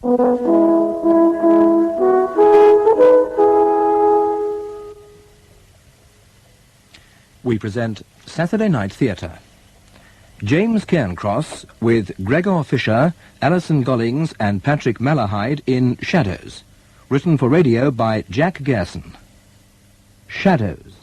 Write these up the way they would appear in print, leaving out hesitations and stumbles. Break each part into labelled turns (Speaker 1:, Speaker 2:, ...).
Speaker 1: We present Saturday Night Theatre. James Cairncross with Gregor Fisher, Alison Gollings and Patrick Malahide in Shadows. Written for radio by Jack Gerson. Shadows.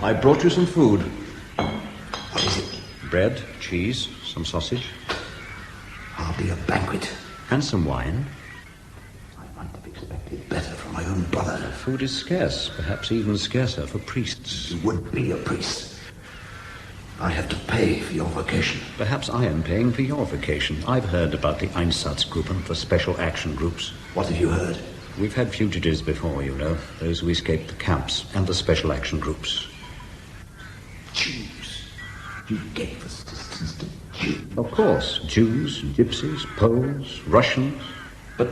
Speaker 2: I brought you some food.
Speaker 3: What is it?
Speaker 2: Bread, cheese, some sausage.
Speaker 3: Hardly a banquet.
Speaker 2: And some wine.
Speaker 3: I might have expected better from my own brother.
Speaker 2: Food is scarce, perhaps even scarcer for priests.
Speaker 3: You would be a priest. I have to pay for your vocation.
Speaker 2: Perhaps I am paying for your vocation. I've heard about the Einsatzgruppen for special action groups.
Speaker 3: What have you heard?
Speaker 2: We've had fugitives before, you know. Those who escaped the camps and the special action groups.
Speaker 3: Jews. You gave assistance to Jews.
Speaker 2: Of course. Jews, Gypsies, Poles, Russians.
Speaker 3: But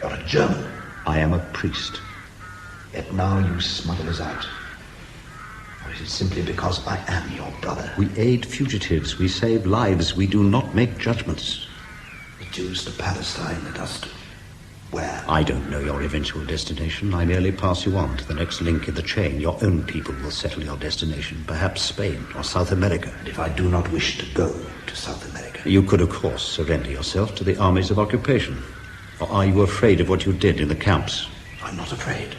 Speaker 3: you're a German.
Speaker 2: I am a priest.
Speaker 3: Yet now you smuggle us out. Or is it simply because I am your brother?
Speaker 2: We aid fugitives. We save lives. We do not make judgments.
Speaker 3: The Jews to Palestine and us to where?
Speaker 2: I don't know your eventual destination. I merely pass you on to the next link in the chain. Your own people will settle your destination. Perhaps Spain or South America.
Speaker 3: And if I do not wish to go to South America?
Speaker 2: You could, of course, surrender yourself to the armies of occupation. Or are you afraid of what you did in the camps?
Speaker 3: I'm not afraid.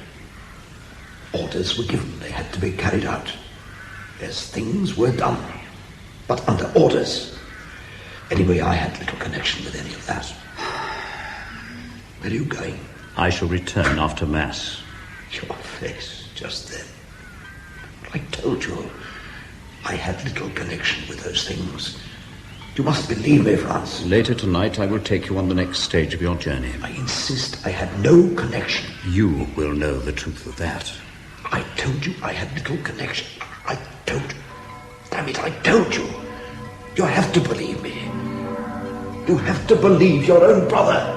Speaker 3: Orders were given. They had to be carried out. As things were done. But under orders. Anyway, I had little connection with any of that. Where are you going?
Speaker 2: I shall return after Mass.
Speaker 3: Your face just then. I told you, I had little connection with those things. You must believe me, Franz.
Speaker 2: Later tonight, I will take you on the next stage of your journey.
Speaker 3: I insist I had no connection.
Speaker 2: You will know the truth of that.
Speaker 3: I told you I had little connection. I told you. Damn it, I told you. You have to believe me. You have to believe your own brother.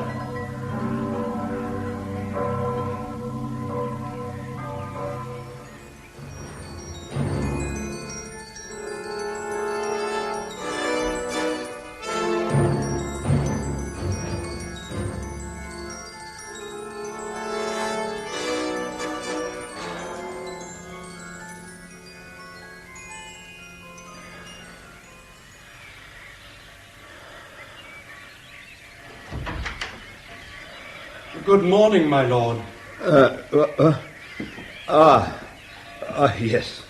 Speaker 4: Good morning, my lord.
Speaker 5: Yes.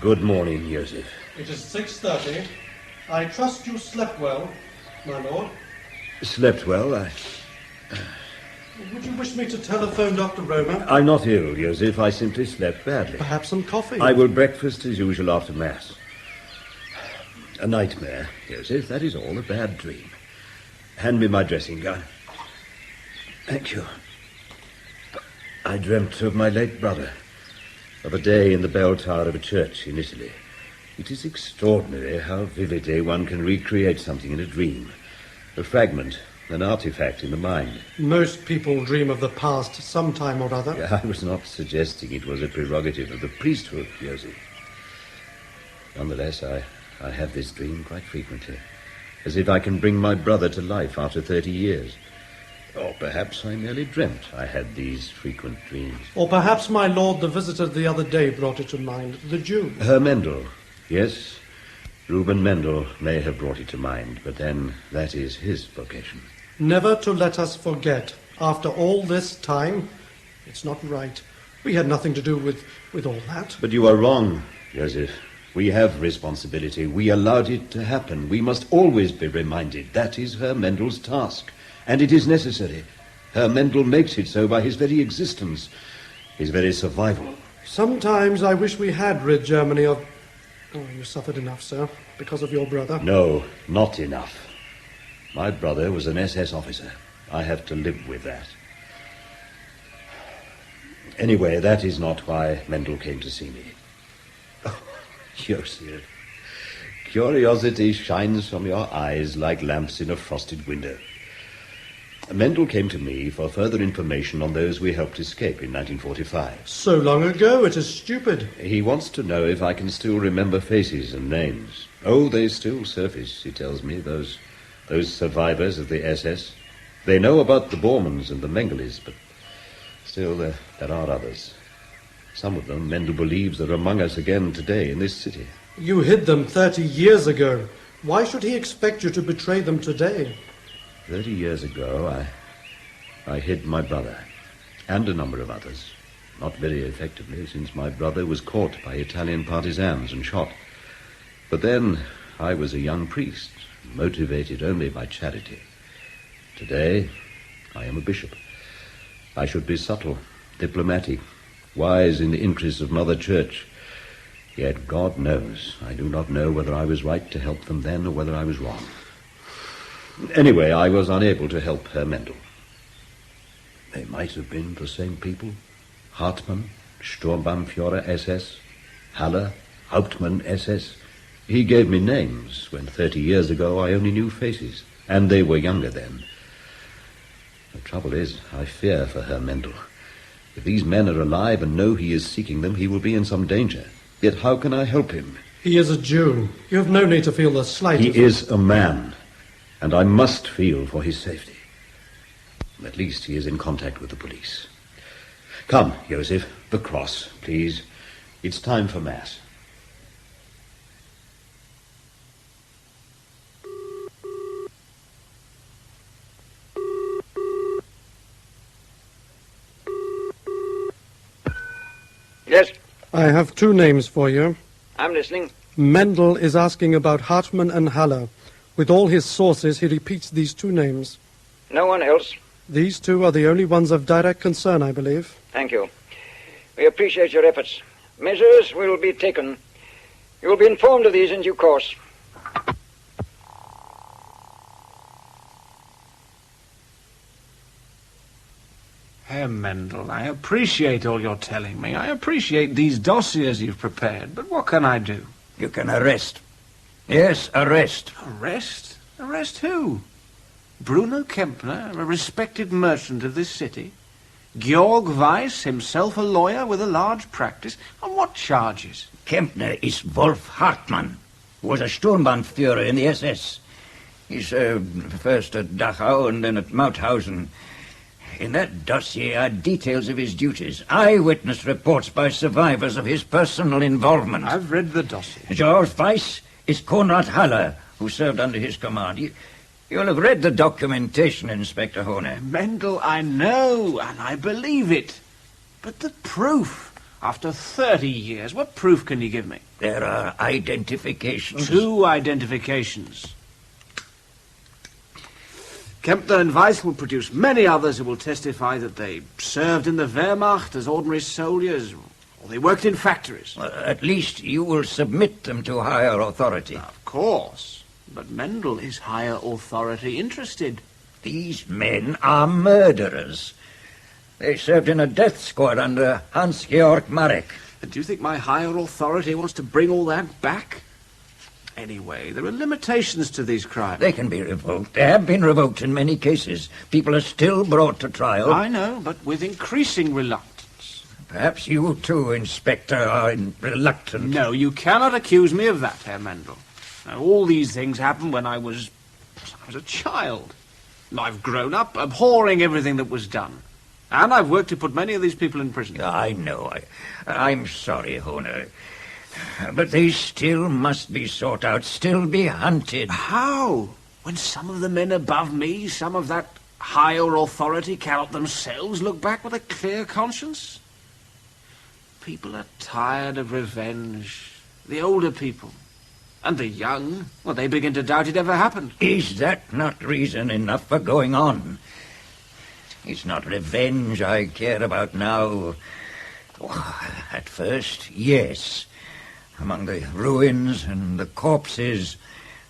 Speaker 5: Good morning, Joseph.
Speaker 4: It is 6:30. I trust you slept well, my lord.
Speaker 5: Slept well,
Speaker 4: Would you wish me to telephone Dr. Roma?
Speaker 5: I'm not ill, Joseph. I simply slept badly.
Speaker 4: Perhaps some coffee?
Speaker 5: I will breakfast as usual after Mass. A nightmare, Joseph. That is all. A bad dream. Hand me my dressing gown. Thank you. I dreamt of my late brother, of a day in the bell tower of a church in Italy. It is extraordinary how vividly one can recreate something in a dream. A fragment, an artifact in the mind.
Speaker 4: Most people dream of the past sometime or other.
Speaker 5: I was not suggesting it was a prerogative of the priesthood, Joseph. Nonetheless, I have this dream quite frequently, as if I can bring my brother to life after 30 years. Or perhaps I merely dreamt I had these frequent dreams.
Speaker 4: Or perhaps, my lord, the visitor the other day brought it to mind, the Jew.
Speaker 5: Herr Mendel, yes. Reuben Mendel may have brought it to mind, but then that is his vocation.
Speaker 4: Never to let us forget, after all this time, it's not right. We had nothing to do with all that.
Speaker 5: But you are wrong, Joseph. We have responsibility. We allowed it to happen. We must always be reminded that is Herr Mendel's task. And it is necessary. Herr Mendel makes it so by his very existence, his very survival.
Speaker 4: Sometimes I wish we had rid Germany of Oh, you suffered enough, sir, because of your brother.
Speaker 5: No, not enough. My brother was an SS officer. I have to live with that. Anyway, that is not why Mendel came to see me. Oh, Joseph, curiosity shines from your eyes like lamps in a frosted window. Mendel came to me for further information on those we helped escape in 1945.
Speaker 4: So long ago, it is stupid.
Speaker 5: He wants to know if I can still remember faces and names. Oh, they still surface, he tells me, those survivors of the SS. They know about the Bormans and the Mengeles, but still there are others. Some of them Mendel believes are among us again today in this city.
Speaker 4: You hid them 30 years ago. Why should he expect you to betray them today?
Speaker 5: 30 years ago, I hid my brother and a number of others. Not very effectively, since my brother was caught by Italian partisans and shot. But then I was a young priest, motivated only by charity. Today, I am a bishop. I should be subtle, diplomatic, wise in the interests of Mother Church. Yet God knows, I do not know whether I was right to help them then or whether I was wrong. Anyway, I was unable to help Herr Mendel. They might have been the same people. Hartmann, Sturmbannführer SS, Haller, Hauptmann SS. He gave me names when 30 years ago I only knew faces, and they were younger then. The trouble is, I fear for Herr Mendel. If these men are alive and know he is seeking them, he will be in some danger. Yet how can I help him?
Speaker 4: He is a Jew. You have no need to feel the slightest...
Speaker 5: He is a man, and I must feel for his safety. At least he is in contact with the police. Come, Joseph, the cross, please. It's time for Mass.
Speaker 6: Yes,
Speaker 4: I have two names for you.
Speaker 6: I'm listening.
Speaker 4: Mendel is asking about Hartmann and Haller. With all his sources, he repeats these two names.
Speaker 6: No one else.
Speaker 4: These two are the only ones of direct concern, I believe.
Speaker 6: Thank you. We appreciate your efforts. Measures will be taken. You will be informed of these in due course.
Speaker 7: Herr Mendel, I appreciate all you're telling me. I appreciate these dossiers you've prepared, but what can I do?
Speaker 8: You can arrest. Yes, arrest.
Speaker 7: Arrest? Arrest who? Bruno Kempner, a respected merchant of this city? Georg Weiss, himself a lawyer with a large practice? On what charges?
Speaker 8: Kempner is Wolf Hartmann, who was a Sturmbannführer in the SS. He served first at Dachau and then at Mauthausen. In that dossier are details of his duties, eyewitness reports by survivors of his personal involvement.
Speaker 7: I've read the dossier.
Speaker 8: Georg Weiss is Konrad Haller, who served under his command. You'll have read the documentation, Inspector Horner.
Speaker 7: Mendel, I know, and I believe it. But the proof, after 30 years, what proof can you give me?
Speaker 8: There are identifications.
Speaker 7: 2 identifications. Kempner and Weiss will produce many others who will testify that they served in the Wehrmacht as ordinary soldiers, or they worked in factories.
Speaker 8: Well, at least you will submit them to higher authority.
Speaker 7: Of course. But Mendel is higher authority interested.
Speaker 8: These men are murderers. They served in a death squad under Hans-Georg Marek.
Speaker 7: Do you think my higher authority wants to bring all that back? Anyway, there are limitations to these crimes.
Speaker 8: They can be revoked. They have been revoked in many cases. People are still brought to trial.
Speaker 7: I know, but with increasing reluctance.
Speaker 8: Perhaps you too, Inspector, are reluctant.
Speaker 7: No, you cannot accuse me of that, Herr Mendel. Now, all these things happened when I was a child. I've grown up abhorring everything that was done. And I've worked to put many of these people in prison.
Speaker 8: I know. I'm sorry, Horner. But they still must be sought out, still be hunted.
Speaker 7: How? When some of the men above me, some of that higher authority, cannot themselves look back with a clear conscience? People are tired of revenge. The older people. And the young, well, they begin to doubt it ever happened.
Speaker 8: Is that not reason enough for going on? It's not revenge I care about now. Oh, at first, yes. Among the ruins and the corpses,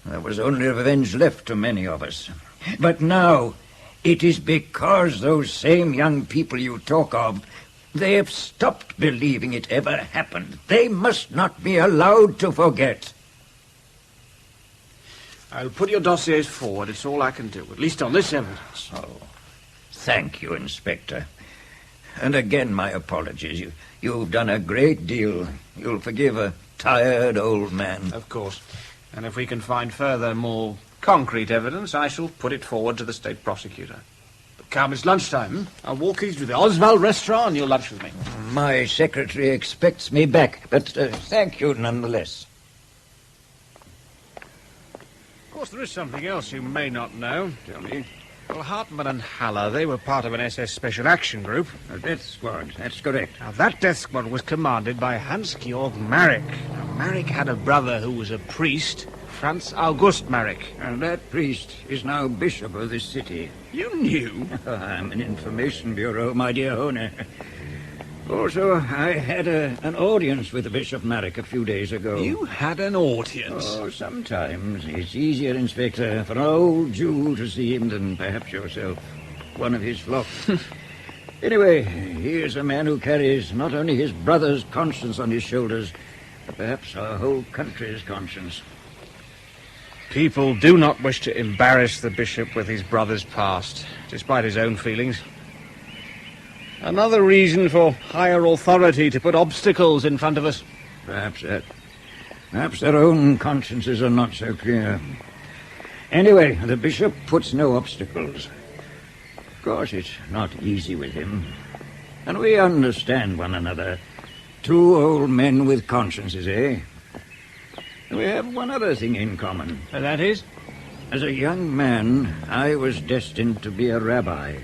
Speaker 8: there was only revenge left to many of us. But now, it is because those same young people you talk of, they have stopped believing it ever happened. They must not be allowed to forget.
Speaker 7: I'll put your dossiers forward. It's all I can do, at least on this evidence.
Speaker 8: Oh, thank you, Inspector. And again, my apologies. You've done a great deal. You'll forgive a tired old man.
Speaker 7: Of course. And if we can find further, more concrete evidence, I shall put it forward to the state prosecutor. But come, it's lunchtime. I'll walk you to the Oswald restaurant and you'll lunch with me.
Speaker 8: My secretary expects me back, but thank you nonetheless.
Speaker 7: Of course, there is something else you may not know. Tell me. Well, Hartmann and Haller, they were part of an SS Special Action Group.
Speaker 8: A death squad, that's correct.
Speaker 7: Now, that death squad was commanded by Hans-Georg Marek. Now, Marek had a brother who was a priest, Franz August Marek.
Speaker 8: And that priest is now bishop of this city.
Speaker 7: You knew?
Speaker 8: I'm an information bureau, my dear owner. Also, I had an audience with Bishop Marek a few days ago.
Speaker 7: You had an audience?
Speaker 8: Oh, sometimes it's easier, Inspector, for an old Jew to see him than perhaps yourself, one of his flock. Anyway, here's a man who carries not only his brother's conscience on his shoulders, but perhaps our whole country's conscience.
Speaker 7: People do not wish to embarrass the bishop with his brother's past, despite his own feelings. Another reason for higher authority to put obstacles in front of us.
Speaker 8: Perhaps that. Perhaps their own consciences are not so clear. Anyway, the bishop puts no obstacles. Of course, it's not easy with him. And we understand one another. Two old men with consciences, eh? We have one other thing in common.
Speaker 7: And that is?
Speaker 8: As a young man, I was destined to be a rabbi.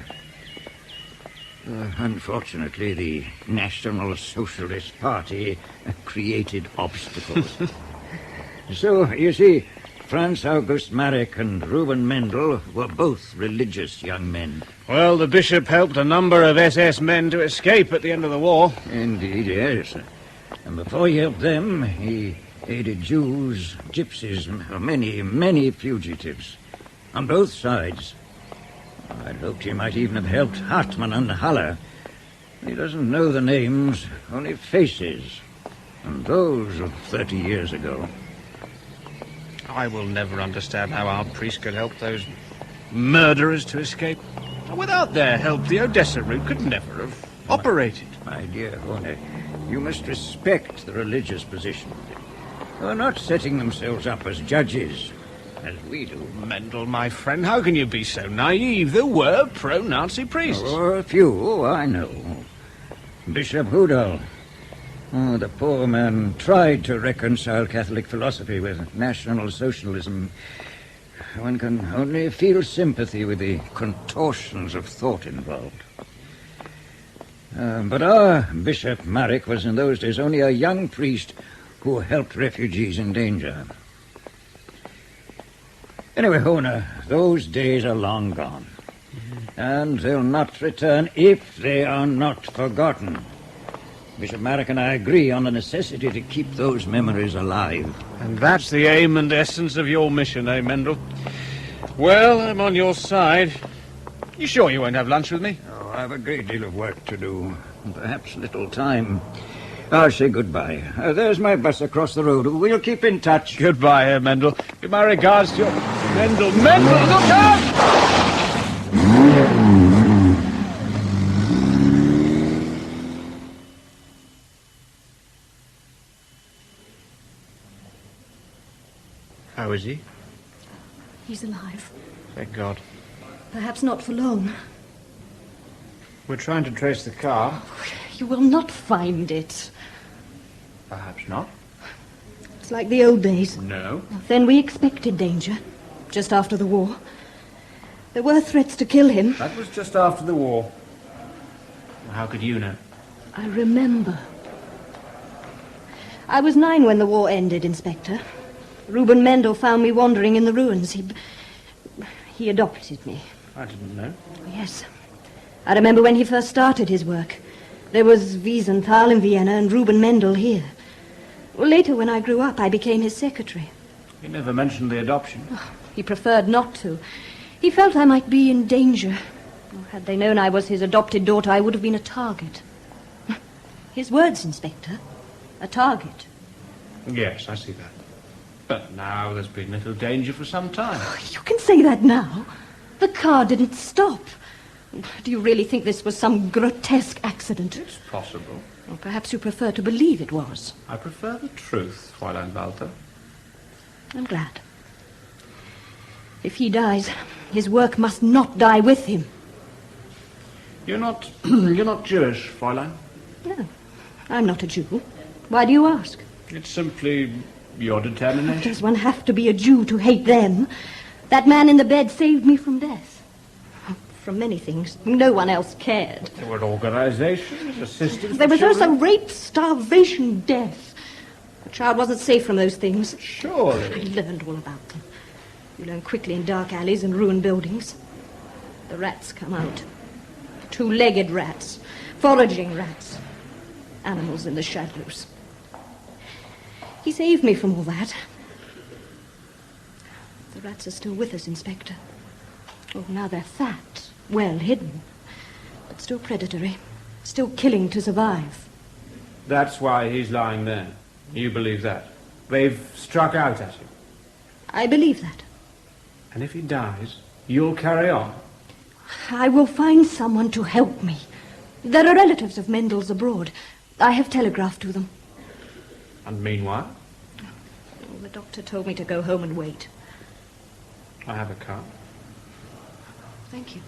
Speaker 8: Unfortunately, the National Socialist Party created obstacles. So, you see, Franz August Marek and Reuben Mendel were both religious young men.
Speaker 7: Well, the bishop helped a number of SS men to escape at the end of the war.
Speaker 8: Indeed, yes. And before he helped them, he aided Jews, gypsies, many fugitives. On both sides. I'd hoped he might even have helped Hartmann and Haller. He doesn't know the names, only faces. And those of 30 years ago.
Speaker 7: I will never understand how our priest could help those murderers to escape. Without their help, the Odessa route could never have operated.
Speaker 8: My dear Horner, you must respect the religious position. They're not setting themselves up as judges, as we do.
Speaker 7: Mendel, my friend, how can you be so naive? There were pro-Nazi priests.
Speaker 8: Oh, a few, I know. Bishop Hudal. Oh, the poor man tried to reconcile Catholic philosophy with National Socialism. One can only feel sympathy with the contortions of thought involved. But our Bishop Marek was in those days only a young priest who helped refugees in danger. Anyway, Hona, those days are long gone. And they'll not return if they are not forgotten. Bishop Marek and I agree on the necessity to keep those memories alive.
Speaker 7: And that's the aim and essence of your mission, eh, Mendel? Well, I'm on your side. You sure you won't have lunch with me?
Speaker 8: Oh, I have a great deal of work to do, and perhaps little time. I'll say goodbye. There's my bus across the road. We'll keep in touch.
Speaker 7: Goodbye, Mendel. Give my regards to your... Mendel, look out! How is he?
Speaker 9: He's alive.
Speaker 7: Thank God.
Speaker 9: Perhaps not for long.
Speaker 7: We're trying to trace the car.
Speaker 9: You will not find it.
Speaker 7: Perhaps not.
Speaker 9: It's like the old days.
Speaker 7: No.
Speaker 9: Then we expected danger, just after the war. There were threats to kill him.
Speaker 7: That was just after the war. How could you know?
Speaker 9: I remember. I was 9 when the war ended, Inspector. Reuben Mendel found me wandering in the ruins. He adopted me.
Speaker 7: I didn't know.
Speaker 9: Yes. I remember when he first started his work. There was Wiesenthal in Vienna and Reuben Mendel here. Later, when I grew up, I became his secretary.
Speaker 7: He never mentioned the adoption.
Speaker 9: He preferred not to. He felt I might be in danger. Had they known I was his adopted daughter, I would have been a target. His words, Inspector. A target.
Speaker 7: Yes, I see that. But now there's been little danger for some time.
Speaker 9: You can say that now. The car didn't stop. Do you really think this was some grotesque accident?
Speaker 7: It's possible.
Speaker 9: Or perhaps you prefer to believe it was.
Speaker 7: I prefer the truth, Fräulein Walter.
Speaker 9: I'm glad. If he dies, his work must not die with him.
Speaker 7: You're not Jewish, Fräulein?
Speaker 9: No, I'm not a Jew. Why do you ask?
Speaker 7: It's simply your determination.
Speaker 9: Does one have to be a Jew to hate them? That man in the bed saved me from death. From many things. No one else cared.
Speaker 7: There were organizations, assistance.
Speaker 9: There was also rape, starvation, death. The child wasn't safe from those things.
Speaker 7: Surely.
Speaker 9: I learned all about them. You learn quickly in dark alleys and ruined buildings. The rats come out. Two-legged rats. Foraging rats. Animals in the shadows. He saved me from all that. The rats are still with us, Inspector. Oh, now they're fat, well hidden, but still predatory, still killing to survive.
Speaker 7: That's why he's lying there. You believe that? They've struck out at him.
Speaker 9: I believe that.
Speaker 7: And if he dies, you'll carry on?
Speaker 9: I will find someone to help me. There are relatives of Mendel's abroad. I have telegraphed to them.
Speaker 7: And meanwhile?
Speaker 9: Oh, the doctor told me to go home and wait.
Speaker 7: I have a car.
Speaker 9: Thank you.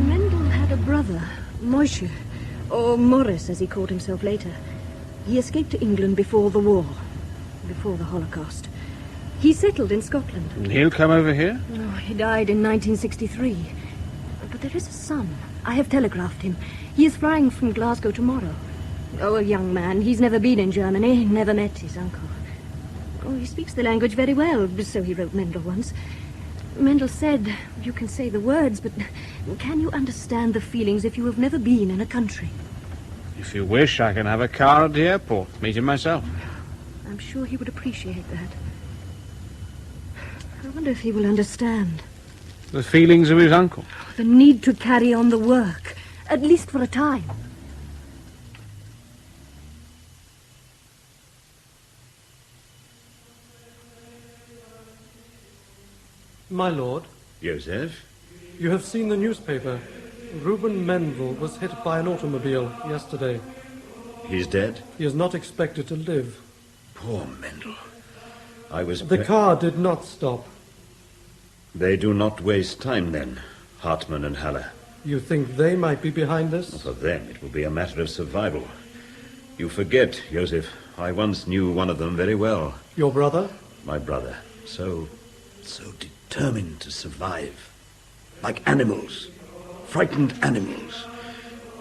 Speaker 9: Mendel had a brother, Moshe, or Morris, as he called himself later. He escaped to England before the war, before the Holocaust. He settled in Scotland.
Speaker 7: And he'll come over here?
Speaker 9: No, he died in 1963. But there is a son. I have telegraphed him. He is flying from Glasgow tomorrow. Oh, a young man. He's never been in Germany, never met his uncle. Oh, he speaks the language very well, so he wrote Mendel once. Mendel said, you can say the words, but can you understand the feelings if you have never been in a country?
Speaker 7: If you wish, I can have a car at the airport. Meet him myself.
Speaker 9: I'm sure he would appreciate that. I wonder if he will understand.
Speaker 7: The feelings of his uncle?
Speaker 9: The need to carry on the work, at least for a time.
Speaker 4: My lord.
Speaker 5: Joseph?
Speaker 4: You have seen the newspaper. Reuben Mendel was hit by an automobile yesterday.
Speaker 5: He's dead?
Speaker 4: He is not expected to live.
Speaker 5: Poor Mendel.
Speaker 4: The car did not stop.
Speaker 5: They do not waste time, then, Hartmann and Haller.
Speaker 4: You think they might be behind this?
Speaker 5: For them, it will be a matter of survival. You forget, Joseph, I once knew one of them very well.
Speaker 4: Your brother?
Speaker 5: My brother. So determined to survive. Like animals. Frightened animals.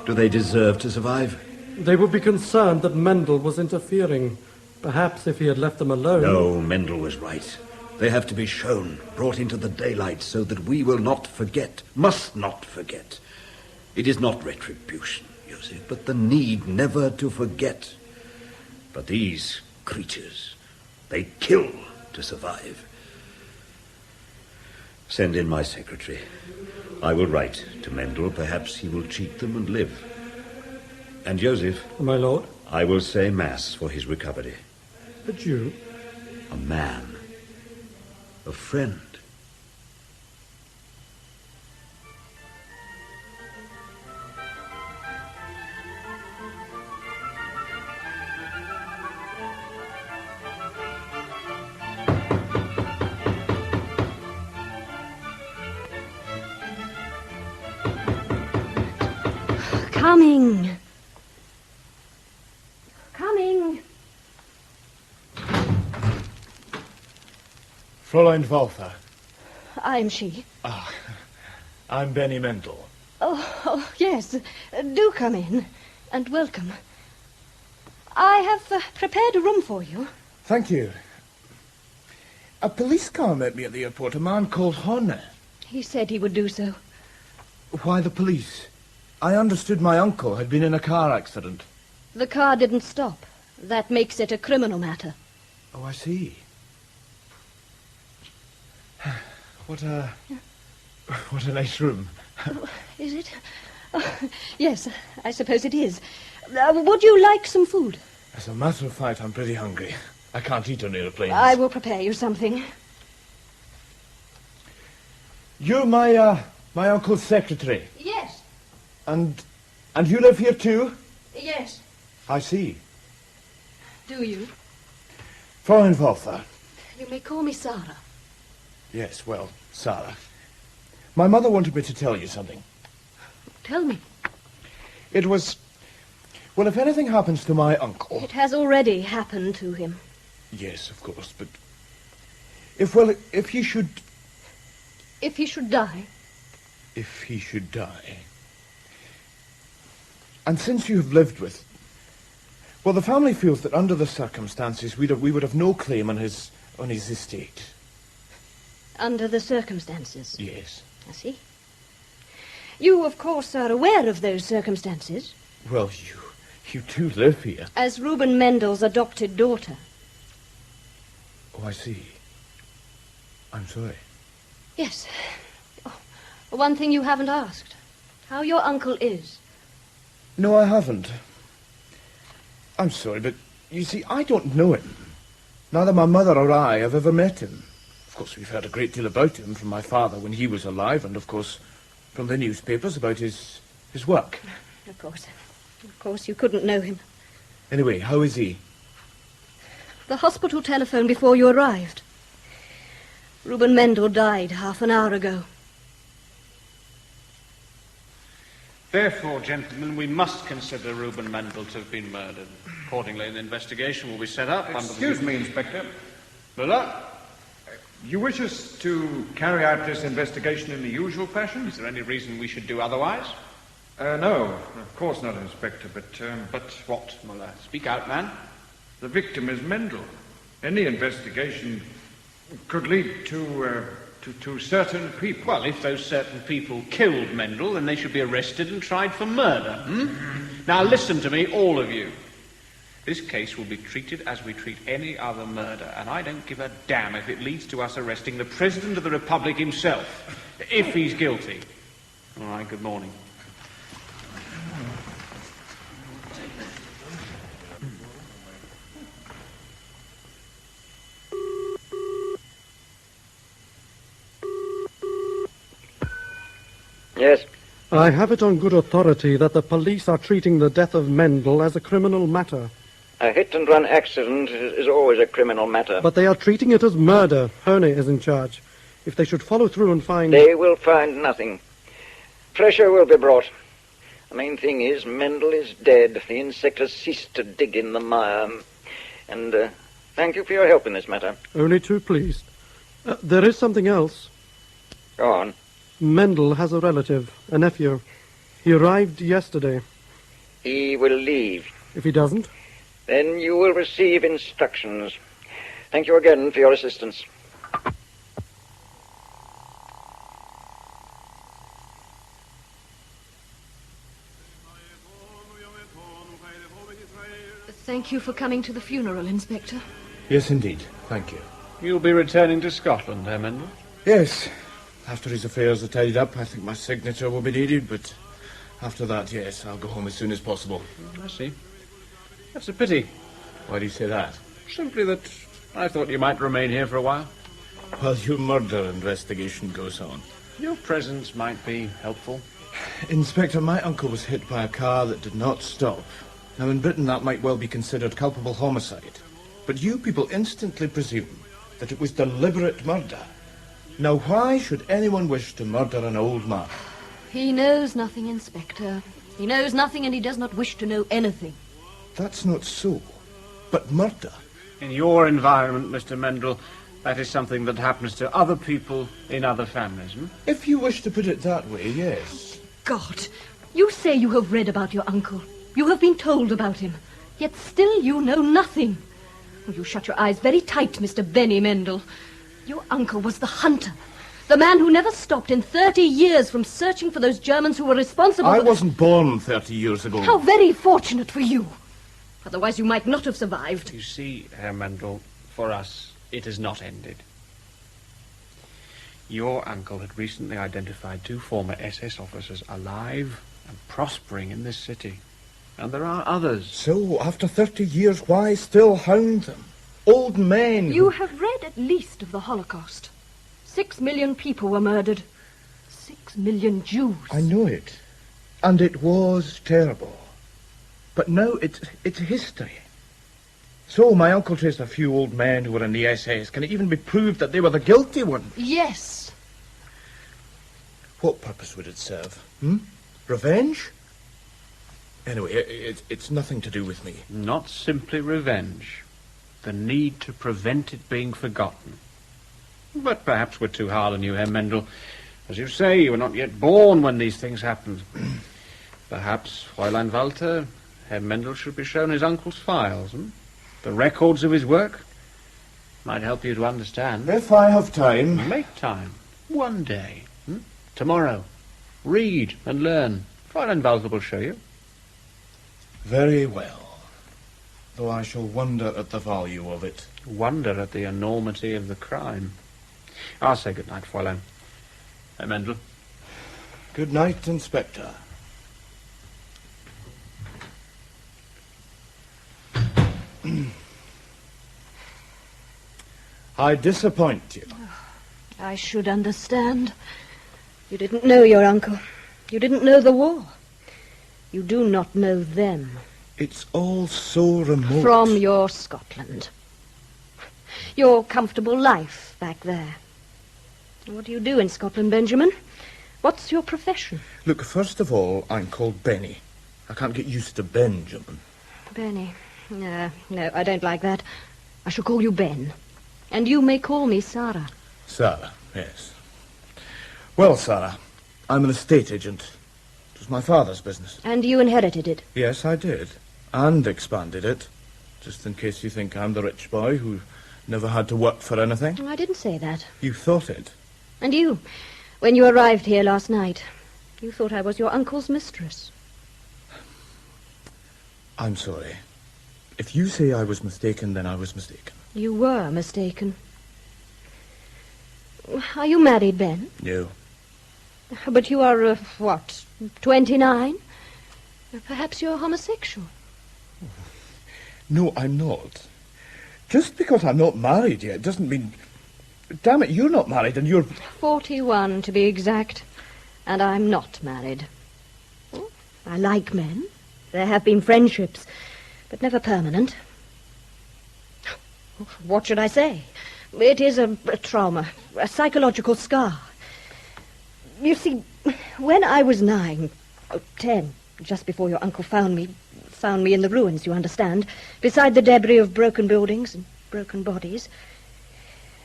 Speaker 5: Do they deserve to survive?
Speaker 4: They would be concerned that Mendel was interfering. Perhaps if he had left them alone...
Speaker 5: No, Mendel was right. They have to be shown, brought into the daylight, so that we will not forget, must not forget. It is not retribution, Joseph, but the need never to forget. But these creatures, they kill to survive. Send in my secretary. I will write to Mendel. Perhaps he will cheat them and live. And Joseph...
Speaker 4: My lord?
Speaker 5: I will say Mass for his recovery.
Speaker 4: A Jew?
Speaker 5: A man. A friend.
Speaker 9: Coming. Coming.
Speaker 10: Fräulein Walther.
Speaker 9: I'm she.
Speaker 10: I'm Benny Mendel.
Speaker 9: Oh, yes. Do come in. And welcome. I have prepared a room for you.
Speaker 10: Thank you. A police car met me at the airport, a man called Horner.
Speaker 9: He said he would do so.
Speaker 10: Why the police?
Speaker 11: I understood my uncle had been in a car accident.
Speaker 9: The car didn't stop. That makes it a criminal matter.
Speaker 11: Oh, I see. What a nice room.
Speaker 9: Oh, is it? Oh, yes, I suppose it is. Would you like some food?
Speaker 11: As a matter of fact, I'm pretty hungry. I can't eat on airplanes.
Speaker 9: I will prepare you something.
Speaker 11: You're my uncle's secretary.
Speaker 9: Yes.
Speaker 11: And you live here too?
Speaker 9: Yes.
Speaker 11: I see.
Speaker 9: Do you?
Speaker 11: Fräulein Walther.
Speaker 9: You may call me Sarah.
Speaker 11: Yes, well, Sarah. My mother wanted me to tell you something.
Speaker 9: Tell me.
Speaker 11: It was... Well, if anything happens to my uncle...
Speaker 9: It has already happened to him.
Speaker 11: Yes, of course, but... If he should...
Speaker 9: If he should die?
Speaker 11: If he should die. And since you have lived with... Well, the family feels that under the circumstances we would have no claim on his estate.
Speaker 9: Under the circumstances?
Speaker 11: Yes.
Speaker 9: I see. You, of course, are aware of those circumstances.
Speaker 11: Well, you do live here.
Speaker 9: As Reuben Mendel's adopted daughter.
Speaker 11: Oh, I see. I'm sorry.
Speaker 9: Yes. Oh, one thing you haven't asked. How your uncle is.
Speaker 11: No, I haven't. I'm sorry, but you see, I don't know him. Neither my mother or I have ever met him. Of course, we've heard a great deal about him from my father when he was alive, and of course, from the newspapers about his work.
Speaker 9: Of course, you couldn't know him.
Speaker 11: Anyway, how is he?
Speaker 9: The hospital telephoned before you arrived. Reuben Mendel died half an hour ago.
Speaker 12: Therefore, gentlemen, we must consider Reuben Mendel to have been murdered. Accordingly, an investigation will be set up under the...
Speaker 13: Excuse me, Inspector.
Speaker 12: Muller?
Speaker 13: You wish us to carry out this investigation in the usual fashion?
Speaker 12: Is there any reason we should do otherwise?
Speaker 13: No, of course not, Inspector, but...
Speaker 12: But what, Muller? Speak out, man.
Speaker 13: The victim is Mendel. Any investigation could lead to certain people.
Speaker 12: Well, if those certain people killed Mendel, then they should be arrested and tried for murder. Now, listen to me, all of you. This case will be treated as we treat any other murder, and I don't give a damn if it leads to us arresting the President of the Republic himself, if he's guilty. All right, good morning.
Speaker 6: Yes?
Speaker 4: I have it on good authority that the police are treating the death of Mendel as a criminal matter.
Speaker 6: A hit-and-run accident is always a criminal matter.
Speaker 4: But they are treating it as murder. Herne is in charge. If they should follow through and find...
Speaker 6: They will find nothing. Pressure will be brought. The main thing is Mendel is dead. The insect has ceased to dig in the mire. And thank you for your help in this matter.
Speaker 4: Only too pleased. There is something else.
Speaker 6: Go on.
Speaker 4: Mendel has a relative, a nephew. He arrived yesterday.
Speaker 6: He will leave.
Speaker 4: If he doesn't?
Speaker 6: Then you will receive instructions. Thank you again for your assistance.
Speaker 9: Thank you for coming to the funeral, Inspector.
Speaker 11: Yes, indeed. Thank you.
Speaker 12: You'll be returning to Scotland, eh, Mendel?
Speaker 11: Yes. After his affairs are tidied up, I think my signature will be needed, but after that, yes, I'll go home as soon as possible.
Speaker 12: I see. That's a pity.
Speaker 11: Why do you say that?
Speaker 12: Simply that I thought you might remain here for a while.
Speaker 11: While your murder investigation goes on.
Speaker 12: Your presence might be helpful.
Speaker 11: Inspector, my uncle was hit by a car that did not stop. Now, in Britain, that might well be considered culpable homicide. But you people instantly presume that it was deliberate murder. Now, why should anyone wish to murder an old man?
Speaker 9: He knows nothing, Inspector. He knows nothing, and he does not wish to know anything.
Speaker 11: That's not so. But murder...
Speaker 12: In your environment, Mr. Mendel, that is something that happens to other people in other families,
Speaker 11: If you wish to put it that way, yes.
Speaker 9: God, you say you have read about your uncle. You have been told about him. Yet still you know nothing. You shut your eyes very tight, Mr. Benny Mendel. Your uncle was the hunter The man who never stopped in 30 years from searching for those Germans who were responsible
Speaker 11: I
Speaker 9: for...
Speaker 11: wasn't born 30 years ago.
Speaker 9: How very fortunate for you. Otherwise you might not have survived.
Speaker 12: You see, Herr Mendel, for us, it has not ended. Your uncle had recently identified 2 former SS officers alive and prospering in this city. And there are others.
Speaker 11: So, after 30 years, why still hound them? Old men...
Speaker 9: You have read at least of the Holocaust. 6 million people were murdered. 6 million Jews.
Speaker 11: I know it. And it was terrible. But now it's history. So my uncle traced a few old men who were in the SS. Can it even be proved that they were the guilty ones?
Speaker 9: Yes.
Speaker 11: What purpose would it serve? Revenge? Anyway, it's nothing to do with me.
Speaker 12: Not simply revenge. The need to prevent it being forgotten. But perhaps we're too hard on you, Herr Mendel. As you say, you were not yet born when these things happened. Perhaps, Fräulein Walter, Herr Mendel should be shown his uncle's files, The records of his work. Might help you to understand.
Speaker 11: If I have time.
Speaker 12: Make time. One day. Tomorrow. Read and learn. Fräulein Walter will show you.
Speaker 11: Very well. Though I shall wonder at the value of it.
Speaker 12: Wonder at the enormity of the crime. I'll say good night, Fräulein. Herr Mendel.
Speaker 11: Good night, Inspector. I disappoint you.
Speaker 9: I should understand. You didn't know your uncle. You didn't know the war. You do not know them.
Speaker 11: It's all so remote.
Speaker 9: From your Scotland. Your comfortable life back there. What do you do in Scotland, Benjamin? What's your profession?
Speaker 11: Look, first of all, I'm called Benny. I can't get used to Benjamin.
Speaker 9: Benny. No, I don't like that. I shall call you Ben. And you may call me Sarah.
Speaker 11: Sarah, yes. Well, Sarah, I'm an estate agent. It was my father's business.
Speaker 9: And you inherited it?
Speaker 11: Yes, I did. And expanded it. Just in case you think I'm the rich boy who never had to work for anything.
Speaker 9: I didn't say that.
Speaker 11: You thought it.
Speaker 9: And you, when you arrived here last night, you thought I was your uncle's mistress.
Speaker 11: I'm sorry. If you say I was mistaken, then I was mistaken.
Speaker 9: You were mistaken. Are you married, Ben?
Speaker 11: No.
Speaker 9: But you are, 29? Perhaps you're homosexual.
Speaker 11: No, I'm not. Just because I'm not married yet doesn't mean... Damn it, you're not married and you're...
Speaker 9: 41, to be exact. And I'm not married. I like men. There have been friendships, but never permanent. What should I say? It is a trauma, a psychological scar. You see, when I was 10, just before your uncle found me in the ruins, you understand, beside the debris of broken buildings and broken bodies.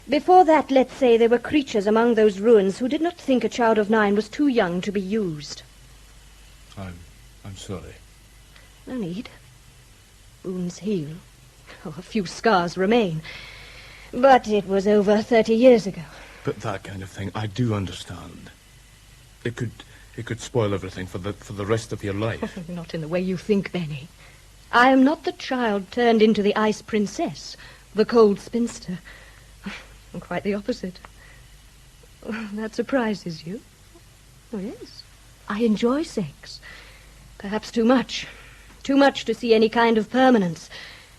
Speaker 9: Before that, let's say, there were creatures among those ruins who did not think a child of 9 was too young to be used.
Speaker 11: I'm sorry.
Speaker 9: No need. Wounds heal. Oh, a few scars remain. But it was over 30 years ago.
Speaker 11: But that kind of thing, I do understand. It could spoil everything for the rest of your life.
Speaker 9: Not in the way you think, Benny. I am not the child turned into the ice princess, the cold spinster. I'm quite the opposite. That surprises you? Oh, yes. I enjoy sex. Perhaps too much. Too much to see any kind of permanence.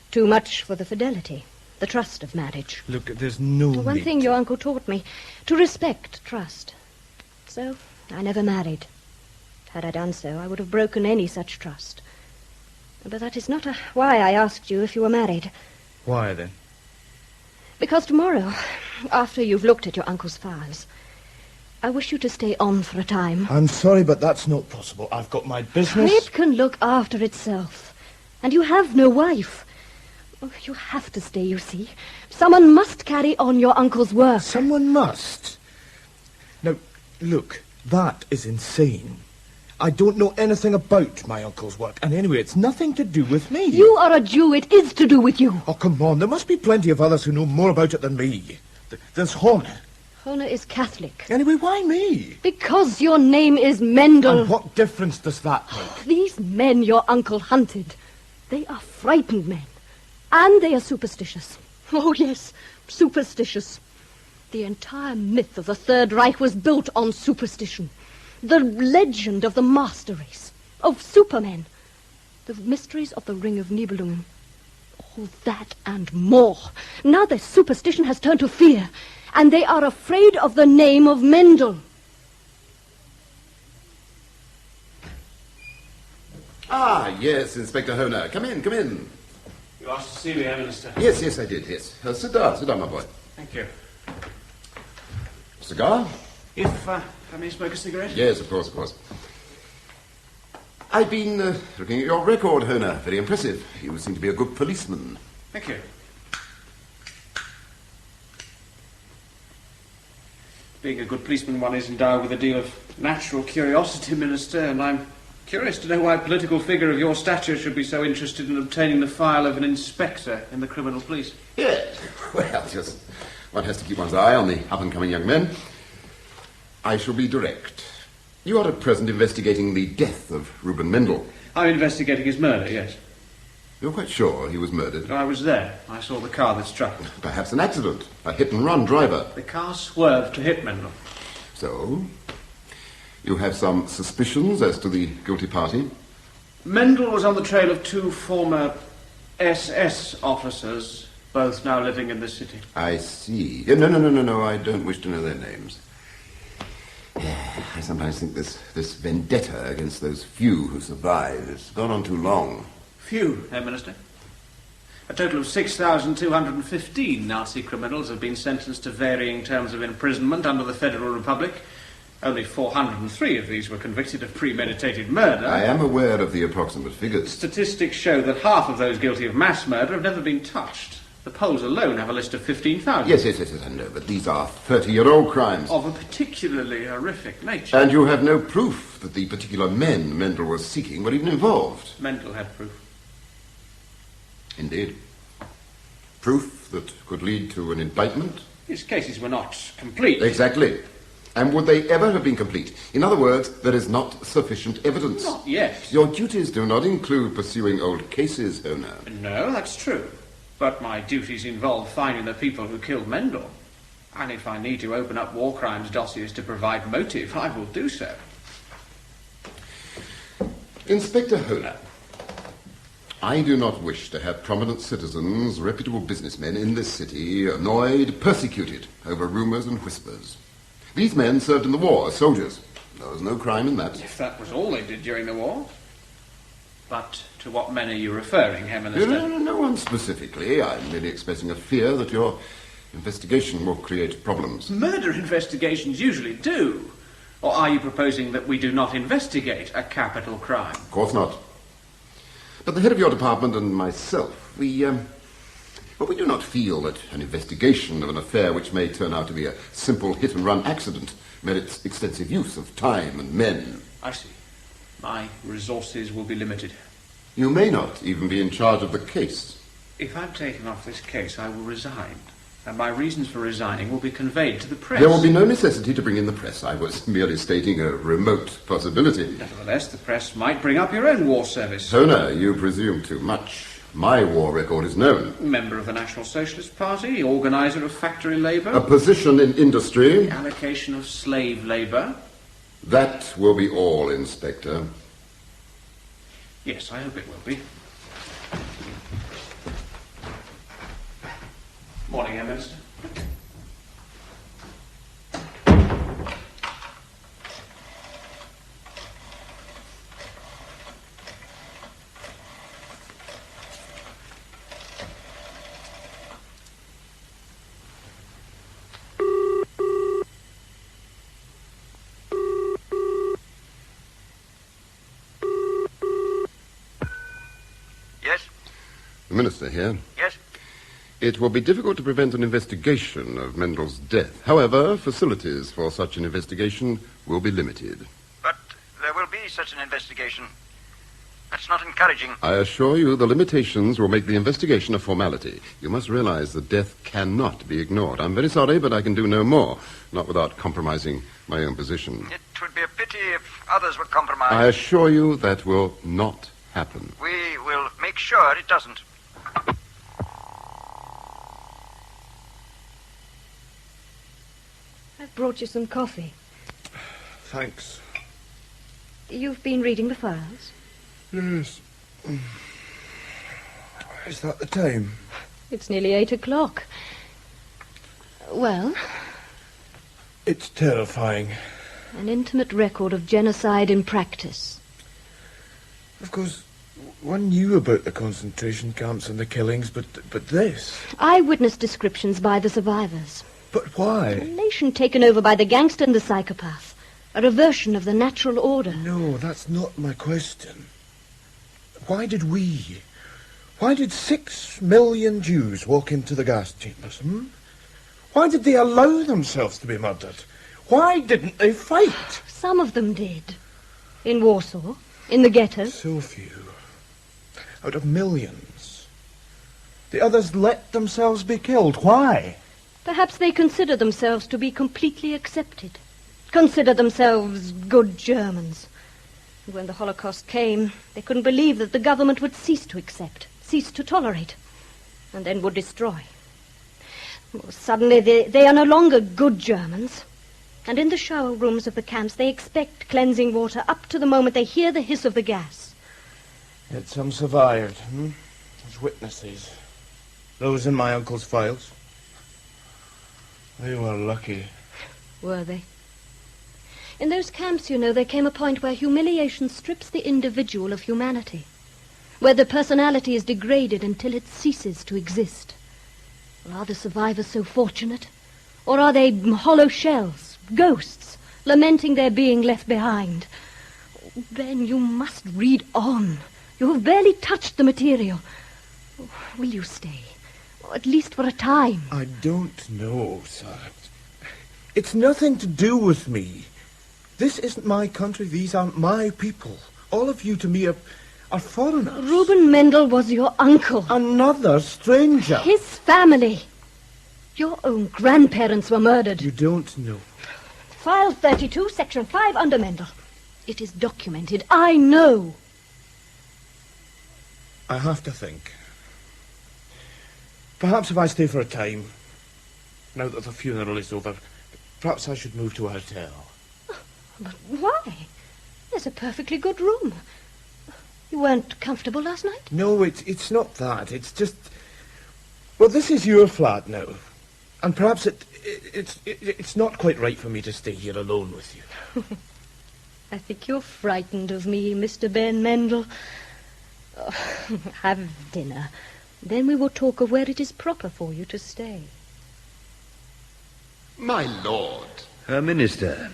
Speaker 9: Too much for the fidelity, the trust of marriage.
Speaker 11: Look, there's no need.
Speaker 9: One thing your uncle taught me, to respect trust. So I never married. Had I done so, I would have broken any such trust. But that is not why I asked you if you were married.
Speaker 11: Why, then?
Speaker 9: Because tomorrow, after you've looked at your uncle's files, I wish you to stay on for a time.
Speaker 11: I'm sorry, but that's not possible. I've got my business.
Speaker 9: It can look after itself. And you have no wife. Oh, you have to stay, you see. Someone must carry on your uncle's work.
Speaker 11: Someone must? Now, look, that is insane. I don't know anything about my uncle's work, and anyway, it's nothing to do with me.
Speaker 9: You are a Jew. It is to do with you.
Speaker 11: Oh, come on. There must be plenty of others who know more about it than me. There's Horn.
Speaker 9: Honer is Catholic.
Speaker 11: Anyway, why me?
Speaker 9: Because your name is Mendel.
Speaker 11: And what difference does that make?
Speaker 9: These men your uncle hunted, they are frightened men. And they are superstitious. Oh, yes, superstitious. The entire myth of the Third Reich was built on superstition. The legend of the master race, of supermen, the mysteries of the Ring of Nibelungen. All that and more. Now their superstition has turned to fear, and they are afraid of the name of Mendel.
Speaker 14: Ah, yes, Inspector Honer. Come in, come in.
Speaker 12: You asked to see me, Minister.
Speaker 14: Yes, I did, yes. Sit down, my boy.
Speaker 12: Thank you.
Speaker 14: Cigar?
Speaker 12: If I may smoke a cigarette?
Speaker 14: Yes, of course. I've been looking at your record, Honer. Very impressive. You seem to be a good policeman.
Speaker 12: Thank you. Being a good policeman, one is endowed with a deal of natural curiosity, Minister, and I'm curious to know why a political figure of your stature should be so interested in obtaining the file of an inspector in the criminal police.
Speaker 14: Yes. Well, just one has to keep one's eye on the up-and-coming young men. I shall be direct. You are at present investigating the death of Reuben Mendel.
Speaker 12: I'm investigating his murder, yes.
Speaker 14: You're quite sure he was murdered?
Speaker 12: I was there. I saw the car that struck him.
Speaker 14: Perhaps an accident. A hit-and-run driver.
Speaker 12: The car swerved to hit Mendel.
Speaker 14: So, you have some suspicions as to the guilty party?
Speaker 12: Mendel was on the trail of two former SS officers, both now living in the city.
Speaker 14: I see. No, I don't wish to know their names. I sometimes think this vendetta against those few who survived has gone on too long.
Speaker 12: Few, Herr Minister. A total of 6,215 Nazi criminals have been sentenced to varying terms of imprisonment under the Federal Republic. Only 403 of these were convicted of premeditated murder.
Speaker 14: I am aware of the approximate figures.
Speaker 12: Statistics show that half of those guilty of mass murder have never been touched. The Poles alone have a list of 15,000.
Speaker 14: Yes, I know, but these are 30-year-old crimes.
Speaker 12: Of a particularly horrific nature.
Speaker 14: And you have no proof that the particular men Mendel was seeking were even involved.
Speaker 12: Mendel had proof.
Speaker 14: Indeed. Proof that could lead to an indictment?
Speaker 12: His cases were not complete.
Speaker 14: Exactly. And would they ever have been complete? In other words, there is not sufficient evidence.
Speaker 12: Not yet.
Speaker 14: Your duties do not include pursuing old cases, Honer.
Speaker 12: No, that's true. But my duties involve finding the people who killed Mendel. And if I need to open up war crimes dossiers to provide motive, I will do so.
Speaker 14: Inspector Honer, I do not wish to have prominent citizens, reputable businessmen in this city annoyed, persecuted over rumours and whispers. These men served in the war as soldiers. There was no crime in that.
Speaker 12: If that was all they did during the war. But to what men are you referring, Herr Minister?
Speaker 14: No one specifically. I'm merely expressing a fear that your investigation will create problems.
Speaker 12: Murder investigations usually do. Or are you proposing that we do not investigate a capital crime?
Speaker 14: Of course not. But the head of your department and myself, we do not feel that an investigation of an affair which may turn out to be a simple hit-and-run accident merits extensive use of time and men.
Speaker 12: I see. My resources will be limited.
Speaker 14: You may not even be in charge of the case.
Speaker 12: If I'm taken off this case, I will resign. And my reasons for resigning will be conveyed to the press.
Speaker 14: There will be no necessity to bring in the press. I was merely stating a remote possibility.
Speaker 12: Nevertheless, the press might bring up your own war service.
Speaker 14: Honer, you presume too much. My war record is known.
Speaker 12: Member of the National Socialist Party, organizer of factory labour.
Speaker 14: A position in industry.
Speaker 12: The allocation of slave labour.
Speaker 14: That will be all, Inspector.
Speaker 12: Yes, I hope it will be. Morning, Herr Minister.
Speaker 14: The Minister here.
Speaker 6: Yes?
Speaker 14: It will be difficult to prevent an investigation of Mendel's death. However, facilities for such an investigation will be limited.
Speaker 6: But there will be such an investigation. That's not encouraging.
Speaker 14: I assure you the limitations will make the investigation a formality. You must realize that death cannot be ignored. I'm very sorry, but I can do no more, not without compromising my own position.
Speaker 6: It would be a pity if others were compromised.
Speaker 14: I assure you that will not happen.
Speaker 6: We will make sure it doesn't.
Speaker 9: I've brought you some coffee.
Speaker 11: Thanks.
Speaker 9: You've been reading the files?
Speaker 11: Yes. Is that the time?
Speaker 9: It's nearly 8 o'clock. Well?
Speaker 11: It's terrifying.
Speaker 9: An intimate record of genocide in practice.
Speaker 11: Of course, one knew about the concentration camps and the killings, but this...
Speaker 9: Eyewitness descriptions by the survivors.
Speaker 11: But why?
Speaker 9: A nation taken over by the gangster and the psychopath. A reversion of the natural order.
Speaker 11: No, that's not my question. Why did 6 million Jews walk into the gas chambers, Why did they allow themselves to be murdered? Why didn't they fight?
Speaker 9: Some of them did. In Warsaw, in the ghetto.
Speaker 11: So few. Out of millions. The others let themselves be killed. Why?
Speaker 9: Perhaps they consider themselves to be completely accepted. Consider themselves good Germans. And when the Holocaust came, they couldn't believe that the government would cease to accept, cease to tolerate, and then would destroy. Well, suddenly they are no longer good Germans. And in the shower rooms of the camps, they expect cleansing water up to the moment they hear the hiss of the gas.
Speaker 11: Yet some survived, as witnesses. Those in my uncle's files. They were lucky.
Speaker 9: Were they? In those camps, you know, there came a point where humiliation strips the individual of humanity, where the personality is degraded until it ceases to exist. Are the survivors so fortunate? Or are they hollow shells, ghosts, lamenting their being left behind? Oh, Ben, you must read on. You have barely touched the material. Oh, will you stay? Oh, at least for a time.
Speaker 11: I don't know, sir. It's nothing to do with me. This isn't my country. These aren't my people. All of you to me are foreigners.
Speaker 9: Reuben Mendel was your uncle.
Speaker 11: Another stranger.
Speaker 9: His family. Your own grandparents were murdered.
Speaker 11: You don't know.
Speaker 9: File 32, Section 5, under Mendel. It is documented. I know.
Speaker 11: I have to think. Perhaps if I stay for a time, now that the funeral is over, perhaps I should move to a hotel.
Speaker 9: But why? There's a perfectly good room. You weren't comfortable last night?
Speaker 11: No, it's not that. It's just... Well, this is your flat now. And perhaps it's not quite right for me to stay here alone with you.
Speaker 9: I think you're frightened of me, Mr. Ben Mendel. Oh, have dinner. Then we will talk of where it is proper for you to stay.
Speaker 14: My lord.
Speaker 5: Herr Minister,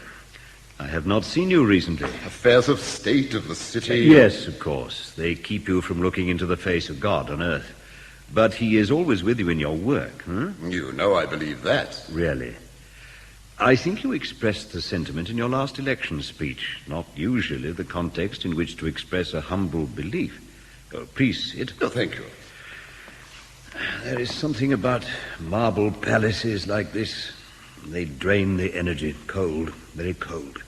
Speaker 5: I have not seen you recently.
Speaker 14: Affairs of state of the city.
Speaker 5: Yes, of course. They keep you from looking into the face of God on earth. But he is always with you in your work,
Speaker 14: You know I believe that.
Speaker 5: Really? I think you expressed the sentiment in your last election speech, not usually the context in which to express a humble belief. Oh, please sit.
Speaker 14: No, thank you.
Speaker 5: There is something about marble palaces like this. They drain the energy. Cold, very cold.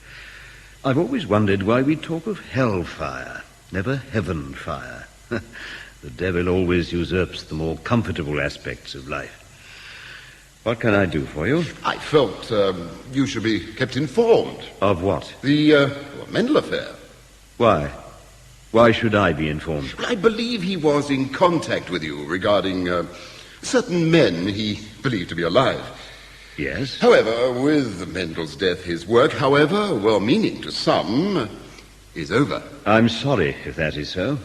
Speaker 5: I've always wondered why we talk of hellfire, never heaven fire. The devil always usurps the more comfortable aspects of life. What can I do for you?
Speaker 14: I felt you should be kept informed.
Speaker 5: Of what?
Speaker 14: The Mendel affair.
Speaker 5: Why? Why should I be informed?
Speaker 14: Well, I believe he was in contact with you regarding certain men he believed to be alive.
Speaker 5: Yes?
Speaker 14: However, with Mendel's death, his work, however well-meaning to some, is over.
Speaker 5: I'm sorry if that is so.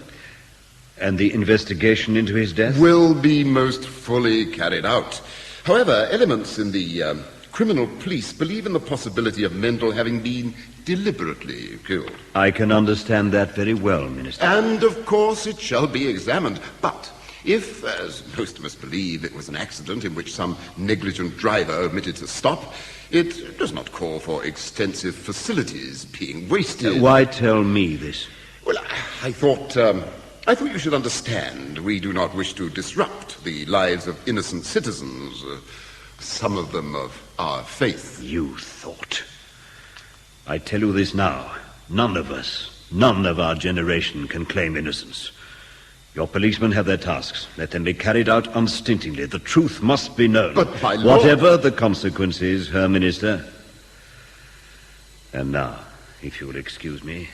Speaker 5: And the investigation into his death?
Speaker 14: Will be most fully carried out. However, elements in the criminal police believe in the possibility of Mendel having been deliberately killed.
Speaker 5: I can understand that very well, Minister.
Speaker 14: And, of course, it shall be examined. But if, as most of us believe, it was an accident in which some negligent driver omitted to stop, it does not call for extensive facilities being wasted.
Speaker 5: Why tell me this?
Speaker 14: Well, I thought you should understand we do not wish to disrupt the lives of innocent citizens, some of them of our faith.
Speaker 5: You thought. I tell you this now. None of us, none of our generation can claim innocence. Your policemen have their tasks. Let them be carried out unstintingly. The truth must be known.
Speaker 14: But my lord...
Speaker 5: Whatever the consequences, Herr Minister. And now, if you will excuse me...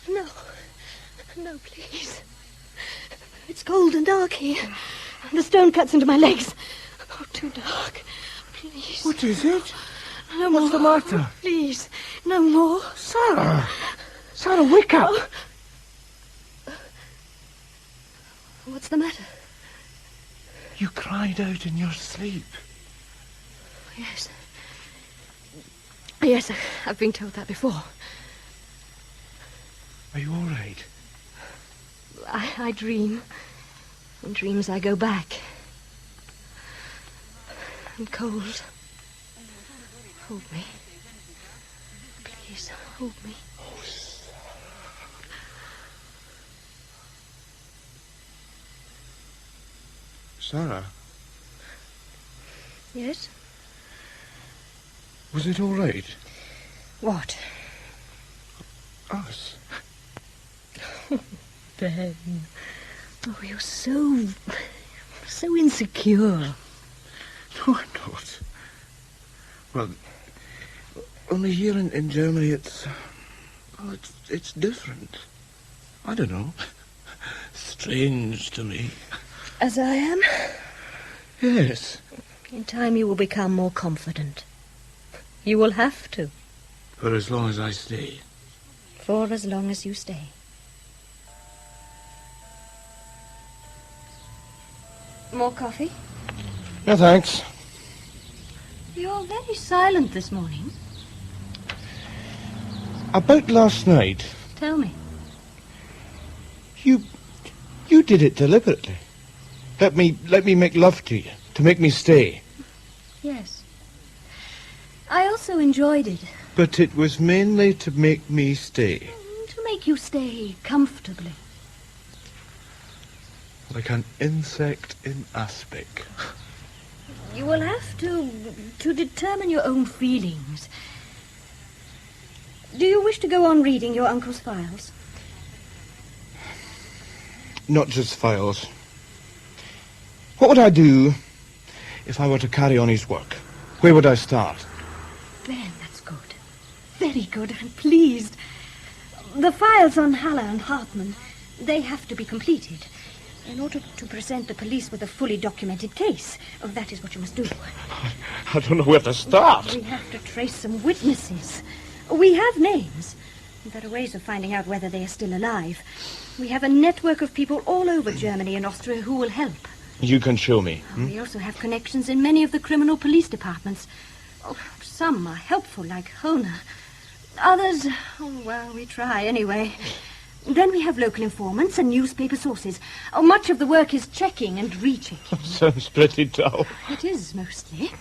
Speaker 9: No. No, please. It's cold and dark here. The stone cuts into my legs. Oh, too dark. Please.
Speaker 11: What is it?
Speaker 9: No
Speaker 11: What's
Speaker 9: more.
Speaker 11: the matter?
Speaker 9: Please, no more.
Speaker 11: Sarah! Sarah, wake up!
Speaker 9: Oh. What's the matter?
Speaker 11: You cried out in your sleep.
Speaker 9: Yes. Yes, I've been told that before.
Speaker 11: Are you all right?
Speaker 9: I dream. In dreams I go back. I'm cold. Hold me. Please, hold me.
Speaker 11: Oh, Sarah?
Speaker 9: Yes?
Speaker 11: Was it all right?
Speaker 9: What?
Speaker 11: Us.
Speaker 9: Ben. Oh, you're so insecure.
Speaker 11: No, I'm not. Well, only here in Germany it's different. I don't know. Strange to me.
Speaker 9: As I am?
Speaker 11: Yes.
Speaker 9: In time you will become more confident. You will have to.
Speaker 11: For as long as I stay.
Speaker 9: For as long as you stay. More coffee?
Speaker 11: No, thanks.
Speaker 9: You're very silent this morning.
Speaker 11: About last night.
Speaker 9: Tell me.
Speaker 11: You did it deliberately. Let me make love to you, to make me stay.
Speaker 9: Yes. I also enjoyed it.
Speaker 11: But it was mainly to make me stay.
Speaker 9: To make you stay comfortably.
Speaker 11: Like an insect in aspic.
Speaker 9: You will have to determine your own feelings. Do you wish to go on reading your uncle's files?
Speaker 11: Not just files. What would I do if I were to carry on his work? Where would I start?
Speaker 9: Ben, that's good. Very good. I'm pleased. The files on Haller and Hartmann, they have to be completed. In order to present the police with a fully documented case. Oh, that is what you must do.
Speaker 11: I don't know where to start.
Speaker 9: We have to trace some witnesses. We have names. There are ways of finding out whether they are still alive. We have a network of people all over Germany and Austria who will help.
Speaker 11: You can show me.
Speaker 9: We also have connections in many of the criminal police departments. Oh, some are helpful, like Hohner. Others, oh, well, we try anyway. Then we have local informants and newspaper sources. Oh, much of the work is checking and rechecking.
Speaker 11: Sounds pretty dull.
Speaker 9: It is, mostly.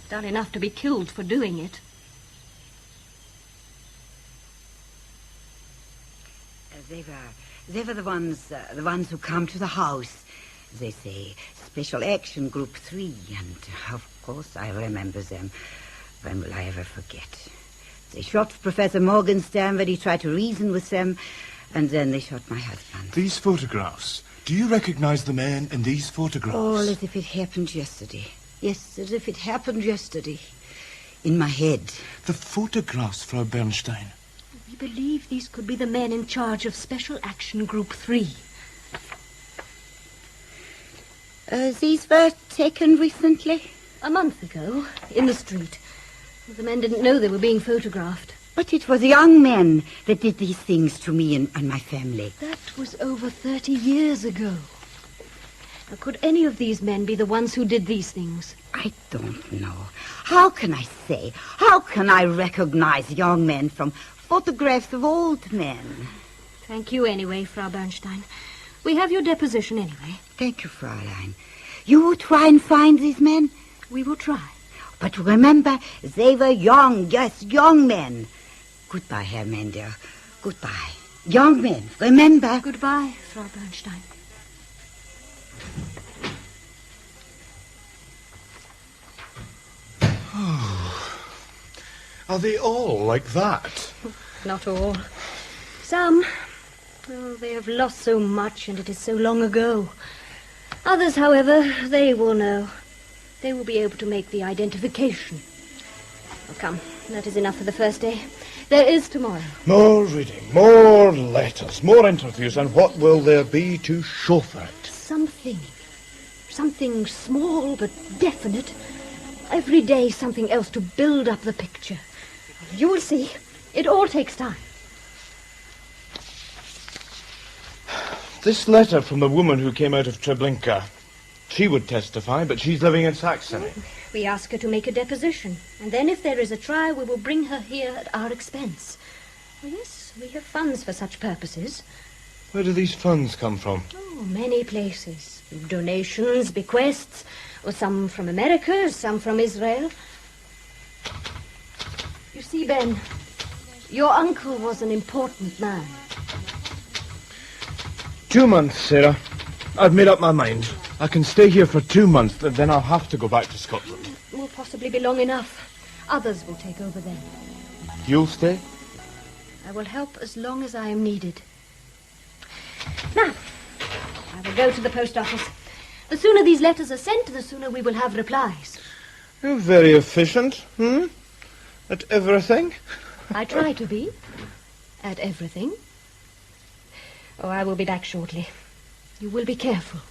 Speaker 9: Dull enough to be killed for doing it.
Speaker 15: They were the ones who come to the house. They say Special Action Group 3, and of course I remember them. When will I ever forget? They shot Professor Morgenstern when he tried to reason with them, and then they shot my husband.
Speaker 11: These photographs, do you recognize the men in these photographs?
Speaker 15: All as if it happened yesterday. Yes, as if it happened yesterday. In my head.
Speaker 11: The photographs, Frau Bernstein.
Speaker 9: We believe these could be the men in charge of Special Action Group 3.
Speaker 15: These were taken recently?
Speaker 9: A month ago, in the street. The men didn't know they were being photographed.
Speaker 15: But it was young men that did these things to me and my family.
Speaker 9: That was over 30 years ago. Now, could any of these men be the ones who did these things?
Speaker 15: I don't know. How can I say? How can I recognize young men from photographs of old men?
Speaker 9: Thank you anyway, Frau Bernstein. We have your deposition anyway.
Speaker 15: Thank you, Fräulein. You will try and find these men?
Speaker 9: We will try.
Speaker 15: But remember, they were young, yes, young men. Goodbye, Herr Mendel. Goodbye. Young men, remember.
Speaker 9: Goodbye, Frau Bernstein.
Speaker 11: Are they all like that?
Speaker 9: Not all. Some. Oh, they have lost so much, and it is so long ago. Others, however, they will know. They will be able to make the identification. Oh, come, that is enough for the first day. There is tomorrow.
Speaker 11: More reading, more letters, more interviews, and what will there be to show for it?
Speaker 9: Something small but definite. Every day something else to build up the picture. You will see. It all takes time.
Speaker 11: This letter from the woman who came out of Treblinka. She would testify, but she's living in Saxony.
Speaker 9: We ask her to make a deposition, and then if there is a trial, we will bring her here at our expense. Oh, yes, we have funds for such purposes.
Speaker 11: Where do these funds come from?
Speaker 9: Oh, many places. Donations, bequests, or some from America, some from Israel. You see, Ben, your uncle was an important man.
Speaker 11: 2 months, Sarah. I've made up my mind. I can stay here for 2 months, then I'll have to go back to Scotland.
Speaker 9: It will possibly be long enough. Others will take over then.
Speaker 11: You'll stay?
Speaker 9: I will help as long as I am needed. Now, I will go to the post office. The sooner these letters are sent, the sooner we will have replies.
Speaker 11: You're very efficient, At everything?
Speaker 9: I try to be. At everything. Oh, I will be back shortly. You will be careful.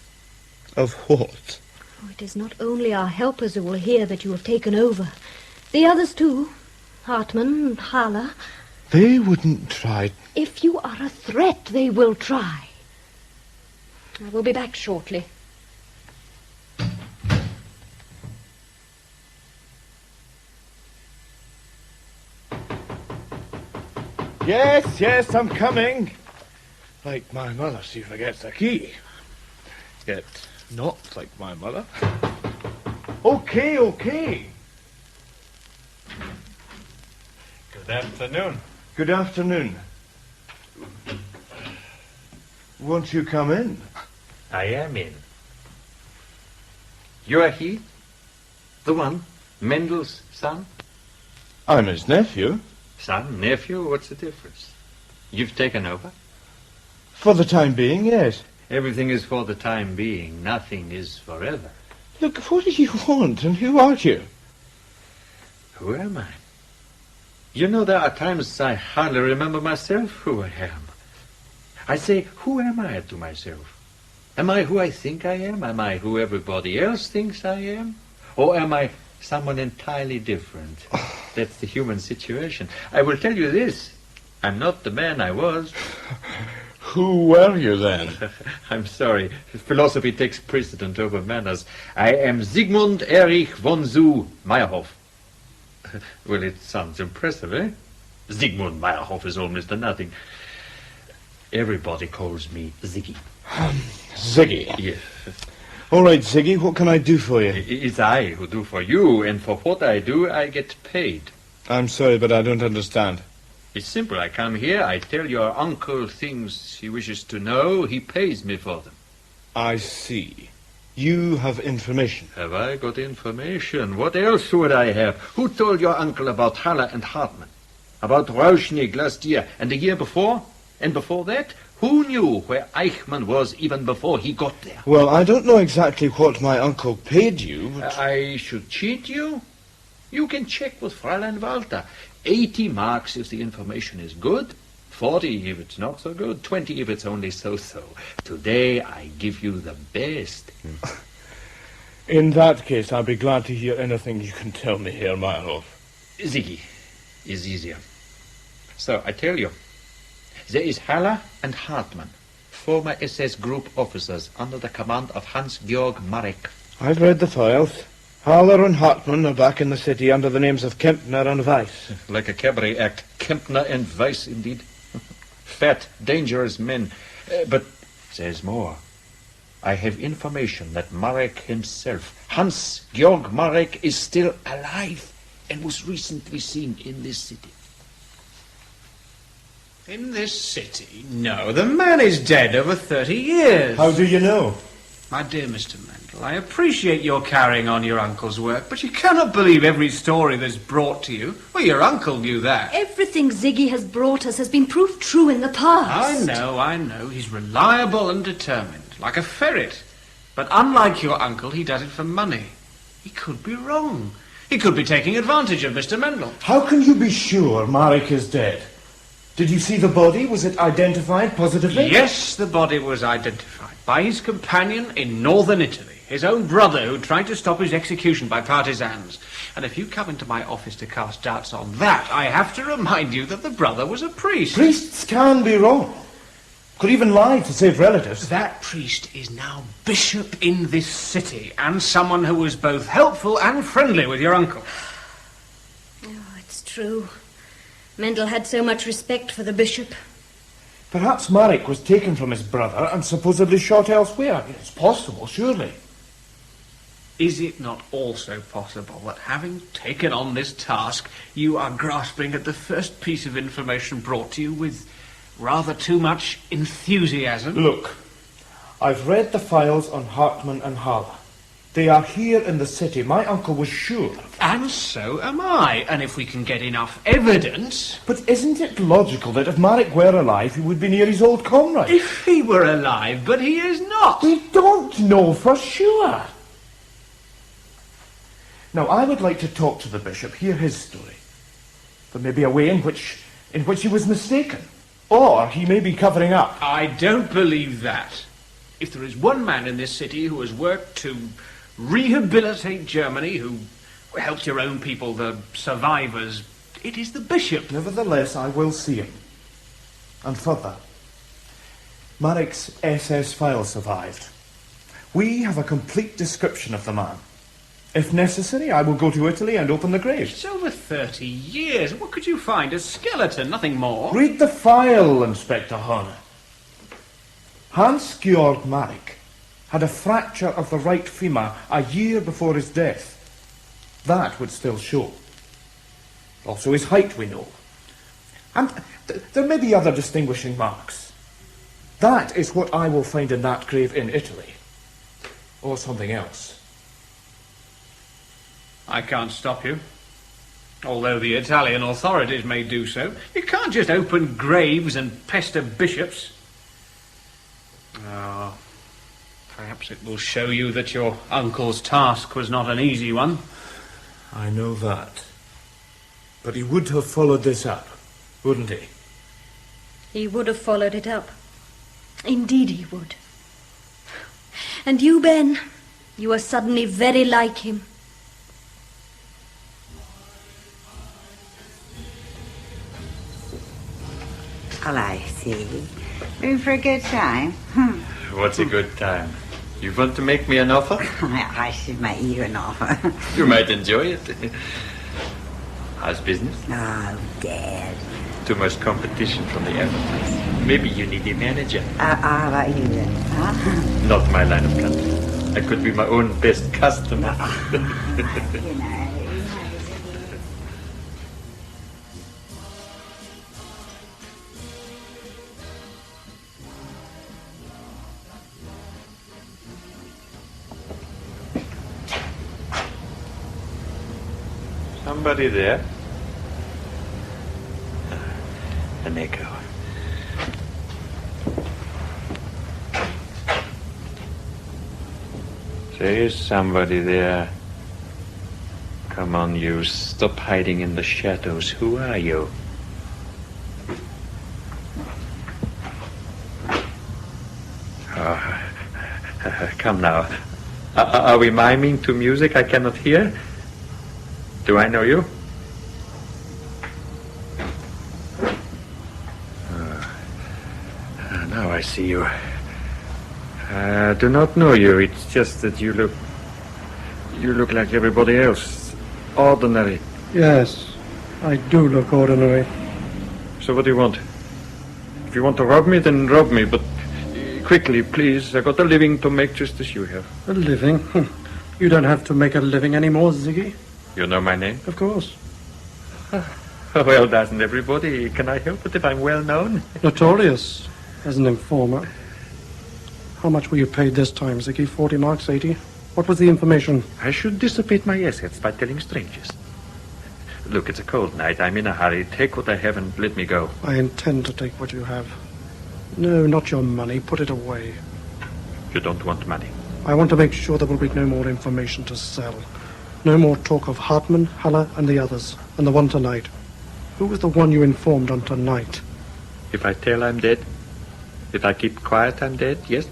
Speaker 11: Of what?
Speaker 9: Oh, it is not only our helpers who will hear that you have taken over. The others, too. Hartmann and Haller.
Speaker 11: They wouldn't try.
Speaker 9: If you are a threat, they will try. I will be back shortly.
Speaker 11: Yes, I'm coming. Like my mother, she forgets the key. Yet not like my mother. Okay.
Speaker 16: Good afternoon.
Speaker 11: Good afternoon. Won't you come in?
Speaker 16: I am in. You are he? The one? Mendel's son?
Speaker 11: I'm his nephew.
Speaker 16: Son, nephew, what's the difference? You've taken over?
Speaker 11: For the time being, yes.
Speaker 16: Everything is for the time being. Nothing is forever.
Speaker 11: Look, what do you want, and who are you?
Speaker 16: Who am I? You know, there are times I hardly remember myself who I am. I say, who am I to myself? Am I who I think I am? Am I who everybody else thinks I am? Or am I someone entirely different? That's the human situation. I will tell you this. I'm not the man I was.
Speaker 11: Who were you then?
Speaker 16: I'm sorry. Philosophy takes precedent over manners. I am Sigmund Erich von Zu Meyerhoff. Well, it sounds impressive, eh? Sigmund Meyerhoff is almost a nothing. Everybody calls me Ziggy.
Speaker 11: Ziggy?
Speaker 16: Yes.
Speaker 11: All right, Ziggy, what can I do for you?
Speaker 16: It's I who do for you, and for what I do, I get paid.
Speaker 11: I'm sorry, but I don't understand.
Speaker 16: It's simple. I come here, I tell your uncle things he wishes to know, he pays me for them.
Speaker 11: I see. You have information.
Speaker 16: Have I got information? What else would I have? Who told your uncle about Haller and Hartmann? About Rauschnig last year, and the year before? And before that? Who knew where Eichmann was even before he got there?
Speaker 11: Well, I don't know exactly what my uncle paid you, but...
Speaker 16: I should cheat you? You can check with Fräulein Walter. 80 marks if the information is good, 40 if it's not so good, 20 if it's only so-so. Today I give you the best.
Speaker 11: In that case, I'll be glad to hear anything you can tell me, Herr Meyerhoff.
Speaker 16: Ziggy is easier. So, I tell you, there is Haller and Hartmann, former SS group officers under the command of Hans-Georg Marek.
Speaker 11: I've read the files. Haller and Hartmann are back in the city under the names of Kempner and Weiss.
Speaker 16: Like a cabaret act. Kempner and Weiss, indeed. Fat, dangerous men. But there's more. I have information that Marek himself, Hans-Georg Marek, is still alive and was recently seen in this city.
Speaker 12: In this city? No, the man is dead over 30 years.
Speaker 11: How do you know?
Speaker 12: My dear Mr. Mendel, I appreciate your carrying on your uncle's work, but you cannot believe every story that's brought to you. Well, your uncle knew that.
Speaker 9: Everything Ziggy has brought us has been proved true in the past.
Speaker 12: I know. He's reliable and determined, like a ferret. But unlike your uncle, he does it for money. He could be wrong. He could be taking advantage of Mr. Mendel.
Speaker 11: How can you be sure Marek is dead? Did you see the body? Was it identified positively?
Speaker 12: Yes, the body was identified by his companion in northern Italy, his own brother who tried to stop his execution by partisans. And if you come into my office to cast doubts on that, I have to remind you that the brother was a priest.
Speaker 11: Priests can be wrong. Could even lie to save relatives.
Speaker 12: That priest is now bishop in this city, and someone who was both helpful and friendly with your uncle.
Speaker 9: Oh, it's true. Mendel had so much respect for the bishop.
Speaker 11: Perhaps Marek was taken from his brother and supposedly shot elsewhere. It's possible, surely.
Speaker 12: Is it not also possible that having taken on this task, you are grasping at the first piece of information brought to you with rather too much enthusiasm?
Speaker 11: Look, I've read the files on Hartmann and Haller. They are here in the city. My uncle was sure.
Speaker 12: And so am I. And if we can get enough evidence...
Speaker 11: But isn't it logical that if Marek were alive, he would be near his old comrade?
Speaker 12: If he were alive, but he is not.
Speaker 11: We don't know for sure. Now, I would like to talk to the bishop, hear his story. There may be a way in which he was mistaken. Or he may be covering up.
Speaker 12: I don't believe that. If there is one man in this city who has worked to rehabilitate Germany, who helped your own people, the survivors, it is the bishop.
Speaker 11: Nevertheless, I will see him. And further, Marek's SS file survived. We have a complete description of the man. If necessary, I will go to Italy and open the grave.
Speaker 12: It's over 30 years. What could you find? A skeleton, nothing more.
Speaker 11: Read the file, Inspector Horner. Hans-Georg Marek had a fracture of the right femur a year before his death. That would still show. Also his height, we know. And there may be other distinguishing marks. That is what I will find in that grave in Italy. Or something else.
Speaker 12: I can't stop you. Although the Italian authorities may do so. You can't just open graves and pester bishops. Oh, perhaps it will show you that your uncle's task was not an easy one.
Speaker 11: I know that. But he would have followed this up, wouldn't he?
Speaker 9: He would have followed it up. Indeed he would. And you, Ben, you are suddenly very like him.
Speaker 15: All I see. In for a good time.
Speaker 16: What's a good time? You want to make me an offer?
Speaker 15: I should make you an offer.
Speaker 16: You might enjoy it. How's business?
Speaker 15: Oh, Dad.
Speaker 16: Too much competition from the advertisers. Maybe you need a manager.
Speaker 15: How about you then? Huh?
Speaker 16: Not my line of country. I could be my own best customer.
Speaker 15: You know.
Speaker 16: Somebody there? An echo. There is somebody there. Come on, you. Stop hiding in the shadows. Who are you? Oh, come now. Are we miming to music I cannot hear? Do I know you? Now I see you. I do not know you. It's just that you look like everybody else. Ordinary.
Speaker 4: Yes, I do look ordinary.
Speaker 16: So what do you want? If you want to rob me, then rob me, but quickly, please. I got a living to make just as you have.
Speaker 4: A living? You don't have to make a living anymore, Ziggy.
Speaker 16: You know my name?
Speaker 4: Of course.
Speaker 16: Well, doesn't everybody? Can I help it if I'm well known?
Speaker 4: Notorious as an informer. How much were you paid this time, Ziggy? 40 marks, 80? What was the information?
Speaker 16: I should dissipate my assets by telling strangers. Look, it's a cold night. I'm in a hurry. Take what I have and let me go.
Speaker 4: I intend to take what you have. No, not your money. Put it away.
Speaker 16: You don't want money.
Speaker 4: I want to make sure there will be no more information to sell. No more talk of Hartman, Haller, and the others, and the one tonight. Who was the one you informed on tonight?
Speaker 16: If I tell I'm dead, if I keep quiet I'm dead, yes?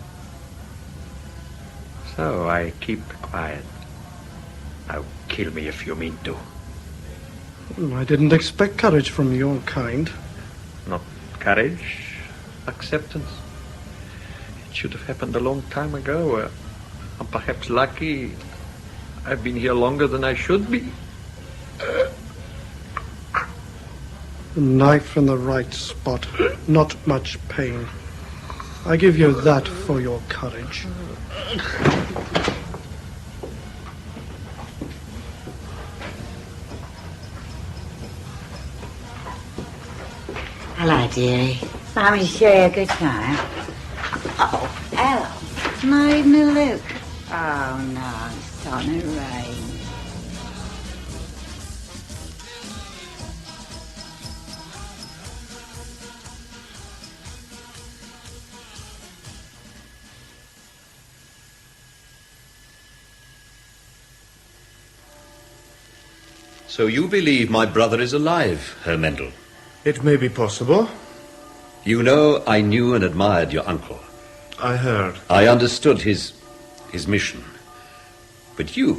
Speaker 16: So I keep quiet. Now kill me if you mean to.
Speaker 4: I didn't expect courage from your kind.
Speaker 16: Not courage, acceptance. It should have happened a long time ago. I'm perhaps lucky. I've been here longer than I should be.
Speaker 4: A knife in the right spot. Not much pain. I give you that for your courage.
Speaker 15: Hello, dearie. Let me show you a good time. Oh, hello. Made me look. Oh, no, it's on the rain.
Speaker 2: So you believe my brother is alive, Herr Mendel?
Speaker 11: It may be possible.
Speaker 2: You know, I knew and admired your uncle.
Speaker 11: I heard.
Speaker 2: I understood his mission. But you,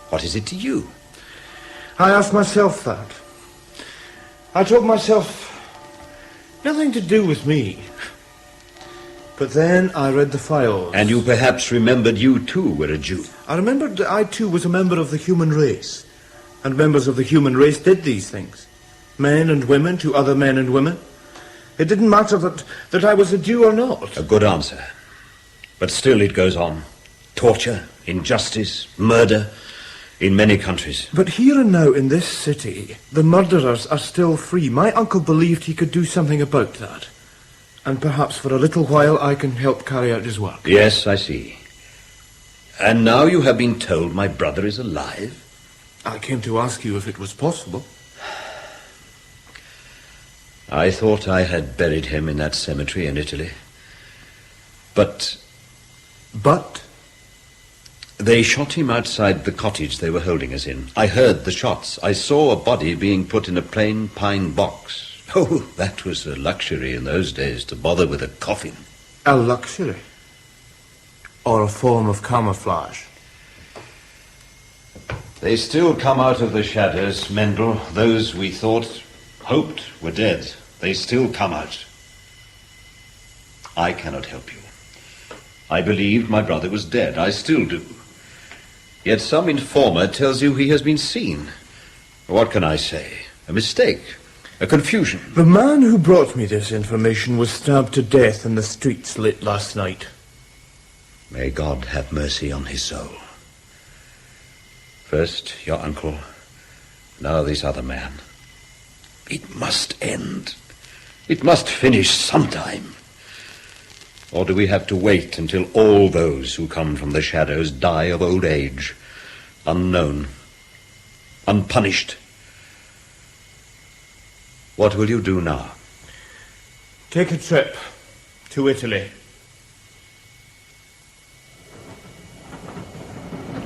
Speaker 2: what is it to you?
Speaker 11: I asked myself that. I told myself, nothing to do with me. But then I read the files.
Speaker 2: And you perhaps remembered you too were a Jew.
Speaker 11: I remembered that I too was a member of the human race. And members of the human race did these things. Men and women to other men and women. It didn't matter that I was a Jew or not.
Speaker 2: A good answer. But still it goes on. Torture, injustice, murder, in many countries.
Speaker 11: But here and now in this city, the murderers are still free. My uncle believed he could do something about that. And perhaps for a little while I can help carry out his work.
Speaker 2: Yes, I see. And now you have been told my brother is alive?
Speaker 11: I came to ask you if it was possible.
Speaker 2: I thought I had buried him in that cemetery in Italy. But? They shot him outside the cottage they were holding us in. I heard the shots. I saw a body being put in a plain pine box. Oh, that was a luxury in those days, to bother with a coffin.
Speaker 11: A luxury? Or a form of camouflage?
Speaker 2: They still come out of the shadows, Mendel. Those we hoped were dead. They still come out. I cannot help you. I believed my brother was dead. I still do. Yet some informer tells you he has been seen. What can I say? A mistake. A confusion.
Speaker 11: The man who brought me this information was stabbed to death in the streets late last night.
Speaker 2: May God have mercy on his soul. First, your uncle. Now this other man. It must end. It must finish sometime. Or do we have to wait until all those who come from the shadows die of old age, unknown, unpunished? What will you do now?
Speaker 11: Take a trip to Italy.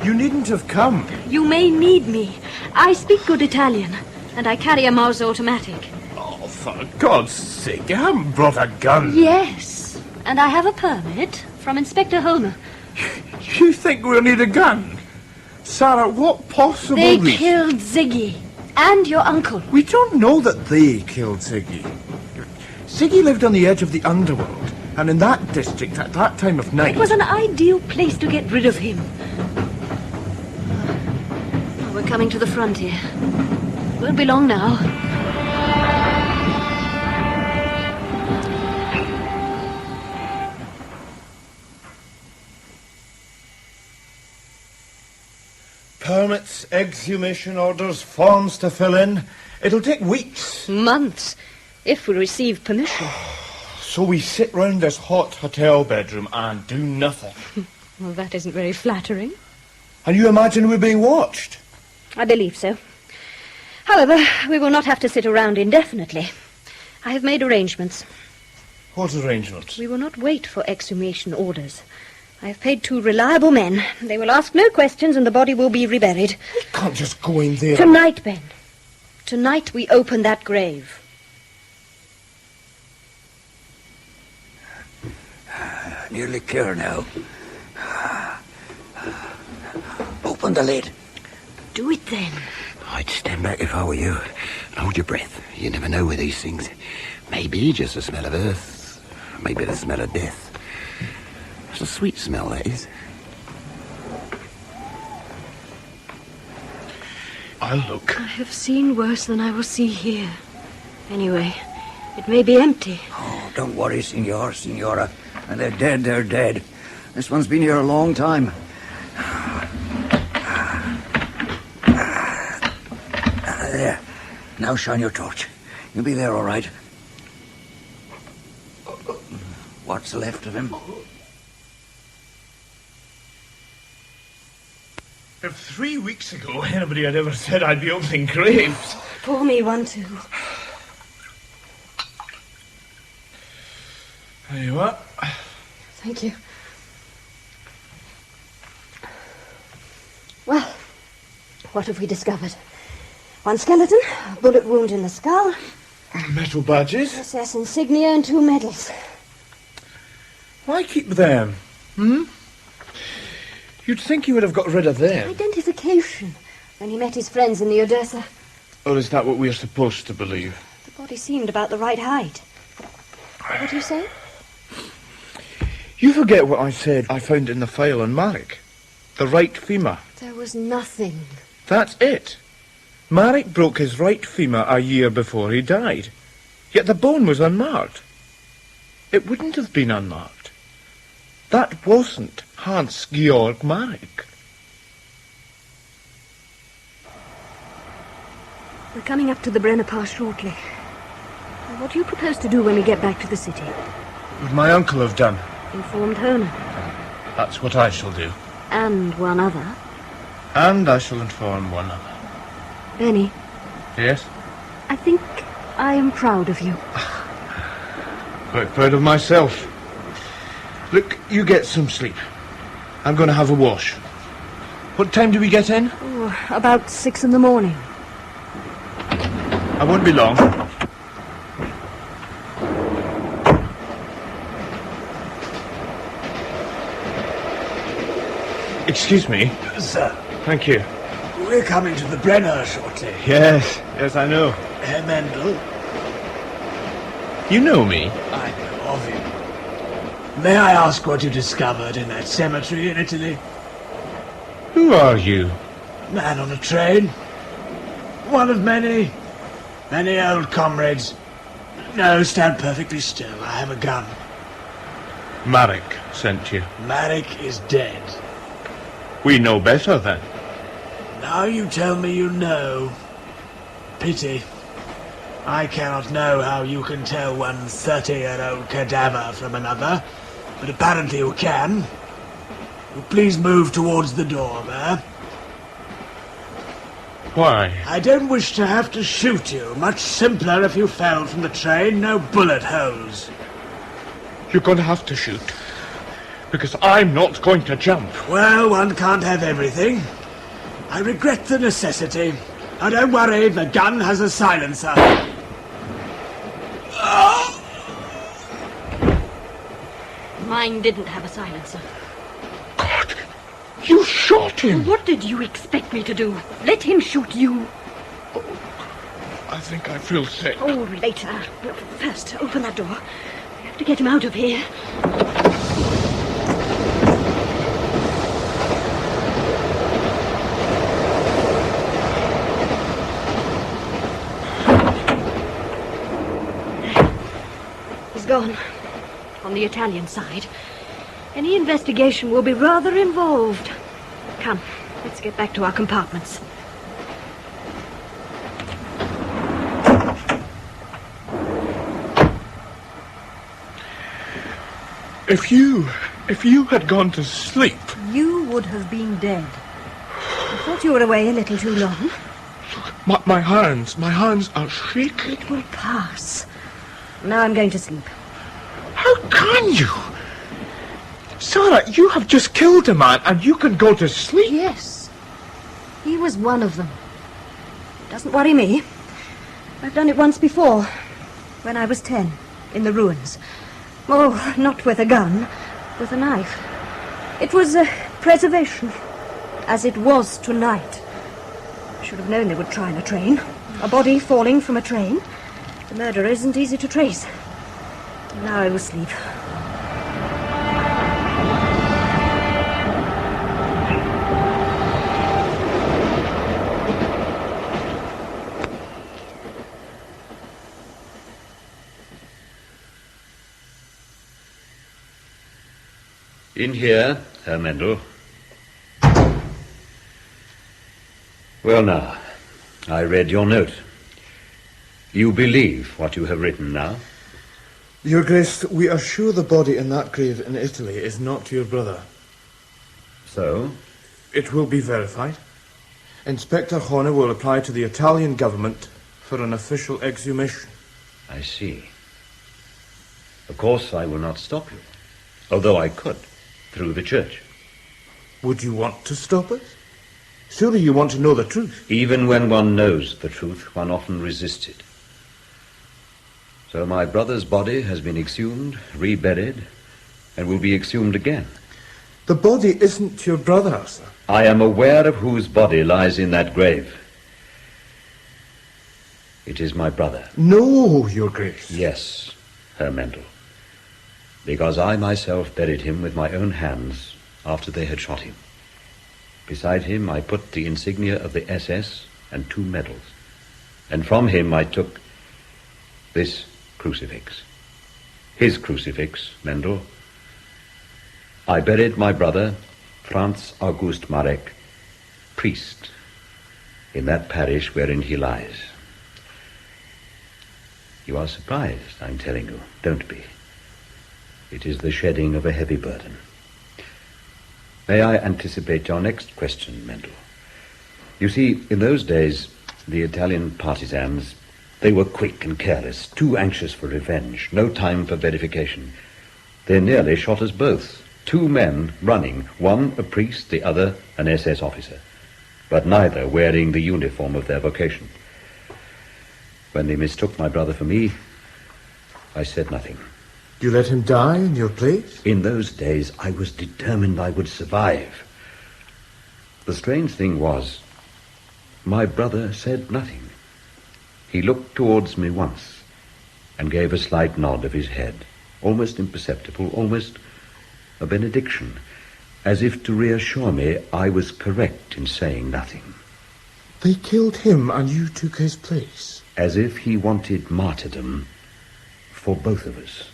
Speaker 11: You needn't have come.
Speaker 9: You may need me. I speak good Italian, and I carry a Mauser automatic.
Speaker 11: Oh, for God's sake, you haven't brought a gun.
Speaker 9: Yes, and I have a permit from Inspector Homer.
Speaker 11: You think we'll need a gun? Sarah, what possible
Speaker 9: They
Speaker 11: reason?
Speaker 9: killed Ziggy and your uncle.
Speaker 11: We don't know that they killed Ziggy. Ziggy lived on the edge of the underworld, and in that district at that time of night...
Speaker 9: It was an ideal place to get rid of him. We're coming to the frontier. Won't be long now.
Speaker 11: Permits, exhumation orders, forms to fill in. It'll take weeks.
Speaker 9: Months, if we receive permission.
Speaker 11: So we sit round this hot hotel bedroom and do nothing.
Speaker 9: Well, that isn't very flattering.
Speaker 11: And you imagine we're being watched?
Speaker 9: I believe so. However, we will not have to sit around indefinitely. I have made arrangements.
Speaker 11: What arrangements?
Speaker 9: We will not wait for exhumation orders. I have paid 2 reliable men. They will ask no questions and the body will be reburied.
Speaker 11: We can't just go in there.
Speaker 9: Tonight, Ben. Tonight we open that grave.
Speaker 8: Nearly clear now. Open the lid.
Speaker 9: Do it then.
Speaker 3: I'd stand back if I were you. And hold your breath. You never know with these things. Maybe just the smell of earth. Maybe the smell of death. It's a sweet smell, that is.
Speaker 11: I'll look.
Speaker 9: I have seen worse than I will see here. Anyway, it may be empty.
Speaker 8: Oh, don't worry, Signora. When they're dead, they're dead. This one's been here a long time. There. Now shine your torch. You'll be there all right. What's left of him?
Speaker 11: If 3 weeks ago anybody had ever said I'd be opening graves...
Speaker 9: Pour me one, too.
Speaker 11: There you are.
Speaker 9: Thank you. Well, what have we discovered? 1 skeleton, a bullet wound in the skull.
Speaker 11: Metal badges.
Speaker 9: SS insignia and 2 medals.
Speaker 11: Why keep them? You'd think he would have got rid of them.
Speaker 9: Identification. When he met his friends in the Odessa.
Speaker 11: Or is that what we're supposed to believe?
Speaker 9: The body seemed about the right height. What do you say?
Speaker 11: You forget what I said I found in the file on Marek. The right femur.
Speaker 9: There was nothing.
Speaker 11: That's it. Marek broke his right femur a year before he died. Yet the bone was unmarked. It wouldn't have been unmarked. That wasn't Hans-Georg Marek.
Speaker 9: We're coming up to the Brenner Pass shortly. What do you propose to do when we get back to the city?
Speaker 11: Would my uncle have done?
Speaker 9: Informed Herman.
Speaker 11: That's what I shall do.
Speaker 9: And one other.
Speaker 11: And I shall inform one other.
Speaker 9: Benny.
Speaker 11: Yes?
Speaker 9: I think I am proud of you.
Speaker 11: Quite proud of myself. Look, you get some sleep. I'm going to have a wash. What time do we get in?
Speaker 9: Oh, about 6 in the morning.
Speaker 11: I won't be long. Excuse me.
Speaker 17: Sir.
Speaker 11: Thank you.
Speaker 17: We're coming to the Brenner shortly.
Speaker 11: Yes, I know.
Speaker 17: Herr Mendel.
Speaker 11: You know me?
Speaker 17: I know of you. May I ask what you discovered in that cemetery in Italy?
Speaker 11: Who are you?
Speaker 17: Man on a train. One of many old comrades. No, stand perfectly still. I have a gun.
Speaker 11: Marek sent you.
Speaker 17: Marek is dead.
Speaker 11: We know better, then.
Speaker 17: Now you tell me you know. Pity. I cannot know how you can tell one 30-year-old cadaver from another, but apparently you can. Will please move towards the door there.
Speaker 11: Why?
Speaker 17: I don't wish to have to shoot you. Much simpler if you fell from the train. No bullet holes.
Speaker 11: You're going to have to shoot. Because I'm not going to jump.
Speaker 17: Well, one can't have everything. I regret the necessity. Now don't worry, the gun has a silencer.
Speaker 9: Mine didn't have a silencer.
Speaker 11: God, you shot him.
Speaker 9: What did you expect me to do? Let him shoot you.
Speaker 11: I think I feel sick.
Speaker 9: Oh, later. But first, open that door. We have to get him out of here. He's gone. On the Italian side. Any investigation will be rather involved. Come, Let's get back to our compartments.
Speaker 11: If you had gone to sleep...
Speaker 9: You would have been dead. I thought you were away a little too long.
Speaker 11: My hands are shaking.
Speaker 9: It will pass. Now I'm going to sleep.
Speaker 11: How can you? Sarah, you have just killed a man and you can go to sleep?
Speaker 9: Yes. He was one of them. Doesn't worry me. I've done it once before. When I was 10, in the ruins. Oh, not with a gun, with a knife. It was preservation, as it was tonight. I should have known they would try on a train. A body falling from a train. The murderer isn't easy to trace. Now I will sleep.
Speaker 2: In here, Herr Mendel. Well now, I read your note. You believe what you have written now?
Speaker 11: Your Grace, we are sure the body in that grave in Italy is not your brother.
Speaker 2: So?
Speaker 11: It will be verified. Inspector Horner will apply to the Italian government for an official exhumation.
Speaker 2: I see. Of course, I will not stop you, although I could, through the church.
Speaker 11: Would you want to stop us? Surely you want to know the truth.
Speaker 2: Even when one knows the truth, one often resists it. So my brother's body has been exhumed, reburied, and will be exhumed again.
Speaker 11: The body isn't your brother, sir.
Speaker 2: I am aware of whose body lies in that grave. It is my brother.
Speaker 11: No, Your Grace.
Speaker 2: Yes, Herr Mendel. Because I myself buried him with my own hands after they had shot him. Beside him I put the insignia of the SS and 2 medals. And from him I took this crucifix. His crucifix, Mendel. I buried my brother, Franz August Marek, priest, in that parish wherein he lies. You are surprised, I'm telling you. Don't be. It is the shedding of a heavy burden. May I anticipate your next question, Mendel? You see, in those days, the Italian partisans, they were quick and careless, too anxious for revenge, no time for verification. They nearly shot us both. 2 men running, one a priest, the other an SS officer, but neither wearing the uniform of their vocation. When they mistook my brother for me, I said nothing.
Speaker 11: You let him die in your place?
Speaker 2: In those days, I was determined I would survive. The strange thing was, my brother said nothing. He looked towards me once and gave a slight nod of his head, almost imperceptible, almost a benediction, as if to reassure me I was correct in saying nothing.
Speaker 11: They killed him and you took his place?
Speaker 2: As if he wanted martyrdom for both of us.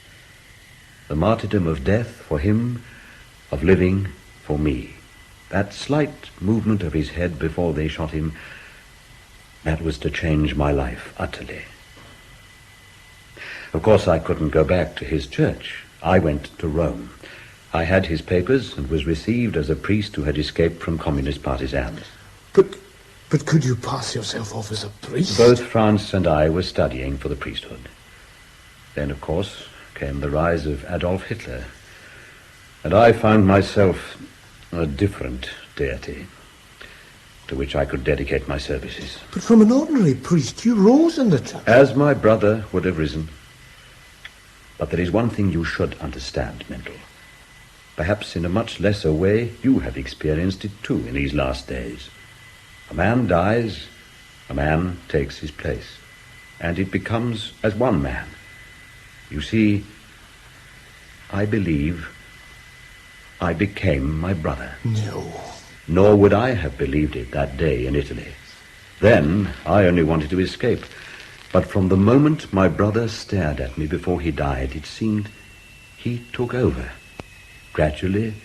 Speaker 2: The martyrdom of death for him, of living for me. That slight movement of his head before they shot him, that was to change my life utterly. Of course, I couldn't go back to his church. I went to Rome. I had his papers and was received as a priest who had escaped from communist partisans.
Speaker 11: But could you pass yourself off as a priest?
Speaker 2: Both France and I were studying for the priesthood. Then, of course, came the rise of Adolf Hitler, and I found myself a different deity to which I could dedicate my services.
Speaker 11: But from an ordinary priest, you rose in the church.
Speaker 2: As my brother would have risen. But there is one thing you should understand, Mendel. Perhaps in a much lesser way, you have experienced it too in these last days. A man dies, a man takes his place, and it becomes as one man. You see, I believe I became my brother.
Speaker 11: No.
Speaker 2: Nor would I have believed it that day in Italy. Then I only wanted to escape. But from the moment my brother stared at me before he died, it seemed he took over. Gradually,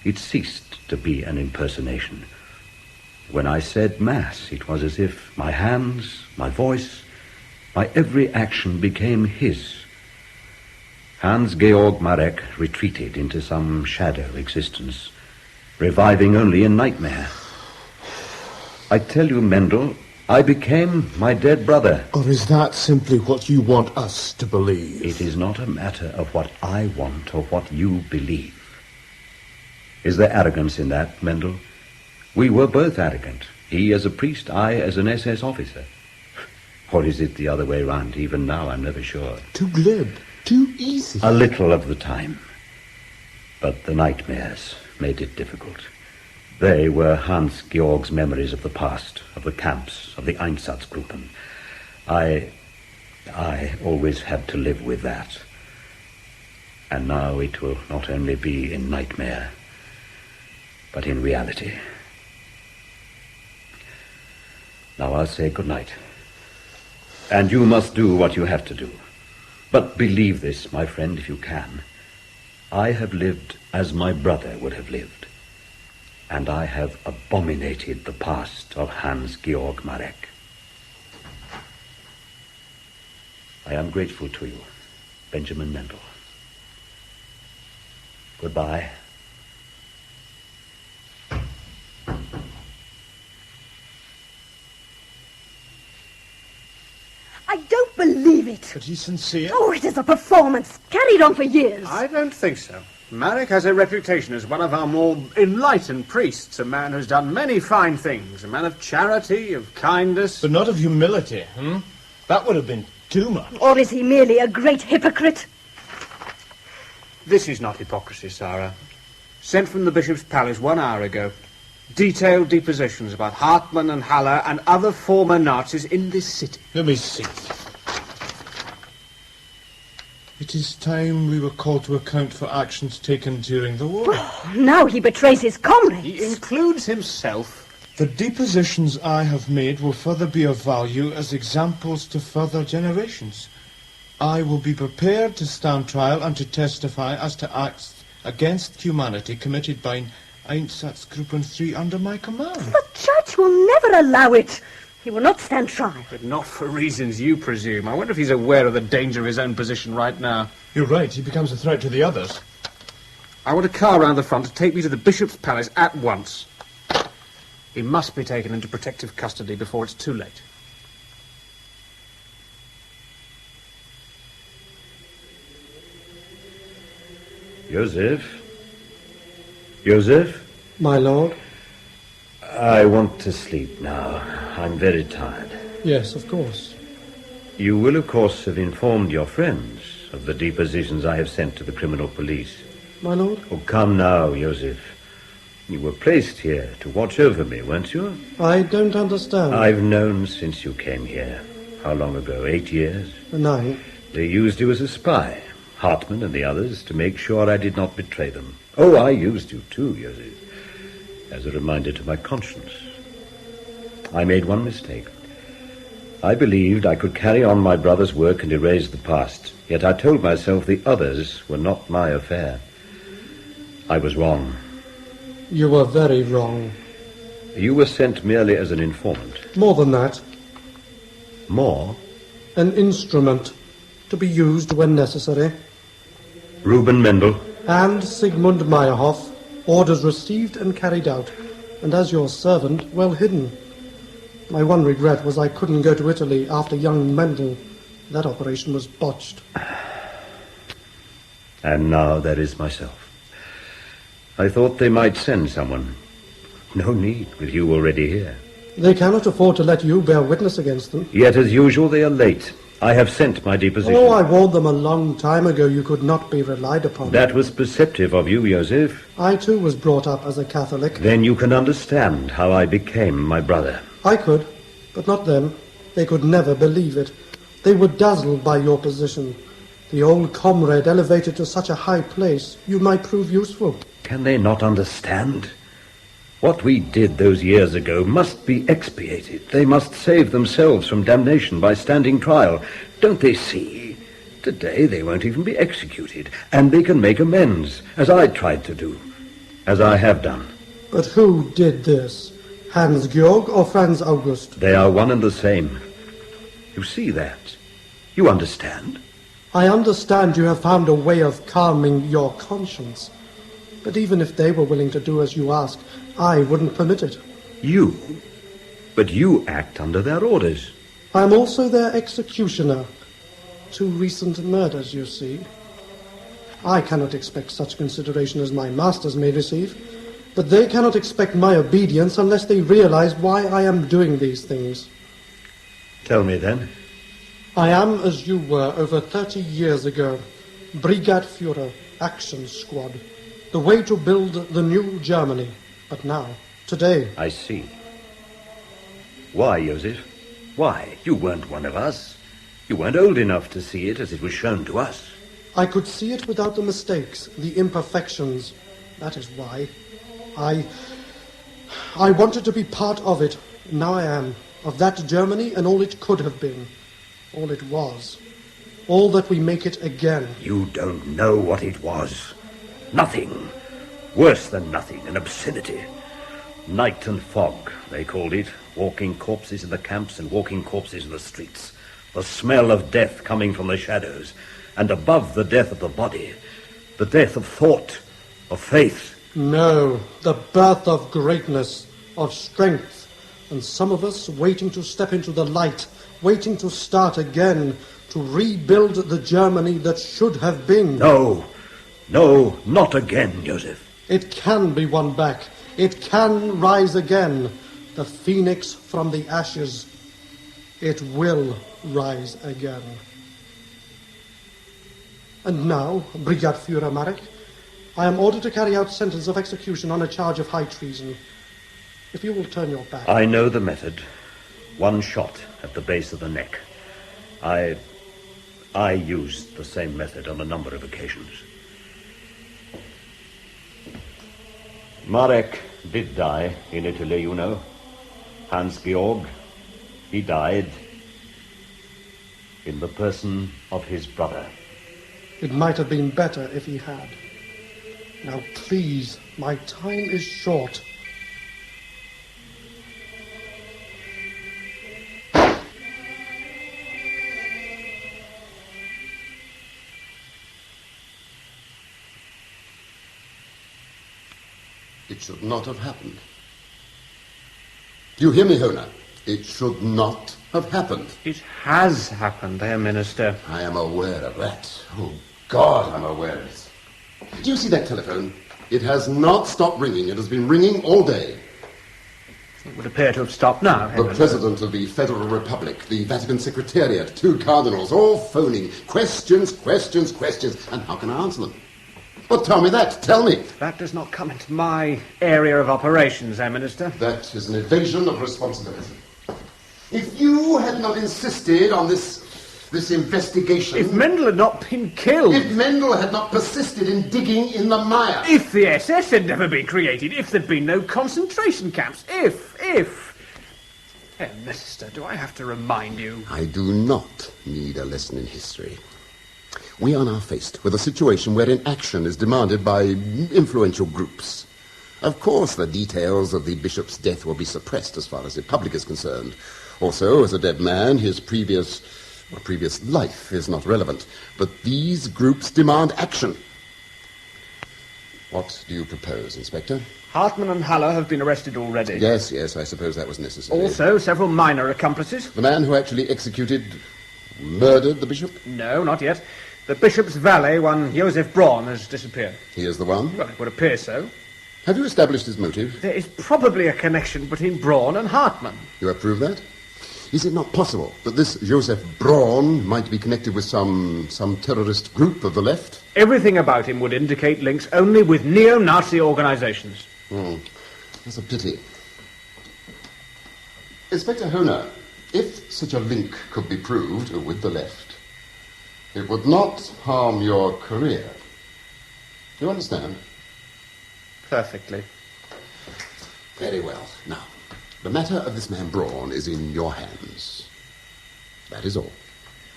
Speaker 2: it ceased to be an impersonation. When I said Mass, it was as if my hands, my voice, my every action became his. Hans-Georg Marek retreated into some shadow existence, reviving only in nightmare. I tell you, Mendel, I became my dead brother.
Speaker 11: Or is that simply what you want us to believe?
Speaker 2: It is not a matter of what I want or what you believe. Is there arrogance in that, Mendel? We were both arrogant. He as a priest, I as an SS officer. Or is it the other way round? Even now, I'm never sure.
Speaker 11: Too glib, too easy.
Speaker 2: A little of the time. But the nightmares made it difficult. They were Hans-Georg's memories of the past, of the camps, of the Einsatzgruppen. I always had to live with that. And now it will not only be in nightmare, but in reality. Now I'll say good night. And you must do what you have to do. But believe this, my friend, if you can. I have lived as my brother would have lived. And I have abominated the past of Hans-Georg Marek. I am grateful to you, Benjamin Mendel. Goodbye.
Speaker 9: I don't believe it.
Speaker 11: But he's sincere.
Speaker 9: Oh, it is a performance carried on for years.
Speaker 12: I don't think so. Marek has a reputation as one of our more enlightened priests, a man who's done many fine things, a man of charity, of kindness.
Speaker 11: But not of humility, That would have been too much.
Speaker 9: Or is he merely a great hypocrite?
Speaker 12: This is not hypocrisy, Sarah. Sent from the Bishop's Palace 1 hour ago. Detailed depositions about Hartmann and Haller and other former Nazis in this city.
Speaker 11: Let me see. It is time we were called to account for actions taken during the war.
Speaker 9: Now he betrays his comrades.
Speaker 12: He includes himself.
Speaker 11: The depositions I have made will further be of value as examples to further generations. I will be prepared to stand trial and to testify as to acts against humanity committed by Einsatzgruppen 3 under my command.
Speaker 9: The judge will never allow it. He will not stand trial.
Speaker 12: But not for reasons you presume. I wonder if he's aware of the danger of his own position right now.
Speaker 11: You're right. He becomes a threat to the others.
Speaker 12: I want a car round the front to take me to the Bishop's Palace at once. He must be taken into protective custody before it's too late.
Speaker 2: Joseph? Joseph?
Speaker 4: My lord?
Speaker 2: I want to sleep now. I'm very tired.
Speaker 4: Yes, of course.
Speaker 2: You will, of course, have informed your friends of the depositions I have sent to the criminal police.
Speaker 4: My lord?
Speaker 2: Oh, come now, Joseph. You were placed here to watch over me, weren't you?
Speaker 4: I don't understand.
Speaker 2: I've known since you came here. How long ago? 8 years?
Speaker 4: 9.
Speaker 2: They used you as a spy, Hartmann and the others, to make sure I did not betray them. Oh, I used you too, Joseph, as a reminder to my conscience. I made one mistake. I believed I could carry on my brother's work and erase the past, yet I told myself the others were not my affair. I was wrong.
Speaker 4: You were very wrong.
Speaker 2: You were sent merely as an informant.
Speaker 4: More than that.
Speaker 2: More?
Speaker 4: An instrument to be used when necessary.
Speaker 2: Reuben Mendel.
Speaker 4: And Sigmund Meyerhoff. Orders received and carried out. And as your servant, well hidden. My one regret was I couldn't go to Italy after young Mendel. That operation was botched.
Speaker 2: And now there is myself. I thought they might send someone. No need, with you already here.
Speaker 4: They cannot afford to let you bear witness against them.
Speaker 2: Yet, as usual, they are late. I have sent my deposition.
Speaker 4: Oh, I warned them a long time ago you could not be relied upon.
Speaker 2: That was perceptive of you, Joseph.
Speaker 4: I, too, was brought up as a Catholic.
Speaker 2: Then you can understand how I became my brother.
Speaker 4: I could, but not them. They could never believe it. They were dazzled by your position. The old comrade elevated to such a high place, you might prove useful.
Speaker 2: Can they not understand? What we did those years ago must be expiated. They must save themselves from damnation by standing trial. Don't they see? Today they won't even be executed, and they can make amends, as I tried to do, as I have done.
Speaker 4: But who did this? Hans-Georg or Franz August?
Speaker 5: They are one and the same. You see that? You understand?
Speaker 4: I understand you have found a way of calming your conscience. But even if they were willing to do as you ask, I wouldn't permit it.
Speaker 5: You? But you act under their orders.
Speaker 4: I am also their executioner. 2 recent murders, you see. I cannot expect such consideration as my masters may receive, but they cannot expect my obedience unless they realize why I am doing these things.
Speaker 5: Tell me then.
Speaker 4: I am as you were over 30 years ago. Brigadeführer, Action Squad. The way to build the new Germany. But now, today...
Speaker 5: I see. Why, Joseph? Why? You weren't one of us. You weren't old enough to see it as it was shown to us.
Speaker 4: I could see it without the mistakes, the imperfections. That is why. I wanted to be part of it. Now I am. Of that Germany and all it could have been. All it was. All that we make it again.
Speaker 5: You don't know what it was. Nothing. Worse than nothing. An obscenity. Night and fog, they called it. Walking corpses in the camps and walking corpses in the streets. The smell of death coming from the shadows. And above the death of the body, the death of thought, of faith.
Speaker 4: No, the birth of greatness, of strength. And some of us waiting to step into the light, waiting to start again, to rebuild the Germany that should have been.
Speaker 5: No, no, not again, Joseph.
Speaker 4: It can be won back. It can rise again. The phoenix from the ashes. It will rise again. And now, Brigadeführer Marek, I am ordered to carry out sentence of execution on a charge of high treason. If you will turn your back...
Speaker 5: I know the method. 1 shot at the base of the neck. I used the same method on a number of occasions. Marek did die in Italy, you know. Hans-Georg, he died in the person of his brother.
Speaker 4: It might have been better if he had. Now, please, my time is short.
Speaker 14: It should not have happened. Do you hear me, Hona? It should not have happened.
Speaker 12: It has happened, Herr Minister.
Speaker 14: I am aware of that. Oh, God, I'm aware of it. Do you see that telephone? It has not stopped ringing. It has been ringing all day.
Speaker 12: It would appear to have stopped now.
Speaker 14: The President of the Federal Republic, the Vatican Secretariat, 2 cardinals, all phoning. Questions, questions, questions. And how can I answer them? Well, tell me that. Tell me.
Speaker 12: That does not come into my area of operations, Herr Minister.
Speaker 14: That is an evasion of responsibility. If you had not insisted on this investigation...
Speaker 12: If Mendel had not been killed...
Speaker 14: If Mendel had not persisted in digging in the mire...
Speaker 12: If the SS had never been created, if there'd been no concentration camps, if... Herr Minister, do I have to remind you?
Speaker 14: I do not need a lesson in history. We are now faced with a situation wherein action is demanded by influential groups. Of course, the details of the bishop's death will be suppressed as far as the public is concerned. Also, as a dead man, his previous life is not relevant. But these groups demand action. What do you propose, Inspector?
Speaker 12: Hartmann and Haller have been arrested already.
Speaker 14: Yes, I suppose that was necessary.
Speaker 12: Also, several minor accomplices.
Speaker 14: The man who actually murdered the bishop?
Speaker 12: No, not yet. The bishop's valet, one Joseph Braun, has disappeared.
Speaker 14: He is the one?
Speaker 12: Well, it would appear so.
Speaker 14: Have you established his motive?
Speaker 12: There is probably a connection between Braun and Hartmann.
Speaker 14: You approve that? Is it not possible that this Joseph Braun might be connected with some terrorist group of the left?
Speaker 12: Everything about him would indicate links only with neo-Nazi organizations.
Speaker 14: That's a pity. Inspector Hona, if such a link could be proved with the left, it would not harm your career. Do you understand?
Speaker 12: Perfectly.
Speaker 14: Very well. Now, the matter of this man Braun is in your hands. That is all.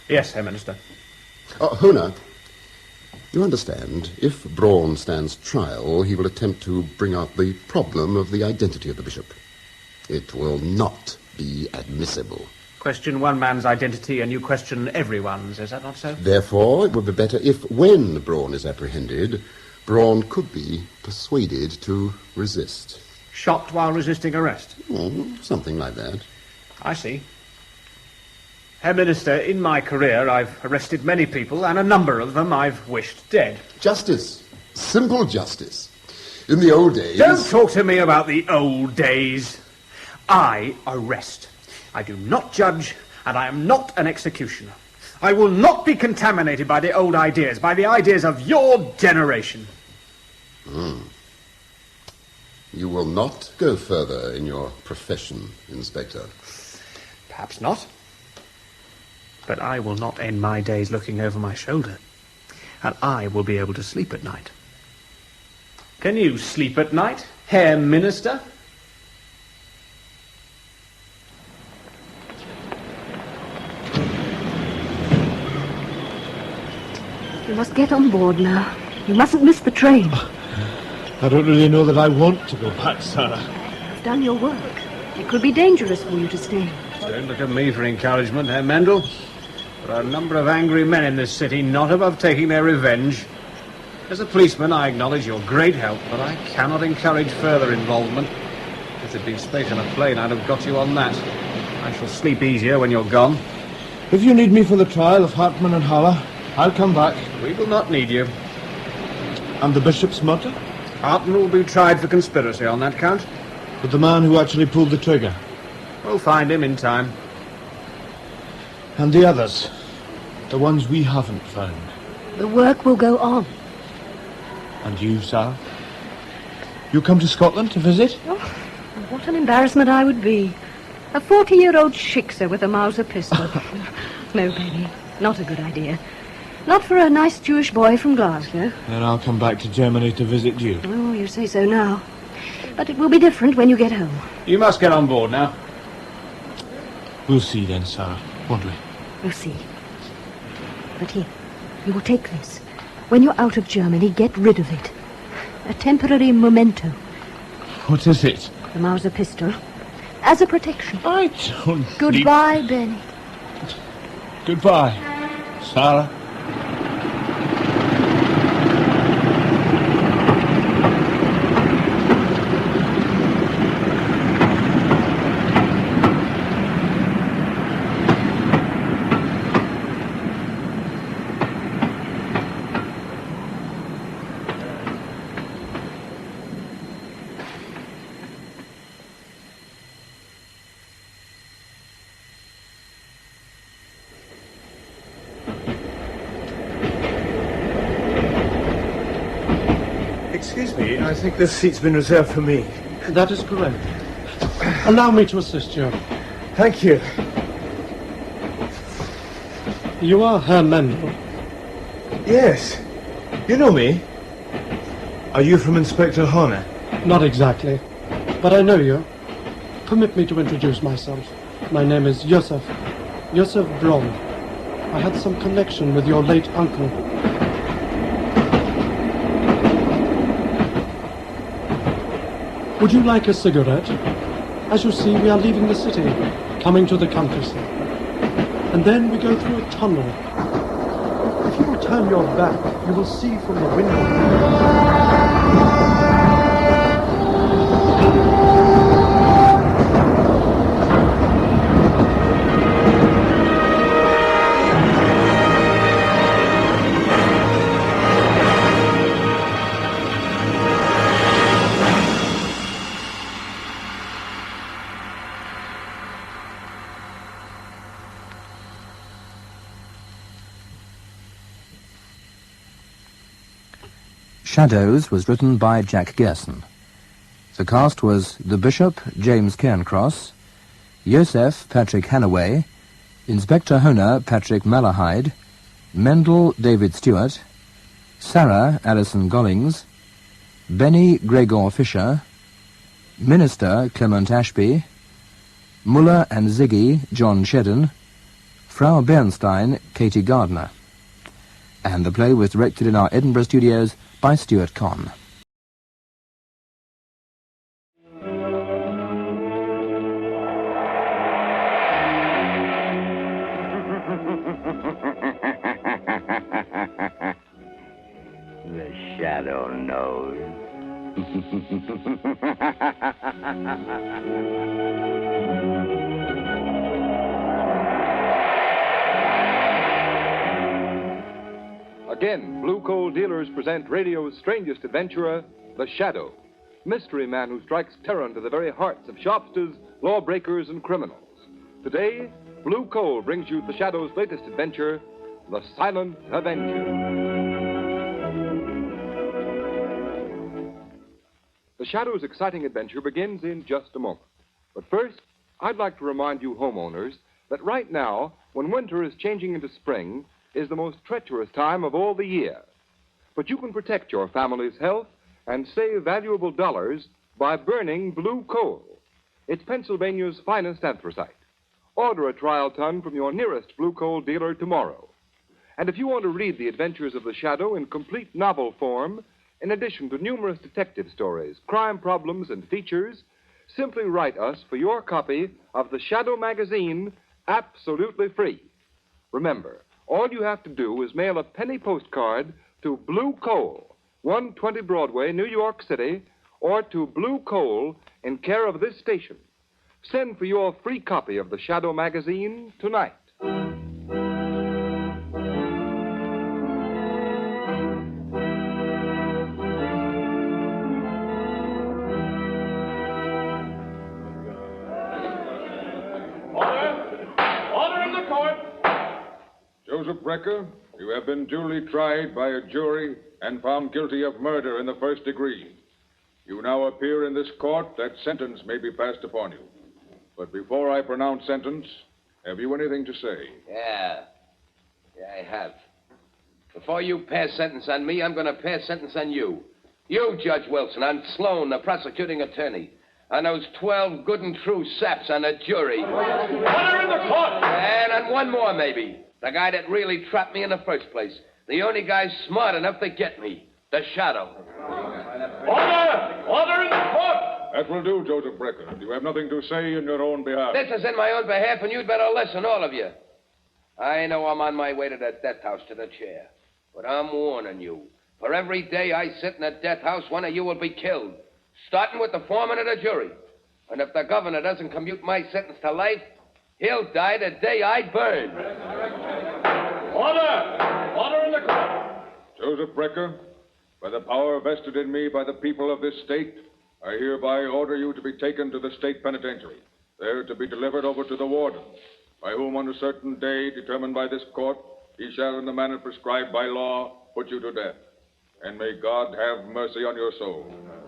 Speaker 12: Yes, Herr Minister.
Speaker 14: Hona, you understand, if Braun stands trial, he will attempt to bring out the problem of the identity of the bishop. It will not be admissible.
Speaker 12: Question one man's identity and you question everyone's, is that not so?
Speaker 14: Therefore, it would be better if, when Braun is apprehended, Braun could be persuaded to resist.
Speaker 12: Shot while resisting arrest?
Speaker 14: Something like that.
Speaker 12: I see. Herr Minister, in my career I've arrested many people, and a number of them I've wished dead.
Speaker 14: Justice. Simple justice. In the old days...
Speaker 12: Don't talk to me about the old days. I arrest. I do not judge, and I am not an executioner. I will not be contaminated by the old ideas, by the ideas of your generation.
Speaker 14: You will not go further in your profession, Inspector.
Speaker 12: Perhaps not. But I will not end my days looking over my shoulder. And I will be able to sleep at night. Can you sleep at night, Herr Minister?
Speaker 9: You must get on board now. You mustn't miss the train.
Speaker 17: I don't really know that I want to go back, Sarah.
Speaker 9: You've done your work. It could be dangerous for you to stay.
Speaker 12: Don't look at me for encouragement, Herr Mendel. There are a number of angry men in this city not above taking their revenge. As a policeman, I acknowledge your great help, but I cannot encourage further involvement. If there'd been space on a plane, I'd have got you on that. I shall sleep easier when you're gone.
Speaker 11: If you need me for the trial of Hartman and Haller, I'll come back.
Speaker 12: We will not need you.
Speaker 11: And the bishop's murder?
Speaker 12: Hartman will be tried for conspiracy on that count.
Speaker 11: But the man who actually pulled the trigger?
Speaker 12: We'll find him in time.
Speaker 11: And the others? The ones we haven't found?
Speaker 9: The work will go on.
Speaker 11: And you, Sarah? You come to Scotland to visit?
Speaker 9: Oh, what an embarrassment I would be. A 40-year-old shikser with a Mauser pistol. No, Benny, not a good idea. Not for a nice Jewish boy from Glasgow.
Speaker 11: Then I'll come back to Germany to visit you.
Speaker 9: Oh, you say so now. But it will be different when you get home.
Speaker 12: You must get on board now.
Speaker 11: We'll see then, Sarah, won't we?
Speaker 9: We'll see. But here, you will take this. When you're out of Germany, get rid of it. A temporary memento.
Speaker 11: What is it?
Speaker 9: The Mauser pistol. As a protection.
Speaker 11: I don't...
Speaker 9: Goodbye, Benny.
Speaker 11: Goodbye, Sarah.
Speaker 4: Excuse me, I think this seat's been reserved for me.
Speaker 18: That is correct. Allow me to assist you.
Speaker 4: Thank you.
Speaker 18: You are Herr Mendel?
Speaker 4: Yes. You know me? Are you from Inspector Horner?
Speaker 18: Not exactly, but I know you. Permit me to introduce myself. My name is Joseph Braun. I had some connection with your late uncle. Would you like a cigarette? As you see, we are leaving the city, coming to the countryside. And then we go through a tunnel. If you will turn your back, you will see from the window.
Speaker 1: Shadows was written by Jack Gerson. The cast was the Bishop, James Cairncross, Joseph, Patrick Hannaway, Inspector Honer, Patrick Malahide, Mendel, David Stewart, Sarah, Alison Gollings, Benny, Gregor Fisher, Minister, Clement Ashby, Muller and Ziggy, John Shedden, Frau Bernstein, Katie Gardner. And the play was directed in our Edinburgh studios by Stuart Conn.
Speaker 19: Again, Blue Coal dealers present radio's strangest adventurer, The Shadow, mystery man who strikes terror into the very hearts of shopsters, lawbreakers, and criminals. Today, Blue Coal brings you The Shadow's latest adventure, The Silent Avenger. The Shadow's exciting adventure begins in just a moment. But first, I'd like to remind you homeowners that right now, when winter is changing into spring, is the most treacherous time of all the year. But you can protect your family's health and save valuable dollars by burning blue coal. It's Pennsylvania's finest anthracite. Order a trial ton from your nearest blue coal dealer tomorrow. And if you want to read the adventures of the Shadow in complete novel form, in addition to numerous detective stories, crime problems, and features, simply write us for your copy of the Shadow magazine absolutely free. Remember, all you have to do is mail a penny postcard to Blue Coal, 120 Broadway, New York City, or to Blue Coal in care of this station. Send for your free copy of the Shadow magazine tonight.
Speaker 13: Order in the court.
Speaker 20: Joseph Brecker, you have been duly tried by a jury and found guilty of murder in the first degree. You now appear in this court that sentence may be passed upon you. But before I pronounce sentence, have you anything to say?
Speaker 21: Yeah, I have. Before you pass sentence on me, I'm going to pass sentence on you. You, Judge Wilson, on Sloan, the prosecuting attorney. On those 12 good and true saps on the jury.
Speaker 13: Order in the court!
Speaker 21: And on one more, maybe. The guy that really trapped me in the first place. The only guy smart enough to get me. The Shadow.
Speaker 13: Order! Order in the court!
Speaker 20: That will do, Joseph Brecker. You have nothing to say in your own behalf.
Speaker 21: This is in my own behalf, and you'd better listen, all of you. I know I'm on my way to the death house, to the chair. But I'm warning you. For every day I sit in the death house, one of you will be killed. Starting with the foreman of the jury. And if the governor doesn't commute my sentence to life, he'll die the day I burn.
Speaker 13: Order! Order in the court!
Speaker 20: Joseph Brecker, by the power vested in me by the people of this state, I hereby order you to be taken to the state penitentiary, there to be delivered over to the warden, by whom on a certain day determined by this court, he shall in the manner prescribed by law put you to death. And may God have mercy on your soul.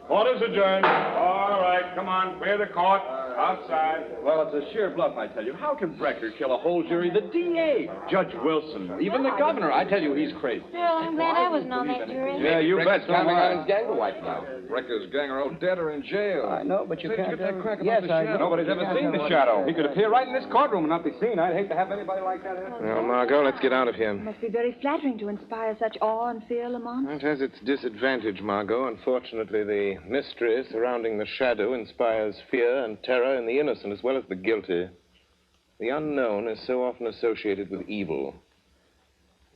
Speaker 13: Order's adjourned. All right, come on, clear the court. Outside.
Speaker 22: Well, it's a sheer bluff, I tell you. How can Brecker kill a whole jury? The DA, Judge Wilson, even the governor. I tell you, he's crazy.
Speaker 23: Well, I'm glad I wasn't on that jury.
Speaker 22: Yeah, you bet.
Speaker 21: Counting on his gang to wipe out.
Speaker 20: Brecker's gang are all dead or in jail.
Speaker 8: I know, but you can't...
Speaker 20: Get that crack
Speaker 8: Yes,
Speaker 20: about the
Speaker 8: I
Speaker 20: Shadow.
Speaker 8: know.
Speaker 22: Nobody's ever seen the Shadow. He could appear right in this courtroom and not be seen. I'd hate to have anybody like that here.
Speaker 24: Well, Margot, let's get out of here.
Speaker 23: It must be very flattering to inspire such awe and fear, Lamont.
Speaker 24: It has its disadvantage, Margot. Unfortunately, the mystery surrounding the Shadow inspires fear and terror in the innocent as well as the guilty. The unknown is so often associated with evil.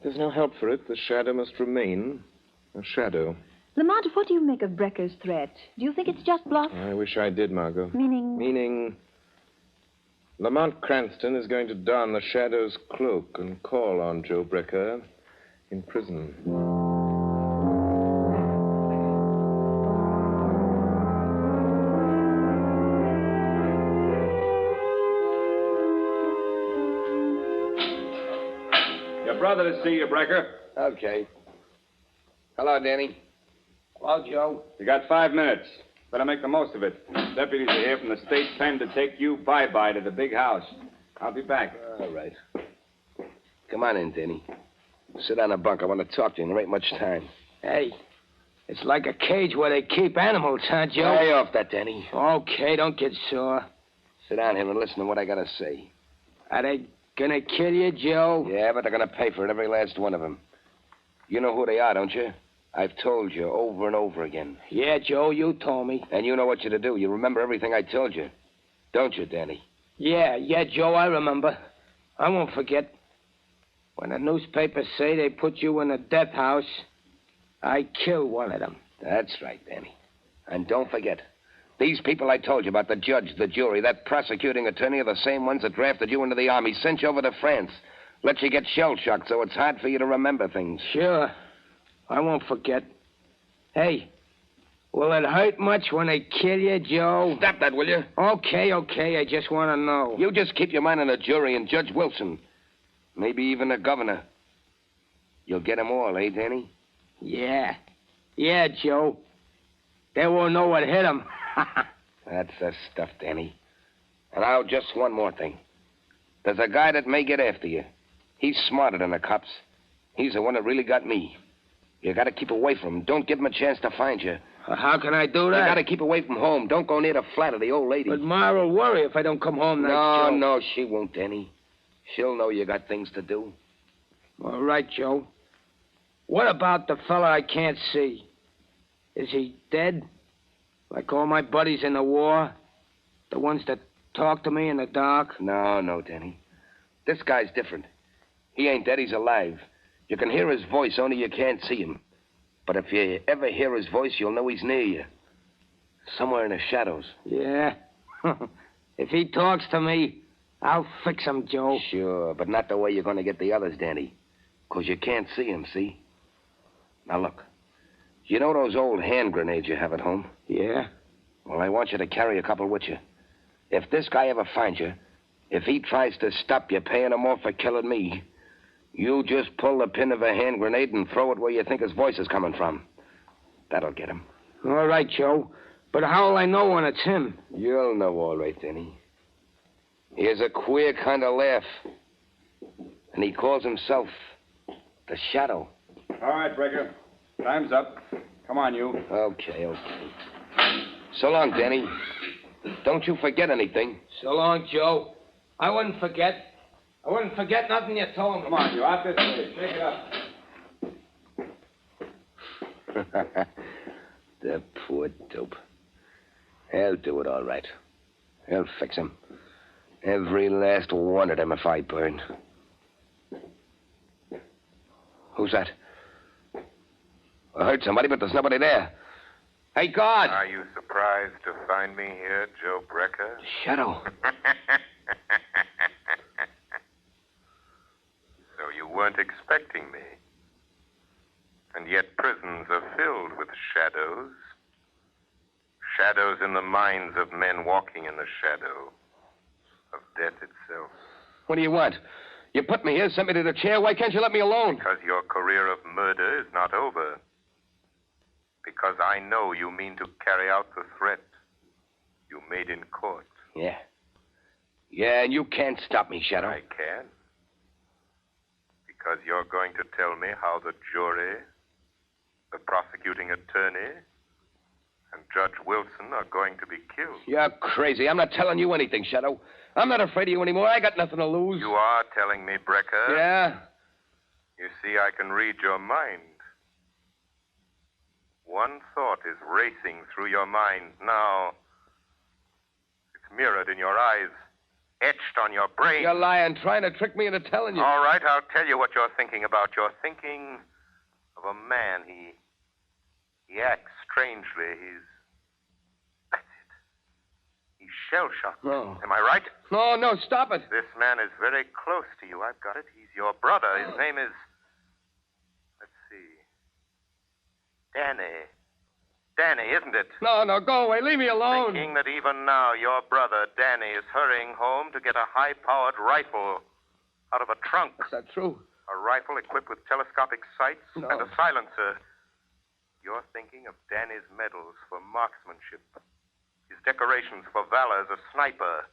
Speaker 24: There's no help for it. The Shadow must remain a shadow.
Speaker 23: Lamont, what do you make of Brecker's threat? Do you think it's just bluff?
Speaker 24: I wish I did, Margot.
Speaker 23: Meaning?
Speaker 24: Meaning, Lamont Cranston is going to don the Shadow's cloak and call on Joe Brecker in prison.
Speaker 22: Your brother to see you, Brecker.
Speaker 21: Okay. Hello, Danny. Hello, Joe.
Speaker 22: You got 5 minutes. Better make the most of it. Deputies are here from the state pen to take you bye-bye to the big house. I'll be back.
Speaker 21: All right. Come on in, Danny. Sit on a bunk. I want to talk to you, and there ain't much time.
Speaker 25: Hey, it's like a cage where they keep animals, huh, Joe?
Speaker 21: Lay off that, Danny.
Speaker 25: Okay, don't get sore.
Speaker 21: Sit down here and listen to what I got to say.
Speaker 25: Are they gonna kill you, Joe?
Speaker 21: Yeah, but they're going to pay for it, every last one of them. You know who they are, don't you? I've told you over and over again.
Speaker 25: Yeah, Joe, you told me.
Speaker 21: And you know what you're to do. You remember everything I told you. Don't you, Danny?
Speaker 25: Yeah, Joe, I remember. I won't forget. When the newspapers say they put you in a death house, I killed one of them.
Speaker 21: That's right, Danny. And don't forget, these people I told you about, the judge, the jury, that prosecuting attorney are the same ones that drafted you into the army, sent you over to France, let you get shell-shocked so it's hard for you to remember things.
Speaker 25: Sure. I won't forget. Hey, will it hurt much when they kill you, Joe?
Speaker 21: Stop that, will you?
Speaker 25: Okay. I just want to know.
Speaker 21: You just keep your mind on the jury and Judge Wilson. Maybe even the governor. You'll get them all, eh, Danny?
Speaker 25: Yeah, Joe. They won't know what hit them.
Speaker 21: That's the stuff, Danny. And now, just one more thing. There's a guy that may get after you. He's smarter than the cops. He's the one that really got me. You gotta keep away from him. Don't give him a chance to find you.
Speaker 25: How can I do that?
Speaker 21: You gotta keep away from home. Don't go near the flat of the old lady.
Speaker 25: But Ma will worry if I don't come home next, Joe.
Speaker 21: No, she won't, Danny. She'll know you got things to do.
Speaker 25: All right, Joe. What about the fella I can't see? Is he dead? Like all my buddies in the war? The ones that talk to me in the dark?
Speaker 21: No, Danny. This guy's different. He ain't dead, he's alive. You can hear his voice, only you can't see him. But if you ever hear his voice, you'll know he's near you. Somewhere in the shadows.
Speaker 25: Yeah? If he talks to me, I'll fix him, Joe.
Speaker 21: Sure, but not the way you're going to get the others, Danny. 'Cause you can't see him, see? Now, look. You know those old hand grenades you have at home?
Speaker 25: Yeah?
Speaker 21: Well, I want you to carry a couple with you. If this guy ever finds you, if he tries to stop you paying him off for killing me, you just pull the pin of a hand grenade and throw it where you think his voice is coming from. That'll get him.
Speaker 25: All right, Joe. But how'll I know when it's him?
Speaker 21: You'll know all right, Danny. He has a queer kind of laugh. And he calls himself the Shadow.
Speaker 22: All right, Breaker. Time's up. Come on, you.
Speaker 21: Okay. So long, Danny. Don't you forget anything.
Speaker 25: So long, Joe. I wouldn't forget. I wouldn't forget nothing you told me.
Speaker 22: Come on, you. Out this way. Take it up.
Speaker 21: The poor dope. He'll do it all right. He'll fix him. Every last one of them if I burn. Who's that? I heard somebody, but there's nobody there. Hey, guard!
Speaker 6: Are you surprised to find me here, Joe Brecker?
Speaker 21: Shadow.
Speaker 6: So you weren't expecting me. And yet prisons are filled with shadows. Shadows in the minds of men walking in the shadow of death itself.
Speaker 21: What do you want? You put me here, sent me to the chair. Why can't you let me alone?
Speaker 6: Because your career of murder is not over. Because I know you mean to carry out the threat you made in court.
Speaker 21: Yeah. Yeah, and you can't stop me, Shadow.
Speaker 6: I can. Because you're going to tell me how the jury, the prosecuting attorney, and Judge Wilson are going to be killed.
Speaker 21: You're crazy. I'm not telling you anything, Shadow. I'm not afraid of you anymore. I got nothing to lose.
Speaker 6: You are telling me, Brecker.
Speaker 21: Yeah?
Speaker 6: You see, I can read your mind. One thought is racing through your mind now. It's mirrored in your eyes, etched on your brain.
Speaker 21: You're lying, trying to trick me into telling you.
Speaker 6: All right, I'll tell you what you're thinking about. You're thinking of a man. He acts strangely. That's it. He's shell-shocked.
Speaker 21: No.
Speaker 6: Am I right?
Speaker 21: No, stop it.
Speaker 6: This man is very close to you. I've got it. He's your brother. His name is... Let's see. Danny, isn't it?
Speaker 21: No, go away. Leave me alone.
Speaker 6: Thinking that even now your brother, Danny, is hurrying home to get a high-powered rifle out of a trunk.
Speaker 21: Is that true?
Speaker 6: A rifle equipped with telescopic sights
Speaker 21: No.
Speaker 6: and a silencer. You're thinking of Danny's medals for marksmanship. His decorations for valor as a sniper.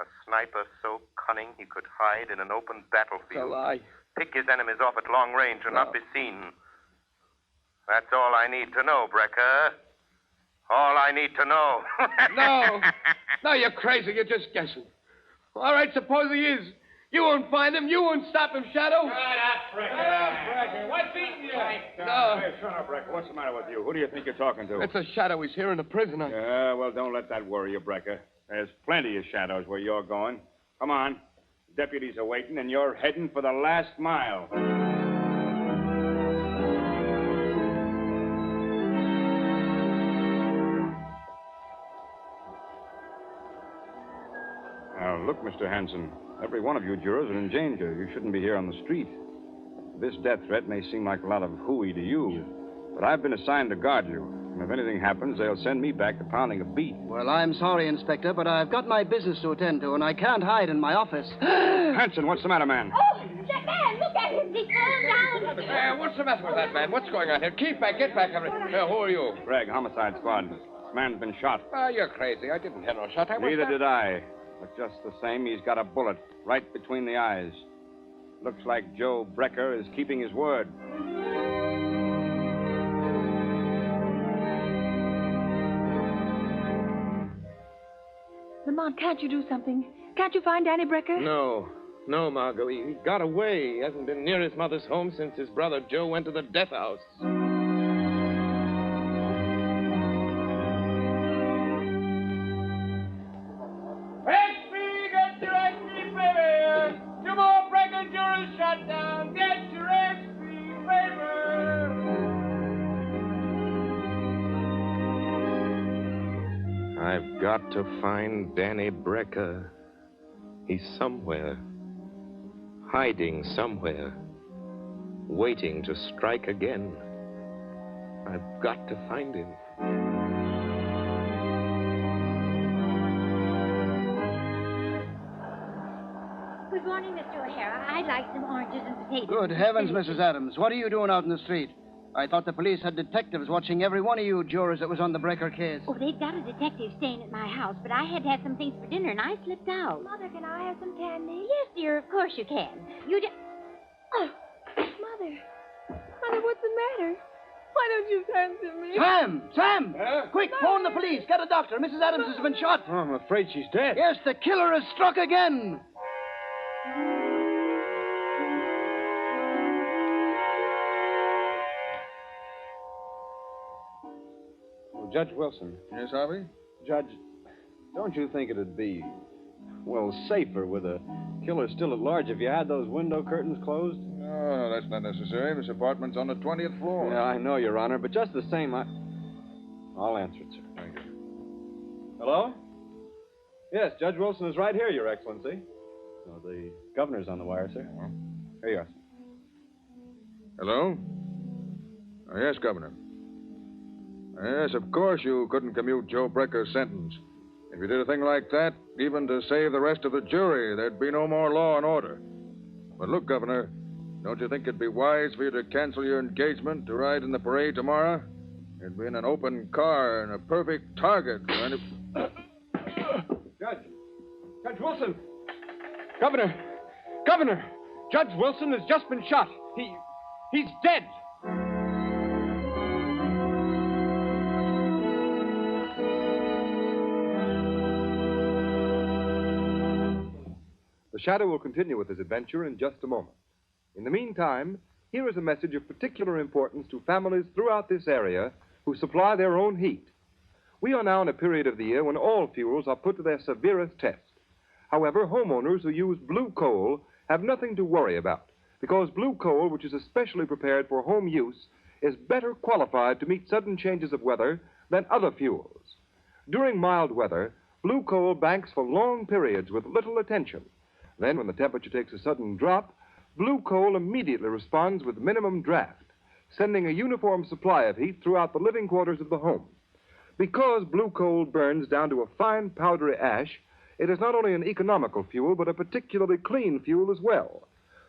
Speaker 6: A sniper so cunning he could hide in an open battlefield.
Speaker 21: It's a lie.
Speaker 6: Pick his enemies off at long range and not be seen. That's all I need to know, Brecker. All I need to know.
Speaker 21: No, you're crazy. You're just guessing. All right, suppose he is. You won't find him. You won't stop him, Shadow.
Speaker 22: Shut up, Brecker. What's eating you?
Speaker 21: No.
Speaker 22: Hey, shut up, Brecker. What's the matter with you? Who do you think you're talking to?
Speaker 21: It's a Shadow. He's here in the prison.
Speaker 22: Yeah, well, don't let that worry you, Brecker. There's plenty of shadows where you're going. Come on. Deputies are waiting, and you're heading for the last mile. Now, look, Mr. Hanson, every one of you jurors are in danger. You shouldn't be here on the street. This death threat may seem like a lot of hooey to you, but I've been assigned to guard you. And if anything happens, they'll send me back to pounding a beat.
Speaker 3: Well, I'm sorry, Inspector, but I've got my business to attend to, and I can't hide in my office.
Speaker 22: Hanson, what's the matter, man?
Speaker 7: Oh, that man, look at him. He's fallen down.
Speaker 21: What's the matter with that man? What's going on here? Keep back, get back. Who are you?
Speaker 22: Greg, homicide squad. This man's been shot.
Speaker 21: Oh, you're crazy. I didn't hear no shot.
Speaker 22: Neither did I. But just the same, he's got a bullet right between the eyes. Looks like Joe Brecker is keeping his word.
Speaker 23: Lamont, can't you do something? Can't you find Danny Brecker?
Speaker 24: No, Margot. He got away. He hasn't been near his mother's home since his brother Joe went to the death house.
Speaker 7: XP, get your XP, baby. Two more Brecker jurors shut down. Get your XP, baby.
Speaker 24: I've got to find Danny Brecker. He's somewhere. Hiding somewhere. Waiting to strike again. I've got to find him.
Speaker 10: Good morning, Mr. O'Hara. I'd like some oranges and potatoes.
Speaker 3: Good heavens, Mrs. Adams. What are you doing out in the street? I thought the police had detectives watching every one of you jurors that was on the Brecker case.
Speaker 10: Oh, they've got a detective staying at my house, but I had to have some things for dinner, and I slipped out.
Speaker 15: Mother, can I have some candy?
Speaker 10: Yes, dear, of course you can. You just...
Speaker 15: Oh, Mother. Mother, what's the matter? Why don't you answer me?
Speaker 3: Sam! Quick, phone the police. Get a doctor. Mrs. Adams has been shot.
Speaker 22: Oh, I'm afraid she's dead.
Speaker 3: Yes, the killer has struck again.
Speaker 22: Judge Wilson.
Speaker 20: Yes, Harvey?
Speaker 22: Judge, don't you think it'd be, well, safer with a killer still at large if you had those window curtains closed?
Speaker 20: No, that's not necessary. This apartment's on the 20th floor.
Speaker 22: Yeah, I know, Your Honor, but just the same, I'll answer it, sir.
Speaker 20: Thank you.
Speaker 22: Hello? Yes, Judge Wilson is right here, Your Excellency. No, the governor's on the wire, sir. Here you are, sir.
Speaker 20: Hello? Yes, Governor. Yes, of course you couldn't commute Joe Brecker's sentence. If you did a thing like that, even to save the rest of the jury, there'd be no more law and order. But look, Governor, don't you think it'd be wise for you to cancel your engagement to ride in the parade tomorrow? It'd be in an open car and a perfect target for any...
Speaker 12: Judge Wilson! Governor! Judge Wilson has just been shot. He's dead.
Speaker 19: The Shadow will continue with his adventure in just a moment. In the meantime, here is a message of particular importance to families throughout this area who supply their own heat. We are now in a period of the year when all fuels are put to their severest test. However, homeowners who use blue coal have nothing to worry about, because blue coal, which is especially prepared for home use, is better qualified to meet sudden changes of weather than other fuels. During mild weather, blue coal banks for long periods with little attention. Then, when the temperature takes a sudden drop, blue coal immediately responds with minimum draft, sending a uniform supply of heat throughout the living quarters of the home. Because blue coal burns down to a fine powdery ash, it is not only an economical fuel, but a particularly clean fuel as well.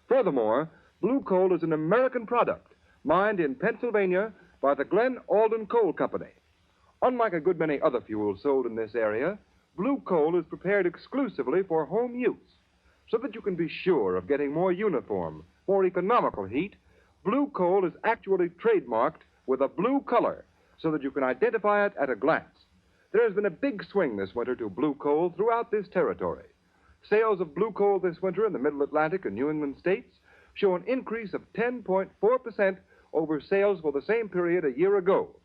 Speaker 19: Furthermore, blue coal is an American product, mined in Pennsylvania by the Glen Alden Coal Company. Unlike a good many other fuels sold in this area, blue coal is prepared exclusively for home use. So that you can be sure of getting more uniform, more economical heat, blue coal is actually trademarked with a blue color so that you can identify it at a glance. There has been a big swing this winter to blue coal throughout this territory. Sales of blue coal this winter in the Middle Atlantic and New England states show an increase of 10.4% over sales for the same period a year ago.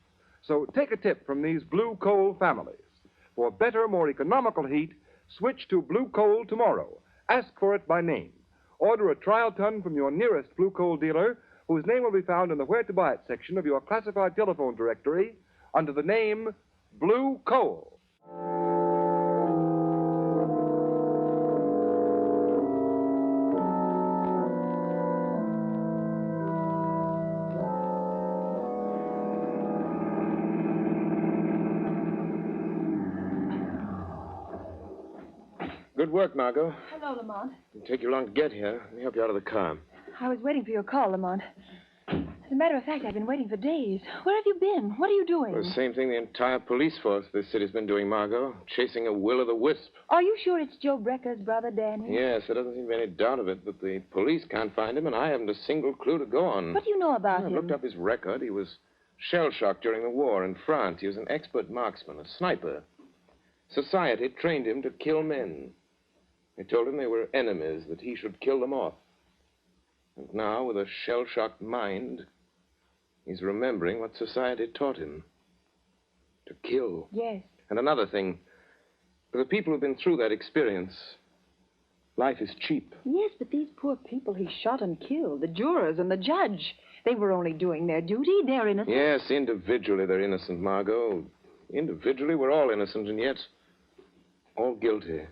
Speaker 19: So take a tip from these blue coal families. For better, more economical heat, switch to blue coal tomorrow. Ask for it by name. Order a trial ton from your nearest blue coal dealer, whose name will be found in the Where to Buy It section of your classified telephone directory under the name Blue Coal.
Speaker 24: Good work, Margot.
Speaker 15: Hello, Lamont.
Speaker 24: Didn't take you long to get here. Let me help you out of the car.
Speaker 15: I was waiting for your call, Lamont. As a matter of fact, I've been waiting for days. Where have you been? What are you doing?
Speaker 24: Well, the same thing the entire police force this city's been doing, Margot. Chasing a will-o'-the-wisp.
Speaker 15: Are you sure it's Joe Brecker's brother, Danny?
Speaker 24: Yes, there doesn't seem to be any doubt of it, but the police can't find him, and I haven't a single clue to go on.
Speaker 15: What do you know about
Speaker 24: I
Speaker 15: him?
Speaker 24: looked up his record. He was shell-shocked during the war in France. He was an expert marksman, a sniper. Society trained him to kill men. They told him they were enemies, that he should kill them off. And now, with a shell-shocked mind, he's remembering what society taught him. To kill.
Speaker 15: Yes.
Speaker 24: And another thing, for the people who've been through that experience, life is cheap.
Speaker 15: Yes, but these poor people he shot and killed, the jurors and the judge, they were only doing their duty. They're innocent.
Speaker 24: Yes, individually they're innocent, Margot. Individually we're all innocent, and yet all guilty.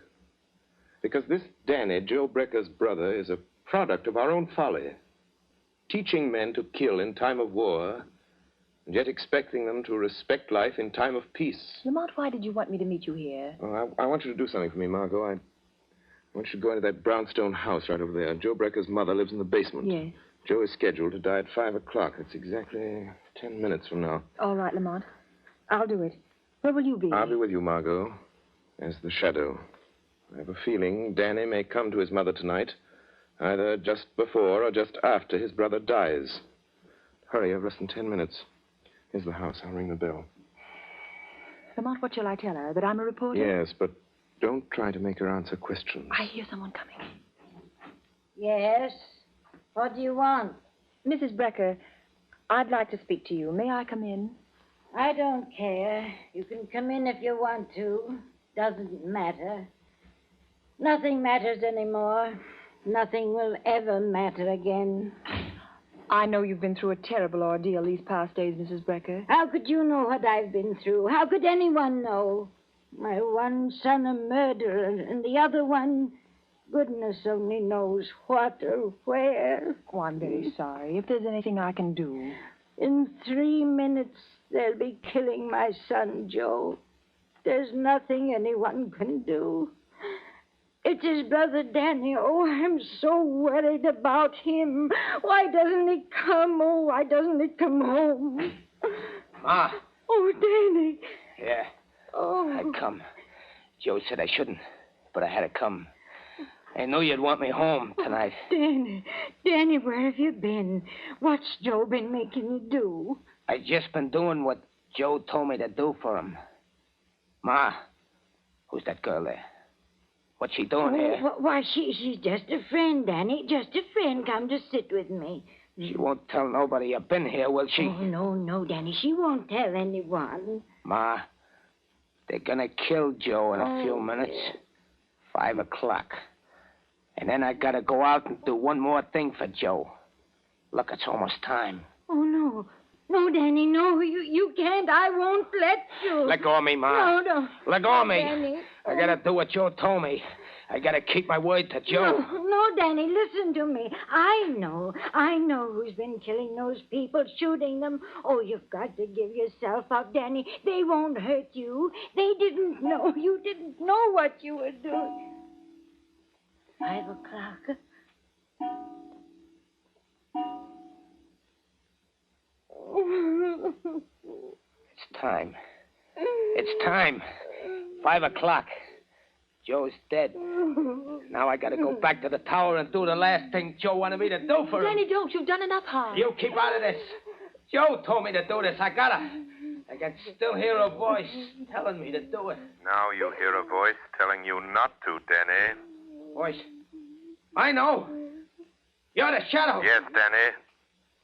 Speaker 24: Because this Danny, Joe Brecker's brother, is a product of our own folly. Teaching men to kill in time of war, and yet expecting them to respect life in time of peace.
Speaker 15: Lamont, why did you want me to meet you here?
Speaker 24: Oh, I want you to do something for me, Margot. I want you to go into that brownstone house right over there. Joe Brecker's mother lives in the basement.
Speaker 15: Yes.
Speaker 24: Joe is scheduled to die at 5 o'clock. It's exactly 10 minutes from now.
Speaker 15: All right, Lamont. I'll do it. Where will you be?
Speaker 24: I'll be with you, Margot, as the shadow. I have a feeling Danny may come to his mother tonight, either just before or just after his brother dies. Hurry, I've less than 10 minutes. Here's the house. I'll ring the bell.
Speaker 15: Lamont, what shall I tell her? That I'm a reporter?
Speaker 24: Yes, but don't try to make her answer questions.
Speaker 15: I hear someone coming.
Speaker 2: Yes? What do you want?
Speaker 15: Mrs. Brecker, I'd like to speak to you. May I come in?
Speaker 2: I don't care. You can come in if you want to. Doesn't matter. Nothing matters anymore. Nothing will ever matter again.
Speaker 15: I know you've been through a terrible ordeal these past days, Mrs. Brecker.
Speaker 2: How could you know what I've been through? How could anyone know? My one son a murderer, and the other one, goodness only knows what or where.
Speaker 15: Oh, I'm very sorry. If there's anything I can do.
Speaker 2: In 3 minutes, they'll be killing my son, Joe. There's nothing anyone can do. It's his brother Danny. Oh, I'm so worried about him. Why doesn't he come? Oh, why doesn't he come home?
Speaker 21: Ma.
Speaker 2: Oh, Danny.
Speaker 21: Yeah.
Speaker 2: Oh.
Speaker 21: I'd come. Joe said I shouldn't, but I had to come. I knew you'd want me home tonight.
Speaker 2: Danny, where have you been? What's Joe been making you do?
Speaker 21: I just been doing what Joe told me to do for him. Ma, who's that girl there? What's she doing here?
Speaker 2: Why, she's just a friend, Danny. Just a friend. Come to sit with me.
Speaker 21: She won't tell nobody I've been here, will she?
Speaker 2: Oh, no, Danny. She won't tell anyone.
Speaker 21: Ma, they're gonna kill Joe in a few minutes. 5 o'clock. And then I gotta go out and do one more thing for Joe. Look, it's almost time.
Speaker 2: Oh, no. No, Danny, no. You can't. I won't let you.
Speaker 21: Let go of me, Ma.
Speaker 2: No.
Speaker 21: Let go of me.
Speaker 2: Danny.
Speaker 21: I gotta do what Joe told me. I gotta keep my word to Joe.
Speaker 2: No, Danny, listen to me. I know who's been killing those people, shooting them. Oh, you've got to give yourself up, Danny. They won't hurt you. They didn't know. You didn't know what you were doing. 5 o'clock.
Speaker 21: It's time. It's time. 5 o'clock. Joe's dead. Now I gotta go back to the tower and do the last thing Joe wanted me to do for him.
Speaker 15: Danny, don't. You've done enough harm.
Speaker 21: You keep out of this. Joe told me to do this. I gotta. I can still hear a voice telling me to do it.
Speaker 6: Now you hear a voice telling you not to, Danny.
Speaker 21: Voice? I know. You're the shadow.
Speaker 6: Yes, Danny.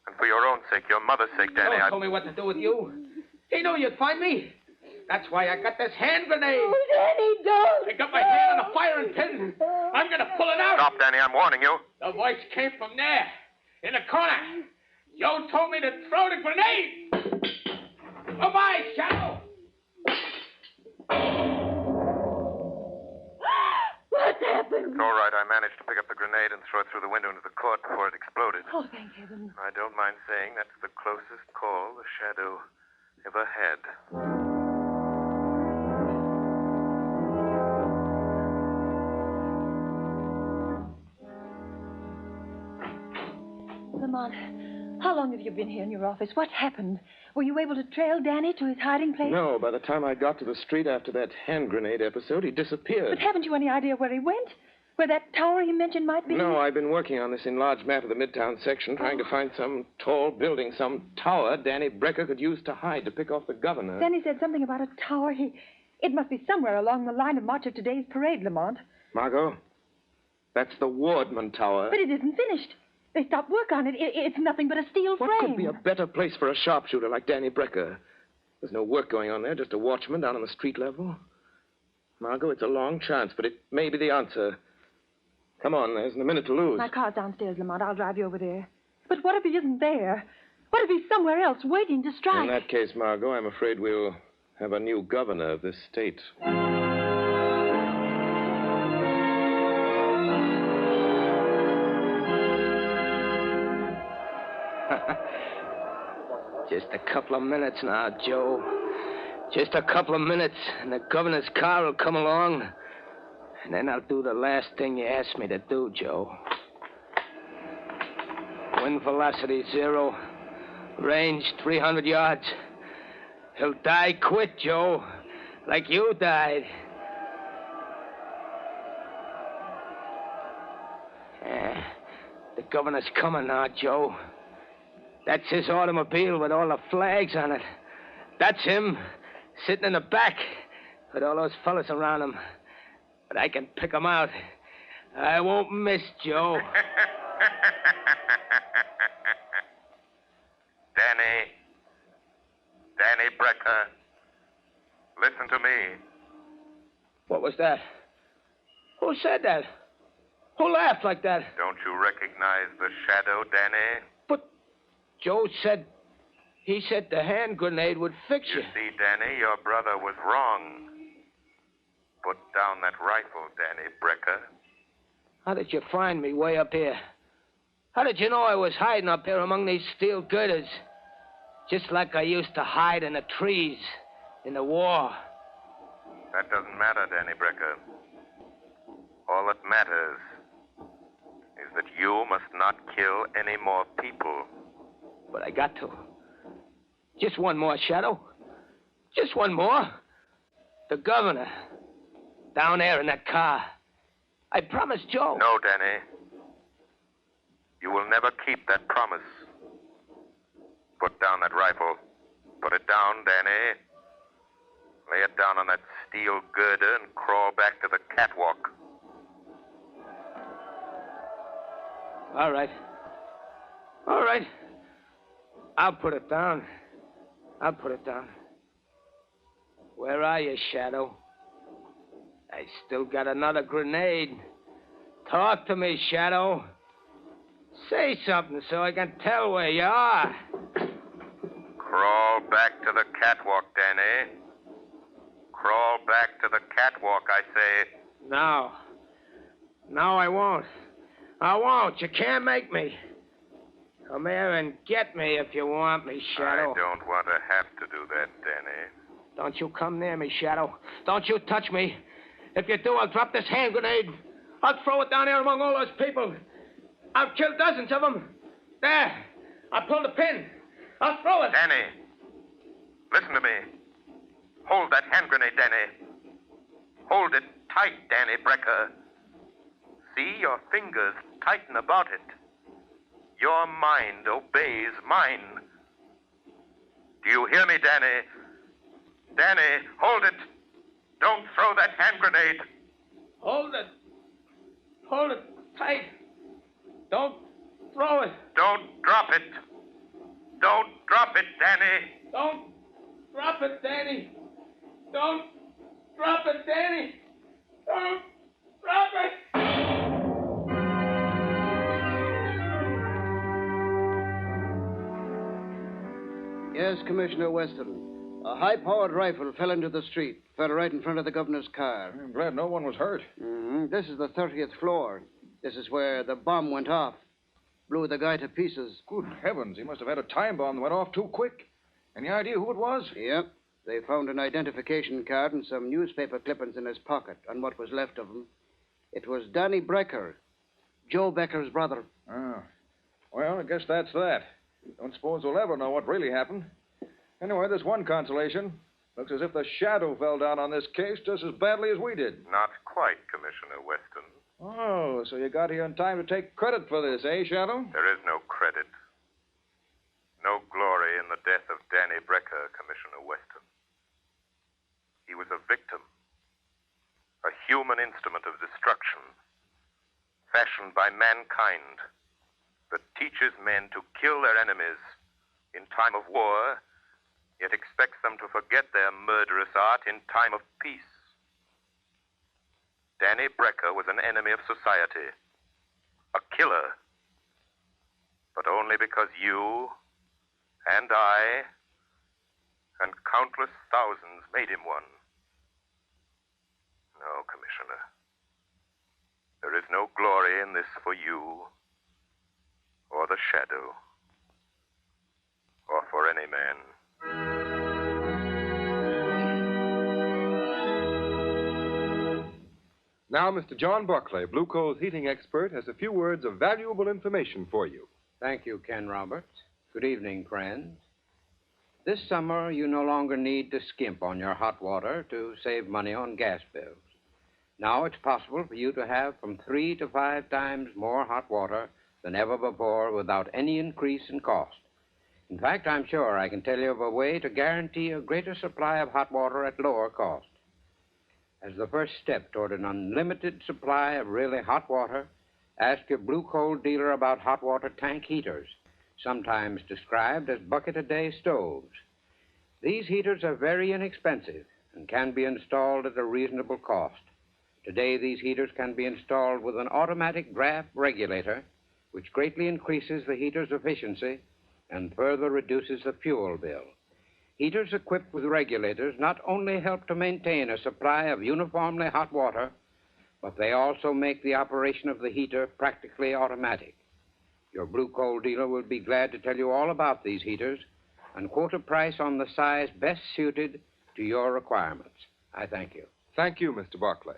Speaker 6: And for your own sake, your mother's sake, Danny,
Speaker 21: Joe told me what to do with you. He knew you'd find me. That's why I got this hand grenade.
Speaker 2: Oh, Danny, don't.
Speaker 21: I got my hand on a firing pin. I'm going to pull it out.
Speaker 6: Stop, Danny. I'm warning you.
Speaker 21: The voice came from there, in the corner. Joe told me to throw the grenade. Bye-bye, Shadow.
Speaker 2: What happened?
Speaker 6: It's all right. I managed to pick up the grenade and throw it through the window into the court before it exploded.
Speaker 15: Oh, thank heaven.
Speaker 6: I don't mind saying that's the closest call the Shadow ever had.
Speaker 15: Lamont, how long have you been here in your office? What happened? Were you able to trail Danny to his hiding place?
Speaker 24: No, by the time I got to the street after that hand grenade episode, he disappeared.
Speaker 15: But haven't you any idea where he went? Where that tower he mentioned might be?
Speaker 24: No, I've been working on this enlarged map of the Midtown section, trying to find some tall building, some tower Danny Brecker could use to hide, to pick off the governor.
Speaker 15: Danny said something about a tower. It must be somewhere along the line of march of today's parade, Lamont.
Speaker 24: Margot, that's the Wardman Tower.
Speaker 15: But it isn't finished. They stopped work on it. It's nothing but a steel frame.
Speaker 24: What could be a better place for a sharpshooter like Danny Brecker? There's no work going on there, just a watchman down on the street level. Margot, it's a long chance, but it may be the answer. Come on, there isn't a minute to lose.
Speaker 15: My car's downstairs, Lamont. I'll drive you over there. But what if he isn't there? What if he's somewhere else, waiting to strike?
Speaker 24: In that case, Margot, I'm afraid we'll have a new governor of this state.
Speaker 25: Just a couple of minutes now, Joe. Just a couple of minutes, and the governor's car will come along. And then I'll do the last thing you asked me to do, Joe. Wind velocity 0. Range 300 yards. He'll die quick, Joe. Like you died. The governor's coming now, Joe. That's his automobile with all the flags on it. That's him, sitting in the back with all those fellas around him. But I can pick 'em out. I won't miss, Joe.
Speaker 6: Danny Brecker, listen to me.
Speaker 25: What was that? Who said that? Who laughed like that?
Speaker 6: Don't you recognize the shadow, Danny?
Speaker 25: But Joe said... He said the hand grenade would fix you.
Speaker 6: You see, Danny, your brother was wrong. Put down that rifle, Danny Brecker.
Speaker 25: How did you find me way up here? How did you know I was hiding up here among these steel girders? Just like I used to hide in the trees in the war.
Speaker 6: That doesn't matter, Danny Brecker. All that matters is that you must not kill any more people.
Speaker 25: But I got to. Just one more, Shadow. Just one more. The governor. Down there in that car. I promised Joe.
Speaker 6: No, Danny. You will never keep that promise. Put down that rifle. Put it down, Danny. Lay it down on that steel girder and crawl back to the catwalk.
Speaker 25: All right. All right. I'll put it down. I'll put it down. Where are you, Shadow? I still got another grenade. Talk to me, Shadow. Say something so I can tell where you are.
Speaker 6: Crawl back to the catwalk, Danny. Crawl back to the catwalk, I say.
Speaker 25: No. No, I won't. I won't. You can't make me. Come here and get me if you want me, Shadow.
Speaker 6: I don't want to have to do that, Danny.
Speaker 25: Don't you come near me, Shadow. Don't you touch me. If you do, I'll drop this hand grenade. I'll throw it down there among all those people. I'll kill dozens of them. There. I'll pull the pin. I'll throw it.
Speaker 6: Danny, listen to me. Hold that hand grenade, Danny. Hold it tight, Danny Brecker. See, your fingers tighten about it. Your mind obeys mine. Do you hear me, Danny? Danny, hold it. Don't throw that hand grenade.
Speaker 25: Hold it. Hold it tight. Don't throw it.
Speaker 6: Don't drop it. Don't drop it, Danny.
Speaker 25: Don't drop it, Danny. Don't drop it, Danny. Don't drop it.
Speaker 3: Yes, Commissioner Weston. A high-powered rifle fell into the street. Fell right in front of the governor's car.
Speaker 20: I'm glad no one was hurt.
Speaker 3: Mm-hmm. This is the 30th floor. This is where the bomb went off. Blew the guy to pieces.
Speaker 20: Good heavens, he must have had a time bomb that went off too quick. Any idea who it was?
Speaker 3: Yep. They found an identification card and some newspaper clippings in his pocket, and what was left of him. It was Danny Brecker, Joe Becker's brother.
Speaker 20: Oh. Well, I guess that's that. Don't suppose we'll ever know what really happened. Anyway, there's one consolation. Looks as if the shadow fell down on this case just as badly as we did.
Speaker 6: Not quite, Commissioner Weston.
Speaker 20: Oh, so you got here in time to take credit for this, eh, Shadow?
Speaker 6: There is no credit. No glory in the death of Danny Brecker, Commissioner Weston. He was a victim. A human instrument of destruction. Fashioned by mankind. That teaches men to kill their enemies in time of war, yet expects them to forget their murderous art in time of peace. Danny Brecker was an enemy of society. A killer. But only because you and I and countless thousands made him one. No, Commissioner. There is no glory in this for you, or the Shadow, or for any man.
Speaker 19: Now, Mr. John Buckley, Blue Coal's heating expert, has a few words of valuable information for you.
Speaker 5: Thank you, Ken Roberts. Good evening, friends. This summer, you no longer need to skimp on your hot water to save money on gas bills. Now it's possible for you to have from 3 to 5 times more hot water than ever before without any increase in cost. In fact, I'm sure I can tell you of a way to guarantee a greater supply of hot water at lower cost. As the first step toward an unlimited supply of really hot water, ask your Blue Coal dealer about hot water tank heaters, sometimes described as bucket-a-day stoves. These heaters are very inexpensive and can be installed at a reasonable cost. Today, these heaters can be installed with an automatic draft regulator, which greatly increases the heater's efficiency and further reduces the fuel bill. Heaters equipped with regulators not only help to maintain a supply of uniformly hot water, but they also make the operation of the heater practically automatic. Your Blue Coal dealer will be glad to tell you all about these heaters and quote a price on the size best suited to your requirements. I thank you.
Speaker 19: Thank you, Mr. Buckley.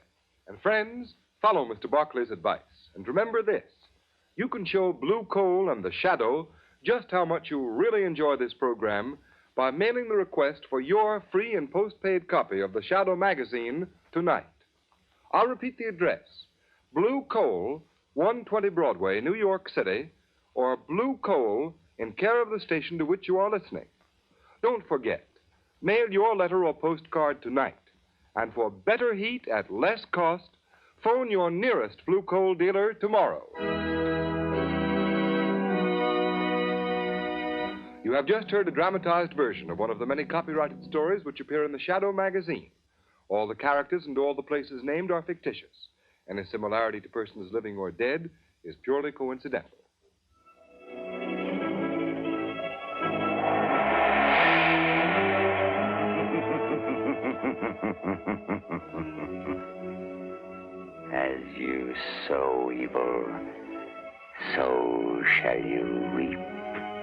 Speaker 19: And friends, follow Mr. Buckley's advice. And remember this, you can show Blue Coal and the Shadow just how much you really enjoy this program by mailing the request for your free and postpaid copy of the Shadow magazine tonight. I'll repeat the address. Blue Coal, 120 Broadway, New York City, or Blue Coal in care of the station to which you are listening. Don't forget, mail your letter or postcard tonight. And for better heat at less cost, phone your nearest Blue Coal dealer tomorrow. You have just heard a dramatized version of one of the many copyrighted stories which appear in the Shadow magazine. All the characters and all the places named are fictitious. Any similarity to persons living or dead is purely coincidental.
Speaker 9: As you sow evil, so shall you reap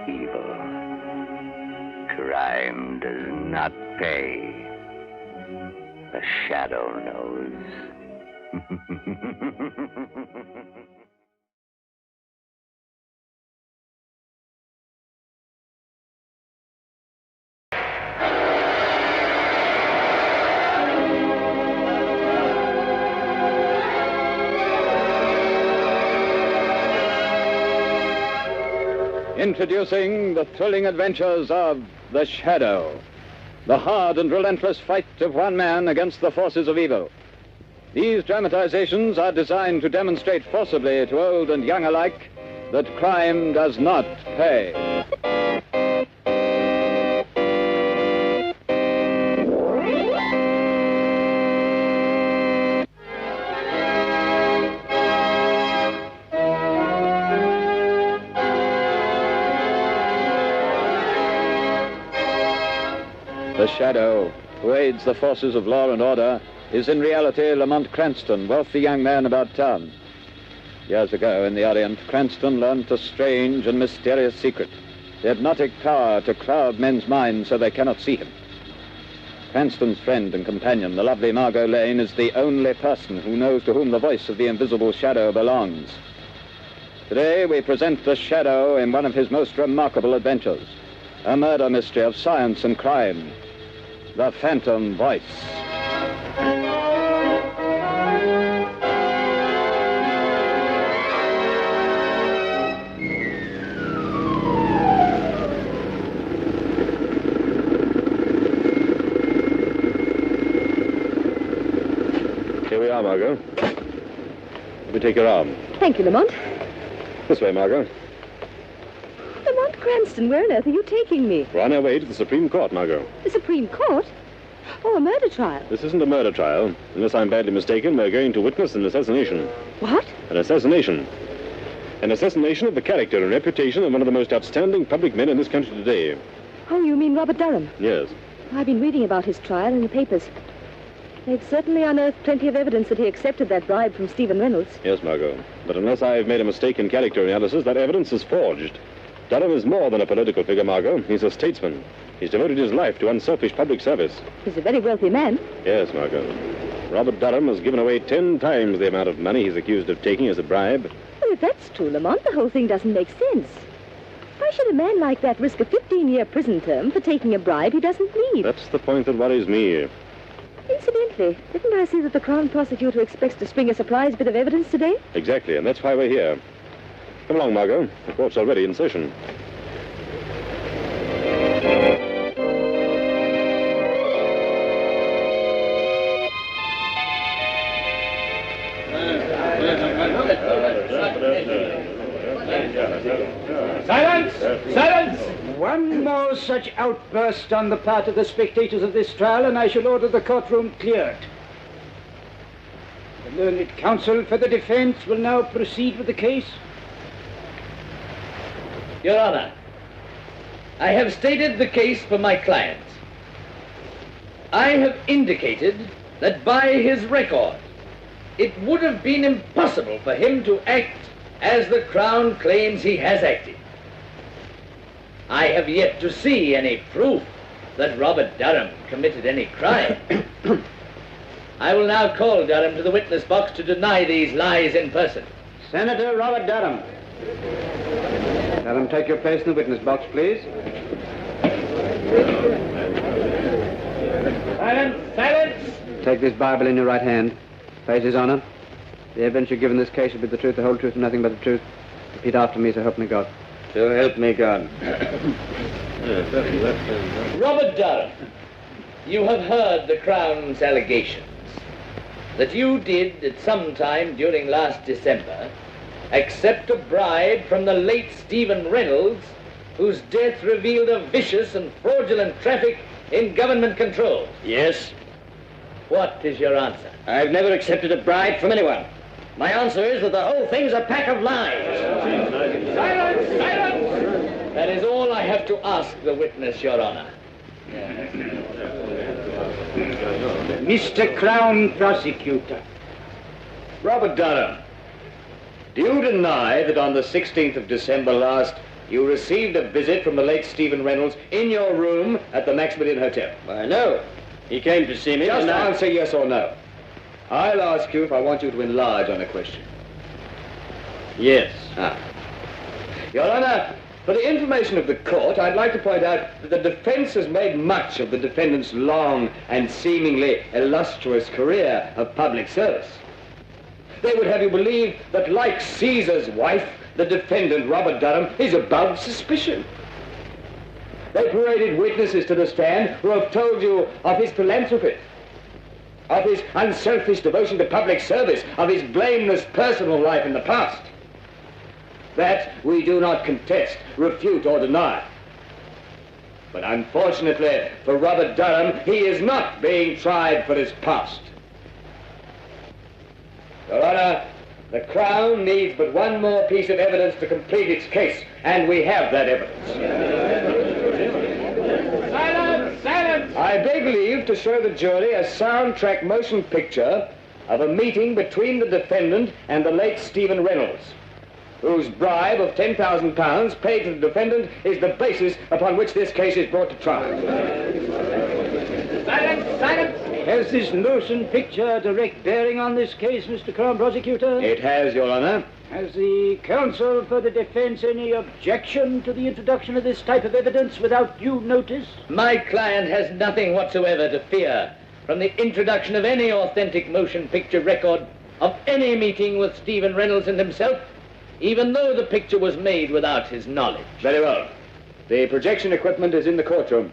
Speaker 9: evil. Crime does not pay. The Shadow knows.
Speaker 14: Introducing the thrilling adventures of The Shadow, the hard and relentless fight of one man against the forces of evil. These dramatizations are designed to demonstrate forcibly to old and young alike that crime does not pay. The Shadow, who aids the forces of law and order, is in reality Lamont Cranston, wealthy young man about town. Years ago, in the Orient, Cranston learnt a strange and mysterious secret, the hypnotic power to cloud men's minds so they cannot see him. Cranston's friend and companion, the lovely Margot Lane, is the only person who knows to whom the voice of the invisible Shadow belongs. Today we present the Shadow in one of his most remarkable adventures, a murder mystery of science and crime, The Phantom Voice.
Speaker 4: Here we are, Margot. Let me take your arm.
Speaker 11: Thank you, Lamont.
Speaker 4: This way, Margot.
Speaker 11: Lamont Cranston, where on earth are you taking me?
Speaker 4: We're on our way to the Supreme Court, Margot.
Speaker 11: The Supreme Court? Oh, a murder trial.
Speaker 4: This isn't a murder trial. Unless I'm badly mistaken, we're going to witness an assassination.
Speaker 11: What?
Speaker 4: An assassination. An assassination of the character and reputation of one of the most outstanding public men in this country today.
Speaker 11: Oh, you mean Robert Durham?
Speaker 4: Yes.
Speaker 11: I've been reading about his trial in the papers. They've certainly unearthed plenty of evidence that he accepted that bribe from Stephen Reynolds.
Speaker 4: Yes, Margot. But unless I've made a mistake in character analysis, that evidence is forged. Durham is more than a political figure, Margot. He's a statesman. He's devoted his life to unselfish public service.
Speaker 11: He's a very wealthy man.
Speaker 4: Yes, Margot. Robert Durham has given away 10 times the amount of money he's accused of taking as a bribe.
Speaker 11: Well, if that's true, Lamont, the whole thing doesn't make sense. Why should a man like that risk a 15-year prison term for taking a bribe he doesn't need?
Speaker 4: That's the point that worries me.
Speaker 11: Incidentally, didn't I see that the Crown Prosecutor expects to spring a surprise bit of evidence today?
Speaker 4: Exactly, and that's why we're here. Come along, Margot. The court's already in session.
Speaker 16: Silence! Silence! One more such outburst on the part of the spectators of this trial, and I shall order the courtroom cleared. The learned counsel for the defense will now proceed with the case.
Speaker 17: Your Honor, I have stated the case for my client. I have indicated that by his record, it would have been impossible for him to act as the Crown claims he has acted. I have yet to see any proof that Robert Durham committed any crime. I will now call Durham to the witness box to deny these lies in person.
Speaker 3: Senator Robert Durham. Durham, take your place in the witness box, please.
Speaker 17: Silence! Silence!
Speaker 3: Take this Bible in your right hand. Face His Honor. The evidence you give in this case shall be the truth, the whole truth, and nothing but the truth. Repeat after me, so help me God.
Speaker 4: So help me God.
Speaker 17: Robert Durham, you have heard the Crown's allegations that you did at some time during last December accept a bribe from the late Stephen Reynolds, whose death revealed a vicious and fraudulent traffic in government control.
Speaker 18: Yes.
Speaker 17: What is your answer?
Speaker 18: I've never accepted a bribe from anyone. My answer is that the whole thing's a pack of lies.
Speaker 17: Silence! Silence! That is all I have to ask the witness, Your Honor.
Speaker 16: Mr. Crown Prosecutor.
Speaker 18: Robert Durham, do you deny that on the 16th of December last, you received a visit from the late Stephen Reynolds in your room at the Maximilian Hotel? Why, no. He came to see me.
Speaker 17: Just answer yes or no. I'll ask you if I want you to enlarge on a question.
Speaker 18: Yes.
Speaker 17: Your Honor, for the information of the court, I'd like to point out that the defense has made much of the defendant's long and seemingly illustrious career of public service. They would have you believe that, like Caesar's wife, the defendant, Robert Durham, is above suspicion. They paraded witnesses to the stand who have told you of his philanthropy, of his unselfish devotion to public service, of his blameless personal life in the past. That we do not contest, refute, or deny. But unfortunately for Robert Durham, he is not being tried for his past. Your Honor, the Crown needs but one more piece of evidence to complete its case, and we have that evidence.
Speaker 16: Silence! Silence!
Speaker 17: I beg leave to show the jury a soundtrack motion picture of a meeting between the defendant and the late Stephen Reynolds, whose bribe of £10,000 paid to the defendant is the basis upon which this case is brought to trial.
Speaker 16: Silence! Silence! Has this motion picture a direct bearing on this case, Mr. Crown Prosecutor?
Speaker 18: It has, Your Honor.
Speaker 16: Has the counsel for the defense any objection to the introduction of this type of evidence without due notice?
Speaker 1: My client has nothing whatsoever to fear from the introduction of any authentic motion picture record of any meeting with Stephen Reynolds and himself, even though the picture was made without his knowledge.
Speaker 18: Very well. The projection equipment is in the courtroom.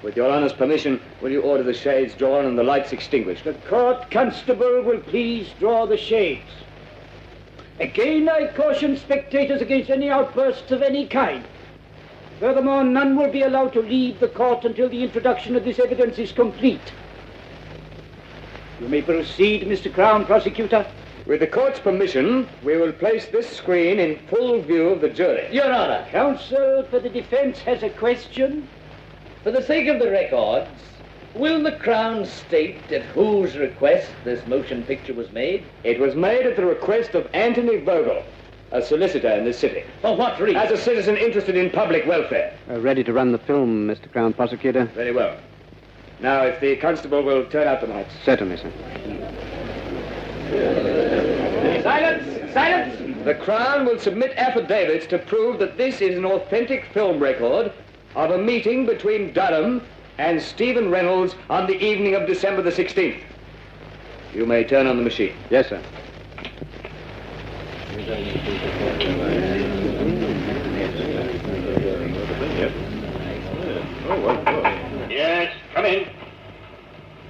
Speaker 18: With Your Honor's permission, will you order the shades drawn and the lights extinguished?
Speaker 16: The court constable will please draw the shades. Again, I caution spectators against any outbursts of any kind. Furthermore, none will be allowed to leave the court until the introduction of this evidence is complete. You may proceed, Mr. Crown Prosecutor.
Speaker 18: With the court's permission, we will place this screen in full view of the jury.
Speaker 1: Your Honor.
Speaker 16: Counsel for the defense has a question.
Speaker 1: For the sake of the records, will the Crown state at whose request this motion picture was made?
Speaker 18: It was made at the request of Anthony Vogel, a solicitor in this city.
Speaker 1: For what reason?
Speaker 18: As a citizen interested in public welfare.
Speaker 3: Ready to run the film, Mr. Crown Prosecutor.
Speaker 18: Very well. Now, if the constable will turn out the lights.
Speaker 3: Certainly, sir.
Speaker 18: Silence! Silence! The Crown will submit affidavits to prove that this is an authentic film record of a meeting between Durham and Stephen Reynolds on the evening of December the 16th. You may turn on the machine.
Speaker 3: Yes, sir.
Speaker 7: Yes, come in.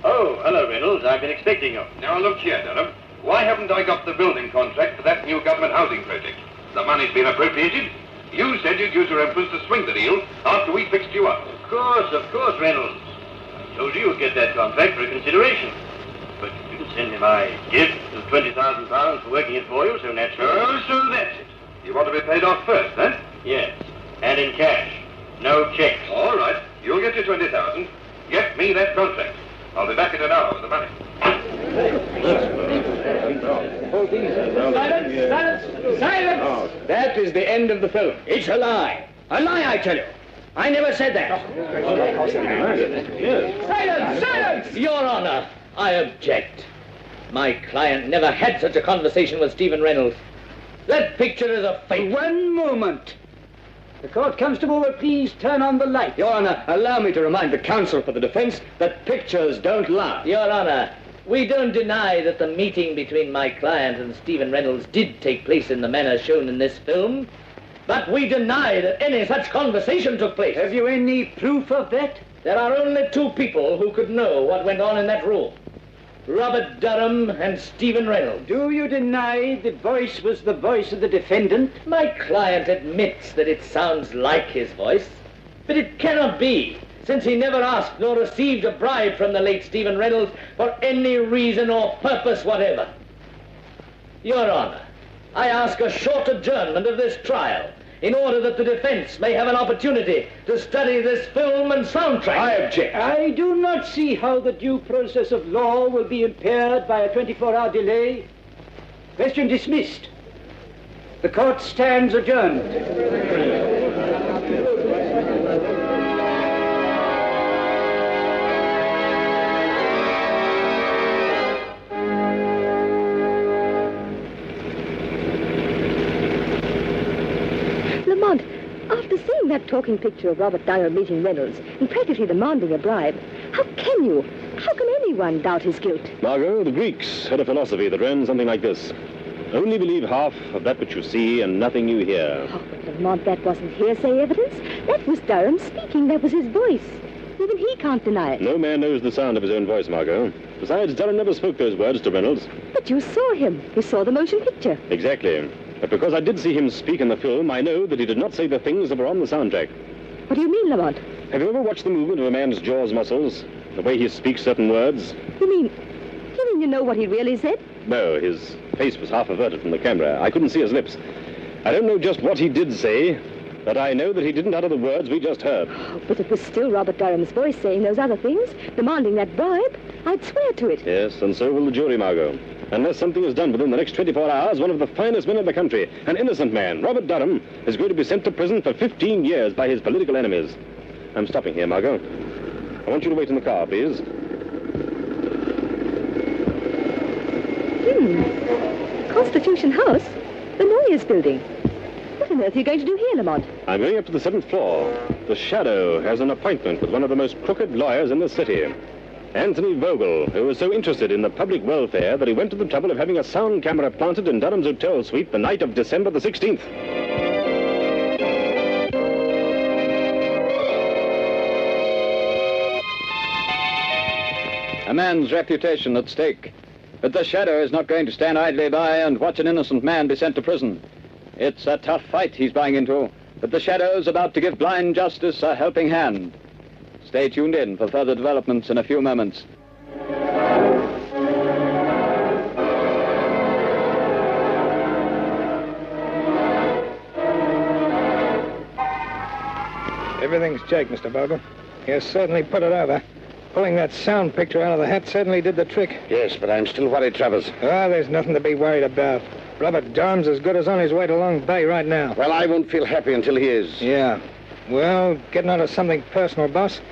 Speaker 7: Oh, hello, Reynolds. I've been expecting you. Now, look here, Durham. Why haven't I got the building contract for that new government housing project? The money's been appropriated. You said you'd use your influence to swing the deal after we fixed you up. Of course, Reynolds. I told you you'd get that contract for a consideration. But you didn't send me my gift of £20,000 for working it for you, so naturally... Oh, so that's it. You want to be paid off first, huh? Yes, and in cash. No checks. All right. You'll get your 20,000. Get me that contract. I'll be back in an hour with the money.
Speaker 18: Silence! Silence! Silence! That is the end of the film.
Speaker 1: It's a lie. A lie, I tell you. I never said that.
Speaker 18: Silence! Silence!
Speaker 1: Your Honor, I object. My client never had such a conversation with Stephen Reynolds. That picture is a fake.
Speaker 16: One moment. The court constable will please turn on the light.
Speaker 18: Your Honor, allow me to remind the counsel for the defense that pictures don't lie.
Speaker 1: Your Honor, we don't deny that the meeting between my client and Stephen Reynolds did take place in the manner shown in this film, but we deny that any such conversation took place.
Speaker 16: Have you any proof of that?
Speaker 1: There are only two people who could know what went on in that room. Robert Durham and Stephen Reynolds.
Speaker 16: Do you deny the voice was the voice of the defendant?
Speaker 1: My client admits that it sounds like his voice, but it cannot be, since he never asked nor received a bribe from the late Stephen Reynolds for any reason or purpose whatever. Your Honor, I ask a short adjournment of this trial in order that the defense may have an opportunity to study this film and soundtrack.
Speaker 18: I object.
Speaker 16: I do not see how the due process of law will be impaired by a 24-hour delay. Question dismissed. The court stands adjourned.
Speaker 11: Lamont, after seeing that talking picture of Robert Durham meeting Reynolds and practically demanding a bribe, how can anyone doubt his guilt?
Speaker 4: Margot, the Greeks had a philosophy that ran something like this. Only believe half of that which you see and nothing you hear.
Speaker 11: Oh, but Lamont, that wasn't hearsay evidence. That was Durham speaking. That was his voice. Even he can't deny it.
Speaker 4: No man knows the sound of his own voice, Margot. Besides, Durham never spoke those words to Reynolds.
Speaker 11: But you saw him. You saw the motion picture.
Speaker 4: Exactly. But because I did see him speak in the film, I know that he did not say the things that were on the soundtrack.
Speaker 11: What do you mean, Lamont?
Speaker 4: Have you ever watched the movement of a man's jaws muscles? The way he speaks certain words?
Speaker 11: You mean you know what he really said?
Speaker 4: No, his face was half averted from the camera. I couldn't see his lips. I don't know just what he did say, but I know that he didn't utter the words we just heard.
Speaker 11: Oh, but it was still Robert Durham's voice saying those other things, demanding that bribe. I'd swear to it.
Speaker 4: Yes, and so will the jury, Margot. Unless something is done within the next 24 hours, one of the finest men in the country, an innocent man, Robert Durham, is going to be sent to prison for 15 years by his political enemies. I'm stopping here, Margot. I want you to wait in the car, please.
Speaker 11: Constitution House? The lawyer's building. What on earth are you going to do here, Lamont?
Speaker 4: I'm going up to the 7th floor. The Shadow has an appointment with one of the most crooked lawyers in the city. Anthony Vogel, who was so interested in the public welfare that he went to the trouble of having a sound camera planted in Durham's hotel suite the night of December the 16th.
Speaker 14: A man's reputation at stake. But the Shadow is not going to stand idly by and watch an innocent man be sent to prison. It's a tough fight he's buying into, but the Shadow's about to give blind justice a helping hand. Stay tuned in for further developments in a few moments.
Speaker 8: Everything's checked, Mr. Vogel. You certainly put it over. Pulling that sound picture out of the hat certainly did the trick.
Speaker 10: Yes, but I'm still worried, Travers.
Speaker 8: Ah, there's nothing to be worried about. Robert Durham's as good as on his way to Long Bay right now.
Speaker 10: Well, I won't feel happy until he is.
Speaker 8: Yeah. Well, getting on to something personal, boss.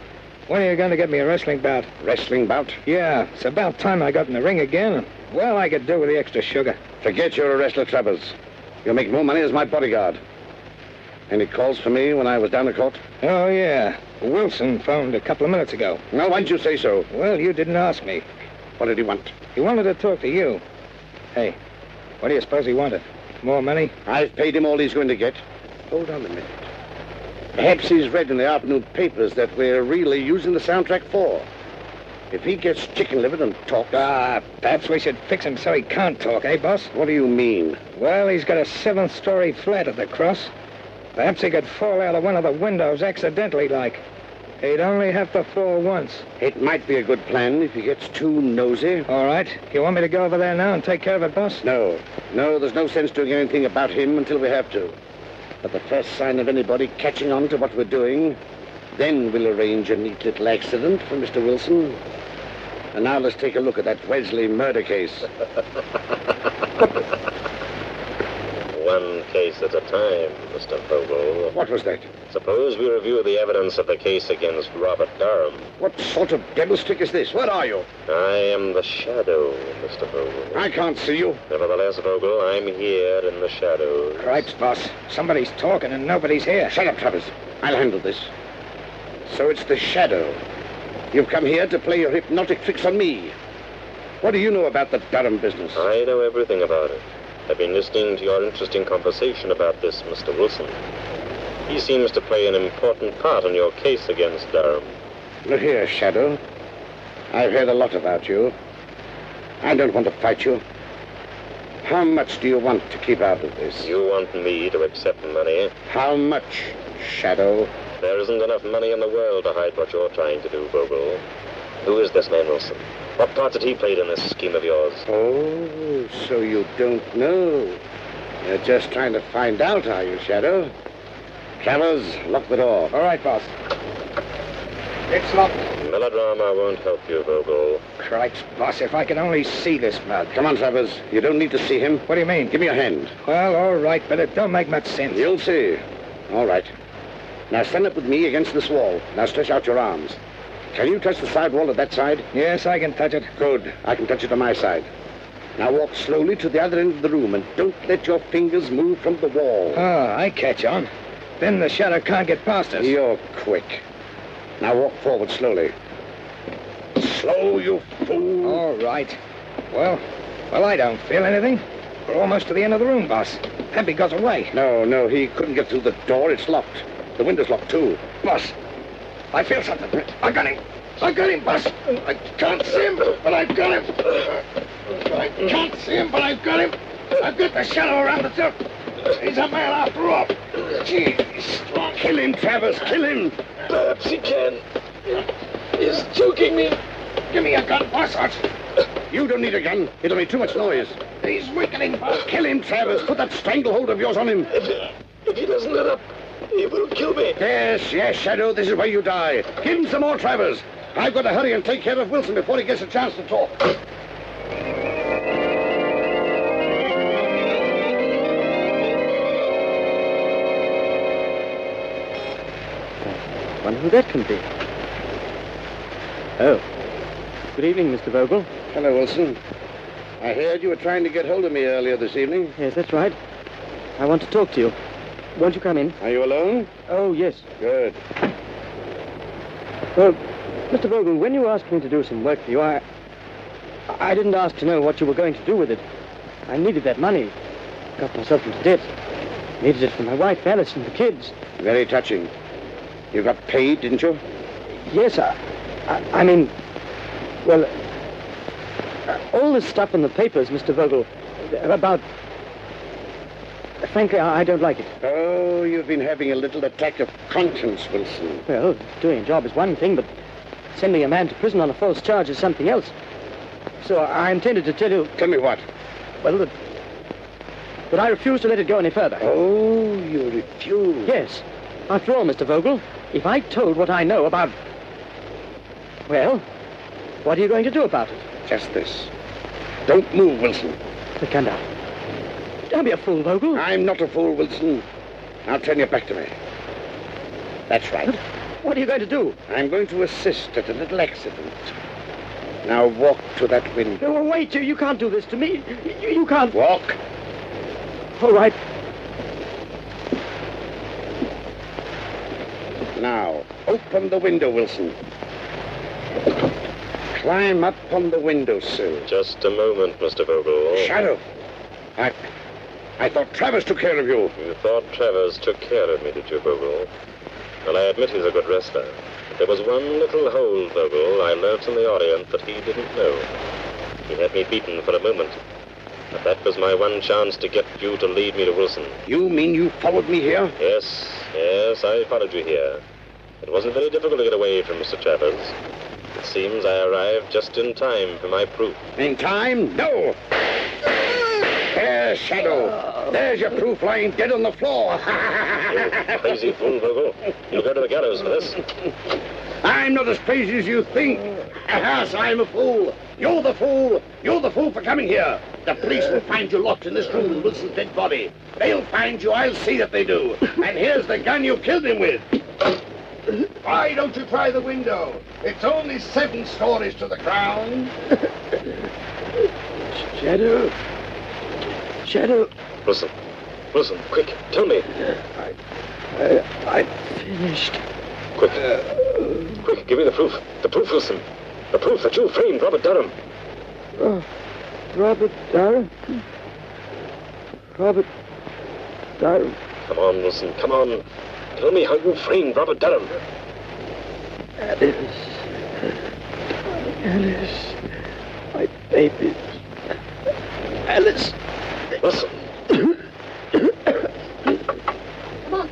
Speaker 8: When are you going to get me a wrestling bout?
Speaker 10: Wrestling bout?
Speaker 8: Yeah, it's about time I got in the ring again. Well, I could do with the extra sugar.
Speaker 10: Forget you're a wrestler, Travers. You'll make more money as my bodyguard. Any calls for me when I was down the court?
Speaker 8: Oh, yeah. Wilson phoned a couple of minutes ago.
Speaker 10: Now, why didn't you say so?
Speaker 8: Well, you didn't ask me.
Speaker 10: What did he want?
Speaker 8: He wanted to talk to you. Hey, what do you suppose he wanted? More money?
Speaker 10: I've paid him all he's going to get. Hold on a minute. Perhaps he's read in the afternoon papers that we're really using the soundtrack 4. If he gets chicken-livered and talks...
Speaker 8: Perhaps we should fix him so he can't talk, eh, boss?
Speaker 10: What do you mean?
Speaker 8: Well, he's got a 7th-story flat at the Cross. Perhaps he could fall out of one of the windows accidentally, like. He'd only have to fall once.
Speaker 10: It might be a good plan if he gets too nosy.
Speaker 8: All right. You want me to go over there now and take care of it, boss?
Speaker 10: No, there's no sense doing anything about him until we have to. But the first sign of anybody catching on to what we're doing, then we'll arrange a neat little accident for Mr. Wilson. And now let's take a look at that Wesley murder case.
Speaker 4: One case at a time, Mr. Vogel.
Speaker 10: What was that?
Speaker 4: Suppose we review the evidence of the case against Robert Durham.
Speaker 10: What sort of devilstick is this? Where are you?
Speaker 4: I am the Shadow, Mr. Vogel.
Speaker 10: I can't see you.
Speaker 4: Nevertheless, Vogel, I'm here in the shadows.
Speaker 8: Cripes, boss. Somebody's talking and nobody's here.
Speaker 10: Shut up, Travers. I'll handle this. So it's the Shadow. You've come here to play your hypnotic tricks on me. What do you know about the Durham business?
Speaker 4: I know everything about it. I've been listening to your interesting conversation about this, Mr. Wilson. He seems to play an important part in your case against Durham.
Speaker 10: Look here, Shadow. I've heard a lot about you. I don't want to fight you. How much do you want to keep out of this?
Speaker 4: You want me to accept money?
Speaker 10: How much, Shadow?
Speaker 4: There isn't enough money in the world to hide what you're trying to do, Vogel. Who is this man Wilson? What part did he play in this scheme of yours?
Speaker 10: Oh, so you don't know. You're just trying to find out, are you, Shadow? Travers, lock the door.
Speaker 8: All right, boss. It's locked.
Speaker 4: Melodrama won't help you, Vogel.
Speaker 8: Cripes, boss, if I could only see this mug.
Speaker 10: Come on, Travers. You don't need to see him.
Speaker 8: What do you mean?
Speaker 10: Give me your hand.
Speaker 8: Well, all right, but it don't make much sense.
Speaker 10: You'll see. All right. Now stand up with me against this wall. Now stretch out your arms. Can you touch the side wall at that side?
Speaker 8: Yes, I can touch it.
Speaker 10: Good. I can touch it on my side. Now walk slowly to the other end of the room and don't let your fingers move from the wall.
Speaker 8: Oh, I catch on. Then the Shadow can't get past us.
Speaker 10: You're quick. Now walk forward slowly. Slow, you fool.
Speaker 8: All right. Well, I don't feel anything. We're almost to the end of the room, boss. Happy goes away.
Speaker 10: No, he couldn't get through the door. It's locked. The window's locked, too.
Speaker 8: Boss, I feel something. I got him, boss. I can't see him, but I've got him. I can't see him, but I've got him. I've got the Shadow around the top. He's a man after all. Gee, he's strong.
Speaker 10: Kill him, Travers, kill him.
Speaker 1: Perhaps he can. He's choking me.
Speaker 8: Give me a gun, boss.
Speaker 10: You don't need a gun. It'll make too much noise.
Speaker 8: He's weakening, boss.
Speaker 10: Kill him, Travers. Put that stranglehold of yours on him.
Speaker 1: If he doesn't let up, he will kill me.
Speaker 10: Yes, Shadow. This is where you die. Give him some more, Travers. I've got to hurry and take care of Wilson before he gets a chance to talk.
Speaker 3: Wonder who that can be. Oh. Good evening, Mr. Vogel.
Speaker 10: Hello, Wilson. I heard you were trying to get hold of me earlier this evening.
Speaker 12: Yes, that's right. I want to talk to you. Won't you come in?
Speaker 10: Are you alone?
Speaker 12: Oh, yes.
Speaker 10: Good.
Speaker 12: Well, Mr. Vogel, when you asked me to do some work for you, I didn't ask to know what you were going to do with it. I needed that money. Got myself into debt. Needed it for my wife, Alice, and the kids.
Speaker 10: Very touching. You got paid, didn't you?
Speaker 12: Yes, I mean, well, all this stuff in the papers, Mr. Vogel, about... Frankly, I don't like it.
Speaker 10: Oh, you've been having a little attack of conscience, Wilson.
Speaker 12: Well, doing a job is one thing, but sending a man to prison on a false charge is something else. So I intended to tell you...
Speaker 10: Tell me what?
Speaker 12: Well, that I refuse to let it go any further.
Speaker 10: Oh, you refuse?
Speaker 12: Yes. After all, Mr. Vogel, if I told what I know about... Well, what are you going to do about it?
Speaker 10: Just this. Don't move, Wilson.
Speaker 12: But come down. Don't be a fool, Vogel.
Speaker 10: I'm not a fool, Wilson. Now turn your back to me. That's right.
Speaker 12: But what are you going to do?
Speaker 10: I'm going to assist at a little accident. Now walk to that window.
Speaker 12: No, wait, you can't do this to me. You can't...
Speaker 10: Walk.
Speaker 12: All right.
Speaker 10: Now, open the window, Wilson. Climb up on the windowsill.
Speaker 4: Just a moment, Mr. Vogel.
Speaker 10: Shadow. I thought Travers took care of you.
Speaker 4: You thought Travers took care of me, did you, Vogel? Well, I admit he's a good wrestler. But there was one little hole, Vogel, I learnt in the Orient that he didn't know. He had me beaten for a moment. But that was my one chance to get you to lead me to Wilson.
Speaker 10: You mean you followed me here?
Speaker 4: Yes, I followed you here. It wasn't very difficult to get away from Mr. Travers. It seems I arrived just in time for my proof.
Speaker 10: In time? No! There's Shadow. There's your proof lying dead on the floor.
Speaker 4: You crazy fool, Vogel. You'll go to the gallows for this.
Speaker 10: I'm not as crazy as you think. Yes, I'm a fool. You're the fool. You're the fool for coming here. The police will find you locked in this room with Wilson's dead body. They'll find you. I'll see that they do. And here's the gun you killed him with. Why don't you try the window? It's only 7 stories to the ground.
Speaker 12: Shadow. Shadow.
Speaker 4: Wilson, quick, tell me.
Speaker 12: I finished.
Speaker 4: Quick, give me the proof. The proof, Wilson. The proof that you framed Robert Durham.
Speaker 12: Robert Durham? Robert Durham.
Speaker 4: Come on, Wilson, come on. Tell me how you framed Robert Durham.
Speaker 12: Alice. My baby. Alice.
Speaker 4: Wilson.
Speaker 11: Come on.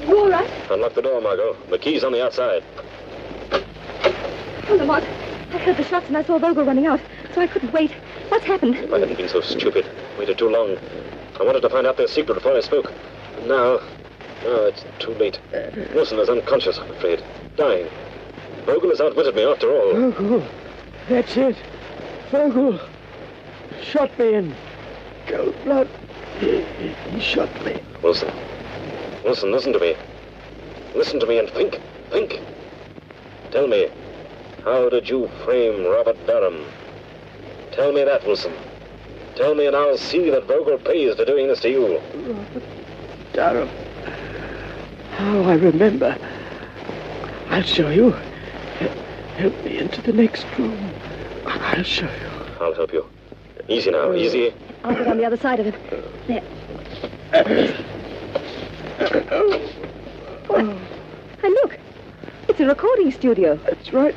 Speaker 11: You all right?
Speaker 4: Unlock the door, Margot. The key's on the outside.
Speaker 11: Oh, Lamont. I heard the shots and I saw Vogel running out, so I couldn't wait. What's happened?
Speaker 4: If I hadn't been so stupid, waited too long. I wanted to find out their secret before I spoke. But now it's too late. Wilson is unconscious, I'm afraid. Dying. Vogel has outwitted me after all.
Speaker 12: Vogel. That's it. Vogel shot me in cold blood. He shot me.
Speaker 4: Wilson, listen to me. Listen to me and think. Tell me, how did you frame Robert Durham? Tell me that, Wilson. Tell me and I'll see that Vogel pays for doing this to you.
Speaker 12: Robert Durham. How I remember. I'll show you. Help me into the next room. I'll show you.
Speaker 4: I'll help you. Easy now, easy.
Speaker 11: I'll get on the other side of him. There. And look, it's a recording studio.
Speaker 12: That's right.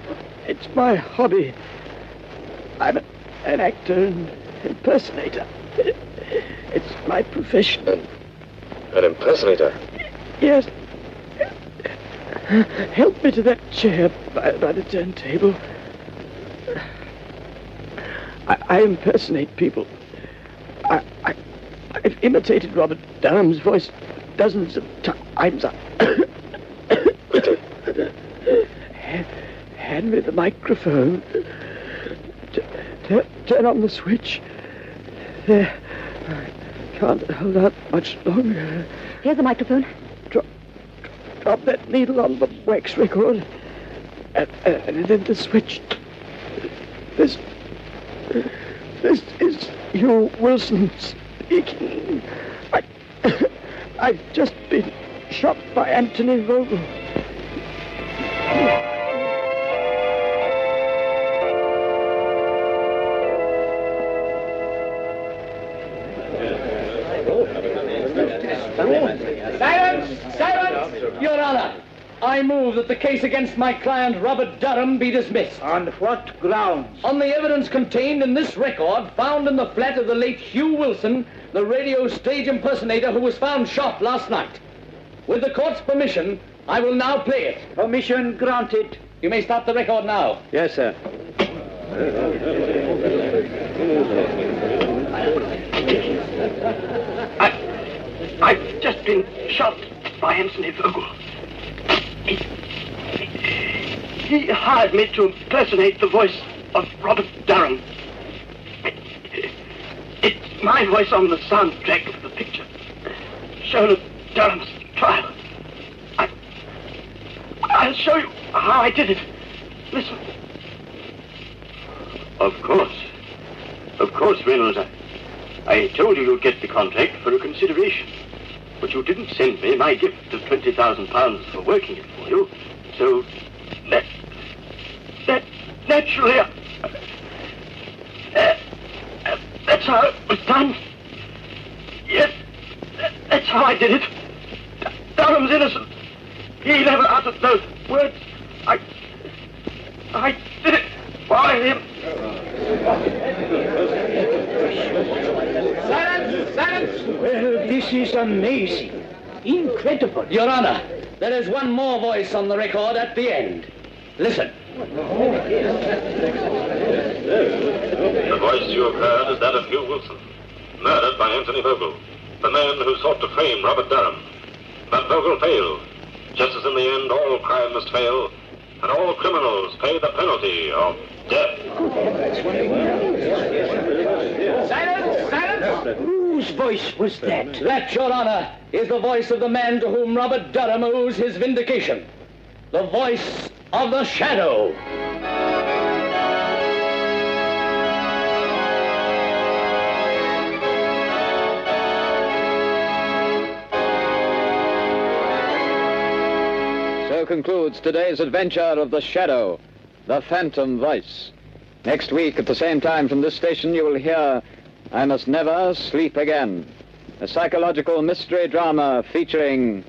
Speaker 12: It's my hobby. I'm an actor and impersonator. It's my profession.
Speaker 4: An impersonator?
Speaker 12: Yes. Help me to that chair by the turntable. I impersonate people. I've imitated Robert Durham's voice dozens of times. Hand me the microphone. Turn on the switch. There. I can't hold out much longer.
Speaker 11: Here's the microphone.
Speaker 12: Drop that needle on the wax record. And then the switch. This is Hugh Wilson speaking. I've just been shot by Anthony Vogel.
Speaker 1: Silence! Silence! Your Honor, I move that the case against my client, Robert Durham, be dismissed.
Speaker 16: On what grounds?
Speaker 1: On the evidence contained in this record found in the flat of the late Hugh Wilson, the radio stage impersonator who was found shot last night. With the court's permission, I will now play it.
Speaker 16: Permission granted.
Speaker 1: You may stop the record now.
Speaker 3: Yes, sir.
Speaker 8: I've just been shot by Anthony Vogel. He hired me to impersonate the voice of Robert Durham. It's my voice on the soundtrack of the picture shown at Durham's trial. I'll show you how I did it. Listen. Of course, Reynolds. I told you you'd get the contract for a consideration. But you didn't send me my gift of £20,000 for working it for you. So, that naturally, that's how it was done. Yes, that's how I did it. Durham's innocent. He never uttered those words. I did it for him.
Speaker 1: Silence! Silence!
Speaker 16: Well, this is amazing. Incredible.
Speaker 1: Your Honor, there is one more voice on the record at the end. Listen.
Speaker 2: The voice you have heard is that of Hugh Wilson, murdered by Anthony Vogel, the man who sought to frame Robert Durham. But Vogel failed. Just as in the end all crime must fail, and all criminals pay the penalty of death.
Speaker 1: Silence! Silence!
Speaker 16: Whose voice was that?
Speaker 1: That, Your Honor, is the voice of the man to whom Robert Durham owes his vindication. The voice of the Shadow.
Speaker 14: So concludes today's adventure of the Shadow, the Phantom Voice. Next week at the same time from this station you will hear I Must Never Sleep Again, a psychological mystery drama featuring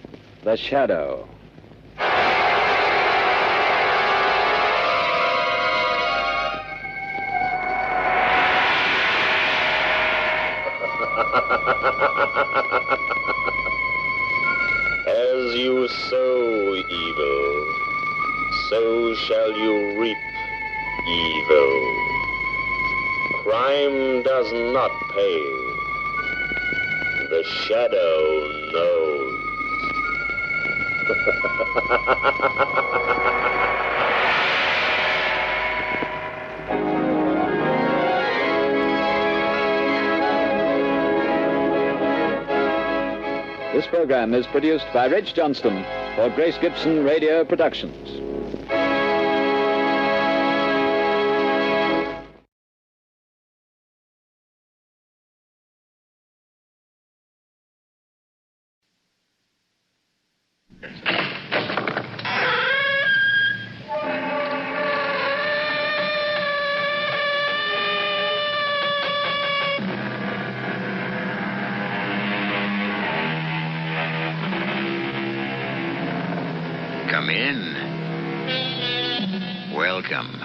Speaker 14: the Shadow.
Speaker 2: As you sow evil, so shall you reap evil. Crime does not pay. The Shadow knows.
Speaker 14: This program is produced by Rich Johnston for Grace Gibson Radio Productions.
Speaker 13: Come in. Welcome.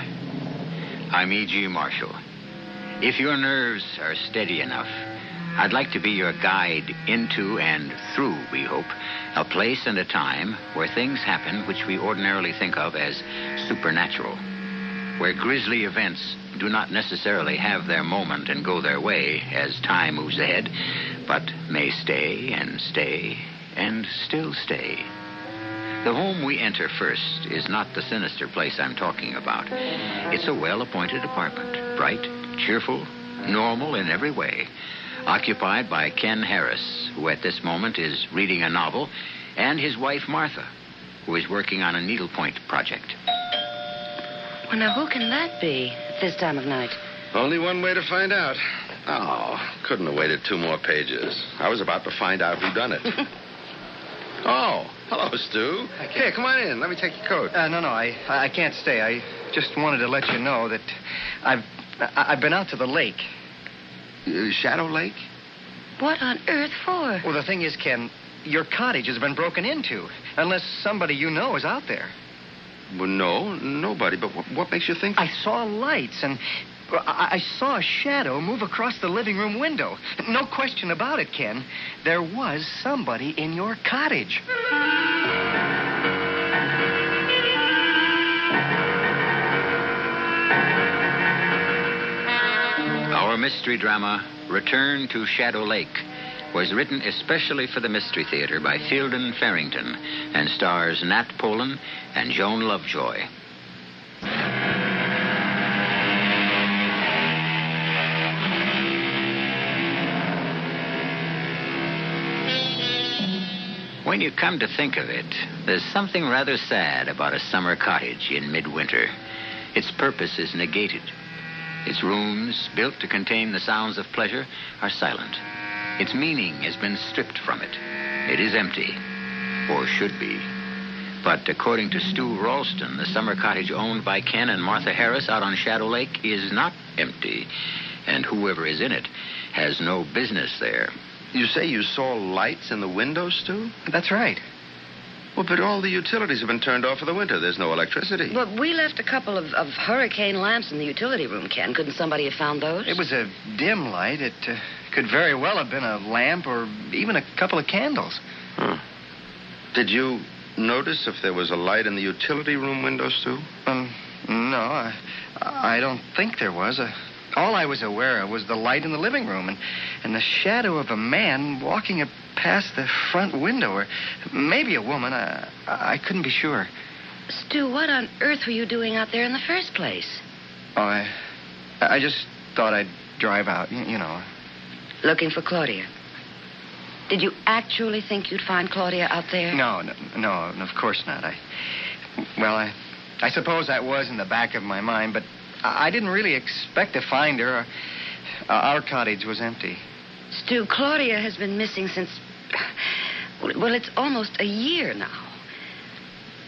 Speaker 13: I'm E.G. Marshall. If your nerves are steady enough, I'd like to be your guide into and through, we hope, a place and a time where things happen which we ordinarily think of as supernatural, where grisly events do not necessarily have their moment and go their way as time moves ahead, but may stay and stay and still stay. The home we enter first is not the sinister place I'm talking about. It's a well-appointed apartment, bright, cheerful, normal in every way, occupied by Ken Harris, who at this moment is reading a novel, and his wife, Martha, who is working on a needlepoint project.
Speaker 21: Well, now, who can that be at this time of night?
Speaker 22: Only one way to find out.
Speaker 15: Oh, couldn't have waited 2 more pages. I was about to find out who done it. Oh, hello, Stu. Here, come on in. Let me take your coat.
Speaker 21: No, I can't stay. I just wanted to let you know that I've been out to the lake.
Speaker 15: Shadow Lake?
Speaker 22: What on earth for?
Speaker 21: Well, the thing is, Ken, your cottage has been broken into. Unless somebody you know is out there.
Speaker 15: Well, no, nobody. But what makes you think?
Speaker 21: I saw lights, and I saw a shadow move across the living room window. No question about it, Ken. There was somebody in your cottage.
Speaker 13: Our mystery drama, Return to Shadow Lake, was written especially for the Mystery Theater by Fielden Farrington and stars Nat Polen and Joan Lovejoy. When you come to think of it, there's something rather sad about a summer cottage in midwinter. Its purpose is negated. Its rooms, built to contain the sounds of pleasure, are silent. Its meaning has been stripped from it. It is empty, or should be. But according to Stu Ralston, the summer cottage owned by Ken and Martha Harris out on Shadow Lake is not empty, and whoever is in it has no business there.
Speaker 15: You say you saw lights in the windows, Stu?
Speaker 21: That's right.
Speaker 15: Well, but all the utilities have been turned off for the winter. There's no electricity.
Speaker 22: But we left a couple of hurricane lamps in the utility room, Ken. Couldn't somebody have found those?
Speaker 21: It was a dim light. It could very well have been a lamp or even a couple of candles.
Speaker 15: Huh. Did you notice if there was a light in the utility room windows, Stu?
Speaker 21: No, I don't think there was. All I was aware of was the light in the living room and the shadow of a man walking past the front window, or maybe a woman. I couldn't be sure.
Speaker 22: Stu, what on earth were you doing out there in the first place?
Speaker 21: Oh, I just thought I'd drive out, you know.
Speaker 22: Looking for Claudia. Did you actually think you'd find Claudia out there?
Speaker 21: No, of course not. I suppose that was in the back of my mind, but I didn't really expect to find her. Our cottage was empty.
Speaker 22: Stu, Claudia has been missing since... Well, it's almost a year now.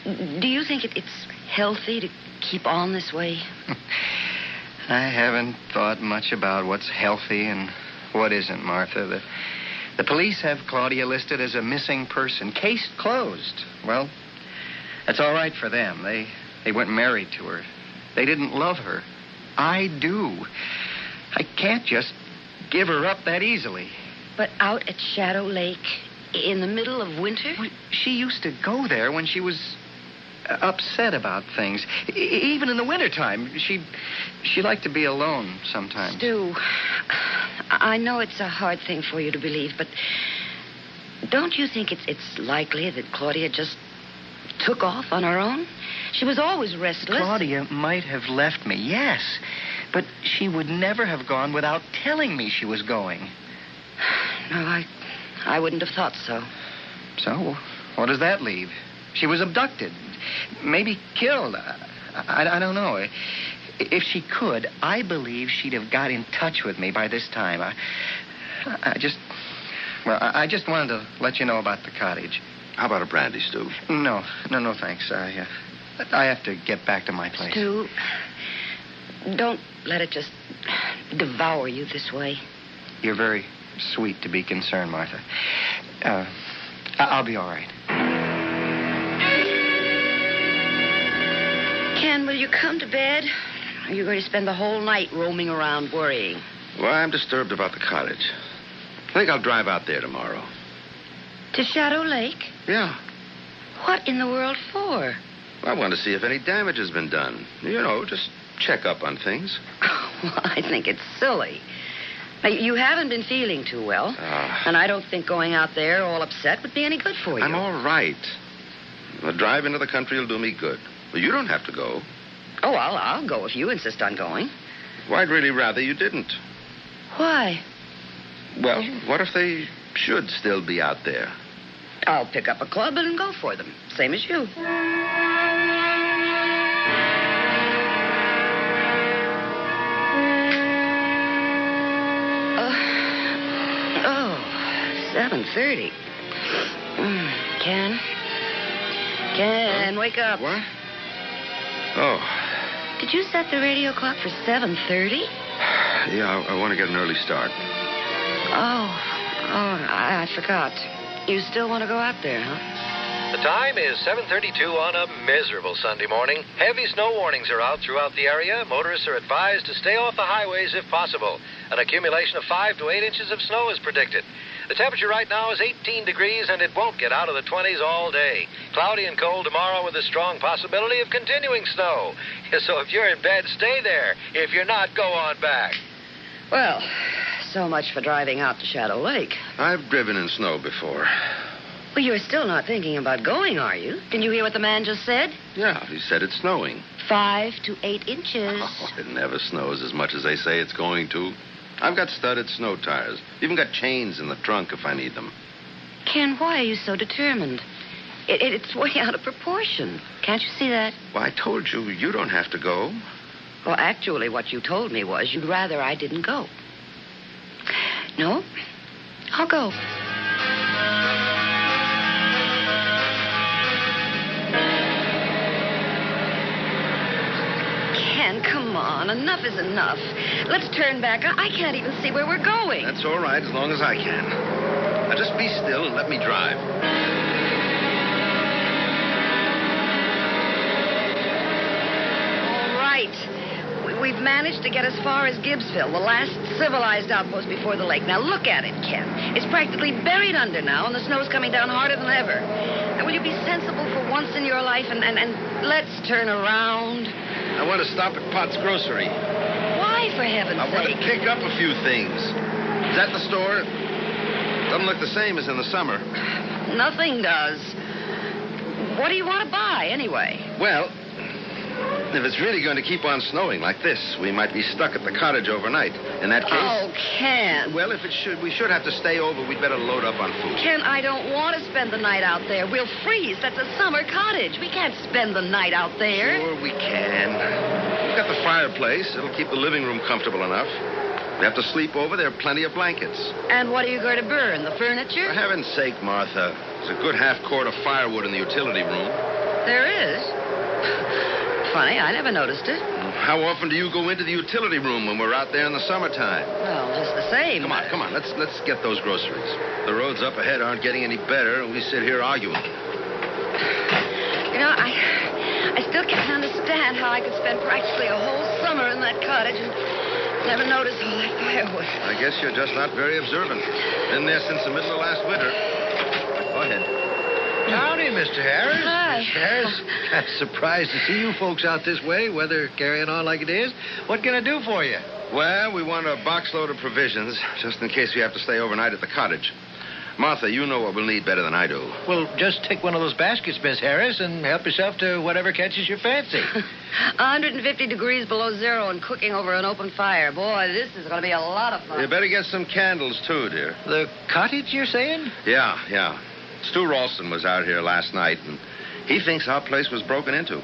Speaker 22: Do you think it's healthy to keep on this way?
Speaker 21: I haven't thought much about what's healthy and what isn't, Martha. The police have Claudia listed as a missing person. Case closed. Well, that's all right for them. They weren't married to her. They didn't love her. I do. I can't just give her up that easily.
Speaker 22: But out at Shadow Lake, in the middle of winter?
Speaker 21: Well, she used to go there when she was upset about things. Even in the wintertime. She liked to be alone sometimes.
Speaker 22: Stu, I know it's a hard thing for you to believe, but don't you think it's likely that Claudia just took off on her own? She was always restless.
Speaker 21: Claudia might have left me, yes. But she would never have gone without telling me she was going.
Speaker 22: No, I wouldn't have thought so.
Speaker 21: So, what does that leave? She was abducted. Maybe killed. I don't know. If she could, I believe she'd have got in touch with me by this time. I just wanted to let you know about the cottage.
Speaker 15: How about a brandy, Stu?
Speaker 21: No, thanks. I have to get back to my place.
Speaker 22: Stu, don't let it just devour you this way.
Speaker 21: You're very sweet to be concerned, Martha. I'll be all right.
Speaker 22: Ken, will you come to bed? Or are you going to spend the whole night roaming around worrying?
Speaker 15: Well, I'm disturbed about the cottage. I think I'll drive out there tomorrow.
Speaker 22: To Shadow Lake?
Speaker 15: Yeah.
Speaker 22: What in the world for?
Speaker 15: I want to see if any damage has been done. You know, just check up on things.
Speaker 22: Well, I think it's silly. Now, you haven't been feeling too well. And I don't think going out there all upset would be any good for you.
Speaker 15: I'm all right. A drive into the country will do me good. But you don't have to go.
Speaker 22: Oh, I'll go if you insist on going.
Speaker 15: Well, I'd really rather you didn't.
Speaker 22: Why?
Speaker 15: Well, what if they should still be out there?
Speaker 22: I'll pick up a club and go for them. Same as you. 7:30. Ken, wake up.
Speaker 15: What? Oh.
Speaker 22: Did you set the radio clock for 7:30?
Speaker 15: Yeah, I want to get an early start.
Speaker 22: I forgot. You still want to go out there, huh?
Speaker 6: The time is 7:32 on a miserable Sunday morning. Heavy snow warnings are out throughout the area. Motorists are advised to stay off the highways if possible. An accumulation of 5 to 8 inches of snow is predicted. The temperature right now is 18 degrees, and it won't get out of the 20s all day. Cloudy and cold tomorrow with a strong possibility of continuing snow. So if you're in bed, stay there. If you're not, go on back.
Speaker 22: Well, so much for driving out to Shadow Lake.
Speaker 15: I've driven in snow before.
Speaker 22: Well, you're still not thinking about going, are you? Didn't you hear what the man just said?
Speaker 15: Yeah, he said it's snowing.
Speaker 22: 5 to 8 inches.
Speaker 15: Oh, it never snows as much as they say it's going to. I've got studded snow tires. Even got chains in the trunk if I need them.
Speaker 22: Ken, why are you so determined? It's way out of proportion. Can't you see that?
Speaker 15: Well, I told you, you don't have to go.
Speaker 22: Well, actually, what you told me was you'd rather I didn't go. No, I'll go. Ken, come on. Enough is enough. Let's turn back. I can't even see where we're going.
Speaker 15: That's all right, as long as I can. Now, just be still and let me drive.
Speaker 22: All right. We've managed to get as far as Gibbsville, the last civilized outpost before the lake. Now, look at it, Ken. It's practically buried under now, and the snow's coming down harder than ever. Now, will you be sensible for once in your life and let's turn around?
Speaker 15: I want to stop at Pot's Grocery.
Speaker 22: Why, for heaven's sake?
Speaker 15: I want to pick up a few things. Is that the store? Doesn't look the same as in the summer.
Speaker 22: Nothing does. What do you want to buy, anyway?
Speaker 15: Well, if it's really going to keep on snowing like this, we might be stuck at the cottage overnight. In that case...
Speaker 22: Oh, Ken.
Speaker 15: Well, if we should have to stay over, we'd better load up on food.
Speaker 22: Ken, I don't want to spend the night out there. We'll freeze. That's a summer cottage. We can't spend the night out there.
Speaker 15: Sure we can. We've got the fireplace. It'll keep the living room comfortable enough. We have to sleep over. There are plenty of blankets.
Speaker 22: And what are you going to burn, the furniture?
Speaker 15: For heaven's sake, Martha. There's a good half-quart of firewood in the utility room.
Speaker 22: There is? Funny, I never noticed it.
Speaker 15: How often do you go into the utility room when we're out there in the summertime?
Speaker 22: Well, just the same.
Speaker 15: Come on. Let's get those groceries. The roads up ahead aren't getting any better, and we sit here arguing.
Speaker 22: You know, I still can't understand how I could spend practically a whole summer in that cottage and never notice all that firewood.
Speaker 15: I guess you're just not very observant. Been there since the middle of last winter. Go ahead.
Speaker 21: Howdy, Mr. Harris.
Speaker 22: Hi.
Speaker 21: Mr. Harris, kind of surprised to see you folks out this way, weather carrying on like it is. What can I do for you?
Speaker 15: Well, we want a box load of provisions, just in case we have to stay overnight at the cottage. Martha, you know what we'll need better than I do.
Speaker 21: Well, just take one of those baskets, Miss Harris, and help yourself to whatever catches your fancy.
Speaker 22: 150 degrees below zero and cooking over an open fire. Boy, this is going to be a lot of fun.
Speaker 15: You better get some candles, too, dear.
Speaker 21: The cottage, you're saying?
Speaker 15: Yeah. Stu Ralston was out here last night, and he thinks our place was broken into.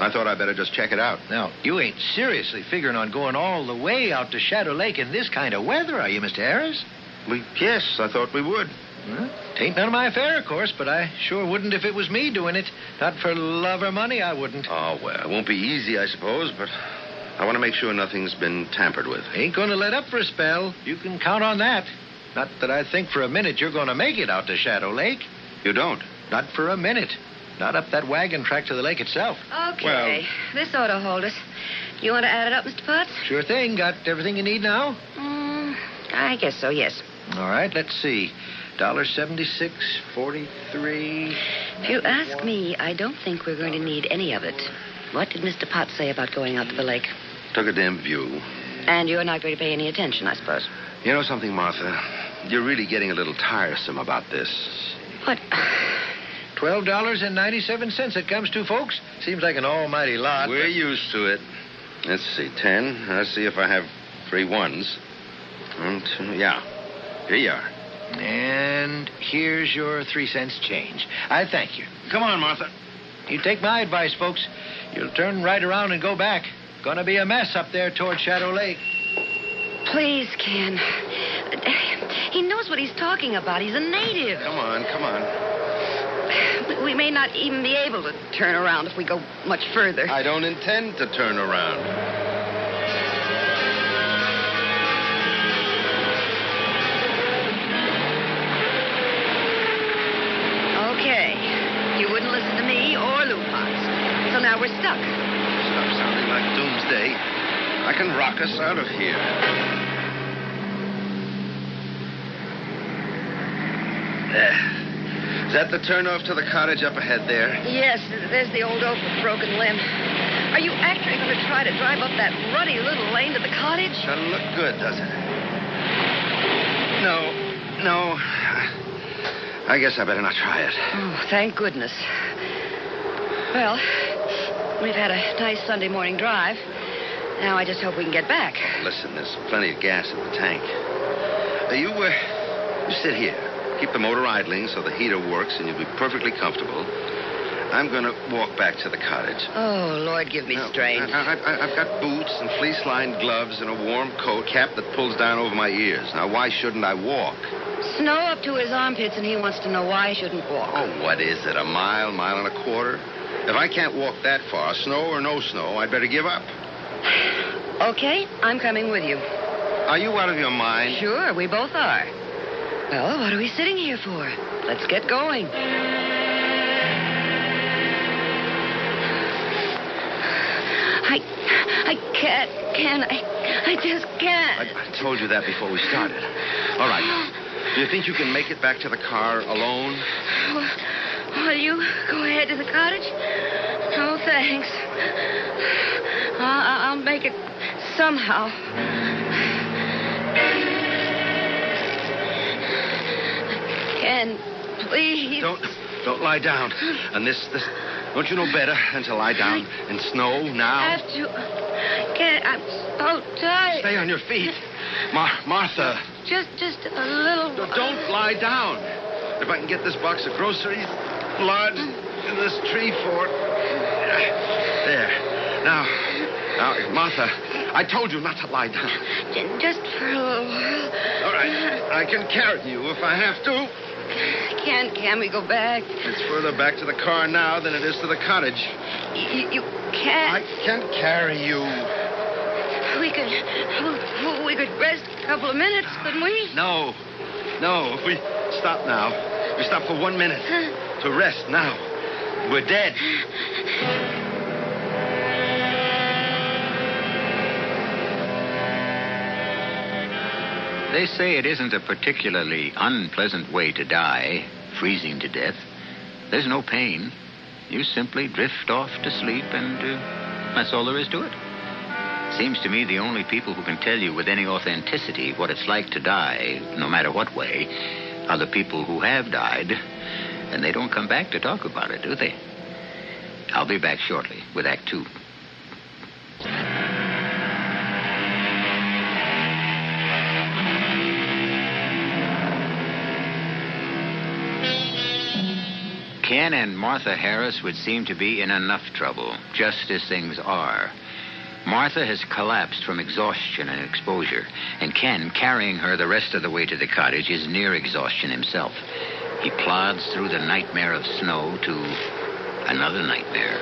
Speaker 15: I thought I'd better just check it out.
Speaker 21: Now, you ain't seriously figuring on going all the way out to Shadow Lake in this kind of weather, are you, Mr. Harris?
Speaker 15: Yes, I thought we would.
Speaker 21: Well, tain't none of my affair, of course, but I sure wouldn't if it was me doing it. Not for love or money, I wouldn't.
Speaker 15: Oh, well, it won't be easy, I suppose, but I want to make sure nothing's been tampered with.
Speaker 21: Ain't going to let up for a spell. You can count on that. Not that I think for a minute you're going to make it out to Shadow Lake.
Speaker 15: You don't?
Speaker 21: Not for a minute. Not up that wagon track to the lake itself.
Speaker 22: Okay. This ought to hold us. You want to add it up, Mr. Potts?
Speaker 21: Sure thing. Got everything you need now?
Speaker 22: I guess so, yes.
Speaker 21: All right, let's see. $1.76.43.
Speaker 22: If you ask me, I don't think we're going to need any of it. What did Mr. Potts say about going out to the lake?
Speaker 15: Took a dim view.
Speaker 22: And you're not going to pay any attention, I suppose.
Speaker 15: You know something, Martha? You're really getting a little tiresome about this.
Speaker 22: What?
Speaker 21: $12.97 it comes to, folks. Seems like an almighty lot.
Speaker 15: We're used to it. Let's see, 10. Let's see if I have 3 ones. 1, 2, yeah. Here you are.
Speaker 21: And here's your 3 cents change. I thank you.
Speaker 15: Come on, Martha.
Speaker 21: You take my advice, folks. You'll turn right around and go back. Gonna be a mess up there toward Shadow Lake.
Speaker 22: Please, Ken. He knows knows what he's talking about. He's a native.
Speaker 15: Come on.
Speaker 22: We may not even be able to turn around if we go much further.
Speaker 15: I don't intend to turn around.
Speaker 22: Okay. You wouldn't listen to me or Lupin's. So now we're stuck.
Speaker 15: Stop sounding like doomsday. I can rock us out of here. Is that the turnoff to the cottage up ahead there?
Speaker 22: Yes, there's the old oak with broken limb. Are you actually going to try to drive up that ruddy little lane to the cottage?
Speaker 15: Doesn't look good, does it? No. I guess I better not try it.
Speaker 22: Oh, thank goodness. Well, we've had a nice Sunday morning drive. Now I just hope we can get back.
Speaker 15: Listen, there's plenty of gas in the tank. You sit here. Keep the motor idling so the heater works and you'll be perfectly comfortable. I'm going to walk back to the cottage.
Speaker 22: Oh, Lord, give me strength.
Speaker 15: I've got boots and fleece-lined gloves and a warm coat cap that pulls down over my ears. Now, why shouldn't I walk?
Speaker 22: Snow up to his armpits, and he wants to know why he shouldn't walk.
Speaker 15: Oh, what is it, a mile and a quarter? If I can't walk that far, snow or no snow, I'd better give up.
Speaker 22: Okay, I'm coming with you.
Speaker 15: Are you out of your mind?
Speaker 22: Sure, we both are. Well, what are we sitting here for? Let's get going. I can't, can I just can't.
Speaker 15: I told you that before we started. All right. Do you think you can make it back to the car alone?
Speaker 22: Will you go ahead to the cottage? No, thanks. I'll make it somehow. Ken, please.
Speaker 15: Don't lie down. And this, don't you know better than to lie down in snow now?
Speaker 22: I have to. Ken, I'm so tired.
Speaker 15: Stay on your feet. Martha.
Speaker 22: Just a little.
Speaker 15: Don't lie down. If I can get this box of groceries lodged in this tree fort. There. Now, Martha, I told you not to lie down.
Speaker 22: Just for a little while.
Speaker 15: All right. I can carry you if I have to.
Speaker 22: Can we go back?
Speaker 15: It's further back to the car now than it is to the cottage.
Speaker 22: You can't.
Speaker 15: I can't carry you.
Speaker 22: We could rest a couple of minutes, couldn't we?
Speaker 15: No. If we stop now, we stop for 1 minute to rest now. We're dead.
Speaker 13: They say it isn't a particularly unpleasant way to die, freezing to death. There's no pain. You simply drift off to sleep, and that's all there is to it. Seems to me the only people who can tell you with any authenticity what it's like to die, no matter what way, are the people who have died, and they don't come back to talk about it, do they? I'll be back shortly with Act 2. Ken and Martha Harris would seem to be in enough trouble, just as things are. Martha has collapsed from exhaustion and exposure, and Ken, carrying her the rest of the way to the cottage, is near exhaustion himself. He plods through the nightmare of snow to another nightmare.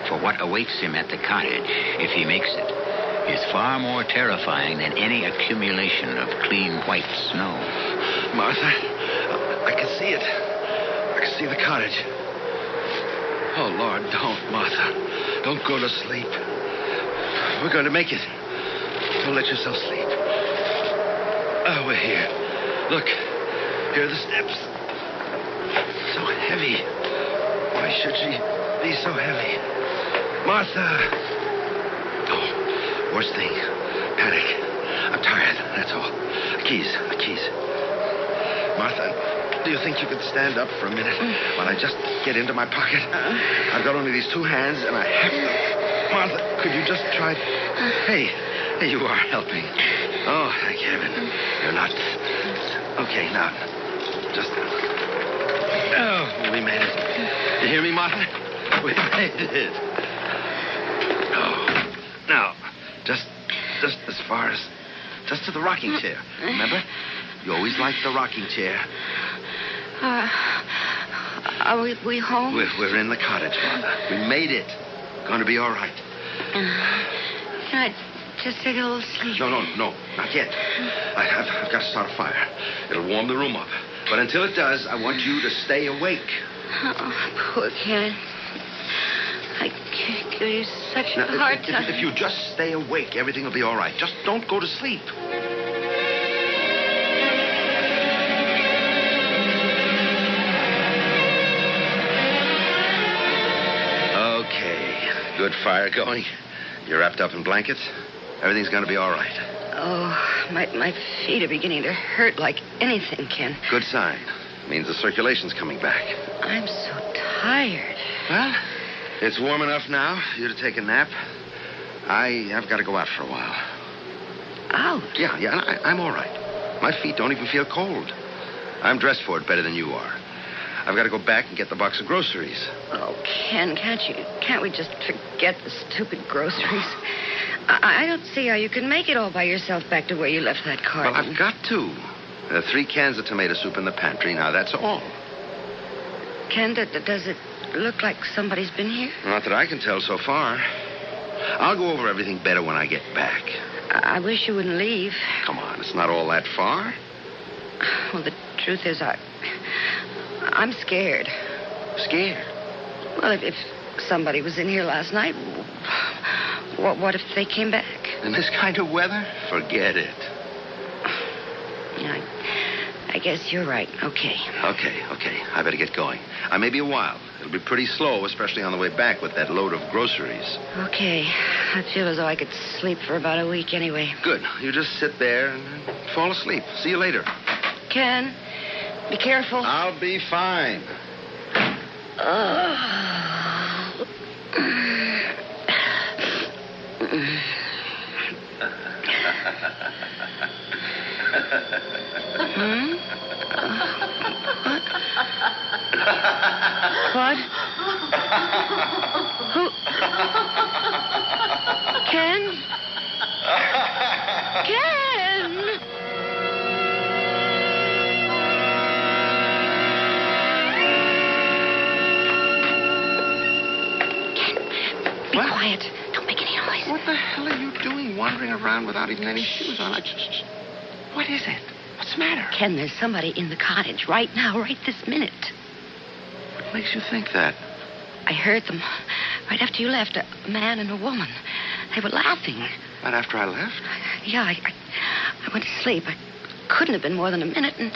Speaker 13: For what awaits him at the cottage, if he makes it, is far more terrifying than any accumulation of clean white snow.
Speaker 15: Martha, I can see it. I can see the cottage. Oh, Lord, don't, Martha. Don't go to sleep. We're going to make it. Don't let yourself sleep. Oh, we're here. Look, here are the steps. So heavy. Why should she be so heavy? Martha! Oh, worst thing. Panic. I'm tired, that's all. Keys. Martha, do you think you could stand up for a minute while I just get into my pocket? I've got only these two hands, and I have to... Martha, could you just try... Hey, you are helping. Oh, thank heaven. You're not... Okay, now, just... Oh, we made it. You hear me, Martha? We made it. Oh, now, just as far as... Just to the rocking chair, remember? You always liked the rocking chair.
Speaker 22: Are we home?
Speaker 15: We're in the cottage, Martha. We made it. Going to be all right.
Speaker 22: Can I just take a little sleep?
Speaker 15: No, not yet. I've got to start a fire. It'll warm the room up. But until it does, I want you to stay awake.
Speaker 22: Oh, poor Ken. I give you such a hard time.
Speaker 15: If you just stay awake, everything will be all right. Just don't go to sleep. Okay. Good fire going. You're wrapped up in blankets. Everything's going to be all right.
Speaker 22: Oh, my feet are beginning to hurt like anything, Ken.
Speaker 15: Good sign. Means the circulation's coming back.
Speaker 22: I'm so tired.
Speaker 15: Well, it's warm enough now for you to take a nap. I've got to go out for a while.
Speaker 22: Out?
Speaker 15: Yeah, I'm all right. My feet don't even feel cold. I'm dressed for it better than you are. I've got to go back and get the box of groceries.
Speaker 22: Oh, Ken, can't we just forget the stupid groceries? I don't see how you can make it all by yourself back to where you left that cart.
Speaker 15: Well, I've got to. There are 3 cans of tomato soup in the pantry. Now, that's all.
Speaker 22: Ken, does it look like somebody's been here?
Speaker 15: Not that I can tell so far. I'll go over everything better when I get back.
Speaker 22: I wish you wouldn't leave.
Speaker 15: Come on, it's not all that far.
Speaker 22: Well, the truth is, I'm scared.
Speaker 15: Scared?
Speaker 22: Well, if somebody was in here last night, what if they came back?
Speaker 15: In this kind of weather? Forget it.
Speaker 22: Yeah, I guess you're right. Okay.
Speaker 15: Okay. I better get going. I may be a while. It'll be pretty slow, especially on the way back with that load of groceries.
Speaker 22: Okay. I feel as though I could sleep for about a week anyway.
Speaker 15: Good. You just sit there and fall asleep. See you later.
Speaker 22: Ken, be careful.
Speaker 15: I'll be fine.
Speaker 22: What? Who? Ken? Ken! Be quiet. Don't make any noise.
Speaker 15: What the hell are you doing wandering around without even any shoes on? What is it? What's the matter?
Speaker 22: Ken, there's somebody in the cottage right now, right this minute.
Speaker 15: What makes you think that?
Speaker 22: I heard them right after you left, a man and a woman. They were laughing.
Speaker 15: Right after I left?
Speaker 22: Yeah, I went to sleep. I couldn't have been more than a minute, and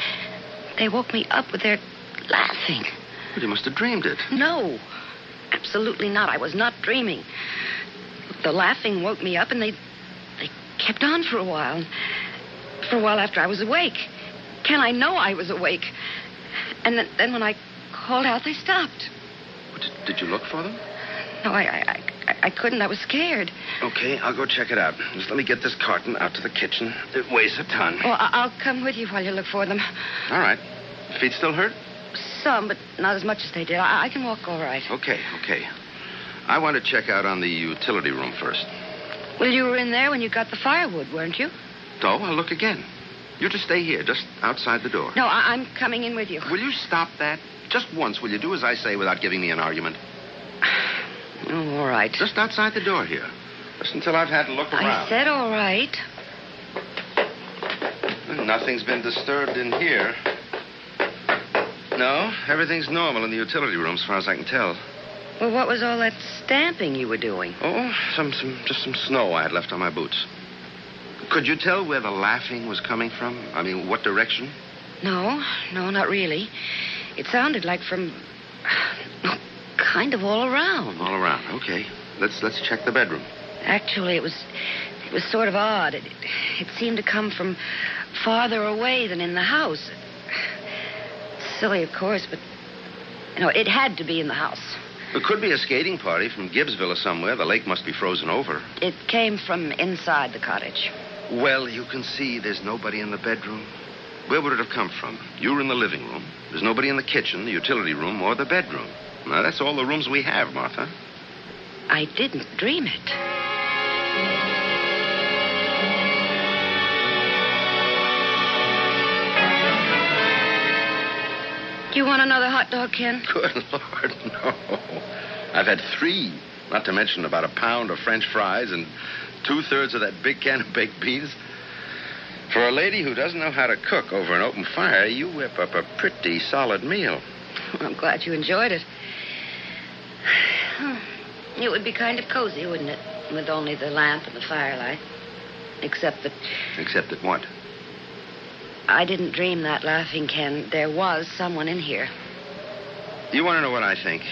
Speaker 22: they woke me up with their laughing.
Speaker 15: Well, you must have dreamed it.
Speaker 22: No, absolutely not. I was not dreaming. The laughing woke me up, and they kept on for a while. For a while after I was awake. Ken, I know I was awake. And then when I called out, they stopped.
Speaker 15: Did you look for them?
Speaker 22: No, I couldn't. I was scared.
Speaker 15: Okay, I'll go check it out. Just let me get this carton out to the kitchen. It weighs a ton.
Speaker 22: Well, I'll come with you while you look for them.
Speaker 15: All right. Feet still hurt?
Speaker 22: Some, but not as much as they did. I can walk all right.
Speaker 15: Okay. I want to check out on the utility room first.
Speaker 22: Well, you were in there when you got the firewood, weren't you?
Speaker 15: So, I'll look again. You just stay here, just outside the door.
Speaker 22: No, I'm coming in with you.
Speaker 15: Will you stop that? Just once, will you do as I say without giving me an argument?
Speaker 22: Oh, all right.
Speaker 15: Just outside the door here. Just until I've had a look around.
Speaker 22: I said all right.
Speaker 15: Nothing's been disturbed in here. No, everything's normal in the utility room as far as I can tell.
Speaker 22: Well, what was all that stamping you were doing?
Speaker 15: Oh, just some snow I had left on my boots. Could you tell where the laughing was coming from? I mean, what direction?
Speaker 22: No, not really. It sounded like from kind of all around.
Speaker 15: All around, okay. Let's check the bedroom.
Speaker 22: Actually, it was sort of odd. It seemed to come from farther away than in the house. Silly, of course, but it had to be in the house.
Speaker 15: It could be a skating party from Gibbsville or somewhere. The lake must be frozen over.
Speaker 22: It came from inside the cottage.
Speaker 15: Well, you can see there's nobody in the bedroom. Where would it have come from? You were in the living room. There's nobody in the kitchen, the utility room, or the bedroom. Now, that's all the rooms we have, Martha.
Speaker 22: I didn't dream it. Do you want another hot dog, Ken?
Speaker 15: Good Lord, no. I've had 3, not to mention about a pound of French fries and 2/3 of that big can of baked beans. For a lady who doesn't know how to cook over an open fire, you whip up a pretty solid meal.
Speaker 22: I'm glad you enjoyed it. It would be kind of cozy, wouldn't it? With only the lamp and the firelight. Except that...
Speaker 15: Except that what?
Speaker 22: I didn't dream that, laughing, Ken. There was someone in here.
Speaker 15: You want to know what I think?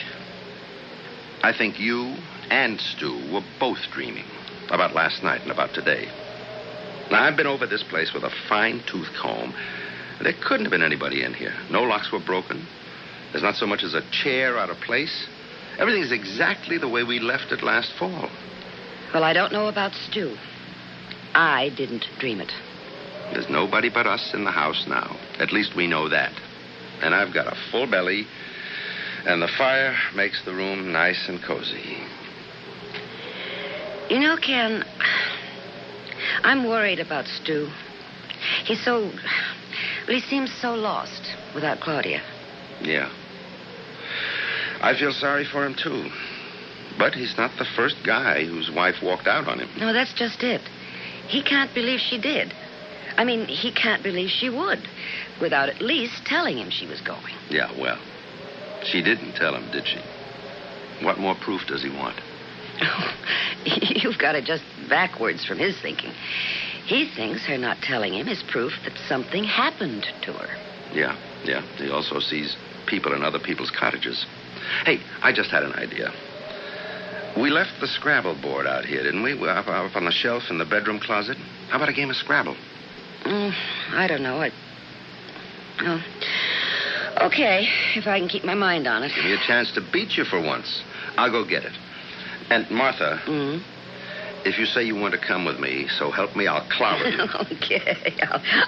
Speaker 15: I think you and Stu were both dreaming about last night and about today. Now, I've been over this place with a fine-tooth comb. There couldn't have been anybody in here. No locks were broken. There's not so much as a chair out of place. Everything's exactly the way we left it last fall.
Speaker 22: Well, I don't know about Stu. I didn't dream it.
Speaker 15: There's nobody but us in the house now. At least we know that. And I've got a full belly, and the fire makes the room nice and cozy.
Speaker 22: You know, Ken, I'm worried about Stu. He's so... Well, he seems so lost without Claudia.
Speaker 15: Yeah. I feel sorry for him, too. But he's not the first guy whose wife walked out on him.
Speaker 22: No, that's just it. He can't believe she did. I mean, he can't believe she would, without at least telling him she was going.
Speaker 15: Yeah, well, she didn't tell him, did she? What more proof does he want?
Speaker 22: You've got it just backwards from his thinking. He thinks her not telling him is proof that something happened to her.
Speaker 15: Yeah. He also sees people in other people's cottages. Hey, I just had an idea. We left the Scrabble board out here, didn't we? Up on the shelf in the bedroom closet. How about a game of Scrabble?
Speaker 22: I don't know. Oh. Okay, if I can keep my mind on it.
Speaker 15: Give me a chance to beat you for once. I'll go get it. And, Martha, if you say you want to come with me, so help me, I'll clobber you.
Speaker 22: Okay,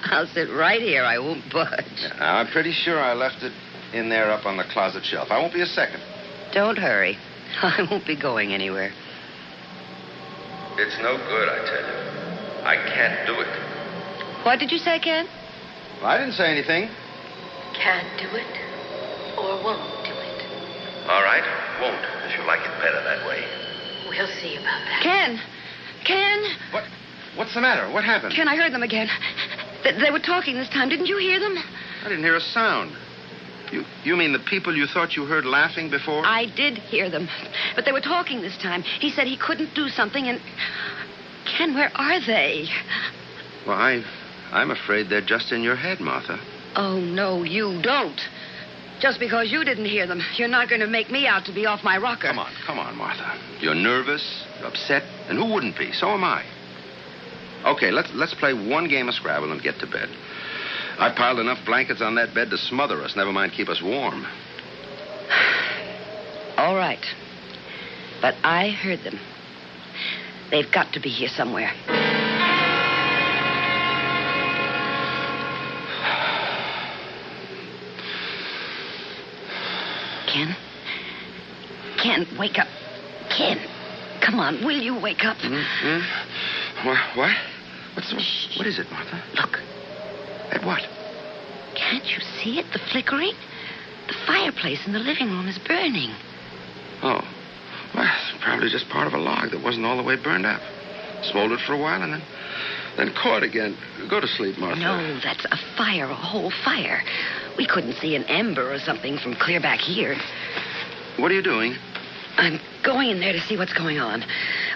Speaker 22: I'll sit right here. I won't budge.
Speaker 15: Now, I'm pretty sure I left it in there up on the closet shelf. I won't be a second.
Speaker 22: Don't hurry. I won't be going anywhere.
Speaker 15: It's no good, I tell you. I can't do it.
Speaker 22: What did you say, Ken?
Speaker 15: Well, I didn't say anything.
Speaker 22: Can't do it or won't do it.
Speaker 15: All right, won't, if you like it better that way.
Speaker 22: We'll see about that. Ken!
Speaker 15: What's the matter? What happened?
Speaker 22: Ken, I heard them again. They were talking this time. Didn't you hear them?
Speaker 15: I didn't hear a sound. You mean the people you thought you heard laughing before?
Speaker 22: I did hear them. But they were talking this time. He said he couldn't do something and... Ken, where are they?
Speaker 15: Well, I'm afraid they're just in your head, Martha.
Speaker 22: Oh, no, you don't. Just because you didn't hear them, you're not going to make me out to be off my rocker.
Speaker 15: Come on, Martha. You're nervous, you're upset, and who wouldn't be? So am I. Okay, let's play one game of Scrabble and get to bed. I piled enough blankets on that bed to smother us, never mind keep us warm.
Speaker 22: All right. But I heard them. They've got to be here somewhere. Ken, wake up. Ken, come on, will you wake up?
Speaker 15: What? What is it, Martha?
Speaker 22: Look.
Speaker 15: At what?
Speaker 22: Can't you see it? The flickering? The fireplace in the living room is burning.
Speaker 15: Oh. Well, it's probably just part of a log that wasn't all the way burned up. Smoldered for a while and then caught again. Go to sleep, Martha.
Speaker 22: No, that's a fire, a whole fire. We couldn't see an ember or something from clear back here.
Speaker 15: What are you doing?
Speaker 22: I'm going in there to see what's going on.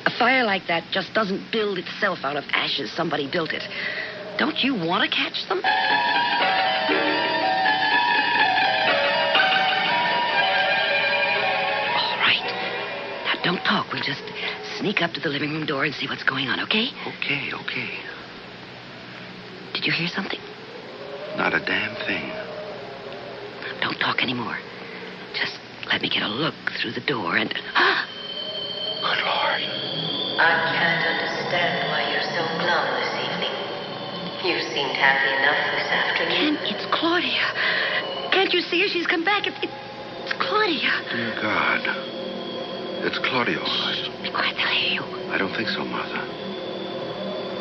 Speaker 22: A fire like that just doesn't build itself out of ashes. Somebody built it. Don't you want to catch them? All right. Now, don't talk. We'll just sneak up to the living room door and see what's going on, okay?
Speaker 15: Okay.
Speaker 22: Did you hear something?
Speaker 15: Not a damn thing.
Speaker 22: Don't talk anymore. Just let me get a look through the door and...
Speaker 15: Good Lord.
Speaker 5: I can't understand why you're so glum this evening. You seemed happy enough this afternoon.
Speaker 22: Ken, it's Claudia. Can't you see her? She's come back. It's Claudia.
Speaker 15: Dear God. It's Claudia, all right.
Speaker 22: Be quiet, they'll hear you.
Speaker 15: I don't think so, Martha.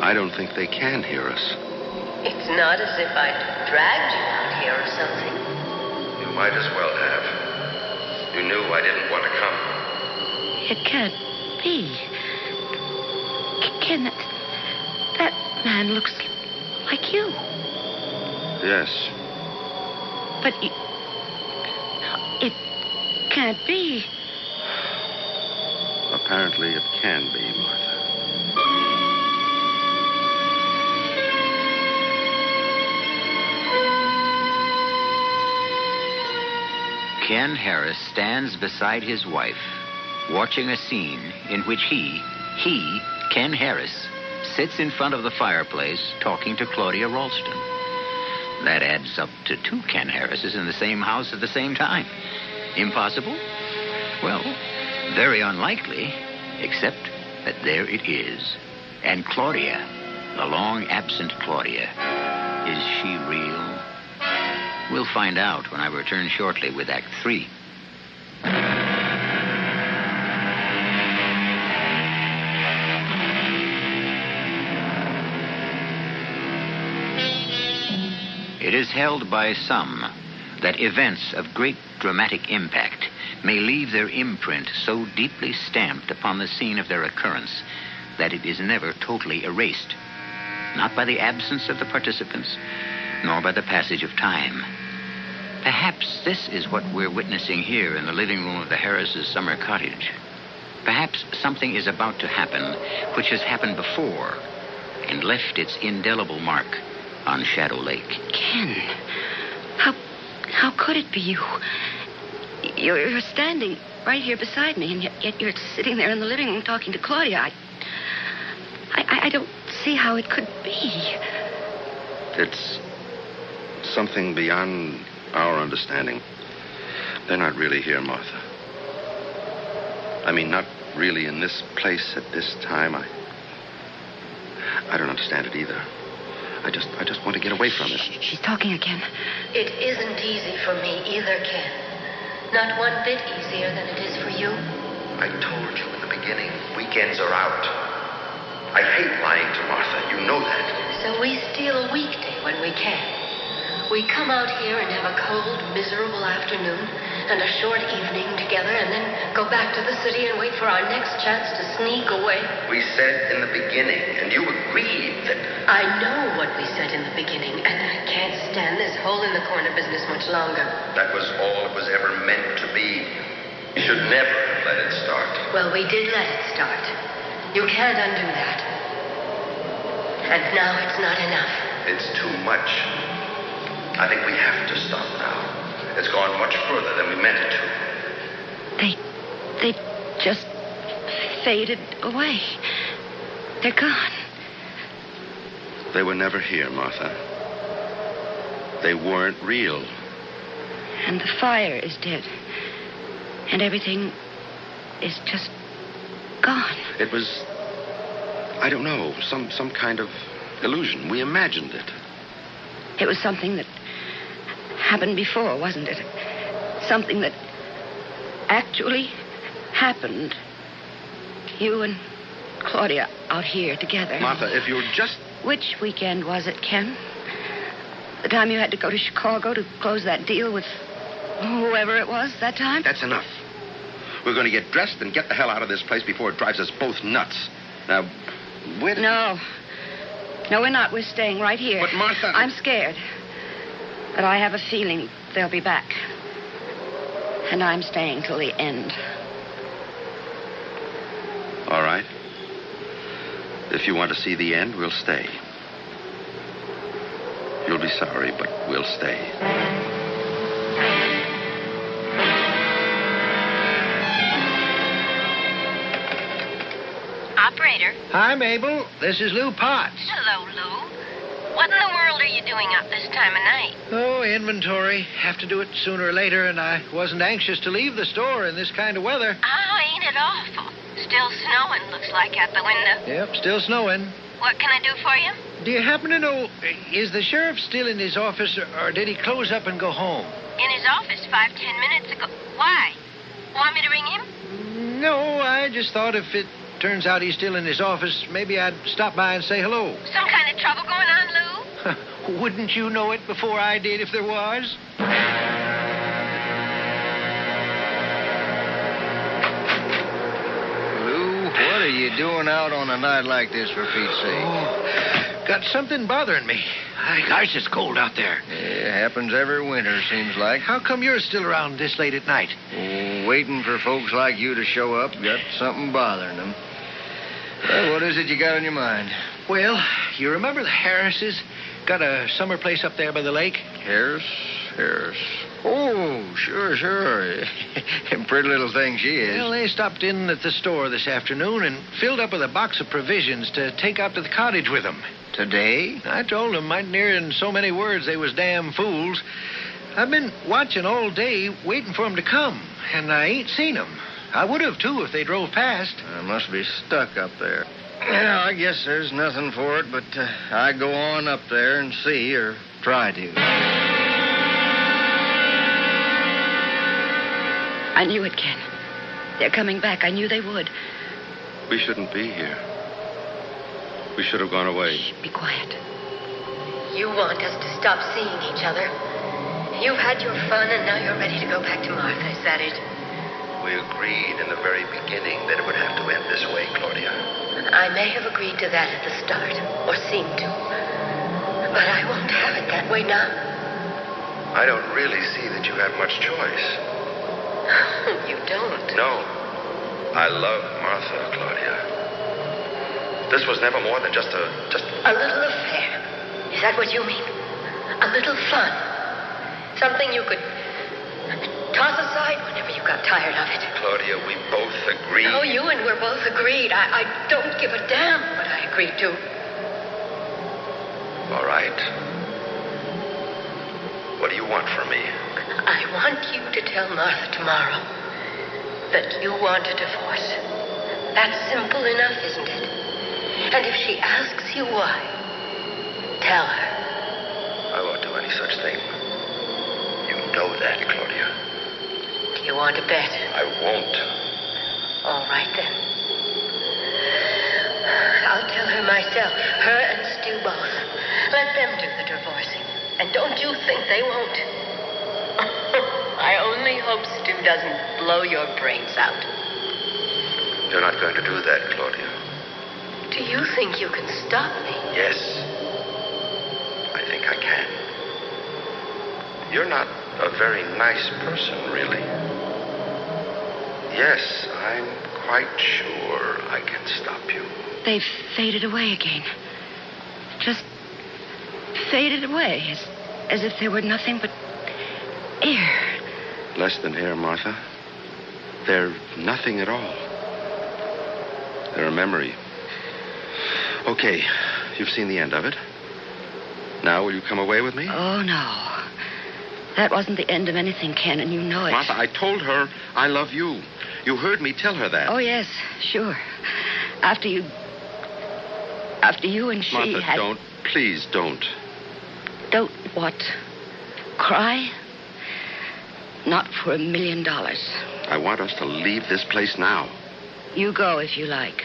Speaker 15: I don't think they can hear us.
Speaker 5: It's not as if I'd dragged you out here or something.
Speaker 15: You might as well have. You knew I didn't want to come.
Speaker 22: It can't be. Ken, that man looks like you.
Speaker 15: Yes.
Speaker 22: But it can't be.
Speaker 15: Apparently it can be, Martha.
Speaker 13: Ken Harris stands beside his wife, watching a scene in which he, Ken Harris, sits in front of the fireplace talking to Claudia Ralston. That adds up to 2 Ken Harrises in the same house at the same time. Impossible? Well, very unlikely, except that there it is. And Claudia, the long-absent Claudia, is she real? We'll find out when I return shortly with Act 3. It is held by some that events of great dramatic impact may leave their imprint so deeply stamped upon the scene of their occurrence that it is never totally erased, not by the absence of the participants, nor by the passage of time. Perhaps this is what we're witnessing here in the living room of the Harrises' summer cottage. Perhaps something is about to happen which has happened before and left its indelible mark on Shadow Lake.
Speaker 22: Ken, how could it be you? You're standing right here beside me, and yet you're sitting there in the living room talking to Claudia. I don't see how it could be.
Speaker 15: It's something beyond our understanding. They're not really here, Martha. I mean, not really in this place at this time. I don't understand it either. I just want to get away from it.
Speaker 22: She's talking again.
Speaker 5: It isn't easy for me either, Ken. Not one bit easier than it is for you.
Speaker 15: I told you in the beginning, weekends are out. I hate lying to Martha. You know that.
Speaker 5: So we steal a weekday when we can. We come out here and have a cold, miserable afternoon and a short evening together and then go back to the city and wait for our next chance to sneak away.
Speaker 15: We said in the beginning, and you agreed that...
Speaker 5: I know what we said in the beginning, and I can't stand this hole-in-the-corner business much longer.
Speaker 15: That was all it was ever meant to be. You should never have let it start.
Speaker 5: Well, we did let it start. You can't undo that. And now it's not enough.
Speaker 15: It's too much. I think we have to stop now. It's gone much further than we meant it to.
Speaker 22: They just faded away. They're gone.
Speaker 15: They were never here, Martha. They weren't real.
Speaker 22: And the fire is dead. And everything is just gone.
Speaker 15: It was, I don't know, some kind of illusion. We imagined it.
Speaker 22: It was something that happened before, wasn't it? Something that actually happened. You and Claudia out here together.
Speaker 15: Martha, if you're just...
Speaker 22: Which weekend was it, Ken? The time you had to go to Chicago to close that deal with whoever it was that time?
Speaker 15: That's enough. We're going to get dressed and get the hell out of this place before it drives us both nuts. Now, where...
Speaker 22: No, we're not. We're staying right here.
Speaker 15: But, Martha...
Speaker 22: I'm scared. But I have a feeling they'll be back. And I'm staying till the end.
Speaker 15: All right. If you want to see the end, we'll stay. You'll be sorry, but we'll stay.
Speaker 19: Operator.
Speaker 20: Hi, Mabel. This is Lou Potts.
Speaker 19: Hello, Lou. What in the world are you doing up this time of night?
Speaker 20: Oh, inventory. Have to do it sooner or later, and I wasn't anxious to leave the store in this kind of weather.
Speaker 19: Oh, ain't it awful? Still snowing, looks like, out the window.
Speaker 20: Yep, still snowing.
Speaker 19: What can I do for you?
Speaker 20: Do you happen to know, is the sheriff still in his office, or did he close up and go home?
Speaker 19: In his office 5-10 minutes ago. Why? Want me to ring him?
Speaker 20: No, I just thought if it turns out he's still in his office, maybe I'd stop by and say hello.
Speaker 19: Some kind of trouble going on, Lou?
Speaker 20: Wouldn't you know it before I did if there was?
Speaker 21: What are you doing out on a night like this, for Pete's sake?
Speaker 20: Oh, got something bothering me. Gosh, it's cold out there.
Speaker 21: It happens every winter, seems like.
Speaker 20: How come you're still around this late at night?
Speaker 21: Oh, waiting for folks like you to show up. Got something bothering them. Well, what is it you got on your mind?
Speaker 20: Well, you remember the Harrises? Got a summer place up there by the lake?
Speaker 21: Harris? Oh, sure. Pretty little thing she is.
Speaker 20: Well, they stopped in at the store this afternoon and filled up with a box of provisions to take out to the cottage with them.
Speaker 21: Today?
Speaker 20: I told them might near in so many words they was damn fools. I've been watching all day, waiting for them to come, and I ain't seen them. I would have, too, if they drove past.
Speaker 21: I must be stuck up there. Yeah, I guess there's nothing for it, but I go on up there and see, or try to.
Speaker 22: I knew it, Ken. They're coming back. I knew they would.
Speaker 15: We shouldn't be here. We should have gone away.
Speaker 22: Shh, be quiet.
Speaker 5: You want us to stop seeing each other. You've had your fun, and now you're ready to go back to Martha. Is that it?
Speaker 15: We agreed in the very beginning that it would have to end this way, Claudia.
Speaker 5: I may have agreed to that at the start, or seemed to. But I won't have it that way now.
Speaker 15: I don't really see that you have much choice.
Speaker 5: You don't?
Speaker 15: No. I love Martha, Claudia. This was never more than just a
Speaker 5: little affair. Is that what you mean? A little fun. Something you could toss aside whenever you got tired of it.
Speaker 15: Claudia, we both agreed.
Speaker 5: Oh, you and we're both agreed. I don't give a damn what I agreed to.
Speaker 15: All right. What do you want from me?
Speaker 5: I want you to tell Martha tomorrow that you want a divorce. That's simple enough, isn't it? And if she asks you why, tell her.
Speaker 15: I won't do any such thing. You know that, Claudia.
Speaker 5: Do you want to bet?
Speaker 15: I won't.
Speaker 5: All right, then. I'll tell her myself, her and Stu both. Let them do the divorcing. And don't you think they won't. I only hope Stu doesn't blow your brains out.
Speaker 15: You're not going to do that, Claudia.
Speaker 5: Do you think you can stop me?
Speaker 15: Yes. I think I can. You're not a very nice person, really. Yes, I'm quite sure I can stop you.
Speaker 22: They've faded away again. Just faded away, as if they were nothing but air.
Speaker 15: Less than air, Martha. They're nothing at all. They're a memory. Okay, you've seen the end of it. Now, will you come away with me?
Speaker 22: Oh, no. That wasn't the end of anything, Ken, and you know it.
Speaker 15: Martha, I told her I love you. You heard me tell her that.
Speaker 22: Oh, yes, sure. After you and she
Speaker 15: Martha,
Speaker 22: had...
Speaker 15: don't. Please, don't.
Speaker 22: Don't what? Cry? Not for $1 million.
Speaker 15: I want us to leave this place now.
Speaker 22: You go if you like.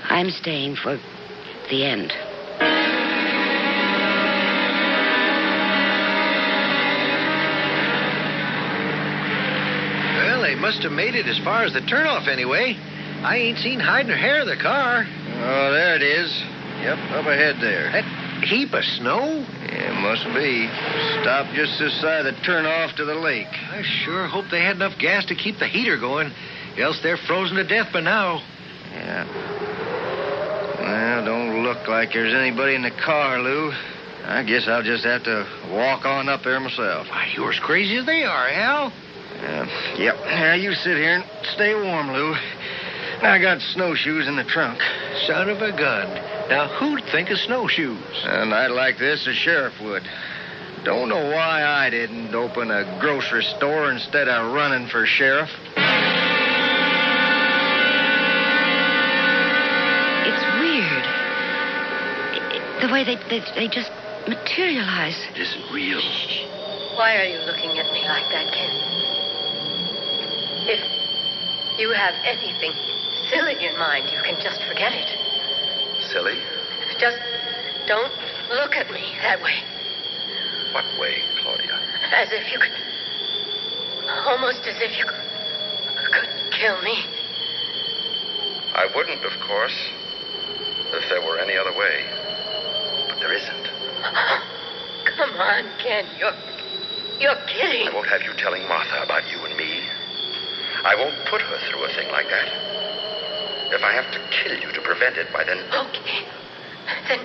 Speaker 22: I'm staying for the end.
Speaker 20: Well, they must have made it as far as the turnoff anyway. I ain't seen hide nor hair of the car.
Speaker 21: Oh, there it is. Yep, up ahead there.
Speaker 20: That heap of snow?
Speaker 21: Yeah, must be. Stopped just this side of the turnoff to the lake.
Speaker 20: I sure hope they had enough gas to keep the heater going. Else they're frozen to death by now.
Speaker 21: Yeah. Well, don't look like there's anybody in the car, Lou. I guess I'll just have to walk on up there myself.
Speaker 20: Why, you're as crazy as they are, Al.
Speaker 21: Yep. Now, you sit here and stay warm, Lou. I got snowshoes in the trunk.
Speaker 20: Son of a gun. Now, who'd think of snowshoes?
Speaker 21: A night like this, the sheriff would. Don't know why I didn't open a grocery store instead of running for sheriff.
Speaker 22: It's weird. The way they just materialize.
Speaker 15: It isn't real.
Speaker 5: Why are you looking at me like that, Ken? If you have anything silly in mind, you can just forget it.
Speaker 15: Silly?
Speaker 5: Just don't look at me that way.
Speaker 15: What way, Claudia?
Speaker 5: As if you could... Almost as if you could kill me.
Speaker 15: I wouldn't, of course, if there were any other way. But there isn't.
Speaker 5: Come on, Ken. You're kidding.
Speaker 15: I won't have you telling Martha about you and me. I won't put her through a thing like that. If I have to kill you to prevent it, why then...
Speaker 5: Okay. Then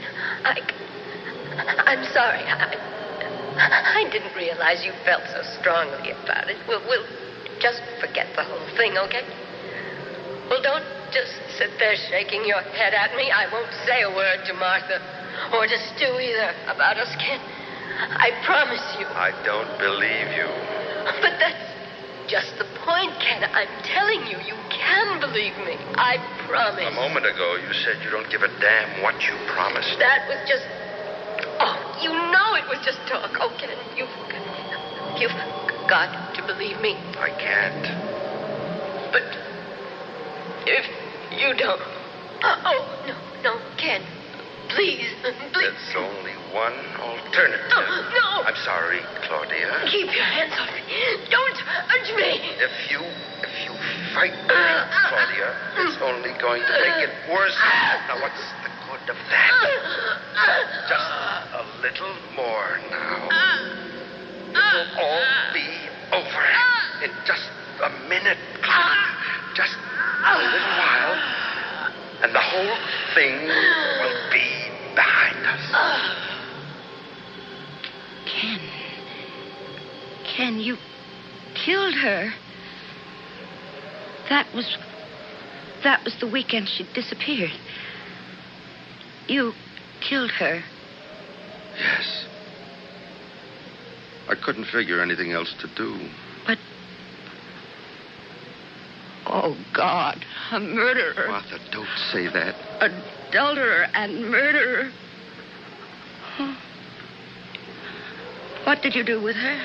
Speaker 5: I'm sorry. I didn't realize you felt so strongly about it. We'll just forget the whole thing, okay? Well, don't just sit there shaking your head at me. I won't say a word to Martha or to Stu either about us, Ken. I promise you.
Speaker 15: I don't believe you.
Speaker 5: But that's just the point, Ken. I'm telling you, you can believe me. I promise.
Speaker 15: A moment ago, you said you don't give a damn what you promised.
Speaker 5: That was just... Oh, you know it was just talk. Oh, Ken, you've got to believe me.
Speaker 15: I can't.
Speaker 5: But if you don't... Oh, no, Ken. Please.
Speaker 15: There's only one alternative.
Speaker 5: No.
Speaker 15: I'm sorry, Claudia.
Speaker 5: Keep your hands off me. Don't touch me.
Speaker 15: If you fight me, Claudia, it's only going to make it worse. Now, what's the good of that? Just a little more now. It'll all be over in just a minute, Claudia. Just a little while, and the whole thing will be behind us.
Speaker 22: Ken, you killed her. That was the weekend she disappeared. You killed her.
Speaker 15: Yes. I couldn't figure anything else to do.
Speaker 22: But... Oh, God. A murderer.
Speaker 15: Martha, don't say that.
Speaker 22: Adulterer and murderer. Huh. What did you do with her?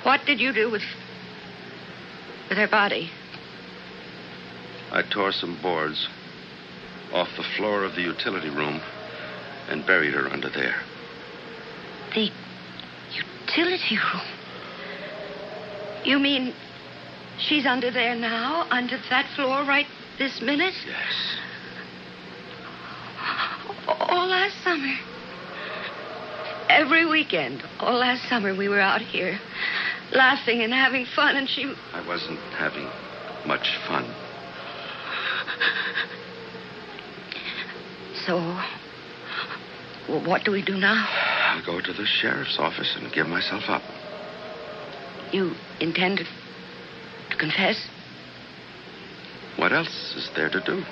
Speaker 22: What did you do with her body?
Speaker 15: I tore some boards off the floor of the utility room and buried her under there.
Speaker 22: The utility room? You mean she's under there now, under that floor right this minute?
Speaker 15: Yes.
Speaker 22: All last summer. Every weekend, all last summer, we were out here laughing and having fun, and she...
Speaker 15: I wasn't having much fun.
Speaker 22: So, what do we do now?
Speaker 15: I'll go to the sheriff's office and give myself up.
Speaker 22: You intend to confess?
Speaker 15: What else is there to do?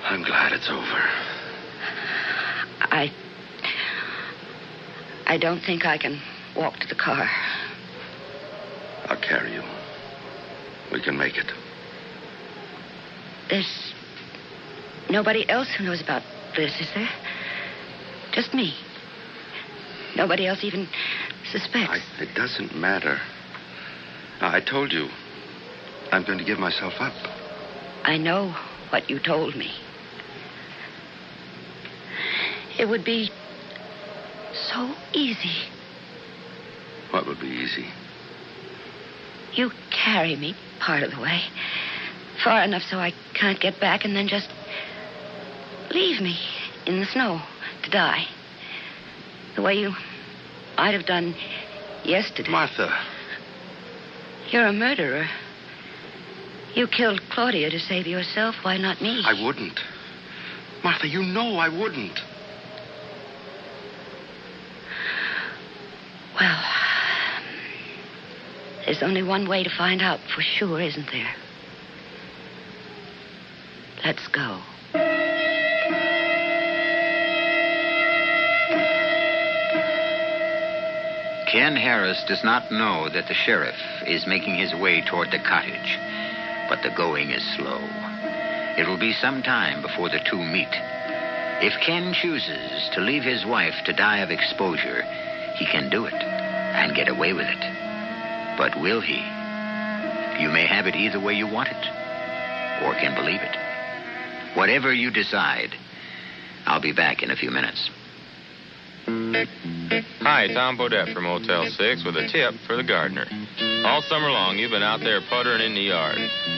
Speaker 15: I'm glad it's over.
Speaker 22: I don't think I can walk to the car.
Speaker 15: I'll carry you. We can make it.
Speaker 22: There's nobody else who knows about this, is there? Just me. Nobody else even suspects.
Speaker 15: It doesn't matter. I told you. I'm going to give myself up.
Speaker 22: I know what you told me. It would be so easy.
Speaker 15: What would be easy?
Speaker 22: You carry me part of the way. Far enough so I can't get back, and then just leave me in the snow to die. The way you might have done yesterday.
Speaker 15: Martha.
Speaker 22: You're a murderer. You killed Claudia to save yourself. Why not me?
Speaker 15: I wouldn't. Martha, you know I wouldn't.
Speaker 22: Well, there's only one way to find out for sure, isn't there? Let's go.
Speaker 13: Ken Harris does not know that the sheriff is making his way toward the cottage, but the going is slow. It will be some time before the two meet. If Ken chooses to leave his wife to die of exposure, he can do it and get away with it. But will he? You may have it either way you want it, or can believe it. Whatever you decide, I'll be back in a few minutes.
Speaker 9: Hi, Tom Bodette from Motel 6 with a tip for the gardener. All summer long, you've been out there puttering in the yard.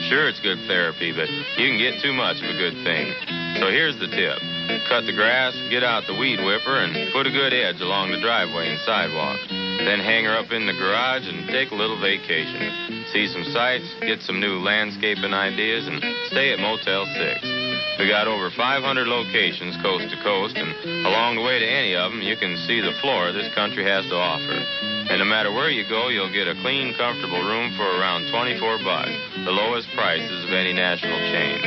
Speaker 9: Sure, it's good therapy, but you can get too much of a good thing. So here's the tip. Cut the grass, get out the weed whipper, and put a good edge along the driveway and sidewalk. Then hang her up in the garage and take a little vacation. See some sights, get some new landscaping ideas, and stay at Motel 6. We got over 500 locations coast to coast, and along the way to any of them, you can see the flora this country has to offer. And no matter where you go, you'll get a clean, comfortable room for around $24, the lowest prices of any national chain.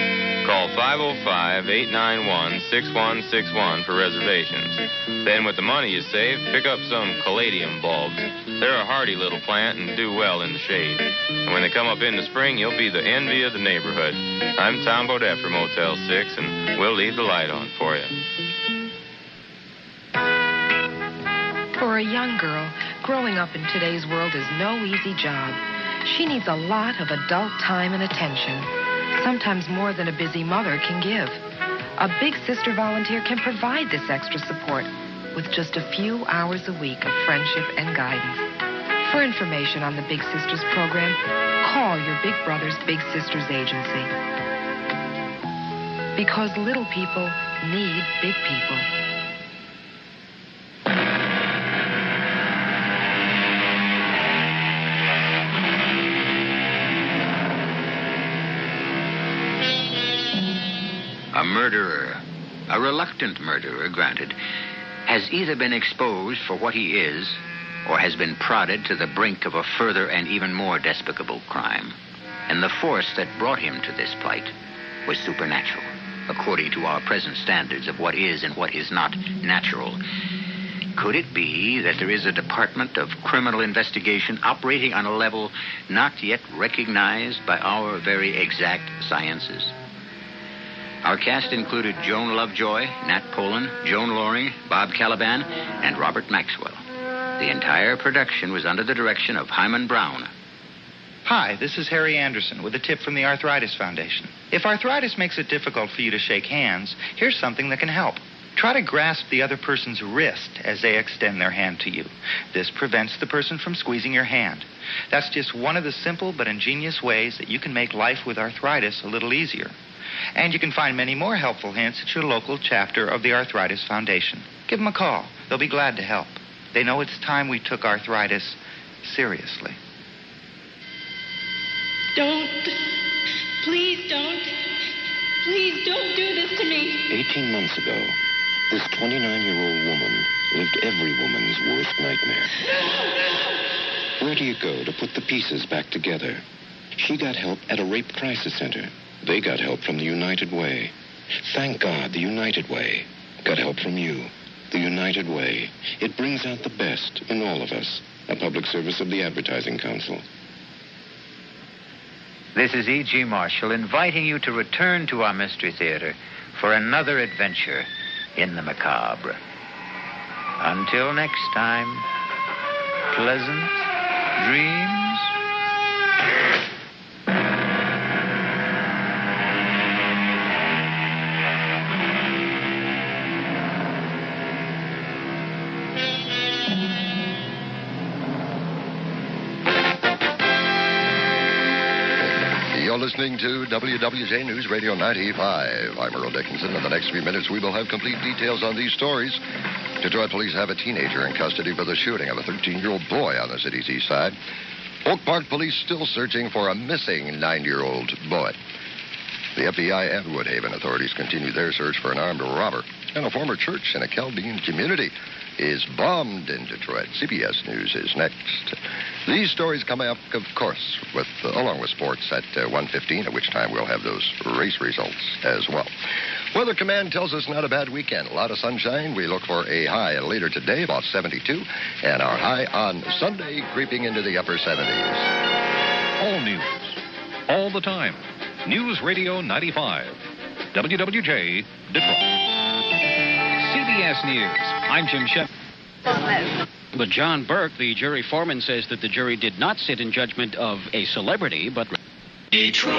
Speaker 9: Call 505-891-6161 for reservations. Then with the money you save, pick up some caladium bulbs. They're a hardy little plant and do well in the shade. And when they come up in the spring, you'll be the envy of the neighborhood. I'm Tom Bodette from Motel 6, and we'll leave the light on for you.
Speaker 17: For a young girl, growing up in today's world is no easy job. She needs a lot of adult time and attention, sometimes more than a busy mother can give. A Big Sister volunteer can provide this extra support with just a few hours a week of friendship and guidance. For information on the Big Sisters program, call your Big Brothers Big Sisters agency. Because little people need big people.
Speaker 13: A murderer, a reluctant murderer, granted, has either been exposed for what he is or has been prodded to the brink of a further and even more despicable crime. And the force that brought him to this plight was supernatural, according to our present standards of what is and what is not natural. Could it be that there is a department of criminal investigation operating on a level not yet recognized by our very exact sciences? Our cast included Joan Lovejoy, Nat Polan, Joan Loring, Bob Caliban, and Robert Maxwell. The entire production was under the direction of Hyman Brown.
Speaker 23: Hi, this is Harry Anderson with a tip from the Arthritis Foundation. If arthritis makes it difficult for you to shake hands, here's something that can help. Try to grasp the other person's wrist as they extend their hand to you. This prevents the person from squeezing your hand. That's just one of the simple but ingenious ways that you can make life with arthritis a little easier. And you can find many more helpful hints at your local chapter of the Arthritis Foundation. Give them a call. They'll be glad to help. They know it's time we took arthritis seriously.
Speaker 24: Don't. Please don't. Please don't do this to me.
Speaker 2: 18 months ago, this 29-year-old woman lived every woman's worst nightmare.
Speaker 24: No!
Speaker 2: Where do you go to put the pieces back together? She got help at a rape crisis center. They got help from the United Way. Thank God, the United Way got help from you. The United Way. It brings out the best in all of us. A public service of the Advertising Council.
Speaker 13: This is E.G. Marshall inviting you to return to our Mystery Theater for another adventure in the macabre. Until next time, pleasant dreams.
Speaker 25: You're listening to WWJ News Radio 95. I'm Earl Dickinson. In the next few minutes, we will have complete details on these stories. Detroit police have a teenager in custody for the shooting of a 13-year-old boy on the city's east side. Oak Park police still searching for a missing 9-year-old boy. The FBI and Woodhaven authorities continue their search for an armed robber. And a former church in a Chaldean community is bombed in Detroit. CBS News is next. These stories come up, of course, along with sports at 1:15, at which time we'll have those race results as well. Weather Command tells us not a bad weekend. A lot of sunshine. We look for a high later today, about 72, and our high on Sunday creeping into the upper 70s.
Speaker 26: All news, all the time. News Radio 95. WWJ, Detroit. CBS News. I'm Jim Shep.
Speaker 27: But John Burke, the jury foreman, says that the jury did not sit in judgment of a celebrity, but...
Speaker 28: Detroit.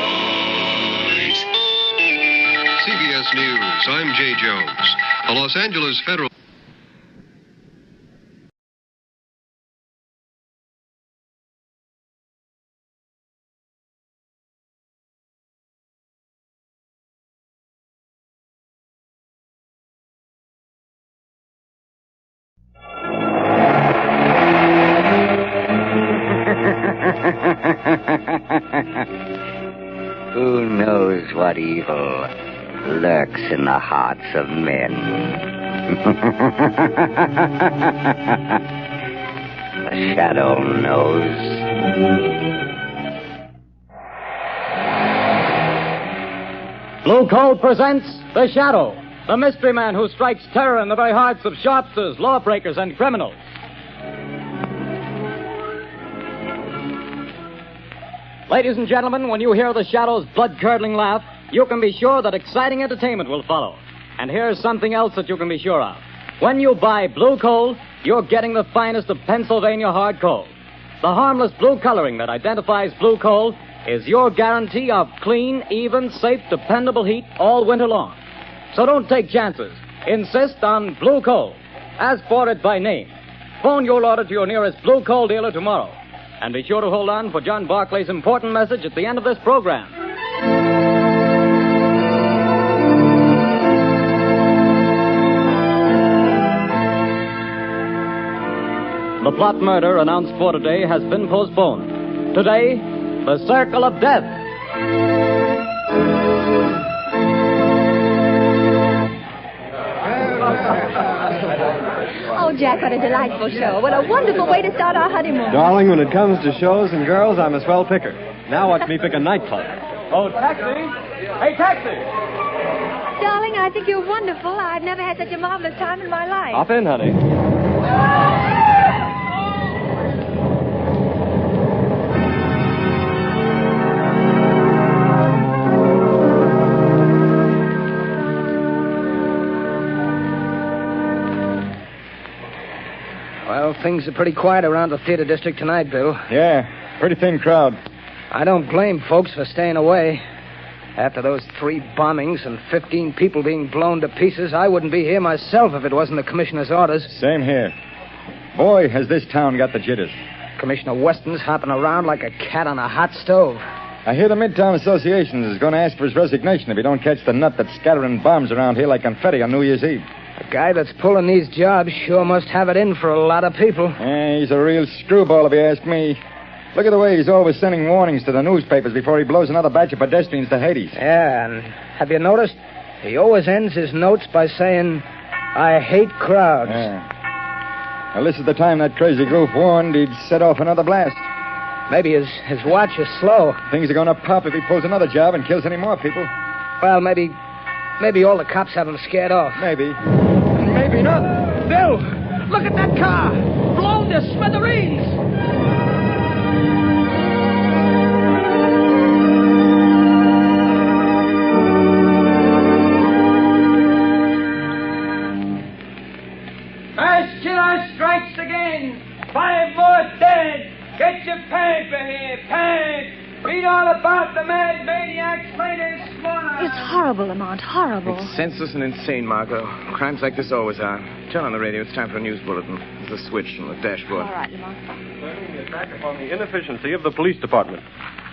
Speaker 28: CBS News. I'm Jay Jones. A Los Angeles federal...
Speaker 3: but evil lurks in the hearts of men. The shadow knows.
Speaker 4: Blue Coal presents The Shadow, the mystery man who strikes terror in the very hearts of shopsters, lawbreakers, and criminals. Ladies and gentlemen, when you hear The Shadow's blood-curdling laugh, you can be sure that exciting entertainment will follow. And here's something else that you can be sure of. When you buy Blue Coal, you're getting the finest of Pennsylvania hard coal. The harmless blue coloring that identifies Blue Coal is your guarantee of clean, even, safe, dependable heat all winter long. So don't take chances. Insist on Blue Coal. Ask for it by name. Phone your order to your nearest Blue Coal dealer tomorrow. And be sure to hold on for John Barclay's important message at the end of this program. The plot murder announced for today has been postponed. Today, the Circle of Death.
Speaker 7: Oh, Jack, what a delightful show. What a wonderful way to start our honeymoon.
Speaker 8: Darling, when it comes to shows and girls, I'm a swell picker. Now watch me pick a nightclub.
Speaker 4: Oh, taxi! Hey, taxi!
Speaker 7: Darling, I think you're wonderful. I've never had such a marvelous time in my life.
Speaker 8: Hop in, honey.
Speaker 10: Well, things are pretty quiet around the theater district tonight, Bill.
Speaker 14: Yeah, pretty thin crowd.
Speaker 10: I don't blame folks for staying away. After those 3 bombings and 15 people being blown to pieces, I wouldn't be here myself if it wasn't the commissioner's orders.
Speaker 14: Same here. Boy, has this town got the jitters.
Speaker 10: Commissioner Weston's hopping around like a cat on a hot stove.
Speaker 14: I hear the Midtown Association is going to ask for his resignation if he don't catch the nut that's scattering bombs around here like confetti on New Year's Eve.
Speaker 10: The guy that's pulling these jobs sure must have it in for a lot of people.
Speaker 14: Yeah, he's a real screwball if you ask me. Look at the way he's always sending warnings to the newspapers before he blows another batch of pedestrians to Hades.
Speaker 10: Yeah, and have you noticed? He always ends his notes by saying, I hate crowds.
Speaker 14: Yeah. Well, this is the time that crazy goof warned he'd set off another blast.
Speaker 10: Maybe his watch is slow.
Speaker 14: Things are going to pop if he pulls another job and kills any more people.
Speaker 10: Well, maybe all the cops have him scared off.
Speaker 14: Maybe.
Speaker 10: Maybe not. Bill, look at that car. Blown to smithereens.
Speaker 16: Mass killer strikes again. 5 more dead. Get your paper here, pad. Read all about the mad maniac's latest slaughter.
Speaker 7: It's horrible, Lamont, horrible.
Speaker 11: It's senseless and insane, Margot. Crimes like this always are. Turn on the radio. It's time for a news bulletin. There's a switch on the dashboard.
Speaker 7: All right, Lamont.
Speaker 8: Turning the attack upon the inefficiency of the police department.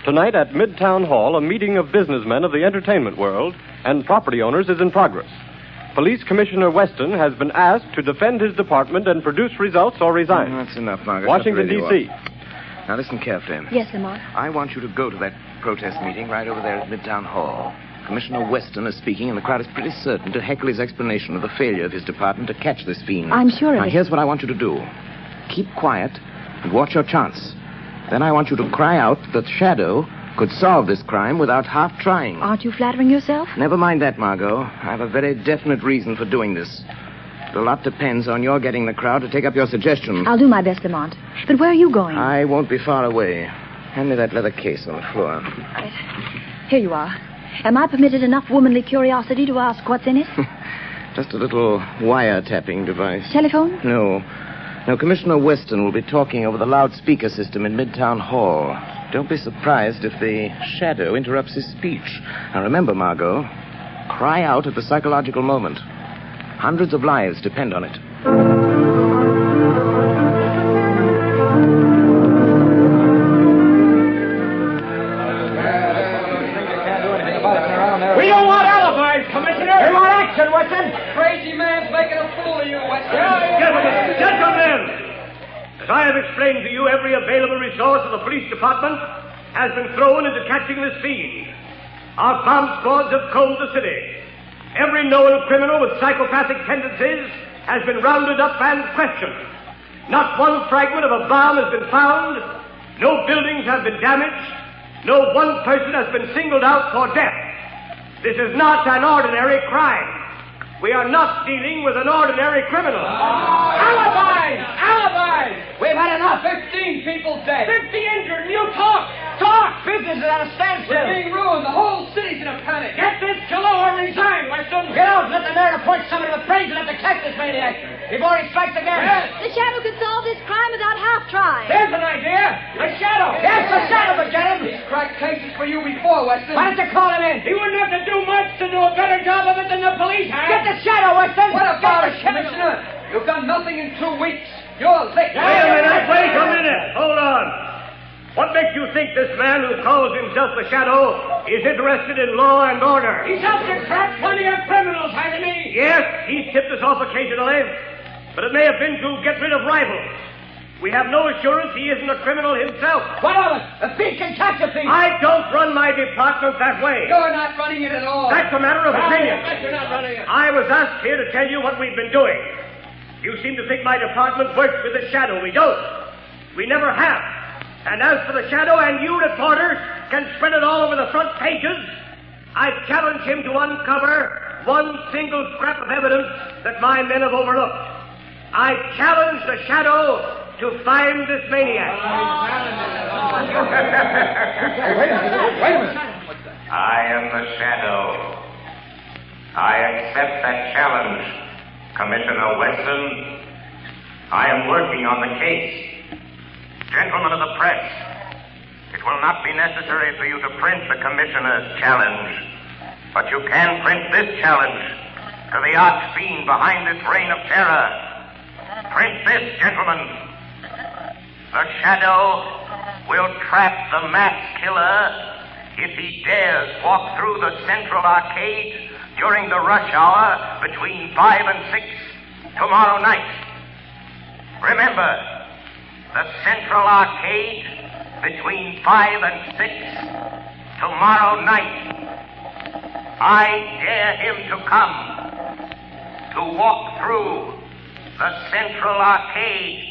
Speaker 8: Tonight at Midtown Hall, a meeting of businessmen of the entertainment world and property owners is in progress. Police Commissioner Weston has been asked to defend his department and produce results or resign.
Speaker 11: That's enough, Margot.
Speaker 8: Washington, D.C.
Speaker 11: Now listen carefully.
Speaker 7: Yes, Lamont.
Speaker 11: I want you to go to that protest meeting right over there at Midtown Hall. Commissioner Weston is speaking, and the crowd is pretty certain to heckle his explanation of the failure of his department to catch this fiend.
Speaker 7: I'm sure of it.
Speaker 11: Now, here's what I want you to do. Keep quiet and watch your chance. Then I want you to cry out that Shadow could solve this crime without half trying.
Speaker 7: Aren't you flattering yourself?
Speaker 11: Never mind that, Margot. I have a very definite reason for doing this. A lot depends on your getting the crowd to take up your suggestion.
Speaker 7: I'll do my best, Lamont. But where are you going?
Speaker 11: I won't be far away. Hand me that leather case on the floor.
Speaker 7: Here you are. Am I permitted enough womanly curiosity to ask what's in it?
Speaker 11: Just a little wiretapping device.
Speaker 7: Telephone?
Speaker 11: No. No, Commissioner Weston will be talking over the loudspeaker system in Midtown Hall. Don't be surprised if the Shadow interrupts his speech. Now remember, Margot, cry out at the psychological moment. Hundreds of lives depend on it.
Speaker 16: We don't want alibis, Commissioner. We want action, Weston. Crazy man's making a fool of you, Weston.
Speaker 12: Gentlemen, as I have explained to you, every available resource of the police department has been thrown into catching this fiend. Our bomb squads have combed the city. Every known criminal with psychopathic tendencies has been rounded up and questioned. Not one fragment of a bomb has been found. No buildings have been damaged. No one person has been singled out for death. This is not an ordinary crime. We are not dealing with an ordinary criminal.
Speaker 10: Alibis! Alibis! We've had enough. 15 people dead. 50 injured, and you talk! Talk! Business is at a standstill. We're being ruined. The whole city's in a panic. Get this killer or resign, Weston. Get out and let the mayor appoint someone to the president to catch this maniac. Before he strikes again. Yes.
Speaker 7: The shadow could solve this crime without half trying.
Speaker 10: There's an idea. The shadow. Yes, the shadow could get him. He's cracked cases for you before, Weston. Why don't you call him in?
Speaker 12: He wouldn't have to do much to do a better job of it than the police have.
Speaker 10: Get the shadow, Weston. What about it, Commissioner? You've done nothing in 2 weeks. You're late.
Speaker 12: Wait a minute. Hold on. What makes you think this man who calls himself the Shadow is interested in law and order?
Speaker 10: He's helped to trap plenty of criminals, hasn't he?
Speaker 12: Yes, he's tipped us off occasionally, but it may have been to get rid of rivals. We have no assurance he isn't a criminal himself.
Speaker 10: What of it? A thief can catch a thief.
Speaker 12: I don't run my department that way.
Speaker 10: You're not running it at all.
Speaker 12: That's a matter of opinion.
Speaker 10: You're not running it.
Speaker 12: I was asked here to tell you what we've been doing. You seem to think my department works with the Shadow. We don't. We never have. And as for the Shadow, and you reporters can spread it all over the front pages, I challenge him to uncover one single scrap of evidence that my men have overlooked. I challenge the Shadow to find this maniac.
Speaker 10: Wait a minute.
Speaker 2: I am the Shadow. I accept that challenge, Commissioner Weston. I am working on the case. Gentlemen of the press, it will not be necessary for you to print the Commissioner's challenge, but you can print this challenge to the arch-fiend behind this reign of terror. Print this, gentlemen. The Shadow will trap the mass killer if he dares walk through the Central Arcade during the rush hour between 5 and 6 tomorrow night. Remember, the Central Arcade between 5 and 6 tomorrow night. I dare him to come to walk through the Central Arcade.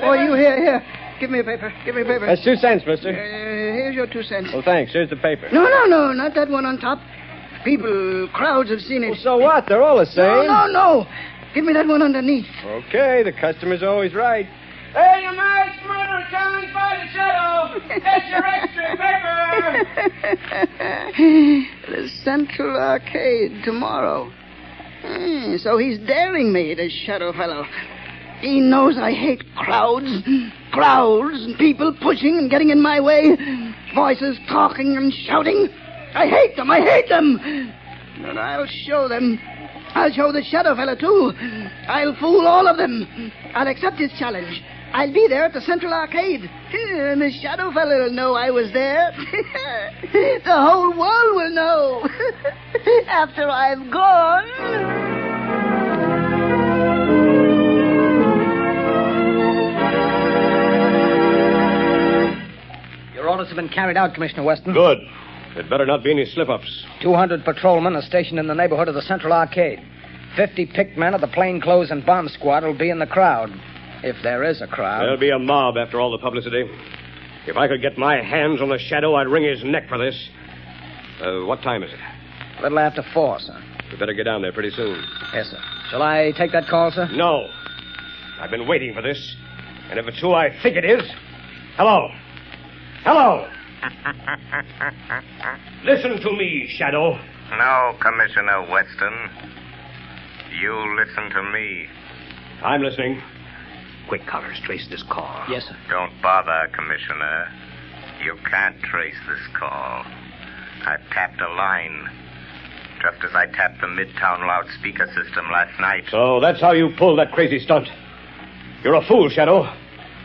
Speaker 10: Boy, you here. Give me a paper.
Speaker 8: That's 2 cents, mister.
Speaker 10: Here's your 2 cents.
Speaker 8: Well, thanks. Here's the paper.
Speaker 10: No, not that one on top. People, crowds have seen it.
Speaker 8: Well, so what? They're all the same.
Speaker 10: No. Give me that one underneath.
Speaker 8: Okay, the customer's always right.
Speaker 10: Hey, you mass murderer challenged by the Shadow. That's your extra paper. The Central Arcade tomorrow. So he's daring me, this Shadow fellow. He knows I hate crowds, and people pushing and getting in my way, voices talking and shouting. I hate them. But I'll show them. I'll show the Shadow fella, too. I'll fool all of them. I'll accept his challenge. I'll be there at the Central Arcade. And the Shadow fella will know I was there. The whole world will know. After I've gone. Your orders have been carried out, Commissioner Weston.
Speaker 8: Good. There'd better not be any slip-ups.
Speaker 10: 200 patrolmen are stationed in the neighborhood of the Central Arcade. 50 picked men of the plainclothes and bomb squad will be in the crowd. If there is a crowd.
Speaker 8: There'll be a mob after all the publicity. If I could get my hands on the Shadow, I'd wring his neck for this. What time is it?
Speaker 10: A little after 4, sir.
Speaker 8: We better get down there pretty soon.
Speaker 10: Yes, sir. Shall I take that call, sir?
Speaker 8: No. I've been waiting for this. And if it's who I think it is... Hello. Listen to me, Shadow.
Speaker 2: No, Commissioner Weston. You listen to me.
Speaker 8: I'm listening.
Speaker 10: Quick, Collars, trace this call. Yes, sir.
Speaker 2: Don't bother, Commissioner. You can't trace this call. I've tapped a line. Just as I tapped the Midtown loudspeaker system last night.
Speaker 8: So that's how you pulled that crazy stunt.
Speaker 12: You're a fool, Shadow.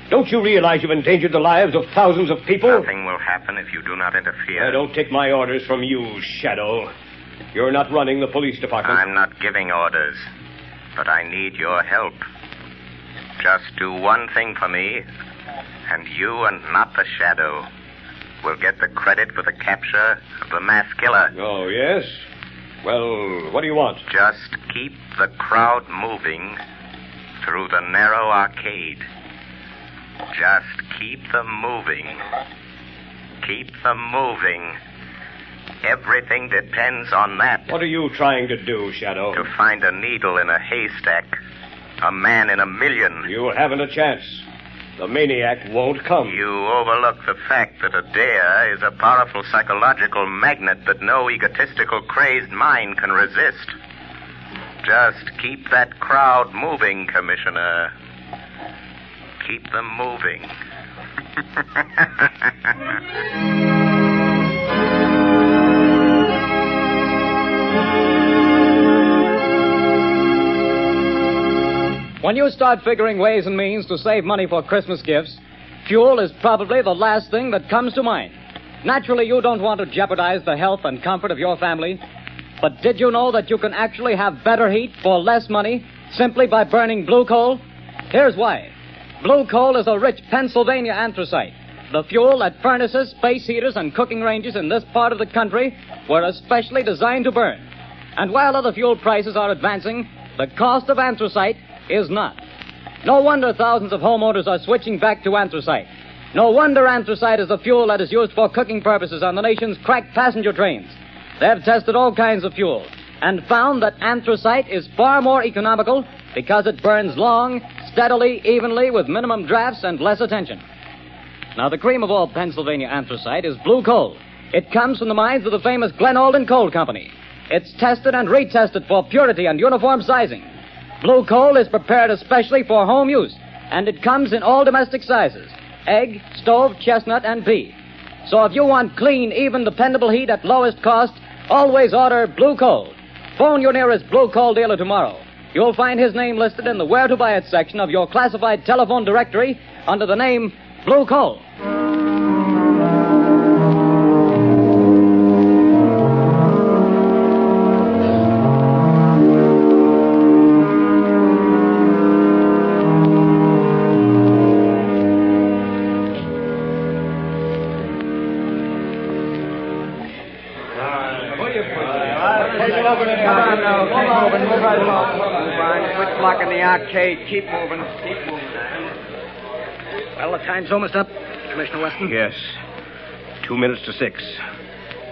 Speaker 12: Don't you realize you've endangered the lives of thousands of people?
Speaker 1: Nothing will happen if you do not interfere.
Speaker 12: I don't take my orders from you, Shadow. You're not running the police department.
Speaker 1: I'm not giving orders, but I need your help. Just do one thing for me, and you and not the Shadow will get the credit for the capture of the mass killer.
Speaker 12: Oh, yes? Well, what do you want?
Speaker 1: Just keep the crowd moving through the narrow arcade. Just keep them moving. Keep them moving. Everything depends on that.
Speaker 12: What are you trying to do, Shadow?
Speaker 1: To find a needle in a haystack. A man in a million.
Speaker 12: You haven't a chance. The maniac won't come.
Speaker 1: You overlook the fact that a dare is a powerful psychological magnet that no egotistical, crazed mind can resist. Just keep that crowd moving, Commissioner. Keep them moving.
Speaker 4: When you start figuring ways and means to save money for Christmas gifts, fuel is probably the last thing that comes to mind. Naturally, you don't want to jeopardize the health and comfort of your family. But did you know that you can actually have better heat for less money simply by burning blue coal? Here's why. Blue coal is a rich Pennsylvania anthracite. The fuel that furnaces, space heaters, and cooking ranges in this part of the country were especially designed to burn. And while other fuel prices are advancing, the cost of anthracite is not. No wonder thousands of homeowners are switching back to anthracite. No wonder anthracite is the fuel that is used for cooking purposes on the nation's crack passenger trains. They've tested all kinds of fuel and found that anthracite is far more economical because it burns long, steadily, evenly, with minimum drafts and less attention. Now, the cream of all Pennsylvania anthracite is blue coal. It comes from the mines of the famous Glen Alden Coal Company. It's tested and retested for purity and uniform sizing. Blue coal is prepared especially for home use, and it comes in all domestic sizes: egg, stove, chestnut, and pea. So if you want clean, even, dependable heat at lowest cost, always order blue coal. Phone your nearest blue coal dealer tomorrow. You'll find his name listed in the Where to Buy It section of your classified telephone directory under the name Blue Coal.
Speaker 5: In the arcade. Keep moving. Well, the time's almost up, Commissioner Weston.
Speaker 12: Yes. 2 minutes to 6.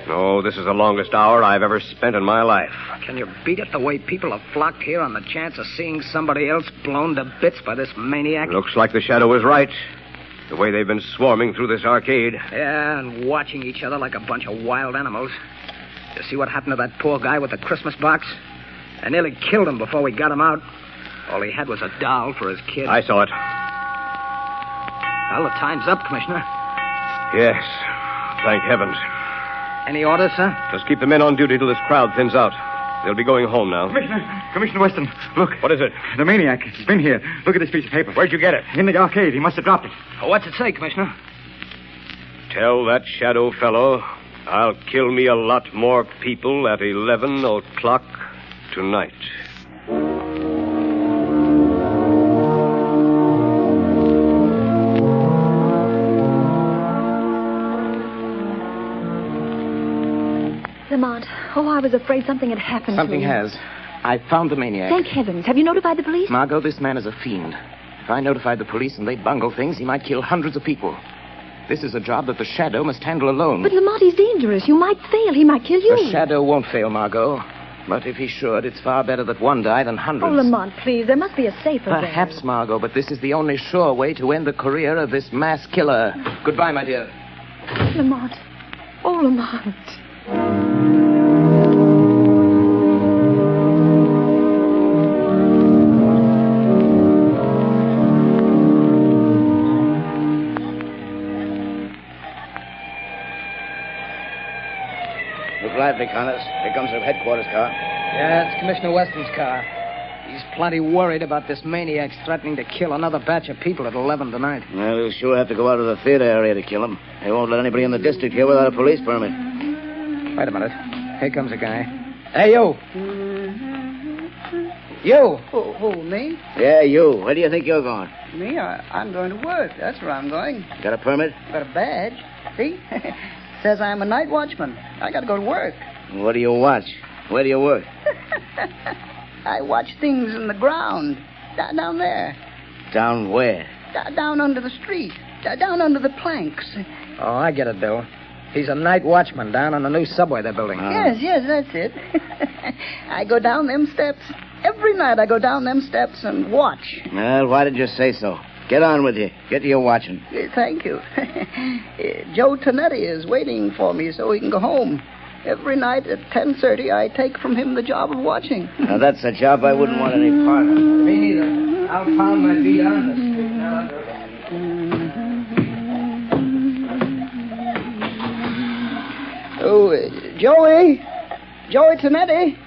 Speaker 12: Oh, this is the longest hour I've ever spent in my life.
Speaker 5: Can you beat it the way people have flocked here on the chance of seeing somebody else blown to bits by this maniac?
Speaker 12: Looks like the Shadow was right. The way they've been swarming through this arcade.
Speaker 5: Yeah, and watching each other like a bunch of wild animals. You see what happened to that poor guy with the Christmas box? I nearly killed him before we got him out. All he had was a doll for his kid.
Speaker 12: I saw it.
Speaker 5: Well, the time's up, Commissioner.
Speaker 12: Yes. Thank heavens.
Speaker 5: Any orders, sir?
Speaker 12: Just keep the men on duty till this crowd thins out. They'll be going home now.
Speaker 6: Commissioner Weston, look.
Speaker 12: What is it?
Speaker 6: The maniac. He's been here. Look at this piece of paper.
Speaker 12: Where'd you get it?
Speaker 6: In the arcade. He must have dropped it.
Speaker 5: Oh, what's it say, Commissioner?
Speaker 12: Tell that Shadow fellow I'll kill me a lot more people at 11 o'clock tonight.
Speaker 7: Lamont, I was afraid something had happened
Speaker 11: Something
Speaker 7: to him.
Speaker 11: has. I found the maniac.
Speaker 7: Thank heavens. Have you notified the police?
Speaker 11: Margot, this man is a fiend. If I notified the police and they bungle things, he might kill hundreds of people. This is a job that the Shadow must handle alone.
Speaker 7: But Lamont, he's dangerous. You might fail. He might kill you.
Speaker 11: The Shadow won't fail, Margot. But if he should, it's far better that one die than hundreds.
Speaker 7: Oh, Lamont, please. There must be a safer way.
Speaker 11: Perhaps, Margot, but this is the only sure way to end the career of this mass killer. Goodbye, my dear.
Speaker 7: Lamont. Oh, Lamont.
Speaker 5: Look lively, Connors. Here comes the headquarters car. Yeah, it's Commissioner Weston's car. He's plenty worried about this maniac's threatening to kill another batch of people at 11 tonight.
Speaker 9: Well, he'll sure have to go out of the theater area to kill him. They won't let anybody in the district here without a police permit.
Speaker 5: Wait a minute. Here comes a guy. Hey, you. You.
Speaker 10: Who, me?
Speaker 9: Yeah, you. Where do you think you're going?
Speaker 10: Me? I'm going to work. That's where I'm going.
Speaker 9: Got a permit?
Speaker 10: Got a badge. See? Says I'm a night watchman. I got to go to work.
Speaker 9: What do you watch? Where do you work?
Speaker 10: I watch things in the ground. Down there.
Speaker 9: Down where?
Speaker 10: Down under the street. Down under the planks.
Speaker 5: Oh, I get it, Bill. He's a night watchman down on the new subway they're building.
Speaker 10: Yes, that's it. I go down them steps. Every night I go down them steps and watch.
Speaker 9: Well, why did you say so? Get on with you. Get to your watching.
Speaker 10: Thank you. Joe Tonetti is waiting for me so he can go home. Every night at 10:30, I take from him the job of watching.
Speaker 9: Now, that's a job I wouldn't want any part of.
Speaker 5: Me neither. I'll pound my feet on the street now.
Speaker 10: Oh, Joey Tonetti.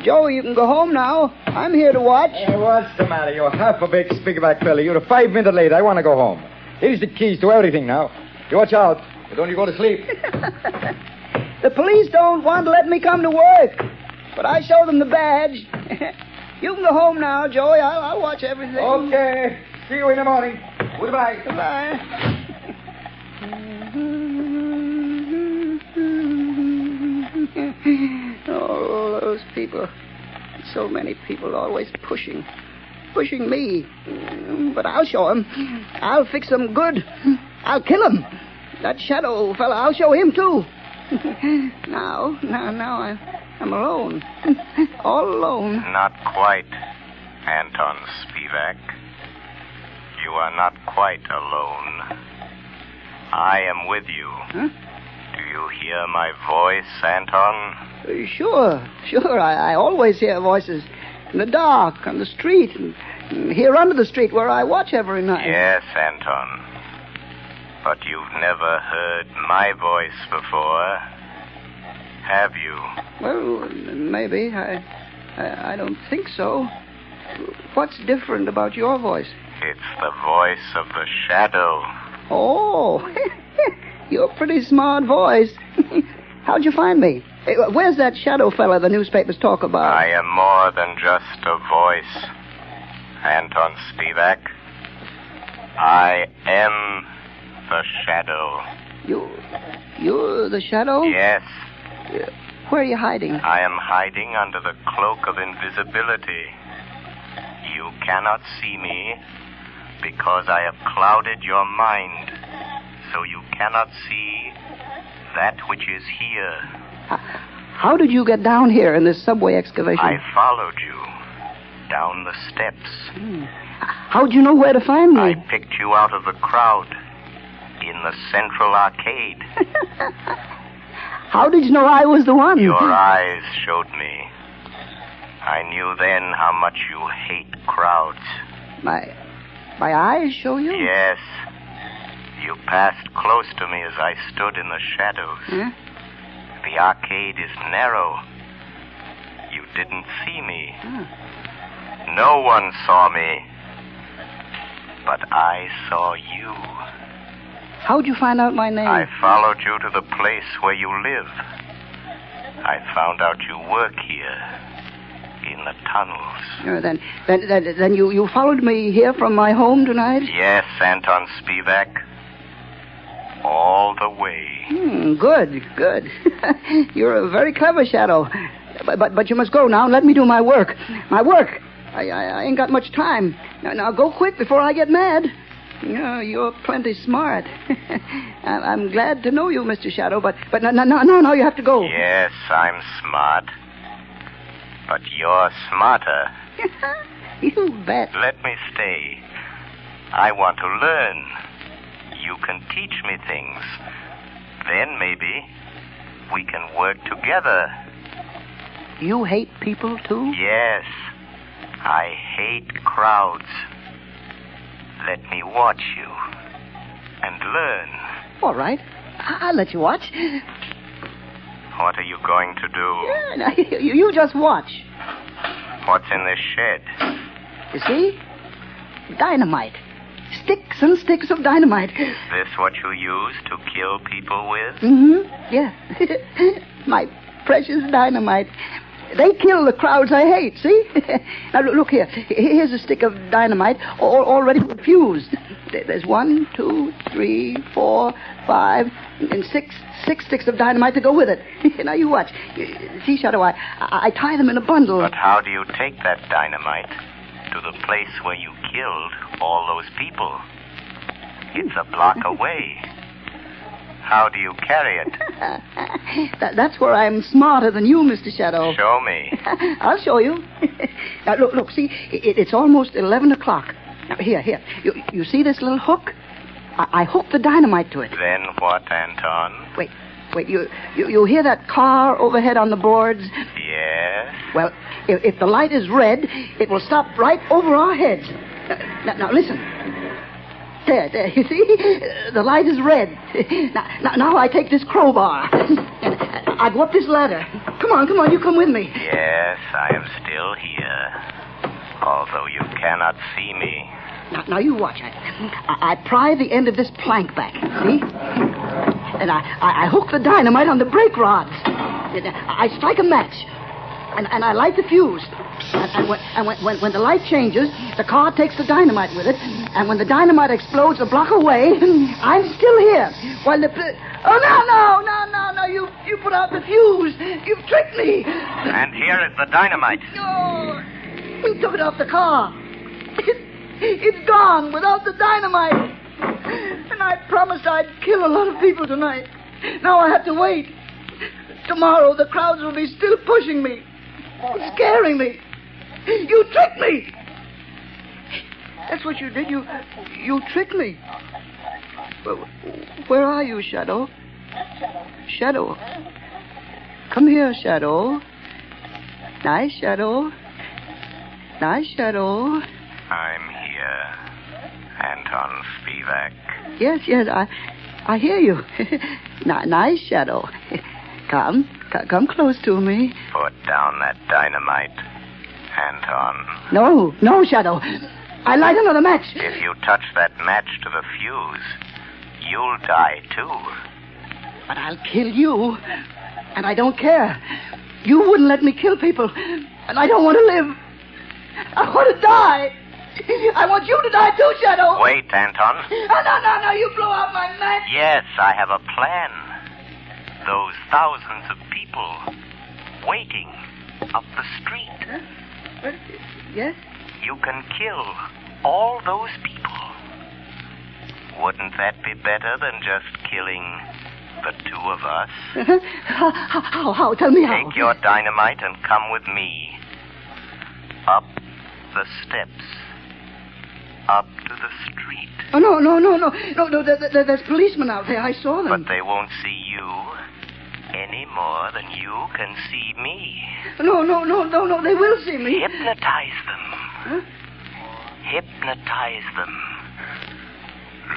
Speaker 10: Joe, you can go home now. I'm here to watch.
Speaker 6: Hey, what's the matter? You're half a big speakerback fella. You're 5 minutes late. I want to go home. Here's the keys to everything now. You watch out. You don't go to sleep.
Speaker 10: The police don't want to let me come to work, but I show them the badge. You can go home now, Joey. I'll watch everything.
Speaker 6: Okay. See you in the morning. Goodbye.
Speaker 10: Goodbye. Oh, those people. So many people always pushing me. But I'll show him. I'll fix them good. I'll kill him. That shadow fella, I'll show him, too. Now I'm alone. All alone.
Speaker 1: Not quite, Anton Spivak. You are not quite alone. I am with you.
Speaker 10: Huh?
Speaker 1: Do you hear my voice, Anton?
Speaker 10: Sure. I always hear voices in the dark, on the street, and here under the street where I watch every night.
Speaker 1: Yes, Anton. But you've never heard my voice before, have you?
Speaker 10: Well, maybe. I don't think so. What's different about your voice?
Speaker 1: It's the voice of the shadow.
Speaker 10: Oh, you're a pretty smart voice. How'd you find me? Where's that shadow fella the newspapers talk about?
Speaker 1: I am more than just a voice, Anton Spivak. I am the shadow.
Speaker 10: You're the shadow?
Speaker 1: Yes.
Speaker 10: Where are you hiding?
Speaker 1: I am hiding under the cloak of invisibility. You cannot see me because I have clouded your mind, so you cannot see that which is here.
Speaker 10: How did you get down here in this subway excavation?
Speaker 1: I followed you down the steps.
Speaker 10: How'd you know where to find me?
Speaker 1: I picked you out of the crowd in the Central Arcade.
Speaker 10: How did you know I was the one?
Speaker 1: Your eyes showed me. I knew then how much you hate crowds.
Speaker 10: My eyes show you?
Speaker 1: Yes. You passed close to me as I stood in the shadows.
Speaker 10: Huh?
Speaker 1: The arcade is narrow. You didn't see me. No one saw me. But I saw you.
Speaker 10: How'd you find out my name?
Speaker 1: I followed you to the place where you live. I found out you work here. In the tunnels.
Speaker 10: Then you followed me here from my home tonight?
Speaker 1: Yes, Anton Spivak. All the way.
Speaker 10: Good. You're a very clever shadow. But you must go now and let me do my work. I ain't got much time. Now go quick before I get mad. You're plenty smart. I'm glad to know you, Mr. Shadow, but no, you have to go.
Speaker 1: Yes, I'm smart. But you're smarter.
Speaker 10: You bet.
Speaker 1: Let me stay. I want to learn. You can teach me things. Then maybe we can work together.
Speaker 10: You hate people, too?
Speaker 1: Yes. I hate crowds. Let me watch you and learn.
Speaker 10: All right. I'll let you watch.
Speaker 1: What are you going to do?
Speaker 10: Yeah, you just watch.
Speaker 1: What's in this shed?
Speaker 10: You see? Dynamite. Sticks and sticks of dynamite.
Speaker 1: Is this what you use to kill people with?
Speaker 10: Mm-hmm. Yeah. My precious dynamite. They kill the crowds I hate, see? Now, look here. Here's a stick of dynamite already fused. There's 1, 2, 3, 4, 5, and 6 sticks of dynamite to go with it. Now, you watch. See, Shadow, I tie them in a bundle.
Speaker 1: But how do you take that dynamite to the place where you killed all those people? It's a block away. How do you carry it?
Speaker 10: That's where I'm smarter than you, Mr. Shadow.
Speaker 1: Show me.
Speaker 10: I'll show you. Now, look, see, it's almost 11 o'clock. Now, here. You see this little hook? I hook the dynamite to it.
Speaker 1: Then what, Anton?
Speaker 10: Wait, you hear that car overhead on the boards?
Speaker 1: Yes.
Speaker 10: Well, if the light is red, it will stop right over our heads. Now listen. There, you see? The light is red. Now I take this crowbar. And I go up this ladder. Come on, you come with me.
Speaker 1: Yes, I am still here. Although you cannot see me.
Speaker 10: Now you watch. I pry the end of this plank back, see? And I hook the dynamite on the brake rods. I strike a match. And I light the fuse. And when the light changes, the car takes the dynamite with it. And when the dynamite explodes a block away, I'm still here. While the... Oh, no, you put out the fuse. You've tricked me.
Speaker 1: And here is the dynamite.
Speaker 10: Oh, you took it off the car. It's gone without the dynamite. And I promised I'd kill a lot of people tonight. Now I have to wait. Tomorrow the crowds will be still pushing me, scaring me. You tricked me. That's what you did. You tricked me. Where are you, Shadow? Shadow. Come here, Shadow. Nice, Shadow. Nice, Shadow.
Speaker 1: I'm here, Anton Spivak.
Speaker 10: Yes, I hear you. Nice, Shadow. Come close to me.
Speaker 1: Put down that dynamite, Anton.
Speaker 10: No, Shadow. I light another match.
Speaker 1: If you touch that match to the fuse, you'll die too.
Speaker 10: But I'll kill you, and I don't care. You wouldn't let me kill people, and I don't want to live. I want to die. I want you to die too, Shadow.
Speaker 1: Wait, Anton.
Speaker 10: No, you blow out my match.
Speaker 1: Yes, I have a plan. Those thousands of people waiting up the street.
Speaker 10: Huh? Yes?
Speaker 1: You can kill all those people. Wouldn't that be better than just killing the two of us?
Speaker 10: How? Tell me how.
Speaker 1: Take your dynamite and come with me. Up the steps. Up to the street.
Speaker 10: Oh, no. There's policemen out there. I saw them.
Speaker 1: But they won't see you any more than you can see me.
Speaker 10: No. They will see me.
Speaker 1: Hypnotize them.
Speaker 10: Huh?
Speaker 1: Hypnotize them.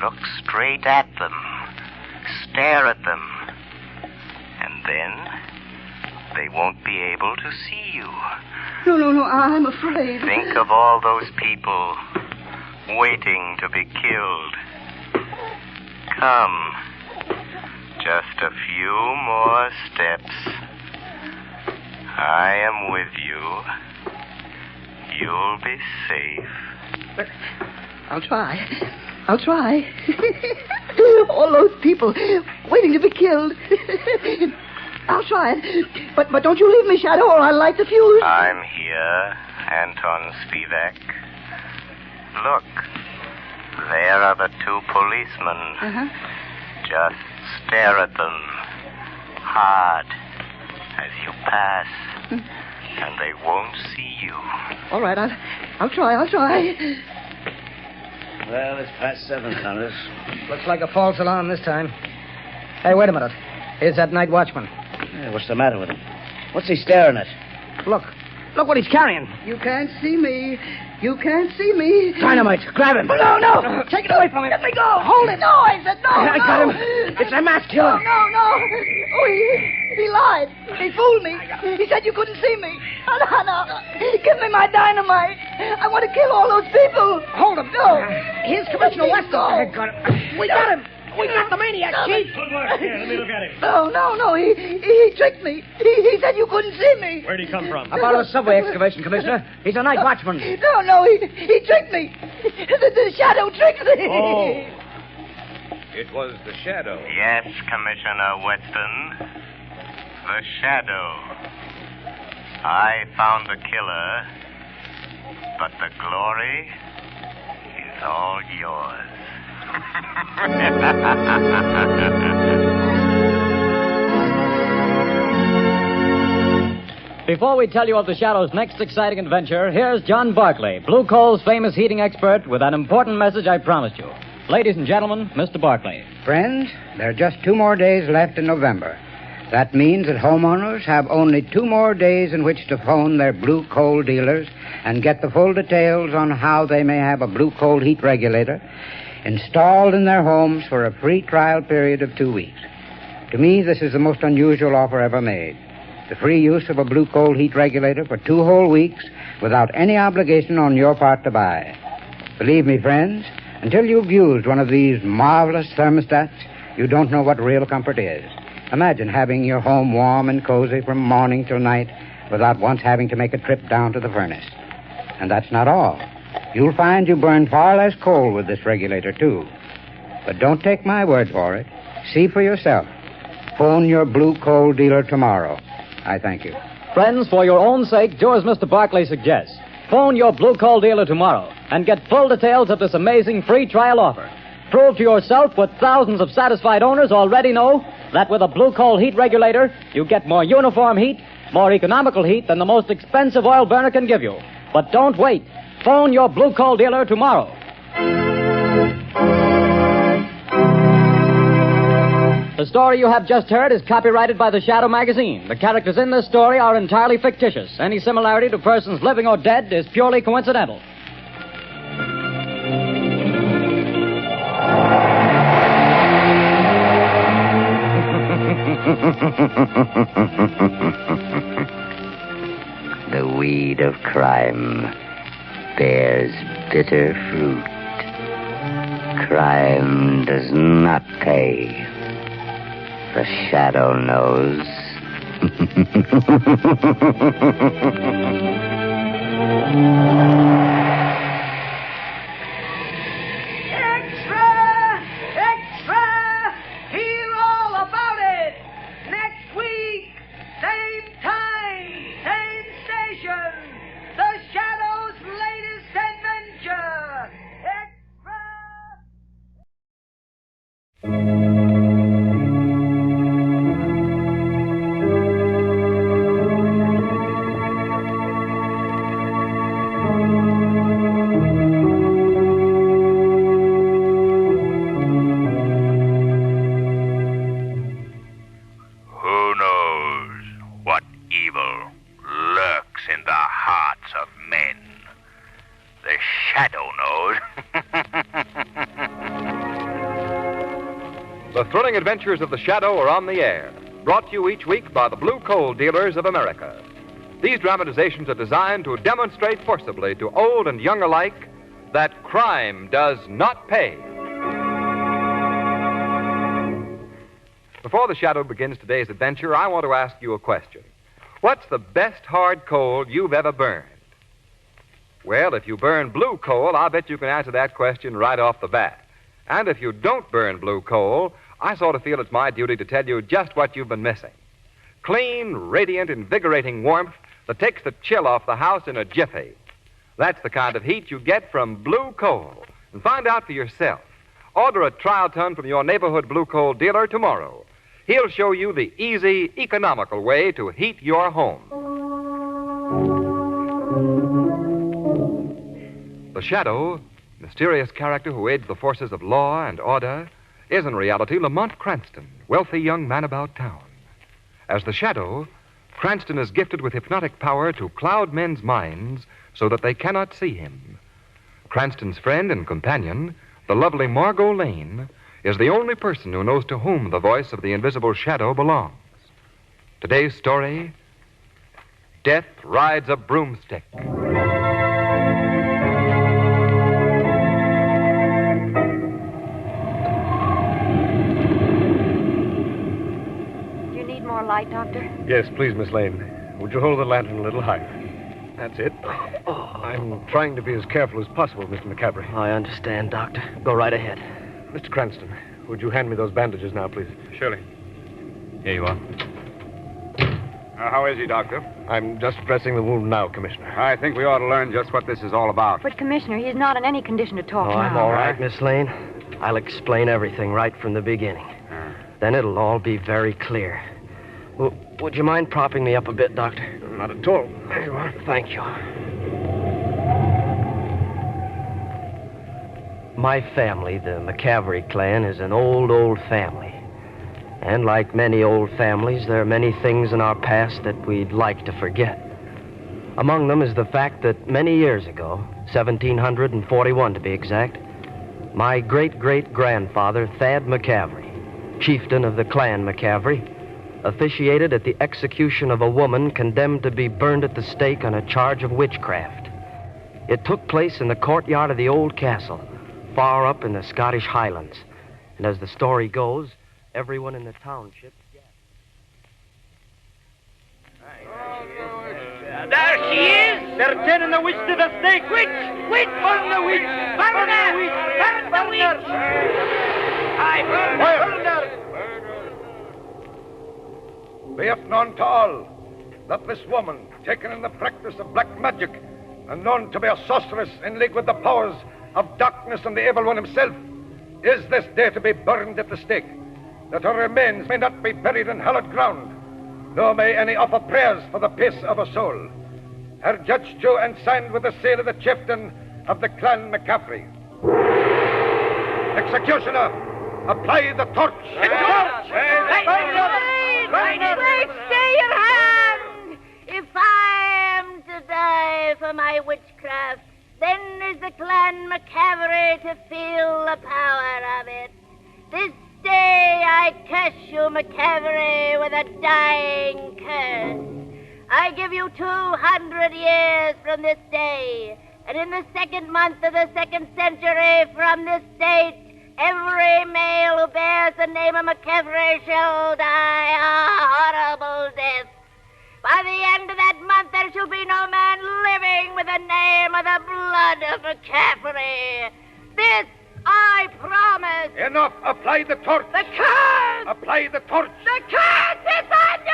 Speaker 1: Look straight at them. Stare at them. And then they won't be able to see you.
Speaker 10: No, I'm afraid.
Speaker 1: Think of all those people waiting to be killed. Come. Just a few more steps. I am with you. You'll be safe.
Speaker 10: But I'll try. All those people waiting to be killed. I'll try it. But don't you leave me, Shadow, or I'll light the fuse.
Speaker 1: I'm here, Anton Spivak. Look, there are the two policemen.
Speaker 10: Uh-huh.
Speaker 1: Just stare at them hard as you pass, and they won't see you.
Speaker 10: All right, I'll try.
Speaker 9: Well, it's past 7, Connors.
Speaker 5: Looks like a false alarm this time. Hey, wait a minute. Here's that night watchman.
Speaker 9: Yeah, what's the matter with him? What's he staring at?
Speaker 5: Look what he's carrying.
Speaker 10: You can't see me.
Speaker 5: Dynamite. Grab him.
Speaker 10: No.
Speaker 5: Take it away from him.
Speaker 10: Let me go. Hold it. No, I said no.
Speaker 5: I got him. It's a masked killer.
Speaker 10: No. Oh, he lied. He fooled me. He said you couldn't see me. No. Give me my dynamite. I want to kill all those people.
Speaker 5: Hold him.
Speaker 10: No.
Speaker 5: Here's Commissioner Weston.
Speaker 10: No.
Speaker 5: We got him. We got the maniac, Chief.
Speaker 12: Good work. Here, let me look at him.
Speaker 10: No. He tricked me. He said you couldn't see me.
Speaker 12: Where'd he come from?
Speaker 5: About a subway excavation, Commissioner. He's a night watchman.
Speaker 10: No. He tricked me. The shadow tricked me.
Speaker 8: Oh. It was the shadow.
Speaker 1: Yes, Commissioner Weston. The shadow. I found the killer, but the glory is all yours.
Speaker 4: Before we tell you of the Shadow's next exciting adventure, here's John Barclay, Blue Coal's famous heating expert, with an important message I promised you. Ladies and gentlemen, Mr. Barclay.
Speaker 15: Friends, there are just 2 more days left in November. That means that homeowners have only 2 more days in which to phone their blue coal dealers and get the full details on how they may have a blue coal heat regulator installed in their homes for a free trial period of 2 weeks. To me, this is the most unusual offer ever made. The free use of a blue coal heat regulator for 2 whole weeks without any obligation on your part to buy. Believe me, friends, until you've used one of these marvelous thermostats, you don't know what real comfort is. Imagine having your home warm and cozy from morning till night without once having to make a trip down to the furnace. And that's not all. You'll find you burn far less coal with this regulator, too. But don't take my word for it. See for yourself. Phone your blue coal dealer tomorrow. I thank you.
Speaker 4: Friends, for your own sake, do as Mr. Barclay suggests. Phone your blue coal dealer tomorrow and get full details of this amazing free trial offer. Prove to yourself what thousands of satisfied owners already know, that with a blue coal heat regulator, you get more uniform heat, more economical heat than the most expensive oil burner can give you. But don't wait. Phone your blue coal dealer tomorrow. The story you have just heard is copyrighted by the Shadow magazine. The characters in this story are entirely fictitious. Any similarity to persons living or dead is purely coincidental.
Speaker 3: The weed of crime bears bitter fruit. Crime does not pay. The Shadow knows.
Speaker 10: Extra! Hear all about it! Next week, same time, same station. The Shadow's latest adventure.
Speaker 1: Who knows what evil lurks in the hearts of men? The Shadow knows.
Speaker 8: The thrilling adventures of the Shadow are on the air, brought to you each week by the Blue Coal Dealers of America. These dramatizations are designed to demonstrate forcibly to old and young alike that crime does not pay. Before the Shadow begins today's adventure, I want to ask you a question. What's the best hard coal you've ever burned? Well, if you burn blue coal, I'll bet you can answer that question right off the bat. And if you don't burn blue coal, I sort of feel it's my duty to tell you just what you've been missing. Clean, radiant, invigorating warmth that takes the chill off the house in a jiffy. That's the kind of heat you get from blue coal. And find out for yourself. Order a trial ton from your neighborhood blue coal dealer tomorrow. He'll show you the easy, economical way to heat your home. The Shadow, mysterious character who aids the forces of law and order, is in reality Lamont Cranston, wealthy young man about town. As the Shadow, Cranston is gifted with hypnotic power to cloud men's minds so that they cannot see him. Cranston's friend and companion, the lovely Margot Lane, is the only person who knows to whom the voice of the invisible Shadow belongs. Today's story,
Speaker 17: Death rides a broomstick.
Speaker 18: Do you need more light, Doctor?
Speaker 19: Yes, please, Miss Lane. Would you hold the lantern a little higher? That's it. I'm trying to be as careful as possible, Mr. McCaffrey.
Speaker 20: I understand, Doctor. Go right ahead.
Speaker 19: Mr. Cranston, would you hand me those bandages now, please?
Speaker 21: Surely. Here you are.
Speaker 19: How is he, Doctor? I'm just dressing the wound now, Commissioner.
Speaker 20: I think we ought to learn just what this is all about.
Speaker 18: But, Commissioner, he is not in any condition to talk
Speaker 20: Oh,
Speaker 18: now.
Speaker 20: I'm all right, Miss Lane. I'll explain everything right from the beginning. Then it'll all be very clear. Would you mind propping me up a bit, Doctor?
Speaker 19: Not at all. There you are.
Speaker 20: Thank you. My family, the McCaffrey clan, is an old family. And like many old families, there are many things in our past that we'd like to forget. Among them is the fact that many years ago, 1741 to be exact, my great-great-grandfather, Thad McCaffrey, chieftain of the clan McCaffrey, officiated at the execution of a woman condemned to be burned at the stake on a charge of witchcraft. It took place in the courtyard of the old castle, far up in the Scottish Highlands. And as the story goes, everyone in the township...
Speaker 12: There she is! They're turning the witch to the stake! Witch! Witch! Burn the witch! Burn the witch! Burn the witch! I burn her!
Speaker 22: Be it known to all that this woman, taken in the practice of black magic and known to be a sorceress in league with the powers of darkness and the evil one himself, is this day to be burned at the stake, that her remains may not be buried in hallowed ground, nor may any offer prayers for the peace of her soul. Her judged to and signed with the seal of the chieftain of the clan McCaffrey. Executioner, apply the torch.
Speaker 12: The torch!
Speaker 23: Wait, stay your hand! If I am to die for my witchcraft, then is the clan McCaffrey to feel the power of it. This day I curse you, McCaffrey, with a dying curse. I give you 200 years from this day, and in the second month of the second century from this date, every male who bears the name of McCaffrey shall die a horrible death. By the end of that month, there shall be no man living with the name of the blood of McCaffrey. This I promise.
Speaker 22: Enough. Apply the torch.
Speaker 23: The curse!
Speaker 22: Apply the torch.
Speaker 23: The curse is on you!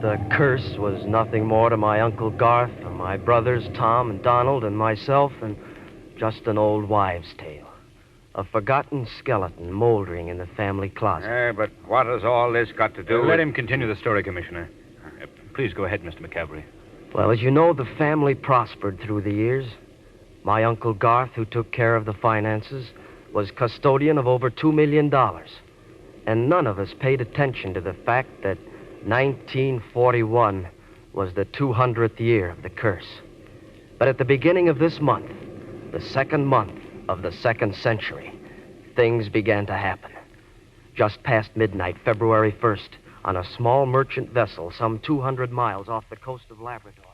Speaker 20: The curse was nothing more to my Uncle Garth or my brothers Tom and Donald and myself than just an old wives' tale. A forgotten skeleton moldering in the family closet. But what has all this got to do
Speaker 21: Let him continue the story, Commissioner. Please go ahead, Mr. McCaffrey.
Speaker 20: Well, as you know, the family prospered through the years. My Uncle Garth, who took care of the finances, was custodian of over $2 million. And none of us paid attention to the fact that 1941 was the 200th year of the curse. But at the beginning of this month, the second month of the second century, things began to happen. Just past midnight, February 1st, on a small merchant vessel some 200 miles off the coast of Labrador.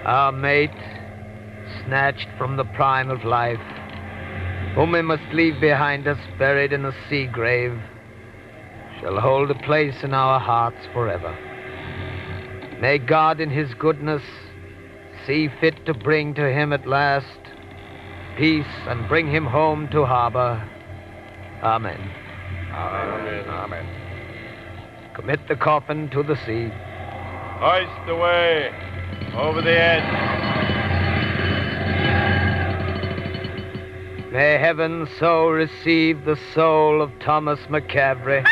Speaker 24: Our mate, snatched from the prime of life, whom we must leave behind us buried in a sea grave, shall hold a place in our hearts forever. May God in his goodness see fit to bring to him at last peace and bring him home to harbor. Amen.
Speaker 22: Amen. Amen.
Speaker 24: Commit the coffin to the sea.
Speaker 22: Hoist away. Over the edge.
Speaker 24: May heaven so receive the soul of Thomas McCaffrey.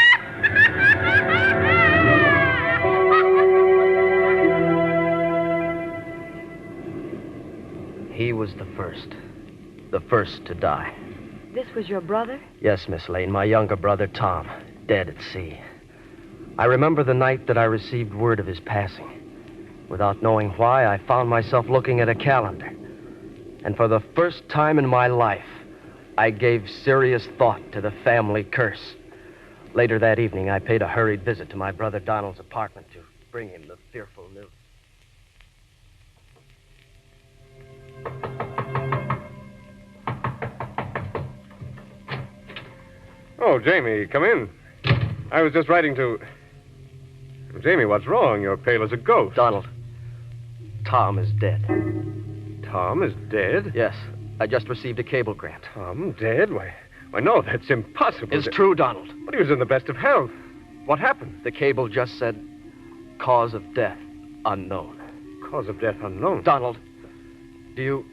Speaker 20: He was the first to die.
Speaker 18: This was your brother?
Speaker 20: Yes, Miss Lane, my younger brother, Tom, dead at sea. I remember the night that I received word of his passing. Without knowing why, I found myself looking at a calendar. And for the first time in my life, I gave serious thought to the family curse. Later that evening, I paid a hurried visit to my brother Donald's apartment to bring him the fearful news.
Speaker 19: Oh, Jamie, come in. I was just writing to... Jamie, what's wrong? You're pale as a ghost.
Speaker 20: Donald, Tom is dead.
Speaker 19: Tom is dead?
Speaker 20: Yes. I just received a cablegram.
Speaker 19: Tom dead? Why, no, that's impossible.
Speaker 20: It's true, Donald.
Speaker 19: But he was in the best of health. What happened?
Speaker 20: The cable just said, cause of death unknown.
Speaker 19: Cause of death unknown?
Speaker 20: Donald, do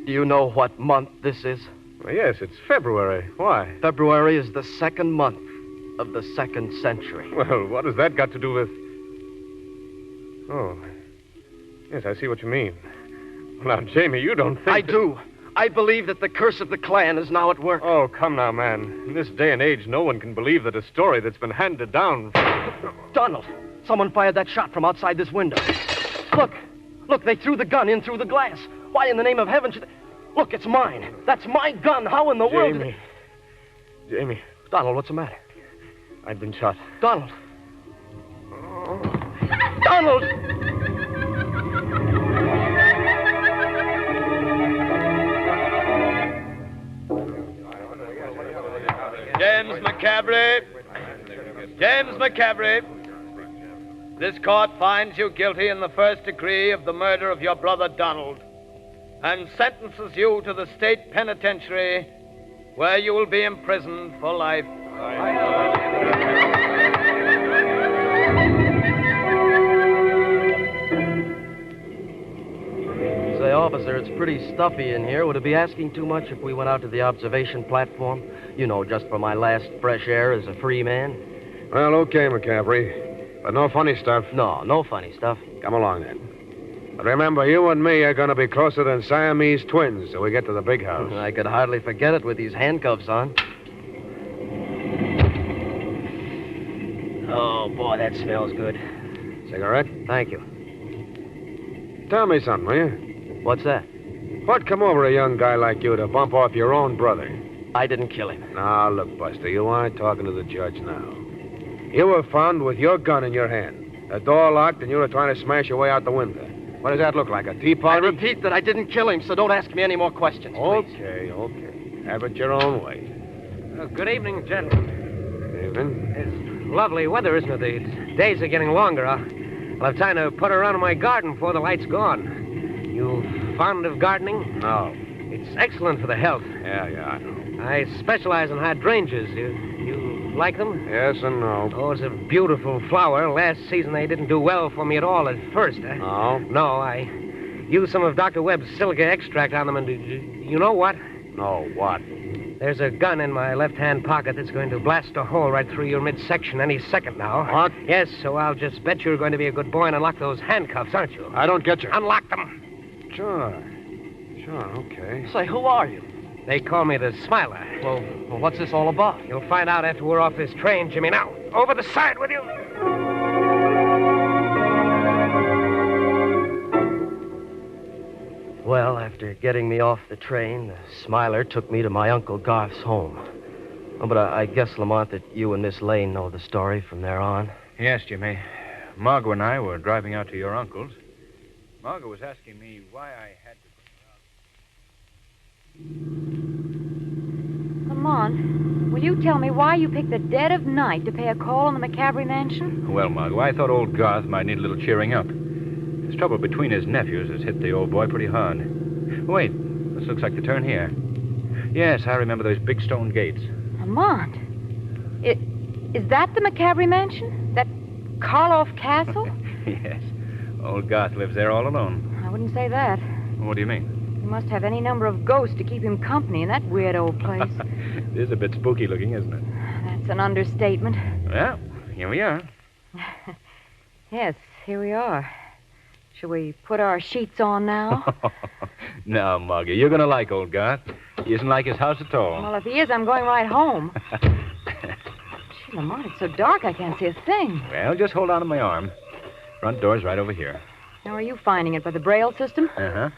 Speaker 20: you know what month this is?
Speaker 19: Well, yes, it's February. Why?
Speaker 20: February is the second month of the 2nd century.
Speaker 19: Well, what has that got to do with... Oh, yes, I see what you mean. Now, Jamie, you don't think...
Speaker 20: I do. I believe that the curse of the clan is now at work.
Speaker 19: Oh, come now, man. In this day and age, no one can believe that a story that's been handed down...
Speaker 20: Donald, someone fired that shot from outside this window. Look, they threw the gun in through the glass. Why in the name of heaven should... Look, it's mine. That's my gun. How in the world...
Speaker 19: Jamie.
Speaker 20: Donald, what's the matter?
Speaker 19: I've been shot.
Speaker 20: Donald. Donald!
Speaker 2: James McCavery. James McCavery. This court finds you guilty in the first degree of the murder of your brother Donald and sentences you to the state penitentiary where you will be imprisoned for life.
Speaker 20: Say, officer, it's pretty stuffy in here. Would it be asking too much if we went out to the observation platform? You know, just for my last fresh air as a free man.
Speaker 19: Well, okay, McCaffrey. But no funny stuff.
Speaker 20: No funny stuff.
Speaker 19: Come along, then. But remember, you and me are going to be closer than Siamese twins till we get to the big house.
Speaker 20: I could hardly forget it with these handcuffs on. Oh, boy, that smells good.
Speaker 19: Cigarette?
Speaker 20: Thank you.
Speaker 19: Tell me something, will you?
Speaker 20: What's that?
Speaker 19: What'd come over a young guy like you to bump off your own brother?
Speaker 20: I didn't kill him.
Speaker 19: Now, look, Buster, you aren't talking to the judge now. You were found with your gun in your hand. The door locked, and you were trying to smash your way out the window. What does that look like, a tea party?
Speaker 20: I repeat that I didn't kill him, so don't ask me any more questions, please.
Speaker 19: Okay. Have it your own way.
Speaker 13: Good evening, gentlemen.
Speaker 19: Good evening.
Speaker 13: It's lovely weather, isn't it? The days are getting longer. I'll have time to put around in my garden before the light's gone. You fond of gardening?
Speaker 19: No.
Speaker 13: It's excellent for the health.
Speaker 19: Yeah, I know.
Speaker 13: I specialize in hydrangeas. You like them?
Speaker 19: Yes and no.
Speaker 13: Oh, it's a beautiful flower. Last season they didn't do well for me at all at first.
Speaker 19: No?
Speaker 13: No, I used some of Dr. Webb's silica extract on them, and you know what?
Speaker 19: No, what?
Speaker 13: There's a gun in my left-hand pocket that's going to blast a hole right through your midsection any second now.
Speaker 19: What?
Speaker 13: Yes, so I'll just bet you're going to be a good boy and unlock those handcuffs, aren't you?
Speaker 19: I don't get you.
Speaker 13: Unlock them.
Speaker 19: Sure, okay.
Speaker 20: Say, who are you?
Speaker 13: They call me the Smiler.
Speaker 20: Well, what's this all about?
Speaker 13: You'll find out after we're off this train, Jimmy. Now, over the side with you.
Speaker 20: Well, after getting me off the train, the Smiler took me to my Uncle Garth's home. Oh, but I guess, Lamont, that you and Miss Lane know the story from there on.
Speaker 21: Yes, Jimmy. Margot and I were driving out to your uncle's. Margot was asking me why I had to...
Speaker 18: Lamont, will you tell me why you picked the dead of night to pay a call on the McCavery mansion?
Speaker 21: Well, Margot, I thought old Garth might need a little cheering up. This trouble between his nephews has hit the old boy pretty hard. Wait, this looks like the turn here. Yes, I remember those big stone gates.
Speaker 18: Lamont, is that the McCavery mansion? That Karloff Castle?
Speaker 21: Yes. Old Garth lives there all alone.
Speaker 18: I wouldn't say that.
Speaker 21: What do you mean?
Speaker 18: He must have any number of ghosts to keep him company in that weird old place.
Speaker 21: It is a bit spooky looking, isn't it?
Speaker 18: That's an understatement.
Speaker 21: Well, here we are.
Speaker 18: Yes, here we are. Shall we put our sheets on now?
Speaker 21: No, Margie, you're going to like old Garth. He isn't like his house at all.
Speaker 18: Well, if he is, I'm going right home. Gee, Lamont, it's so dark I can't see a thing.
Speaker 21: Well, just hold on to my arm. Front door's right over here.
Speaker 18: How are you finding it? By the Braille system?
Speaker 21: Uh-huh.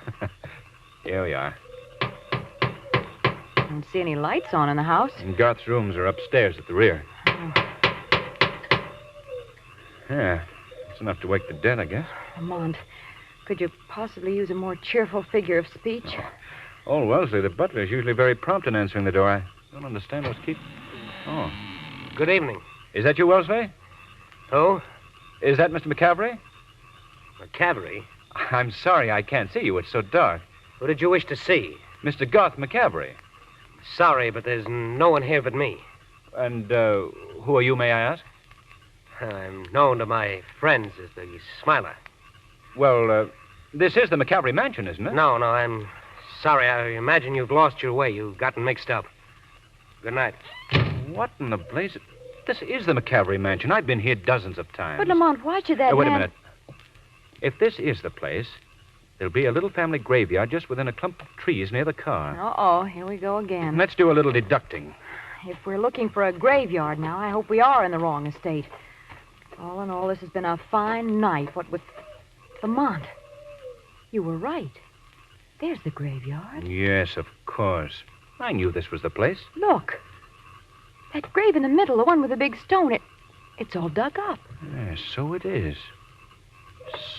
Speaker 21: Here we are.
Speaker 18: I don't see any lights on in the house.
Speaker 21: And Garth's rooms are upstairs at the rear.
Speaker 18: Oh.
Speaker 21: Yeah, it's enough to wake the dead, I guess.
Speaker 18: Lamont, could you possibly use a more cheerful figure of speech?
Speaker 21: Old Wellesley, the butler, is usually very prompt in answering the door. I don't understand what's keep... Oh.
Speaker 13: Good evening.
Speaker 21: Is that you, Wellesley?
Speaker 13: Who?
Speaker 21: Is that Mr. McCavery?
Speaker 13: McCavery?
Speaker 21: I'm sorry, I can't see you. It's so dark.
Speaker 13: Who did you wish to see?
Speaker 21: Mr. Garth McCavery.
Speaker 13: Sorry, but there's no one here but me.
Speaker 21: And, who are you, may I ask?
Speaker 13: I'm known to my friends as the Smiler.
Speaker 21: Well, this is the McCavery mansion, isn't it?
Speaker 13: No, I'm sorry. I imagine you've lost your way. You've gotten mixed up. Good night.
Speaker 21: What in the blaze... This is the McCavery mansion. I've been here dozens of times.
Speaker 18: But, Lamont, why should that
Speaker 21: Wait
Speaker 18: man...
Speaker 21: a minute. If this is the place, there'll be a little family graveyard just within a clump of trees near the car.
Speaker 18: Uh-oh, here we go again.
Speaker 21: Let's do a little deducting.
Speaker 18: If we're looking for a graveyard now, I hope we are in the wrong estate. All in all, this has been a fine night. What with... Lamont, you were right. There's the graveyard.
Speaker 21: Yes, of course. I knew this was the place.
Speaker 18: Look. That grave in the middle, the one with the big stone, it's all dug up.
Speaker 21: Yes, so it is.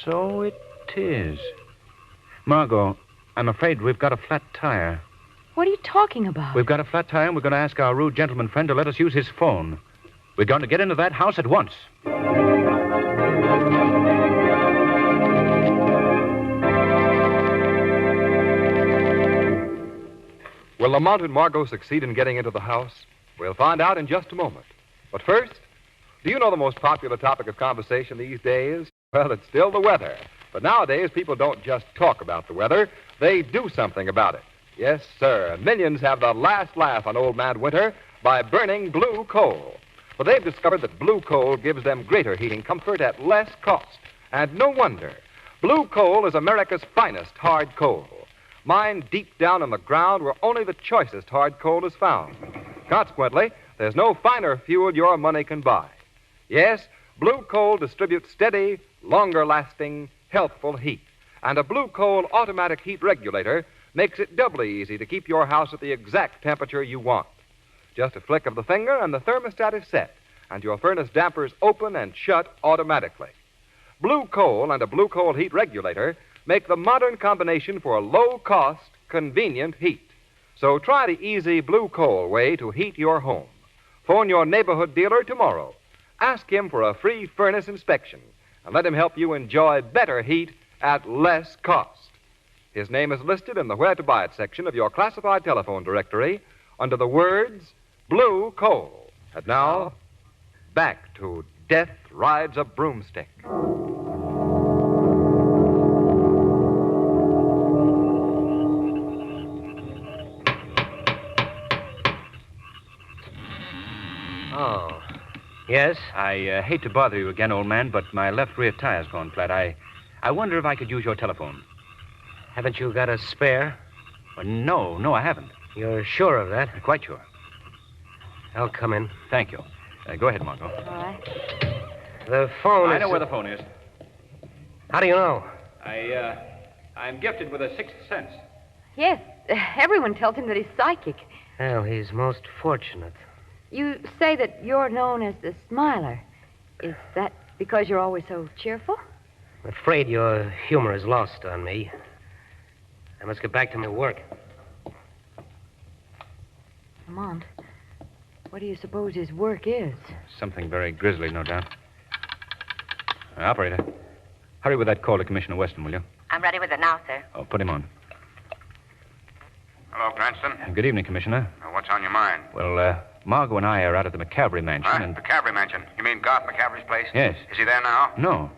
Speaker 21: So it is. Margot, I'm afraid we've got a flat tire.
Speaker 18: What are you talking about?
Speaker 21: We've got a flat tire, and we're going to ask our rude gentleman friend to let us use his phone. We're going to get into that house at once.
Speaker 7: Will Lamont and Margot succeed in getting into the house? We'll find out in just a moment. But first, do you know the most popular topic of conversation these days? Well, it's still the weather. But nowadays, people don't just talk about the weather. They do something about it. Yes, sir. And millions have the last laugh on Old Man Winter by burning blue coal. For they've discovered that blue coal gives them greater heating comfort at less cost. And no wonder. Blue coal is America's finest hard coal. Mined deep down in the ground where only the choicest hard coal is found. Consequently, there's no finer fuel your money can buy. Yes, blue coal distributes steady, longer-lasting, healthful heat. And a blue coal automatic heat regulator makes it doubly easy to keep your house at the exact temperature you want. Just a flick of the finger and the thermostat is set, and your furnace dampers open and shut automatically. Blue coal and a blue coal heat regulator make the modern combination for low-cost, convenient heat. So try the easy blue coal way to heat your home. Phone your neighborhood dealer tomorrow. Ask him for a free furnace inspection, and let him help you enjoy better heat at less cost. His name is listed in the Where to Buy It section of your classified telephone directory under the words Blue Coal. And now, back to Death Rides a Broomstick.
Speaker 13: Oh. Yes?
Speaker 21: I hate to bother you again, old man, but my left rear tire's gone flat. I wonder if I could use your telephone.
Speaker 13: Haven't you got a spare?
Speaker 21: No, I haven't.
Speaker 13: You're sure of that?
Speaker 21: Quite sure.
Speaker 13: I'll come in.
Speaker 21: Thank you. Go ahead, Margot.
Speaker 18: All right.
Speaker 13: The phone is...
Speaker 21: I know where the phone is.
Speaker 13: How do you know?
Speaker 21: I'm gifted with a sixth sense.
Speaker 18: Yes, everyone tells him that he's psychic.
Speaker 13: Well, he's most fortunate.
Speaker 18: You say that you're known as the Smiler. Is that because you're always so cheerful?
Speaker 13: I'm afraid your humor is lost on me. I must get back to my work.
Speaker 18: Lamont, what do you suppose his work is?
Speaker 21: Something very grisly, no doubt. Operator, hurry with that call to Commissioner Weston, will you?
Speaker 11: I'm ready with it now, sir.
Speaker 21: Oh, put him on.
Speaker 14: Hello, Cranston.
Speaker 21: Good evening, Commissioner.
Speaker 14: What's on your mind?
Speaker 21: Well, Margot and I are out at the McCavery mansion,
Speaker 14: Huh?
Speaker 21: and...
Speaker 14: McCavery mansion? You mean Garth McCavery's place?
Speaker 21: Yes.
Speaker 14: Is he there now?
Speaker 21: No.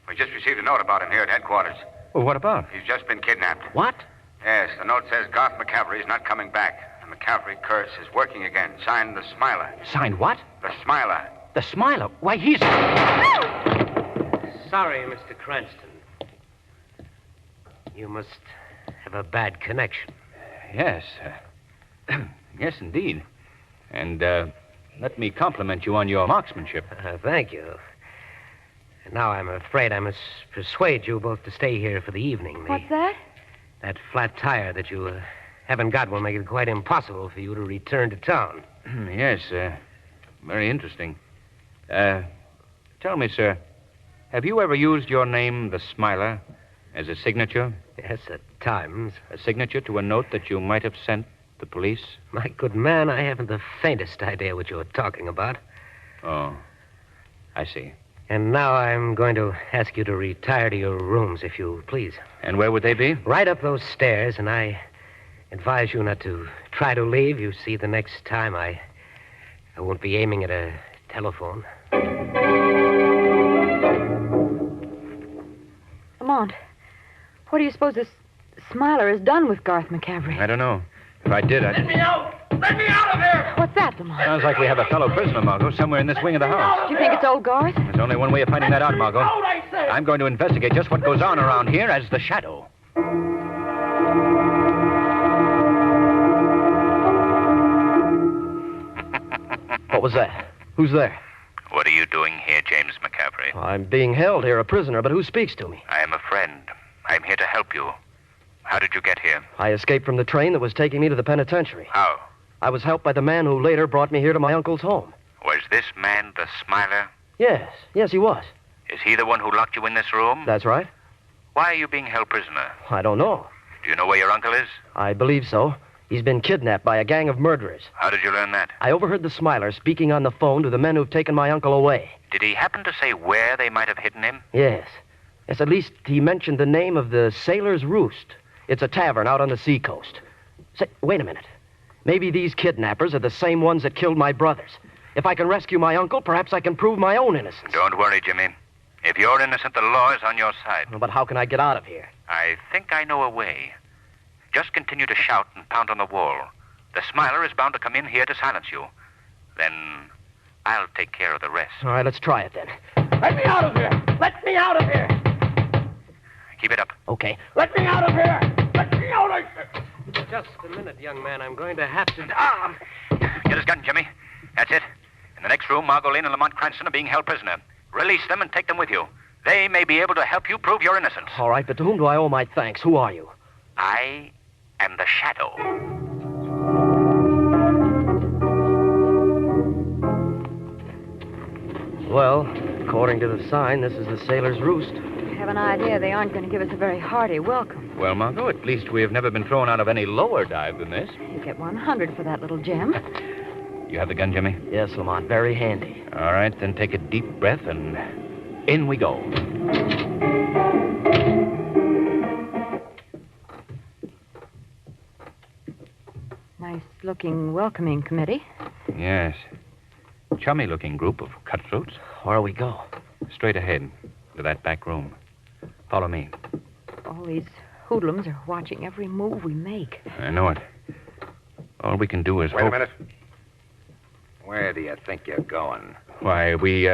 Speaker 14: We just received a note about him here at headquarters.
Speaker 21: Well, what about?
Speaker 14: He's just been kidnapped.
Speaker 21: What?
Speaker 14: Yes, the note says Garth McCavery is not coming back. The McCavery curse is working again. Signed the Smiler.
Speaker 21: Signed what?
Speaker 14: The Smiler.
Speaker 21: The Smiler? Why, he's...
Speaker 13: Sorry, Mr. Cranston. You must have a bad connection.
Speaker 21: Yes. Yes, indeed. And, let me compliment you on your marksmanship.
Speaker 13: Thank you. And now I'm afraid I must persuade you both to stay here for the evening.
Speaker 18: What's that?
Speaker 13: That flat tire that you haven't got will make it quite impossible for you to return to town.
Speaker 21: Yes, very interesting. Tell me, sir, have you ever used your name, the Smiler, as a signature?
Speaker 13: Yes, at times.
Speaker 21: A signature to a note that you might have sent the police?
Speaker 13: My good man, I haven't the faintest idea what you're talking about.
Speaker 21: Oh, I see.
Speaker 13: And now I'm going to ask you to retire to your rooms, if you please.
Speaker 21: And where would they be?
Speaker 13: Right up those stairs, and I advise you not to try to leave. You see, the next time I won't be aiming at a telephone.
Speaker 18: Lamont, what do you suppose this Smiler has done with Garth McCaffrey?
Speaker 21: I don't know. If I did,
Speaker 12: Let me out! Let me out of here!
Speaker 18: What's that, Lamont?
Speaker 21: Sounds like we have a fellow prisoner, Margot, somewhere in this wing of the house.
Speaker 18: Do you think it's old Garth?
Speaker 21: There's only one way of finding that out, Margot.
Speaker 12: Out, I say!
Speaker 21: I'm going to investigate just what goes on around here as the Shadow.
Speaker 20: What was that? Who's there?
Speaker 14: What are you doing here, James McCaffrey?
Speaker 20: I'm being held here, a prisoner, but who speaks to me?
Speaker 14: I am a friend. I'm here to help you. How did you get here?
Speaker 20: I escaped from the train that was taking me to the penitentiary.
Speaker 14: How?
Speaker 20: I was helped by the man who later brought me here to my uncle's home.
Speaker 14: Was this man the Smiler?
Speaker 20: Yes, he was.
Speaker 14: Is he the one who locked you in this room?
Speaker 20: That's right.
Speaker 14: Why are you being held prisoner?
Speaker 20: I don't know.
Speaker 14: Do you know where your uncle is?
Speaker 20: I believe so. He's been kidnapped by a gang of murderers.
Speaker 14: How did you learn that?
Speaker 20: I overheard the Smiler speaking on the phone to the men who've taken my uncle away.
Speaker 14: Did he happen to say where they might have hidden him?
Speaker 20: Yes, at least he mentioned the name of the Sailor's Roost. It's a tavern out on the seacoast. Say, wait a minute. Maybe these kidnappers are the same ones that killed my brothers. If I can rescue my uncle, perhaps I can prove my own innocence.
Speaker 14: Don't worry, Jimmy. If you're innocent, the law is on your side.
Speaker 20: But how can I get out of here?
Speaker 14: I think I know a way. Just continue to shout and pound on the wall. The Smiler is bound to come in here to silence you. Then I'll take care of the rest.
Speaker 20: All right, let's try it then.
Speaker 12: Let me out of here! Let me out of here!
Speaker 14: Keep it up.
Speaker 20: Okay.
Speaker 12: Let me out of here! Let me out of here!
Speaker 13: Just a minute, young man. I'm going to have to...
Speaker 14: Get his gun, Jimmy. That's it. In the next room, Margot Lane and Lamont Cranston are being held prisoner. Release them and take them with you. They may be able to help you prove your innocence.
Speaker 20: All right, but to whom do I owe my thanks? Who are you?
Speaker 14: I am the Shadow.
Speaker 20: Well, according to the sign, this is the Sailor's Roost.
Speaker 18: I have an idea they aren't going to give us a very hearty welcome.
Speaker 21: Well, Margot, at least we have never been thrown out of any lower dive than this.
Speaker 18: You get 100 for that little gem.
Speaker 21: You have the gun, Jimmy?
Speaker 20: Yes, Lamont. Very handy.
Speaker 21: All right, then take a deep breath and in we go.
Speaker 18: Nice-looking welcoming committee.
Speaker 21: Yes. Chummy-looking group of cutthroats.
Speaker 20: Where'll we go?
Speaker 21: Straight ahead to that back room. Follow me.
Speaker 18: All these hoodlums are watching every move we make.
Speaker 21: I know it. All we can do is
Speaker 22: Wait
Speaker 21: hope...
Speaker 22: a minute. Where do you think you're going?
Speaker 21: Why, we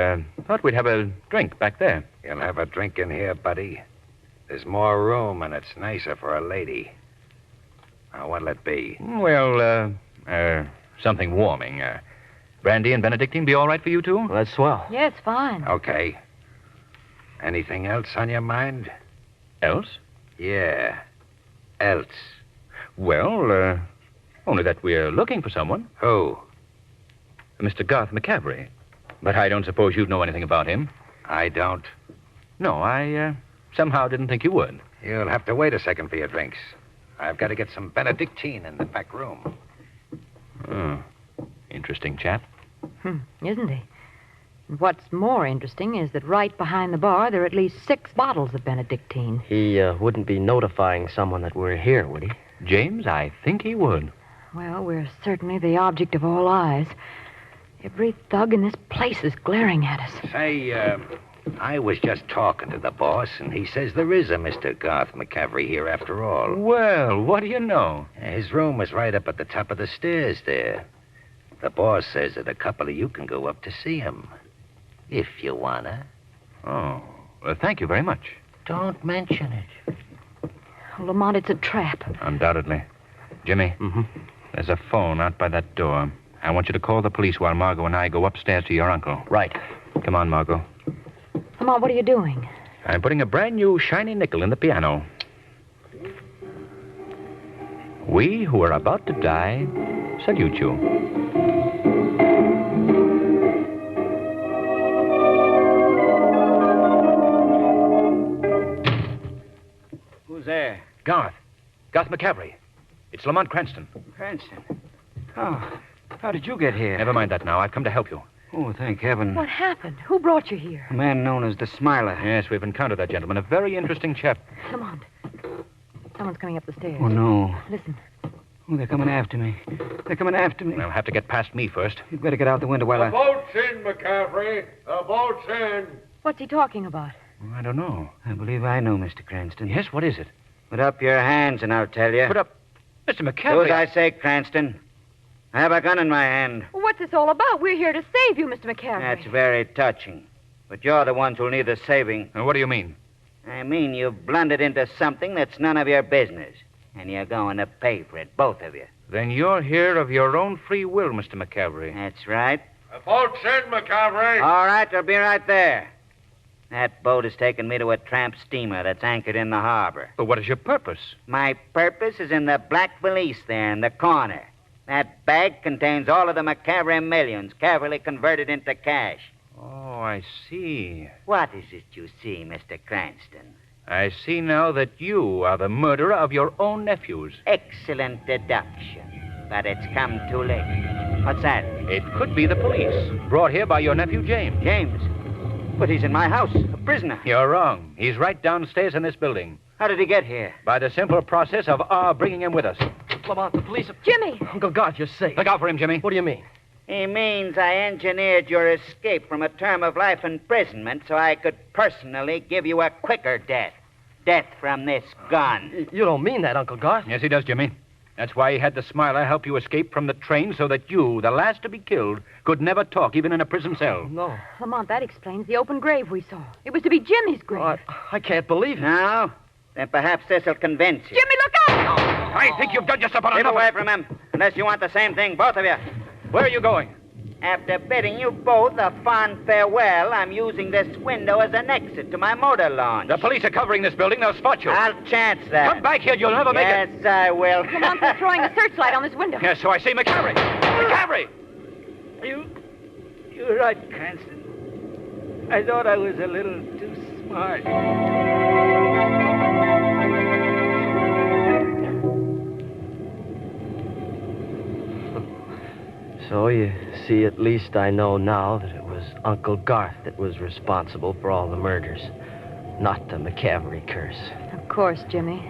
Speaker 21: thought we'd have a drink back there.
Speaker 22: You'll have a drink in here, buddy. There's more room, and it's nicer for a lady. Now, what'll it be?
Speaker 21: Well, something warming. Brandy and Benedictine be all right for you two?
Speaker 20: Well, that's swell.
Speaker 18: Yes, fine.
Speaker 22: Okay. Anything else on your mind?
Speaker 21: Else?
Speaker 22: Yeah. Else.
Speaker 21: Well, only that we're looking for someone.
Speaker 22: Who?
Speaker 21: Mr. Garth McCaffrey. But I don't suppose you'd know anything about him.
Speaker 22: I don't.
Speaker 21: No, I somehow didn't think you would.
Speaker 22: You'll have to wait a second for your drinks. I've got to get some Benedictine in the back room.
Speaker 21: Oh, interesting chap.
Speaker 18: Isn't he? And what's more interesting is that right behind the bar, there are at least 6 bottles of Benedictine.
Speaker 20: He wouldn't be notifying someone that we're here, would he?
Speaker 21: James, I think he would.
Speaker 18: Well, we're certainly the object of all eyes. Every thug in this place is glaring at us.
Speaker 22: Say, I was just talking to the boss, and he says there is a Mr. Garth McCaffrey here after all.
Speaker 21: Well, what do you know?
Speaker 22: His room is right up at the top of the stairs there. The boss says that a couple of you can go up to see him. If you wanna.
Speaker 21: Oh, well, thank you very much.
Speaker 22: Don't mention it.
Speaker 18: Oh, Lamont, it's a trap.
Speaker 21: Undoubtedly. Jimmy, there's a phone out by that door. I want you to call the police while Margot and I go upstairs to your uncle.
Speaker 20: Right.
Speaker 21: Come on, Margot.
Speaker 18: Lamont, what are you doing?
Speaker 21: I'm putting a brand new shiny nickel in the piano. We who are about to die salute you.
Speaker 6: Who's there?
Speaker 21: Garth McCavery. It's Lamont Cranston.
Speaker 6: Cranston. Oh, how did you get here?
Speaker 21: Never mind that now. I've come to help you.
Speaker 6: Oh, thank heaven.
Speaker 18: What happened? Who brought you here?
Speaker 6: A man known as the Smiler.
Speaker 21: Yes, we've encountered that gentleman. A very interesting chap.
Speaker 18: Come on. Someone's coming up the stairs.
Speaker 6: Oh, no.
Speaker 18: Listen.
Speaker 6: Oh, they're coming after me. They're coming after me.
Speaker 21: They'll have to get past me first.
Speaker 6: You'd better get out the window while
Speaker 9: The boat's in, McCaffrey. The boat's in.
Speaker 18: What's he talking about?
Speaker 21: I don't know.
Speaker 6: I believe I know, Mr. Cranston.
Speaker 21: Yes, what is it?
Speaker 6: Put up your hands and I'll tell you.
Speaker 21: Put up... Mr.
Speaker 6: Do
Speaker 21: McCaffrey...
Speaker 6: as I say, Cranston. I have a gun in my hand.
Speaker 18: Well, what's this all about? We're here to save you, Mr. McCaffrey.
Speaker 6: That's very touching. But you're the ones who'll need the saving.
Speaker 21: What do you mean?
Speaker 6: I mean you've blundered into something that's none of your business. And you're going to pay for it, both of you.
Speaker 21: Then you're here of your own free will, Mr. McCaffrey.
Speaker 6: That's right.
Speaker 9: The boat's in, McCaffrey.
Speaker 6: All right, I'll be right there. That boat has taken me to a tramp steamer that's anchored in the harbor.
Speaker 21: But what is your purpose?
Speaker 6: My purpose is in the black valise there in the corner. That bag contains all of the McCaffrey millions, carefully converted into cash.
Speaker 21: Oh, I see.
Speaker 6: What is it you see, Mr. Cranston?
Speaker 21: I see now that you are the murderer of your own nephews.
Speaker 6: Excellent deduction. But it's come too late. What's that?
Speaker 21: It could be the police, brought here by your nephew James.
Speaker 6: James? But he's in my house, a prisoner.
Speaker 21: You're wrong. He's right downstairs in this building.
Speaker 6: How did he get here?
Speaker 21: By the simple process of our bringing him with us.
Speaker 20: Lamont, the police...
Speaker 18: Jimmy!
Speaker 20: Uncle Garth, you're safe.
Speaker 21: Look out for him, Jimmy.
Speaker 20: What do you mean?
Speaker 6: He means I engineered your escape from a term of life imprisonment so I could personally give you a quicker death. Death from this gun.
Speaker 20: You don't mean that, Uncle Garth.
Speaker 21: Yes, he does, Jimmy. That's why he had the Smiler help you escape from the train so that you, the last to be killed, could never talk, even in a prison cell.
Speaker 20: No.
Speaker 18: Lamont, that explains the open grave we saw. It was to be Jimmy's grave.
Speaker 20: I can't believe it.
Speaker 6: No? Then perhaps this'll convince you.
Speaker 18: Jimmy, look out!
Speaker 21: I think you've done just about
Speaker 6: Keep
Speaker 21: enough.
Speaker 6: away from him, unless you want the same thing, both of you.
Speaker 21: Where are you going?
Speaker 6: After bidding you both a fond farewell, I'm using this window as an exit to my motor launch.
Speaker 21: The police are covering this building. They'll spot you.
Speaker 6: I'll chance that.
Speaker 21: Come back here. You'll never make it.
Speaker 6: Yes, I will.
Speaker 18: Lamont's throwing a searchlight on this window.
Speaker 21: Yes, so I see. McCaffrey! McCaffrey!
Speaker 6: You're right, Cranston. I thought I was a little too smart.
Speaker 20: So you see, at least I know now that it was Uncle Garth that was responsible for all the murders, not the McCaffrey curse.
Speaker 18: Of course, Jimmy.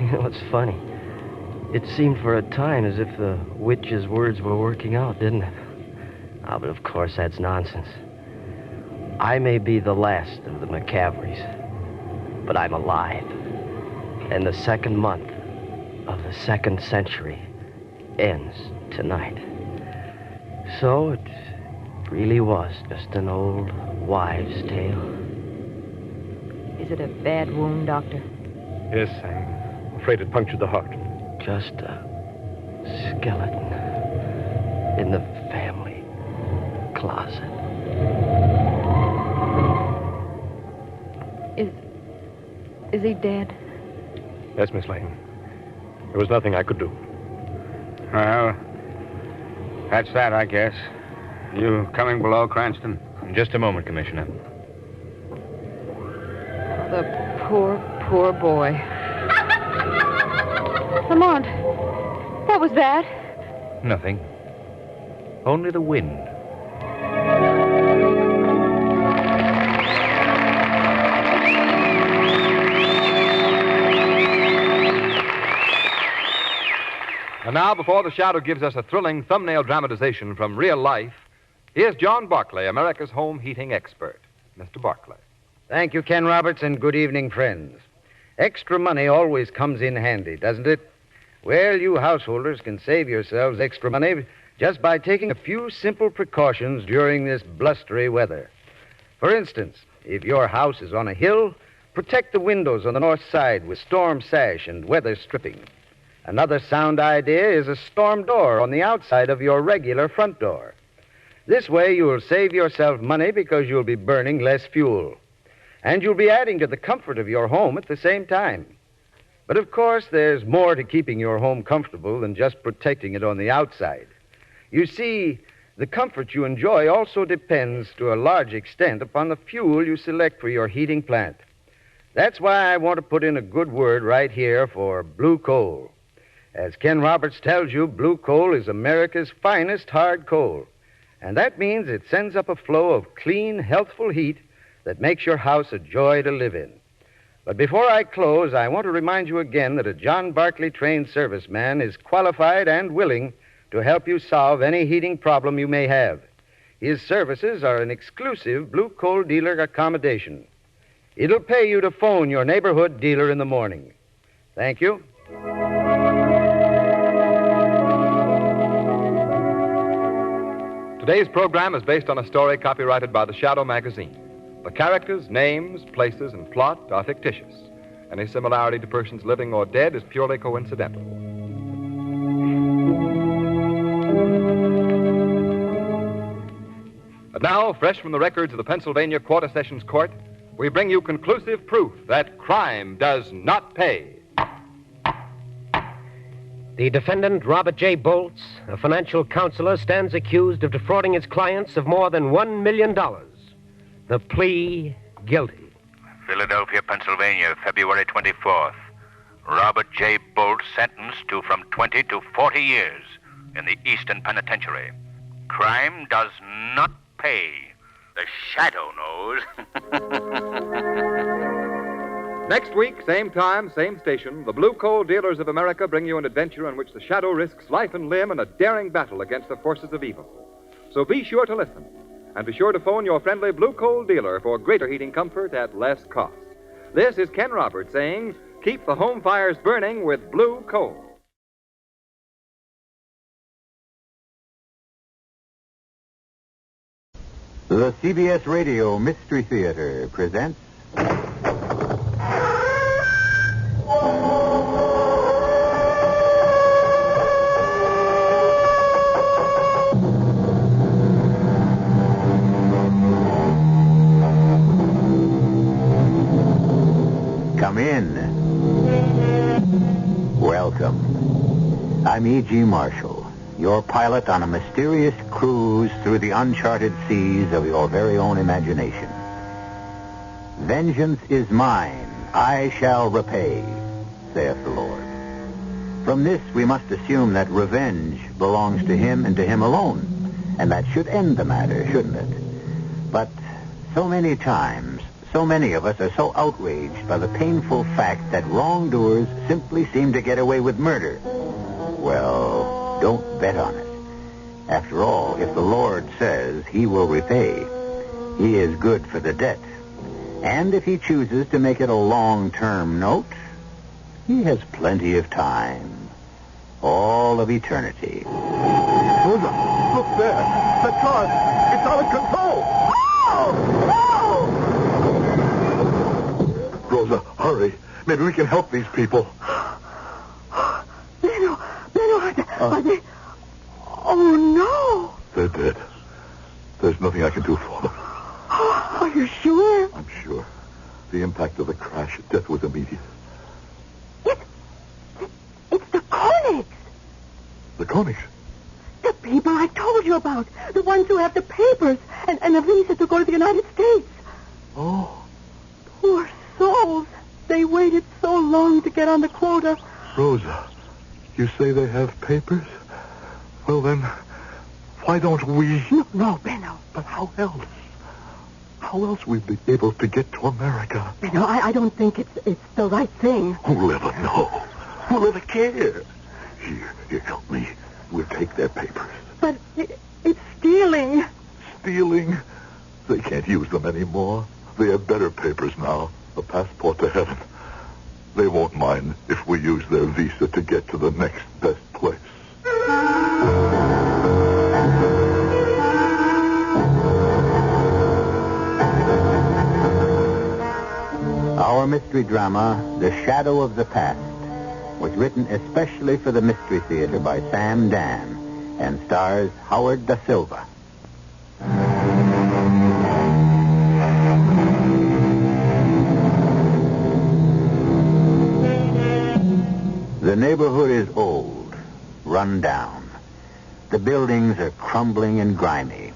Speaker 20: You know, it's funny. It seemed for a time as if the witch's words were working out, didn't it? Ah, but of course that's nonsense. I may be the last of the McCaffreys, but I'm alive. And the second month of the second century ends tonight. So it really was just an old wives' tale.
Speaker 18: Is it a bad wound, Doctor?
Speaker 21: Yes, I'm afraid it punctured the heart.
Speaker 20: Just a skeleton in the family closet.
Speaker 18: Is he dead?
Speaker 21: Yes, Miss Lane. There was nothing I could do.
Speaker 19: Well, that's that, I guess. You coming below, Cranston?
Speaker 21: In just a moment, Commissioner.
Speaker 18: The poor boy. Lamont, what was that?
Speaker 21: Nothing. Only the wind.
Speaker 7: And now, before the Shadow gives us a thrilling thumbnail dramatization from real life, here's John Barclay, America's home heating expert. Mr. Barclay.
Speaker 15: Thank you, Ken Roberts, and good evening, friends. Extra money always comes in handy, doesn't it? Well, you householders can save yourselves extra money just by taking a few simple precautions during this blustery weather. For instance, if your house is on a hill, protect the windows on the north side with storm sash and weather stripping. Another sound idea is a storm door on the outside of your regular front door. This way, you'll save yourself money because you'll be burning less fuel. And you'll be adding to the comfort of your home at the same time.
Speaker 4: But of course, there's more to keeping your home comfortable than just protecting it on the outside. You see, the comfort you enjoy also depends to a large extent upon the fuel you select for your heating plant. That's why I want to put in a good word right here for blue coal. As Ken Roberts tells you, blue coal is America's finest hard coal. And that means it sends up a flow of clean, healthful heat that makes your house a joy to live in. But before I close, I want to remind you again that a John Barclay trained serviceman is qualified and willing to help you solve any heating problem you may have. His services are an exclusive blue coal dealer accommodation. It'll pay you to phone your neighborhood dealer in the morning. Thank you.
Speaker 7: Today's program is based on a story copyrighted by the Shadow magazine. The characters, names, places, and plot are fictitious. Any similarity to persons living or dead is purely coincidental. And now, fresh from the records of the Pennsylvania Quarter Sessions Court, we bring you conclusive proof that crime does not pay.
Speaker 13: The defendant, Robert J. Boltz, a financial counselor, stands accused of defrauding his clients of more than $1 million. The plea, guilty.
Speaker 14: Philadelphia, Pennsylvania, February 24th. Robert J. Boltz sentenced to from 20 to 40 years in the Eastern Penitentiary. Crime does not pay. The Shadow knows.
Speaker 7: Next week, same time, same station, the Blue Coal Dealers of America bring you an adventure in which the Shadow risks life and limb in a daring battle against the forces of evil. So be sure to listen. And be sure to phone your friendly Blue Coal dealer for greater heating comfort at less cost. This is Ken Roberts saying, keep the home fires burning with Blue Coal.
Speaker 5: The CBS Radio Mystery Theater presents... Come in. Welcome. I'm E.G. Marshall, your pilot on a mysterious cruise through the uncharted seas of your very own imagination. Vengeance is mine, I shall repay, saith the Lord. From this, we must assume that revenge belongs to him and to him alone, and that should end the matter, shouldn't it? But so many times, so many of us are so outraged by the painful fact that wrongdoers simply seem to get away with murder. Well, don't bet on it. After all, if the Lord says he will repay, he is good for the debt. And if he chooses to make it a long-term note, he has plenty of time. All of eternity.
Speaker 22: Rosa, look there. The car. It's out of control. Oh! Rosa, hurry. Maybe we can help these people.
Speaker 10: Benno, are they... Oh, no.
Speaker 22: They're dead. There's nothing I can do for them.
Speaker 10: Oh, are you sure?
Speaker 22: I'm sure. The impact of the crash, death was immediate.
Speaker 10: It's the Konigs.
Speaker 22: The Konigs?
Speaker 10: The people I told you about. The ones who have the papers and the visa to go to the United States.
Speaker 22: Oh.
Speaker 10: Poor souls. They waited so long to get on the quota.
Speaker 22: Rosa, you say they have papers? Well, then, why don't we...
Speaker 10: No, Benno.
Speaker 22: But how else? How else we'd be able to get to America?
Speaker 10: Benno, I don't think it's the right thing.
Speaker 22: Who'll ever know? Who'll ever care? Here, help me. We'll take their papers.
Speaker 10: But it's stealing.
Speaker 22: Stealing? They can't use them anymore. They have better papers now. A passport to heaven. They won't mind if we use their visa to get to the next best place.
Speaker 5: Our mystery drama, The Shadow of the Past, was written especially for the Mystery Theater by Sam Dan and stars Howard Da Silva. neighborhood is old, run down. The buildings are crumbling and grimy.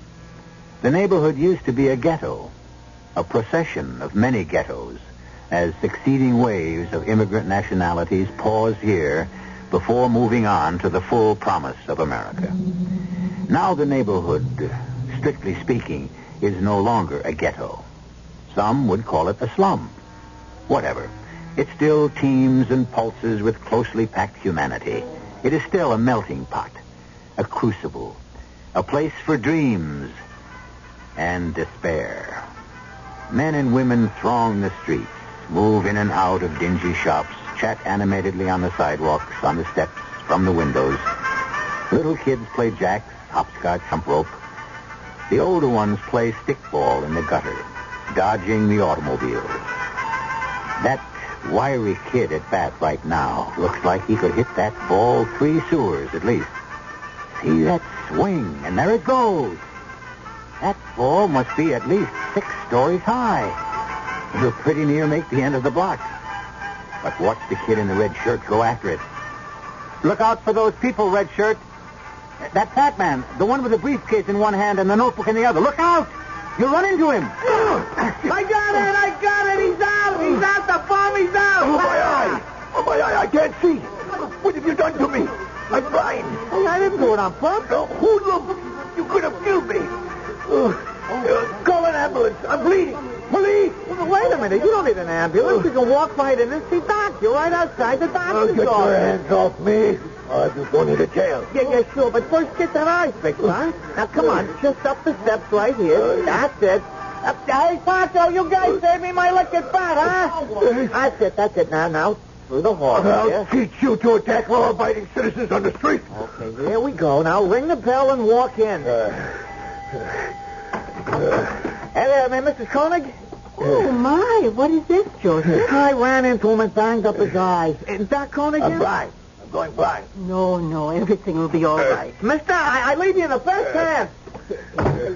Speaker 5: The neighborhood used to be a ghetto, a procession of many ghettos, as succeeding waves of immigrant nationalities paused here before moving on to the full promise of America. Now the neighborhood, strictly speaking, is no longer a ghetto. Some would call it a slum. Whatever. It still teems and pulses with closely packed humanity. It is still a melting pot, a crucible, a place for dreams and despair. Men and women throng the streets, move in and out of dingy shops, chat animatedly on the sidewalks, on the steps, from the windows. Little kids play jacks, hopscotch, hump rope. The older ones play stickball in the gutter, dodging the automobiles. That wiry kid at bat right now looks like he could hit that ball 3 sewers at least. See that swing, and there it goes. That ball must be at least 6 stories high. It'll pretty near make the end of the block. But watch the kid in the red shirt go after it. Look out for those people, red shirt. That fat man, the one with the briefcase in one hand and the notebook in the other. Look out! You'll run into him.
Speaker 1: I got it! He's out! He's out! The bomb, he's out!
Speaker 22: Oh, my eye! Oh, my eye! I can't see! What have you done to me? I'm blind.
Speaker 1: Hey, I didn't do it on purpose.
Speaker 22: No, look! You could have killed me. Call an ambulance. I'm bleeding. Police!
Speaker 1: Well, wait a minute. You don't need an ambulance. You can walk right in and see Doc. You're right outside the doctor's
Speaker 22: Get
Speaker 1: office.
Speaker 22: your hands off me. I'm just going to jail.
Speaker 1: Yeah, sure. But first get that eye fixed, huh? Now, come on. Just up the steps right here. That's it. Hey, Pancho, you guys saved me my liquid fat, huh? That's it. Now, through the hall.
Speaker 22: I'll teach you to attack law-abiding citizens on the street.
Speaker 1: Okay, here we go. Now, ring the bell and walk in. Hey there, Mrs. Koenig?
Speaker 10: Oh, my. What is this, Joseph?
Speaker 1: I ran into him and banged up his eye. Is Doc Koenig in?
Speaker 22: I'm blind. I'm going blind.
Speaker 10: No. Everything will be all right.
Speaker 1: Mister, I leave you in the best hands.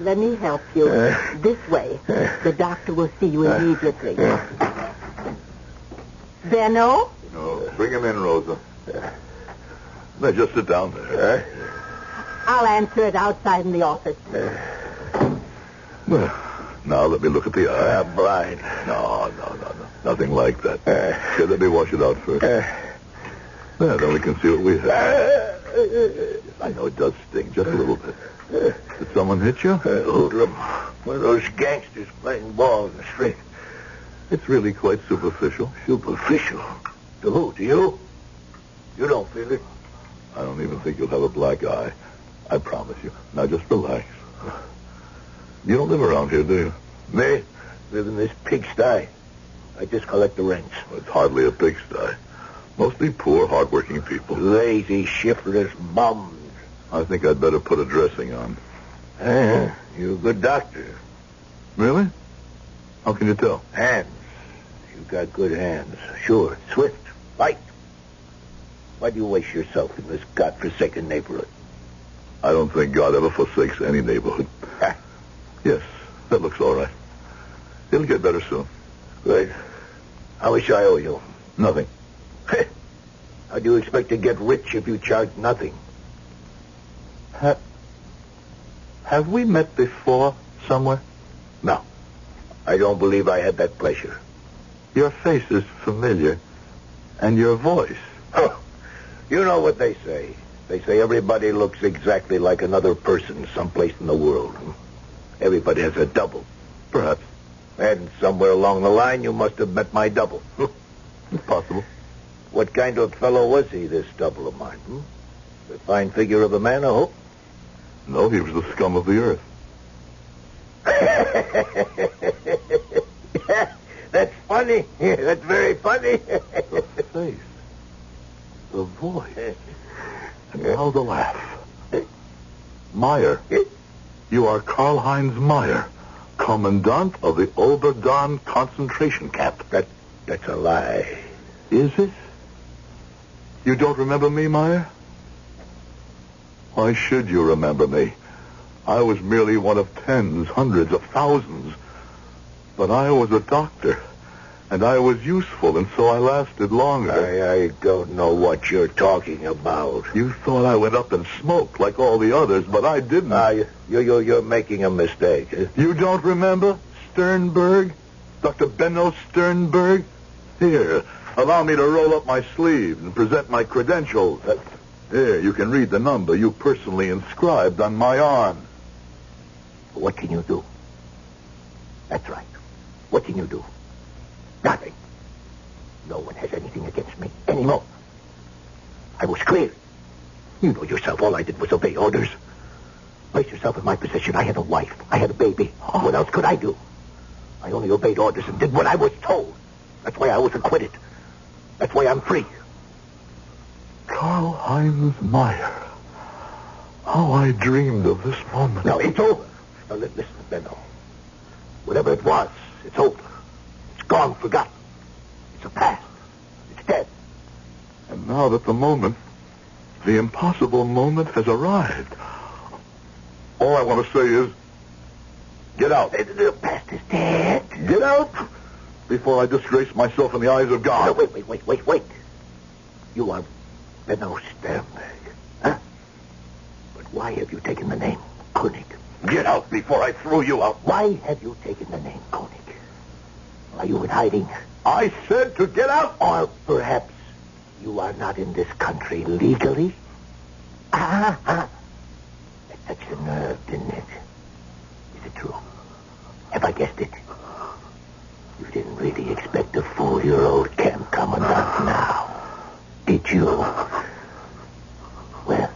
Speaker 10: Let me help you. This way. The doctor will see you immediately. Benno?
Speaker 22: No, bring him in, Rosa. Now, just sit down there.
Speaker 10: I'll answer it outside in the office.
Speaker 22: Well, now let me look at the eye. I'm blind. No. Nothing like that. Here, let me wash it out first. Then we can see what we have. I know it does sting just a little bit. Did someone hit you?
Speaker 3: Hoodlum. One of those gangsters playing ball in the street.
Speaker 22: It's really quite superficial.
Speaker 3: Superficial? To who? To you? You don't feel it?
Speaker 22: I don't even think you'll have a black eye. I promise you. Now just relax. You don't live around here, do you?
Speaker 3: Me? Live in this pigsty. I just collect the rents.
Speaker 22: Well, it's hardly a pigsty. Mostly poor, hard-working people.
Speaker 3: Lazy, shiftless bums.
Speaker 22: I think I'd better put a dressing on.
Speaker 3: You're a good doctor.
Speaker 22: Really? How can you tell?
Speaker 3: Hands. You got good hands. Sure. Swift. Light. Why do you waste yourself in this godforsaken neighborhood?
Speaker 22: I don't think God ever forsakes any neighborhood. Yes, that looks all right. It'll get better soon.
Speaker 3: Good. How much I owe you?
Speaker 22: Nothing.
Speaker 3: How do you expect to get rich if you charge nothing?
Speaker 22: Have we met before somewhere?
Speaker 3: No. I don't believe I had that pleasure.
Speaker 22: Your face is familiar. And your voice.
Speaker 3: You know what they say. They say everybody looks exactly like another person someplace in the world. Everybody has a double.
Speaker 22: Perhaps.
Speaker 3: And somewhere along the line, you must have met my double.
Speaker 22: It's possible.
Speaker 3: What kind of fellow was he, this double of mine? The fine figure of a man, I hope?
Speaker 22: No, he was the scum of the earth.
Speaker 3: That's funny. That's very funny.
Speaker 22: The face. The voice. And now the laugh. Meyer. You are Karl-Heinz Meyer, Commandant of the Oberdon concentration camp.
Speaker 3: That's a lie.
Speaker 22: Is it? You don't remember me, Meyer? Why should you remember me? I was merely one of tens, hundreds of thousands. But I was a doctor,
Speaker 8: And I was useful, and so I lasted longer.
Speaker 3: I don't know what you're talking about.
Speaker 8: You thought I went up in smoke like all the others, but I didn't.
Speaker 3: You're making a mistake.
Speaker 8: You don't remember Sternberg? Dr. Benno Sternberg? Here, allow me to roll up my sleeve and present my credentials. Here, you can read the number you personally inscribed on my arm.
Speaker 3: What can you do? That's right. What can you do? Nothing. No one has anything against me anymore. I was clear. You know yourself, all I did was obey orders. Place yourself in my position. I had a wife. I had a baby. What else could I do? I only obeyed orders and did what I was told. That's why I was acquitted. That's why I'm free.
Speaker 8: Karl-Heinz Meyer. How I dreamed of this moment.
Speaker 3: No, it's over. Now, listen, Benno. Whatever it was, it's over. It's gone, forgotten. It's a past. It's dead.
Speaker 8: And now that the impossible moment has arrived, all I want to say is, get out.
Speaker 3: The past is dead.
Speaker 8: Get out before I disgrace myself in the eyes of God.
Speaker 3: No, wait. You are Benno Sternberg, huh? But why have you taken the name Koenig?
Speaker 8: Get out before I throw you out.
Speaker 3: Why have you taken the name Koenig? Are you in hiding?
Speaker 8: I said to get out.
Speaker 3: Or perhaps you are not in this country legally? That touched the nerve, didn't it? Is it true? Have I guessed it? You didn't really expect to fool your old camp commandant now, did you? Well,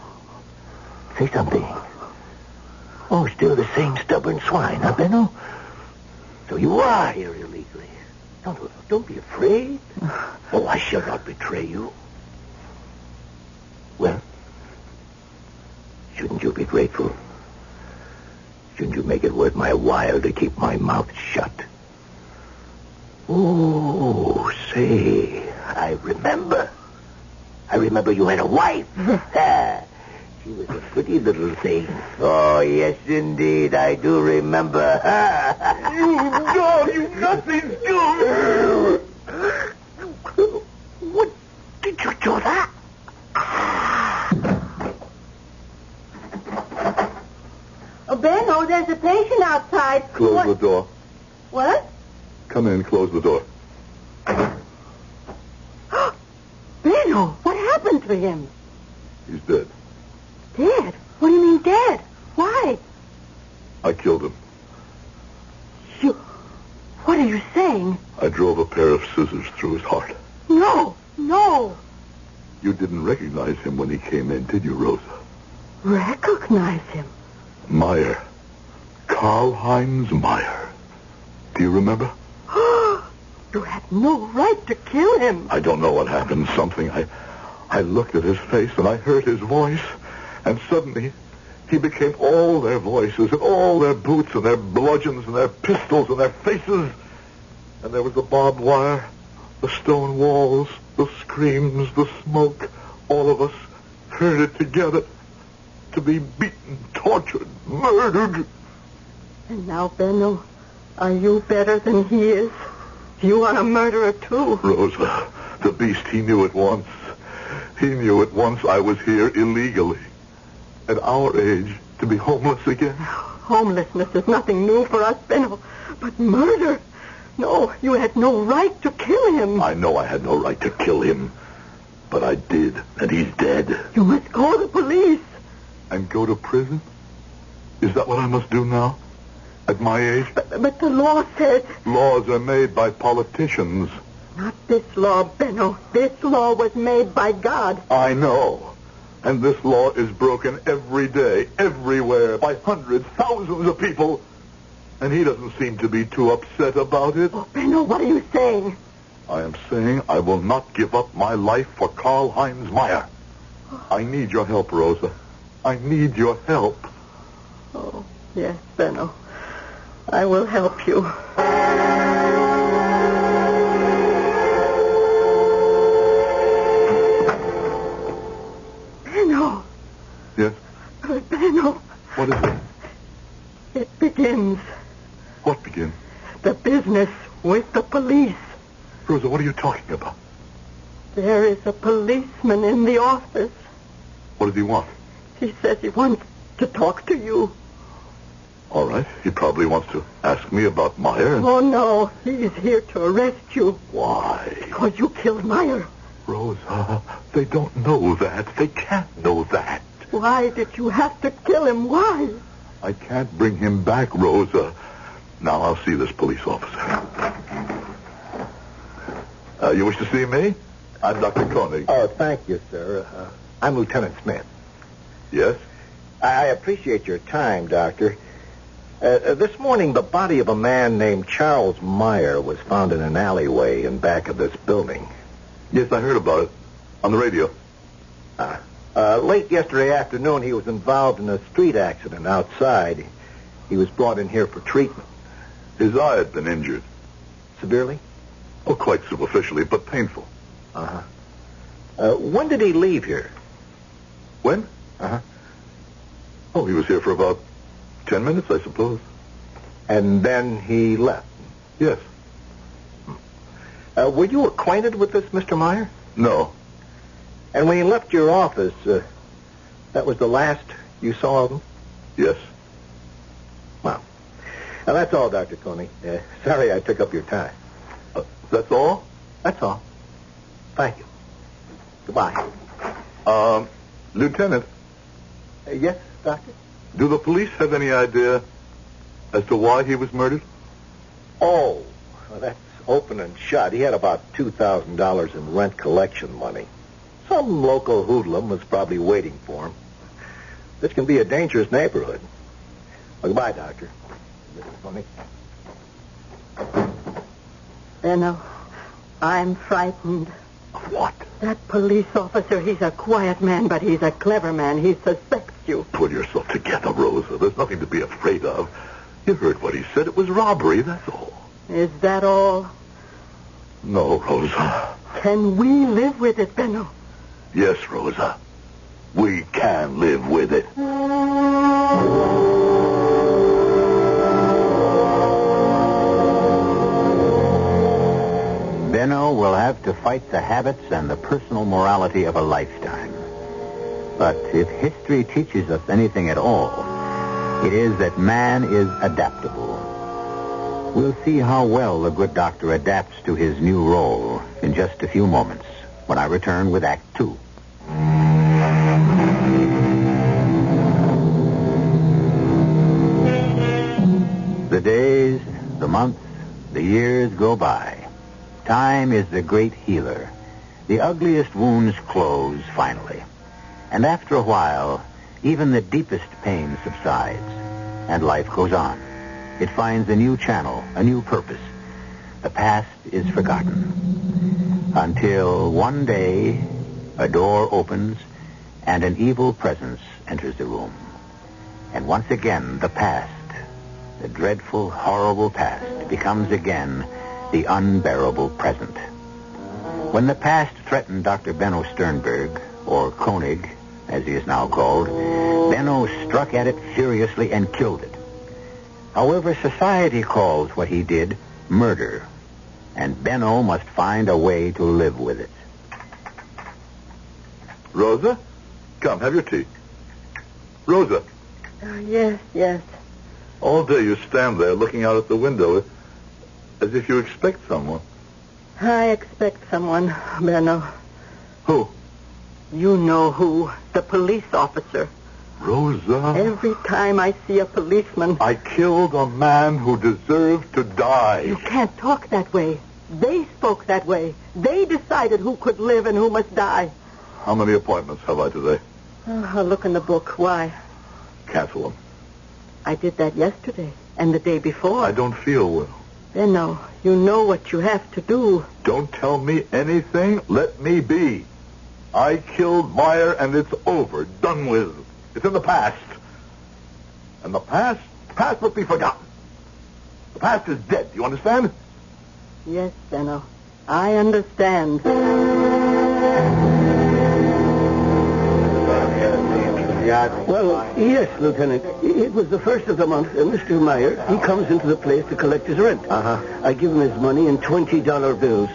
Speaker 3: say something. Oh, still the same stubborn swine, huh, Benno? So you are here illegally. Don't be afraid. Oh, I shall not betray you. Well, shouldn't you be grateful? Shouldn't you make it worth my while to keep my mouth shut? Oh, say, I remember. I remember you had a wife. She was a pretty little thing. Oh, yes, indeed, I do remember. You dog, you nothing do. What did you do that?
Speaker 11: Oh, Benno, there's a patient outside.
Speaker 8: Close the door.
Speaker 11: What?
Speaker 8: Come in, close the door.
Speaker 11: Benno, what happened to him?
Speaker 8: He's dead.
Speaker 11: Dead? What do you mean dead? Why?
Speaker 8: I killed him.
Speaker 11: You... What are you saying?
Speaker 8: I drove a pair of scissors through his heart.
Speaker 11: No.
Speaker 8: You didn't recognize him when he came in, did you, Rosa?
Speaker 11: Recognize him?
Speaker 8: Meyer. Karl-Heinz Meyer. Do you remember?
Speaker 11: You had no right to kill him.
Speaker 8: I don't know what happened. Something. I looked at his face and I heard his voice. And suddenly, he became all their voices and all their boots and their bludgeons and their pistols and their faces. And there was the barbed wire, the stone walls, the screams, the smoke. All of us heard it together. To be beaten, tortured, murdered.
Speaker 11: And now, Benno, are you better than he is? You are a murderer, too.
Speaker 8: Rosa, the beast, he knew it once. He knew it once I was here illegally. At our age, to be homeless again.
Speaker 11: Homelessness is nothing new for us, Benno. But murder? No, you had no right to kill him.
Speaker 8: I know I had no right to kill him. But I did, and he's dead.
Speaker 11: You must call the police.
Speaker 8: And go to prison? Is that what I must do now? At my age?
Speaker 11: But the law says...
Speaker 8: Laws are made by politicians.
Speaker 11: Not this law, Benno. This law was made by God.
Speaker 8: I know. And this law is broken every day, everywhere, by hundreds, thousands of people. And he doesn't seem to be too upset about it.
Speaker 11: Oh, Benno, what are you saying?
Speaker 8: I am saying I will not give up my life for Karl-Heinz Meyer. I need your help, Rosa. I need your help.
Speaker 11: Oh, yes, Benno. I will help you. Benno.
Speaker 8: Yes?
Speaker 11: Benno.
Speaker 8: What is it?
Speaker 11: It begins.
Speaker 8: What begins?
Speaker 11: The business with the police.
Speaker 8: Rosa, what are you talking about?
Speaker 11: There is a policeman in the office.
Speaker 8: What does he want?
Speaker 11: He says he wants to talk to you.
Speaker 8: All right. He probably wants to ask me about Meyer.
Speaker 11: Oh, no. He's here to arrest you.
Speaker 8: Why?
Speaker 11: Because you killed Meyer.
Speaker 8: Rosa, they don't know that. They can't know that.
Speaker 11: Why did you have to kill him? Why?
Speaker 8: I can't bring him back, Rosa. Now I'll see this police officer. You wish to see me? I'm Dr. Koenig.
Speaker 3: Oh, thank you, sir. I'm Lieutenant Smith.
Speaker 8: Yes?
Speaker 3: I appreciate your time, Doctor. This morning, the body of a man named Charles Meyer was found in an alleyway in back of this building.
Speaker 8: Yes, I heard about it. On the radio.
Speaker 3: Late yesterday afternoon, he was involved in a street accident outside. He was brought in here for treatment.
Speaker 8: His eye had been injured.
Speaker 3: Severely?
Speaker 8: Oh, quite superficially, but painful.
Speaker 3: When did he leave here?
Speaker 8: When? Oh, he was here for about 10 minutes, I suppose.
Speaker 3: And then he left?
Speaker 8: Yes.
Speaker 3: Were you acquainted with this Mr. Meyer?
Speaker 8: No.
Speaker 3: And when he left your office, that was the last you saw of him?
Speaker 8: Yes.
Speaker 3: Well, now that's all, Dr. Koenig. Sorry I took up your time.
Speaker 8: That's all?
Speaker 3: That's all. Thank you. Goodbye.
Speaker 8: Lieutenant.
Speaker 3: Yes, Doctor?
Speaker 8: Do the police have any idea as to why he was murdered?
Speaker 3: Oh, well, that's open and shut. He had about $2,000 in rent collection money. Some local hoodlum was probably waiting for him. This can be a dangerous neighborhood. Well, goodbye, Doctor.
Speaker 11: Benno, I'm frightened.
Speaker 8: Of what?
Speaker 11: That police officer, he's a quiet man, but he's a clever man. He suspects you.
Speaker 8: Pull yourself together, Rosa. There's nothing to be afraid of. You heard what he said. It was robbery, that's all.
Speaker 11: Is that all?
Speaker 8: No, Rosa.
Speaker 11: Can we live with it, Benno?
Speaker 8: Yes, Rosa. We can live with it.
Speaker 5: Benno will have to fight the habits and the personal morality of a lifetime. But if history teaches us anything at all, it is that man is adaptable. We'll see how well the good doctor adapts to his new role in just a few moments when I return with Act 2. The days, the months, the years go by. Time is the great healer. The ugliest wounds close finally. And after a while, even the deepest pain subsides, and life goes on. It finds a new channel, a new purpose. The past is forgotten. Until one day, a door opens, and an evil presence enters the room. And once again, the past, the dreadful, horrible past, becomes again the unbearable present. When the past threatened Dr. Benno Sternberg, or Koenig, as he is now called, Benno struck at it furiously and killed it. However, society calls what he did murder, and Benno must find a way to live with it.
Speaker 8: Rosa? Come, have your tea. Rosa.
Speaker 11: Yes.
Speaker 8: All day you stand there looking out at the window as if you expect someone.
Speaker 11: I expect someone, Benno.
Speaker 8: Who?
Speaker 11: You know who. The police officer.
Speaker 8: Rosa.
Speaker 11: Every time I see a policeman...
Speaker 8: I killed a man who deserved to die.
Speaker 11: You can't talk that way. They spoke that way. They decided who could live and who must die.
Speaker 8: How many appointments have I today?
Speaker 11: I'll look in the book. Why?
Speaker 8: Cancel them.
Speaker 11: I did that yesterday and the day before.
Speaker 8: I don't feel well.
Speaker 11: Benno, you know what you have to do.
Speaker 8: Don't tell me anything. Let me be. I killed Meyer, and it's over. Done with. It's in the past. And the past must be forgotten. The past is dead. Do you understand?
Speaker 11: Yes, Benno. I understand.
Speaker 16: Well, yes, Lieutenant. It was the first of the month, and Mr. Meyer, he comes into the place to collect his rent. I give him his money in $20 bills.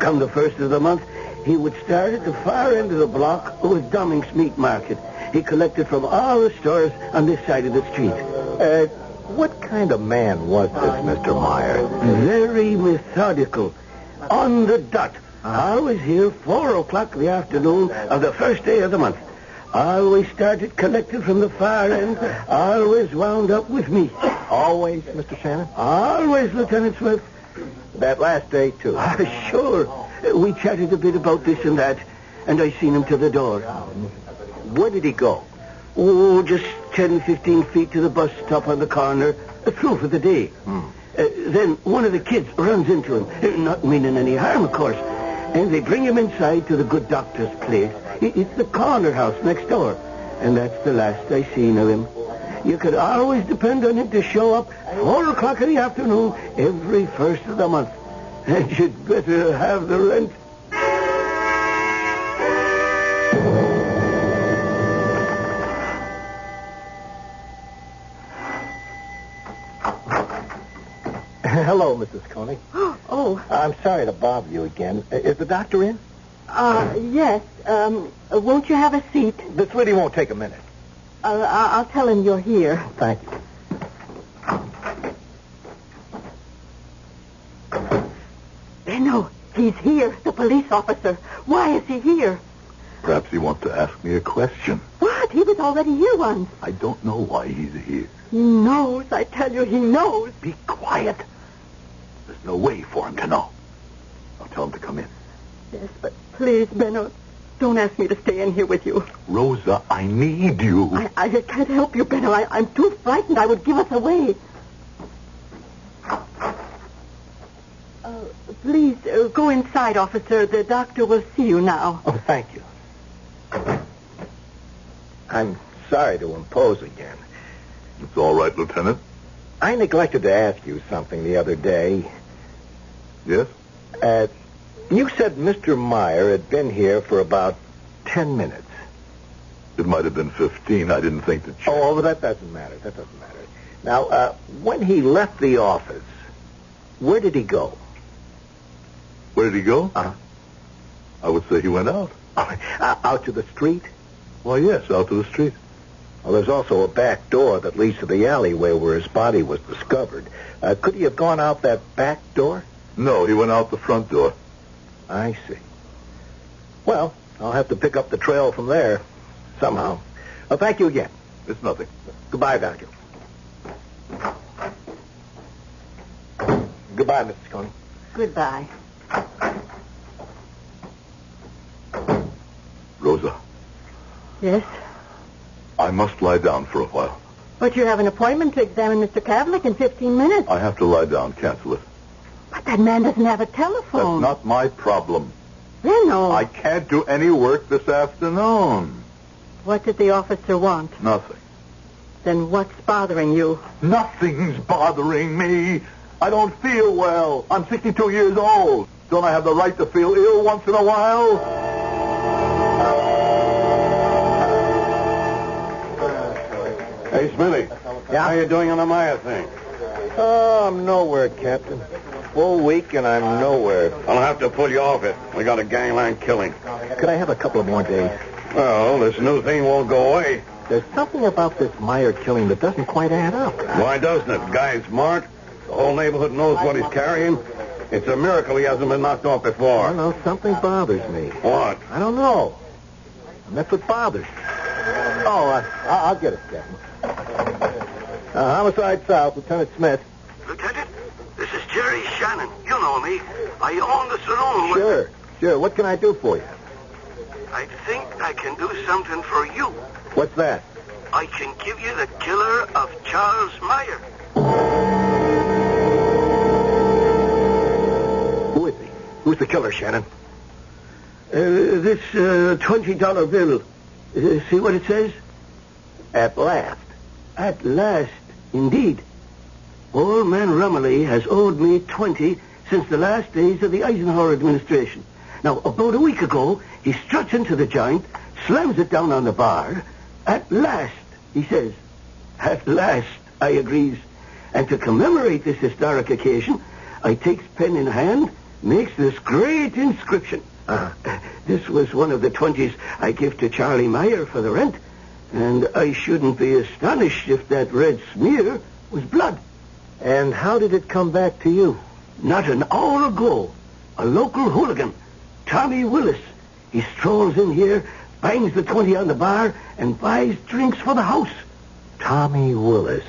Speaker 16: Come the first of the month, he would start at the far end of the block with Domming's Meat Market. He collected from all the stores on this side of the street.
Speaker 3: What kind of man was this Mr. Meyer?
Speaker 16: Very methodical. On the dot. Always here 4 o'clock in the afternoon of the first day of the month. Always started collecting from the far end. Always wound up with me.
Speaker 3: Always, Mr. Shannon?
Speaker 16: Always, Lieutenant Smith.
Speaker 3: That last day, too?
Speaker 16: Sure. We chatted a bit about this and that, and I seen him to the door.
Speaker 3: Where did he go?
Speaker 16: Oh, just 10, 15 feet to the bus stop on the corner. Through for the day. Then one of the kids runs into him, not meaning any harm, of course. And they bring him inside to the good doctor's place. It's the corner house next door. And that's the last I seen of him. You could always depend on him to show up 4 o'clock in the afternoon every first of the month. And you'd better have the rent.
Speaker 3: Hello, Mrs. Coney.
Speaker 11: Oh.
Speaker 3: I'm sorry to bother you again. Is the doctor in?
Speaker 11: Yes. Won't you have a seat?
Speaker 3: This really won't take a minute.
Speaker 11: I'll tell him you're here.
Speaker 3: Thank you.
Speaker 11: Benno, he's here, the police officer. Why is he here?
Speaker 8: Perhaps he wants to ask me a question.
Speaker 11: What? He was already here once.
Speaker 8: I don't know why he's here.
Speaker 11: He knows. I tell you, he knows.
Speaker 8: Be quiet. There's no way for him to know. I'll tell him to come in.
Speaker 11: Yes, but please, Benno, don't ask me to stay in here with you.
Speaker 8: Rosa, I need you.
Speaker 11: I can't help you, Benno. I'm too frightened. I would give us away. Please, go inside, officer. The doctor will see you now.
Speaker 3: Oh, thank you. I'm sorry to impose again.
Speaker 8: It's all right, Lieutenant.
Speaker 3: I neglected to ask you something the other day.
Speaker 8: Yes?
Speaker 3: You said Mr. Meyer had been here for about 10 minutes.
Speaker 8: It might have been 15. I didn't think to check.
Speaker 3: Oh, but that doesn't matter. That doesn't matter. Now, when he left the office, where did he go?
Speaker 8: Where did he go? I would say he went out.
Speaker 3: Out to the street?
Speaker 8: Well, yes, out to the street.
Speaker 3: Well, there's also a back door that leads to the alleyway where his body was discovered. Could he have gone out that back door?
Speaker 8: No, he went out the front door.
Speaker 3: I see. Well, I'll have to pick up the trail from there somehow. Well, thank you again.
Speaker 8: It's nothing.
Speaker 3: Goodbye, Doctor. Goodbye, Mrs. Coney.
Speaker 11: Goodbye.
Speaker 8: Rosa.
Speaker 11: Yes?
Speaker 8: I must lie down for a while.
Speaker 11: But you have an appointment to examine Mr. Kavlik in 15 minutes.
Speaker 8: I have to lie down. Cancel it.
Speaker 11: But that man doesn't have a telephone.
Speaker 8: That's not my problem.
Speaker 11: Benno.
Speaker 8: I can't do any work this afternoon.
Speaker 11: What did the officer want?
Speaker 8: Nothing.
Speaker 11: Then what's bothering you?
Speaker 8: Nothing's bothering me. I don't feel well. I'm 62 years old. Don't I have the right to feel ill once in a while?
Speaker 17: Hey, Smithy.
Speaker 3: Yeah?
Speaker 17: How you doing on the Meyer thing?
Speaker 3: Oh, I'm nowhere, Captain. Full week and I'm nowhere.
Speaker 17: I'll have to pull you off it. We got a gangland killing.
Speaker 3: Could I have a couple of more days?
Speaker 17: Well, this new thing won't go away.
Speaker 3: There's something about this Meyer killing that doesn't quite add up.
Speaker 17: Why doesn't it? Guy's smart. The whole neighborhood knows what he's carrying. It's a miracle he hasn't been knocked off before.
Speaker 3: I don't know. Something bothers me.
Speaker 17: What?
Speaker 3: I don't know. And that's what bothers me. Oh, I'll get it, Captain. Homicide South, Lieutenant Smith.
Speaker 23: Lieutenant, this is Jerry Shannon. You know me. I own the saloon.
Speaker 3: Sure. What can I do for you?
Speaker 23: I think I can do something for you.
Speaker 3: What's that?
Speaker 23: I can give you the killer of Charles Meyer.
Speaker 3: Who is he? Who's the killer, Shannon?
Speaker 16: This $20 bill. See what it says?
Speaker 3: At last.
Speaker 16: At last, indeed. Old man Rumley has owed me 20 since the last days of the Eisenhower administration. Now, about a week ago, he struts into the joint, slams it down on the bar, At last, he says. At last, I agrees. And to commemorate this historic occasion, I takes pen in hand, makes this great inscription. This was one of the 20s I give to Charlie Meyer for the rent, and I shouldn't be astonished if that red smear was blood.
Speaker 1: And how did it come back to you?
Speaker 16: Not an hour ago, a local hooligan, Tommy Willis, he strolls in here, bangs the 20 on the bar, and buys drinks for the house.
Speaker 1: Tommy Willis.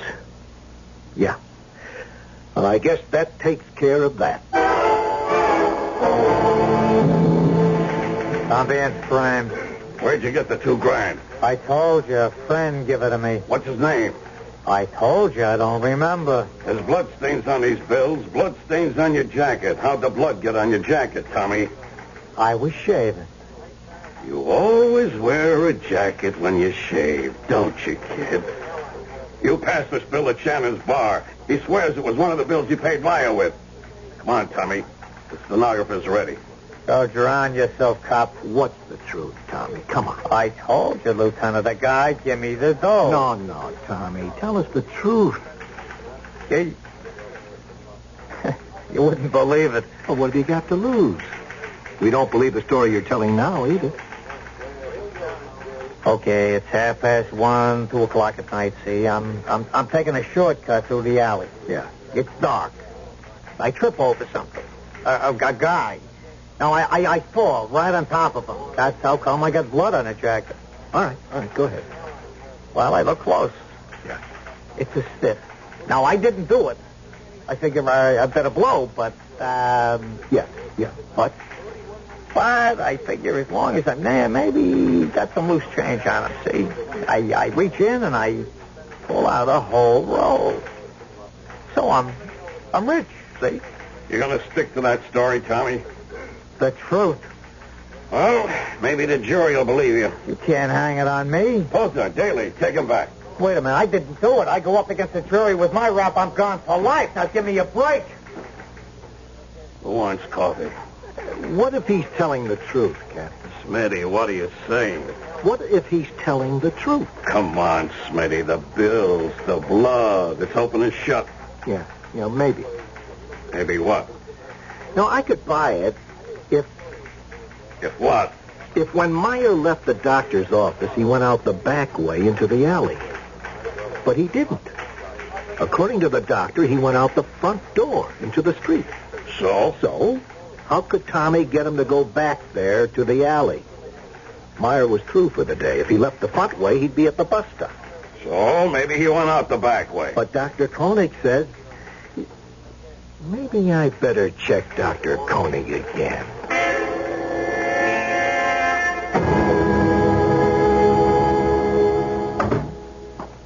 Speaker 1: Yeah. Well, I guess that takes care of that. I'm being framed.
Speaker 17: Where'd you get the $2,000?
Speaker 1: I told you, a friend give it to me.
Speaker 17: What's his name?
Speaker 1: I told you, I don't remember.
Speaker 17: There's bloodstains on these bills, bloodstains on your jacket. How'd the blood get on your jacket, Tommy?
Speaker 1: I was shaving.
Speaker 17: You always wear a jacket when you shave, don't you, kid? You passed this bill at Shannon's bar. He swears it was one of the bills you paid Meyer with. Come on, Tommy. The stenographer's ready.
Speaker 1: Don't drown yourself, cop. What's the truth, Tommy? Come on. I told you, Lieutenant. The guy give me the dough. No, Tommy. Tell us the truth. You wouldn't believe it. Well, what have you got to lose? We don't believe the story you're telling now, either. Okay, it's 1:30, 2 o'clock at night, see? I'm taking a shortcut through the alley. Yeah. It's dark. I trip over something. A guy. No, I fall right on top of him. That's how come I got blood on the jacket. All right, go ahead. Well, I look close. Yeah. It's a stiff. Now, I didn't do it. I figure I better blow, but, yeah. But I figure as long as I'm there, maybe got some loose change on him, see? I reach in and I pull out a whole roll. So I'm rich, see?
Speaker 17: You gonna stick to that story, Tommy?
Speaker 1: The truth.
Speaker 17: Well, maybe the jury will believe you.
Speaker 1: You can't hang it on me.
Speaker 17: Posner, Daly, take him back.
Speaker 1: Wait a minute, I didn't do it. I go up against the jury with my rap, I'm gone for life. Now give me a break.
Speaker 17: Who wants coffee?
Speaker 1: What if he's telling the truth, Captain?
Speaker 17: Smitty, what are you saying?
Speaker 1: What if he's telling the truth?
Speaker 17: Come on, Smitty, the bills, the blood, it's open and shut.
Speaker 1: Yeah, maybe.
Speaker 17: Maybe what?
Speaker 1: No, I could buy it if...
Speaker 17: If what?
Speaker 1: If when Meyer left the doctor's office, he went out the back way into the alley. But he didn't. According to the doctor, he went out the front door into the street.
Speaker 17: So?
Speaker 1: How could Tommy get him to go back there to the alley? Meyer was through for the day. If he left the front way, he'd be at the bus stop.
Speaker 17: So maybe he went out the back way.
Speaker 1: But Dr. Koenig says... Maybe I better check Dr. Koenig again.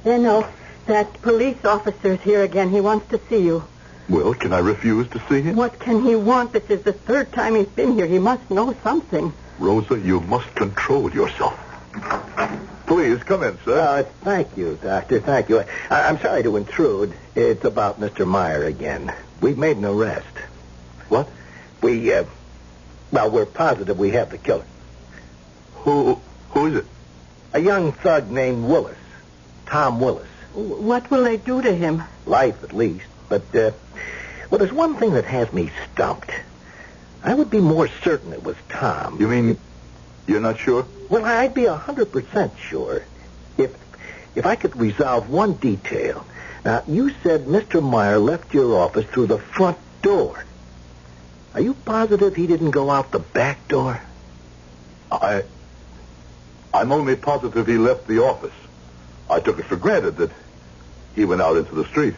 Speaker 11: Benno, that police officer's here again. He wants to see you.
Speaker 8: Well, can I refuse to see him?
Speaker 11: What can he want? This is the third time he's been here. He must know something.
Speaker 8: Rosa, you must control yourself. Please, come in, sir.
Speaker 1: Thank you, Doctor. Thank you. I'm sorry to intrude. It's about Mr. Meyer again. We've made an arrest.
Speaker 8: What?
Speaker 1: We're positive we have the killer.
Speaker 8: Who is it?
Speaker 1: A young thug named Willis. Tom Willis.
Speaker 11: What will they do to him?
Speaker 1: Life, at least. But, there's one thing that has me stumped. I would be more certain it was Tom.
Speaker 8: You mean you're not sure?
Speaker 1: Well, I'd be 100% sure if I could resolve one detail. Now, you said Mr. Meyer left your office through the front door. Are you positive he didn't go out the back door?
Speaker 8: I'm only positive he left the office. I took it for granted that he went out into the street.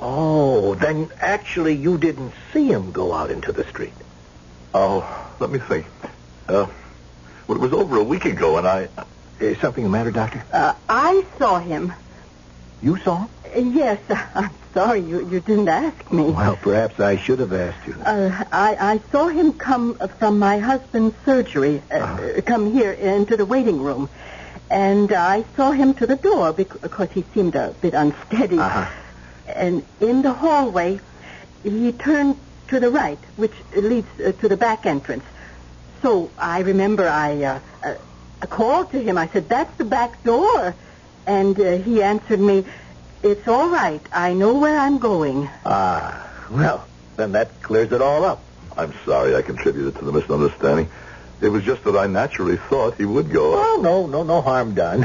Speaker 1: Oh, then actually you didn't see him go out into the street.
Speaker 8: Oh, let me think. Well, it was over a week ago, and
Speaker 1: Is something the matter, Doctor?
Speaker 11: I saw him.
Speaker 1: You saw him?
Speaker 11: Yes. I'm sorry you didn't ask me.
Speaker 1: Well, perhaps I should have asked you.
Speaker 11: I saw him come from my husband's surgery, come here into the waiting room. And I saw him to the door because he seemed a bit unsteady. And in the hallway, he turned to the right, which leads to the back entrance. So I remember I called to him. I said, that's the back door. And he answered me, it's all right. I know where I'm going.
Speaker 8: Well, then that clears it all up. I'm sorry I contributed to the misunderstanding. It was just that I naturally thought he would go.
Speaker 1: Oh, no harm done.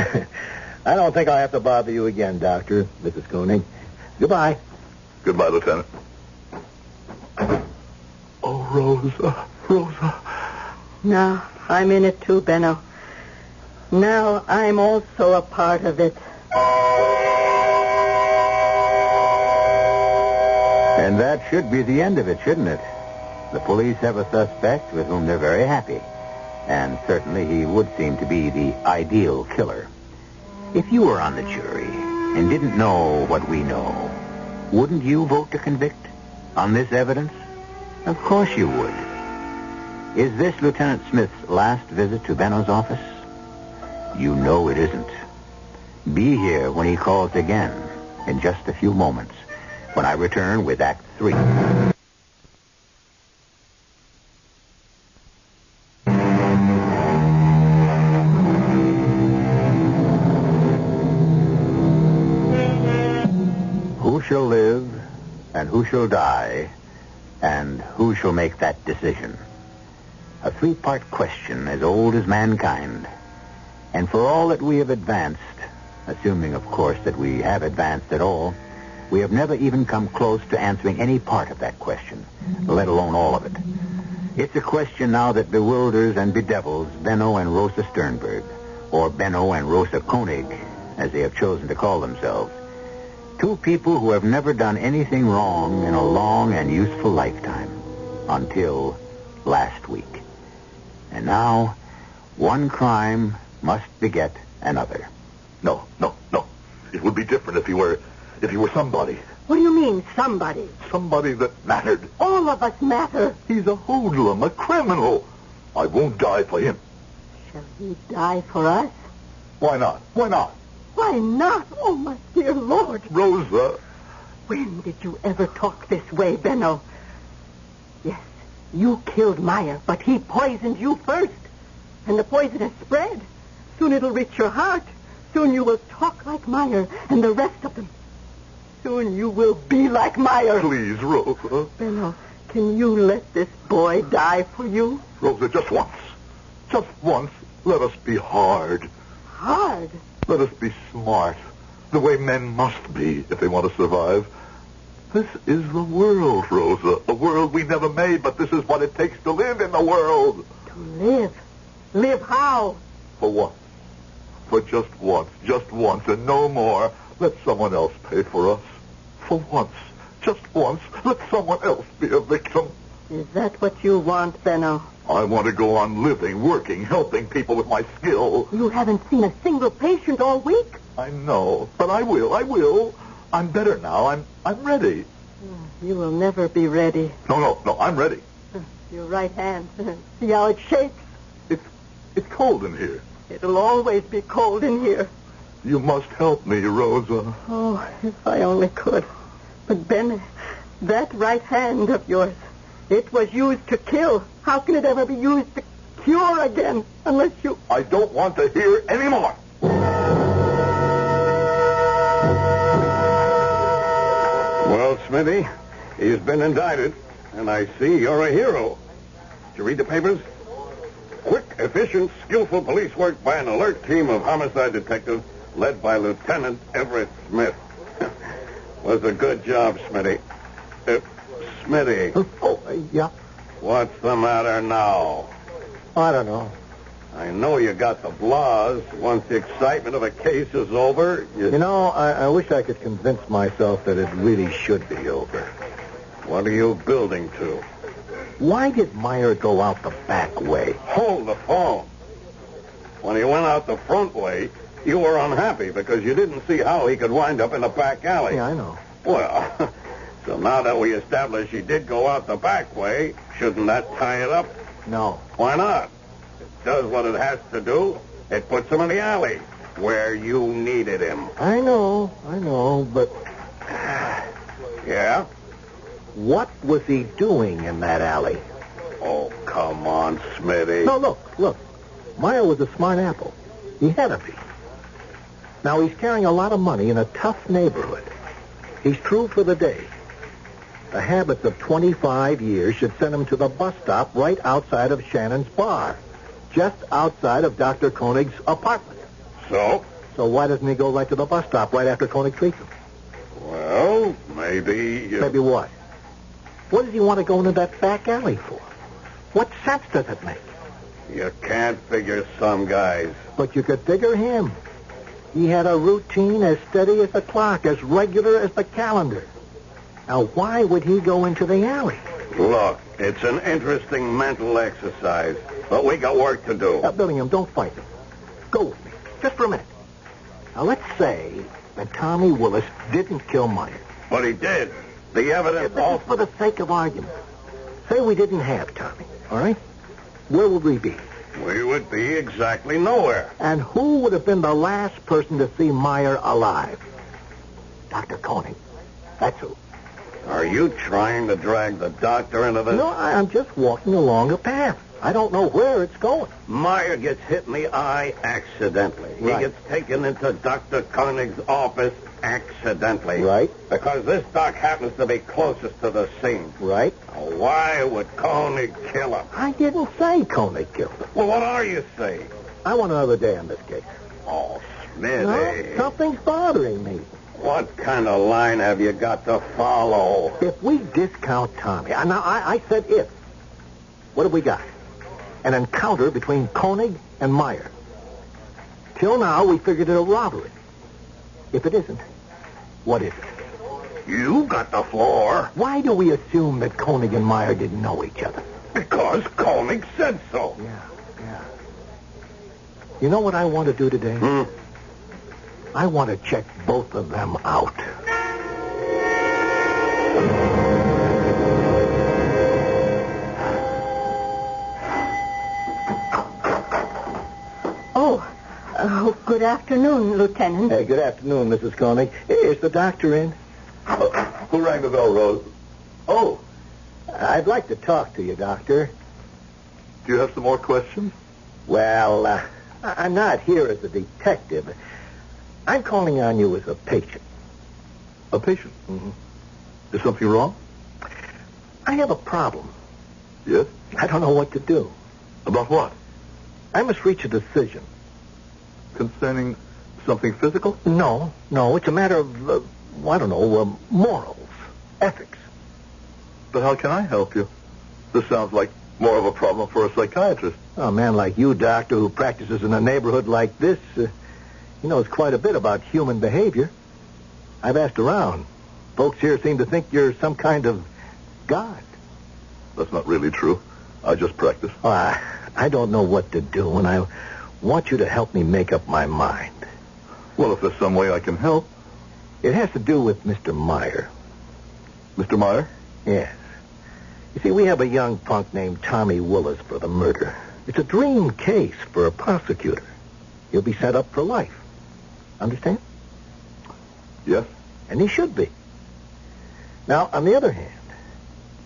Speaker 1: I don't think I'll have to bother you again, Doctor, Mrs. Koenig. Goodbye.
Speaker 8: Goodbye, Lieutenant. Oh, Rosa.
Speaker 11: Now I'm in it too, Benno. Now I'm also a part of it.
Speaker 5: And that should be the end of it, shouldn't it? The police have a suspect with whom they're very happy. And certainly he would seem to be the ideal killer. If you were on the jury and didn't know what we know, wouldn't you vote to convict on this evidence? Of course you would. Is this Lieutenant Smith's last visit to Benno's office? You know it isn't. Be here when he calls again in just a few moments, when I return with Act 3. Who shall live and who shall die, and who shall make that decision? A three-part question as old as mankind. And for all that we have advanced, assuming, of course, that we have advanced at all, we have never even come close to answering any part of that question, let alone all of it. It's a question now that bewilders and bedevils Benno and Rosa Sternberg, or Benno and Rosa Koenig, as they have chosen to call themselves. Two people who have never done anything wrong in a long and useful lifetime, until last week. And now, one crime must beget another.
Speaker 8: No. It would be different if he were somebody.
Speaker 11: What do you mean, somebody?
Speaker 8: Somebody that mattered.
Speaker 11: All of us matter.
Speaker 8: He's a hoodlum, a criminal. I won't die for him.
Speaker 11: Shall he die for us?
Speaker 8: Why not?
Speaker 11: Why not? Oh, my dear Lord.
Speaker 8: Rosa.
Speaker 11: When did you ever talk this way, Benno? Yes, you killed Meyer, but he poisoned you first. And the poison has spread. Soon it'll reach your heart. Soon you will talk like Meyer and the rest of them. Soon you will be like Meyer.
Speaker 8: Please, Rosa.
Speaker 11: Benno, can you let this boy die for you?
Speaker 8: Rosa, just once. Just once, let us be hard.
Speaker 11: Hard?
Speaker 8: Let us be smart, the way men must be if they want to survive. This is the world, Rosa. A world we never made, but this is what it takes to live in the world.
Speaker 11: To live? Live how?
Speaker 8: For once. For just once, and no more. Let someone else pay for us. For once, just once, let someone else be a victim.
Speaker 11: Is that what you want, Benno?
Speaker 8: I want to go on living, working, helping people with my skill.
Speaker 11: You haven't seen a single patient all week.
Speaker 8: I know, but I will. I'm better now. I'm ready.
Speaker 11: You will never be ready.
Speaker 8: No, I'm ready.
Speaker 11: Your right hand. See how it shakes?
Speaker 8: It's cold in here.
Speaker 11: It'll always be cold in here.
Speaker 8: You must help me, Rosa.
Speaker 11: Oh, if I only could. But, Ben, that right hand of yours, it was used to kill. How can it ever be used to cure again, unless you...
Speaker 8: I don't want to hear any more.
Speaker 17: Well, Smithy, he's been indicted, and I see you're a hero. Did you read the papers? Quick, efficient, skillful police work by an alert team of homicide detectives led by Lieutenant Everett Smith. Was a good job, Smitty. Smitty.
Speaker 1: Yeah?
Speaker 17: What's the matter now?
Speaker 1: I don't know.
Speaker 17: I know you got the blahs. Once the excitement of a case is over,
Speaker 1: You know, I wish I could convince myself that it really should be over.
Speaker 17: What are you building to?
Speaker 1: Why did Meyer go out the back way?
Speaker 17: Hold the phone. When he went out the front way, you were unhappy because you didn't see how he could wind up in the back alley.
Speaker 1: Yeah, I know.
Speaker 17: Well, so now that we established he did go out the back way, shouldn't that tie it up?
Speaker 1: No.
Speaker 17: Why not? It does what it has to do. It puts him in the alley, where you needed him.
Speaker 1: I know, but...
Speaker 17: Yeah?
Speaker 1: What was he doing in that alley?
Speaker 17: Oh, come on, Smitty.
Speaker 1: No, look. Meyer was a smart apple.
Speaker 3: He had to be. Now, he's carrying a lot of money in a tough neighborhood. He's through for the day. The habits of 25 years should send him to the bus stop right outside of Shannon's bar, just outside of Dr. Koenig's apartment.
Speaker 17: So?
Speaker 3: So why doesn't he go right to the bus stop right after Koenig treats him?
Speaker 17: Well, maybe...
Speaker 3: Maybe what? What does he want to go into that back alley for? What sense does it make?
Speaker 17: You can't figure some guys.
Speaker 3: But you could figure him. He had a routine as steady as the clock, as regular as the calendar. Now, why would he go into the alley?
Speaker 17: Look, it's an interesting mental exercise, but we got work to do.
Speaker 3: Billingham, don't fight me. Go with me, just for a minute. Now, let's say that Tommy Willis didn't kill Meyer.
Speaker 17: But he did. The evidence all...
Speaker 3: For the sake of argument. Say we didn't have Tommy, all right? Where would we be?
Speaker 17: We would be exactly nowhere.
Speaker 3: And who would have been the last person to see Meyer alive? Dr. Koenig. That's who.
Speaker 17: Are you trying to drag the doctor into this?
Speaker 3: No, I'm just walking along a path. I don't know where it's going.
Speaker 17: Meyer gets hit in the eye accidentally.
Speaker 3: Right.
Speaker 17: He gets taken into Dr. Koenig's office accidentally.
Speaker 3: Right.
Speaker 17: Because this doc happens to be closest to the scene.
Speaker 3: Right.
Speaker 17: Now, why would Koenig kill him?
Speaker 3: I didn't say Koenig killed him.
Speaker 17: Well, what are you saying?
Speaker 3: I want another day on this case.
Speaker 17: Oh, Smithy.
Speaker 3: No, something's bothering me.
Speaker 17: What kind of line have you got to follow?
Speaker 3: If we discount Tommy... Now, I said if. What have we got? An encounter between Koenig and Meyer. Till now, we figured it a robbery. If it isn't, what is it?
Speaker 17: You got the floor.
Speaker 3: Why do we assume that Koenig and Meyer didn't know each other?
Speaker 17: Because Koenig said so.
Speaker 3: Yeah. You know what I want to do today? I want to check both of them out.
Speaker 11: Oh, good afternoon, Lieutenant.
Speaker 3: Hey, good afternoon, Mrs. Koenig. Is the doctor in?
Speaker 8: Who rang the bell, Rose?
Speaker 3: Oh, I'd like to talk to you, Doctor.
Speaker 8: Do you have some more questions?
Speaker 3: Well, I'm not here as a detective. I'm calling on you as a patient.
Speaker 8: A patient?
Speaker 3: Mm-hmm.
Speaker 8: Is something wrong?
Speaker 3: I have a problem.
Speaker 8: Yes?
Speaker 3: I don't know what to do.
Speaker 8: About what?
Speaker 3: I must reach a decision.
Speaker 8: Concerning something physical?
Speaker 3: No. It's a matter of, morals, ethics.
Speaker 8: But how can I help you? This sounds like more of a problem for a psychiatrist.
Speaker 3: A man like you, Doctor, who practices in a neighborhood like this, he knows quite a bit about human behavior. I've asked around. Folks here seem to think you're some kind of god.
Speaker 8: That's not really true. I just practice.
Speaker 3: Oh, I don't know what to do, and I want you to help me make up my mind.
Speaker 8: Well, if there's some way I can help.
Speaker 3: It has to do with Mr. Meyer.
Speaker 8: Mr. Meyer?
Speaker 3: Yes. You see, we have a young punk named Tommy Willis for the murder. It's a dream case for a prosecutor. He'll be set up for life. Understand?
Speaker 8: Yes.
Speaker 3: And he should be. Now, on the other hand,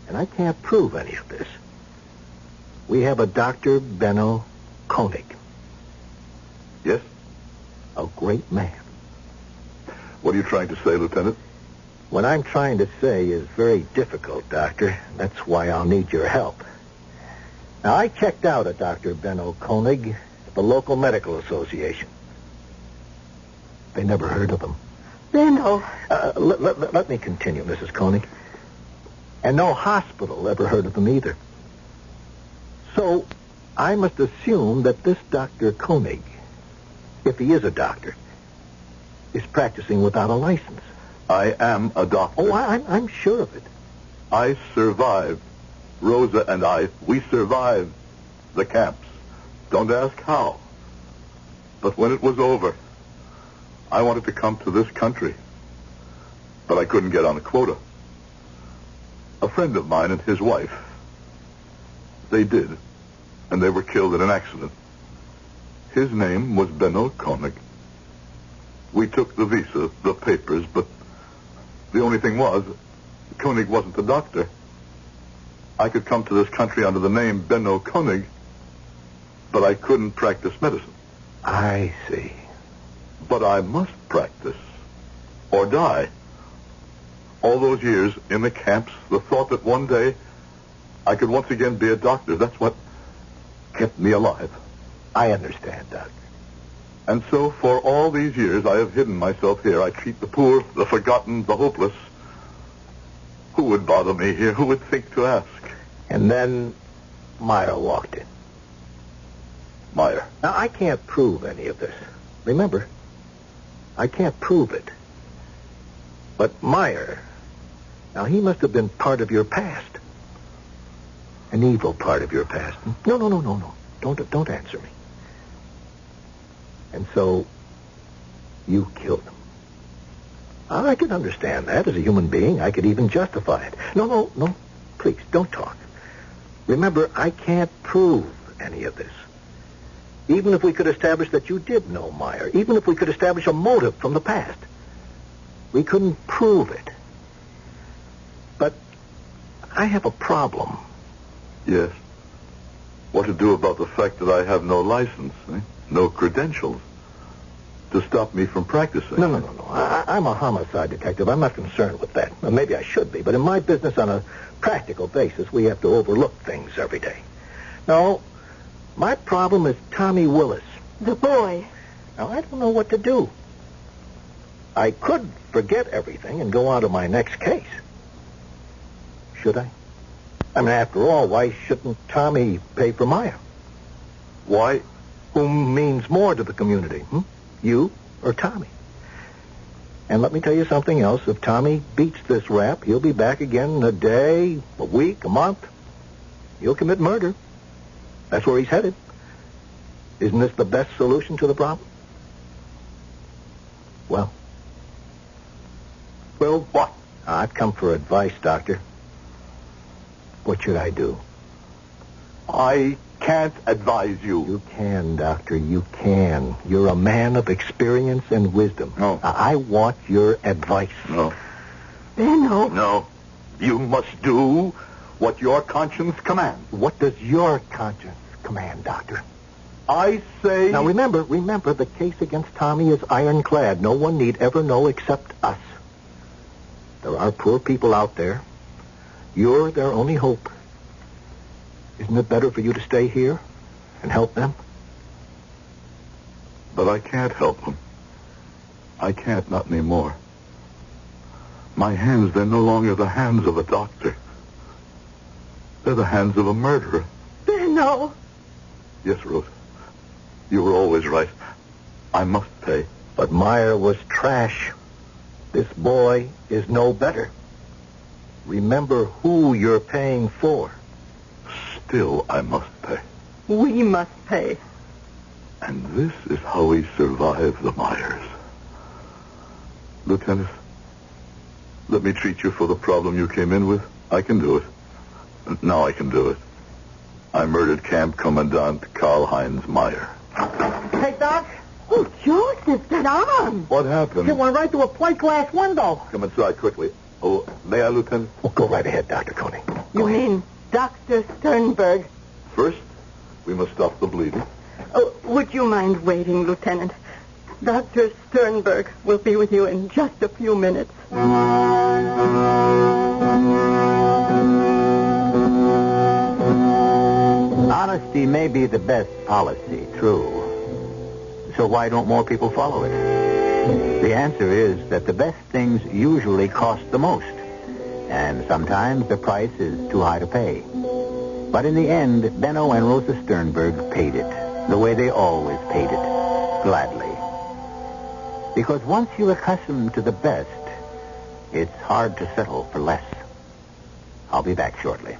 Speaker 3: and I can't prove any of this, we have a Dr. Benno Koenig.
Speaker 8: Yes?
Speaker 3: A great man.
Speaker 8: What are you trying to say, Lieutenant?
Speaker 3: What I'm trying to say is very difficult, Doctor. That's why I'll need your help. Now, I checked out a Dr. Benno Koenig at the local medical association. They never heard of him.
Speaker 11: Benno.
Speaker 3: Let me continue, Mrs. Koenig. And no hospital ever heard of him either. So, I must assume that this Dr. Koenig, if he is a doctor, is practicing without a license.
Speaker 8: I am a doctor.
Speaker 3: Oh, I'm sure of it.
Speaker 8: I survived. Rosa and I, we survived the camps. Don't ask how. But when it was over, I wanted to come to this country. But I couldn't get on a quota. A friend of mine and his wife, they did. And they were killed in an accident. His name was Benno Koenig. We took the visa, the papers, but the only thing was, Koenig wasn't a doctor. I could come to this country under the name Benno Koenig, but I couldn't practice medicine. I see. But I must practice, or die. All those years in the camps, the thought that one day I could once again be a doctor, that's what kept me alive.
Speaker 3: I understand, Doc.
Speaker 8: And so, for all these years, I have hidden myself here. I treat the poor, the forgotten, the hopeless. Who would bother me here? Who would think to ask?
Speaker 3: And then Meyer walked in.
Speaker 8: Meyer.
Speaker 3: Now, I can't prove any of this. Remember, I can't prove it. But Meyer, now he must have been part of your past. An evil part of your past. No. Don't answer me. And so, you killed him. I can understand that as a human being. I could even justify it. No. Please, don't talk. Remember, I can't prove any of this. Even if we could establish that you did know Meyer, even if we could establish a motive from the past, we couldn't prove it. But I have a problem.
Speaker 8: Yes. What to do about the fact that I have no license, no credentials to stop me from practicing?
Speaker 3: No. I'm a homicide detective. I'm not concerned with that. Well, maybe I should be, but in my business, on a practical basis, we have to overlook things every day. No, my problem is Tommy Willis.
Speaker 11: The boy.
Speaker 3: Now, I don't know what to do. I could forget everything and go on to my next case. Should I? I mean, after all, why shouldn't Tommy pay for Meyer? Why? Whom means more to the community? You or Tommy? And let me tell you something else. If Tommy beats this rap, he'll be back again in a day, a week, a month. He'll commit murder. That's where he's headed. Isn't this the best solution to the problem? Well, what? I've come for advice, Doctor. What should I do?
Speaker 8: I can't advise you.
Speaker 3: You can, Doctor. You can. You're a man of experience and wisdom.
Speaker 8: No.
Speaker 3: I want your advice.
Speaker 8: No.
Speaker 11: Benno.
Speaker 8: No. You must do what your conscience commands.
Speaker 3: What does your conscience command, Doctor?
Speaker 8: I say...
Speaker 3: Now, remember, the case against Tommy is ironclad. No one need ever know except us. There are poor people out there. You're their only hope. Isn't it better for you to stay here and help them?
Speaker 8: But I can't help them. I can't, not anymore. My hands, they're no longer the hands of a doctor. They're the hands of a murderer.
Speaker 11: Benno.
Speaker 8: Yes, Rose. You were always right. I must pay.
Speaker 3: But Meyer was trash. This boy is no better. Remember who you're paying for.
Speaker 8: Still, I must pay.
Speaker 11: We must pay.
Speaker 8: And this is how we survive the Meyers. Lieutenant, let me treat you for the problem you came in with. I can do it. Now I can do it. I murdered Camp Commandant Karl-Heinz Meyer.
Speaker 1: Hey, Doc.
Speaker 11: Oh, Joseph, that arm.
Speaker 8: What happened?
Speaker 1: It went right through a plate glass window.
Speaker 8: Come inside quickly. Oh, may I, Lieutenant?
Speaker 3: Well, go right ahead, Dr. Koenig.
Speaker 11: You mean Dr. Sternberg?
Speaker 8: First, we must stop the bleeding.
Speaker 11: Oh, would you mind waiting, Lieutenant? Dr. Sternberg will be with you in just a few minutes.
Speaker 5: Honesty may be the best policy, true. So why don't more people follow it? The answer is that the best things usually cost the most. And sometimes the price is too high to pay. But in the end, Benno and Rosa Sternberg paid it, the way they always paid it, gladly. Because once you're accustomed to the best, it's hard to settle for less. I'll be back shortly.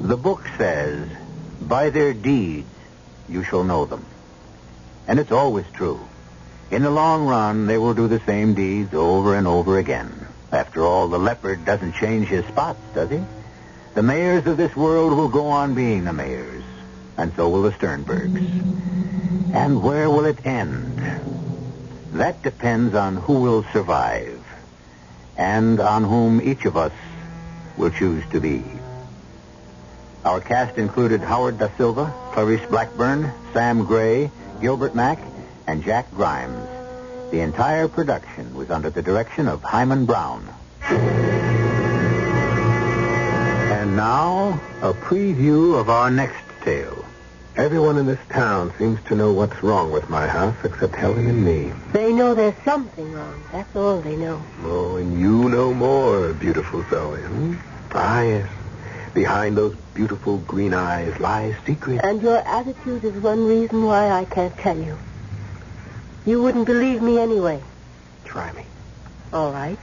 Speaker 5: The book says, by their deeds you shall know them. And it's always true. In the long run, they will do the same deeds over and over again. After all, the leopard doesn't change his spots, does he? The mayors of this world will go on being the mayors, and so will the Sternbergs. And where will it end? That depends on who will survive. and on whom each of us will choose to be. Our cast included Howard Da Silva, Clarice Blackburn, Sam Gray, Gilbert Mack, and Jack Grimes. The entire production was under the direction of Hyman Brown. And now, a preview of our next tale.
Speaker 2: Everyone in this town seems to know what's wrong with my house except Helen and me.
Speaker 11: They know there's something wrong. That's all they know.
Speaker 2: Oh, and you know more, beautiful Zoe. Ah, yes. Behind those beautiful green eyes lies secret.
Speaker 11: And your attitude is one reason why I can't tell you. You wouldn't believe me anyway.
Speaker 2: Try me.
Speaker 11: All right.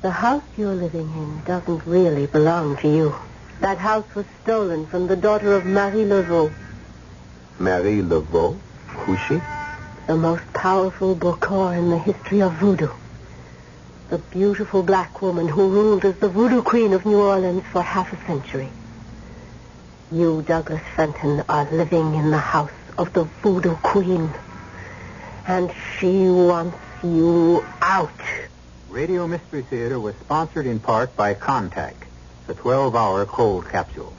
Speaker 11: The house you're living in doesn't really belong to you. That house was stolen from the daughter of Marie Laveau.
Speaker 2: Marie Laveau? Who's she?
Speaker 11: The most powerful Bokor in the history of voodoo. The beautiful black woman who ruled as the voodoo queen of New Orleans for half a century. You, Douglas Fenton, are living in the house of the voodoo queen. And she wants you out.
Speaker 5: Radio Mystery Theater was sponsored in part by Contact, the 12-hour cold capsule.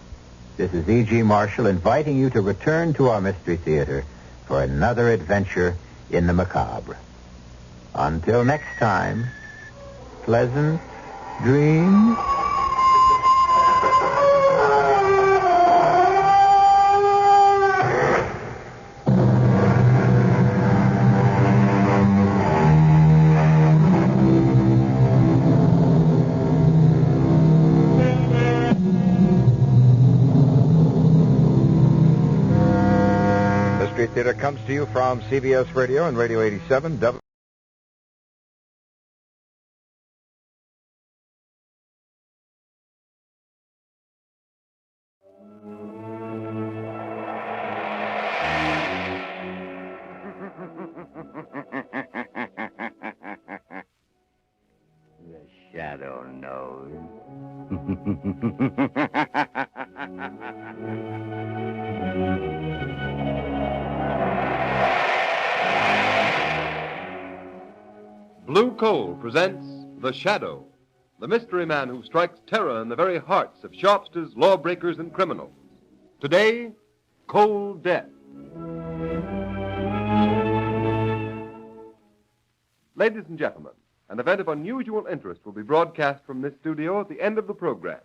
Speaker 5: This is E.G. Marshall inviting you to return to our Mystery Theater for another adventure in the macabre. Until next time, pleasant dreams.
Speaker 9: Theater comes to you from CBS Radio and Radio 87.
Speaker 6: The shadow knows.
Speaker 7: Blue Coal presents The Shadow, the mystery man who strikes terror in the very hearts of sharpsters, lawbreakers, and criminals. Today, Cold Death. Ladies and gentlemen, an event of unusual interest will be broadcast from this studio at the end of the program.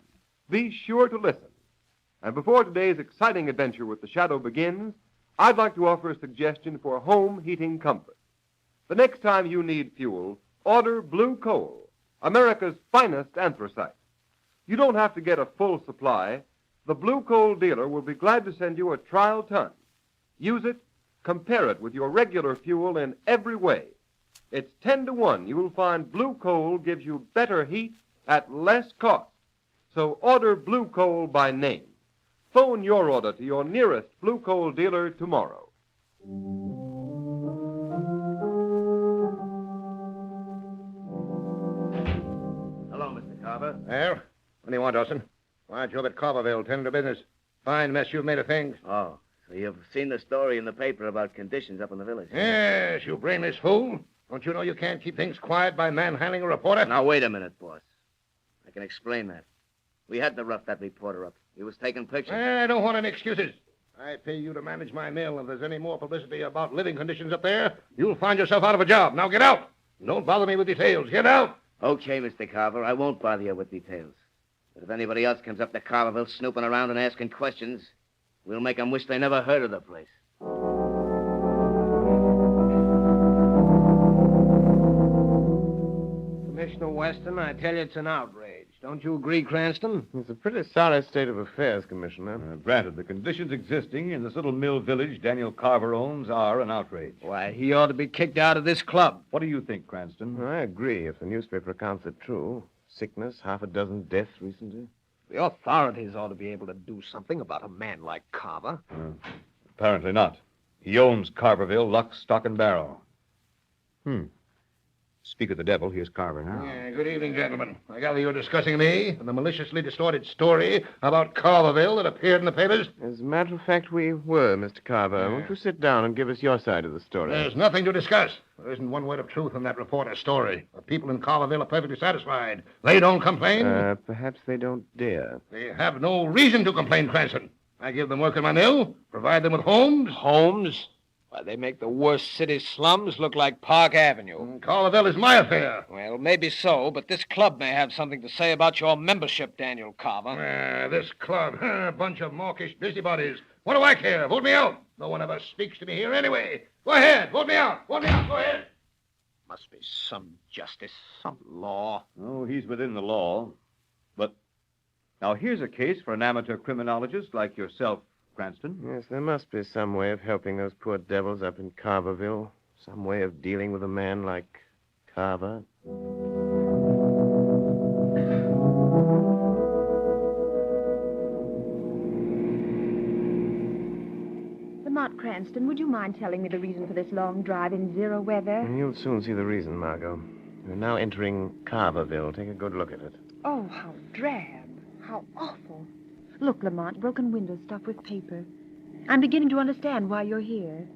Speaker 7: Be sure to listen. And before today's exciting adventure with The Shadow begins, I'd like to offer a suggestion for home heating comfort. The next time you need fuel, order Blue Coal, America's finest anthracite. You don't have to get a full supply. The Blue Coal dealer will be glad to send you a trial ton. Use it, compare it with your regular fuel in every way. It's 10-to-1. You'll find Blue Coal gives you better heat at less cost. So order Blue Coal by name. Phone your order to your nearest Blue Coal dealer tomorrow.
Speaker 19: Carver. Well, what do you want, Orson? Why aren't you over at Carverville tending to business? Fine mess you've made of things.
Speaker 12: Oh, so you've seen the story in the paper about conditions up in the village?
Speaker 19: Yes, you brainless fool. Don't you know you can't keep things quiet by manhandling a reporter?
Speaker 12: Now, wait a minute, boss. I can explain that. We had to rough that reporter up. He was taking pictures.
Speaker 19: I don't want any excuses. I pay you to manage my mill. If there's any more publicity about living conditions up there, you'll find yourself out of a job. Now get out. Don't bother me with details. Get out.
Speaker 12: Okay, Mr. Carver, I won't bother you with details. But if anybody else comes up to Carverville snooping around and asking questions, we'll make them wish they never heard of the place.
Speaker 19: Commissioner Weston, I tell you it's an outrage. Don't you agree, Cranston?
Speaker 24: It's a pretty sorry state of affairs, Commissioner.
Speaker 21: Granted, the conditions existing in this little mill village Daniel Carver owns are an outrage.
Speaker 19: Why, he ought to be kicked out of this club.
Speaker 21: What do you think, Cranston?
Speaker 24: I agree, if the newspaper accounts are true. Sickness, half a dozen deaths recently.
Speaker 19: The authorities ought to be able to do something about a man like Carver.
Speaker 21: Apparently not. He owns Carverville, lock, stock, and barrel. speak of the devil, here's Carver now.
Speaker 22: Yeah, good evening, gentlemen. I gather you're discussing me and the maliciously distorted story about Carverville that appeared in the papers?
Speaker 24: As a matter of fact, we were, Mr. Carver. Won't you sit down and give us your side of the story?
Speaker 22: There's nothing to discuss. There isn't one word of truth in that reporter's story. The people in Carverville are perfectly satisfied. They don't complain.
Speaker 24: Perhaps they don't dare.
Speaker 22: They have no reason to complain, Cranston. I give them work in my mill, provide them with homes.
Speaker 19: Homes? Why, they make the worst city slums look like Park Avenue.
Speaker 22: Carverville is my affair.
Speaker 19: Well, maybe so, but this club may have something to say about your membership, Daniel Carver.
Speaker 22: This club, a bunch of mawkish busybodies. What do I care? Vote me out. No one ever speaks to me here anyway. Go ahead, vote me out. Vote me out, go ahead.
Speaker 19: Must be some justice, some law.
Speaker 4: Oh, he's within the law. But now here's a case for an amateur criminologist like yourself, Cranston.
Speaker 24: Yes, there must be some way of helping those poor devils up in Carverville. Some way of dealing with a man like Carver.
Speaker 15: Lamont Cranston, would you mind telling me the reason for this long drive in zero weather?
Speaker 24: You'll soon see the reason, Margot. We're now entering Carverville. Take a good look at it.
Speaker 15: Oh, how drab. How awful. Look, Lamont, broken windows stuffed with paper. I'm beginning to understand why you're here.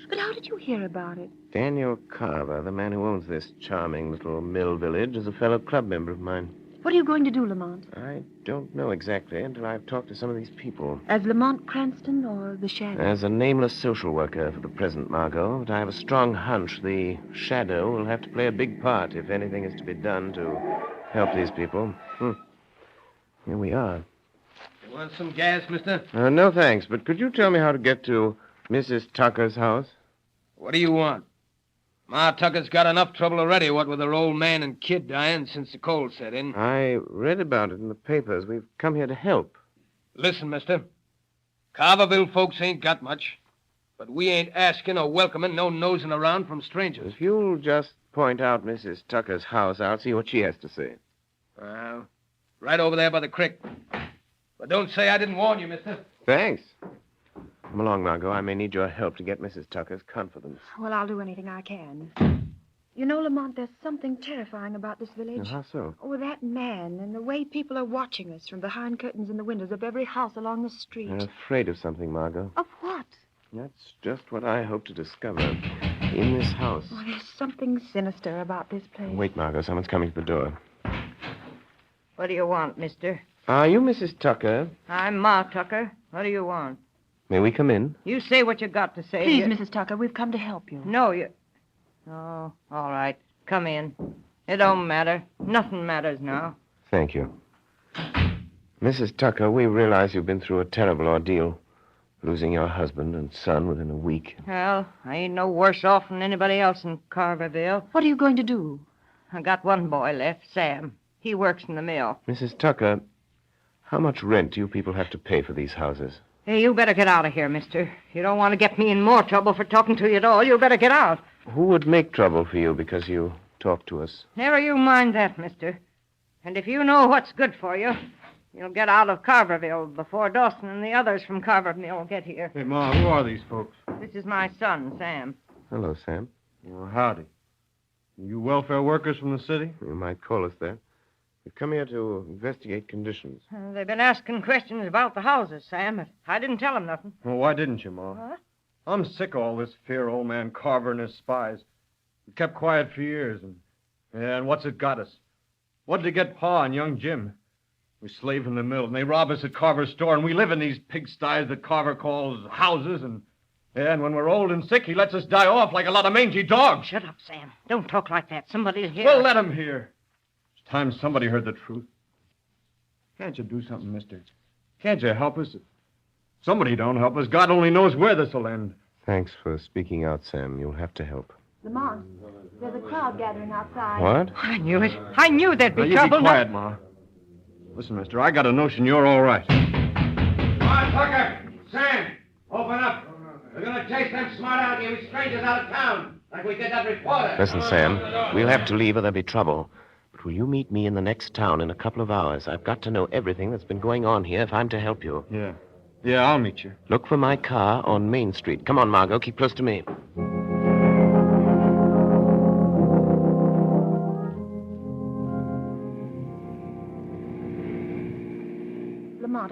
Speaker 15: But how did you hear about it?
Speaker 24: Daniel Carver, the man who owns this charming little mill village, is a fellow club member of mine.
Speaker 15: What are you going to do, Lamont?
Speaker 24: I don't know exactly until I've talked to some of these people.
Speaker 15: As Lamont Cranston or the Shadow?
Speaker 24: As a nameless social worker for the present, Margot, but I have a strong hunch the Shadow will have to play a big part if anything is to be done to help these people. Here we are.
Speaker 19: You want some gas, mister?
Speaker 24: No, thanks, but could you tell me how to get to Mrs. Tucker's house?
Speaker 19: What do you want? Ma Tucker's got enough trouble already, what with her old man and kid dying since the cold set in.
Speaker 24: I read about it in the papers. We've come here to help.
Speaker 19: Listen, mister. Carverville folks ain't got much, but we ain't asking or welcoming no nosing around from strangers.
Speaker 24: If you'll just point out Mrs. Tucker's house, I'll see what she has to say.
Speaker 19: Right over there by the creek. But don't say I didn't warn you, mister.
Speaker 24: Thanks. Come along, Margot. I may need your help to get Mrs. Tucker's confidence.
Speaker 15: Well, I'll do anything I can. You know, Lamont, there's something terrifying about this village.
Speaker 24: How so?
Speaker 15: Oh, that man and the way people are watching us from behind curtains in the windows of every house along the street.
Speaker 24: You're afraid of something, Margot.
Speaker 15: Of what?
Speaker 24: That's just what I hope to discover in this house.
Speaker 15: Oh, there's something sinister about this place.
Speaker 24: Wait, Margot. Someone's coming to the door.
Speaker 18: What do you want, mister?
Speaker 24: Are you Mrs. Tucker?
Speaker 18: I'm Ma Tucker. What do you want?
Speaker 24: May we come in?
Speaker 18: You say what you got to say.
Speaker 15: Please, Mrs. Tucker, we've come to help you.
Speaker 18: No, you... Oh, all right. Come in. It don't matter. Nothing matters now.
Speaker 24: Thank you. Mrs. Tucker, we realize you've been through a terrible ordeal. Losing your husband and son within a week.
Speaker 18: Well, I ain't no worse off than anybody else in Carverville.
Speaker 15: What are you going to do?
Speaker 18: I got one boy left, Sam. He works in the mill.
Speaker 24: Mrs. Tucker, how much rent do you people have to pay for these houses?
Speaker 18: Hey, you better get out of here, mister. You don't want to get me in more trouble for talking to you at all. You better get out.
Speaker 24: Who would make trouble for you because you talk to us?
Speaker 18: Never you mind that, mister. And if you know what's good for you, you'll get out of Carverville before Dawson and the others from Carverville get here.
Speaker 4: Hey, Ma, who are these folks?
Speaker 18: This is my son, Sam.
Speaker 24: Hello, Sam.
Speaker 4: Well, howdy. You welfare workers from the city?
Speaker 24: You might call us that. We've come here to investigate conditions.
Speaker 18: They've been asking questions about the houses, Sam, but I didn't tell them nothing.
Speaker 4: Well, why didn't you, Ma?
Speaker 18: What?
Speaker 4: I'm sick of all this fear, old man Carver and his spies. We kept quiet for years, and what's it got us? What did it get Pa and young Jim? We slave in the mill, and they rob us at Carver's store, and we live in these pigsties that Carver calls houses, and when we're old and sick, he lets us die off like a lot of mangy dogs.
Speaker 18: Shut up, Sam. Don't talk like that. Somebody'll hear.
Speaker 4: Well, let him hear. It's time somebody heard the truth. Can't you do something, mister? Can't you help us? If somebody don't help us, God only knows where this will end.
Speaker 24: Thanks for speaking out, Sam. You'll have to help.
Speaker 15: Lamont, there's a crowd gathering outside.
Speaker 24: What?
Speaker 18: I knew it. I knew there'd be
Speaker 4: now,
Speaker 18: trouble.
Speaker 4: You be quiet, Ma. Listen, mister, I got a notion you're all right.
Speaker 19: Come on, Tucker. Sam, open up. We're going to chase them smart alecky strangers out of town, like we did that reporter.
Speaker 24: Listen, Sam, we'll have to leave or there'll be trouble. But will you meet me in the next town in a couple of hours? I've got to know everything that's been going on here if I'm to help you.
Speaker 4: Yeah, I'll meet you.
Speaker 24: Look for my car on Main Street. Come on, Margot, keep close to me.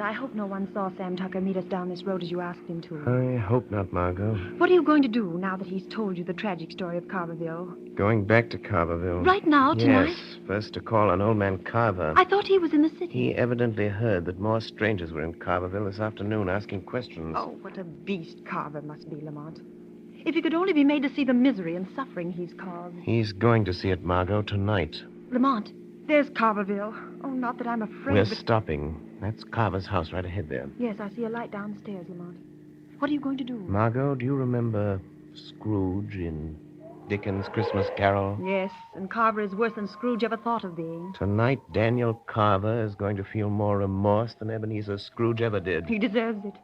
Speaker 15: I hope no one saw Sam Tucker meet us down this road as you asked him to.
Speaker 24: I hope not, Margot.
Speaker 15: What are you going to do now that he's told you the tragic story of Carverville?
Speaker 24: Going back to Carverville.
Speaker 15: Right now, tonight?
Speaker 24: Yes, first to call on old man Carver.
Speaker 15: I thought he was in the city.
Speaker 24: He evidently heard that more strangers were in Carverville this afternoon asking questions.
Speaker 15: Oh, what a beast Carver must be, Lamont. If he could only be made to see the misery and suffering he's caused.
Speaker 24: He's going to see it, Margot, tonight.
Speaker 15: Lamont, there's Carverville. Oh, not that I'm afraid,
Speaker 24: We're
Speaker 15: but...
Speaker 24: stopping. That's Carver's house right ahead there.
Speaker 15: Yes, I see a light downstairs, Lamont. What are you going to do?
Speaker 24: Margot, do you remember Scrooge in Dickens' Christmas Carol?
Speaker 15: Yes, and Carver is worse than Scrooge ever thought of being.
Speaker 24: Tonight, Daniel Carver is going to feel more remorse than Ebenezer Scrooge ever did.
Speaker 15: He deserves it.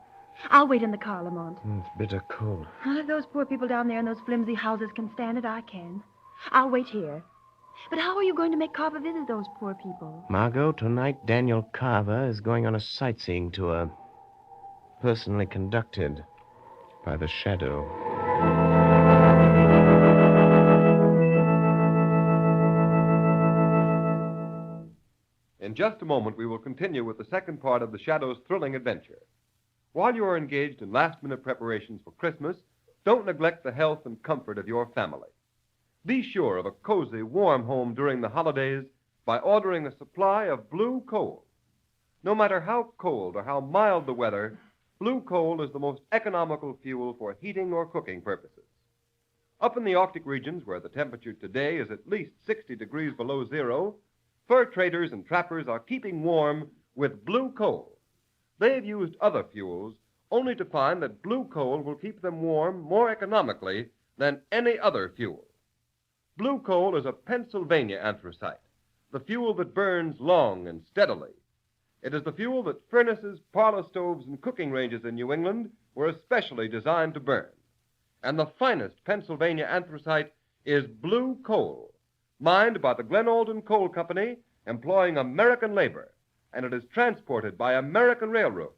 Speaker 15: I'll wait in the car, Lamont.
Speaker 24: It's bitter cold.
Speaker 15: Well, if those poor people down there in those flimsy houses can stand it, I can. I'll wait here. But how are you going to make Carver visit those poor people?
Speaker 24: Margot, tonight Daniel Carver is going on a sightseeing tour. Personally conducted by the Shadow.
Speaker 7: In just a moment, we will continue with the second part of the Shadow's thrilling adventure. While you are engaged in last-minute preparations for Christmas, don't neglect the health and comfort of your family. Be sure of a cozy, warm home during the holidays by ordering a supply of blue coal. No matter how cold or how mild the weather, blue coal is the most economical fuel for heating or cooking purposes. Up in the Arctic regions, where the temperature today is at least 60 degrees below zero, fur traders and trappers are keeping warm with blue coal. They've used other fuels only to find that blue coal will keep them warm more economically than any other fuel. Blue coal is a Pennsylvania anthracite, the fuel that burns long and steadily. It is the fuel that furnaces, parlor stoves, and cooking ranges in New England were especially designed to burn. And the finest Pennsylvania anthracite is blue coal, mined by the Glen Alden Coal Company, employing American labor, and it is transported by American railroads.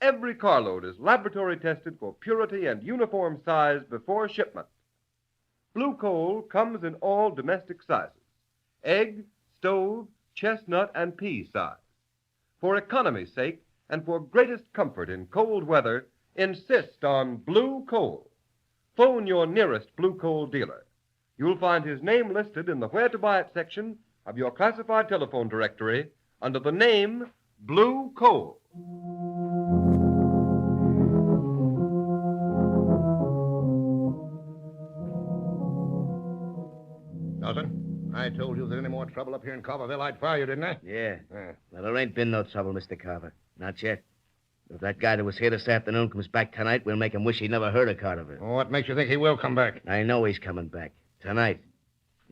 Speaker 7: Every carload is laboratory tested for purity and uniform size before shipment. Blue coal comes in all domestic sizes: egg, stove, chestnut, and pea size. For economy's sake and for greatest comfort in cold weather, insist on blue coal. Phone your nearest blue coal dealer. You'll find his name listed in the Where to Buy It section of your classified telephone directory under the name Blue Coal.
Speaker 19: Dawson, I told you if there's any more trouble up here in Carverville, I'd fire you, didn't I?
Speaker 12: Yeah. Well, there ain't been no trouble, Mr. Carver. Not yet. If that guy that was here this afternoon comes back tonight, we'll make him wish he'd never heard of Carverville.
Speaker 19: What makes you think he will come back?
Speaker 12: I know he's coming back. Tonight.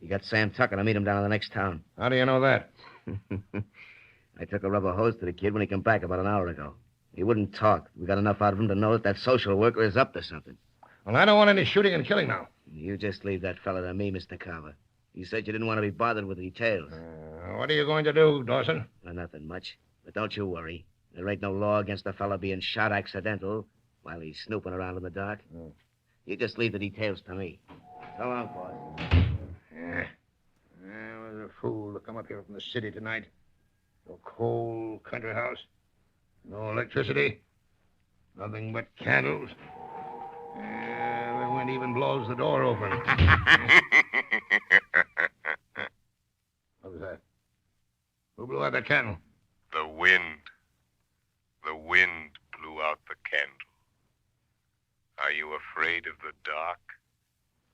Speaker 12: You got Sam Tucker to meet him down in the next town.
Speaker 19: How do you know that?
Speaker 12: I took a rubber hose to the kid when he came back about an hour ago. He wouldn't talk. We got enough out of him to know that social worker is up to something.
Speaker 19: Well, I don't want any shooting and killing now.
Speaker 12: You just leave that fella to me, Mr. Carver. You said you didn't want to be bothered with details.
Speaker 19: What are you going to do, Dawson?
Speaker 12: Well, nothing much. But don't you worry. There ain't no law against a fella being shot accidental while he's snooping around in the dark. You just leave the details to me. So long, boss.
Speaker 19: Yeah. I was a fool to come up here from the city tonight. No cold country house. No electricity. Nothing but candles. The wind even blows the door open. What was that? Who blew out that candle?
Speaker 8: The wind. The wind blew out the candle. Are you afraid of the dark,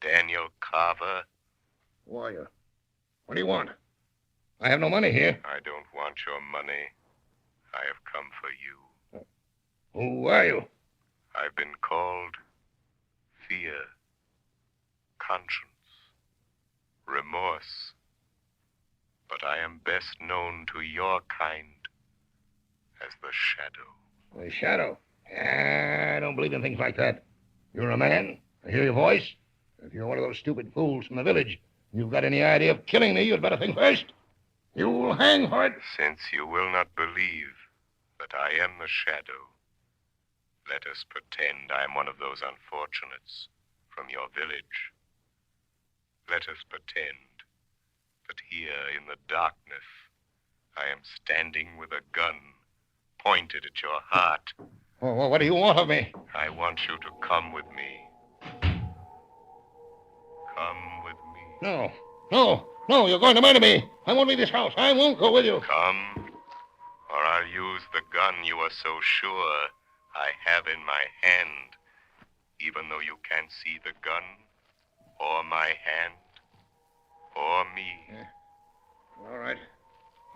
Speaker 8: Daniel Carver?
Speaker 19: Who are you? What do you want? I have no money here.
Speaker 8: I don't want your money. I have come for you.
Speaker 19: Who are you?
Speaker 8: I've been called fear, conscience, remorse. But I am best known to your kind as the Shadow.
Speaker 19: The Shadow? I don't believe in things like that. You're a man. I hear your voice. If you're one of those stupid fools from the village, and you've got any idea of killing me, you'd better think first. You'll hang for it.
Speaker 8: Since you will not believe that I am the Shadow, let us pretend I am one of those unfortunates from your village. Let us pretend that here in the darkness I am standing with a gun
Speaker 10: pointed at your heart.
Speaker 19: Oh, what do you want of me?
Speaker 10: I want you to come with me. Come with me.
Speaker 19: No, you're going to murder me. I won't leave this house. I won't go with you.
Speaker 10: Come, or I'll use the gun you are so sure I have in my hand, even though you can't see the gun, or my hand, or me.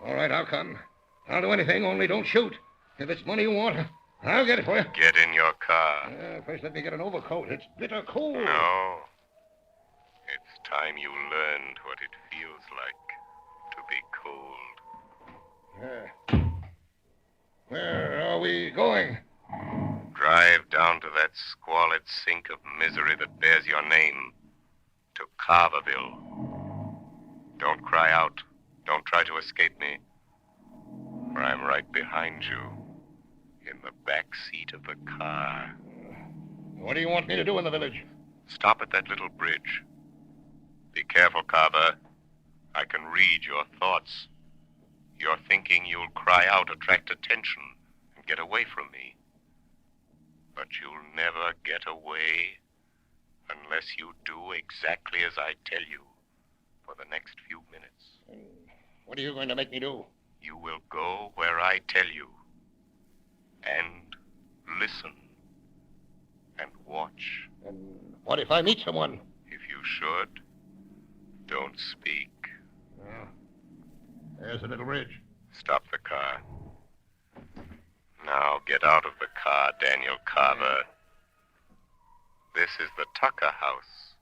Speaker 19: All right, I'll come. I'll do anything, only don't shoot. If it's money you want, I'll get it for you.
Speaker 10: Get in your car.
Speaker 19: First, let me get an overcoat. It's bitter cold.
Speaker 10: No. It's time you learned what it feels like to be cold.
Speaker 19: Where are we going?
Speaker 10: Drive down to that squalid sink of misery that bears your name. To Carverville. Don't cry out. Don't try to escape me. For I'm right behind you. In the back seat of the car.
Speaker 19: What do you want me to do in the village?
Speaker 10: Stop at that little bridge. Be careful, Carver. I can read your thoughts. You're thinking you'll cry out, attract attention, and get away from me. But you'll never get away unless you do exactly as I tell you for the next few minutes.
Speaker 19: What are you going to make me do?
Speaker 10: You will go where I tell you. And listen. And watch.
Speaker 19: And what if I meet someone?
Speaker 10: If you should, don't speak.
Speaker 19: There's a little bridge.
Speaker 10: Stop the car. Now get out of the car, Daniel Carver. This is the Tucker house.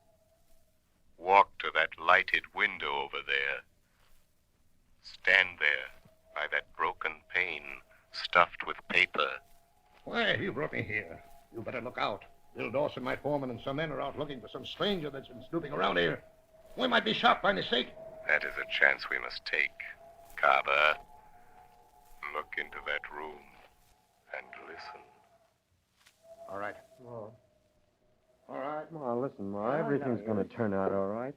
Speaker 10: Walk to that lighted window over there. Stand there by that broken pane stuffed with paper.
Speaker 19: Why, you brought me here. You better look out. Bill Dawson, my foreman, and some men are out looking for some stranger that's been snooping around here. We might be shot by mistake.
Speaker 10: That is a chance we must take. Carver, look into that room and listen.
Speaker 19: All right.
Speaker 4: All right. Ma, listen, Ma. Everything's going to turn out all right.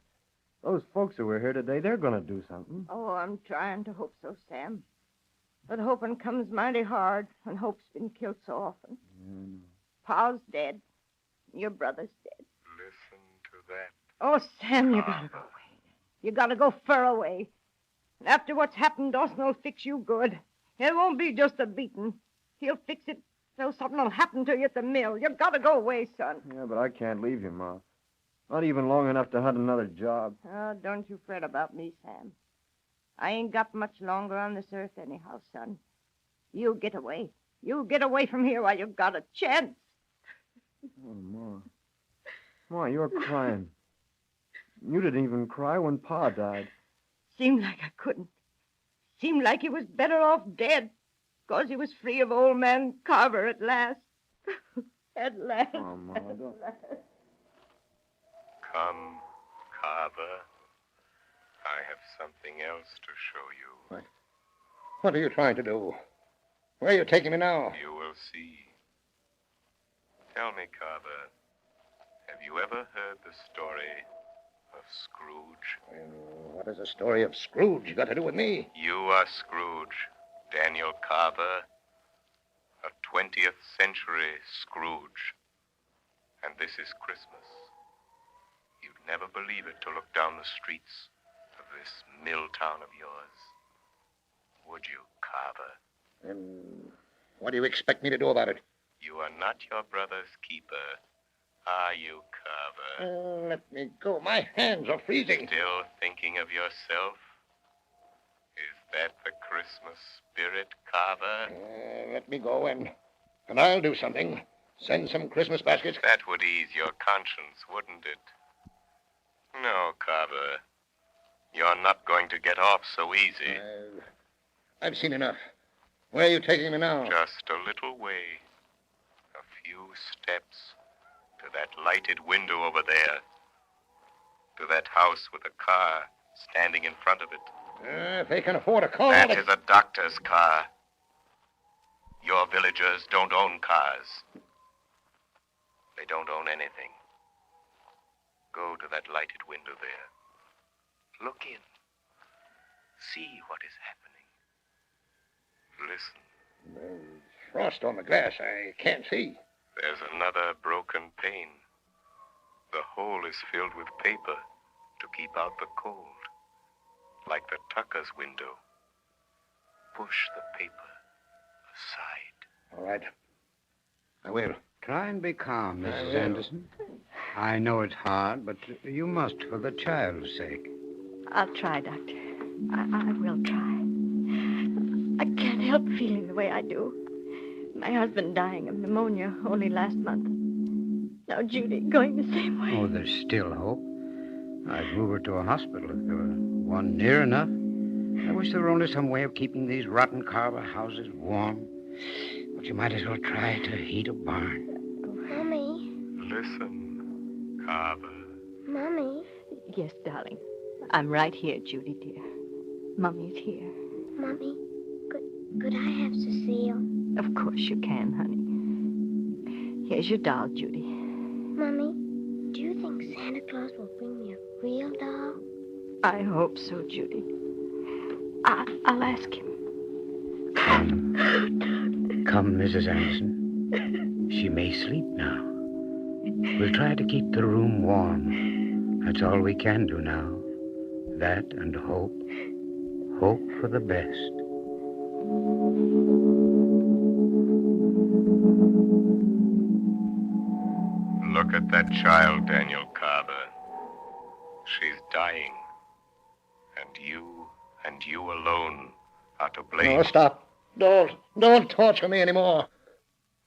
Speaker 4: Those folks who were here today, they're going to do something.
Speaker 18: Oh, I'm trying to hope so, Sam. But hoping comes mighty hard when hope's been killed so often. Pa's dead. Your brother's dead.
Speaker 10: Listen to that.
Speaker 18: Oh, Sam, you gotta go away. You gotta go far away. And after what's happened, Dawson will fix you good. It won't be just a beating. He'll fix it so something will happen to you at the mill. You gotta go away, son.
Speaker 4: Yeah, but I can't leave you, Ma. Not even long enough to hunt another job.
Speaker 18: Oh, don't you fret about me, Sam. I ain't got much longer on this earth anyhow, son. You get away. You get away from here while you've got a chance.
Speaker 4: Oh, Ma. Ma, you're crying. You didn't even cry when Pa died.
Speaker 18: Seemed like I couldn't. Seemed like he was better off dead, 'cause he was free of old man Carver at last. At last.
Speaker 4: Oh, Ma, don't...
Speaker 10: Come, Carver. I have something else to show you.
Speaker 19: What are you trying to do? Where are you taking me now?
Speaker 10: You will see. Tell me, Carver, have you ever heard the story of Scrooge?
Speaker 19: What has the story of Scrooge got to do with me?
Speaker 10: You are Scrooge, Daniel Carver, a 20th century Scrooge. And this is Christmas. You'd never believe it to look down the streets of this mill town of yours. Would you, Carver?
Speaker 19: And what do you expect me to do about it?
Speaker 10: You are not your brother's keeper, are you, Carver?
Speaker 19: Let me go. My hands are freezing.
Speaker 10: Still thinking of yourself? Is that the Christmas spirit, Carver?
Speaker 19: Let me go, and I'll do something. Send some Christmas baskets.
Speaker 10: That would ease your conscience, wouldn't it? No, Carver. You're not going to get off so easy.
Speaker 19: I've seen enough. Where are you taking me now?
Speaker 10: Just a little way. A few steps to that lighted window over there. To that house with a car standing in front of it.
Speaker 19: If they can afford a car...
Speaker 10: That is a doctor's car. Your villagers don't own cars. They don't own anything. Go to that lighted window there. Look in. See what is happening. Listen.
Speaker 19: There's frost on the glass. I can't see.
Speaker 10: There's another broken pane. The hole is filled with paper to keep out the cold, like the tucker's window. Push the paper aside.
Speaker 19: All right. I will.
Speaker 13: Try and be calm, Mrs. Anderson. I know it's hard, but you must for the child's sake.
Speaker 11: I'll try, Doctor. I will try. I can't help feeling the way I do. My husband dying of pneumonia only last month. Now Judy going the same way.
Speaker 13: Oh, there's still hope. I'd move her to a hospital if there were one near enough. I wish there were only some way of keeping these rotten Carver houses warm. But you might as well try to heat a barn.
Speaker 10: Mommy. Listen, Carver.
Speaker 11: Mommy. Yes, darling. I'm right here, Judy, dear. Mummy's here.
Speaker 14: Mommy, could I have Cecile?
Speaker 11: Of course you can, honey. Here's your doll, Judy.
Speaker 14: Mommy, do you think Santa Claus will bring me a real doll?
Speaker 11: I hope so, Judy. I'll ask him.
Speaker 13: Come, Mrs. Anderson. She may sleep now. We'll try to keep the room warm. That's all we can do now. That and hope. Hope for the best.
Speaker 10: Look at that child, Daniel Carver. She's dying. And you alone are to blame.
Speaker 19: No, stop. Don't torture me anymore.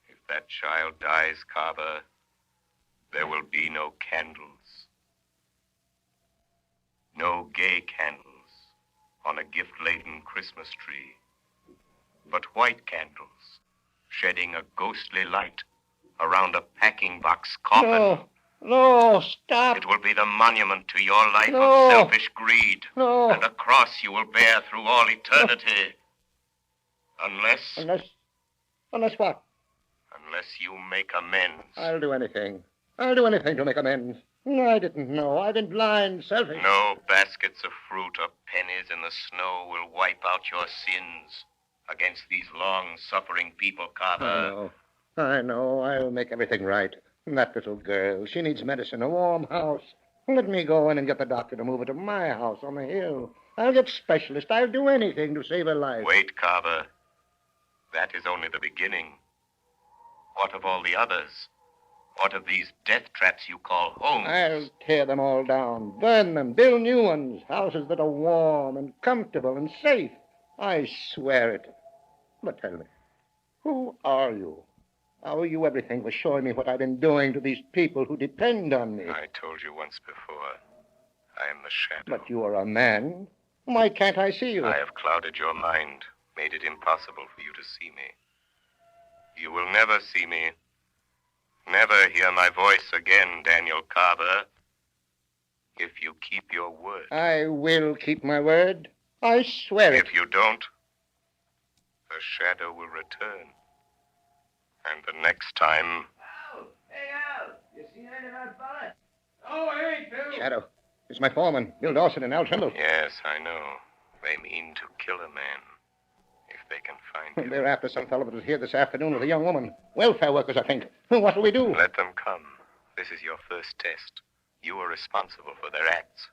Speaker 10: If that child dies, Carver, there will be no candles. No gay candles on a gift-laden Christmas tree, but white candles shedding a ghostly light around a packing box coffin.
Speaker 19: No, stop.
Speaker 10: It will be the monument to your life
Speaker 19: No.
Speaker 10: of selfish greed.
Speaker 19: No.
Speaker 10: And a cross you will bear through all eternity. Unless
Speaker 19: Unless what?
Speaker 10: Unless you make amends.
Speaker 19: I'll do anything. I'll do anything to make amends. I didn't know. I've been blind, selfish.
Speaker 10: No baskets of fruit or pennies in the snow will wipe out your sins against these long-suffering people, Carver.
Speaker 19: I know. I'll make everything right. That little girl, she needs medicine, a warm house. Let me go in and get the doctor to move her to my house on the hill. I'll get specialists. I'll do anything to save her life.
Speaker 10: Wait, Carver. That is only the beginning. What of all the others? What of these death traps you call homes?
Speaker 19: I'll tear them all down, burn them, build new ones, houses that are warm and comfortable and safe. I swear it. But tell me, who are you? I owe you everything for showing me what I've been doing to these people who depend on me.
Speaker 10: I told you once before. I am the shadow.
Speaker 19: But you are a man. Why can't I see you?
Speaker 10: I have clouded your mind, made it impossible for you to see me. You will never see me. Never hear my voice again, Daniel Carver. If you keep your word.
Speaker 19: I will keep my word. I swear it.
Speaker 10: If you don't, the shadow will return. And the next time...
Speaker 12: Hey, Al! You seen any of that fella?
Speaker 22: Oh, I ain't, Bill.
Speaker 19: Shadow. It's my foreman, Bill Dawson and Al Trimble.
Speaker 10: Yes, I know. They mean to kill a man. If they can find him.
Speaker 19: They're after some fellow that was here this afternoon with a young woman. Welfare workers, I think. What'll we do?
Speaker 10: Let them come. This is your first test. You are responsible for their acts.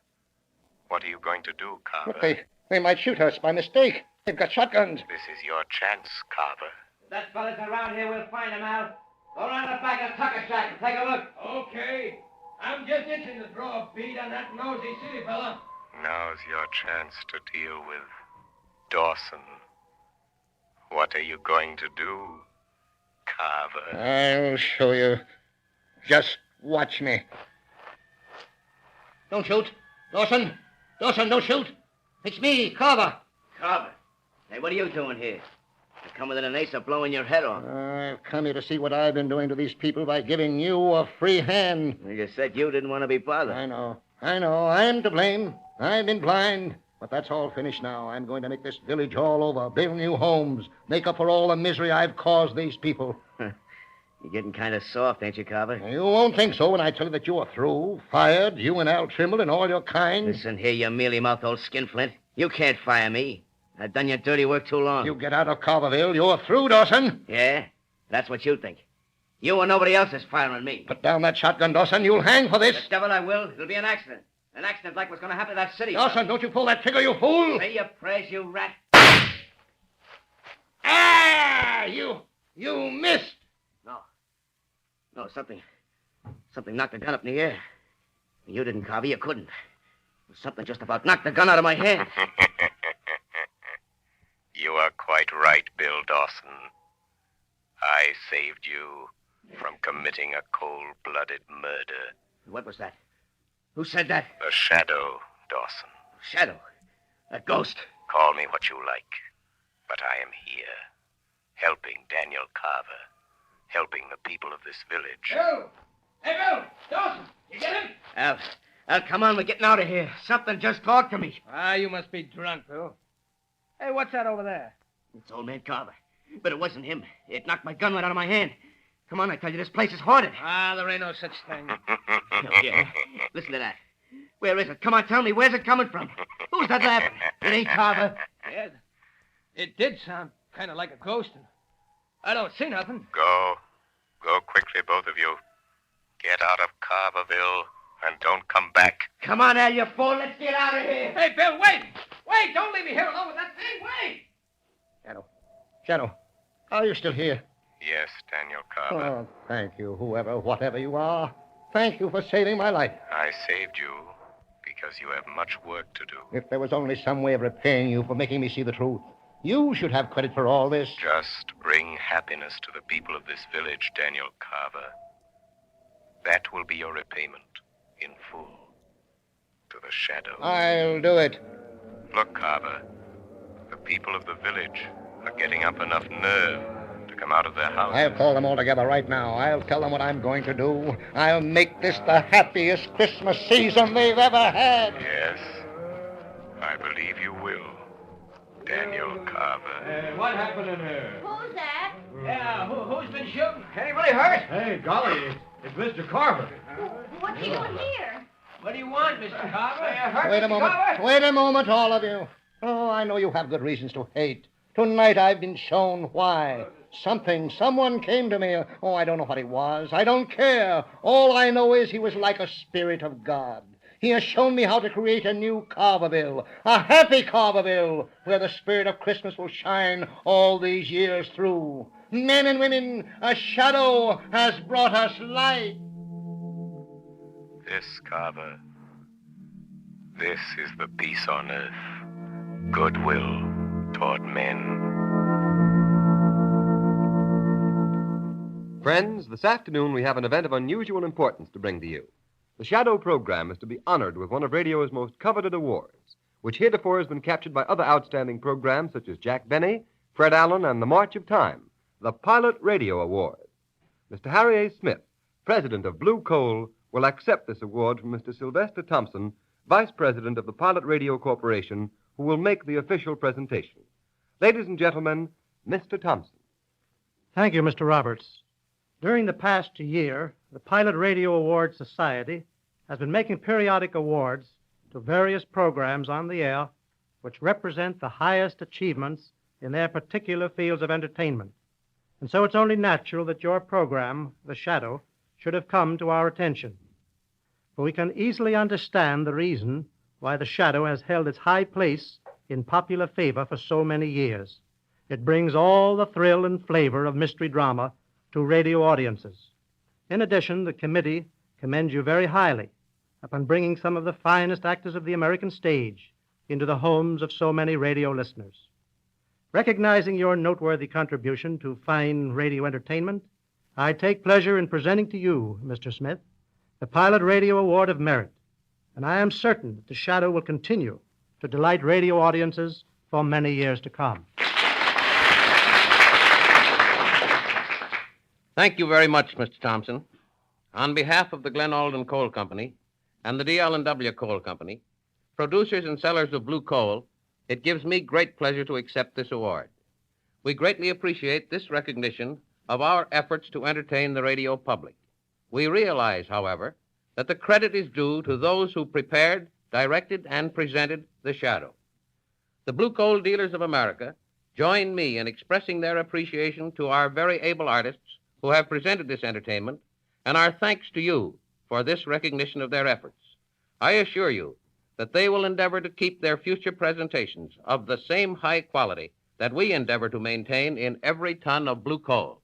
Speaker 10: What are you going to do, Carver?
Speaker 19: But they might shoot us by mistake. They've got shotguns.
Speaker 10: This is your chance, Carver.
Speaker 12: If that fella's around here, we'll find him, Al. Go around the back of the tucker shack and take a look.
Speaker 22: Okay. I'm just itching to draw a bead on that nosy city fella.
Speaker 10: Now's your chance to deal with Dawson. What are you going to do, Carver?
Speaker 19: I'll show you. Just watch me. Don't shoot. Dawson! Dawson, don't shoot! It's me, Carver.
Speaker 12: Carver. Hey, what are you doing here? You come within an ace of blowing your head off.
Speaker 19: I've come here to see what I've been doing to these people by giving you a free hand.
Speaker 12: You said you didn't want to be bothered.
Speaker 19: I know. I'm to blame. I've been blind. But that's all finished now. I'm going to make this village all over, build new homes, make up for all the misery I've caused these people.
Speaker 12: You're getting kind of soft, ain't you, Carver?
Speaker 19: You won't think so when I tell you that you are through, fired, you and Al Trimble and all your kind.
Speaker 12: Listen here, you mealy-mouthed old skinflint. You can't fire me. I've done your dirty work too long.
Speaker 19: You get out of Carverville, you're through, Dawson.
Speaker 12: Yeah? That's what you think. You and nobody else is firing at me.
Speaker 19: Put down that shotgun, Dawson. You'll hang for this.
Speaker 12: The devil I will. It'll be an accident. An accident like what's going to happen to that city.
Speaker 19: Dawson, don't you pull that trigger, you fool.
Speaker 12: Say your prayers, you rat.
Speaker 19: Ah! You missed.
Speaker 12: No, something knocked the gun up in the air. You didn't, Carver. You couldn't. Something just about knocked the gun out of my hand.
Speaker 10: You are quite right, Bill Dawson. I saved you from committing a cold-blooded murder.
Speaker 12: What was that? Who said that?
Speaker 10: The Shadow, Dawson.
Speaker 12: Shadow? A ghost?
Speaker 10: Call me what you like, but I am here, helping Daniel Carver, helping the people of this village.
Speaker 16: Bill! Hey, Bill! Dawson! You get him?
Speaker 12: Al, come on, we're getting out of here. Something just talked to me.
Speaker 16: You must be drunk, Bill. Hey, what's that over there?
Speaker 12: It's old man Carver. But it wasn't him. It knocked my gun right out of my hand. Come on, I tell you, this place is haunted.
Speaker 16: There ain't no such thing.
Speaker 12: Yeah. Listen to that. Where is it? Come on, tell me, where's it coming from? Who's that laughing? It ain't Carver.
Speaker 16: Yeah, it did sound kind of like a ghost, and I don't see nothing.
Speaker 10: Go quickly, both of you. Get out of Carverville and don't come back.
Speaker 12: Come on, Al, you fool. Let's get out of here.
Speaker 16: Hey, Bill, wait! Wait, don't leave me here alone with that thing. Wait!
Speaker 19: Shadow, are you still here?
Speaker 10: Yes, Daniel Carver.
Speaker 19: Oh, thank you, whatever you are. Thank you for saving my life.
Speaker 10: I saved you because you have much work to do.
Speaker 19: If there was only some way of repaying you for making me see the truth, you should have credit for all this.
Speaker 10: Just bring happiness to the people of this village, Daniel Carver. That will be your repayment in full to the Shadow.
Speaker 19: I'll do it.
Speaker 10: Look, Carver, the people of the village are getting up enough nerve to come out of their houses.
Speaker 19: I'll call them all together right now. I'll tell them what I'm going to do. I'll make this the happiest Christmas season they've ever had.
Speaker 10: Yes, I believe you will, Daniel Carver.
Speaker 4: Hey, what happened in here?
Speaker 14: Who's that?
Speaker 16: Yeah, who's been shooting? Anybody hurt?
Speaker 4: Hey, golly, it's Mr. Carver.
Speaker 14: What are you doing here?
Speaker 16: What do you want, Mr. Carver? Hurt,
Speaker 19: Wait a
Speaker 16: Mr.
Speaker 19: moment.
Speaker 16: Carver?
Speaker 19: Wait a moment, all of you. Oh, I know you have good reasons to hate. Tonight I've been shown why. Someone came to me. Oh, I don't know what he was. I don't care. All I know is he was like a spirit of God. He has shown me how to create a new Carverville, a happy Carverville, where the spirit of Christmas will shine all these years through. Men and women, a shadow has brought us light.
Speaker 10: This, Carver, this is the peace on earth, goodwill toward men.
Speaker 17: Friends, this afternoon we have an event of unusual importance to bring to you. The Shadow program is to be honored with one of radio's most coveted awards, which heretofore has been captured by other outstanding programs such as Jack Benny, Fred Allen, and The March of Time, the Pilot Radio Award. Mr. Harry A. Smith, president of Blue Coal, will accept this award from Mr. Sylvester Thompson, vice president of the Pilot Radio Corporation, who will make the official presentation. Ladies and gentlemen, Mr. Thompson.
Speaker 20: Thank you, Mr. Roberts. During the past year, the Pilot Radio Award Society has been making periodic awards to various programs on the air which represent the highest achievements in their particular fields of entertainment. And so it's only natural that your program, The Shadow, should have come to our attention. For we can easily understand the reason why The Shadow has held its high place in popular favor for so many years. It brings all the thrill and flavor of mystery drama to radio audiences. In addition, the committee commends you very highly upon bringing some of the finest actors of the American stage into the homes of so many radio listeners. Recognizing your noteworthy contribution to fine radio entertainment, I take pleasure in presenting to you, Mr. Smith, the Pilot Radio Award of Merit, and I am certain that The Shadow will continue to delight radio audiences for many years to come.
Speaker 24: Thank you very much, Mr. Thompson. On behalf of the Glen Alden Coal Company and the D.L.&W. Coal Company, producers and sellers of blue coal, it gives me great pleasure to accept this award. We greatly appreciate this recognition of our efforts to entertain the radio public. We realize, however, that the credit is due to those who prepared, directed, and presented The Shadow.
Speaker 1: The Blue Coal Dealers of America join me in expressing their appreciation to our very able artists who have presented this entertainment, and our thanks to you for this recognition of their efforts. I assure you that they will endeavor to keep their future presentations of the same high quality that we endeavor to maintain in every ton of blue coal.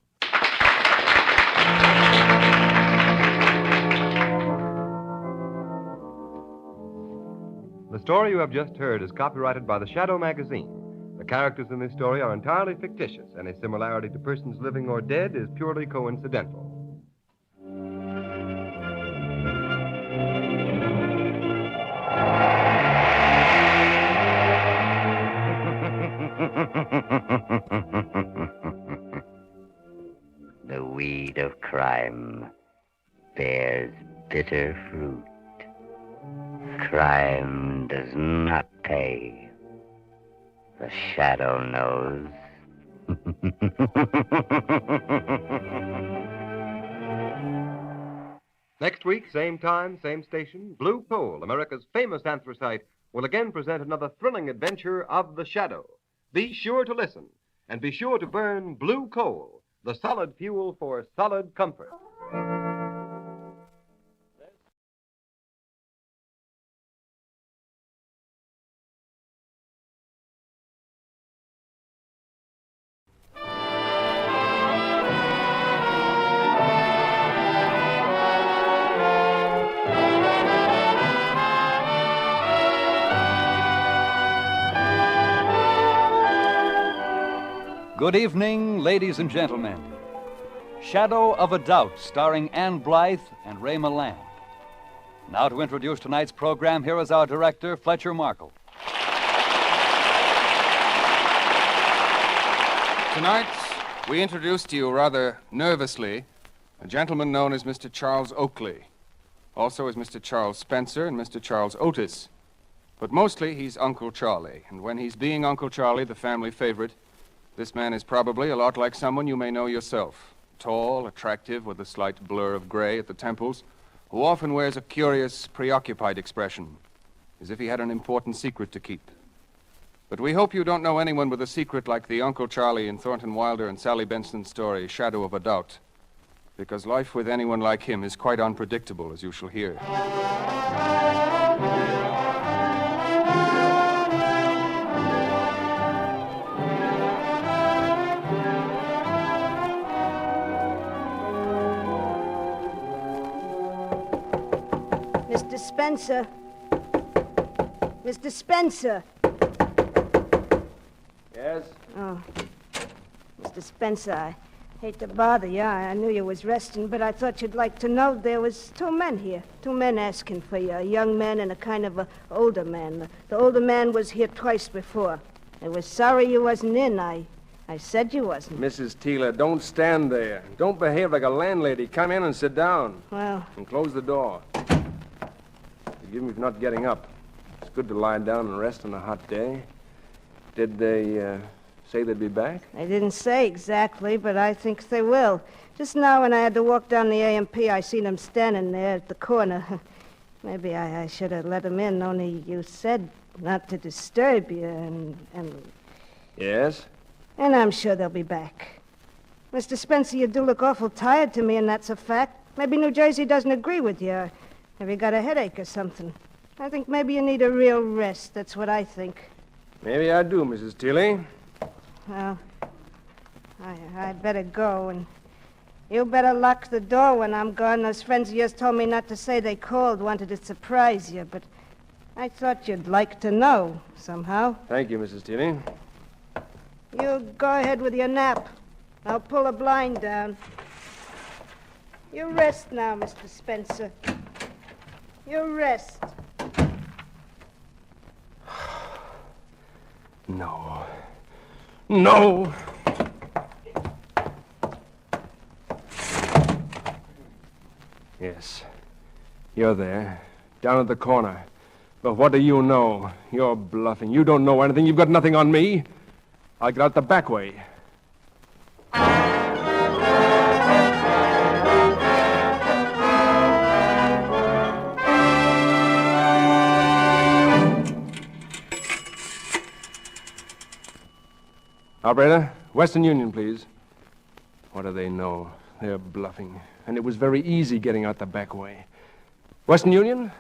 Speaker 17: The story you have just heard is copyrighted by the Shadow magazine. The characters in this story are entirely fictitious. Any similarity to persons living or dead is purely coincidental.
Speaker 6: The weed of crime bears bitter fruit. Crime does not pay. The Shadow knows.
Speaker 17: Next week, same time, same station, Blue Coal, America's famous anthracite, will again present another thrilling adventure of the Shadow. Be sure to listen, and be sure to burn blue coal, the solid fuel for solid comfort.
Speaker 2: Good evening, ladies and gentlemen. Shadow of a Doubt, starring Ann Blyth and Ray Milland. Now to introduce tonight's program, here is our director, Fletcher Markle.
Speaker 3: Tonight, we introduce to you rather nervously a gentleman known as Mr. Charles Oakley, also as Mr. Charles Spencer and Mr. Charles Otis. But mostly he's Uncle Charlie, and when he's being Uncle Charlie, the family favorite, this man is probably a lot like someone you may know yourself. Tall, attractive, with a slight blur of gray at the temples, who often wears a curious, preoccupied expression, as if he had an important secret to keep. But we hope you don't know anyone with a secret like the Uncle Charlie in Thornton Wilder and Sally Benson's story, Shadow of a Doubt, because life with anyone like him is quite unpredictable, as you shall hear.
Speaker 18: Mr. Spencer. Mr. Spencer.
Speaker 22: Yes?
Speaker 18: Oh. Mr. Spencer, I hate to bother you. I knew you was resting, but I thought you'd like to know there was two men here. Two men asking for you, a young man and a kind of a older man. The older man was here twice before. I was sorry you wasn't in. I said you wasn't.
Speaker 22: Mrs. Teeler, don't stand there. Don't behave like a landlady. Come in and sit down.
Speaker 18: Well...
Speaker 22: And close the door. Forgive me for not getting up. It's good to lie down and rest on a hot day. Did they say they'd be back?
Speaker 18: They didn't say exactly, but I think they will. Just now when I had to walk down the A&P, I seen them standing there at the corner. Maybe I should have let them in, only you said not to disturb you, and...
Speaker 22: Yes?
Speaker 18: And I'm sure they'll be back. Mr. Spencer, you do look awful tired to me, and that's a fact. Maybe New Jersey doesn't agree with you. Have you got a headache or something? I think maybe you need a real rest. That's what I think.
Speaker 22: Maybe I do, Mrs. Teeley.
Speaker 18: Well, I'd better go, and you better lock the door when I'm gone. Those friends of yours told me not to say they called, wanted to surprise you, but I thought you'd like to know, somehow.
Speaker 22: Thank you, Mrs. Teeley.
Speaker 18: You go ahead with your nap. I'll pull a blind down. You rest now, Mr. Spencer. You rest.
Speaker 22: No. No! Yes. You're there. Down at the corner. But what do you know? You're bluffing. You don't know anything. You've got nothing on me. I'll get out the back way.
Speaker 3: Operator, Western Union, please. What do they know? They're bluffing. And it was very easy getting out the back way. Western Union?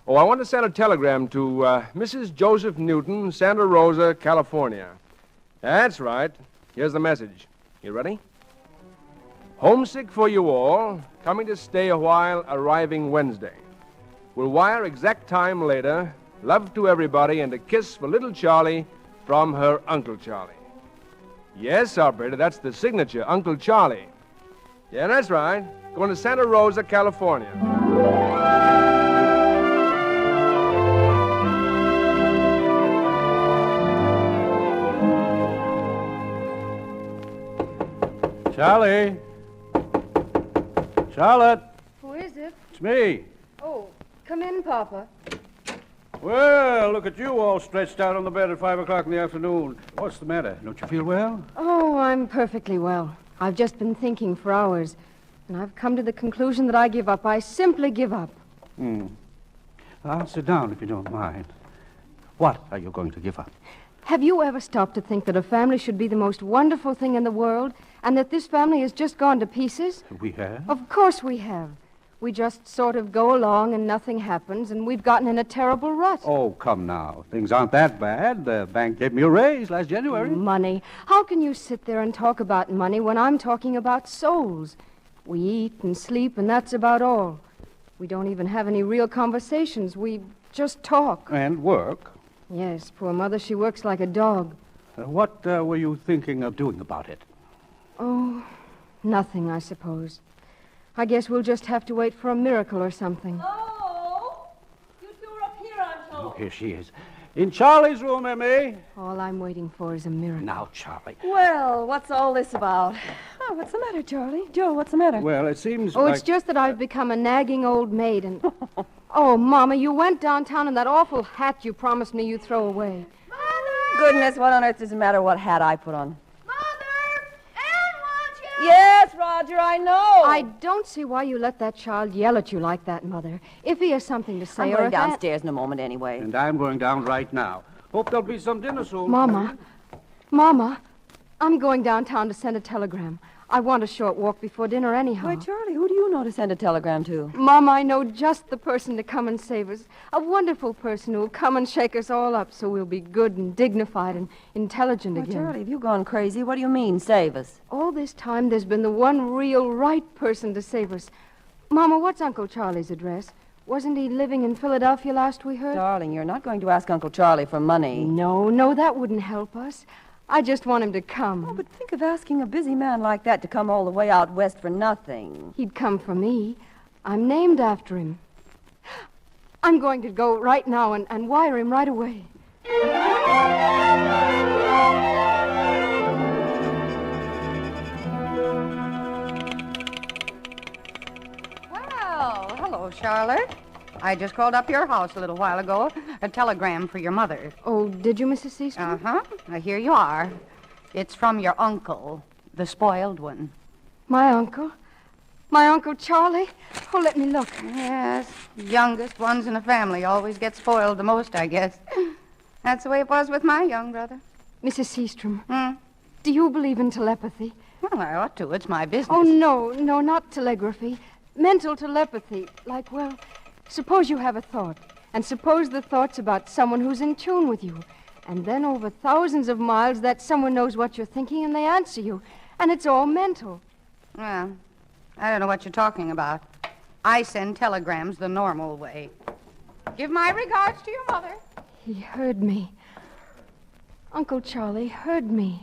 Speaker 3: Oh, I want to send a telegram to Mrs. Joseph Newton, Santa Rosa, California. That's right. Here's the message. You ready? Homesick for you all. Coming to stay a while, arriving Wednesday. Will wire exact time later. Love to everybody and a kiss for little Charlie from her Uncle Charlie. Yes, operator, that's the signature, Uncle Charlie. Yeah, that's right. Going to Santa Rosa, California.
Speaker 5: Charlie. Charlotte.
Speaker 15: Who is it?
Speaker 5: It's me.
Speaker 15: Oh, come in, Papa.
Speaker 5: Well, look at you all stretched out on the bed at 5 o'clock in the afternoon. What's the matter? Don't you feel well?
Speaker 15: Oh, I'm perfectly well. I've just been thinking for hours, and I've come to the conclusion that I give up. I simply give up.
Speaker 5: I'll sit down if you don't mind. What are you going to give up?
Speaker 15: Have you ever stopped to think that a family should be the most wonderful thing in the world, and that this family has just gone to pieces?
Speaker 5: We have?
Speaker 15: Of course we have. We just sort of go along and nothing happens, and we've gotten in a terrible rut.
Speaker 5: Oh, come now. Things aren't that bad. The bank gave me a raise last January.
Speaker 15: Money. How can you sit there and talk about money when I'm talking about souls? We eat and sleep, and that's about all. We don't even have any real conversations. We just talk.
Speaker 5: And work.
Speaker 15: Yes, poor Mother, she works like a dog.
Speaker 5: What were you thinking of doing about it?
Speaker 15: Oh, nothing, I suppose. I guess we'll just have to wait for a miracle or something.
Speaker 9: Oh, you two are up here, I'm told.
Speaker 5: Oh, here she is. In Charlie's room, Emmy.
Speaker 15: All I'm waiting for is a miracle.
Speaker 5: Now, Charlie.
Speaker 9: Well, what's all this about? Oh, what's the matter, Charlie? Joe, what's the matter?
Speaker 5: Well, it seems
Speaker 15: it's just that I've become a nagging old maid and... Oh, Mama, you went downtown in that awful hat you promised me you'd throw away.
Speaker 9: Goodness, what on earth does it matter what hat I put on? Yes, Roger, I know.
Speaker 15: I don't see why you let that child yell at you like that, Mother. If he has something to say
Speaker 9: I'm
Speaker 15: or
Speaker 9: going
Speaker 15: if
Speaker 9: downstairs in a moment anyway.
Speaker 5: And I'm going down right now. Hope there'll be some dinner soon.
Speaker 15: Mama, I'm going downtown to send a telegram. I want a short walk before dinner anyhow.
Speaker 9: Why, Charlie, who do you know to send a telegram to?
Speaker 15: Mama, I know just the person to come and save us. A wonderful person who'll come and shake us all up so we'll be good and dignified and intelligent again.
Speaker 9: Charlie, have you gone crazy? What do you mean, save us?
Speaker 15: All this time, there's been the one real right person to save us. Mama, what's Uncle Charlie's address? Wasn't he living in Philadelphia last we heard?
Speaker 9: Darling, you're not going to ask Uncle Charlie for money.
Speaker 15: No, that wouldn't help us. I just want him to come.
Speaker 9: Oh, but think of asking a busy man like that to come all the way out west for nothing.
Speaker 15: He'd come for me. I'm named after him. I'm going to go right now and wire him right away.
Speaker 21: Well, hello, Charlotte. I just called up your house a little while ago. A telegram for your mother.
Speaker 15: Oh, did you, Mrs. Seastrom?
Speaker 21: Uh-huh. Here you are. It's from your uncle, the spoiled one.
Speaker 15: My uncle? My Uncle Charlie? Oh, let me look.
Speaker 21: Yes, youngest ones in the family always get spoiled the most, I guess. That's the way it was with my young brother.
Speaker 15: Mrs. Seastrom, do you believe in telepathy?
Speaker 21: Well, I ought to. It's my business.
Speaker 15: Oh, no, not telegraphy. Mental telepathy. Like, well... Suppose you have a thought, and suppose the thought's about someone who's in tune with you. And then over thousands of miles, that someone knows what you're thinking, and they answer you. And it's all mental.
Speaker 21: Well, I don't know what you're talking about. I send telegrams the normal way. Give my regards to your mother.
Speaker 15: He heard me. Uncle Charlie heard me.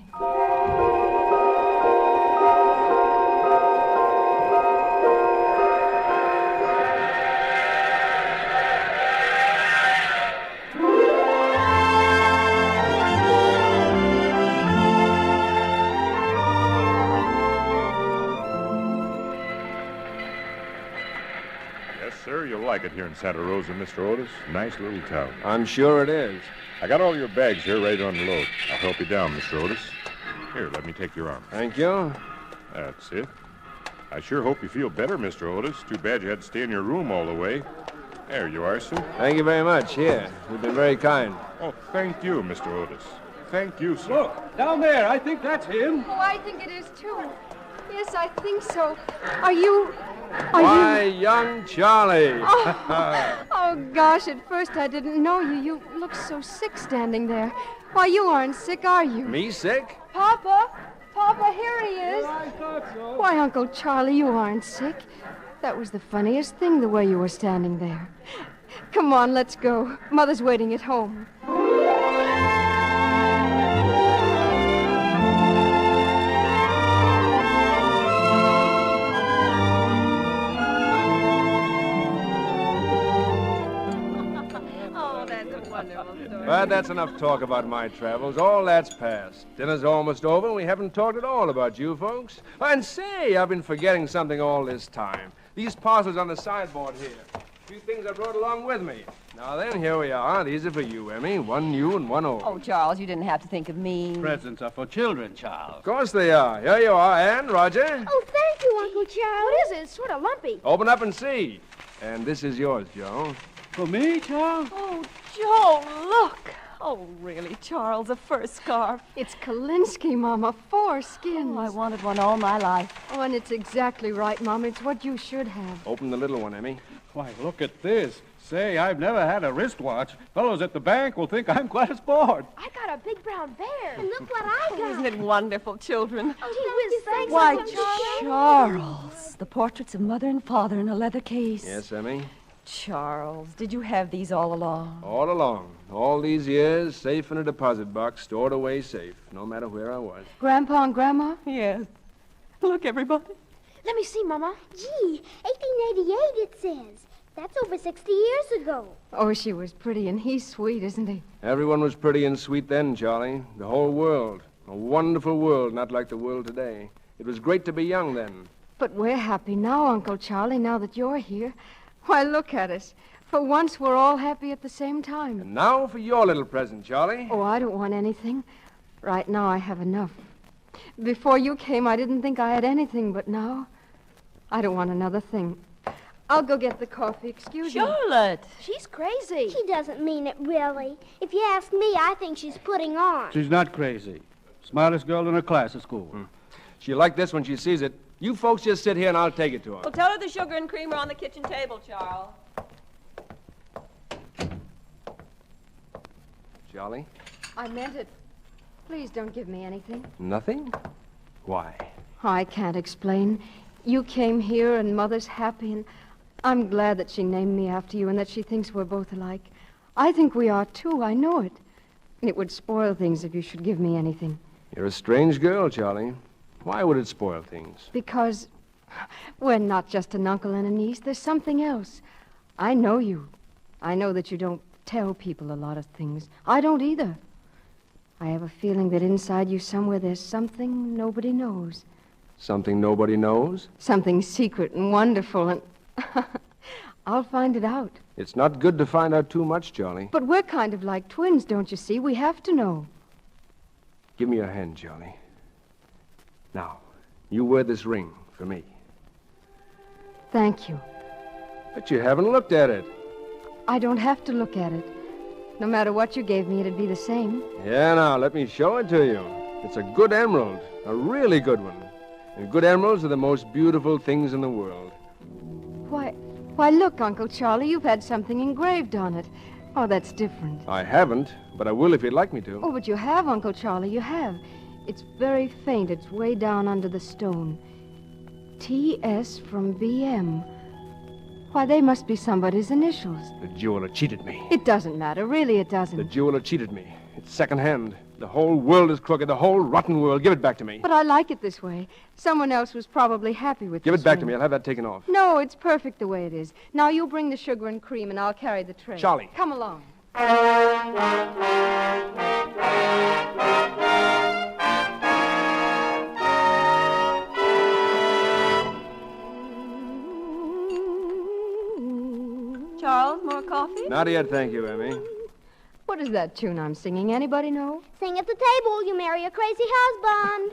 Speaker 23: Sir, you'll like it here in Santa Rosa, Mr. Otis. Nice little town.
Speaker 3: I'm sure it is.
Speaker 23: I got all your bags here ready to unload. I'll help you down, Mr. Otis. Here, let me take your arm.
Speaker 3: Thank you.
Speaker 23: That's it. I sure hope you feel better, Mr. Otis. Too bad you had to stay in your room all the way. There you are, sir.
Speaker 3: Thank you very much. Here. You've been very kind.
Speaker 23: Oh, thank you, Mr. Otis. thank you, sir.
Speaker 5: Look, down there. I think that's him.
Speaker 15: Oh, I think it is, too. Yes, I think so. Are you...
Speaker 3: Why, young Charlie.
Speaker 15: Oh, gosh, at first I didn't know you. You look so sick standing there. Why, you aren't sick, are you?
Speaker 3: Me sick?
Speaker 15: Papa! Papa, here he is.
Speaker 5: I thought so.
Speaker 15: Why, Uncle Charlie, you aren't sick. That was the funniest thing, the way you were standing there. Come on, let's go. Mother's waiting at home.
Speaker 3: But that's enough talk about my travels. All that's past. Dinner's almost over, and we haven't talked at all about you folks. And say, I've been forgetting something all this time. These parcels on the sideboard here. A few things I brought along with me. Now then, here we are. These are for you, Emmy. One new and one old.
Speaker 9: Oh, Charles, you didn't have to think of me.
Speaker 5: Presents are for children, Charles.
Speaker 3: Of course they are. Here you are. And, Roger,
Speaker 14: Oh, thank you, Uncle Charles. What is it? It's sort of lumpy.
Speaker 3: open up and see. And this is yours, Joe.
Speaker 5: For me, Charles?
Speaker 9: Oh, Joe, look. Oh, really, Charles, a fur scarf.
Speaker 15: It's Kalinsky, Mama. 4 skins.
Speaker 9: Oh, I wanted one all my life.
Speaker 15: Oh, and it's exactly right, Mama. It's what you should have.
Speaker 3: Open the little one, Emmy.
Speaker 5: Why, look at this. Say, I've never had a wristwatch. Fellows at the bank will think I'm quite a sport.
Speaker 14: I got a big brown bear. And look what I got.
Speaker 9: Isn't it wonderful, children?
Speaker 14: Oh, thanks,
Speaker 9: Why,
Speaker 14: Uncle Charles.
Speaker 9: Charles, the portraits of Mother and Father in a leather case.
Speaker 3: Yes, Emmy?
Speaker 9: Charles, did you have these all along?
Speaker 3: All along. All these years, safe in a deposit box, stored away safe, no matter where I was.
Speaker 15: Grandpa and Grandma?
Speaker 9: Yes. Look, everybody.
Speaker 14: Let me see, Mama. Gee, 1888 it says. That's over 60 years ago.
Speaker 15: Oh, she was pretty, and he's sweet, isn't he?
Speaker 3: Everyone was pretty and sweet then, Charlie. The whole world. A wonderful world, not like the world today. It was great to be young then.
Speaker 15: But we're happy now, Uncle Charlie, now that you're here. Why, look at us. For once, we're all happy at the same time.
Speaker 3: And now for your little present, Charlie.
Speaker 15: Oh, I don't want anything. Right now, I have enough. Before you came, I didn't think I had anything, but now, I don't want another thing. I'll go get the coffee. Excuse me.
Speaker 9: Charlotte.
Speaker 14: She's crazy. She doesn't mean it, really. If you ask me, I think she's putting on.
Speaker 5: She's not crazy. Smartest girl in her class at school.
Speaker 3: She'll like this when she sees it. You folks just sit here and I'll take it to her.
Speaker 9: Well, tell her the sugar and cream are on the kitchen table, Charles.
Speaker 3: Charlie?
Speaker 15: I meant it. Please don't give me anything.
Speaker 3: Nothing? Why?
Speaker 15: I can't explain. You came here, and Mother's happy, and I'm glad that she named me after you and that she thinks we're both alike. I think we are, too. I know it. And it would spoil things if you should give me anything.
Speaker 3: You're a strange girl, Charlie. Why would it spoil things?
Speaker 15: Because we're not just an uncle and a niece. There's something else. I know you. I know that you don't tell people a lot of things. I don't either. I have a feeling that inside you somewhere there's something nobody knows.
Speaker 3: Something nobody knows?
Speaker 15: Something secret and wonderful, and I'll find it out.
Speaker 3: It's not good to find out too much, Charlie.
Speaker 15: But we're kind of like twins, don't you see? We have to know.
Speaker 3: Give me your hand, Charlie. Now, you wear this ring for me.
Speaker 15: Thank you.
Speaker 3: But you haven't looked at it.
Speaker 15: I don't have to look at it. No matter what you gave me, it'd be the same.
Speaker 3: Yeah, now, let me show it to you. It's a good emerald, a really good one. And good emeralds are the most beautiful things in the world.
Speaker 15: Why, look, Uncle Charlie, you've had something engraved on it. Oh, that's different.
Speaker 3: I haven't, but I will if you'd like me to.
Speaker 15: Oh, but you have, Uncle Charlie, you have. It's very faint. It's way down under the stone. T.S. from B.M. Why, they must be somebody's initials.
Speaker 3: The jeweler cheated me.
Speaker 15: It doesn't matter. Really, it doesn't.
Speaker 3: The jeweler cheated me. It's second-hand. The whole world is crooked. The whole rotten world. Give it back to me.
Speaker 15: But I like it this way. Someone else was probably happy with
Speaker 3: Give
Speaker 15: this
Speaker 3: it back
Speaker 15: ring.
Speaker 3: to me. I'll have that taken off.
Speaker 15: No, it's perfect the way it is. Now you bring the sugar and cream, and I'll carry the tray.
Speaker 3: Charlie.
Speaker 15: Come along.
Speaker 9: Charles, more coffee?
Speaker 3: Not yet, thank you, Emmy.
Speaker 15: What is that tune I'm singing? Anybody know?
Speaker 14: Sing at the table, you marry a crazy husband.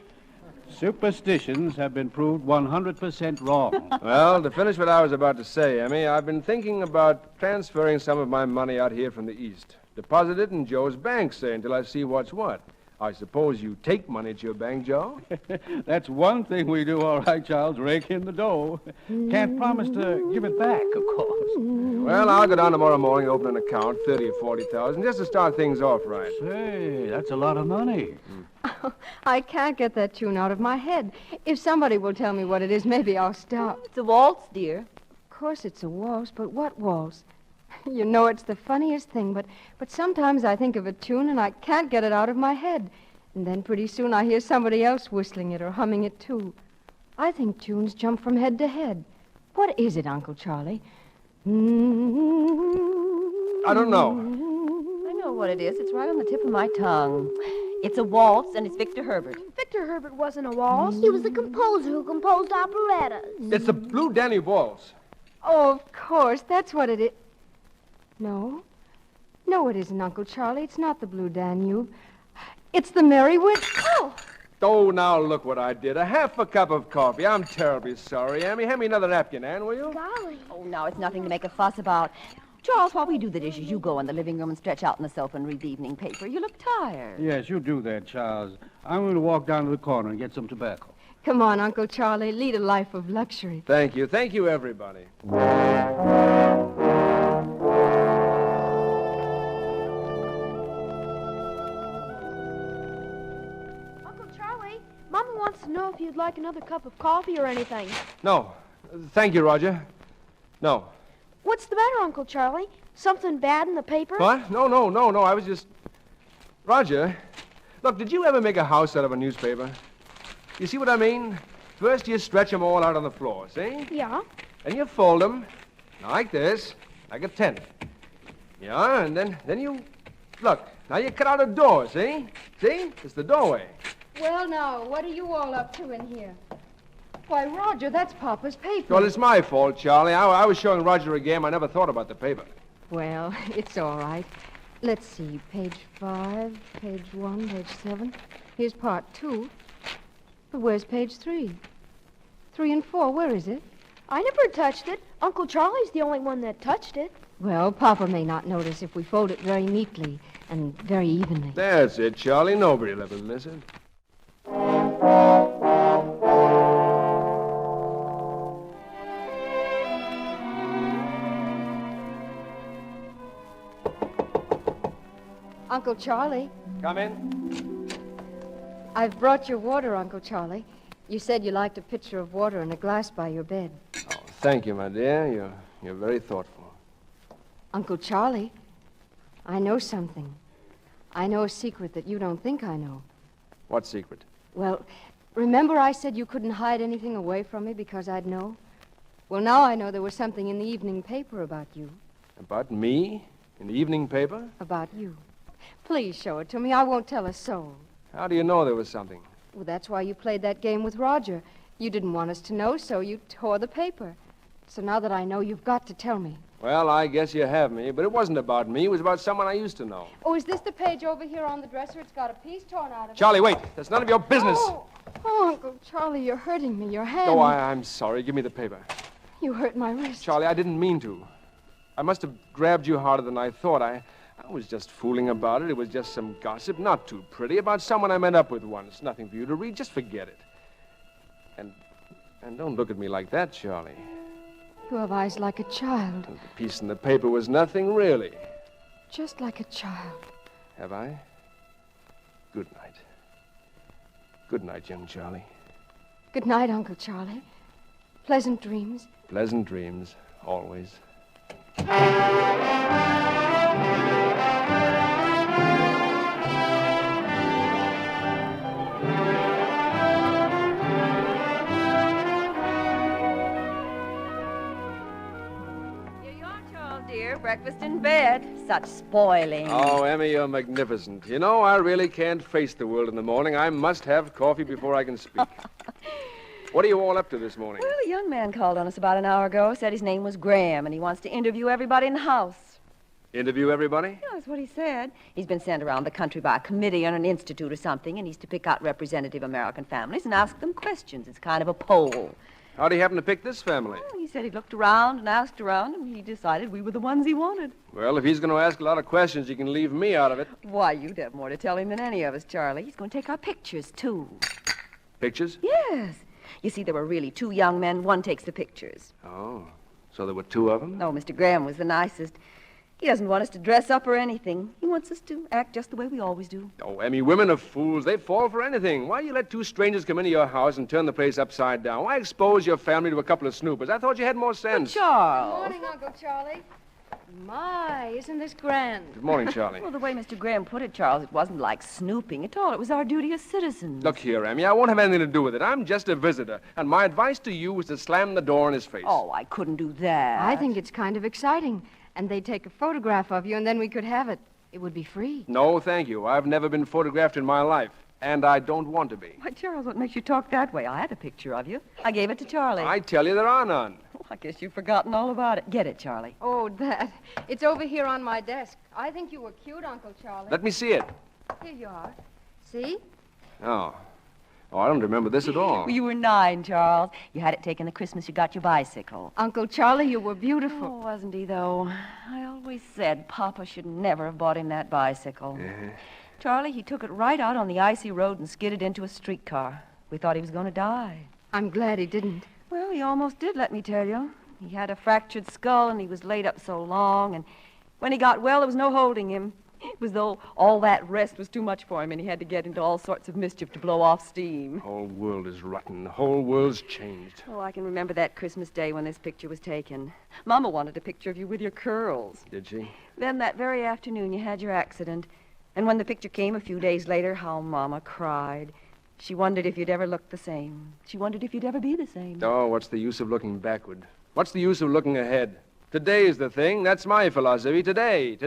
Speaker 5: Superstitions have been proved 100% wrong.
Speaker 3: Well, to finish what I was about to say, Emmy, I've been thinking about transferring some of my money out here from the East. Deposit it in Joe's bank, say, until I see what's what.
Speaker 7: I suppose you take money at your bank, Joe?
Speaker 5: That's one thing we do all right, Charles. Rake in the dough. Can't promise to give it back, of course.
Speaker 7: Well, I'll go down tomorrow morning and open an account, 30 or 40,000, just to start things off right.
Speaker 5: Say, that's a lot of money.
Speaker 15: I can't get that tune out of my head. If somebody will tell me what it is, maybe I'll stop.
Speaker 9: It's a waltz, dear.
Speaker 15: Of course it's a waltz, but what waltz? You know, it's the funniest thing, but sometimes I think of a tune and I can't get it out of my head. And then pretty soon I hear somebody else whistling it or humming it, too. I think tunes jump from head to head. What is it, Uncle Charlie?
Speaker 7: I don't know.
Speaker 9: I know what it is. It's right on the tip of my tongue. It's a waltz, and it's Victor Herbert.
Speaker 14: Victor Herbert wasn't a waltz. He was the composer who composed operettas.
Speaker 7: It's the Blue Danube Waltz.
Speaker 15: Oh, of course. That's what it is. No. No, it isn't, Uncle Charlie. It's not the Blue Danube. It's the Merry Oh!
Speaker 7: Oh, now look what I did. A half a cup of coffee. I'm terribly sorry, Amy. Hand me another napkin, Ann, will you?
Speaker 14: Golly.
Speaker 9: Oh, now it's nothing to make a fuss about. Charles, while we do the dishes, you go in the living room and stretch out on the sofa and read the evening paper. You look tired.
Speaker 5: Yes, you do that, Charles. I'm going to walk down to the corner and get some tobacco.
Speaker 15: Come on, Uncle Charlie. Lead a life of luxury.
Speaker 7: Thank you. Thank you, everybody.
Speaker 14: Mama wants to know if you'd like another cup of coffee or anything.
Speaker 7: No. Thank you, Roger. No.
Speaker 14: What's the matter, Uncle Charlie? Something bad in the paper?
Speaker 7: What? No. I was just... Roger, look, did you ever make a house out of a newspaper? You see what I mean? First you stretch them all out on the floor, see?
Speaker 14: Yeah.
Speaker 7: And you fold them like this, like a tent. Yeah, and then you... Look, now you cut out a door, see? See? It's the doorway.
Speaker 15: Well, now, what are you all up to in here? Why, Roger, that's Papa's paper.
Speaker 7: Well, it's my fault, Charlie. I was showing Roger a game. I never thought about the paper.
Speaker 15: Well, it's all right. Let's see. Page 5, page 1, page 7. Here's part 2. But where's page 3? 3 and 4, where is it?
Speaker 14: I never touched it. Uncle Charlie's the only one that touched it.
Speaker 15: Well, Papa may not notice if we fold it very neatly and very evenly.
Speaker 7: That's it, Charlie. Nobody'll ever miss it.
Speaker 15: Uncle Charlie.
Speaker 7: Come in.
Speaker 15: I've brought your water, Uncle Charlie. You said you liked a pitcher of water and a glass by your bed.
Speaker 7: Oh, thank you, my dear. You're very thoughtful.
Speaker 15: Uncle Charlie, I know something. I know a secret that you don't think I know.
Speaker 7: What secret?
Speaker 15: Well, remember I said you couldn't hide anything away from me because I'd know? Well, now I know there was something in the evening paper about you.
Speaker 7: About me? In the evening paper?
Speaker 15: About you. Please show it to me. I won't tell a soul.
Speaker 7: How do you know there was something?
Speaker 15: Well, that's why you played that game with Roger. You didn't want us to know, so you tore the paper. So now that I know, you've got to tell me.
Speaker 7: Well, I guess you have me, but it wasn't about me. It was about someone I used to know.
Speaker 15: Oh, is this the page over here on the dresser? It's got a piece torn out of it.
Speaker 7: Charlie, wait. That's none of your business.
Speaker 15: Oh, Uncle Charlie, you're hurting me. Your hand.
Speaker 7: Oh, I'm sorry. Give me the paper.
Speaker 15: You hurt my wrist.
Speaker 7: Charlie, I didn't mean to. I must have grabbed you harder than I thought. I was just fooling about it. It was just some gossip, not too pretty, about someone I met up with once. Nothing for you to read. Just forget it. And don't look at me like that, Charlie.
Speaker 15: You have eyes like a child.
Speaker 7: The piece in the paper was nothing, really.
Speaker 15: Just like a child.
Speaker 7: Have I? Good night. Good night, young Charlie.
Speaker 15: Good night, Uncle Charlie. Pleasant dreams.
Speaker 7: Pleasant dreams, always.
Speaker 9: Breakfast in bed. Such spoiling.
Speaker 7: Oh, Emmy, you're magnificent. You know, I really can't face the world in the morning. I must have coffee before I can speak. What are you all up to this morning?
Speaker 9: Well, a young man called on us about an hour ago, said his name was Graham, and he wants to interview everybody in the house.
Speaker 7: Interview everybody?
Speaker 9: Yeah, that's what he said. He's been sent around the country by a committee on an institute or something, and he's to pick out representative American families and ask them questions. It's kind of a poll.
Speaker 7: How'd he happen to pick this family?
Speaker 9: Well, he said he looked around and asked around, and he decided we were the ones he wanted.
Speaker 7: Well, if he's going to ask a lot of questions, you can leave me out of it.
Speaker 9: Why, you'd have more to tell him than any of us, Charlie. He's going to take our pictures, too.
Speaker 7: Pictures?
Speaker 9: Yes. You see, there were really 2 young men. One takes the pictures.
Speaker 7: Oh, so there were 2 of them?
Speaker 9: No, Mr. Graham was the nicest. He doesn't want us to dress up or anything. He wants us to act just the way we always do.
Speaker 7: Oh, Emmy, women are fools. They fall for anything. Why you let 2 strangers come into your house and turn the place upside down? Why expose your family to a couple of snoopers? I thought you had more sense.
Speaker 9: Charles.
Speaker 15: Good morning, Uncle Charlie. My, isn't this grand?
Speaker 7: Good morning, Charlie.
Speaker 9: Well, the way Mr. Graham put it, Charles, it wasn't like snooping at all. It was our duty as citizens.
Speaker 7: Look here, Emmy, I won't have anything to do with it. I'm just a visitor, and my advice to you is to slam the door in his face.
Speaker 9: Oh, I couldn't do that.
Speaker 15: I think it's kind of exciting. And they'd take a photograph of you, and then we could have it. It would be free.
Speaker 7: No, thank you. I've never been photographed in my life, and I don't want to be.
Speaker 9: Why, Charles, what makes you talk that way? I had a picture of you. I gave it to Charlie.
Speaker 7: I tell you, there are none.
Speaker 9: Oh, I guess you've forgotten all about it. Get it, Charlie.
Speaker 15: Oh, that. It's over here on my desk. I think you were cute, Uncle Charlie.
Speaker 7: Let me see it.
Speaker 15: Here you are. See?
Speaker 7: Oh. Oh, I don't remember this at all.
Speaker 9: Well, you were 9, Charles. You had it taken the Christmas you got your bicycle.
Speaker 15: Uncle Charlie, you were beautiful.
Speaker 9: Oh, wasn't he, though? I always said Papa should never have bought him that bicycle. Charlie, he took it right out on the icy road and skidded into a streetcar. We thought he was going to die.
Speaker 15: I'm glad he didn't.
Speaker 9: Well, he almost did, let me tell you. He had a fractured skull, and he was laid up so long, and when he got well, there was no holding him. It was though all that rest was too much for him, and he had to get into all sorts of mischief to blow off steam.
Speaker 7: The whole world is rotten. The whole world's changed.
Speaker 9: Oh, I can remember that Christmas day when this picture was taken. Mama wanted a picture of you with your curls.
Speaker 7: Did she?
Speaker 9: Then that very afternoon you had your accident. And when the picture came a few days later, how Mama cried. She wondered if you'd ever look the same. She wondered if you'd ever be the same.
Speaker 7: Oh, what's the use of looking backward? What's the use of looking ahead? Today's the thing. That's my philosophy. Today.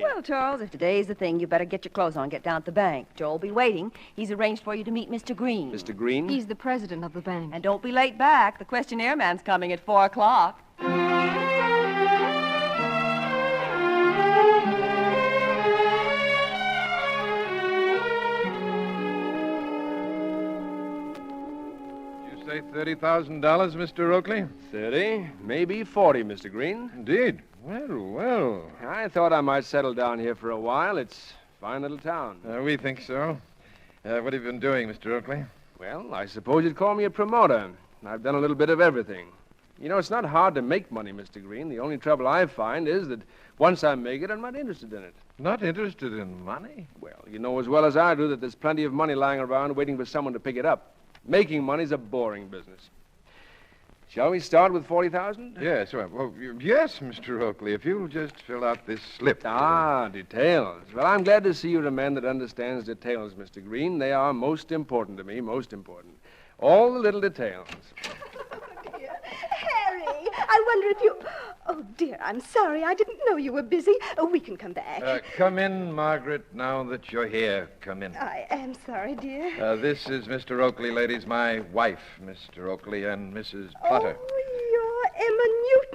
Speaker 9: Well, Charles, if today's the thing, you better get your clothes on and get down at the bank. Joe'll be waiting. He's arranged for you to meet Mr. Green.
Speaker 7: Mr. Green?
Speaker 15: He's the president of the bank.
Speaker 9: And don't be late back. The questionnaire man's coming at 4 o'clock.
Speaker 22: Say $30,000, Mr. Oakley?
Speaker 7: 30, maybe 40, Mr. Green.
Speaker 22: Indeed. Well.
Speaker 7: I thought I might settle down here for a while. It's a fine little town.
Speaker 22: We think so. What have you been doing, Mr. Oakley?
Speaker 7: Well, I suppose you'd call me a promoter. I've done a little bit of everything. You know, it's not hard to make money, Mr. Green. The only trouble I find is that once I make it, I'm not interested in it.
Speaker 22: Not interested in money?
Speaker 7: Well, you know as well as I do that there's plenty of money lying around waiting for someone to pick it up. Making money's a boring business. Shall we start with 40,000?
Speaker 22: Yes, yes, Mr. Oakley, if you'll just fill out this slip.
Speaker 7: Details. Well, I'm glad to see you're a man that understands details, Mr. Green. They are most important to me, most important. All the little details.
Speaker 8: Harry, I wonder if you... Oh, dear, I'm sorry. I didn't know you were busy. Oh, we can come back.
Speaker 22: Come in, Margaret, now that you're here. Come in.
Speaker 8: I am sorry, dear.
Speaker 22: This is Mr. Oakley, ladies, my wife, Mr. Oakley, and Mrs. Potter.
Speaker 8: Oh, you're Emma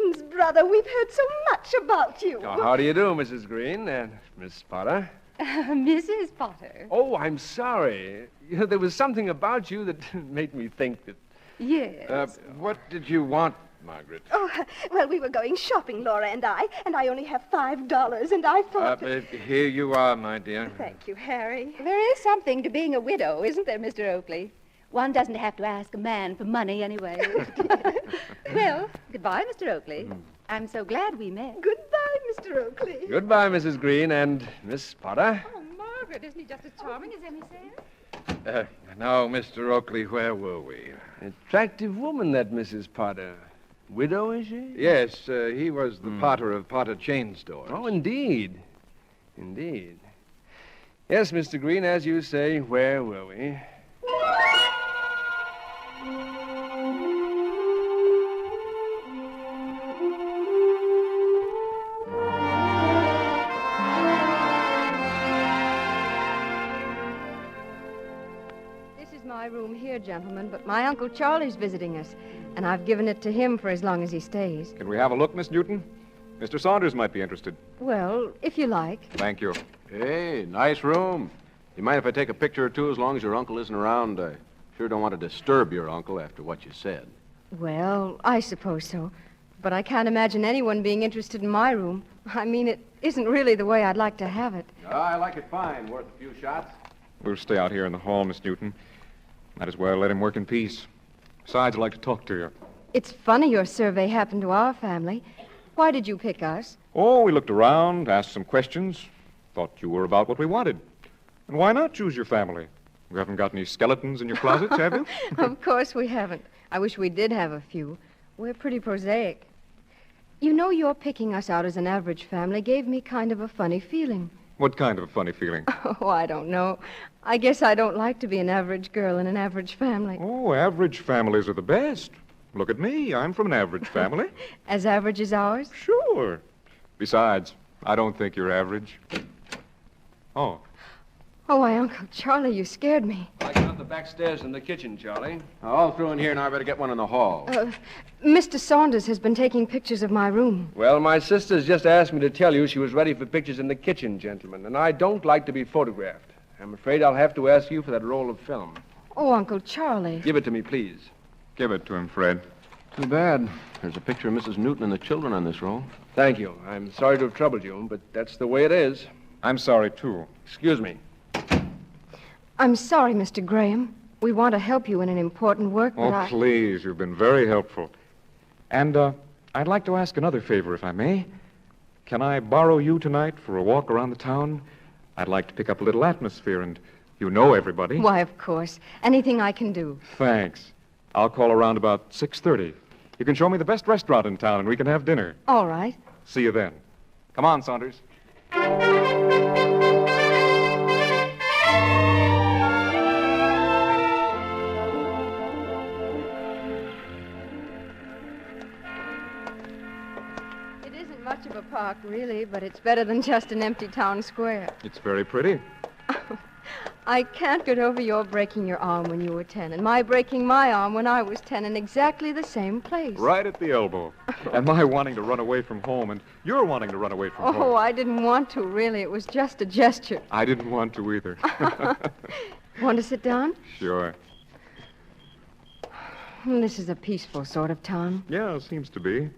Speaker 8: Newton's brother. We've heard so much about you.
Speaker 7: Oh, how do you do, Mrs. Green and Miss Potter?
Speaker 8: Mrs. Potter.
Speaker 7: Oh, I'm sorry. You know, there was something about you that made me think that...
Speaker 8: Yes.
Speaker 22: What did you want, Margaret?
Speaker 8: Oh, well, we were going shopping, Laura and I only have $5, and I thought...
Speaker 22: Here you are, my dear.
Speaker 8: Thank you, Harry.
Speaker 11: There is something to being a widow, isn't there, Mr. Oakley? One doesn't have to ask a man for money anyway. Well, goodbye, Mr. Oakley. I'm so glad we met.
Speaker 8: Goodbye, Mr. Oakley.
Speaker 7: Goodbye, Mrs. Green and Miss Potter.
Speaker 15: Oh, Margaret, isn't he just as charming as Emmy said?
Speaker 22: Now, Mr. Oakley, where were we?
Speaker 7: Attractive woman, that Mrs. Potter. Widow, is she?
Speaker 22: Yes, he was the Potter of Potter Chain Stores.
Speaker 7: Oh, indeed. Indeed. Yes, Mr. Green, as you say, where were we?
Speaker 15: My room here, gentlemen, but my Uncle Charlie's visiting us, and I've given it to him for as long as he stays.
Speaker 12: Can we have a look, Miss Newton? Mr. Saunders might be interested.
Speaker 15: Well, if you like.
Speaker 12: Thank you.
Speaker 13: Hey, nice room. You mind if I take a picture or two as long as your uncle isn't around? I sure don't want to disturb your uncle after what you said.
Speaker 15: Well, I suppose so. But I can't imagine anyone being interested in my room. I mean, it isn't really the way I'd like to have it.
Speaker 13: Oh, I like it fine. Worth a few shots.
Speaker 12: We'll stay out here in the hall, Miss Newton. Might as well let him work in peace. Besides, I'd like to talk to you.
Speaker 15: It's funny your survey happened to our family. Why did you pick us?
Speaker 12: Oh, we looked around, asked some questions. Thought you were about what we wanted. And why not choose your family? You haven't got any skeletons in your closets, have you?
Speaker 15: Of course we haven't. I wish we did have a few. We're pretty prosaic. You know, your picking us out as an average family gave me kind of a funny feeling.
Speaker 12: What kind of a funny feeling?
Speaker 15: Oh, I don't know. I guess I don't like to be an average girl in an average family.
Speaker 12: Oh, average families are the best. Look at me. I'm from an average family.
Speaker 15: As average as ours?
Speaker 12: Sure. Besides, I don't think you're average. Oh.
Speaker 15: Oh, why, Uncle Charlie, you scared me.
Speaker 7: I got the back stairs in the kitchen, Charlie. All through in here, now I better get one in the hall.
Speaker 15: Mr. Saunders has been taking pictures of my room.
Speaker 7: Well, my sister's just asked me to tell you she was ready for pictures in the kitchen, gentlemen, and I don't like to be photographed. I'm afraid I'll have to ask you for that roll of film.
Speaker 15: Oh, Uncle Charlie.
Speaker 7: Give it to me, please.
Speaker 12: Give it to him, Fred.
Speaker 13: Too bad. There's a picture of Mrs. Newton and the children on this roll.
Speaker 7: Thank you. I'm sorry to have troubled you, but that's the way it is.
Speaker 12: I'm sorry, too.
Speaker 7: Excuse me.
Speaker 15: I'm sorry, Mr. Graham. We want to help you in an important work, but
Speaker 12: Oh, please. You've been very helpful. And, I'd like to ask another favor, if I may. Can I borrow you tonight for a walk around the town? I'd like to pick up a little atmosphere, and you know everybody.
Speaker 15: Why, of course. Anything I can do.
Speaker 12: Thanks. I'll call around about 6:30. You can show me the best restaurant in town, and we can have dinner.
Speaker 15: All right.
Speaker 12: See you then. Come on, Saunders.
Speaker 15: It isn't much of a park, really, but it's better than just an empty town square.
Speaker 12: It's very pretty.
Speaker 15: I can't get over your breaking your arm when you were 10 and my breaking my arm when I was 10 in exactly the same place.
Speaker 12: Right at the elbow. And my wanting to run away from home, and you're wanting to run away from home.
Speaker 15: Oh, I didn't want to, really. It was just a gesture.
Speaker 12: I didn't want to either.
Speaker 15: Want to sit down?
Speaker 12: Sure.
Speaker 15: This is a peaceful sort of town.
Speaker 12: Yeah, it seems to be.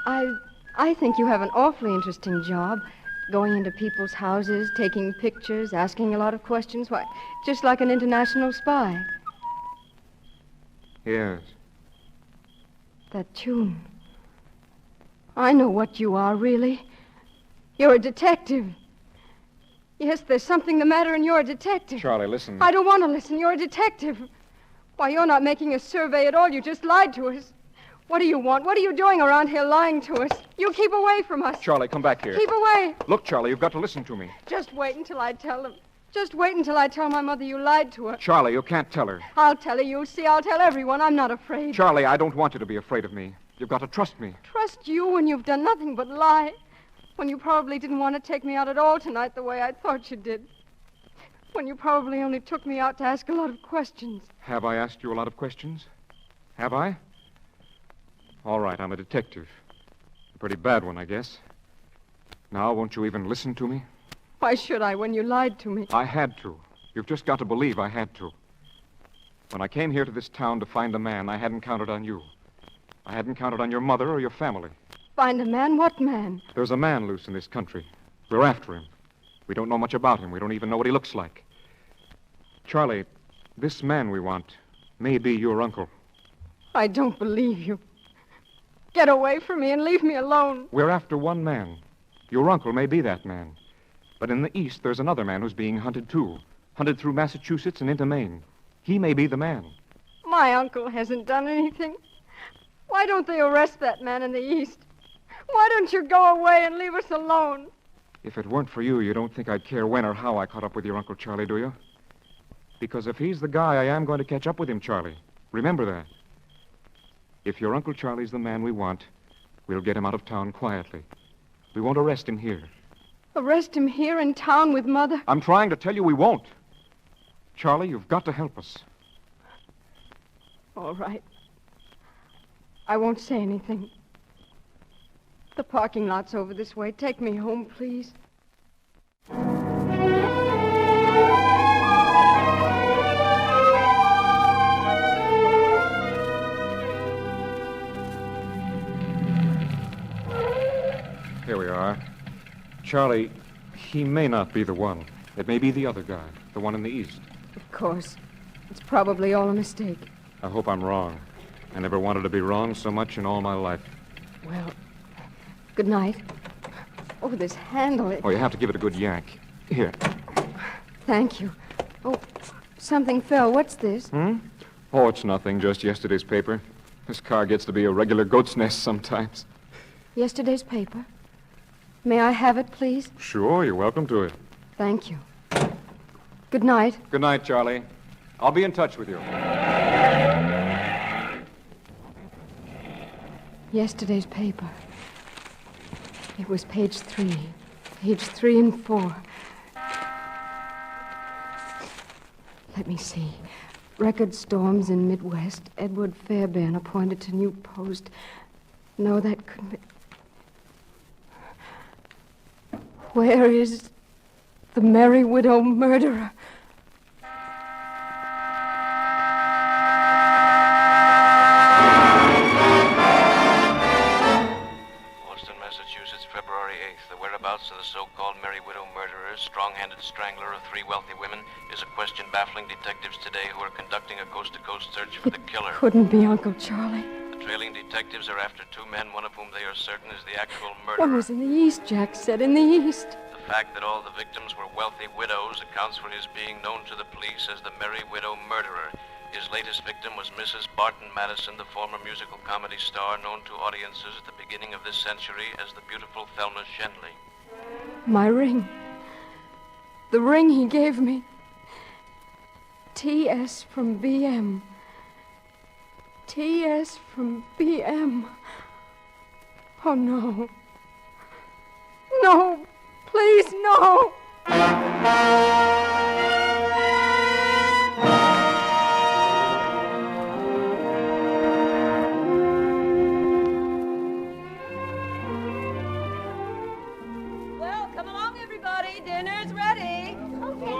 Speaker 15: I think you have an awfully interesting job. Going into people's houses, taking pictures, asking a lot of questions. Why, just like an international spy.
Speaker 12: Yes.
Speaker 15: That tune. I know what you are, really. You're a detective. Yes, there's something the matter, and you're a detective.
Speaker 12: Charlie, listen.
Speaker 15: I don't want to listen. You're a detective. Why, you're not making a survey at all. You just lied to us. What do you want? What are you doing around here lying to us? You keep away from us.
Speaker 12: Charlie, come back here.
Speaker 15: Keep away.
Speaker 12: Look, Charlie, you've got to listen to me.
Speaker 15: Just wait until I tell them. Just wait until I tell my mother you lied to her.
Speaker 12: Charlie, you can't tell her.
Speaker 15: I'll tell her. You'll see. I'll tell everyone. I'm not afraid.
Speaker 12: Charlie, I don't want you to be afraid of me. You've got to trust me.
Speaker 15: Trust you when you've done nothing but lie. When you probably didn't want to take me out at all tonight the way I thought you did. When you probably only took me out to ask a lot of questions.
Speaker 12: Have I asked you a lot of questions? Have I? All right, I'm a detective. A pretty bad one, I guess. Now, won't you even listen to me?
Speaker 15: Why should I when you lied to me?
Speaker 12: I had to. You've just got to believe I had to. When I came here to this town to find a man, I hadn't counted on you. I hadn't counted on your mother or your family.
Speaker 15: Find a man? What man?
Speaker 12: There's a man loose in this country. We're after him. We don't know much about him. We don't even know what he looks like. Charlie, this man we want may be your uncle.
Speaker 15: I don't believe you. Get away from me and leave me alone.
Speaker 12: We're after one man. Your uncle may be that man. But in the east, there's another man who's being hunted, too. Hunted through Massachusetts and into Maine. He may be the man.
Speaker 15: My uncle hasn't done anything. Why don't they arrest that man in the east? Why don't you go away and leave us alone?
Speaker 12: If it weren't for you, you don't think I'd care when or how I caught up with your Uncle Charlie, do you? Because if he's the guy, I am going to catch up with him, Charlie. Remember that. If your Uncle Charlie's the man we want, we'll get him out of town quietly. We won't arrest him here.
Speaker 15: Arrest him here in town with Mother?
Speaker 12: I'm trying to tell you we won't. Charlie, you've got to help us.
Speaker 15: All right. I won't say anything. The parking lot's over this way. Take me home, please.
Speaker 12: Here we are. Charlie, he may not be the one. It may be the other guy, the one in the east.
Speaker 15: Of course. It's probably all a mistake.
Speaker 12: I hope I'm wrong. I never wanted to be wrong so much in all my life.
Speaker 15: Well, good night. Oh, this handle.
Speaker 12: Oh, you have to give it a good yank. Here.
Speaker 15: Thank you. Oh, something fell. What's this?
Speaker 12: Oh, it's nothing. Just yesterday's paper. This car gets to be a regular goat's nest sometimes.
Speaker 15: Yesterday's paper. May I have it, please?
Speaker 12: Sure, you're welcome to it.
Speaker 15: Thank you. Good night.
Speaker 12: Good night, Charlie. I'll be in touch with you.
Speaker 15: Yesterday's paper. It was page 3. Page 3 and 4. Let me see. Record storms in Midwest. Edward Fairbairn appointed to new post. No, that couldn't be. Where is the Merry Widow murderer?
Speaker 1: February 8th. The whereabouts of the so-called Merry Widow murderer, strong-handed strangler of 3 wealthy women, is a question baffling detectives today who are conducting a coast-to-coast search for the killer.
Speaker 15: Couldn't be Uncle Charlie.
Speaker 1: The trailing detectives are after 2 men, one of whom they are certain is the actual murderer.
Speaker 15: One was in the east, Jack said, in the east.
Speaker 1: The fact that all the victims were wealthy widows accounts for his being known to the police as the Merry Widow murderer. His latest victim was Mrs. Barton Madison, the former musical comedy star known to audiences at the beginning of this century as the beautiful Thelma Shenley.
Speaker 15: My ring. The ring he gave me. T.S. from B.M. T.S. from B.M. Oh, no. No. Please, no.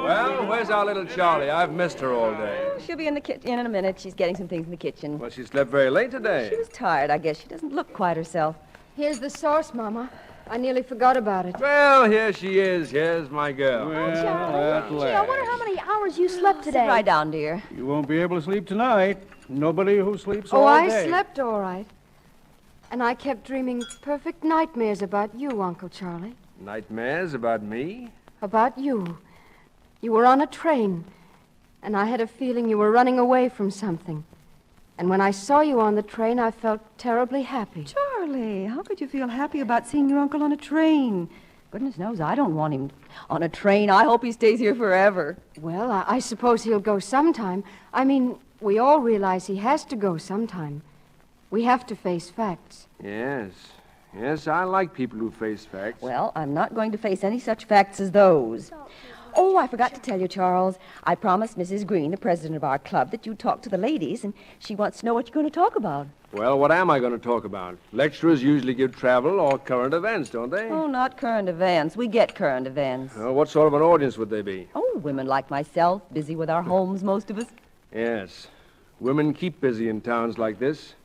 Speaker 7: Well, where's our little Charlie? I've missed her all day.
Speaker 9: She'll be in the kitchen in a minute. She's getting some things in the kitchen.
Speaker 7: Well, she slept very late today.
Speaker 9: She was tired, I guess. She doesn't look quite herself.
Speaker 15: Here's the sauce, Mama. I nearly forgot about it.
Speaker 7: Well, here she is. Here's my girl.
Speaker 14: Gee, I wonder how many hours you slept today.
Speaker 9: Sit right down, dear.
Speaker 5: You won't be able to sleep tonight. Nobody who sleeps all
Speaker 15: I
Speaker 5: day.
Speaker 15: slept all right. And I kept dreaming perfect nightmares about you, Uncle Charlie.
Speaker 7: Nightmares about me?
Speaker 15: About you. You were on a train, and I had a feeling you were running away from something. And when I saw you on the train, I felt terribly happy.
Speaker 9: Charlie, how could you feel happy about seeing your uncle on a train? Goodness knows I don't want him on a train. I hope he stays here forever.
Speaker 15: Well, I suppose he'll go sometime. I mean, we all realize he has to go sometime. We have to face facts.
Speaker 7: Yes. Yes, I like people who face facts.
Speaker 9: Well, I'm not going to face any such facts as those. Oh, I forgot to tell you, Charles. I promised Mrs. Green, the president of our club, that you'd talk to the ladies, and she wants to know what you're going to talk about.
Speaker 7: Well, what am I going to talk about? Lecturers usually give travel or current events, don't they?
Speaker 9: Oh, not current events. We get current events.
Speaker 7: What sort of an audience would they be?
Speaker 9: Oh, women like myself, busy with our homes, most of us.
Speaker 7: Yes. Women keep busy in towns like this.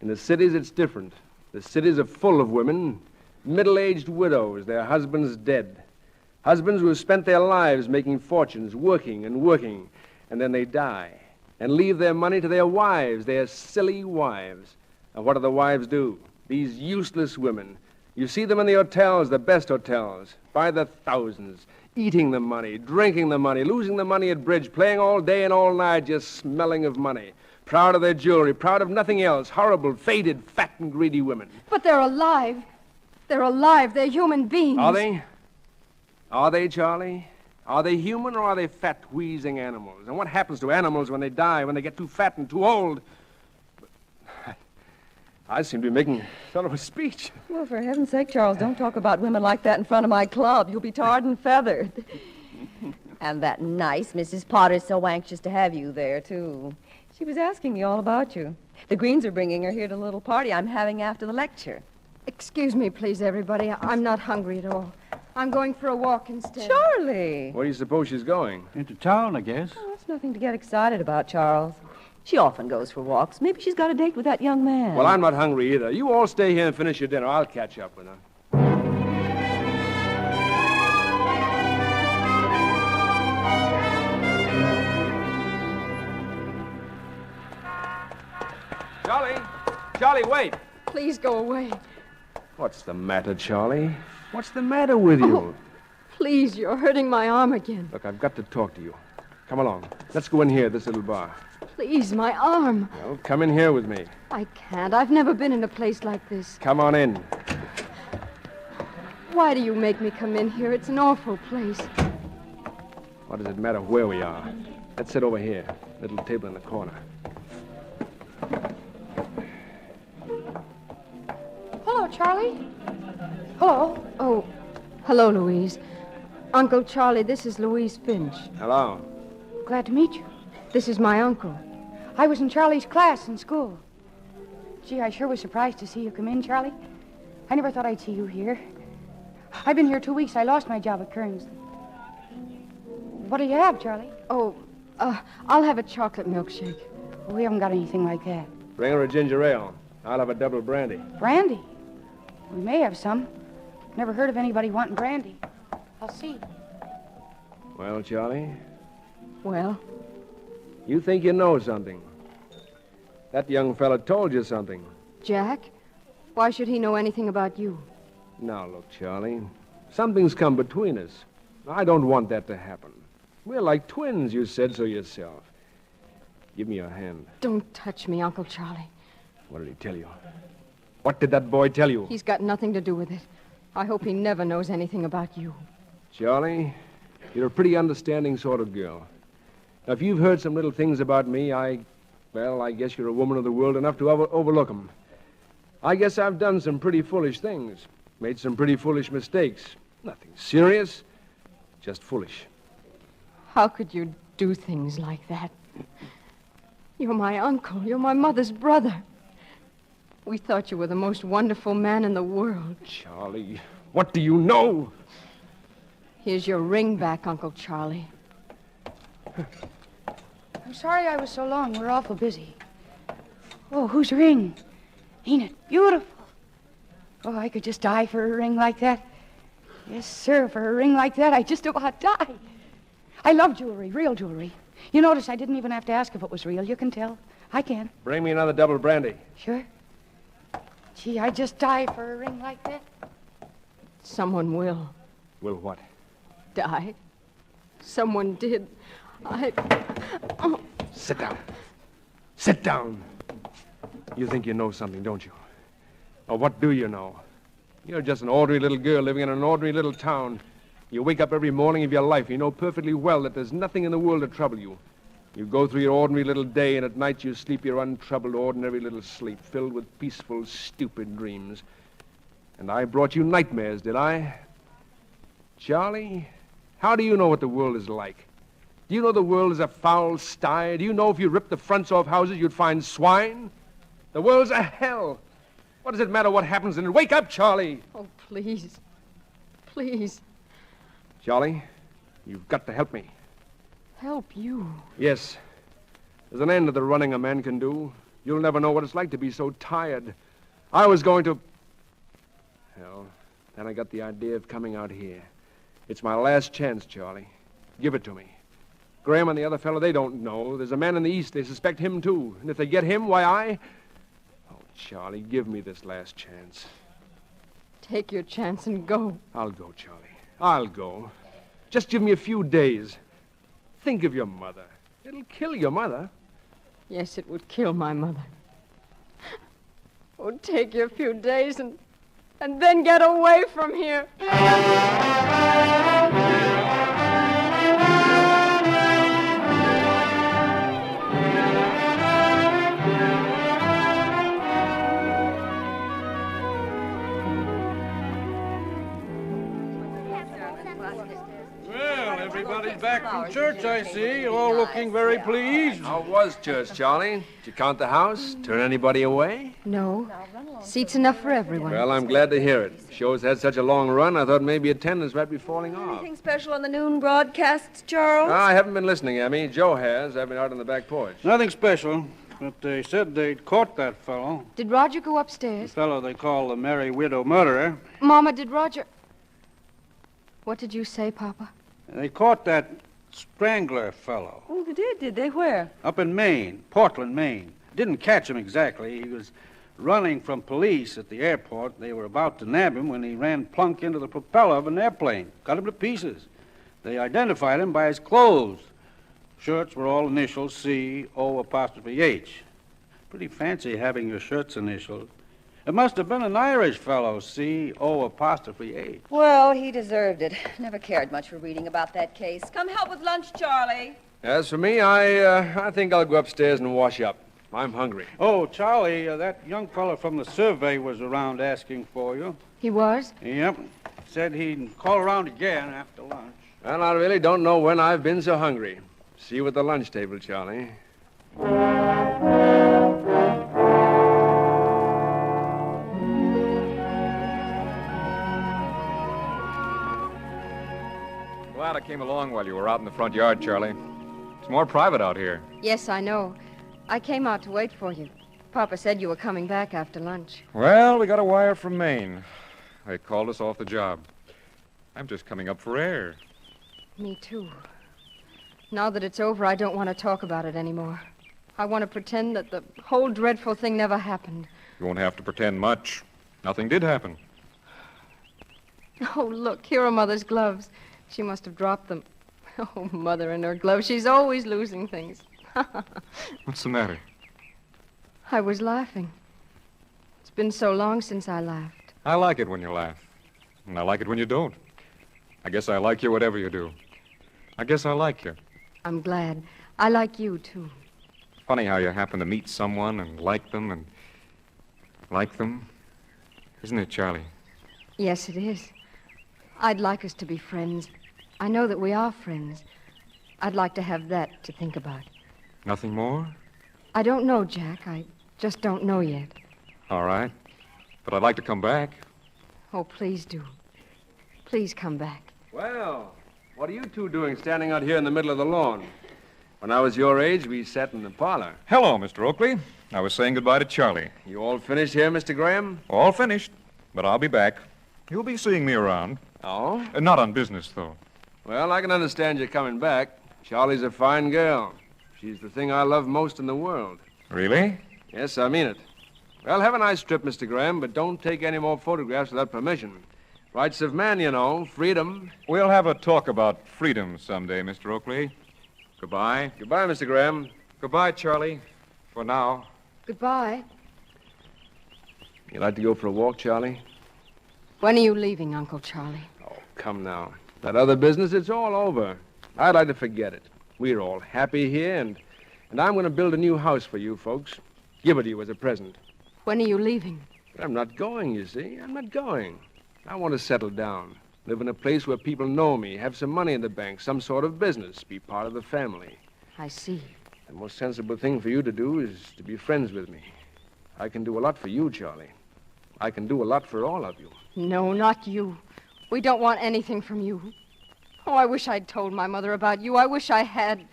Speaker 7: In the cities, it's different. The cities are full of women, middle-aged widows, their husbands dead. Husbands who have spent their lives making fortunes, working and working, and then they die and leave their money to their wives, their silly wives. And what do the wives do? These useless women. You see them in the hotels, the best hotels, by the thousands, eating the money, drinking the money, losing the money at bridge, playing all day and all night, just smelling of money. Proud of their jewelry, proud of nothing else. Horrible, faded, fat and greedy women.
Speaker 15: But they're alive. They're alive. They're human beings.
Speaker 7: Are they? Are they, Charlie? Are they human or are they fat, wheezing animals? And what happens to animals when they die, when they get too fat and too old? I seem to be making sort of a speech.
Speaker 9: Well, for heaven's sake, Charles, don't talk about women like that in front of my club. You'll be tarred and feathered. And that nice Mrs. Potter's so anxious to have you there, too. She was asking me all about you. The Greens are bringing her here to a little party I'm having after the lecture.
Speaker 15: Excuse me, please, everybody. I'm not hungry at all. I'm going for a walk instead.
Speaker 9: Charlie!
Speaker 7: Where do you suppose she's going?
Speaker 5: Into town, I guess.
Speaker 9: Oh, that's nothing to get excited about, Charles. She often goes for walks. Maybe she's got a date with that young man.
Speaker 7: Well, I'm not hungry either. You all stay here and finish your dinner. I'll catch up with her. Charlie, wait.
Speaker 15: Please go away.
Speaker 7: What's the matter, Charlie? What's the matter with you?
Speaker 15: Oh, please, you're hurting my arm again.
Speaker 7: Look, I've got to talk to you. Come along. Let's go in here, this little bar.
Speaker 15: Please, my arm.
Speaker 7: Well, come in here with me.
Speaker 15: I can't. I've never been in a place like this.
Speaker 7: Come on in.
Speaker 15: Why do you make me come in here? It's an awful place.
Speaker 7: What does it matter where we are? Let's sit over here. Little table in the corner.
Speaker 15: Hello, Charlie. Hello. Oh, hello, Louise. Uncle Charlie, this is Louise Finch.
Speaker 7: Hello.
Speaker 11: Glad to meet you.
Speaker 15: This is my uncle.
Speaker 11: I was in Charlie's class in school. Gee, I sure was surprised to see you come in, Charlie. I never thought I'd see you here. I've been here 2 weeks. I lost my job at Kearns. What do you have, Charlie?
Speaker 15: Oh, I'll have a chocolate milkshake.
Speaker 11: We haven't got anything like that.
Speaker 7: Bring her a ginger ale. I'll have a double brandy.
Speaker 11: Brandy? We may have some. Never heard of anybody wanting brandy. I'll see.
Speaker 7: Well, Charlie,
Speaker 15: Well,
Speaker 7: you think you know something. That young fella told you something.
Speaker 15: Jack? Why should he know anything about you?
Speaker 7: Now, look, Charlie, something's come between us. I don't want that to happen. We're like twins, you said so yourself. Give me your hand.
Speaker 15: Don't touch me, Uncle Charlie.
Speaker 7: What did he tell you? What did that boy tell you?
Speaker 15: He's got nothing to do with it. I hope he never knows anything about you.
Speaker 7: Charlie, you're a pretty understanding sort of girl. Now, if you've heard some little things about me, I guess you're a woman of the world enough to overlook them. I guess I've done some pretty foolish things, made some pretty foolish mistakes. Nothing serious, just foolish.
Speaker 15: How could you do things like that? You're my uncle. You're my mother's brother. We thought you were the most wonderful man in the world.
Speaker 7: Charlie, what do you know?
Speaker 15: Here's your ring back, Uncle Charlie.
Speaker 11: I'm sorry I was so long. We're awful busy. Oh, whose ring? Ain't it beautiful? Oh, I could just die for a ring like that. Yes, sir, for a ring like that, I just about die. I love jewelry, real jewelry. You notice I didn't even have to ask if it was real. You can tell. I can.
Speaker 7: Bring me another double brandy.
Speaker 11: Sure. Gee, I just die for a ring like that.
Speaker 15: Someone will.
Speaker 7: Will what?
Speaker 15: Die. Someone did. Oh.
Speaker 7: Sit down. Sit down. You think you know something, don't you? Or what do you know? You're just an ordinary little girl living in an ordinary little town. You wake up every morning of your life. You know perfectly well that there's nothing in the world to trouble you. You go through your ordinary little day, and at night you sleep your untroubled, ordinary little sleep, filled with peaceful, stupid dreams. And I brought you nightmares, did I? Charlie, how do you know what the world is like? Do you know the world is a foul sty? Do you know if you ripped the fronts off houses, you'd find swine? The world's a hell. What does it matter what happens in it? Wake up, Charlie!
Speaker 15: Oh, please. Please.
Speaker 7: Charlie, you've got to help me.
Speaker 15: Help you?
Speaker 7: Yes. There's an end to the running a man can do. You'll never know what it's like to be so tired. I was going to... Well, then I got the idea of coming out here. It's my last chance, Charlie. Give it to me. Graham and the other fellow, they don't know. There's a man in the East. They suspect him, too. And if they get him, why, I... Oh, Charlie, give me this last chance.
Speaker 15: Take your chance and go.
Speaker 7: I'll go, Charlie. I'll go. Just give me a few days. Think of your mother. It'll kill your mother.
Speaker 15: Yes, it would kill my mother. Oh, take you a few days and then get away from here.
Speaker 5: Well, everybody's back from church, I see. All looking very pleased.
Speaker 7: How was church, Charlie? Did you count the house? Turn anybody away?
Speaker 15: No. Seats enough for everyone.
Speaker 7: Well, I'm glad to hear it. Show's had such a long run, I thought maybe attendance might be falling off.
Speaker 9: Anything special on the noon broadcasts, Charles?
Speaker 7: I haven't been listening, Emmy. Joe has. I've been out on the back porch.
Speaker 5: Nothing special, but they said they'd caught that fellow.
Speaker 15: Did Roger go
Speaker 5: The
Speaker 15: upstairs?
Speaker 5: fellow they call the Merry Widow Murderer.
Speaker 15: Mama, did Roger... What did you say, Papa?
Speaker 5: They caught that Strangler fellow
Speaker 9: Oh, they did they? Where?
Speaker 5: up in Maine, Portland, Maine. Didn't catch him exactly. He was running from police at the airport. They were about to nab him when he ran plunk into the propeller of an airplane, cut him to pieces. They identified him by his clothes. Shirts were all initials, C-O''H. Pretty fancy having your shirts initialed. It must have been an Irish fellow, C-O''H.
Speaker 9: Well, he deserved it. Never cared much for reading about that case. Come help with lunch, Charlie.
Speaker 7: As for me, I think I'll go upstairs and wash up. I'm hungry.
Speaker 5: Oh, Charlie, that young fellow from the survey was around asking for you.
Speaker 15: He was?
Speaker 5: Yep. Said he'd call around again after lunch.
Speaker 7: Well, I really don't know when I've been so hungry. See you at the lunch table, Charlie.
Speaker 12: Glad I came along while you were out in the front yard, Charlie. It's more private out here.
Speaker 15: Yes, I know. I came out to wait for you. Papa said you were coming back after lunch.
Speaker 12: Well, we got a wire from Maine. They called us off the job. I'm just coming up for air.
Speaker 15: Me too. Now that it's over, I don't want to talk about it anymore. I want to pretend that the whole dreadful thing never happened.
Speaker 12: You won't have to pretend much. Nothing did happen.
Speaker 15: Oh, look, here are Mother's gloves. She must have dropped them. Oh, Mother and her gloves. She's always losing things.
Speaker 12: What's the matter?
Speaker 15: I was laughing. It's been so long since I laughed.
Speaker 12: I like it when you laugh. And I like it when you don't. I guess I like you whatever you do. I guess I like you.
Speaker 15: I'm glad. I like you, too.
Speaker 12: Funny how you happen to meet someone and like them and like them. Isn't it, Charlie?
Speaker 15: Yes, it is. I'd like us to be friends. I know that we are friends. I'd like to have that to think about.
Speaker 12: Nothing more?
Speaker 15: I don't know, Jack. I just don't know yet.
Speaker 12: All right. But I'd like to come back.
Speaker 15: Oh, please do. Please come back.
Speaker 7: Well, what are you two doing standing out here in the middle of the lawn? When I was your age, we sat in the parlor.
Speaker 12: Hello, Mr. Oakley. I was saying goodbye to Charlie.
Speaker 7: You all finished here, Mr. Graham?
Speaker 12: All finished. But I'll be back. You'll be seeing me around.
Speaker 7: Oh?
Speaker 12: Not on business, though.
Speaker 7: Well, I can understand you coming back. Charlie's a fine girl. She's the thing I love most in the world.
Speaker 12: Really?
Speaker 7: Yes, I mean it. Well, have a nice trip, Mr. Graham, but don't take any more photographs without permission. Rights of man, you know. Freedom.
Speaker 12: We'll have a talk about freedom someday, Mr. Oakley. Goodbye.
Speaker 7: Goodbye, Mr. Graham.
Speaker 12: Goodbye, Charlie. For now.
Speaker 15: Goodbye.
Speaker 7: You like to go for a walk, Charlie?
Speaker 15: When are you leaving, Uncle Charlie?
Speaker 7: Oh, come now. That other business, it's all over. I'd like to forget it. We're all happy here, and I'm going to build a new house for you folks. Give it to you as a present.
Speaker 15: When are you leaving?
Speaker 7: I'm not going, you see. I'm not going. I want to settle down. Live in a place where people know me, have some money in the bank, some sort of business, be part of the family.
Speaker 15: I see.
Speaker 7: The most sensible thing for you to do is to be friends with me. I can do a lot for you, Charlie. I can do a lot for all of you.
Speaker 15: No, not you. We don't want anything from you. Oh, I wish I'd told my mother about you. I wish I had.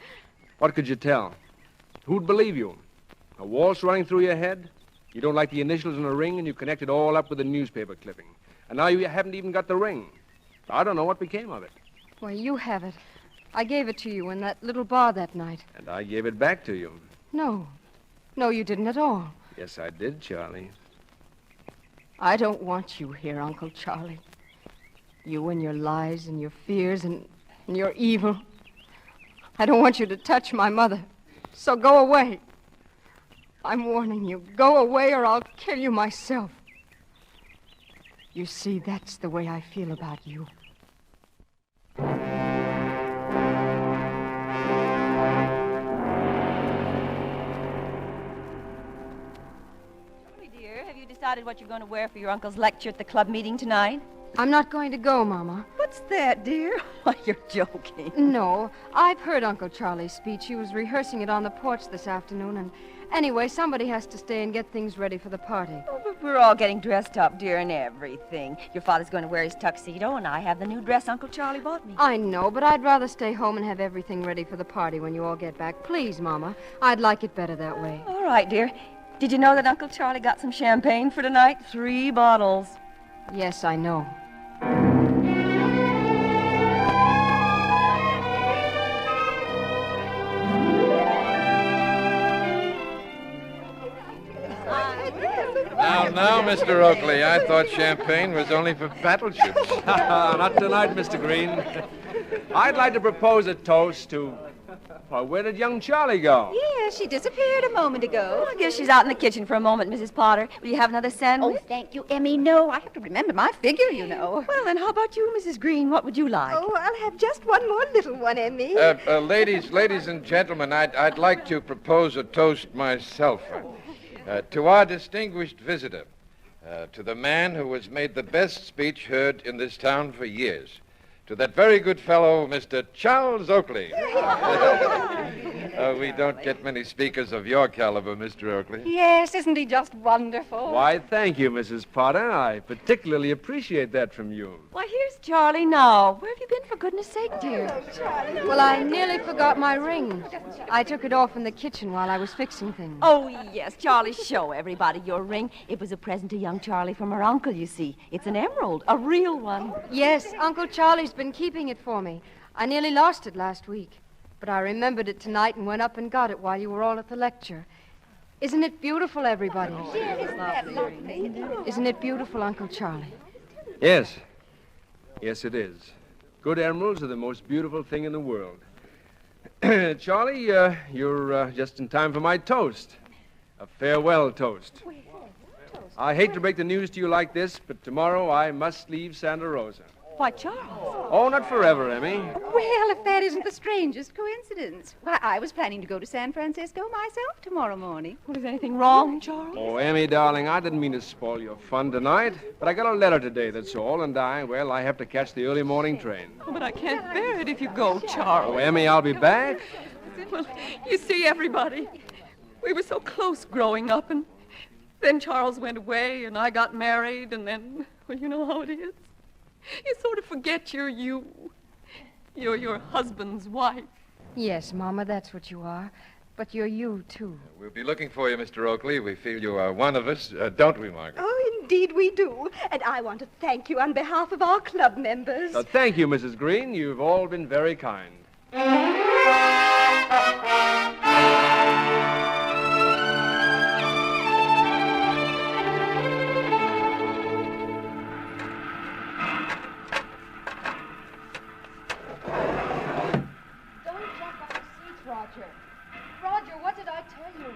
Speaker 7: What could you tell? Who'd believe you? A waltz running through your head? You don't like the initials in a ring, and you connect it all up with a newspaper clipping. And now you haven't even got the ring. I don't know what became of it.
Speaker 15: Well, you have it. I gave it to you in that little bar that night.
Speaker 7: And I gave it back to you.
Speaker 15: No. No, you didn't at all.
Speaker 7: Yes, I did, Charlie.
Speaker 15: I don't want you here, Uncle Charlie. You and your lies and your fears and your evil. I don't want you to touch my mother. So go away. I'm warning you. Go away or I'll kill you myself. You see, that's the way I feel about you.
Speaker 9: Dear, have you decided what you're going to wear for your uncle's lecture at the club meeting tonight?
Speaker 15: I'm not going to go, Mama.
Speaker 9: What's that, dear? Why, you're joking.
Speaker 15: No, I've heard Uncle Charlie's speech. He was rehearsing it on the porch this afternoon, and anyway, somebody has to stay and get things ready for the party.
Speaker 9: Oh, but we're all getting dressed up, dear, and everything. Your father's going to wear his tuxedo, and I have the new dress Uncle Charlie bought me.
Speaker 15: I know, but I'd rather stay home and have everything ready for the party when you all get back. Please, Mama. I'd like it better that way.
Speaker 9: All right, dear. Did you know that Uncle Charlie got some champagne for tonight? 3 bottles.
Speaker 15: Yes, I know.
Speaker 4: Now, Mr. Oakley, I thought champagne was only for battleships.
Speaker 7: Not tonight, Mr. Green. I'd like to propose a toast to... Well, where did young Charlie go?
Speaker 9: Yeah, she disappeared a moment ago. I guess she's out in the kitchen for a moment, Mrs. Potter. Will you have another sandwich?
Speaker 10: Oh, thank you, Emmy. No, I have to remember my figure, you know.
Speaker 9: Well, then how about you, Mrs. Green? What would you like?
Speaker 8: Oh, I'll have just one more little one, Emmy.
Speaker 4: Ladies and gentlemen, I'd like to propose a toast myself. To our distinguished visitor, to the man who has made the best speech heard in this town for years, to that very good fellow, Mr. Charles Oakley. We don't get many speakers of your caliber, Mr. Oakley.
Speaker 10: Yes, isn't he just wonderful?
Speaker 7: Why, thank you, Mrs. Potter. I particularly appreciate that from you.
Speaker 9: Why, here's Charlie now. Where have you been, for goodness sake, dear?
Speaker 15: Well, I nearly forgot my ring. I took it off in the kitchen while I was fixing things.
Speaker 9: Oh, yes, Charlie, show everybody your ring. It was a present to young Charlie from her uncle, you see. It's an emerald, a real one.
Speaker 15: Yes, Uncle Charlie's been keeping it for me. I nearly lost it last week. But I remembered it tonight and went up and got it while you were all at the lecture. Isn't it beautiful, everybody? Isn't it beautiful, Uncle Charlie?
Speaker 7: Yes. Yes, it is. Good emeralds are the most beautiful thing in the world. Charlie, you're just in time for my toast. A farewell toast. I hate to break the news to you like this, but tomorrow I must leave Santa Rosa.
Speaker 9: Why, Charles?
Speaker 7: Oh, not forever, Emmy.
Speaker 10: Well, if that isn't the strangest coincidence. Why, I was planning to go to San Francisco myself tomorrow morning.
Speaker 9: Well, is anything wrong, Charles?
Speaker 7: Oh, Emmy, darling, I didn't mean to spoil your fun tonight, but I got a letter today, that's all, and I have to catch the early morning train.
Speaker 9: Oh, but I can't bear it if you go, Charles.
Speaker 7: Oh, Emmy, I'll be back.
Speaker 9: Well, you see, everybody, we were so close growing up, and then Charles went away, and I got married, and then, well, you know how it is. You sort of forget you're you. You're your husband's wife.
Speaker 15: Yes, Mama, that's what you are. But you're you, too.
Speaker 4: We'll be looking for you, Mr. Oakley. We feel you are one of us, don't we, Margaret?
Speaker 8: Oh, indeed we do. And I want to thank you on behalf of our club members.
Speaker 7: Thank you, Mrs. Green. You've all been very kind.
Speaker 15: Roger, what did I tell you?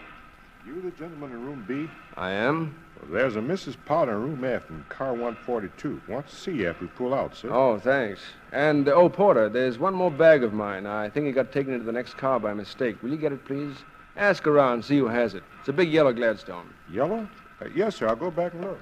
Speaker 23: You the gentleman in room B?
Speaker 7: I am.
Speaker 23: Well, there's a Mrs. Potter in room F in car 142. Wants to see you after we pull out, sir.
Speaker 7: Oh, thanks. And, Porter, there's one more bag of mine. I think it got taken into the next car by mistake. Will you get it, please? Ask around, see who has it. It's a big yellow Gladstone.
Speaker 23: Yellow? Yes, sir. I'll go back and look.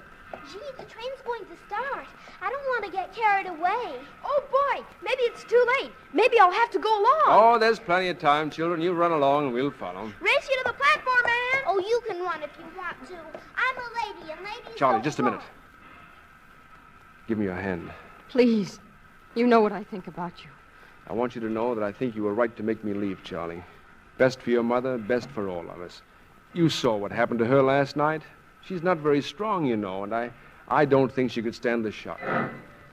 Speaker 14: Gee, the train's going to start. I don't want to get carried away. Oh, boy, maybe it's too late. Maybe I'll have to go along.
Speaker 7: Oh, there's plenty of time, children. You run along and we'll follow.
Speaker 14: Race you to the platform, man. Oh, you can run if you want to. I'm a lady, and ladies...
Speaker 7: Charlie,
Speaker 14: don't
Speaker 7: just a minute. Give me your hand.
Speaker 15: Please. You know what I think about you.
Speaker 7: I want you to know that I think you were right to make me leave, Charlie. Best for your mother, best for all of us. You saw what happened to her last night. She's not very strong, you know, and I don't think she could stand the shock.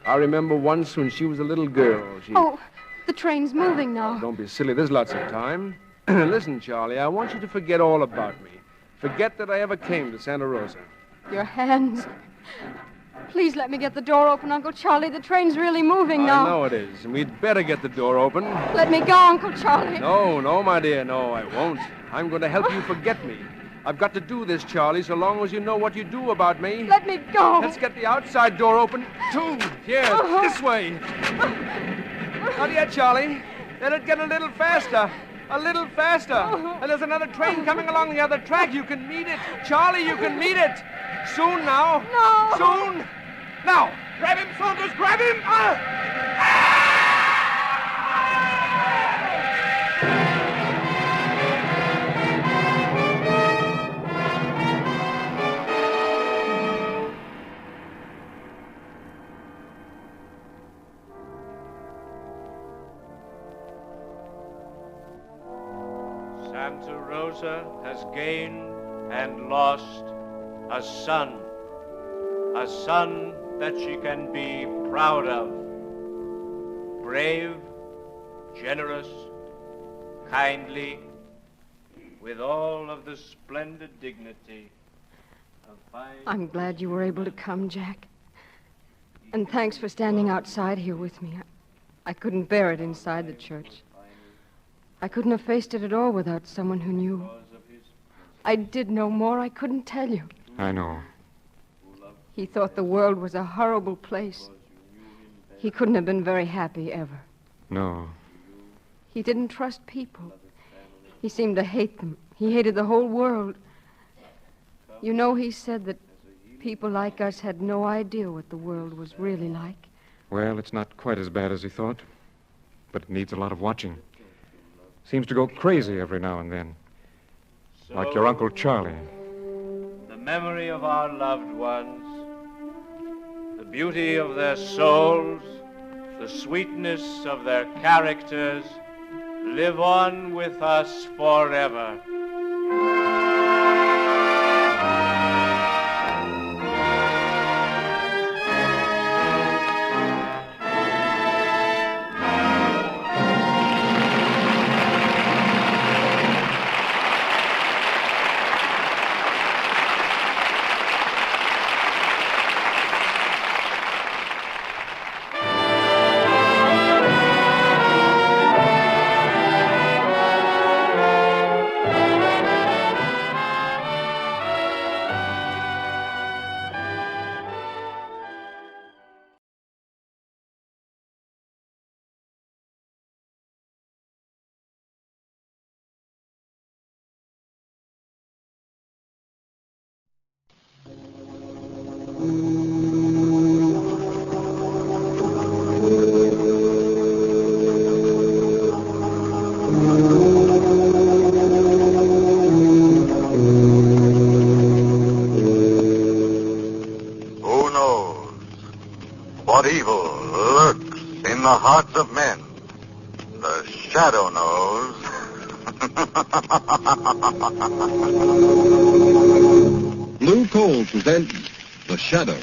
Speaker 7: I remember once when she was a little girl.
Speaker 15: Oh, the train's moving now.
Speaker 7: Don't be silly. There's lots of time. Listen, Charlie, I want you to forget all about me. Forget that I ever came to Santa Rosa.
Speaker 15: Your hands. Please let me get the door open, Uncle Charlie. The train's really moving now.
Speaker 7: I know it is, and we'd better get the door open.
Speaker 15: Let me go, Uncle Charlie.
Speaker 7: No, my dear, no, I won't. I'm going to help you forget me. I've got to do this, Charlie, so long as you know what you do about me.
Speaker 15: Let me go.
Speaker 7: Let's get the outside door open. Two. Here, this way. Not yet, Charlie. Let it get a little faster. A little faster. And there's another train coming along the other track. You can meet it. Charlie, you can meet it. Soon now.
Speaker 15: No.
Speaker 7: Soon. Now. Grab him, Saunders. Grab him.
Speaker 16: Santa Rosa has gained and lost a son that she can be proud of. Brave, generous, kindly, with all of the splendid dignity
Speaker 15: I'm glad you were able to come, Jack. And thanks for standing outside here with me. I couldn't bear it inside the church. I couldn't have faced it at all without someone who knew. I did know more I couldn't tell you.
Speaker 12: I know.
Speaker 15: He thought the world was a horrible place. He couldn't have been very happy ever.
Speaker 12: No.
Speaker 15: He didn't trust people. He seemed to hate them. He hated the whole world. You know, he said that people like us had no idea what the world was really like.
Speaker 12: Well, it's not quite as bad as he thought, but it needs a lot of watching. Seems to go crazy every now and then. Like your Uncle Charlie.
Speaker 16: The memory of our loved ones, the beauty of their souls, the sweetness of their characters, live on with us forever.
Speaker 6: What evil lurks in the hearts of men? The Shadow knows.
Speaker 19: Blue Coal presents The Shadow,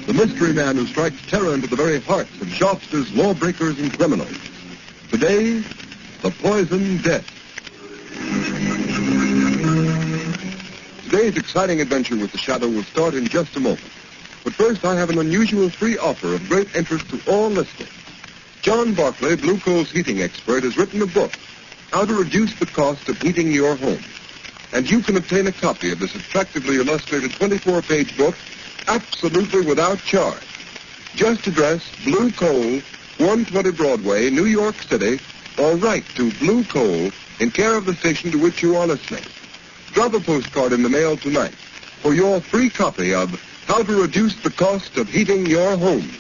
Speaker 19: the mystery man who strikes terror into the very hearts of shopsters, lawbreakers, and criminals. Today, the Poison Death. Today's exciting adventure with The Shadow will start in just a moment. But first, I have an unusual free offer of great interest to all listeners. John Barclay, Blue Coal's heating expert, has written a book, How to Reduce the Cost of Heating Your Home. And you can obtain a copy of this attractively illustrated 24-page book absolutely without charge. Just address Blue Coal, 120 Broadway, New York City, or write to Blue Coal in care of the station to which you are listening. Drop a postcard in the mail tonight for your free copy of How to Reduce the Cost of Heating Your Home.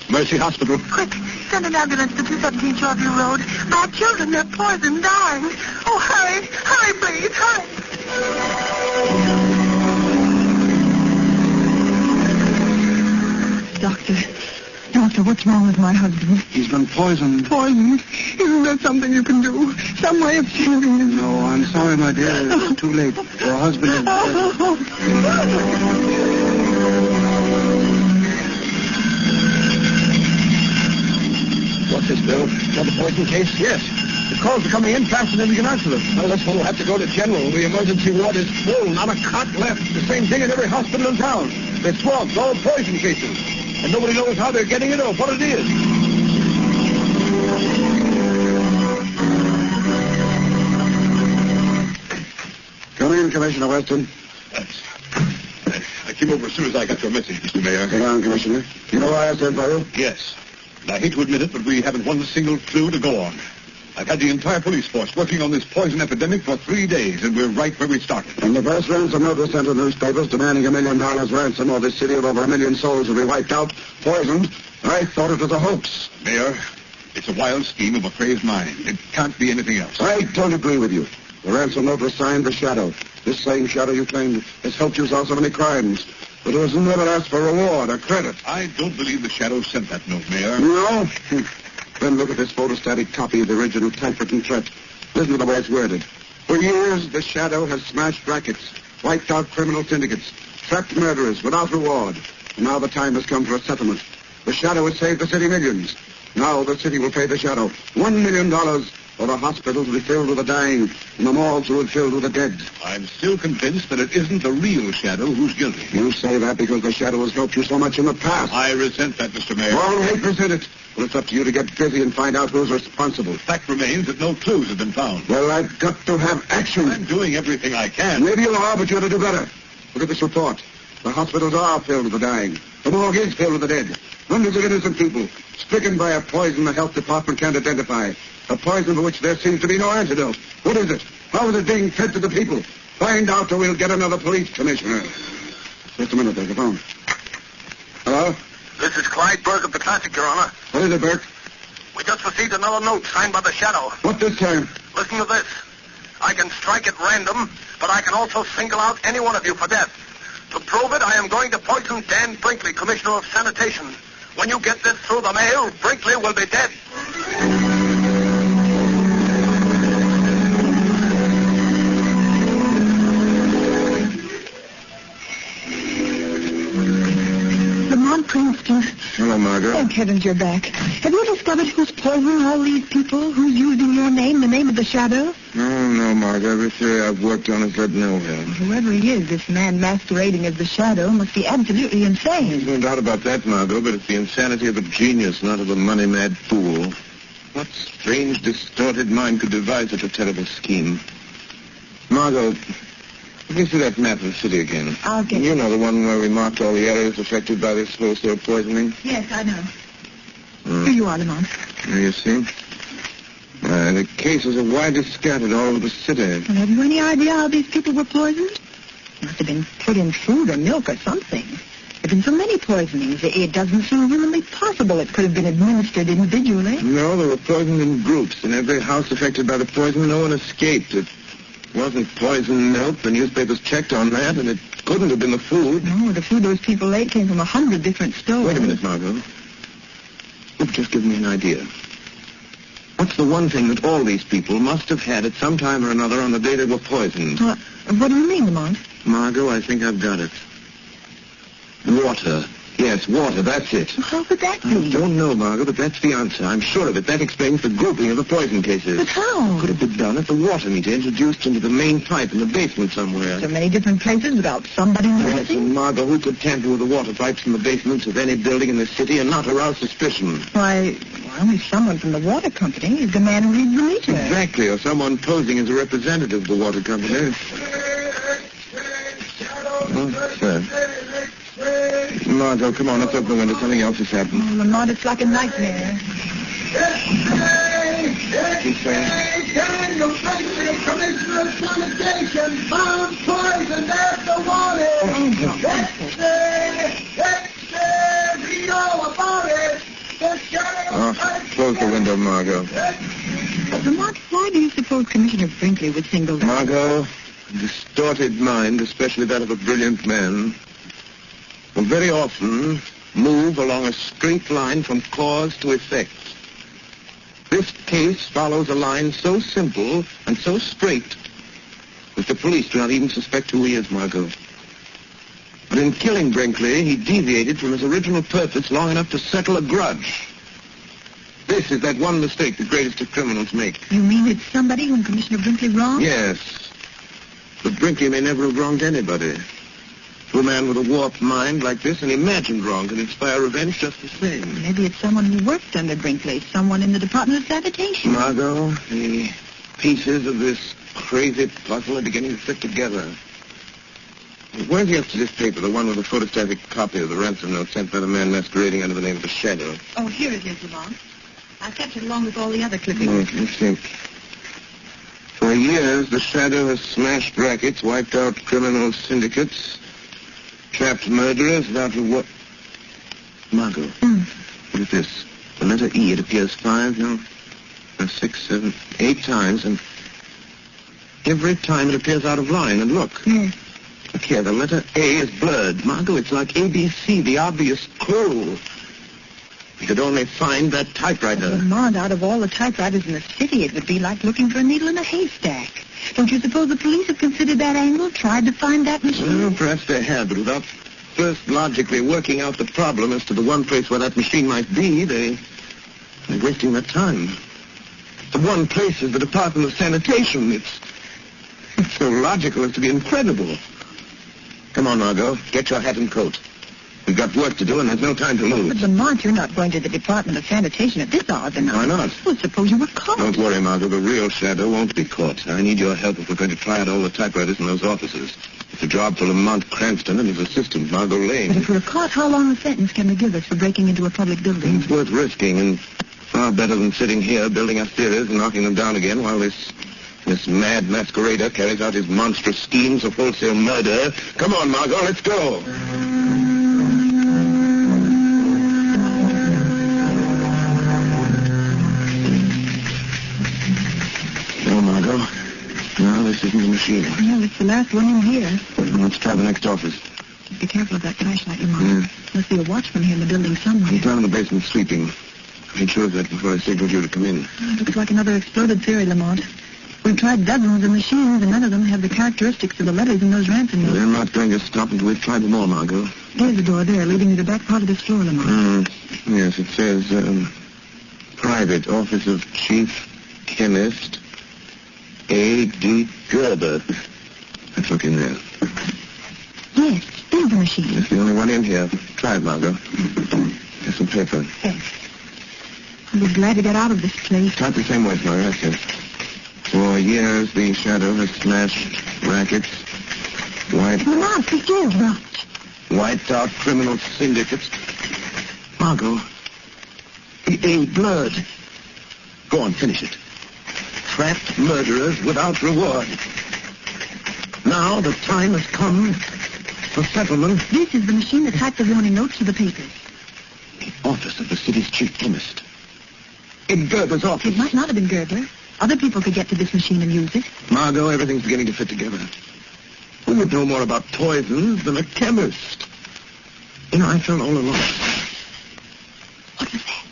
Speaker 19: Mercy Hospital.
Speaker 20: Quick, send an ambulance to 217 Shoreview Road. My children, they're poisoned, dying. Oh, hurry, hurry, please, hurry. Doctor, what's wrong with my husband?
Speaker 19: He's been poisoned.
Speaker 20: Poisoned? Isn't there something you can do? Some way of saving him?
Speaker 19: No, I'm sorry, my dear. It's too late. Your husband is dead. What's this, Bill? Another poison case? Yes. The calls are coming in faster than we can answer them. Well, this one will have to go to General. The emergency ward is full. Not a cot left. The same thing in every hospital in town. They're swamped, all poison cases. And nobody knows how they're getting it or what it is. Come in, Commissioner Weston.
Speaker 24: I came over as soon as I got your message, Mr. Mayor.
Speaker 19: Sit down, Commissioner. You know why I sent for you?
Speaker 24: Yes. And I hate to admit it, but we haven't one single clue to go on. I've had the entire police force working on this poison epidemic for 3 days, and we're right where we started.
Speaker 19: And the press ran some notice sent to newspapers demanding $1 million ransom, or this city of over 1 million souls will be wiped out, poisoned. I thought it was a hoax.
Speaker 24: Mayor, it's a wild scheme of a crazed mind. It can't be anything else.
Speaker 19: I don't agree with you. The ransom note was signed The Shadow. This same Shadow you claimed has helped you solve so many crimes. But it was never asked for reward or credit.
Speaker 24: I don't believe the Shadow sent that note, Mayor.
Speaker 19: No? Then look at this photostatic copy of the original typewritten threat. Listen to the way it's worded. For years, the Shadow has smashed rackets, wiped out criminal syndicates, trapped murderers without reward. And now the time has come for a settlement. The Shadow has saved the city millions.
Speaker 6: Now the city will pay the shadow $1 million, or the hospitals will be filled with the dying, and the malls will be filled with the dead.
Speaker 24: I'm still convinced that it isn't the real Shadow who's guilty.
Speaker 6: You say that because the shadow has helped you so much in the past.
Speaker 24: I resent that, Mr. Mayor.
Speaker 6: All right, resent it. Well, it's up to you to get busy and find out who's responsible.
Speaker 24: Fact remains that no clues have been found.
Speaker 6: Well, I've got to have action.
Speaker 24: I'm doing everything I can.
Speaker 6: Maybe you are, but you ought to do better. Look at this report. The hospitals are filled with the dying. The morgue is filled with the dead. Hundreds of innocent people stricken by a poison the health department can't identify. A poison for which there seems to be no antidote. What is it? How is it being fed to the people? Find out or we'll get another police commissioner. Just a minute, there's a phone. Hello?
Speaker 2: This is Clyde Burke of the Classic, Your Honor.
Speaker 6: What is it, Burke?
Speaker 2: We just received another note signed by the Shadow.
Speaker 6: What this time?
Speaker 2: Listen to this. I can strike at random, but I can also single out any one of you for death. To prove it, I am going to poison Dan Brinkley, Commissioner of Sanitation. When you get this through the mail, Brinkley will be dead.
Speaker 20: Princeton.
Speaker 6: Hello, Margot.
Speaker 20: Thank heavens you're back. Have you discovered who's poisoning all these people? Who's using your name, the name of the Shadow?
Speaker 6: No, Margot. Every theory I've worked on has led nowhere.
Speaker 20: Whoever he is, this man masquerading as the Shadow must be absolutely insane.
Speaker 6: There's no doubt about that, Margot, but it's the insanity of a genius, not of a money-mad fool. What strange, distorted mind could devise such a terrible scheme? Margot, let me see that map of the city again.
Speaker 20: I'll get it.
Speaker 6: You know the one where we marked all the areas affected by this wholesale poisoning?
Speaker 20: Yes, I know. Here you are, Lamont.
Speaker 6: There you see. The cases are widely scattered all over the city.
Speaker 20: And have you any idea how these people were poisoned? Must have been put in food or milk or something. There have been so many poisonings, it doesn't seem humanly possible it could have been administered individually.
Speaker 6: No, they were poisoned in groups. In every house affected by the poison, no one escaped. It wasn't poisoned milk. The newspapers checked on that, and it couldn't have been the food.
Speaker 20: No, the food those people ate came from 100 different stores.
Speaker 6: Wait a minute, Margot. You've just given me an idea. What's the one thing that all these people must have had at some time or another on the day they were poisoned?
Speaker 20: What do you mean, Lamont?
Speaker 6: Margot, I think I've got it. Water. Yes, water, that's it.
Speaker 20: How could that be?
Speaker 6: I don't know, Margot, but that's the answer. I'm sure of it. That explains the grouping of the poison cases.
Speaker 20: But how?
Speaker 6: Could have been done at the water meter introduced into the main pipe in the basement somewhere.
Speaker 20: So many different places without somebody noticing?
Speaker 6: Margot, who could tamper with the water pipes in the basements of any building in the city and not arouse suspicion?
Speaker 20: Why, only someone from the water company is the man who reads the meter.
Speaker 6: Exactly, or someone posing as a representative of the water company. Oh, sir. Margot, come on, let's open the window. Something else has happened.
Speaker 20: Oh, Lamont, it's like a nightmare.
Speaker 6: He's saying...
Speaker 20: Daniel Brinkley, Commissioner of Sanitation, found poison after warning. We know about it.
Speaker 6: Close the window, Margot.
Speaker 20: Lamont, why do you suppose Commissioner Brinkley was singled out?
Speaker 6: Margot, a distorted mind, especially that of a brilliant man, will very often move along a straight line from cause to effect. This case follows a line so simple and so straight that the police do not even suspect who he is, Margot. But in killing Brinkley, he deviated from his original purpose long enough to settle a grudge. This is that one mistake the greatest of criminals make.
Speaker 20: You mean it's somebody whom Commissioner Brinkley wronged?
Speaker 6: Yes. But Brinkley may never have wronged anybody. To a man with a warped mind like this, an imagined wrong can inspire revenge just the same.
Speaker 20: Maybe it's someone who worked under Brinkley, someone in the Department of Sanitation.
Speaker 6: Margot, the pieces of this crazy puzzle are beginning to fit together. Where's yesterday's paper, the one with the photostatic copy of the ransom note sent by the man masquerading under the name of the Shadow?
Speaker 20: Oh, here it is, Lamont. I kept it along with all the other clippings.
Speaker 6: Let's see. For years, the Shadow has smashed rackets, wiped out criminal syndicates, trapped murderers without a what? Margot. What is this? The letter E, it appears 6, 7, 8 times, and every time it appears out of line. And look. Look here, the letter A is blurred. Margot, it's like ABC, the obvious clue. We could only find that typewriter.
Speaker 20: Lamont, out of all the typewriters in the city, it would be like looking for a needle in a haystack. Don't you suppose the police have considered that angle, tried to find that machine?
Speaker 6: Well, perhaps they have, but without first logically working out the problem as to the one place where that machine might be, they They're wasting their time. The one place is the Department of Sanitation. It's so logical as to be incredible. Come on, Margot. Get your hat and coat. We've got work to do, and there's no time to lose.
Speaker 20: But, Lamont, you're not going to the Department of Sanitation at this hour of the night.
Speaker 6: Why not?
Speaker 20: Well, suppose you were caught.
Speaker 6: Don't worry, Margot. The real Shadow won't be caught. I need your help if we're going to try out all the typewriters in those offices. It's a job for Lamont Cranston and his assistant, Margot Lane.
Speaker 20: But if we're caught, how long a sentence can they give us for breaking into a public building?
Speaker 6: It's worth risking, and far better than sitting here building up theories and knocking them down again while this mad masquerader carries out his monstrous schemes of wholesale murder. Come on, Margot, let's go. No, Margot. No, this isn't the machine.
Speaker 20: No, it's the last one in here.
Speaker 6: Let's try the next office.
Speaker 20: Be careful of that flashlight, Lamont. Must be a watchman here in the building somewhere.
Speaker 6: He's down in the basement sleeping. I made sure of that before I signaled you to come in.
Speaker 20: Looks like another exploded theory, Lamont. We've tried dozens of machines, and none of them have the characteristics of the letters in those ransom notes.
Speaker 6: They're not going to stop until we've tried them all, Margot.
Speaker 20: There's a door there, leading to the back part of this floor, Lamont.
Speaker 6: Yes, it says, Private Office of Chief Chemist A.D. Gerber. Let's look in there.
Speaker 20: Yes, there's the machine.
Speaker 6: It's the only one in here. Try it, Margot. Here's some paper.
Speaker 20: Yes. I'll be glad to get out of this place.
Speaker 6: Type the same way, Margot. That's it. For years, the Shadow has smashed rackets,
Speaker 20: Lamont, the jail rot.
Speaker 6: wiped out criminal syndicates. Margot, the A blood. Go on, finish it. Trapped murderers without reward. Now the time has come for settlement.
Speaker 20: This is the machine that typed the warning notes to the papers.
Speaker 6: The office of the city's chief chemist. In Gerber's office.
Speaker 20: It might not have been Gerber. Other people could get to this machine and use it.
Speaker 6: Margot, everything's beginning to fit together. Who would know more about poisons than a chemist? You know, I felt all along.
Speaker 20: What was that?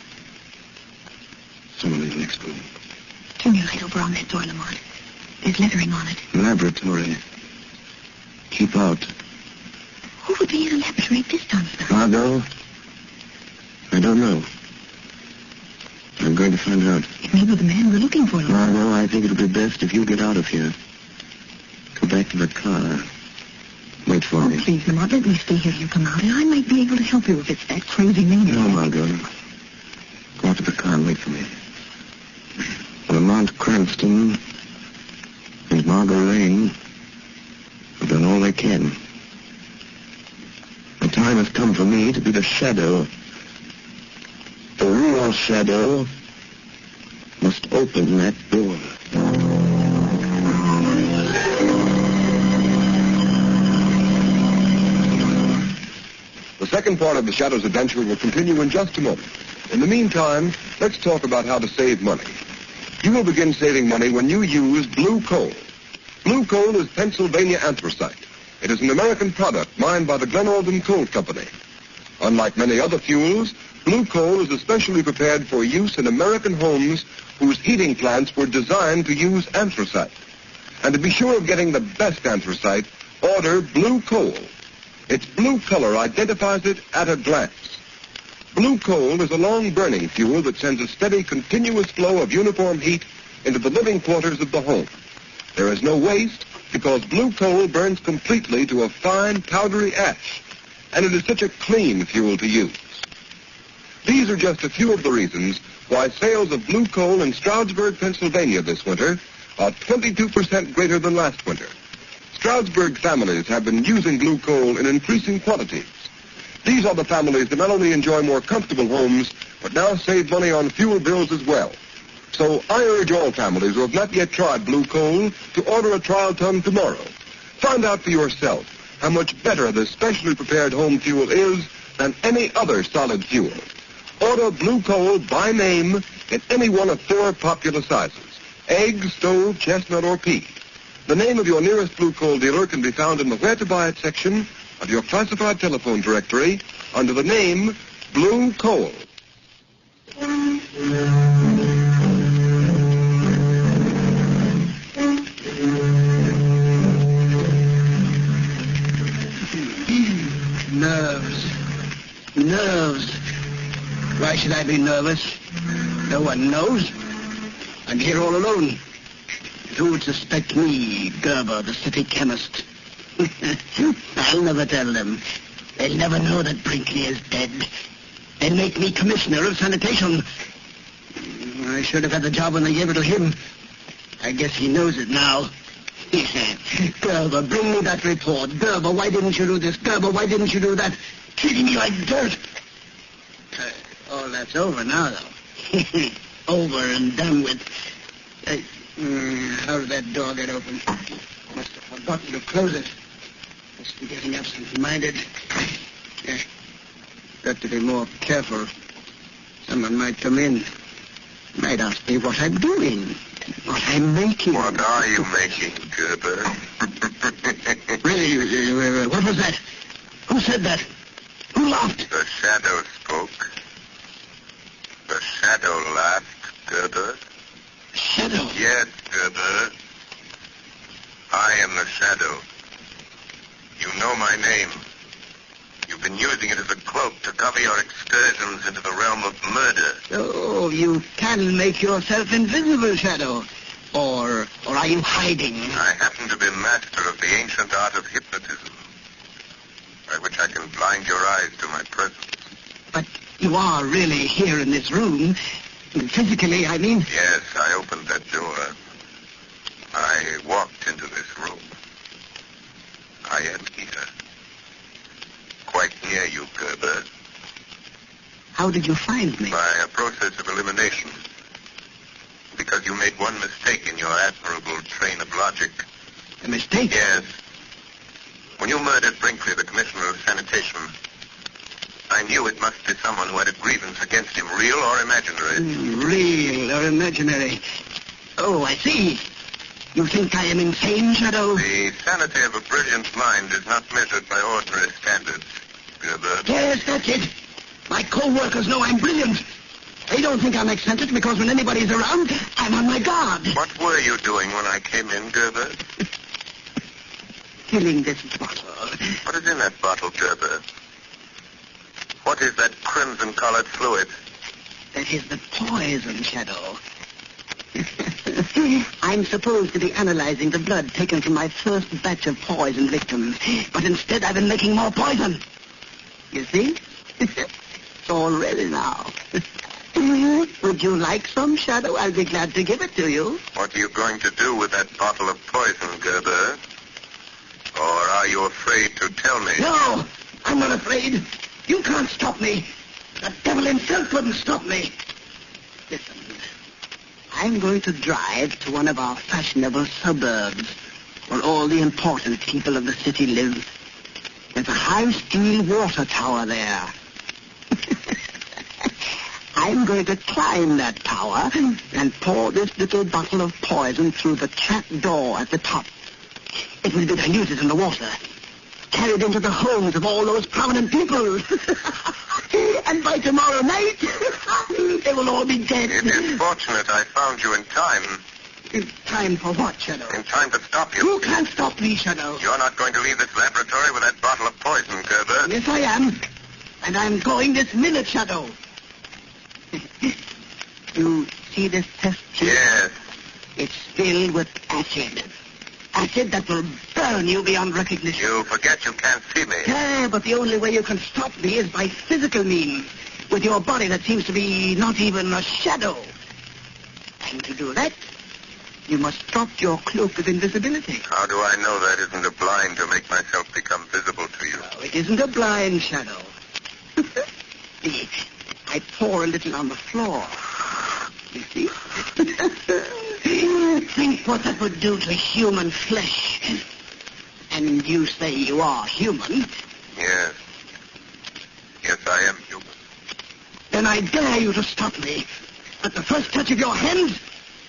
Speaker 6: Someone in the next room.
Speaker 20: Turn your light over on that door, Lamont. There's lettering on it.
Speaker 6: Laboratory. Keep out.
Speaker 20: Who would be in a laboratory at this time of night?
Speaker 6: Margot, I don't know. I'm going to find out.
Speaker 20: It may be the man we're looking for, Lamont.
Speaker 6: Margot, I think it'll be best if you get out of here. Go back to the car. Wait for me.
Speaker 20: Please, Lamont, let me stay here. You come out, and I might be able to help you if it's that crazy maniac.
Speaker 6: No, Margot. Go out to the car and wait for me. Lamont Cranston and Margot Lane have done all they can. The time has come for me to be the Shadow. The real Shadow must open that door.
Speaker 19: The second part of the Shadow's adventure will continue in just a moment. In the meantime, let's talk about how to save money. You will begin saving money when you use blue coal. Blue coal is Pennsylvania anthracite. It is an American product mined by the Glen Alden Coal Company. Unlike many other fuels, blue coal is especially prepared for use in American homes whose heating plants were designed to use anthracite. And to be sure of getting the best anthracite, order blue coal. Its blue color identifies it at a glance. Blue coal is a long-burning fuel that sends a steady, continuous flow of uniform heat into the living quarters of the home. There is no waste because blue coal burns completely to a fine, powdery ash, and it is such a clean fuel to use. These are just a few of the reasons why sales of blue coal in Stroudsburg, Pennsylvania this winter are 22% greater than last winter. Stroudsburg families have been using blue coal in increasing quantities. These are the families that not only enjoy more comfortable homes, but now save money on fuel bills as well. So I urge all families who have not yet tried blue coal to order a trial ton tomorrow. Find out for yourself how much better this specially prepared home fuel is than any other solid fuel. Order blue coal by name in any one of 4 popular sizes: egg, stove, chestnut, or pea. The name of your nearest blue coal dealer can be found in the Where to Buy It section of your classified telephone directory under the name Blue Coal.
Speaker 6: Nerves. Why should I be nervous?
Speaker 3: No one knows. I'm here all alone. Who would suspect me, Gerber, the city chemist? I'll never tell them. They'll never know that Brinkley is dead. They'll make me commissioner of sanitation. I should have had the job when they gave it to him. I guess he knows it now. Gerber, bring me that report. Gerber, why didn't you do this? Gerber, why didn't you do that? Treating me like dirt. All that's over now, though. Over and done with. How did that door get open? Must have forgotten to close it. Must be getting absent-minded. Got to be more careful. Someone might come in. Might ask me what I'm doing. What I'm making.
Speaker 2: What are you making, Gerber?
Speaker 3: Really? What was that? Who said that? Who laughed?
Speaker 2: The shadow spoke. The shadow laughed, Gerber.
Speaker 3: Shadow?
Speaker 2: Yes, Gerber. I am the shadow. You know my name. You've been using it as a cloak to cover your excursions into the realm of murder.
Speaker 3: Oh, you can make yourself invisible, Shadow. Or are you hiding?
Speaker 2: I happen to be master of the ancient art of hypnotism, by which I can blind your eyes to my presence.
Speaker 3: But you are really here in this room. Physically, I mean.
Speaker 2: Yes, I opened that door. I walked into this room. I am here. Quite near you, Gerber.
Speaker 3: How did you find me?
Speaker 2: By a process of elimination. Because you made one mistake in your admirable train of logic.
Speaker 3: A mistake?
Speaker 2: Yes. When you murdered Brinkley, the commissioner of sanitation, I knew it must be someone who had a grievance against him, real or imaginary.
Speaker 3: Real or imaginary. Oh, I see. You think I am insane, Shadow?
Speaker 2: The sanity of a brilliant mind is not measured by ordinary standards, Gerber.
Speaker 3: Yes, that's it. My co-workers know I'm brilliant. They don't think I'm eccentric because when anybody's around, I'm on my guard.
Speaker 2: What were you doing when I came in, Gerber?
Speaker 3: Filling this bottle.
Speaker 2: What is in that bottle, Gerber? What is that crimson-colored fluid?
Speaker 3: That is the poison, Shadow. I'm supposed to be analyzing the blood taken from my first batch of poison victims, but instead I've been making more poison. You see? It's all ready now. Would you like some, Shadow? I'll be glad to give it to you.
Speaker 2: What are you going to do with that bottle of poison, Gerber? Or are you afraid to tell me?
Speaker 3: No, I'm not afraid. You can't stop me. The devil himself couldn't stop me. Listen. I'm going to drive to one of our fashionable suburbs where all the important people of the city live. There's a high-steel water tower there. I'm going to climb that tower and pour this little bottle of poison through the trap door at the top. It will be diluted in the water, carried into the homes of all those prominent people. And by tomorrow night, they will all be dead.
Speaker 2: It is fortunate I found you in time.
Speaker 3: In time for what, Shadow?
Speaker 2: In time to stop you.
Speaker 3: You can't stop me, Shadow.
Speaker 2: You're not going to leave this laboratory with that bottle of poison, Gerber.
Speaker 3: Yes, I am. And I'm going this minute, Shadow. You see this test tube?
Speaker 2: Yes.
Speaker 3: It's filled with acid. Acid that will burn you beyond recognition.
Speaker 2: You forget you can't see me.
Speaker 3: Yeah, but the only way you can stop me is by physical means, with your body that seems to be not even a shadow. And to do that, you must drop your cloak of invisibility.
Speaker 2: How do I know that isn't a blind to make myself become visible to you?
Speaker 3: No, it isn't a blind, Shadow. See, I pour a little on the floor. You see? Think what that would do to human flesh. And you say you are human.
Speaker 2: Yes. Yes, I am human.
Speaker 3: Then I dare you to stop me. At the first touch of your hand,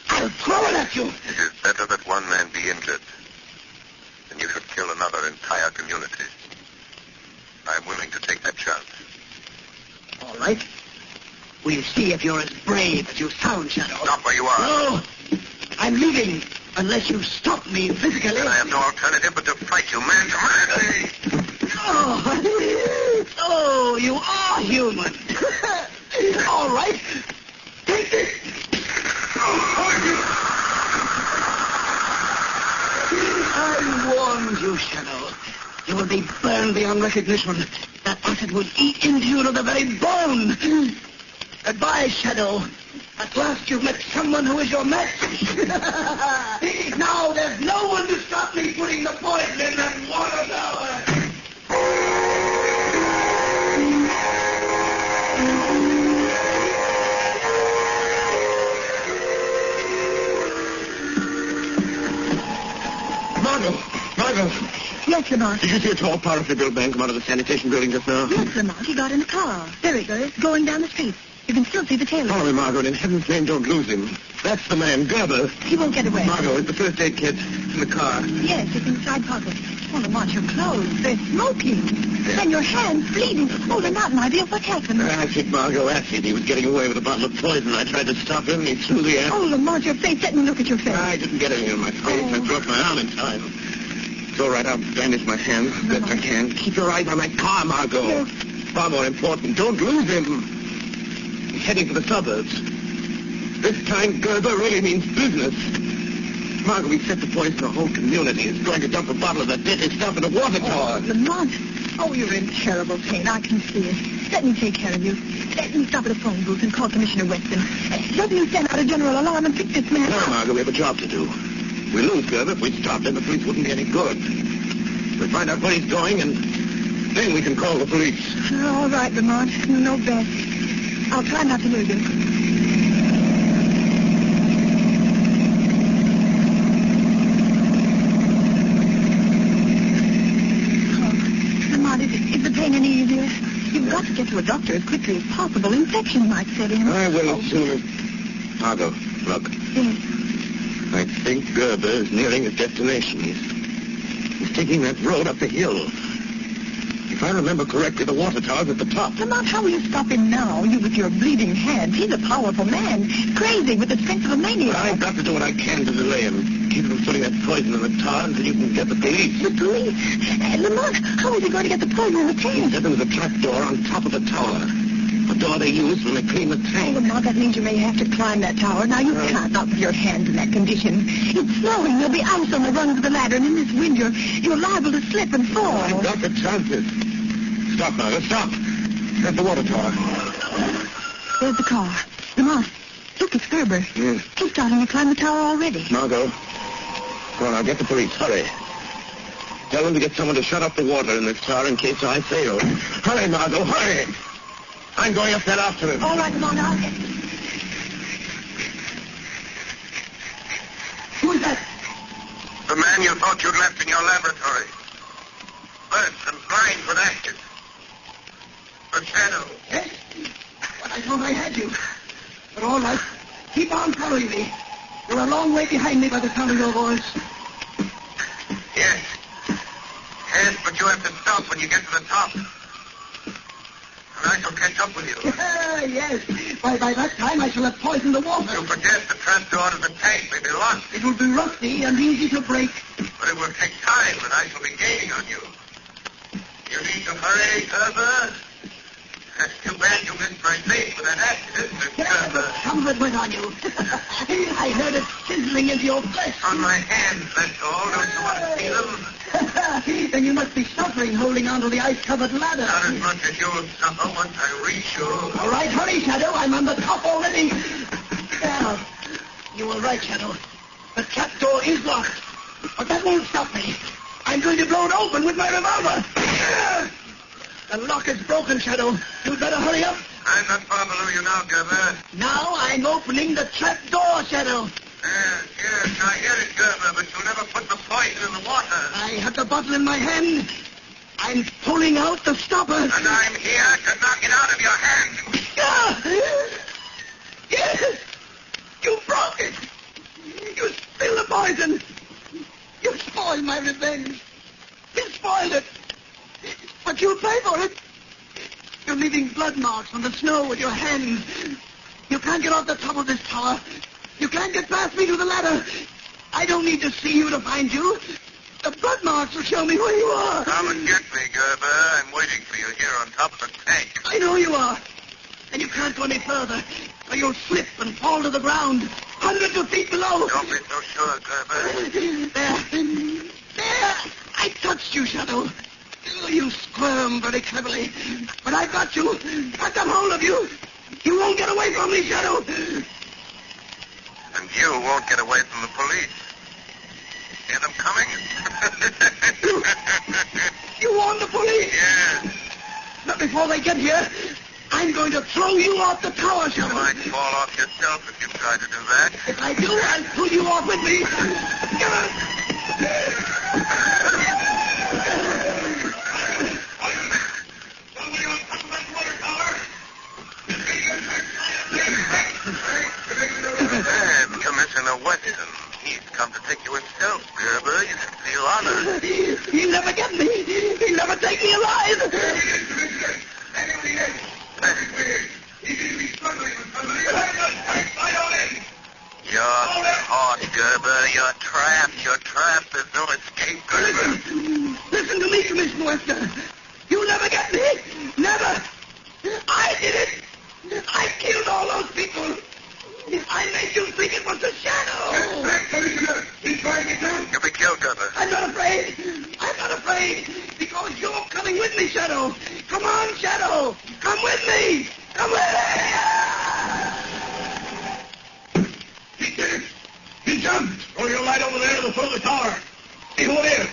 Speaker 3: I'll throw it at you.
Speaker 2: It is better that one man be injured than you should kill another entire community. I'm willing to take that chance.
Speaker 3: All right. We'll see if you're as brave as you sound, Shadow.
Speaker 2: Stop where you are.
Speaker 3: No. I'm leaving unless you stop me physically.
Speaker 2: Then I have no alternative but to fight you man to man.
Speaker 3: Oh, you are human. All right. Take this. you, Shadow. You will be burned beyond recognition. That acid will eat into you to the very bone. Goodbye, Shadow. At last you've met someone who is your match. Now there's no one to stop me putting the poison in that water tower.
Speaker 6: Margot.
Speaker 20: Yes, Lamont.
Speaker 6: Did you see a tall, powerfully built man come out of the sanitation building just now?
Speaker 20: Yes, Lamont. He got in a car. There he goes, going down the street. You can still see the tail.
Speaker 6: Follow him, Margot, and in heaven's name, don't lose him. That's the man, Gerber.
Speaker 20: He won't get away.
Speaker 6: Margot, it's the first aid kit in the car.
Speaker 20: Yes, it's in the side pocket. Oh, Lamont, your clothes. They're smoking. And your hands bleeding. Oh, Lamont, my dear, what's happened?
Speaker 6: Acid, Margot, acid. He was getting away with a bottle of poison. I tried to stop him, and he threw the acid.
Speaker 20: Oh, Lamont, your face. Let me look at your face.
Speaker 6: I didn't get anything in my face. I broke my arm in time. It's all right. I'll bandage my hands as best I can. Keep your eyes on that car, Margot.
Speaker 20: Yes.
Speaker 6: Far more important, don't lose him. He's heading for the suburbs. This time, Gerber really means business. Margot, we set the poison the whole community is going to dump a bottle of that deadly stuff in the water tower.
Speaker 20: Lamont. Oh, you're in terrible pain. I can see it. Let me take care of you. Let me stop at a phone booth and call Commissioner Weston. Doesn't you send out a general alarm and pick this man
Speaker 6: No,
Speaker 20: up?
Speaker 6: Margot, we have a job to do. We lose Gerber. If we stop, then the police wouldn't be any good. We'll find out where he's going, and then we can call the police.
Speaker 20: All right, Lamont. You know best. I'll try not to lose him. Is the pain any easier? You've got to get to a doctor as quickly as possible. Infection might set in.
Speaker 6: I will as soon as... Margot, look.
Speaker 20: Yes.
Speaker 6: I think Gerber is nearing his destination. He's taking that road up the hill. If I remember correctly, the water tower's at the top.
Speaker 20: Lamont, how will you stop him now? You with your bleeding hands. He's a powerful man. Crazy with the strength of a maniac.
Speaker 6: I've got to do what I can to delay him. Keep him from putting that poison in the tower until you can get the police.
Speaker 20: The police? Lamont, how is he going to get the poison in the tank?
Speaker 6: He said there was a trap door on top of the tower. A door they use when they clean the tank.
Speaker 20: Oh, Lamont, that means you may have to climb that tower. Now, you can't, not with your hands in that condition. It's snowing. There'll be ice on the rungs of the ladder, and in this wind, you're liable to slip and fall.
Speaker 6: I've got the chances. Stop, Margot, stop. At the water tower.
Speaker 20: There's the car. Lamont, look, it's Gerber.
Speaker 6: Yes.
Speaker 20: He's starting to climb the tower already.
Speaker 6: Margot, go on, I'll get the police. Hurry. Tell them to get someone to shut off the water in this tower in case I fail. Hurry, Margot, hurry. I'm going up there after him.
Speaker 20: All right, Lamont, I'll get... Who's that?
Speaker 2: The man you thought you'd left in your laboratory. Burnt and blind with ashes. The Shadow.
Speaker 3: Yes? But I thought I had you. But all right. Keep on following me. You're a long way behind me by the sound of your voice.
Speaker 2: Yes. Yes, but you have to stop when you get to the top. And I shall catch up with you.
Speaker 3: Yes. By that time, I shall have poisoned the water.
Speaker 2: You forget the trapdoor to the tank may be locked.
Speaker 3: It will be rusty and easy to break.
Speaker 2: But it will take time, and I shall be gaining on you. You need to hurry, Gerber. That's too bad you missed my face with that accident, Gerber.
Speaker 3: Some of it went on you. I heard it sizzling into your flesh.
Speaker 2: On my hands, that's all. Don't you want to see them?
Speaker 3: Then you must be suffering holding onto the ice-covered ladder.
Speaker 2: Not as much as you'll suffer once I reach you.
Speaker 3: All right, hurry, Shadow. I'm on the top already. Now, you were right, Shadow. The trapdoor is locked. But that won't stop me. I'm going to blow it open with my revolver. The lock is broken, Shadow. You'd better hurry up.
Speaker 2: I'm not far below you now, Gerber.
Speaker 3: Now I'm opening the trapdoor, Shadow.
Speaker 2: Yes, I hear it, Gerber, but you'll never put the poison in the water.
Speaker 3: I have the bottle in my hand. I'm pulling out the stopper.
Speaker 2: And I'm here to knock it out of your hand.
Speaker 3: Yes! You broke it! You spilled the poison! You spoiled my revenge! You spoiled it! But you'll pay for it! You're leaving blood marks on the snow with your hands. You can't get off the top of this tower. You can't get past me to the ladder. I don't need to see you to find you. The blood marks will show me where you are.
Speaker 2: Come and get me, Gerber. I'm waiting for you here on top of the tank.
Speaker 3: I know you are. And you can't go any further, or you'll slip and fall to the ground, hundreds of feet below.
Speaker 2: Don't be so sure, Gerber.
Speaker 3: There. I touched you, Shadow. You squirmed very cleverly. But I got you. I got hold of you. You won't get away from me, Shadow.
Speaker 2: And you won't get away from the police. Hear them coming?
Speaker 3: You warned the police?
Speaker 2: Yes.
Speaker 3: But before they get here, I'm going to throw you off the tower, Shadow.
Speaker 2: You might fall off yourself if you try to do that.
Speaker 3: If I do, I'll pull you off with me.
Speaker 2: And Commissioner Weston, he's come to take you himself, Gerber. You should feel honored.
Speaker 3: He'll never get me. He'll never take me alive.
Speaker 2: You're caught, Gerber. You're trapped. You're trapped. There's no escape, Gerber.
Speaker 3: Listen to me, Commissioner Weston. You'll never get me. Never. I did it. I killed all those people. I made you think it was the Shadow.
Speaker 2: He's trying to get You'll be killed, Gerber.
Speaker 3: I'm not afraid. I'm not afraid. Because you're coming with me, Shadow. Come on, Shadow. Come with me. Come with me.
Speaker 24: He did it. He jumped. Throw your light over there to the foot of the tower. See who it is.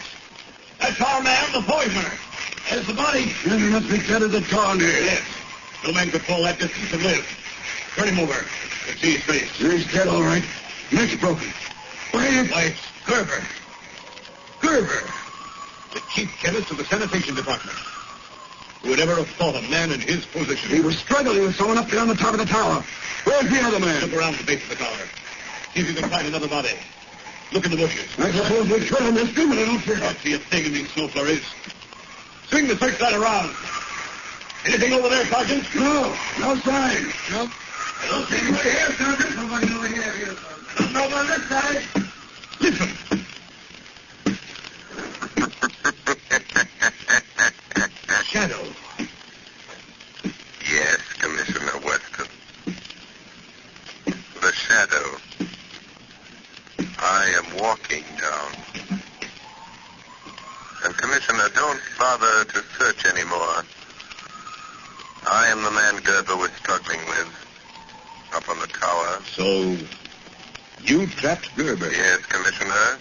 Speaker 24: That's our man, the poisoner. There's the body.
Speaker 3: You must be dead as a torn here.
Speaker 24: Yes. No man could fall that distance and live. Turn him over. Let's see his face.
Speaker 3: He's dead, all right. Neck's broken.
Speaker 24: Why, it's Gerber. Gerber. The chief chemist of the sanitation department. Who would ever have thought a man in his position?
Speaker 3: He was struggling with someone up there on the top of the tower. Where's the other man?
Speaker 24: Look around the base of the tower. See if you can find another body. Look in the bushes.
Speaker 3: I suppose we could on this but I don't
Speaker 24: I don't see a thing in these snow flurries. Swing the searchlight around. Anything over there, Sergeant?
Speaker 3: No. No sign.
Speaker 24: No.
Speaker 3: I don't see anybody here, Sergeant. Nobody over here. Nothing over on this side.
Speaker 24: Listen. Shadow.
Speaker 2: Yes, Commissioner Weston. The Shadow. I am walking down. And, Commissioner, don't bother to search anymore. I am the man Gerber was struggling with up on the tower.
Speaker 24: So, you trapped Gerber?
Speaker 2: Yes, Commissioner.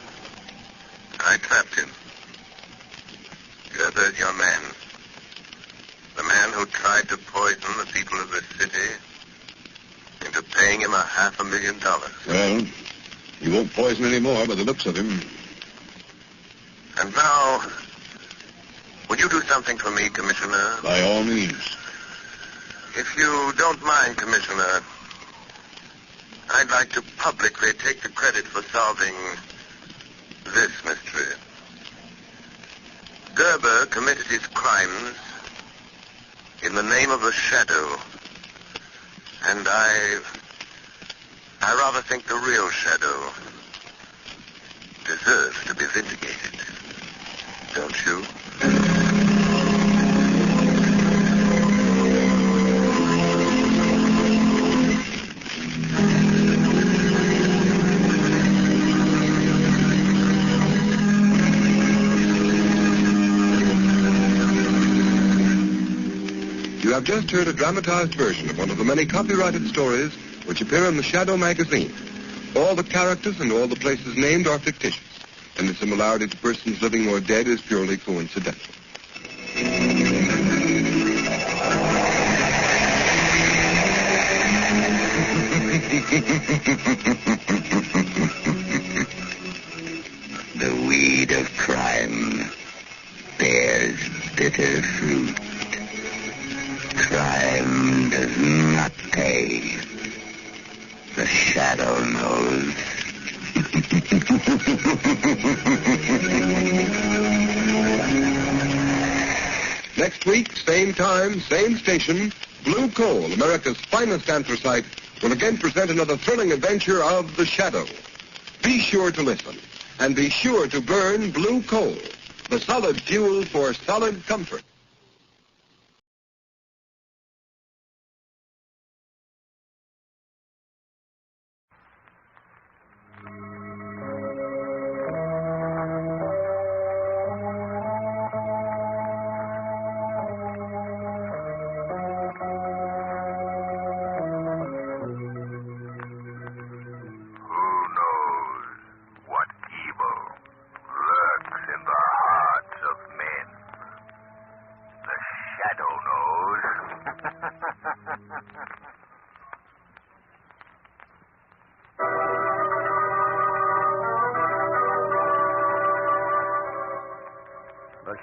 Speaker 2: I trapped him. Gerber's your man. The man who tried to poison the people of this city into paying him $500,000.
Speaker 24: Well, he won't poison any more by the looks of him.
Speaker 2: And now, would you do something for me, Commissioner?
Speaker 24: By all means.
Speaker 2: If you don't mind, Commissioner, I'd like to publicly take the credit for solving this mystery. Gerber committed his crimes in the name of the Shadow. And I rather think the real Shadow deserves to be vindicated. Don't you?
Speaker 19: You have just heard a dramatized version of one of the many copyrighted stories which appear in the Shadow magazine. All the characters and all the places named are fictitious, and the similarity to persons living or dead is purely coincidental.
Speaker 3: The weed of crime bears bitter fruit. Crime does not pay. The Shadow knows.
Speaker 19: Next week, same time, same station, Blue Coal, America's finest anthracite, will again present another thrilling adventure of The Shadow. Be sure to listen, and be sure to burn Blue Coal, the solid fuel for solid comfort.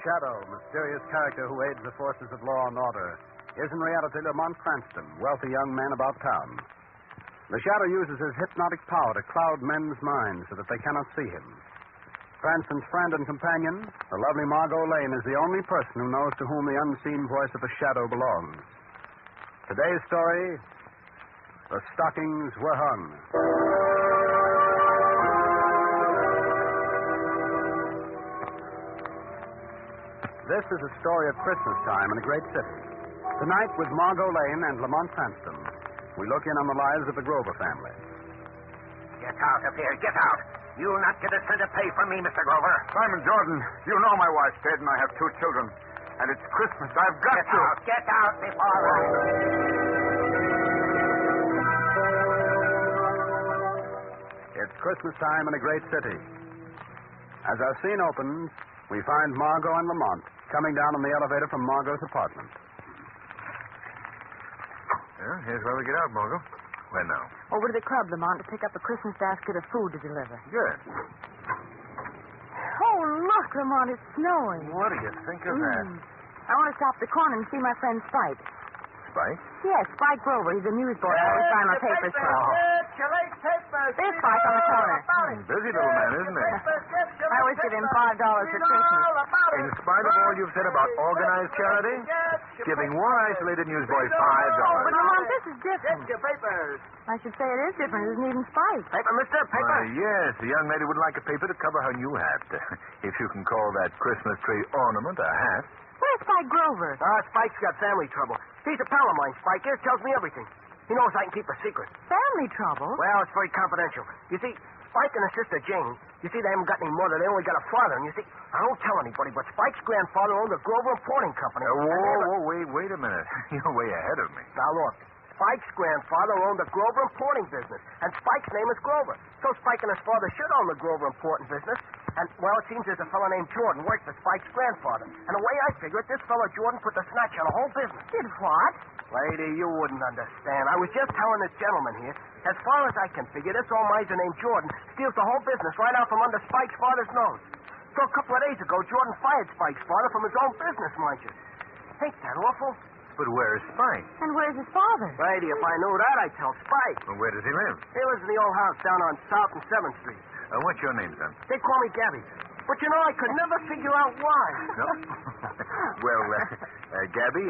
Speaker 17: Shadow, mysterious character who aids the forces of law and order, is in reality Lamont Cranston, wealthy young man about town. The Shadow uses his hypnotic power to cloud men's minds so that they cannot see him. Cranston's friend and companion, the lovely Margot Lane, is the only person who knows to whom the unseen voice of the Shadow belongs. Today's story, The Stockings Were Hung. This is a story of Christmas time in a great city. Tonight, with Margot Lane and Lamont Cranston, we look in on the lives of the Grover family.
Speaker 2: Get out of here. Get out. You'll not get a cent of pay from me, Mr. Grover.
Speaker 18: Simon Jordan, you know my wife's dead and I have 2 children. And it's Christmas. I've got to.
Speaker 2: Get out before I...
Speaker 17: It's Christmas time in a great city. As our scene opens, we find Margot and Lamont coming down on the elevator from Margot's apartment.
Speaker 21: Well, here's where we get out, Margot. Where now?
Speaker 9: Over to the club, Lamont, to pick up a Christmas basket of food to deliver.
Speaker 21: Good.
Speaker 9: Oh, look, Lamont, it's snowing.
Speaker 21: What do you think of that?
Speaker 9: I want to stop the corner and see my friend Spike.
Speaker 21: Spike?
Speaker 9: Yes, Spike Grover. He's a newsboy. I always buy my papers from. There's Spike on the corner.
Speaker 21: Busy little man, isn't he?
Speaker 9: I always give him $5 for Christmas.
Speaker 21: In spite of all you've said about organized charity, giving one isolated newsboy $5.
Speaker 9: Oh, but Lamont, this is different.
Speaker 2: Get your papers.
Speaker 9: I should say it is different. It isn't even Spike.
Speaker 2: Paper, mister, paper.
Speaker 21: Yes, the young lady would like a paper to cover her new hat. If you can call that Christmas tree ornament a hat.
Speaker 9: Where's Spike Grover?
Speaker 2: Spike's got family trouble. He's a pal of mine, Spike is. Tells me everything. He knows I can keep a secret.
Speaker 9: Family trouble?
Speaker 2: Well, it's very confidential. You see, Spike and his sister Jane, you see, they haven't got any mother. They only got a father. And you see, I don't tell anybody, but Spike's grandfather owned the Grover Importing Company.
Speaker 21: Wait a minute. You're way ahead of me.
Speaker 2: Now, look. Spike's grandfather owned the Grover Importing business, and Spike's name is Grover. So Spike and his father should own the Grover Importing business. And, well, it seems there's a fellow named Jordan worked for Spike's grandfather. And the way I figure it, this fellow Jordan put the snatch on the whole business.
Speaker 9: Did what?
Speaker 2: Lady, you wouldn't understand. I was just telling this gentleman here, as far as I can figure, this old miser named Jordan steals the whole business right out from under Spike's father's nose. So a couple of days ago, Jordan fired Spike's father from his own business, mind you. Ain't that awful?
Speaker 21: But where's Spike?
Speaker 9: And where's his father?
Speaker 2: Lady, if I knew that, I'd tell Spike.
Speaker 21: Well, where does he live?
Speaker 2: He lives in the old house down on South and 7th Street.
Speaker 21: What's your name, son?
Speaker 2: They call me Gabby. But, you know, I could never figure out why.
Speaker 21: No? Well, Gabby,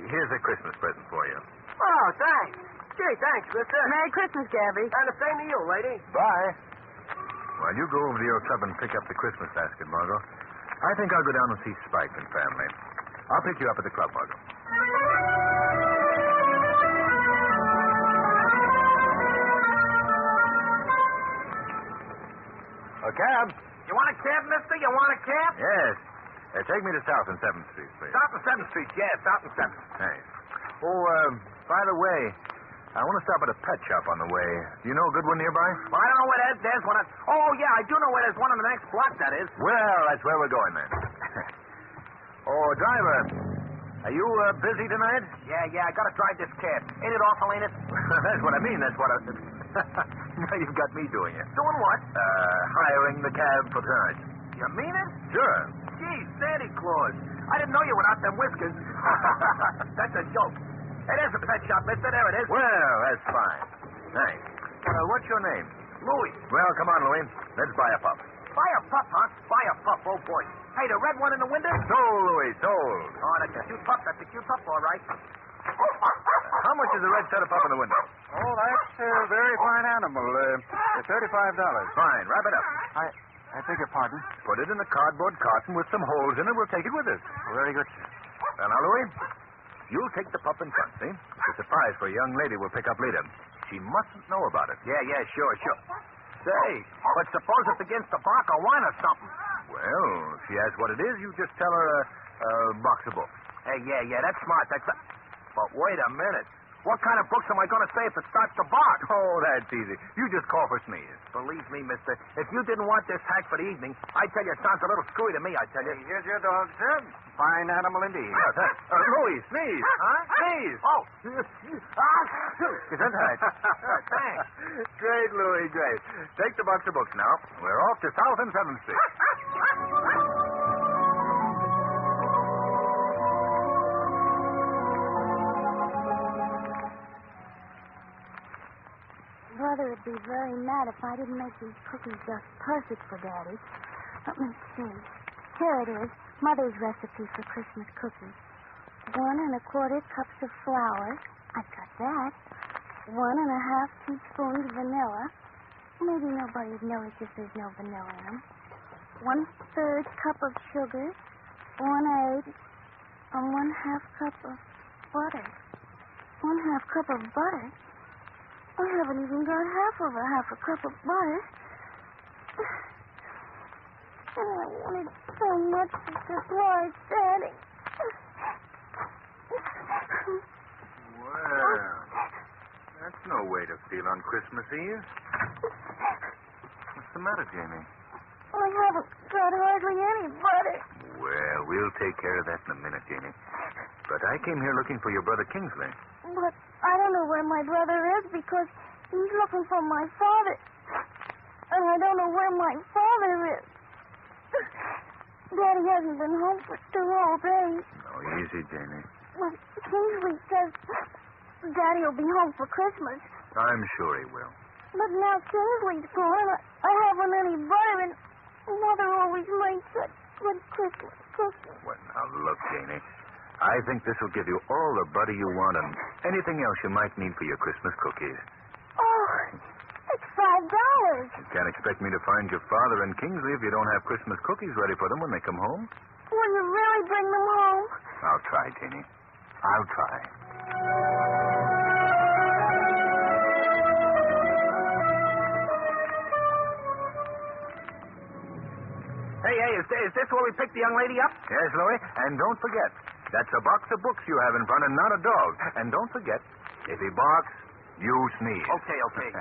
Speaker 21: here's a Christmas present for you.
Speaker 2: Oh, thanks. Gee, thanks, mister.
Speaker 9: Merry Christmas, Gabby.
Speaker 2: And the same to you, lady.
Speaker 21: Bye. Well, you go over to your club and pick up the Christmas basket, Margot. I think I'll go down and see Spike and family. I'll pick you up at the club, Margot. A cab?
Speaker 2: You want a cab, mister? You want a cab?
Speaker 21: Yes. Take me to South and 7th Street, please.
Speaker 2: South and 7th Street, yeah, South and 7th.
Speaker 21: Thanks. Oh, by the way, I want to stop at a pet shop on the way. Do you know a good one nearby?
Speaker 2: Well, I don't know where that is. There's one. Oh, yeah, I do know where there's one on the next block, that is.
Speaker 21: Well, that's where we're going, then. Oh, driver, are you busy tonight?
Speaker 2: Yeah, I gotta drive this cab. Ain't it awful, ain't it?
Speaker 21: That's what I mean. That's what I... Now you've got me doing it.
Speaker 2: Doing what?
Speaker 21: Hiring the cab for tonight.
Speaker 2: You mean it?
Speaker 21: Sure.
Speaker 2: Gee, Santa Claus. I didn't know you without them whiskers. That's a joke. It is a pet shop, mister. There it is.
Speaker 21: Well, that's fine. Thanks. What's your name?
Speaker 2: Louis.
Speaker 21: Well, come on, Louis. Let's buy a pup.
Speaker 2: Buy a pup, huh? Buy a pup, oh boy. Hey, the red one in the window?
Speaker 21: Sold, Louis, sold.
Speaker 2: Oh, that's a cute pup. That's a cute pup, all right.
Speaker 21: How much is the red setter pup in the window?
Speaker 5: Oh, that's a very fine animal. $35.
Speaker 21: Fine. Wrap it up.
Speaker 5: I beg your pardon?
Speaker 21: Put it in a cardboard carton with some holes in it. We'll take it with us.
Speaker 5: Very good, sir.
Speaker 21: Well, now, Louis, you'll take the pup in front, see? It's a surprise for a young lady we'll pick up later. She mustn't know about it.
Speaker 2: Yeah, sure. Say, but suppose it's against the bark or wine or something.
Speaker 21: Well, if she asks what it is, you just tell her a box of books.
Speaker 2: Hey, yeah, that's smart. But wait a minute. What kind of books am I going to say if it starts to bark?
Speaker 21: Oh, that's easy. You just call for sneeze.
Speaker 2: Believe me, mister, if you didn't want this hack for the evening, I'd tell you it sounds a little screwy to me, I tell you.
Speaker 5: Hey, here's your dog, sir. Fine animal indeed.
Speaker 21: Louis, sneeze.
Speaker 2: Huh?
Speaker 21: Sneeze.
Speaker 2: Oh.
Speaker 21: Gesundheit.
Speaker 2: Thanks.
Speaker 21: Great, Louis, great. Take the box of books now. We're off to South and 7th Street.
Speaker 14: Mother would be very mad if I didn't make these cookies just perfect for Daddy. Let me see. Here it is. Mother's recipe for Christmas cookies. 1 1/4 cups of flour. I've got that. 1 1/2 teaspoons vanilla. Maybe nobody'd notice if there's no vanilla in them. 1/3 cup of sugar. 1 egg. And 1/2 cup of butter. 1/2 cup of butter? I haven't even got half a cup of butter. And I wanted so much to surprise Daddy.
Speaker 21: Well, that's no way to feel on Christmas Eve. What's the matter, Jamie?
Speaker 14: I haven't got hardly any butter.
Speaker 21: Well, we'll take care of that in a minute, Jamie. But I came here looking for your brother Kingsley.
Speaker 14: But I don't know where my brother is because he's looking for my father. And I don't know where my father is. Daddy hasn't been home for 2 whole days.
Speaker 21: Oh, easy, Jamie.
Speaker 14: Well, Kingsley says Daddy will be home for Christmas.
Speaker 21: I'm sure he will.
Speaker 14: But now Kingsley's gone. I haven't any butter, and Mother always makes such good Christmas cookies.
Speaker 21: Well, now look, Jamie. I think this will give you all the butter you want and anything else you might need for your Christmas cookies.
Speaker 14: Oh, it's $5.
Speaker 21: You can't expect me to find your father and Kingsley if you don't have Christmas cookies ready for them when they come home.
Speaker 14: Will you really bring them home?
Speaker 21: I'll try, Jamie. I'll try.
Speaker 1: Hey, is this where we picked the young lady up?
Speaker 21: Yes, Louie, and don't forget, that's a box of books you have in front and not a dog. And don't forget, if he barks, you sneeze.
Speaker 1: Okay.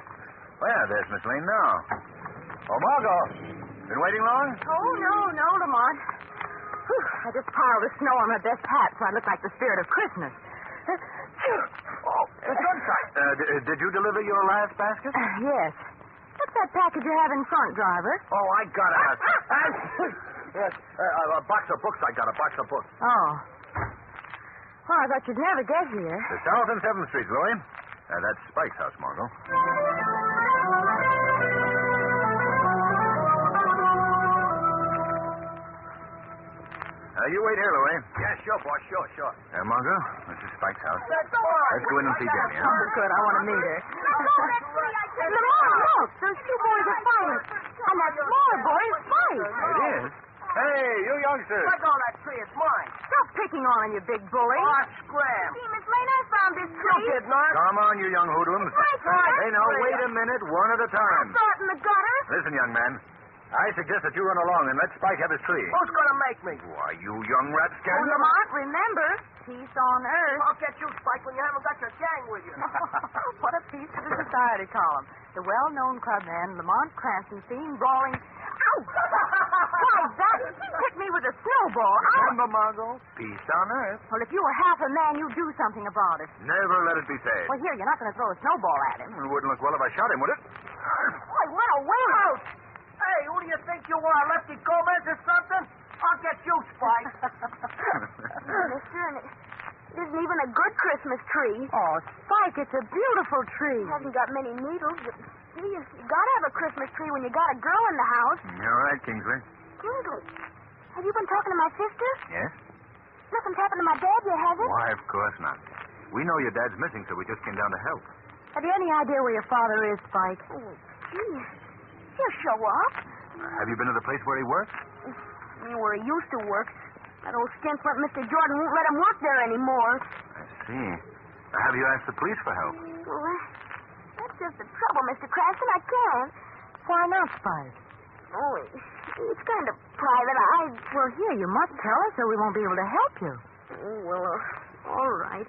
Speaker 21: Well, there's Miss Lane now. Oh, Margot, been waiting long?
Speaker 11: Oh, no, Lamont. Whew, I just piled the snow on my best hat so I look like the spirit of Christmas.
Speaker 21: Oh, sunshine. Did you deliver your last basket?
Speaker 11: Yes. What's that package you have in front, driver?
Speaker 1: Oh, I got it. Yes, a box of books. I got a box of books.
Speaker 11: Oh. Well, I thought you'd never get here.
Speaker 21: The South and 7th Street, Louie. That's Spike's house, Margot. You wait here, Louie.
Speaker 1: Yeah, sure, boss. Sure.
Speaker 21: Margot, this is Spike's house.
Speaker 1: Let's
Speaker 21: go in and see Jenny, huh?
Speaker 11: Oh, good. I want to meet her. Lamont, look. Those 2 boys are fighting. And that smaller boy is Spike.
Speaker 21: It is? Hey, you youngsters.
Speaker 1: Let go of that tree. It's mine.
Speaker 11: Stop picking on him, you big bully.
Speaker 1: Oh, scram.
Speaker 14: See, Miss Lane, I found this
Speaker 1: You
Speaker 14: tree.
Speaker 1: did not.
Speaker 21: Come on, you young hoodlums. Hey, now, wait a minute, one at a time.
Speaker 14: Start in the gutter.
Speaker 21: Listen, young man. I suggest that you run along and let Spike have his tree.
Speaker 1: Who's going to make me?
Speaker 21: Why, you young rapscallion.
Speaker 11: Oh, Lamont, remember, peace on earth.
Speaker 1: I'll get you, Spike, when you haven't got your gang with you.
Speaker 11: What a piece of the society column. The well-known clubman, Lamont Cranston, seen brawling... Ow! Why, that hit me with a snowball.
Speaker 21: Remember, Margot, peace on earth.
Speaker 11: Well, if you were half a man, you'd do something about it.
Speaker 21: Never let it be said.
Speaker 11: Well, here, you're not going to throw a snowball at him.
Speaker 21: It wouldn't look well if I shot him, would it?
Speaker 11: Boy, what a way out!
Speaker 1: Hey, who do you think you are, Lefty Gomez or something? I'll get you, Spike.
Speaker 14: Mister, and it isn't even a good Christmas tree.
Speaker 11: Oh, Spike, it's a beautiful tree.
Speaker 14: It hasn't got many needles, but you gotta have a Christmas tree when you got a girl in the house.
Speaker 21: You're right, Kingsley.
Speaker 14: Kingsley, have you been talking to my sister?
Speaker 21: Yes?
Speaker 14: Nothing's happened to my dad yet, has it?
Speaker 21: Why, of course not. We know your dad's missing, so we just came down to help.
Speaker 11: Have you any idea where your father is, Spike?
Speaker 14: Oh, gee. He'll show up.
Speaker 21: Have you been to the place where he works?
Speaker 14: Where he used to work. That old skinflint Mr. Jordan won't let him work there anymore.
Speaker 21: I see. Have you asked the police for help?
Speaker 14: Well, that's just the trouble, Mr. Cranston. I can't.
Speaker 11: Why not, Spike?
Speaker 14: Oh, it's kind of private.
Speaker 11: Well, here, you must tell us or we won't be able to help you.
Speaker 14: Oh, well, all right.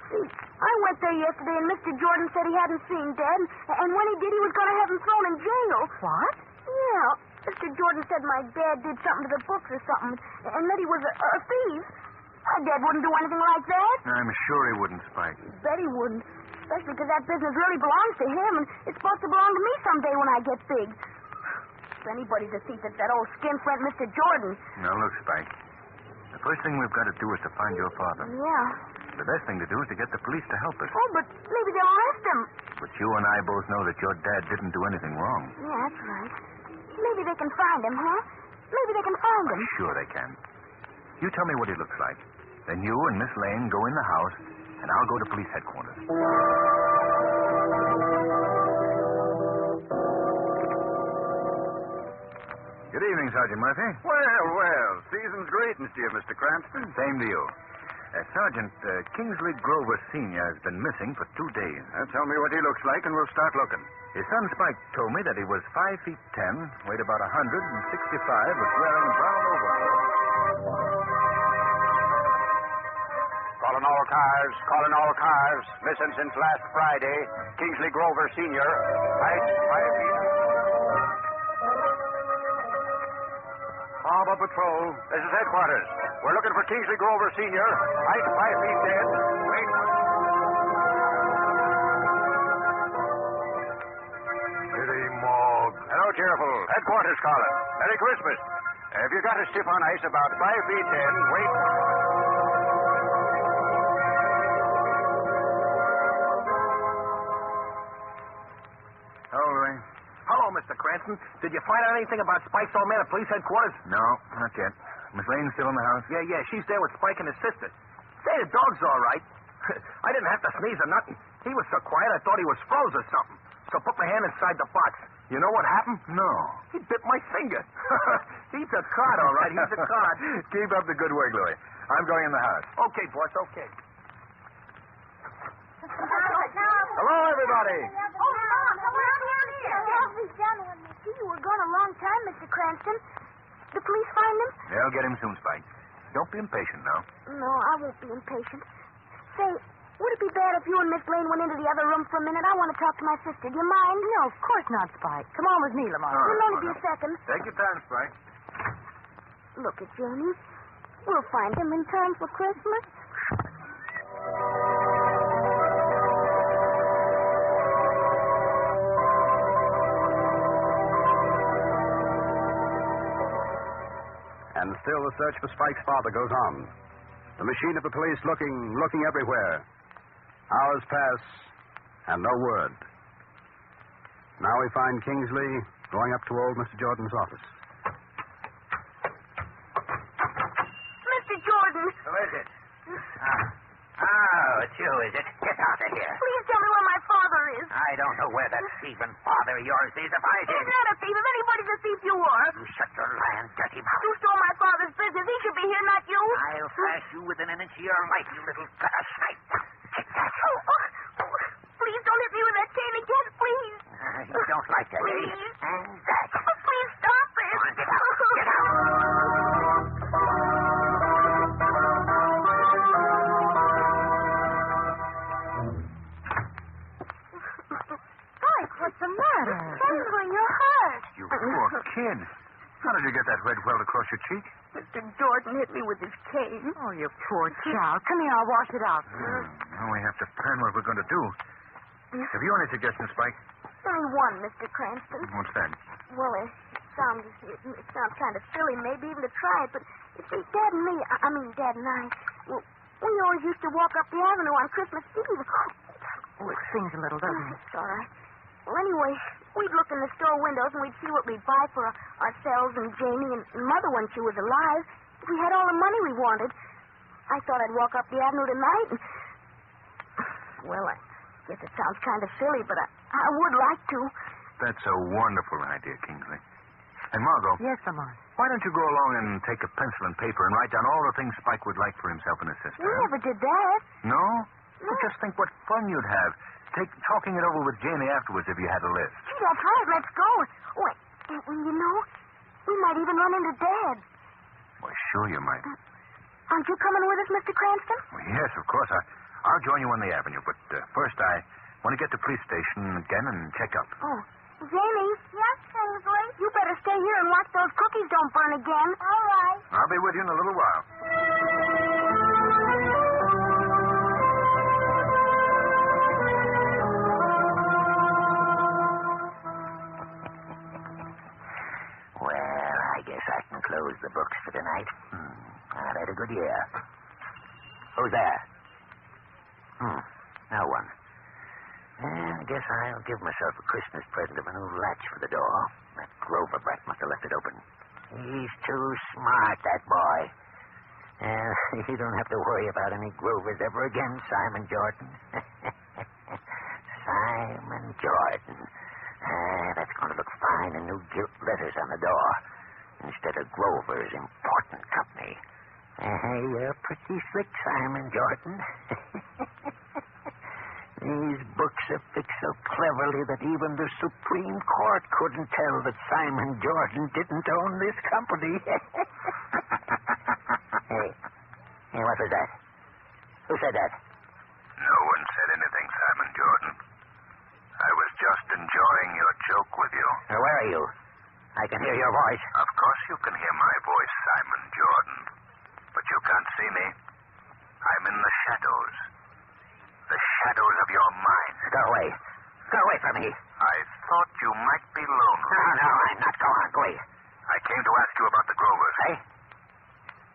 Speaker 14: See, I went there yesterday and Mr. Jordan said he hadn't seen Dad, and when he did, he was going to have him thrown in jail.
Speaker 11: What?
Speaker 14: Yeah. Mr. Jordan said my dad did something to the books or something, and that he was a thief. My dad wouldn't do anything like that.
Speaker 21: I'm sure he wouldn't, Spike.
Speaker 14: Bet he wouldn't, especially because that business really belongs to him, and it's supposed to belong to me someday when I get big. If anybody's a thief, it's that old skinflint Mr. Jordan.
Speaker 21: Now, look, Spike. The first thing we've got to do is to find your father.
Speaker 14: Yeah.
Speaker 21: The best thing to do is to get the police to help us.
Speaker 14: Oh, but maybe they'll arrest him.
Speaker 21: But you and I both know that your dad didn't do anything wrong.
Speaker 14: Yeah, that's right. Maybe they can find him, huh? Maybe they can find him.
Speaker 21: Sure they can. You tell me what he looks like. Then you and Miss Lane go in the house, and I'll go to police headquarters.
Speaker 18: Good evening, Sergeant Murphy. Well. Season's greetings to you, Mr. Cranston.
Speaker 21: Same to you. Sergeant, Kingsley Grover Sr. has been missing for 2 days.
Speaker 18: Tell me what he looks like, and we'll start looking.
Speaker 21: His son Spike told me that he was 5 feet 10, weighed about 165, was wearing brown overalls.
Speaker 18: Calling all cars. Missing since last Friday. Kingsley Grover Sr. Height 5 feet. Harbor Patrol. This is headquarters. We're looking for Kingsley Grover Sr. Height 5 feet dead. Wait. City Morgue. Hello, cheerful. Headquarters calling. Merry Christmas. If you got a stiff on ice about 5 feet 10, wait.
Speaker 2: Hello, Mr. Cranston. Did you find out anything about Spike's old man at police headquarters?
Speaker 21: No, not yet. Miss Lane's still in the house?
Speaker 2: Yeah, she's there with Spike and his sister. Say, the dog's all right. I didn't have to sneeze or nothing. He was so quiet I thought he was froze or something. So put my hand inside the box. You know what happened?
Speaker 21: No.
Speaker 2: He bit my finger. He's a cod, all right. He's a cod.
Speaker 21: Keep up the good work, Louie. I'm going in the house.
Speaker 2: Okay, boss, okay.
Speaker 18: Hello, everybody.
Speaker 14: Oh, Mom, come around here. Lovely gentlemen. You were gone a long time, Mr. Cranston. The police find him?
Speaker 21: They'll get him soon, Spike. Don't be impatient now.
Speaker 14: No, I won't be impatient. Say, would it be bad if you and Miss Lane went into the other room for a minute? I want to talk to my sister. Do you mind?
Speaker 11: No, of course not, Spike. Come on with me, Lamont.
Speaker 14: It'll only be a second.
Speaker 21: Take your time, Spike.
Speaker 14: Look at Jamie. We'll find him in time for Christmas.
Speaker 17: And still the search for Spike's father goes on. The machine of the police looking everywhere. Hours pass, and no word. Now we find Kingsley going up to old Mr. Jordan's office.
Speaker 14: Mr. Jordan!
Speaker 4: Who is it? Oh, it's you, is it? Get out of here.
Speaker 14: Please tell me where my father is.
Speaker 4: I don't know where that thieving father of yours is. If I did...
Speaker 14: He's not a thief. If anybody's a thief, you are.
Speaker 4: You shut your lying, dirty mouth.
Speaker 14: You stole my father's business. He should be here, not you.
Speaker 4: I'll thrash you within an inch of your life, you little gutter snipe. Take that.
Speaker 14: Please don't hit me with that cane again, please.
Speaker 4: You don't like that, eh? And that.
Speaker 14: Please stop it.
Speaker 4: Come on, get out. Get out.
Speaker 11: Spike, what's the matter?
Speaker 14: Kingsley, you're hurt.
Speaker 21: You poor kid. How did you get that red welt across your cheek?
Speaker 14: Mr. Jordan hit me with his cane.
Speaker 11: Oh, you poor child. Come here, I'll wash it out.
Speaker 21: Now we have to plan what we're going to do. Have you any suggestions, Spike?
Speaker 14: Only one, Mr. Cranston.
Speaker 21: What's that?
Speaker 14: Well, it sounds kind of silly, maybe even to try it, but you see, Dad and me, I mean Dad and I, well, we always used to walk up the avenue on Christmas Eve.
Speaker 11: Oh, it stings a little, doesn't it?
Speaker 14: It's all right. Well, anyway, we'd look in the store windows and we'd see what we'd buy for ourselves and Jamie and Mother when she was alive. If we had all the money we wanted, I thought I'd walk up the avenue tonight and... Well, I guess it sounds kind of silly, but I would like to.
Speaker 21: That's a wonderful idea, Kingsley. And Margot.
Speaker 11: Yes, Lamont.
Speaker 21: Why don't you go along and take a pencil and paper and write down all the things Spike would like for himself and his sister?
Speaker 14: We never did that.
Speaker 21: No? Well, just think what fun you'd have. Talking it over with Jamie afterwards if you had a list.
Speaker 14: Gee, that's right. Let's go. Wait, you know, we might even run into Dad.
Speaker 21: Well, sure you might.
Speaker 14: Aren't you coming with us, Mr. Cranston?
Speaker 21: Well, yes, of course. I'll join you on the avenue, but first I want to get to the police station again and check up.
Speaker 14: Oh, Jamie. Yes, Kingsley? You better stay here and watch those cookies don't burn again. All right.
Speaker 21: I'll be with you in a little while.
Speaker 4: Well, I guess I can close the books for tonight. I've had a good year. Who's there? Now one. I guess I'll give myself a Christmas present of a new latch for the door. That Grover brat must have left it open. He's too smart, that boy. You don't have to worry about any Grovers ever again, Simon Jordan. Simon Jordan. That's going to look fine in new gilt letters on the door. Instead of Grover's Important Company. You're pretty slick, Simon Jordan. These books are fixed so cleverly that even the Supreme Court couldn't tell that Simon Jordan didn't own this company. Hey, what was that? Who said that?
Speaker 18: No one said anything, Simon Jordan. I was just enjoying your joke with you.
Speaker 4: Now, where are you? I can hear your voice.
Speaker 18: Of course you can hear my voice, Simon Jordan. But you can't see me. I'm in the shadows. The shadows of your mind.
Speaker 4: Go away. Go away from me.
Speaker 18: I thought you might be lonely.
Speaker 4: No, I'm not going. Go away.
Speaker 18: I came to ask you about the Grovers.
Speaker 4: Hey?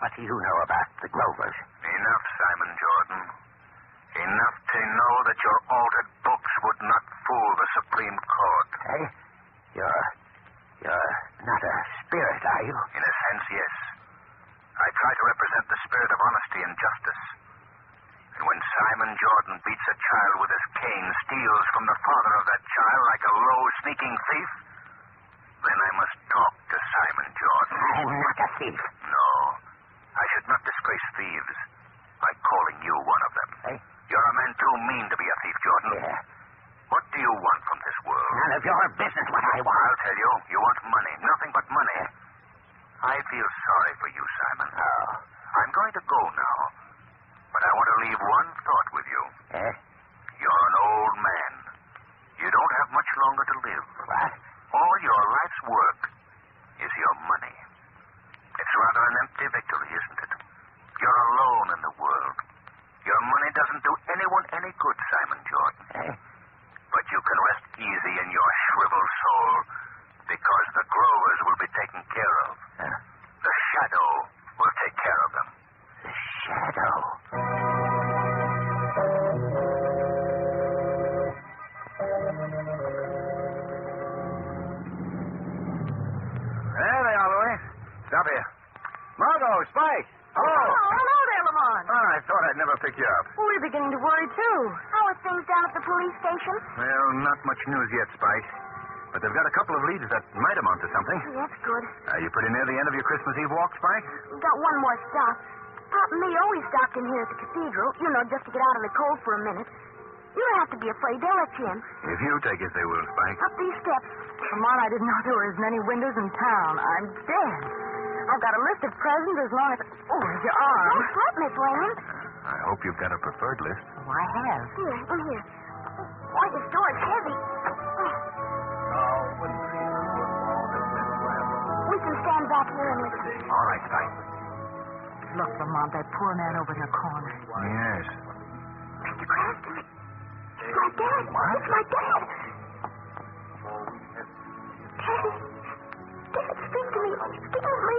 Speaker 4: What do you know about the Grovers?
Speaker 18: Enough, Simon Jordan. Enough to know that your altered books would not fool the Supreme Court.
Speaker 4: Hey? You're not a spirit, are you?
Speaker 18: In a sense, yes. I try to represent the spirit of honesty and justice. And when Simon Jordan beats a child with his cane, steals from the father of that child like a low, sneaking thief, then I must talk to Simon Jordan.
Speaker 4: I'm not a thief.
Speaker 18: No. I should not disgrace thieves by calling you one of them.
Speaker 4: Hey?
Speaker 18: You're a man too mean to be a thief, Jordan.
Speaker 4: Yeah.
Speaker 18: What do you want from this world?
Speaker 4: None of your business what I want.
Speaker 18: I'll tell you. You want money. Nothing but money. I feel sorry for you, Simon.
Speaker 4: Oh.
Speaker 18: I'm going to go now. But I want to leave one thought with you.
Speaker 4: Eh?
Speaker 18: You're an old man. You don't have much longer to live.
Speaker 4: What?
Speaker 18: All your life's work is your money. It's rather an empty victory, isn't it? You're alone in the world. Your money doesn't do anyone any good, Simon Jordan.
Speaker 4: Eh?
Speaker 18: But you can rest easy in your shriveled soul because the Grovers will be taken care of.
Speaker 4: Huh?
Speaker 18: The shadow will take care of them.
Speaker 4: The shadow?
Speaker 21: There they are, Louis. Stop here. Margot, Spike.
Speaker 11: Oh, hello there, Lamont.
Speaker 21: Oh, I thought I'd never pick you up.
Speaker 11: We're beginning to worry, too.
Speaker 14: How are things down at the police station?
Speaker 21: Well, not much news yet, Spike. But they've got a couple of leads that might amount to something.
Speaker 14: That's good.
Speaker 21: Are you pretty near the end of your Christmas Eve walk, Spike?
Speaker 14: We've got one more stop. Pop and me always stopped in here at the cathedral, just to get out in the cold for a minute. You don't have to be afraid. They'll let you in.
Speaker 21: If you take it, they will, Spike.
Speaker 14: Up these steps.
Speaker 11: Lamont, I didn't know there were as many windows in town. I'm dead. I've got a list of presents as long as... Oh, your arm.
Speaker 14: Don't sweat, Miss Raymond.
Speaker 21: I hope you've got a preferred list.
Speaker 11: Oh, I have.
Speaker 14: Here, in here. Boy, this door is heavy. We can stand back here and listen.
Speaker 21: All right, Spike.
Speaker 11: Look, Lamont, that poor man over in the corner.
Speaker 21: Yes.
Speaker 14: Mr. Cranston. It's my dad.
Speaker 21: What?
Speaker 14: It's my dad. Daddy. Dad, speak to me. Speak to me.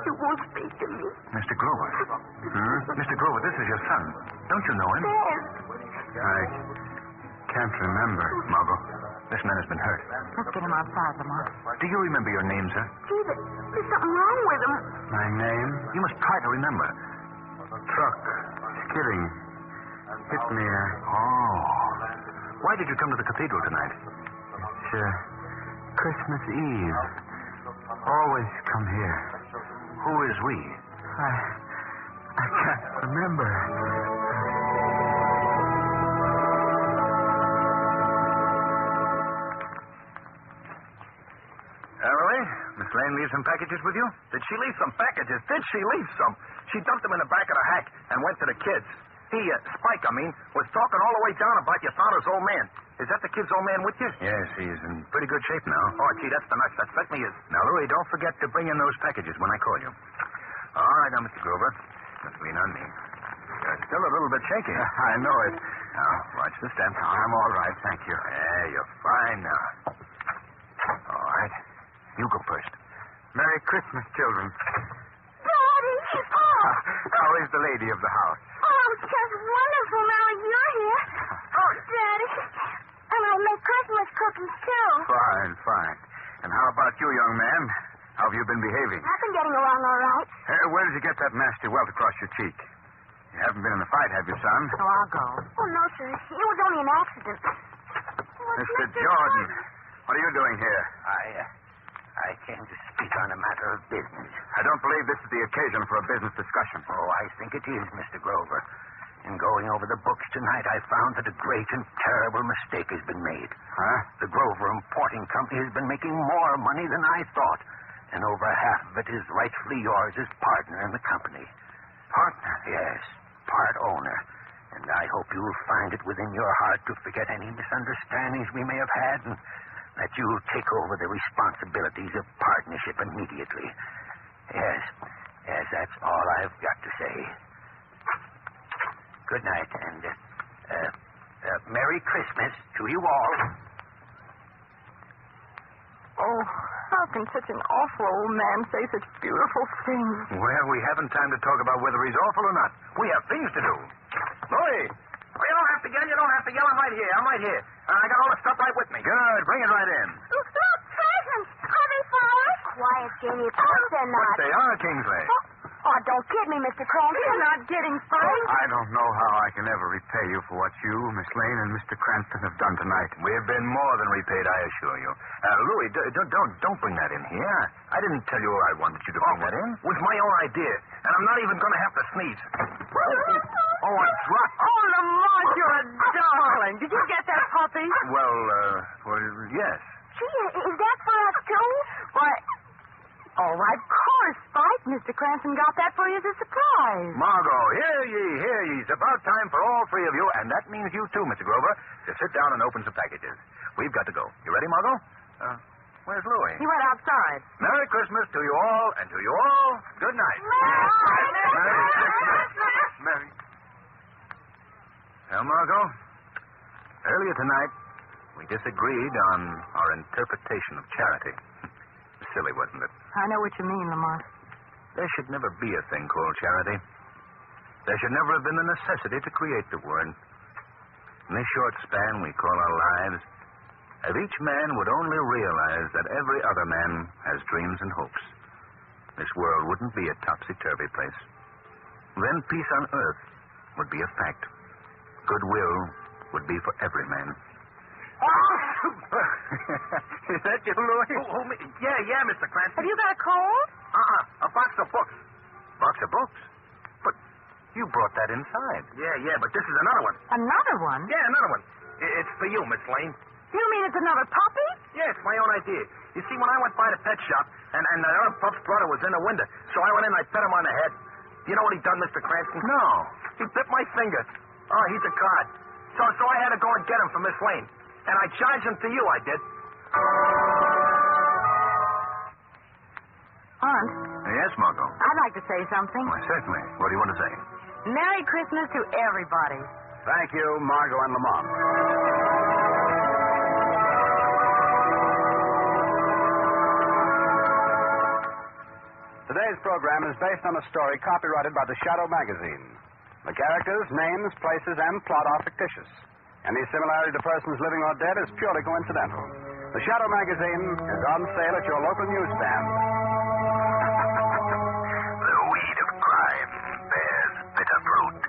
Speaker 14: You won't speak to me.
Speaker 21: Mr. Grover. Mr. Grover, this is your son. Don't you know him?
Speaker 14: Dad.
Speaker 21: I can't remember, Margot. This man has been hurt.
Speaker 11: Let's get him outside, Lamont.
Speaker 21: Do you remember your name, sir?
Speaker 14: Gee, there's something wrong with him.
Speaker 21: My name? You must try to remember. Truck. Skidding. Hit me. Oh. Why did you come to the cathedral tonight? It's Christmas Eve. Always come here. Who is we? I can't remember. Emily, Miss Lane leave some packages with you? Did she leave some packages? Did she leave some? She dumped them in the back of the hack and went to the kids. Spike, was talking all the way down about your father's old man. Is that the kid's old man with you? Yes, he's in pretty good shape now. Oh, gee, that's the nuts. That certainly is. Now, Louis, don't forget to bring in those packages when I call you. All right, now, Mr. Grover. Just lean on me. You're still a little bit shaky. I know it. Now, watch the step. I'm all right, thank you. Yeah, you're fine now. All right. You go first. Merry Christmas, children.
Speaker 14: Daddy!
Speaker 21: How is the lady of the house?
Speaker 14: Oh, I'm It's just wonderful now that you're here. Oh, Daddy. And I make Christmas cookies, too.
Speaker 21: Fine, fine. And how about you, young man? How have you been behaving?
Speaker 14: I've been getting along all right.
Speaker 21: Where did you get that nasty welt across your cheek? You haven't been in a fight, have you, son?
Speaker 14: Oh, I'll go. Oh, no, sir. It was only an accident.
Speaker 21: Mr. Jordan, what are you doing here?
Speaker 4: I came to speak on a matter of business.
Speaker 21: I don't believe this is the occasion for a business discussion.
Speaker 4: Oh, I think it is, Mr. Grover. In going over the books tonight, I found that a great and terrible mistake has been made.
Speaker 21: Huh?
Speaker 4: The Grover Importing Company has been making more money than I thought, and over half of it is rightfully yours as partner in the company.
Speaker 21: Partner?
Speaker 4: Yes, part owner. And I hope you will find it within your heart to forget any misunderstandings we may have had, and that you'll take over the responsibilities of partnership immediately. Yes, that's all I've got to say. Good night, and Merry Christmas to you all.
Speaker 11: Oh, how can such an awful old man say such beautiful things?
Speaker 21: Well, we haven't time to talk about whether he's awful or not. We have things to do. Louie! Oh, you don't have to yell. You don't have to yell. I'm right here. I got all the stuff right with me. Good. Bring it right in.
Speaker 14: Look, presents. Are they for us? Quiet, Jenny. Of course they're not.
Speaker 21: But they are, Kingsley.
Speaker 14: Oh, don't kid me, Mr. Cranston. You're not getting fired.
Speaker 21: I don't know how I can ever repay you for what you, Miss Lane, and Mr. Cranston have done tonight. We've been more than repaid, I assure you. Louie, don't bring that in here. I didn't tell you I wanted you to bring that in. It was my own idea, and I'm not even going to have to sneeze. Oh, I dropped.
Speaker 11: Oh, Lamont, you're a darling. Did you get that puppy?
Speaker 21: Well, yes.
Speaker 14: Gee, is that for us, too?
Speaker 11: Why... Oh, of course, Spike. Mr. Cranston got that for you as a surprise.
Speaker 21: Margot, hear ye. It's about time for all three of you, and that means you too, Mr. Grover, to sit down and open some packages. We've got to go. You ready, Margot? Where's Louie?
Speaker 11: He went outside.
Speaker 21: Merry Christmas to you all, and to you all, good night. Merry Christmas. Merry. Well, Margot, earlier tonight, we disagreed on our interpretation of charity. Silly, wasn't it?
Speaker 11: I know what you mean, Lamont.
Speaker 21: There should never be a thing called charity. There should never have been the necessity to create the word. In this short span we call our lives, if each man would only realize that every other man has dreams and hopes, this world wouldn't be a topsy-turvy place. Then peace on earth would be a fact. Goodwill would be for every man. Is that you, Louie? Yeah, Mr. Cranston.
Speaker 11: Have you got a cold?
Speaker 21: A box of books. Box of books? But you brought that inside. Yeah, but this is another one.
Speaker 11: Another one?
Speaker 21: Yeah, another one. It's for you, Miss Lane.
Speaker 11: You mean it's another puppy?
Speaker 21: Yeah, it's my own idea. You see, when I went by the pet shop, and the other pup's brother was in the window, so I went in and I pet him on the head. You know what he done, Mr. Cranston? No. He bit my finger. Oh, he's a card. So I had to go and get him for Miss Lane. And I charged him to you, I did.
Speaker 11: Aunt?
Speaker 21: Yes, Margot.
Speaker 11: I'd like to say something.
Speaker 21: Why, certainly. What do you want to say?
Speaker 11: Merry Christmas to everybody.
Speaker 17: Thank you, Margot and Lamont. Today's program is based on a story copyrighted by the Shadow magazine. The characters, names, places, and plot are fictitious. Any similarity to persons living or dead is purely coincidental. The Shadow magazine is on sale at your local newsstand.
Speaker 18: The weed of crime bears bitter fruit.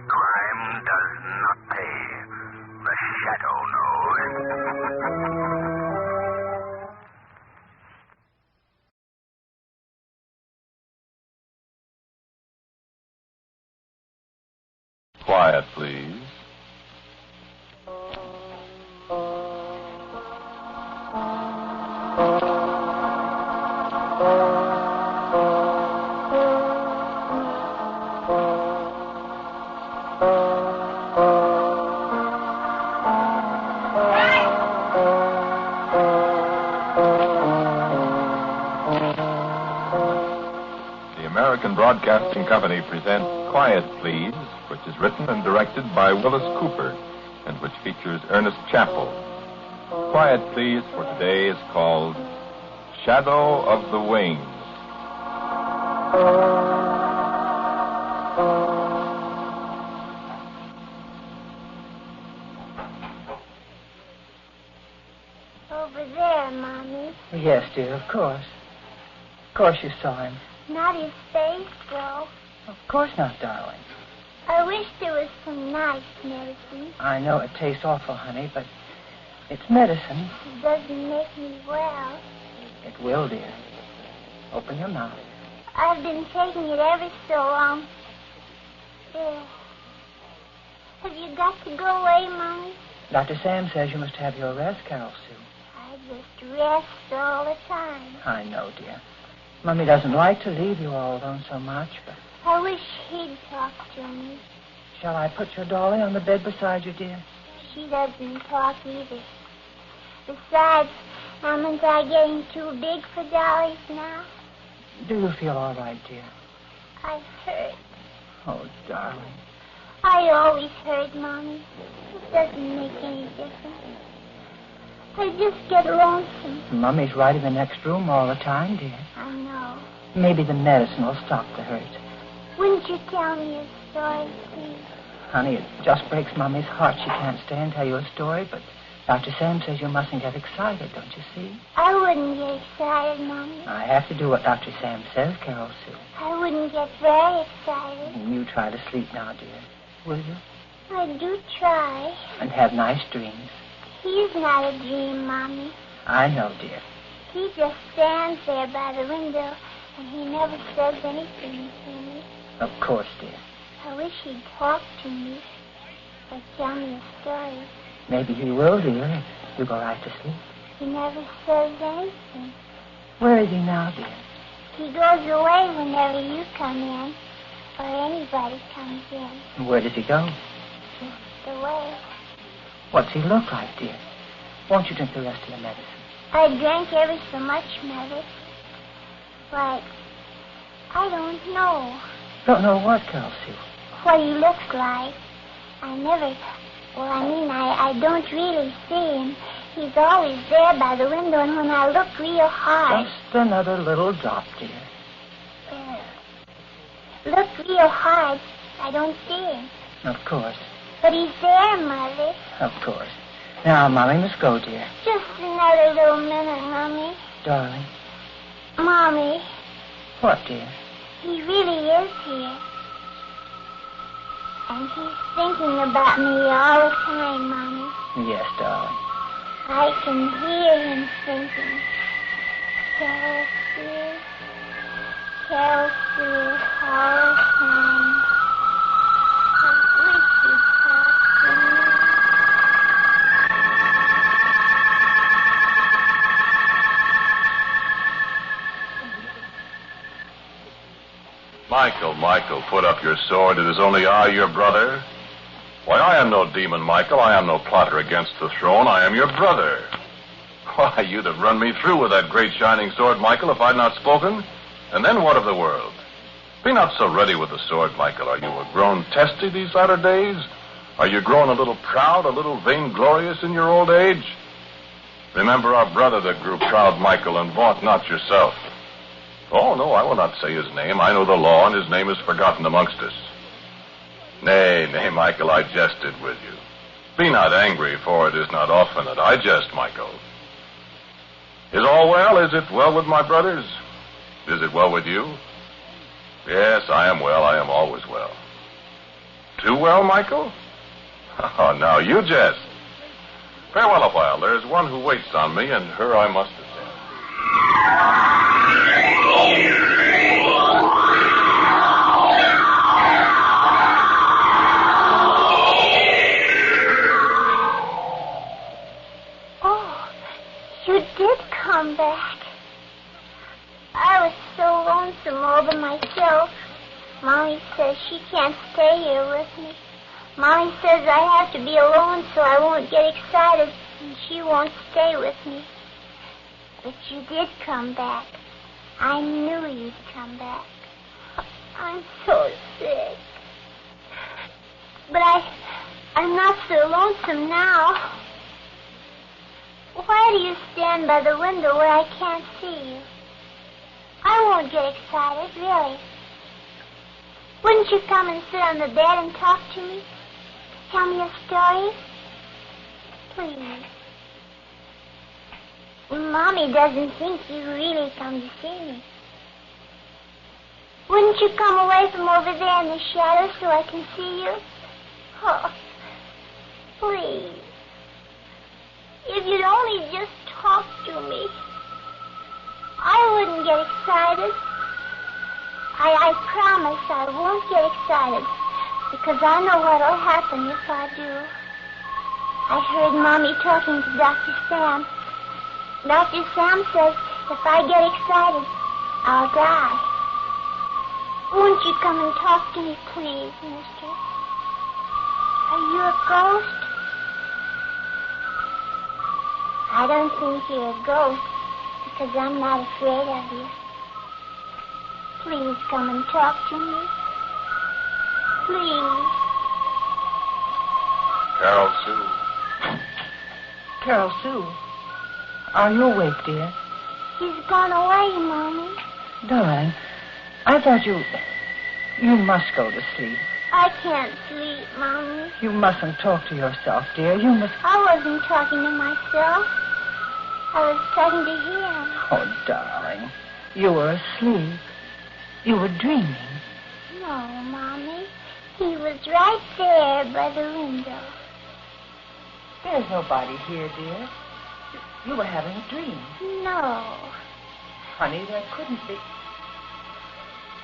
Speaker 18: Crime does not pay. The Shadow knows.
Speaker 8: Quiet, please. American Broadcasting Company presents Quiet, Please, which is written and directed by Willis Cooper and which features Ernest Chappell. Quiet, Please, for today is called Shadow of the Wings.
Speaker 14: there, Mommy.
Speaker 10: Yes, dear, of course. Of course you saw him.
Speaker 14: Not his face, though.
Speaker 10: Of course not, darling.
Speaker 14: I wish there was some nice medicine.
Speaker 10: I know it tastes awful, honey, but it's medicine.
Speaker 14: It doesn't make me well.
Speaker 10: It will, dear. Open your mouth.
Speaker 14: I've been taking it ever so long. Have you got to go away, Mommy?
Speaker 10: Dr. Sam says you must have your rest, Carol Sue.
Speaker 14: I just rest all the time.
Speaker 10: I know, dear. Mummy doesn't like to leave you all alone so much, but...
Speaker 14: I wish he'd talk to me.
Speaker 10: Shall I put your dolly on the bed beside you, dear?
Speaker 14: She doesn't talk either. Besides, aren't I getting too big for dollies now?
Speaker 10: Do you feel all right, dear?
Speaker 14: I hurt.
Speaker 10: Oh, darling.
Speaker 14: I always hurt, Mommy. It doesn't make any difference. I just get lonesome.
Speaker 10: Mummy's right in the next room all the time, dear.
Speaker 14: I know.
Speaker 10: Maybe the medicine will stop the hurt.
Speaker 14: Wouldn't you tell me a story, please?
Speaker 10: Honey, it just breaks Mummy's heart she can't stay and tell you a story, but Dr. Sam says you mustn't get excited, don't you see?
Speaker 14: I wouldn't get excited, Mommy.
Speaker 10: I have to do what Dr. Sam says, Carol Sue.
Speaker 14: I wouldn't get very excited.
Speaker 10: And you try to sleep now, dear. Will you?
Speaker 14: I do try.
Speaker 10: And have nice dreams.
Speaker 14: He's not a dream, Mommy.
Speaker 10: I know, dear.
Speaker 14: He just stands there by the window, and he never says anything to me.
Speaker 10: Of course, dear.
Speaker 14: I wish he'd talk to me or tell me a story.
Speaker 10: Maybe he will, dear, if you go right to sleep.
Speaker 14: He never says anything.
Speaker 10: Where is he now, dear?
Speaker 14: He goes away whenever you come in or anybody comes in.
Speaker 10: Where does he go?
Speaker 14: Just away.
Speaker 10: What's he look like, dear? Won't you drink the rest of the medicine?
Speaker 14: I drank ever so much, Mother. Like, I don't know.
Speaker 10: Don't know what, Carol Sue?
Speaker 14: What he looks like. I don't really see him. He's always there by the window, and when I look real hard...
Speaker 10: Just another little drop, dear.
Speaker 14: Look real hard, I don't see him.
Speaker 10: Of course.
Speaker 14: But he's there, Mother.
Speaker 10: Of course. Now, Mommy must go, dear.
Speaker 14: Just another little minute, Mommy.
Speaker 10: Darling.
Speaker 14: Mommy.
Speaker 10: What, dear?
Speaker 14: He really is here. And he's thinking about me all the time, Mommy.
Speaker 10: Yes, darling.
Speaker 14: I can hear him thinking. Carol Sue, all the time. I wish he'd talk to me.
Speaker 8: Michael, put up your sword. It is only I, your brother. Why, I am no demon, Michael. I am no plotter against the throne. I am your brother. Why, you'd have run me through with that great shining sword, Michael, if I'd not spoken. And then what of the world? Be not so ready with the sword, Michael. Are you a grown testy these latter days? Are you grown a little proud, a little vainglorious in your old age? Remember our brother that grew proud, Michael, and vaunt not yourself. Oh, no, I will not say his name. I know the law, and his name is forgotten amongst us. Nay, Michael, I jested with you. Be not angry, for it is not often that I jest, Michael. Is all well? Is it well with my brothers? Is it well with you? Yes, I am well. I am always well. Too well, Michael? Oh, now you jest. Farewell a while. There is one who waits on me, and her I must attend.
Speaker 14: Oh, you did come back. I was so lonesome all by myself. Mommy says she can't stay here with me. Mommy says I have to be alone so I won't get excited, and she won't stay with me. But you did come back. I knew you'd come back. I'm so sick. But I'm not so lonesome now. Why do you stand by the window where I can't see you? I won't get excited, really. Wouldn't you come and sit on the bed and talk to me? Tell me a story? Please. Mommy doesn't think you really come to see me. Wouldn't you come away from over there in the shadows so I can see you? Oh, please. If you'd only just talk to me, I wouldn't get excited. I promise I won't get excited, because I know what'll happen if I do. I heard Mommy talking to Dr. Sam. Dr. Sam says if I get excited, I'll die. Won't you come and talk to me, please, mister? Are you a ghost? I don't think you're a ghost, because I'm not afraid of you. Please come and talk to me. Please.
Speaker 8: Carol Sue.
Speaker 10: Carol Sue, are you awake, dear?
Speaker 14: He's gone away, Mommy.
Speaker 10: Darling, I thought you must go to sleep.
Speaker 14: I can't sleep, Mommy.
Speaker 10: You mustn't talk to yourself, dear. You must...
Speaker 14: I wasn't talking to myself. I was talking to him.
Speaker 10: Oh, darling, you were asleep. You were dreaming.
Speaker 14: No, Mommy. He was right there by the window.
Speaker 10: There's nobody here, dear. You were having a dream.
Speaker 14: No.
Speaker 10: Honey, there couldn't be.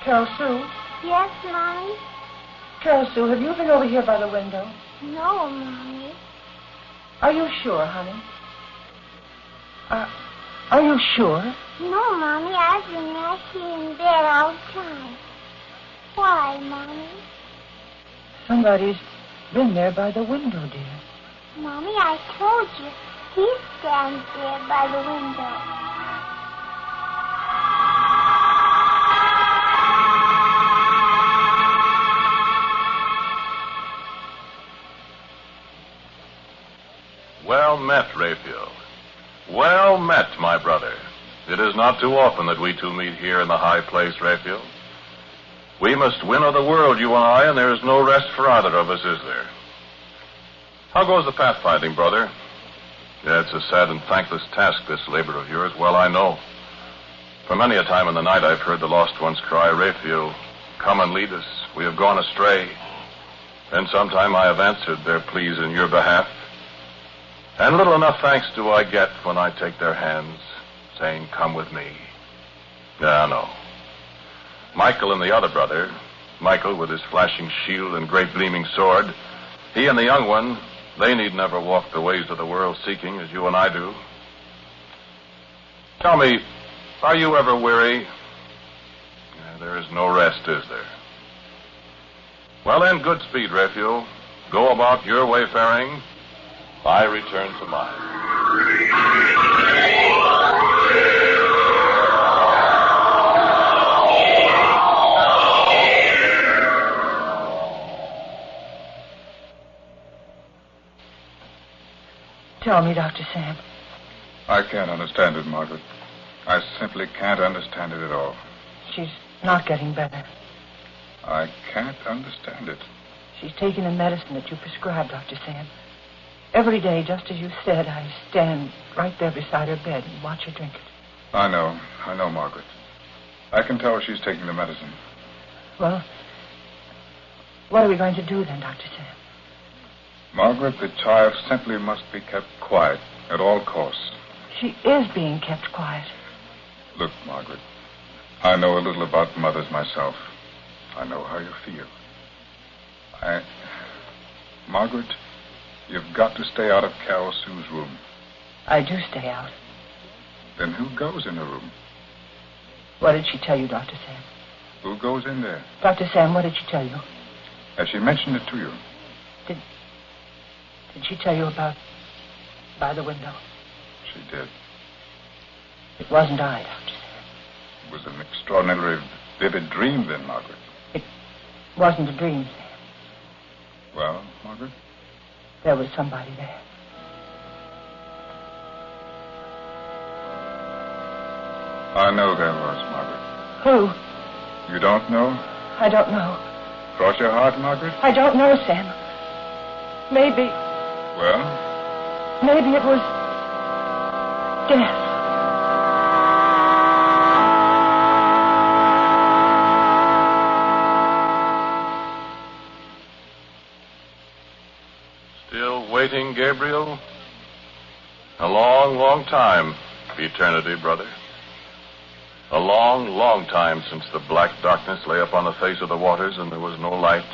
Speaker 10: Carol Sue?
Speaker 14: Yes, Mommy?
Speaker 10: Carol Sue, have you been over here by the window?
Speaker 14: No, Mommy.
Speaker 10: Are you sure, honey? Are you sure?
Speaker 14: No, Mommy. I've been right here in bed all the time. Why, Mommy?
Speaker 10: Somebody's been there by the window, dear.
Speaker 14: Mommy, I told you. He stands there by the window.
Speaker 8: Well met, Raphael. Well met, my brother. It is not too often that we two meet here in the high place, Raphael. We must win of the world, you and I, and there is no rest for either of us, is there? How goes the pathfinding, brother? Yeah, it's a sad and thankless task, this labor of yours. Well, I know. For many a time in the night I've heard the lost ones cry, Raphael, come and lead us. We have gone astray. Then sometime I have answered their pleas in your behalf. And little enough thanks do I get when I take their hands, saying, come with me. Yeah, no. Michael and the other brother, Michael with his flashing shield and great gleaming sword, he and the young one, they need never walk the ways of the world seeking as you and I do. Tell me, are you ever weary? Yeah, there is no rest, is there? Well then, good speed, Raphael. Go about your wayfaring. I return to mine.
Speaker 10: Tell me, Dr. Sam.
Speaker 12: I can't understand it, Margaret. I simply can't understand it at all.
Speaker 10: She's not getting better.
Speaker 12: I can't understand it.
Speaker 10: She's taking the medicine that you prescribed, Dr. Sam. Every day, just as you said, I stand right there beside her bed and watch her drink it.
Speaker 12: I know, Margaret. I can tell she's taking the medicine.
Speaker 10: Well, what are we going to do then, Dr. Sam?
Speaker 12: Margaret, the child simply must be kept quiet at all costs.
Speaker 10: She is being kept quiet.
Speaker 12: Look, Margaret, I know a little about mothers myself. I know how you feel. Margaret, you've got to stay out of Carol Sue's room.
Speaker 10: I do stay out.
Speaker 12: Then who goes in her room?
Speaker 10: What did she tell you, Dr. Sam?
Speaker 12: Who goes in there?
Speaker 10: Dr. Sam, what did she tell you?
Speaker 12: Has she mentioned it to you?
Speaker 10: Did she tell you about by the window?
Speaker 12: She did.
Speaker 10: It wasn't I, Dr. Sam.
Speaker 12: It was an extraordinarily vivid dream then, Margaret.
Speaker 10: It wasn't a dream, Sam.
Speaker 12: Well, Margaret?
Speaker 10: There was somebody there.
Speaker 12: I know there was, Margaret.
Speaker 10: Who?
Speaker 12: You don't know?
Speaker 10: I don't know.
Speaker 12: Cross your heart, Margaret?
Speaker 10: I don't know, Sam. Maybe.
Speaker 12: Well?
Speaker 10: Maybe it was death.
Speaker 8: Gabriel? A long, long time. Eternity, brother. A long, long time since the black darkness lay upon the face of the waters and there was no light.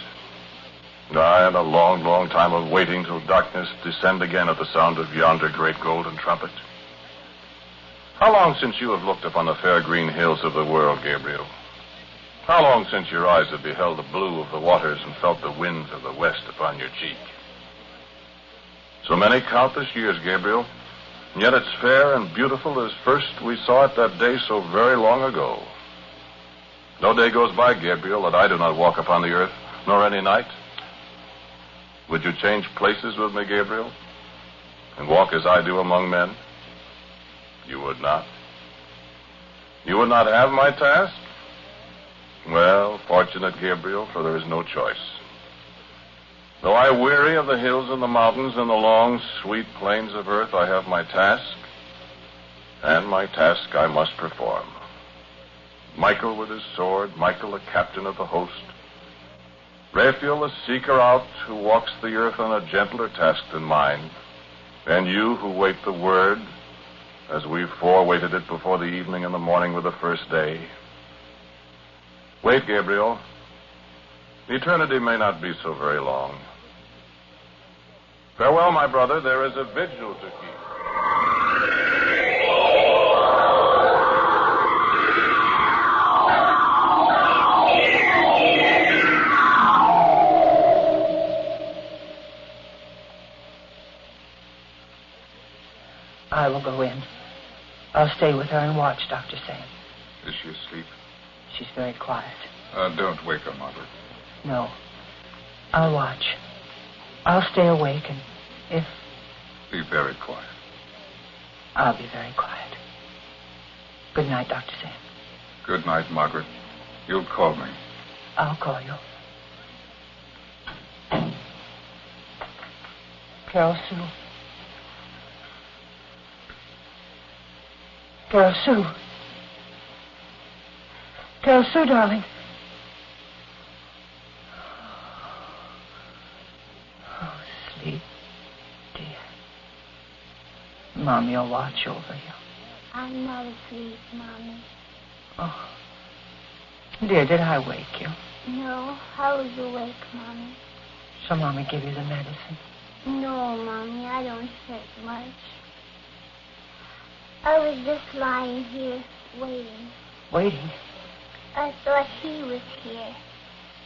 Speaker 8: Aye, and a long, long time of waiting till darkness descend again at the sound of yonder great golden trumpet. How long since you have looked upon the fair green hills of the world, Gabriel? How long since your eyes have beheld the blue of the waters and felt the winds of the west upon your cheek? So many countless years, Gabriel, and yet it's fair and beautiful as first we saw it that day so very long ago. No day goes by, Gabriel, that I do not walk upon the earth, nor any night. Would you change places with me, Gabriel, and walk as I do among men? You would not. You would not have my task? Well, fortunate, Gabriel, for there is no choice. Though I weary of the hills and the mountains and the long, sweet plains of earth, I have my task, and my task I must perform. Michael with his sword, Michael the captain of the host, Raphael the seeker out who walks the earth on a gentler task than mine, and you who wait the word, as we four waited it before the evening and the morning with the first day. Wait, Gabriel. Eternity may not be so very long. Farewell, my brother. There is a vigil to keep.
Speaker 10: I will go in. I'll stay with her and watch, Dr. Sam.
Speaker 12: Is she asleep?
Speaker 10: She's very quiet.
Speaker 12: Don't wake her, Mother.
Speaker 10: No. I'll watch. I'll stay awake, and if...
Speaker 12: Be very quiet.
Speaker 10: I'll be very quiet. Good night, Dr. Sam.
Speaker 12: Good night, Margaret. You'll call me.
Speaker 10: I'll call you. Carol Sue. Carol Sue. Carol Sue, darling. Oh, sleep, dear. Mommy will watch over you.
Speaker 14: I'm not asleep, Mommy.
Speaker 10: Oh. Dear, did I wake you?
Speaker 14: No, I was awake, Mommy.
Speaker 10: So Mommy give you the medicine?
Speaker 14: No, Mommy, I don't hurt much. I was just lying here, waiting.
Speaker 10: Waiting?
Speaker 14: I thought he was here,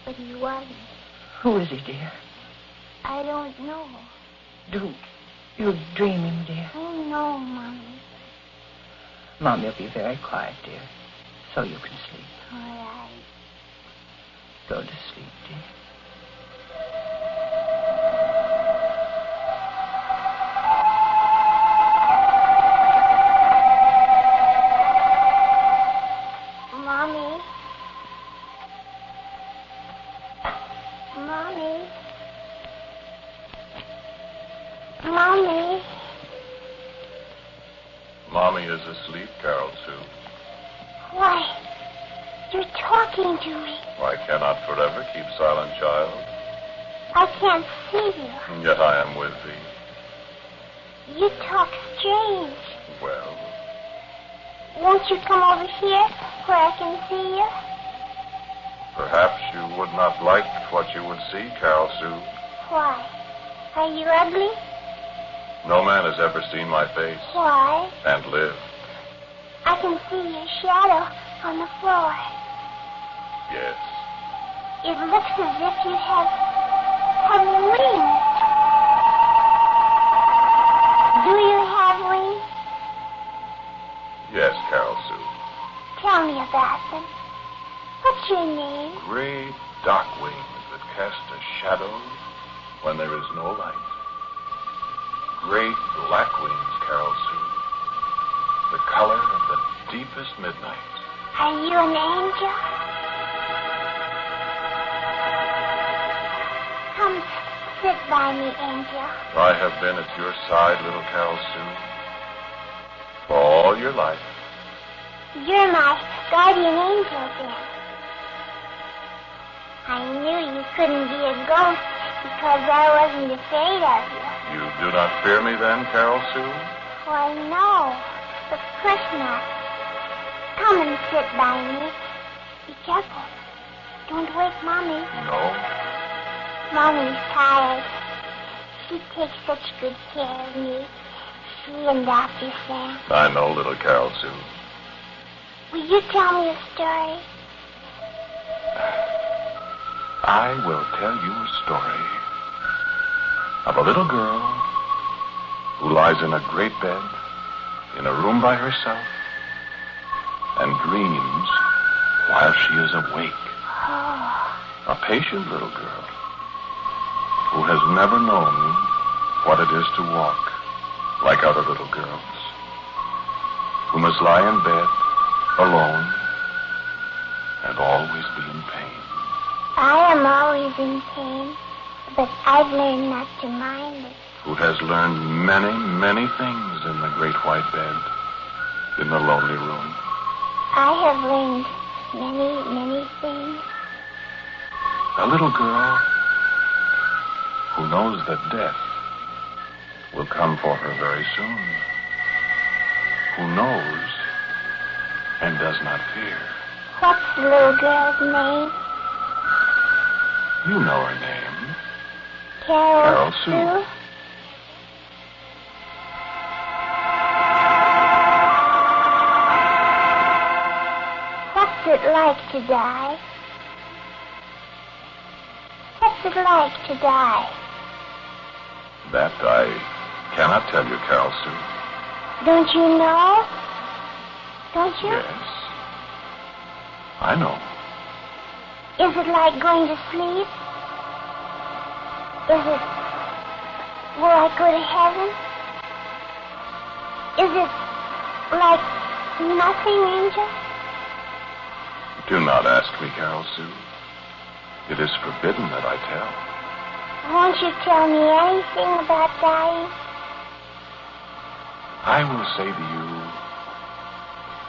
Speaker 14: but he wasn't.
Speaker 10: Who is he, dear?
Speaker 14: I don't know.
Speaker 10: Do you dream him, dear?
Speaker 14: Oh, no, Mommy.
Speaker 10: Mommy will be very quiet, dear, so you can sleep.
Speaker 14: All right.
Speaker 10: Go to sleep, dear.
Speaker 14: Mommy. Mommy. Mommy.
Speaker 8: Mommy is asleep, Carol Sue.
Speaker 14: Why, you're talking to me.
Speaker 8: I cannot forever keep silent, child.
Speaker 14: I can't see you.
Speaker 8: And yet I am with thee.
Speaker 14: You talk strange.
Speaker 8: Well,
Speaker 14: Won't you come over here where I can see you?
Speaker 8: perhaps you would not like what you would see, Carol Sue.
Speaker 14: Why? Are you ugly?
Speaker 8: No man has ever seen my face
Speaker 14: Why?
Speaker 8: and lived.
Speaker 14: I can see your shadow on the floor.
Speaker 8: Yes.
Speaker 14: It looks as if you have wings. Do you have wings?
Speaker 8: Yes, Carol Sue.
Speaker 14: Tell me about them. What's your name?
Speaker 8: Great dark wings that cast a shadow when there is no light. Great black wings, Carol Sue. The color of the deepest midnight.
Speaker 14: Are you an angel? Come sit by me, angel.
Speaker 8: I have been at your side, little Carol Sue, for all your life.
Speaker 14: You're my guardian angel, then. I knew you couldn't be a ghost because I wasn't afraid of you.
Speaker 8: You do not fear me then, Carol Sue?
Speaker 14: Why, no. Of course not. Come and sit by me. Be careful. Don't wake Mommy.
Speaker 8: No.
Speaker 14: Mommy's tired. She takes such good care of me. She and Dr. Sam.
Speaker 8: I know, little Carol Sue.
Speaker 14: Will you tell me a story?
Speaker 8: I will tell you a story of a little girl who lies in a great bed in a room by herself and dreams while she is awake.
Speaker 14: Oh.
Speaker 8: A patient little girl who has never known what it is to walk like other little girls, who must lie in bed alone and always be in pain.
Speaker 14: I am always in pain, but I've learned not to mind it.
Speaker 8: Who has learned many, many things in the great white bed, in the lonely room.
Speaker 14: I have learned many, many things.
Speaker 8: A little girl who knows that death will come for her very soon. Who knows and does not fear.
Speaker 14: What's the little girl's name?
Speaker 8: You know her name.
Speaker 14: Carol
Speaker 8: Sue.
Speaker 14: What's it like to die? What's it like to die?
Speaker 8: That I cannot tell you, Carol Sue.
Speaker 14: Don't you know? Don't you?
Speaker 8: Yes. I know.
Speaker 14: Is it like going to sleep? Is it... will I go to heaven? Is it like nothing, Angel?
Speaker 8: Do not ask me, Carol Sue. It is forbidden that I tell.
Speaker 14: Won't you tell me anything about dying?
Speaker 8: I will say to you,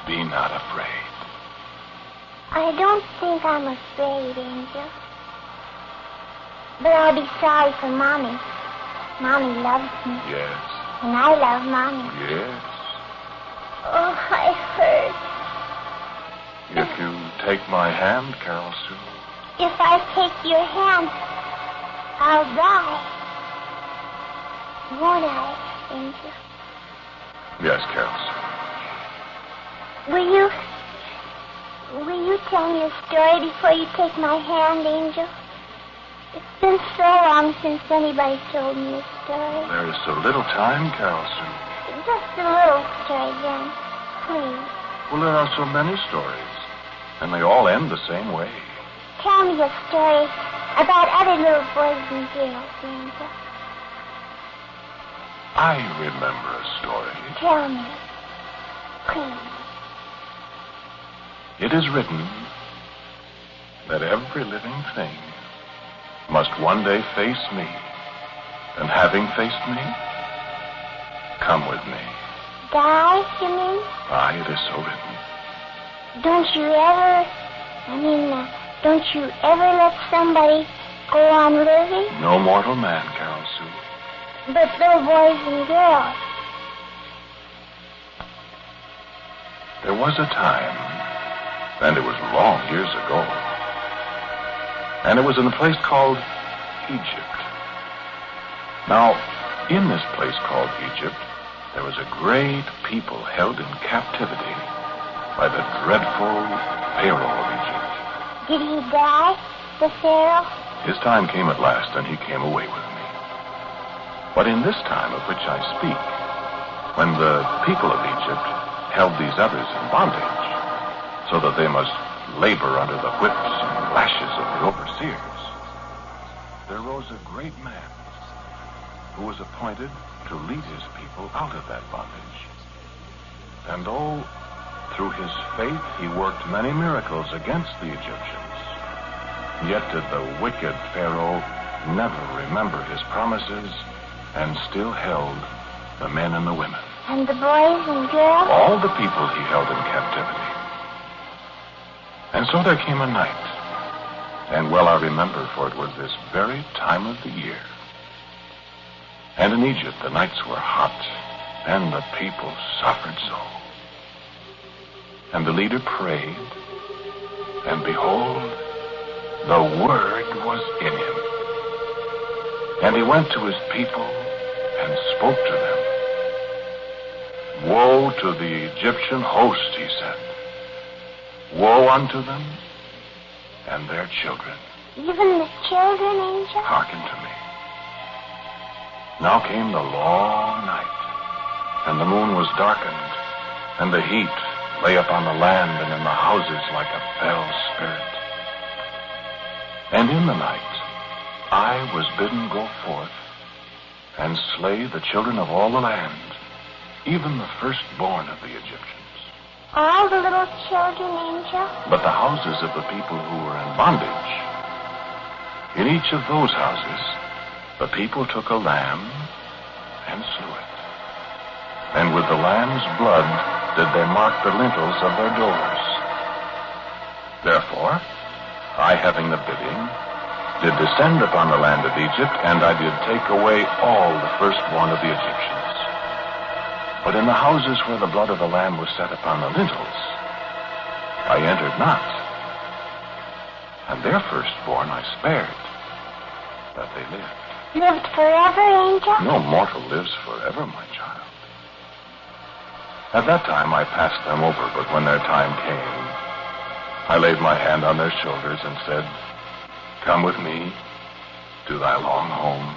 Speaker 8: be not afraid.
Speaker 14: I don't think I'm afraid, Angel. But I'll be sorry for Mommy. Mommy loves me.
Speaker 8: Yes.
Speaker 14: And I love Mommy.
Speaker 8: Yes.
Speaker 14: Oh, I hurt.
Speaker 8: If you take my hand, Carol Sue.
Speaker 14: If I take your hand, I'll die. Won't I, Angel?
Speaker 8: Yes, Carol Sue.
Speaker 14: Will you tell me a story before you take my hand, Angel? It's been so long since anybody told me a story.
Speaker 8: There is so little time, Carol Sue.
Speaker 14: Just a little story, then. Please.
Speaker 8: Well, there are so many stories, and they all end the same way.
Speaker 14: Tell me a story about other little boys and girls, Angel.
Speaker 8: I remember a story.
Speaker 14: Tell me. Please.
Speaker 8: It is written that every living thing must one day face me, and having faced me, come with me.
Speaker 14: Die, you mean?
Speaker 8: Aye, it is so written.
Speaker 14: Don't you ever let somebody go on living?
Speaker 8: No mortal man, Carol Sue.
Speaker 14: But little boys and girls.
Speaker 8: There was a time, and it was long years ago, and it was in a place called Egypt. Now, in this place called Egypt, there was a great people held in captivity by the dreadful Pharaoh of Egypt.
Speaker 14: Did he die, the Pharaoh?
Speaker 8: His time came at last, and he came away with me. But in this time of which I speak, when the people of Egypt held these others in bondage, so that they must labor under the whips and lashes of the overseers, there rose a great man who was appointed to lead his people out of that bondage. And though through his faith he worked many miracles against the Egyptians, yet did the wicked Pharaoh never remember his promises and still held the men and the women.
Speaker 14: And the boys and girls?
Speaker 8: All the people he held in captivity. And so there came a night, and well I remember, for it was this very time of the year,
Speaker 7: And in Egypt, the nights were hot, and the people suffered so. And the leader prayed, and behold, the word was in him. And he went to his people and spoke to them. Woe to the Egyptian host, he said. Woe unto them and their children.
Speaker 14: Even the children, Angel?
Speaker 7: Hearken to me. Now came the long night, and the moon was darkened, and the heat lay upon the land and in the houses like a fell spirit. And in the night I was bidden go forth and slay the children of all the land, even the firstborn of the Egyptians.
Speaker 14: All the little children, Angel?
Speaker 7: But the houses of the people who were in bondage, in each of those houses, the people took a lamb and slew it. And with the lamb's blood did they mark the lintels of their doors. Therefore, I, having the bidding, did descend upon the land of Egypt, and I did take away all the firstborn of the Egyptians. But in the houses where the blood of the lamb was set upon the lintels, I entered not. And their firstborn I spared, that they lived.
Speaker 14: Lived forever, Angel?
Speaker 7: No mortal lives forever, my child. At that time I passed them over, but when their time came, I laid my hand on their shoulders and said, Come with me to thy long home,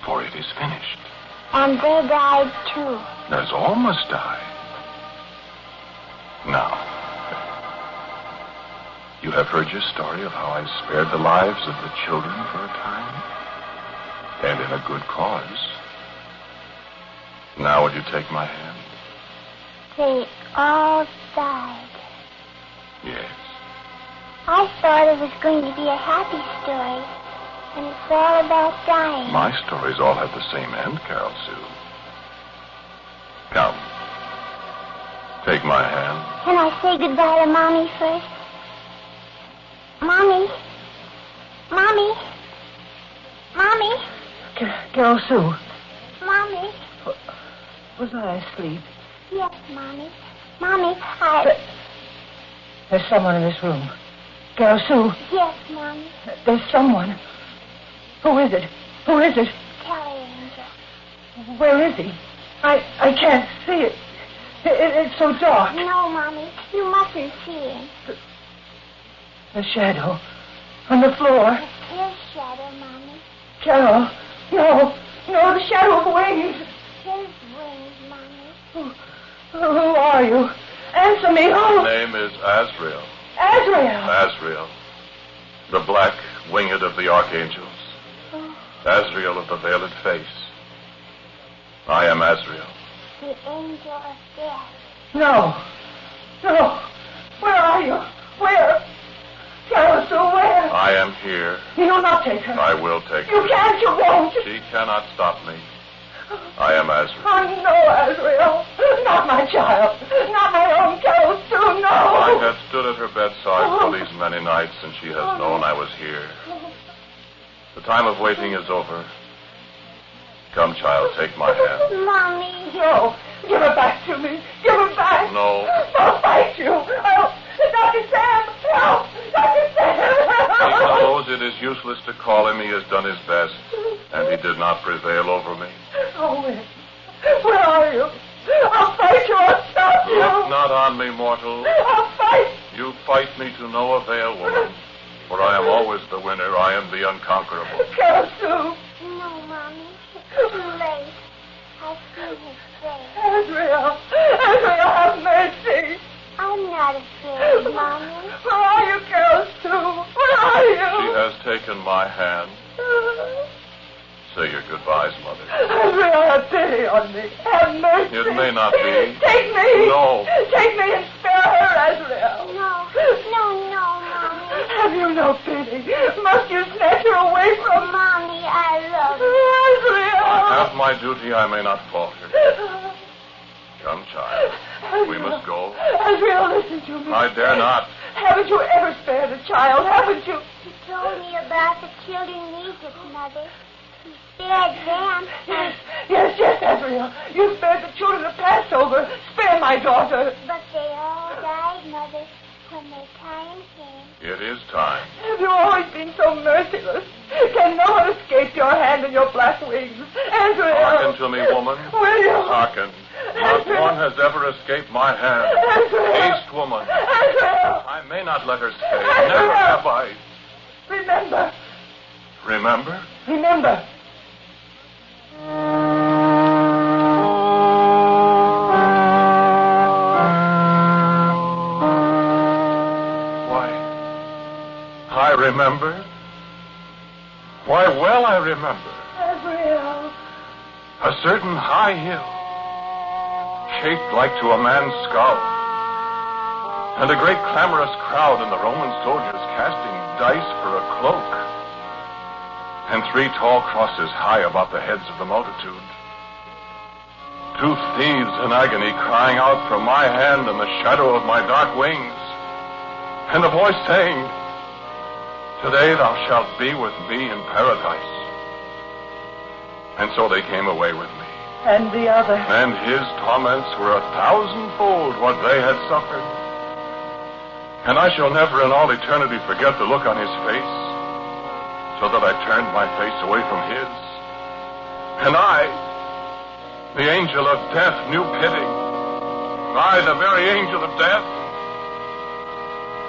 Speaker 7: for it is finished.
Speaker 14: And they died too.
Speaker 7: As all must die. Now, you have heard your story of how I spared the lives of the children for a time, and in a good cause. Now will you take my hand?
Speaker 14: They all died.
Speaker 7: Yes.
Speaker 14: I thought it was going to be a happy story, and it's all about dying.
Speaker 7: My stories all have the same end, Carol Sue. Come. Take my hand.
Speaker 14: Can I say goodbye to Mommy first? Mommy? Mommy? Mommy?
Speaker 10: Carol Sue,
Speaker 14: Mommy?
Speaker 10: was I asleep?
Speaker 14: Yes, Mommy. Mommy,
Speaker 10: There's someone in this room. Carol Sue,
Speaker 14: Yes, Mommy.
Speaker 10: there's someone. Who is it? Who is it?
Speaker 14: Tell her, Angel.
Speaker 10: Where is he? I can't see it. It's so dark.
Speaker 14: No, Mommy. You mustn't see him.
Speaker 10: The shadow on the floor.
Speaker 14: It's his shadow, Mommy.
Speaker 10: Carol, no, the shadow of wings.
Speaker 14: His wings, Mommy.
Speaker 10: Who are you? Answer me. Who?
Speaker 7: My name is Azrael.
Speaker 10: Azrael.
Speaker 7: Azrael. The black winged of the archangels. Azrael of the veiled face. I am Azrael.
Speaker 14: The angel of death.
Speaker 10: No. Where are you? Where? Carol Sue, where?
Speaker 7: I am here.
Speaker 10: You'll not take her.
Speaker 7: I will take
Speaker 10: You
Speaker 7: her.
Speaker 10: can't, you won't.
Speaker 7: She cannot stop me. I am Azrael.
Speaker 10: Oh, no, Azrael. Not my child. Not my own Carol Sue, no.
Speaker 7: I have stood at her bedside for these many nights, and she has known I was here. The time of waiting is over. Come, child, take my hand.
Speaker 14: Mommy.
Speaker 10: No. Give her back to me. Give her back.
Speaker 7: No.
Speaker 10: I'll fight you. Dr. Sam, help. Dr. Sam.
Speaker 7: He knows it is useless to call him. He has done his best, and he did not prevail over me.
Speaker 10: Oh, where are you? I'll fight you. I'll stop you.
Speaker 7: Look not on me, mortal.
Speaker 10: I'll fight.
Speaker 7: You fight me to no avail, woman. For I am always the winner. I am the unconquerable.
Speaker 10: Carol Sue.
Speaker 14: No, Mommy. It's too late. I've seen his face.
Speaker 10: Azrael, have mercy.
Speaker 14: I'm not afraid, Mommy.
Speaker 10: Where are you, Carol Sue? Where are you?
Speaker 7: She has taken my hand. Say your goodbyes, Mother.
Speaker 10: Azrael, have pity on me. Have mercy.
Speaker 7: It may not be.
Speaker 10: Take me.
Speaker 7: No.
Speaker 10: Take me and spare her, Azrael.
Speaker 14: No, Mommy.
Speaker 10: Have you no pity? Must you snatch her away from
Speaker 14: Mommy, I love you.
Speaker 10: Azrael.
Speaker 7: I have my duty. I may not falter. Come, child. We must go.
Speaker 10: Azrael, listen to me.
Speaker 7: I dare not.
Speaker 10: Haven't you ever spared a child? Haven't you?
Speaker 14: He told me about the children in Egypt, Mother. Dead, Sam.
Speaker 10: Yes, Azrael. You spared the children of Passover. Spare my daughter.
Speaker 14: But they all died, Mother, when their time came.
Speaker 7: It is time.
Speaker 10: Have you always been so merciless? Can no one escape your hand and your black wings? Azrael.
Speaker 7: Hearken to me, woman.
Speaker 10: Will you?
Speaker 7: Hearken. Not one has ever escaped my hand. Haste, woman.
Speaker 10: Azrael.
Speaker 7: I may not let her stay. Never have I.
Speaker 10: Remember.
Speaker 7: Remember?
Speaker 10: Remember.
Speaker 7: I remember. Why, well, I remember.
Speaker 10: Azrael.
Speaker 7: A certain high hill, shaped like to a man's skull, and a great clamorous crowd and the Roman soldiers casting dice for a cloak, and 3 tall crosses high above the heads of the multitude. 2 thieves in agony crying out for my hand and the shadow of my dark wings, and a voice saying, "Today thou shalt be with me in paradise." And so they came away with me.
Speaker 10: And the other.
Speaker 7: And his torments were 1,000-fold what they had suffered. And I shall never in all eternity forget the look on his face, so that I turned my face away from his. And I, the angel of death, knew pity. I, the very angel of death.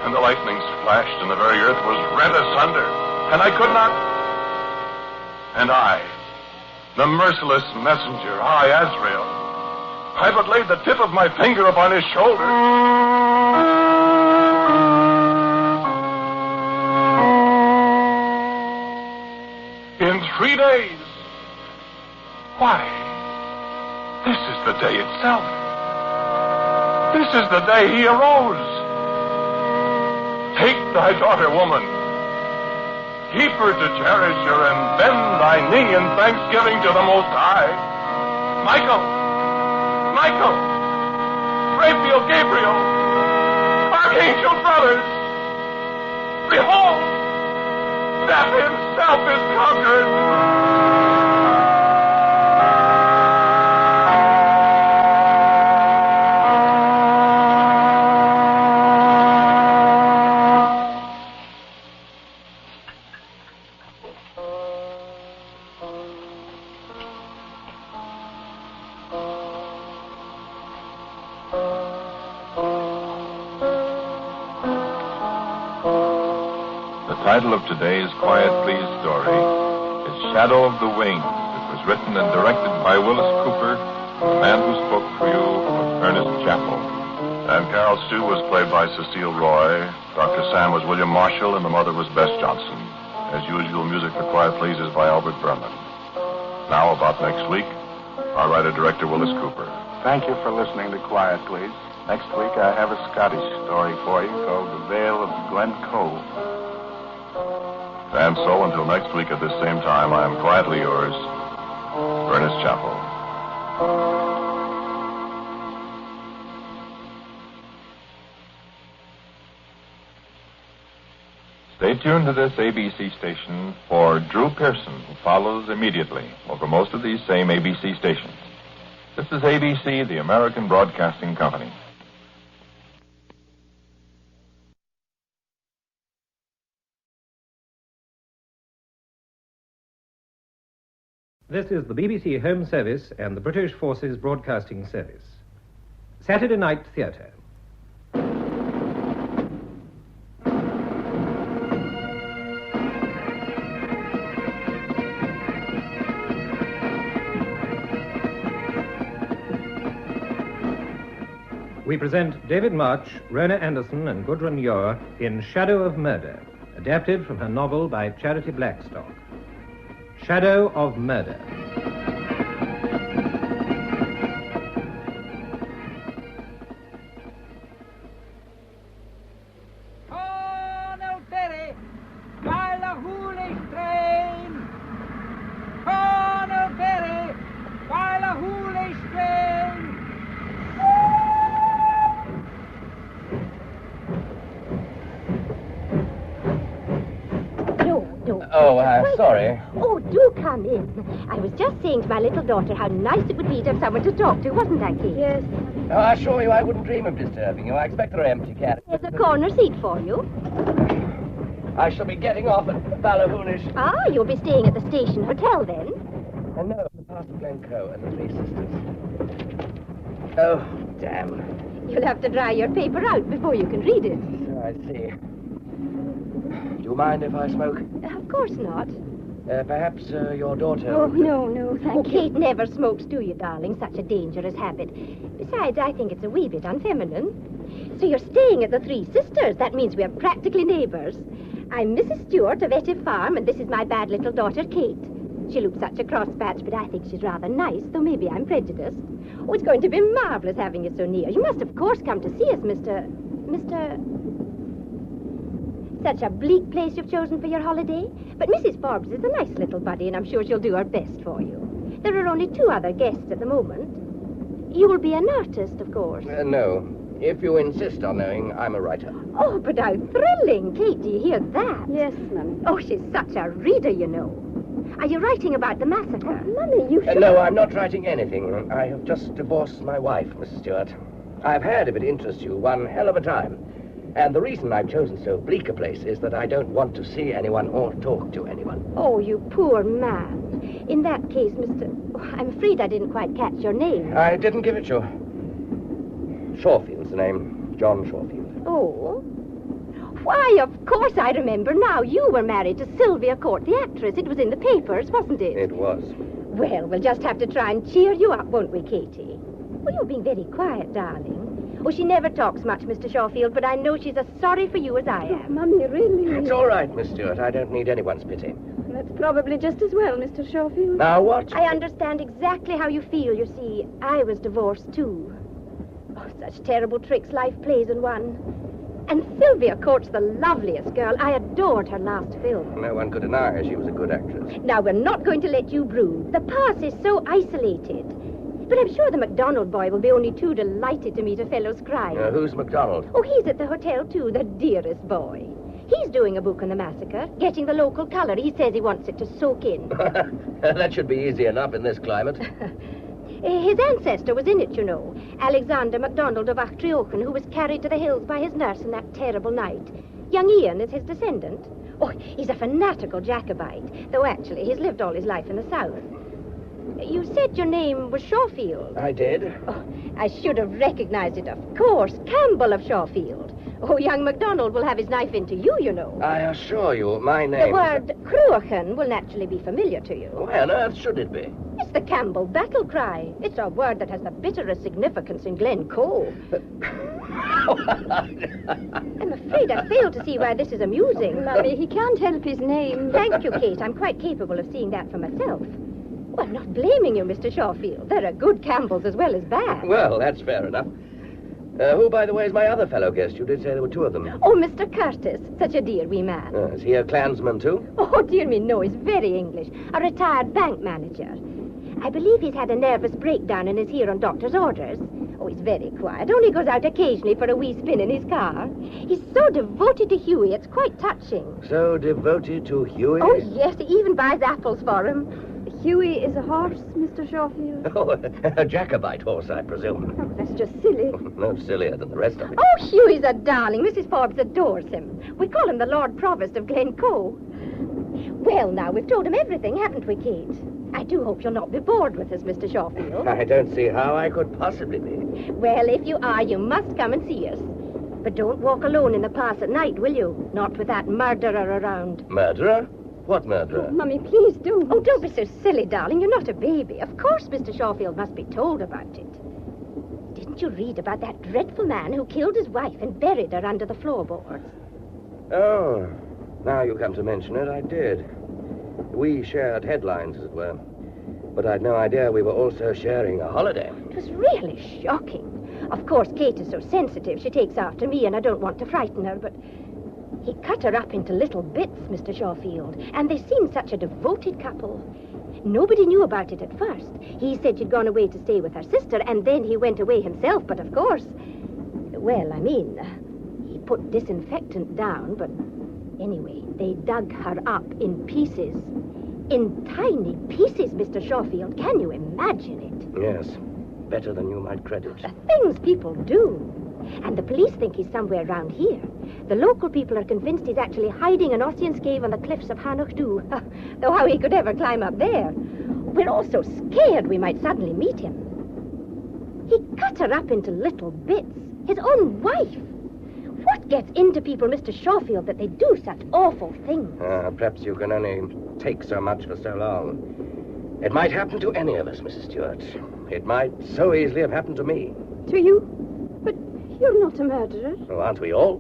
Speaker 7: And the lightnings flashed, and the very earth was rent asunder, and I could not. And I, the merciless messenger, I, Azrael, I but laid the tip of my finger upon his shoulder. In 3 days. Why, this is the day itself. This is the day he arose. Take thy daughter, woman. Keep her to cherish her, and bend thy knee in thanksgiving to the Most High. Michael! Raphael, Gabriel! Archangel brothers! Behold! Death himself is conquered!
Speaker 8: The title of today's Quiet Please story is Shadow of the Wings. It was written and directed by Willis Cooper. The man who spoke for you was Ernest Chappell.
Speaker 7: And Carol Stew was played by Cecile Roy. Dr. Sam was William Marshall, and the mother was Bess Johnson. As usual, music for Quiet Please is by Albert Berman. Now, about next week, our writer-director Willis Cooper.
Speaker 13: Thank you for listening to Quiet Please. Next week, I have a Scottish story for you called The Vale of Glen Cove.
Speaker 7: And so, until next week at this same time, I am quietly yours, Ernest Chappell.
Speaker 8: Stay tuned to this ABC station for Drew Pearson, who follows immediately over most of these same ABC stations. This is ABC, the American Broadcasting Company.
Speaker 15: This is the BBC Home Service and the British Forces Broadcasting Service. Saturday Night Theatre. We present David March, Rona Anderson, and Gudrun Ure in Shadow of Murder, adapted from her novel by Charity Blackstock. Shadow of Murder.
Speaker 6: Sorry.
Speaker 16: Oh, do come in. I was just saying to my little daughter how nice it would be to have someone to talk to, wasn't I, Kate?
Speaker 6: Yes. Oh, I assure you I wouldn't dream of disturbing you. I expect there are empty carriages.
Speaker 16: There's a corner seat for you.
Speaker 6: I shall be getting off at Ballyhoonish.
Speaker 16: Ah, you'll be staying at the station hotel then?
Speaker 6: No, the Pastor Glencoe and the Three Sisters. Oh, damn.
Speaker 16: You'll have to dry your paper out before you can read it.
Speaker 6: I see. Do you mind if I smoke?
Speaker 16: Of course not.
Speaker 6: Perhaps your daughter...
Speaker 16: Oh, no, thank you. Kate never smokes, do you, darling? Such a dangerous habit. Besides, I think it's a wee bit unfeminine. So you're staying at the Three Sisters. That means we're practically neighbors. I'm Mrs. Stewart of Ettive Farm, and this is my bad little daughter, Kate. She looks such a cross-patch, but I think she's rather nice, though maybe I'm prejudiced. Oh, it's going to be marvelous having you so near. You must, of course, come to see us, Mr... Such a bleak place you've chosen for your holiday. But Mrs. Forbes is a nice little buddy, and I'm sure she'll do her best for you. There are only 2 other guests at the moment. You will be an artist, of course.
Speaker 6: No. If you insist on knowing, I'm a writer.
Speaker 16: Oh, but how thrilling. Kate, do you hear that?
Speaker 9: Yes, Mummy.
Speaker 16: Oh, she's such a reader, you know. Are you writing about the massacre?
Speaker 9: Oh, Mummy, you should...
Speaker 6: No, I'm not writing anything. I have just divorced my wife, Mrs. Stewart. I've had, if it interests you, one hell of a time. And the reason I've chosen so bleak a place is that I don't want to see anyone or talk to anyone.
Speaker 16: Oh, you poor man. In that case, Mr... Oh, I'm afraid I didn't quite catch your name.
Speaker 6: I didn't give it you. Shawfield's the name. John Shawfield.
Speaker 16: Oh? Why, of course I remember now. You were married to Sylvia Court, the actress. It was in the papers, wasn't it?
Speaker 6: It was.
Speaker 16: Well, we'll just have to try and cheer you up, won't we, Katie? Well, you're being very quiet, darling. Oh, she never talks much, Mr. Shawfield, but I know she's as sorry for you as I am.
Speaker 9: Oh, Mummy, really?
Speaker 6: It's all right, Miss Stewart. I don't need anyone's pity.
Speaker 9: That's probably just as well, Mr. Shawfield.
Speaker 6: Now, what?
Speaker 16: I understand exactly how you feel. You see, I was divorced, too. Oh, such terrible tricks life plays in one. And Sylvia Court's the loveliest girl. I adored her last film.
Speaker 6: No one could deny she was a good actress.
Speaker 16: Now, we're not going to let you brood. The past is so isolated. But I'm sure the MacDonald boy will be only too delighted to meet a fellow scribe.
Speaker 6: Who's MacDonald?
Speaker 16: Oh, he's at the hotel, too, the dearest boy. He's doing a book on the massacre, getting the local color. He says he wants it to soak in.
Speaker 6: That should be easy enough in this climate.
Speaker 16: His ancestor was in it, you know. Alexander MacDonald of Achtriochen, who was carried to the hills by his nurse in that terrible night. Young Ian is his descendant. Oh, he's a fanatical Jacobite, though actually he's lived all his life in the south. You said your name was Shawfield.
Speaker 6: I did.
Speaker 16: Oh, I should have recognized it, of course. Campbell of Shawfield. Oh, young MacDonald will have his knife into you, you know.
Speaker 6: I assure you, my name...
Speaker 16: The word Cruachan will naturally be familiar to you.
Speaker 6: Why on earth should it be?
Speaker 16: It's the Campbell battle cry. It's a word that has the bitterest significance in Glencoe. I'm afraid I fail to see why this is amusing.
Speaker 9: Mummy, he can't help his name.
Speaker 16: Thank you, Kate. I'm quite capable of seeing that for myself. Well, I'm not blaming you, Mr. Shawfield. There are good Campbells as well as bad.
Speaker 6: Well, that's fair enough. Who, by the way, is my other fellow guest? You did say there were 2 of them.
Speaker 16: Oh, Mr. Curtis. Such a dear wee man.
Speaker 6: Is he a clansman, too?
Speaker 16: Oh, dear me, no. He's very English. A retired bank manager. I believe he's had a nervous breakdown and is here on doctor's orders. Oh, he's very quiet. Only goes out occasionally for a wee spin in his car. He's so devoted to Huey, it's quite touching.
Speaker 6: So devoted to Huey?
Speaker 16: Oh, yes. He even buys apples for him.
Speaker 9: Huey is a horse, Mr. Shawfield.
Speaker 6: Oh, a Jacobite horse, I presume.
Speaker 9: Oh, that's just silly.
Speaker 6: No sillier than the rest of it.
Speaker 16: Oh, Huey's a darling. Mrs. Forbes adores him. We call him the Lord Provost of Glencoe. Well, now, we've told him everything, haven't we, Kate? I do hope you'll not be bored with us, Mr. Shawfield.
Speaker 6: I don't see how I could possibly be.
Speaker 16: Well, if you are, you must come and see us. But don't walk alone in the pass at night, will you? Not with that murderer around.
Speaker 6: Murderer? What murderer?
Speaker 9: Oh, Mummy, please don't.
Speaker 16: Oh, don't be so silly, darling. You're not a baby. Of course Mr. Shawfield must be told about it. Didn't you read about that dreadful man who killed his wife and buried her under the floorboards?
Speaker 6: Oh, now you come to mention it, I did. We shared headlines, as it were. But I'd no idea we were also sharing a holiday.
Speaker 16: It was really shocking. Of course, Kate is so sensitive. She takes after me, and I don't want to frighten her, but... He cut her up into little bits, Mr. Shawfield, and they seemed such a devoted couple. Nobody knew about it at first. He said she'd gone away to stay with her sister, and then he went away himself, but of course... Well, I mean, he put disinfectant down, but Anyway, they dug her up in pieces. In tiny pieces, Mr. Schofield. Can you imagine it?
Speaker 6: Yes. Better than you might credit.
Speaker 16: The things people do. And the police think he's somewhere around here. The local people are convinced he's actually hiding in Ossian's cave on the cliffs of Hanochdu. Though how he could ever climb up there. We're all so scared we might suddenly meet him. He cut her up into little bits. His own wife. What gets into people, Mr. Schofield, that they do such awful things?
Speaker 6: Perhaps you can only take so much for so long. It might happen to any of us, Mrs. Stewart. It might so easily have happened to me.
Speaker 16: To you? But you're not a murderer.
Speaker 6: Oh, aren't we all?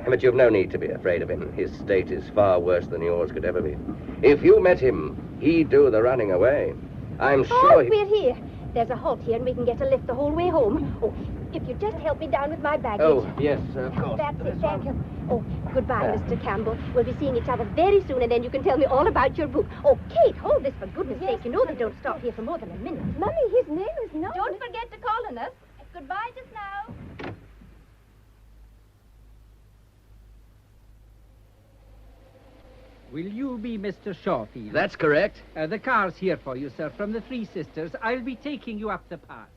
Speaker 6: But you've no need to be afraid of him. His state is far worse than yours could ever be. If you met him, he'd do the running away. I'm sure
Speaker 16: we're here. There's a halt here and we can get a lift the whole way home. Oh, if you just help me down with my baggage.
Speaker 6: Oh, yes, of course.
Speaker 16: That's it, thank you. Oh, goodbye, Mr. Campbell. We'll be seeing each other very soon, and then you can tell me all about your book. Oh, Kate, hold this for goodness sake. You know they don't stop here for more than a minute.
Speaker 14: Mummy, his name is known.
Speaker 16: Don't forget to call on us. Goodbye just now.
Speaker 20: Will you be Mr. Schofield?
Speaker 6: That's correct.
Speaker 20: The car's here for you, sir, from the Three Sisters. I'll be taking you up the pass.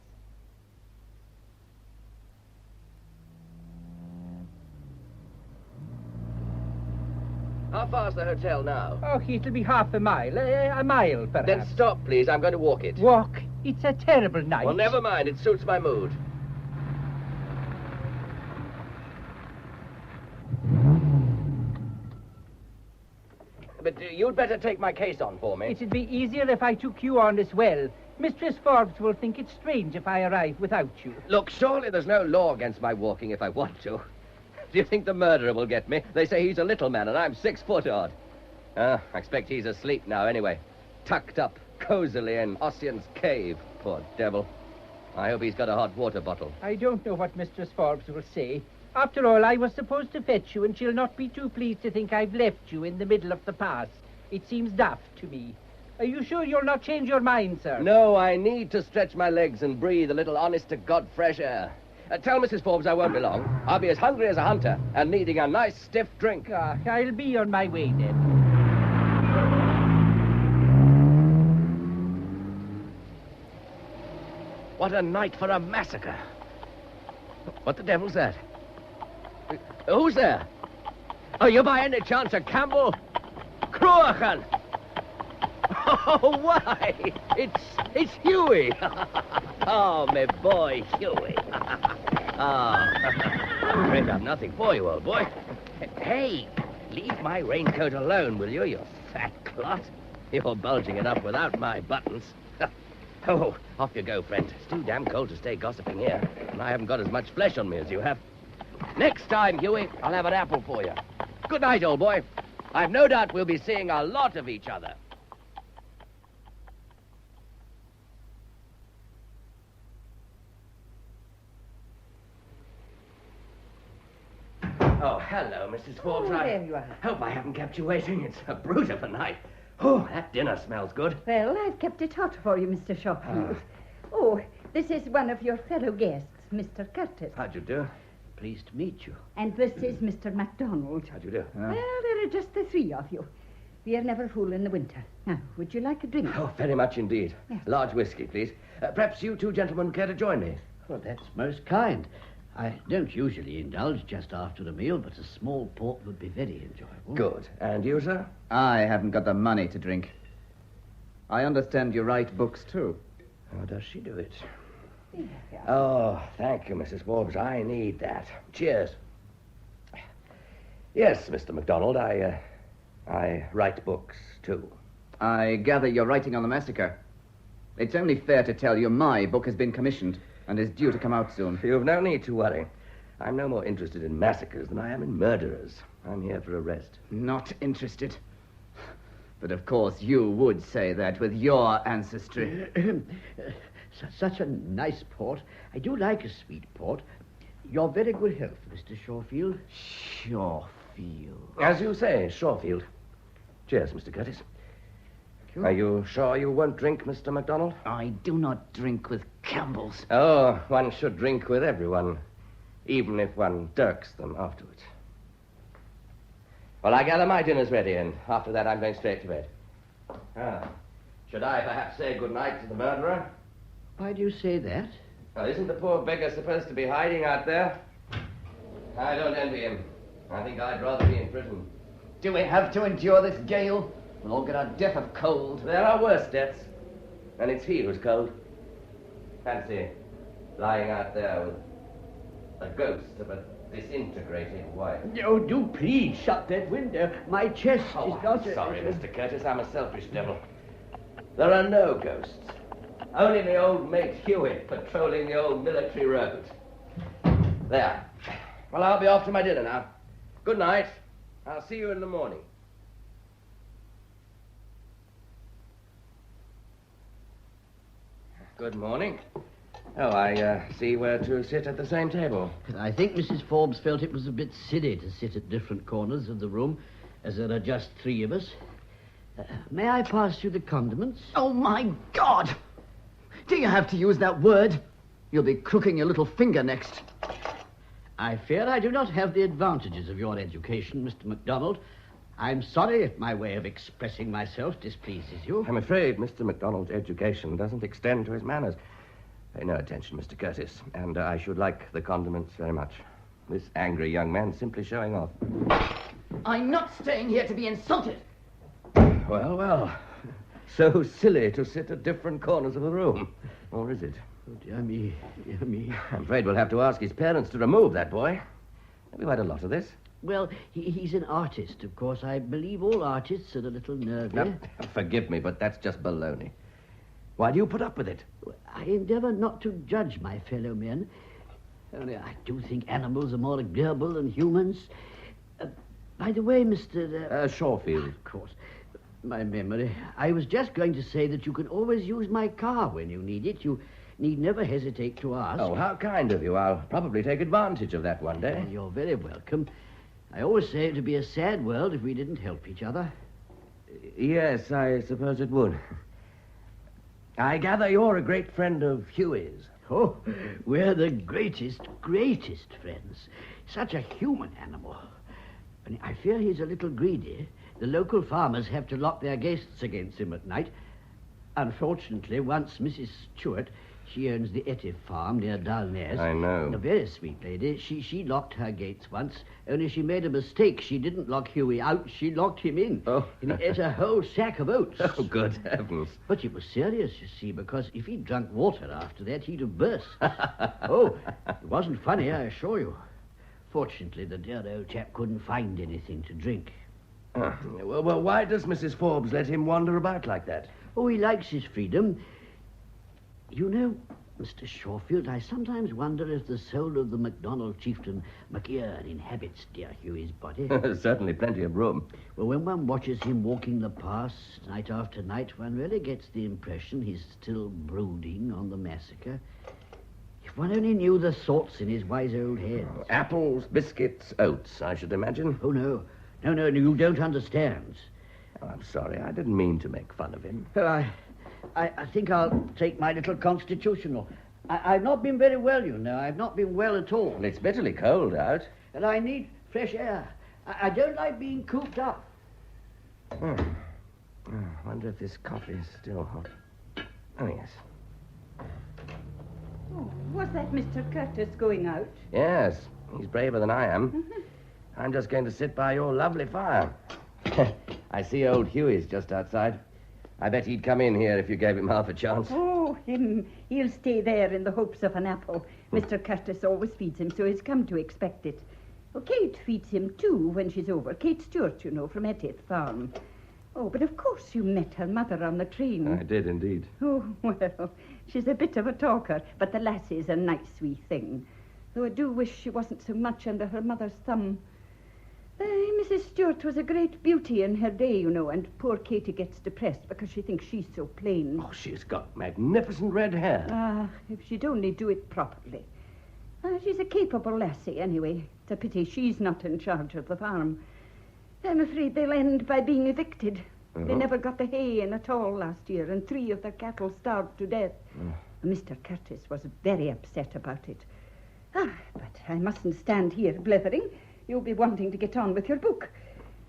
Speaker 6: How far's the hotel now?
Speaker 20: Oh, it'll be half a mile. A mile, perhaps.
Speaker 6: Then stop, please. I'm going to walk it.
Speaker 20: Walk? It's a terrible night.
Speaker 6: Well, never mind. It suits my mood. But you'd better take my case on for me.
Speaker 20: It'd be easier if I took you on as well. Mistress Forbes will think it strange if I arrive without you.
Speaker 6: Look, surely there's no law against my walking if I want to. Do you think the murderer will get me? They say he's a little man and I'm 6 foot odd. I expect he's asleep now anyway. Tucked up cozily in Ossian's cave. Poor devil. I hope he's got a hot water bottle.
Speaker 20: I don't know what Mistress Forbes will say. After all, I was supposed to fetch you, and she'll not be too pleased to think I've left you in the middle of the pass. It seems daft to me. Are you sure you'll not change your mind, sir?
Speaker 6: No, I need to stretch my legs and breathe a little honest-to-God fresh air. Tell Mrs. Forbes I won't be long. I'll be as hungry as a hunter and needing a nice stiff drink.
Speaker 20: I'll be on my way then.
Speaker 6: What a night for a massacre. What the devil's that? Who's there? Are you by any chance a Campbell? Cruachan! Oh, why? It's Huey. Oh, my boy, Huey. I'm afraid I've nothing for you, old boy. Hey, leave my raincoat alone, will you fat clot? You're bulging it up without my buttons. Oh, off you go, friend. It's too damn cold to stay gossiping here, and I haven't got as much flesh on me as you have. Next time, Huey, I'll have an apple for you. Good night, old boy. I've no doubt we'll be seeing a lot of each other. Oh, hello, Mrs. Forbes.
Speaker 10: There you are.
Speaker 6: Hope I haven't kept you waiting. It's a brute of a night. Oh, that dinner smells good.
Speaker 10: Well, I've kept it hot for you, Mr. Schofield. Oh, this is one of your fellow guests, Mr. Curtis.
Speaker 6: How'd you do?
Speaker 22: Pleased to meet you.
Speaker 10: And this is Mr. MacDonald.
Speaker 6: How'd you do?
Speaker 10: Well, there are just the three of you. We are never full in the winter. Now, would you like a drink?
Speaker 6: Oh, very much indeed.
Speaker 10: Yes.
Speaker 6: Large whiskey, please. Perhaps you two gentlemen care to join me?
Speaker 22: Well, that's most kind. I don't usually indulge just after a meal, but a small port would be very enjoyable.
Speaker 6: Good. And you, sir?
Speaker 23: I haven't got the money to drink. I understand you write books, too.
Speaker 6: How does she do it? Oh, thank you, Mrs. Forbes. I need that. Cheers. Yes, Mr. MacDonald, I write books, too.
Speaker 23: I gather you're writing on the massacre. It's only fair to tell you my book has been commissioned and is due to come out soon.
Speaker 6: You've no need to worry. I'm no more interested in massacres than I am in murderers. I'm here for a rest.
Speaker 23: Not interested. But of course you would say that with your ancestry.
Speaker 22: Such a nice port. I do like a sweet port. Your very good health, Mr. Schofield.
Speaker 23: Schofield.
Speaker 6: As you say, Schofield. Cheers, Mr. Curtis. Are you sure you won't drink, Mr. MacDonald?
Speaker 23: I do not drink with Campbells.
Speaker 6: Oh, one should drink with everyone, even if one dirks them afterwards. Well, I gather my dinner's ready, and after that I'm going straight to bed. Should I perhaps say good night to the murderer?
Speaker 22: Why do you say that?
Speaker 6: Well, isn't the poor beggar supposed to be hiding out there? I don't envy him. I think I'd rather be in prison.
Speaker 23: Do we have to endure this gale? We'll all get our death of cold.
Speaker 6: There are worse deaths. And it's he who's cold. Fancy lying out there with a ghost of a disintegrated wife.
Speaker 22: Oh, do please shut that window. My chest is not...
Speaker 6: Sorry, Mr. Curtis. I'm a selfish devil. There are no ghosts. Only the old mate Hewitt patrolling the old military road. There. Well, I'll be off to my dinner now. Good night. I'll see you in the morning. Good morning. Oh, I see we're to sit at the same table.
Speaker 22: I think Mrs. Forbes felt it was a bit silly to sit at different corners of the room, as there are just three of us. May I pass you the condiments?
Speaker 23: Oh, my God! Do you have to use that word? You'll be crooking your little finger next.
Speaker 22: I fear I do not have the advantages of your education, Mr. MacDonald. I'm sorry if my way of expressing myself displeases you.
Speaker 6: I'm afraid Mr. MacDonald's education doesn't extend to his manners. Pay no attention, Mr. Curtis, and I should like the condiments very much. This angry young man's simply showing off.
Speaker 23: I'm not staying here to be insulted.
Speaker 6: Well, well. So silly to sit at different corners of the room. Or is it?
Speaker 22: Oh, dear me, dear me.
Speaker 6: I'm afraid we'll have to ask his parents to remove that boy. We've had a lot of this.
Speaker 22: Well, he's an artist, of course. I believe all artists are a little nervy.
Speaker 6: Now, forgive me, but that's just baloney. Why do you put up with it?
Speaker 22: I endeavor not to judge my fellow men. Only I do think animals are more agreeable than humans. By the way, Mr.
Speaker 6: Shawfield.
Speaker 22: Of course. My memory. I was just going to say that you can always use my car when you need it. You need never hesitate to ask.
Speaker 6: Oh, how kind of you. I'll probably take advantage of that one day.
Speaker 22: Well, you're very welcome. I always say it would be a sad world if we didn't help each other.
Speaker 6: Yes, I suppose it would. I gather you're a great friend of Huey's.
Speaker 22: Oh, we're the greatest friends. Such a human animal. And I fear he's a little greedy. The local farmers have to lock their guests against him at night. Unfortunately, once Mrs. Stewart, she owns the Etty farm near Dalnes.
Speaker 6: I know.
Speaker 22: A very sweet lady. She locked her gates once, only she made a mistake. She didn't lock Huey out, she locked him in.
Speaker 6: Oh.
Speaker 22: And he ate a whole sack of oats.
Speaker 6: Oh, good heavens.
Speaker 22: But it was serious, you see, because if he'd drunk water after that, he'd have burst. Oh, it wasn't funny, I assure you. Fortunately, the dear old chap couldn't find anything to drink.
Speaker 6: Well, why does Mrs. Forbes let him wander about like that?
Speaker 22: Oh, he likes his freedom. You know, Mr. Shawfield, I sometimes wonder if the soul of the MacDonald chieftain MacEwan inhabits dear Huey's body.
Speaker 6: Certainly plenty of room.
Speaker 22: Well, when one watches him walking the pass night after night, one really gets the impression he's still brooding on the massacre. If one only knew the thoughts in his wise old head.
Speaker 6: Apples, biscuits, oats, I should imagine.
Speaker 22: Oh, no. No, you don't understand.
Speaker 6: Oh, I'm sorry. I didn't mean to make fun of him.
Speaker 22: Well, I think I'll take my little constitutional. I've not been very well, you know. I've not been well at all.
Speaker 6: Well, it's bitterly cold out.
Speaker 22: And I need fresh air. I don't like being cooped up.
Speaker 6: I wonder if this coffee is still hot. Oh, yes.
Speaker 3: Oh, was that Mr. Curtis going out?
Speaker 6: Yes, he's braver than I am. I'm just going to sit by your lovely fire. I see old Huey's just outside. I bet he'd come in here if you gave him half a chance.
Speaker 3: Oh, him. He'll stay there in the hopes of an apple. Mr. Curtis always feeds him, so he's come to expect it. Oh, Kate feeds him, too, when she's over. Kate Stewart, you know, from Etty Farm. Oh, but of course you met her mother on the train.
Speaker 6: I did, indeed.
Speaker 3: Oh, well, she's a bit of a talker, but the lassie's a nice wee thing. Though I do wish she wasn't so much under her mother's thumb. Mrs. Stewart was a great beauty in her day, you know, and poor Katie gets depressed because she thinks she's so plain.
Speaker 6: Oh, she's got magnificent red hair.
Speaker 3: Ah, if she'd only do it properly. She's a capable lassie, anyway. It's a pity she's not in charge of the farm. I'm afraid they'll end by being evicted. They never got the hay in at all last year, and 3 of their cattle starved to death. Mr. Curtis was very upset about it. But I mustn't stand here blithering. You'll be wanting to get on with your book.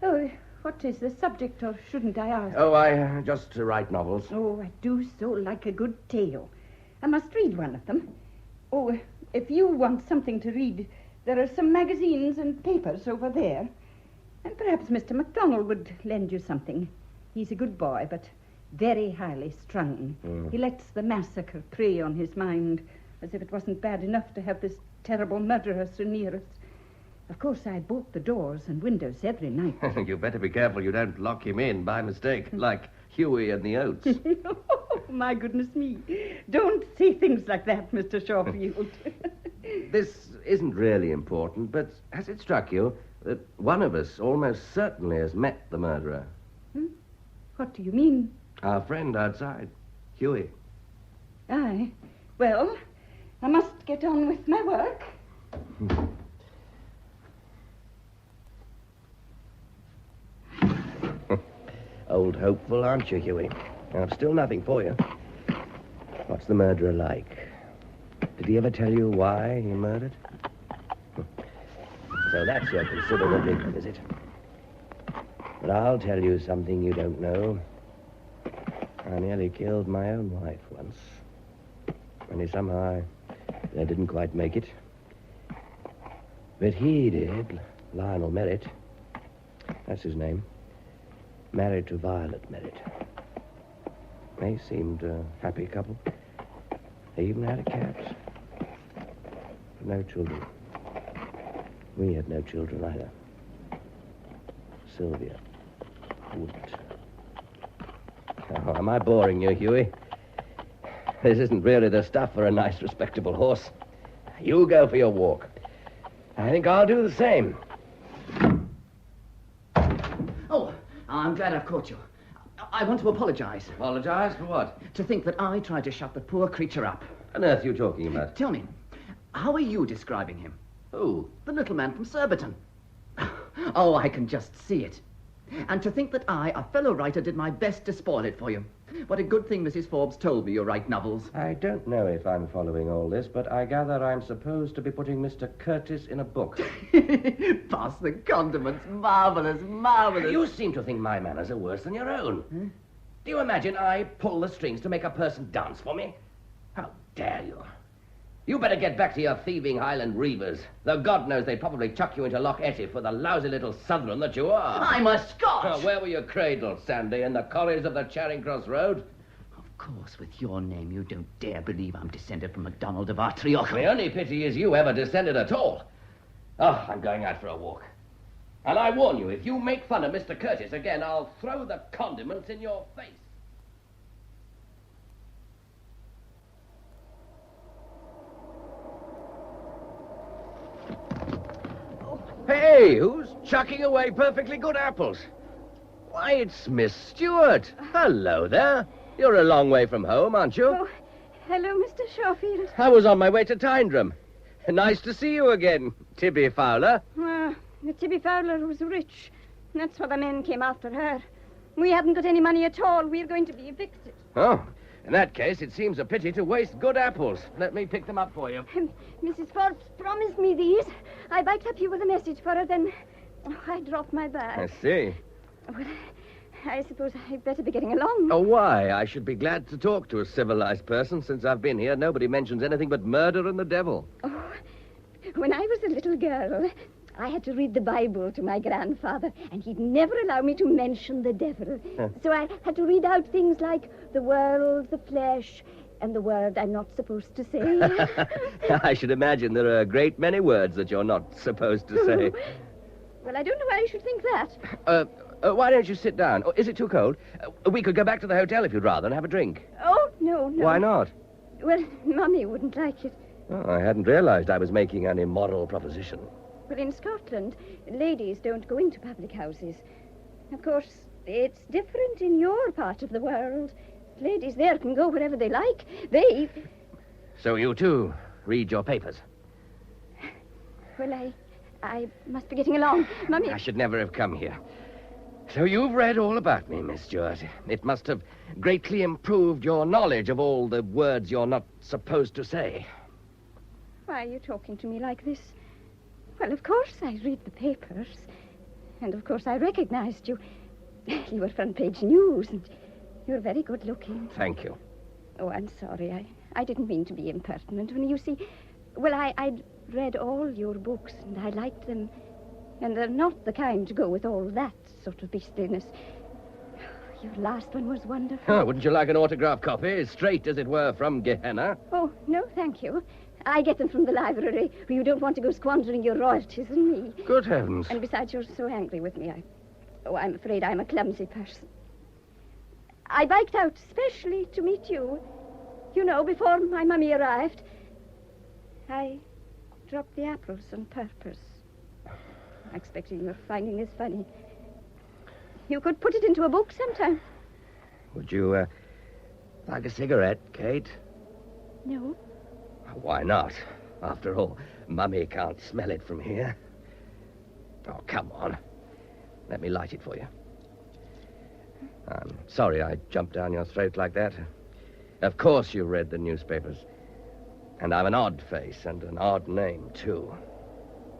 Speaker 3: Oh, what is the subject, or shouldn't I ask?
Speaker 6: Oh, I just write novels.
Speaker 3: Oh, I do so like a good tale. I must read one of them. Oh, if you want something to read, there are some magazines and papers over there. And perhaps Mr. MacDonald would lend you something. He's a good boy, but very highly strung. He lets the massacre prey on his mind, as if it wasn't bad enough to have this terrible murderer so near us. Of course, I bolt the doors and windows every night.
Speaker 6: You better be careful you don't lock him in by mistake, like Huey and the Oats.
Speaker 3: Oh, my goodness me. Don't say things like that, Mr. Shawfield.
Speaker 6: This isn't really important, but has it struck you that one of us almost certainly has met the murderer?
Speaker 3: What do you mean?
Speaker 6: Our friend outside, Huey.
Speaker 3: Aye. Well, I must get on with my work.
Speaker 6: Old hopeful, aren't you, Huey? I've still nothing for you. What's the murderer like? Did he ever tell you why he murdered? So that's your considerable big visit. But I'll tell you something you don't know. I nearly killed my own wife once. Only somehow I didn't quite make it. But he did. Lionel Merritt. That's his name. Married to Violet Merritt. They seemed a happy couple. They even had a cat. But no children. We had no children either. Sylvia wouldn't. Oh, am I boring you, Huey? This isn't really the stuff for a nice, respectable horse. You go for your walk. I think I'll do the same.
Speaker 23: Oh, I'm glad I've caught you. I want to apologize.
Speaker 6: Apologize for what?
Speaker 23: To think that I tried to shut the poor creature up.
Speaker 6: What on earth are you talking about?
Speaker 23: Tell me, how are you describing him?
Speaker 6: Who?
Speaker 23: The little man from Surbiton. Oh, I can just see it. And to think that I, a fellow writer, did my best to spoil it for you. What a good thing Mrs. Forbes told me you write novels.
Speaker 6: I don't know if I'm following all this, but I gather I'm supposed to be putting Mr. Curtis in a book.
Speaker 23: Pass the condiments. Marvelous, marvelous.
Speaker 6: You seem to think my manners are worse than your own. Do you imagine I pull the strings to make a person dance for me? How dare you? You better get back to your thieving Highland reavers. Though God knows they'd probably chuck you into Loch Etty for the lousy little Southron that you are.
Speaker 23: I'm a Scot!
Speaker 6: Where were you cradled, Sandy? In the corridors of the Charing Cross Road?
Speaker 23: Of course, with your name, you don't dare believe I'm descended from MacDonald of Artrioch.
Speaker 6: The only pity is you ever descended at all. Oh, I'm going out for a walk. And I warn you, if you make fun of Mr. Curtis again, I'll throw the condiments in your face. Hey, who's chucking away perfectly good apples? Why, it's Miss Stewart. Hello there. You're a long way from home, aren't you?
Speaker 3: Oh, hello, Mr. Shawfield.
Speaker 6: I was on my way to Tyndrum. Nice to see you again, Tibby Fowler.
Speaker 3: Tibby Fowler was rich. That's why the men came after her. We haven't got any money at all. We're going to be evicted.
Speaker 6: Oh, in that case, it seems a pity to waste good apples. Let me pick them up for you.
Speaker 3: Mrs. Forbes promised me these. I biked up here with a message for her, then I dropped my bag.
Speaker 6: I see.
Speaker 3: Well, I suppose I'd better be getting along.
Speaker 6: Oh, why? I should be glad to talk to a civilized person. Since I've been here, nobody mentions anything but murder and the devil.
Speaker 3: Oh, when I was a little girl, I had to read the Bible to my grandfather, and he'd never allow me to mention the devil. So I had to read out things like the world, the flesh, and the word I'm not supposed to say.
Speaker 6: I should imagine there are a great many words that you're not supposed to say.
Speaker 3: Well, I don't know why you should think that.
Speaker 6: Why don't you sit down? Oh, is it too cold? We could go back to the hotel if you'd rather and have a drink.
Speaker 3: Oh, no.
Speaker 6: Why not?
Speaker 3: Well, Mummy wouldn't like it.
Speaker 6: Oh, I hadn't realized I was making an immoral proposition.
Speaker 3: Well, in Scotland, ladies don't go into public houses. Of course, it's different in your part of the world. Ladies there can go wherever they like.
Speaker 6: So you, too, read your papers?
Speaker 3: Well, I must be getting along. Mummy...
Speaker 6: I should never have come here. So you've read all about me, Miss Stewart. It must have greatly improved your knowledge of all the words you're not supposed to say.
Speaker 3: Why are you talking to me like this? Well, of course I read the papers.
Speaker 16: And, of course, I recognized you. You were front-page news, and you were very good-looking.
Speaker 6: Thank you.
Speaker 16: Oh, I'm sorry. I didn't mean to be impertinent. When you see... Well, I'd read all your books, and I liked them. And they're not the kind to go with all that sort of beastliness. Your last one was wonderful.
Speaker 6: Oh, wouldn't you like an autograph copy? Straight, as it were, from Gehenna?
Speaker 16: Oh, no, thank you. I get them from the library, where you don't want to go squandering your royalties on me.
Speaker 6: Good heavens.
Speaker 16: And besides, you're so angry with me. I'm afraid I'm a clumsy person. I biked out specially to meet you. You know, before my mummy arrived. I dropped the apples on purpose. Expecting you're finding this funny. You could put it into a book sometime.
Speaker 6: Would you, like a cigarette, Kate?
Speaker 16: No.
Speaker 6: Why not? After all, Mummy can't smell it from here. Oh, come on. Let me light it for you. I'm sorry I jumped down your throat like that. Of course you read the newspapers. And I'm an odd face and an odd name, too.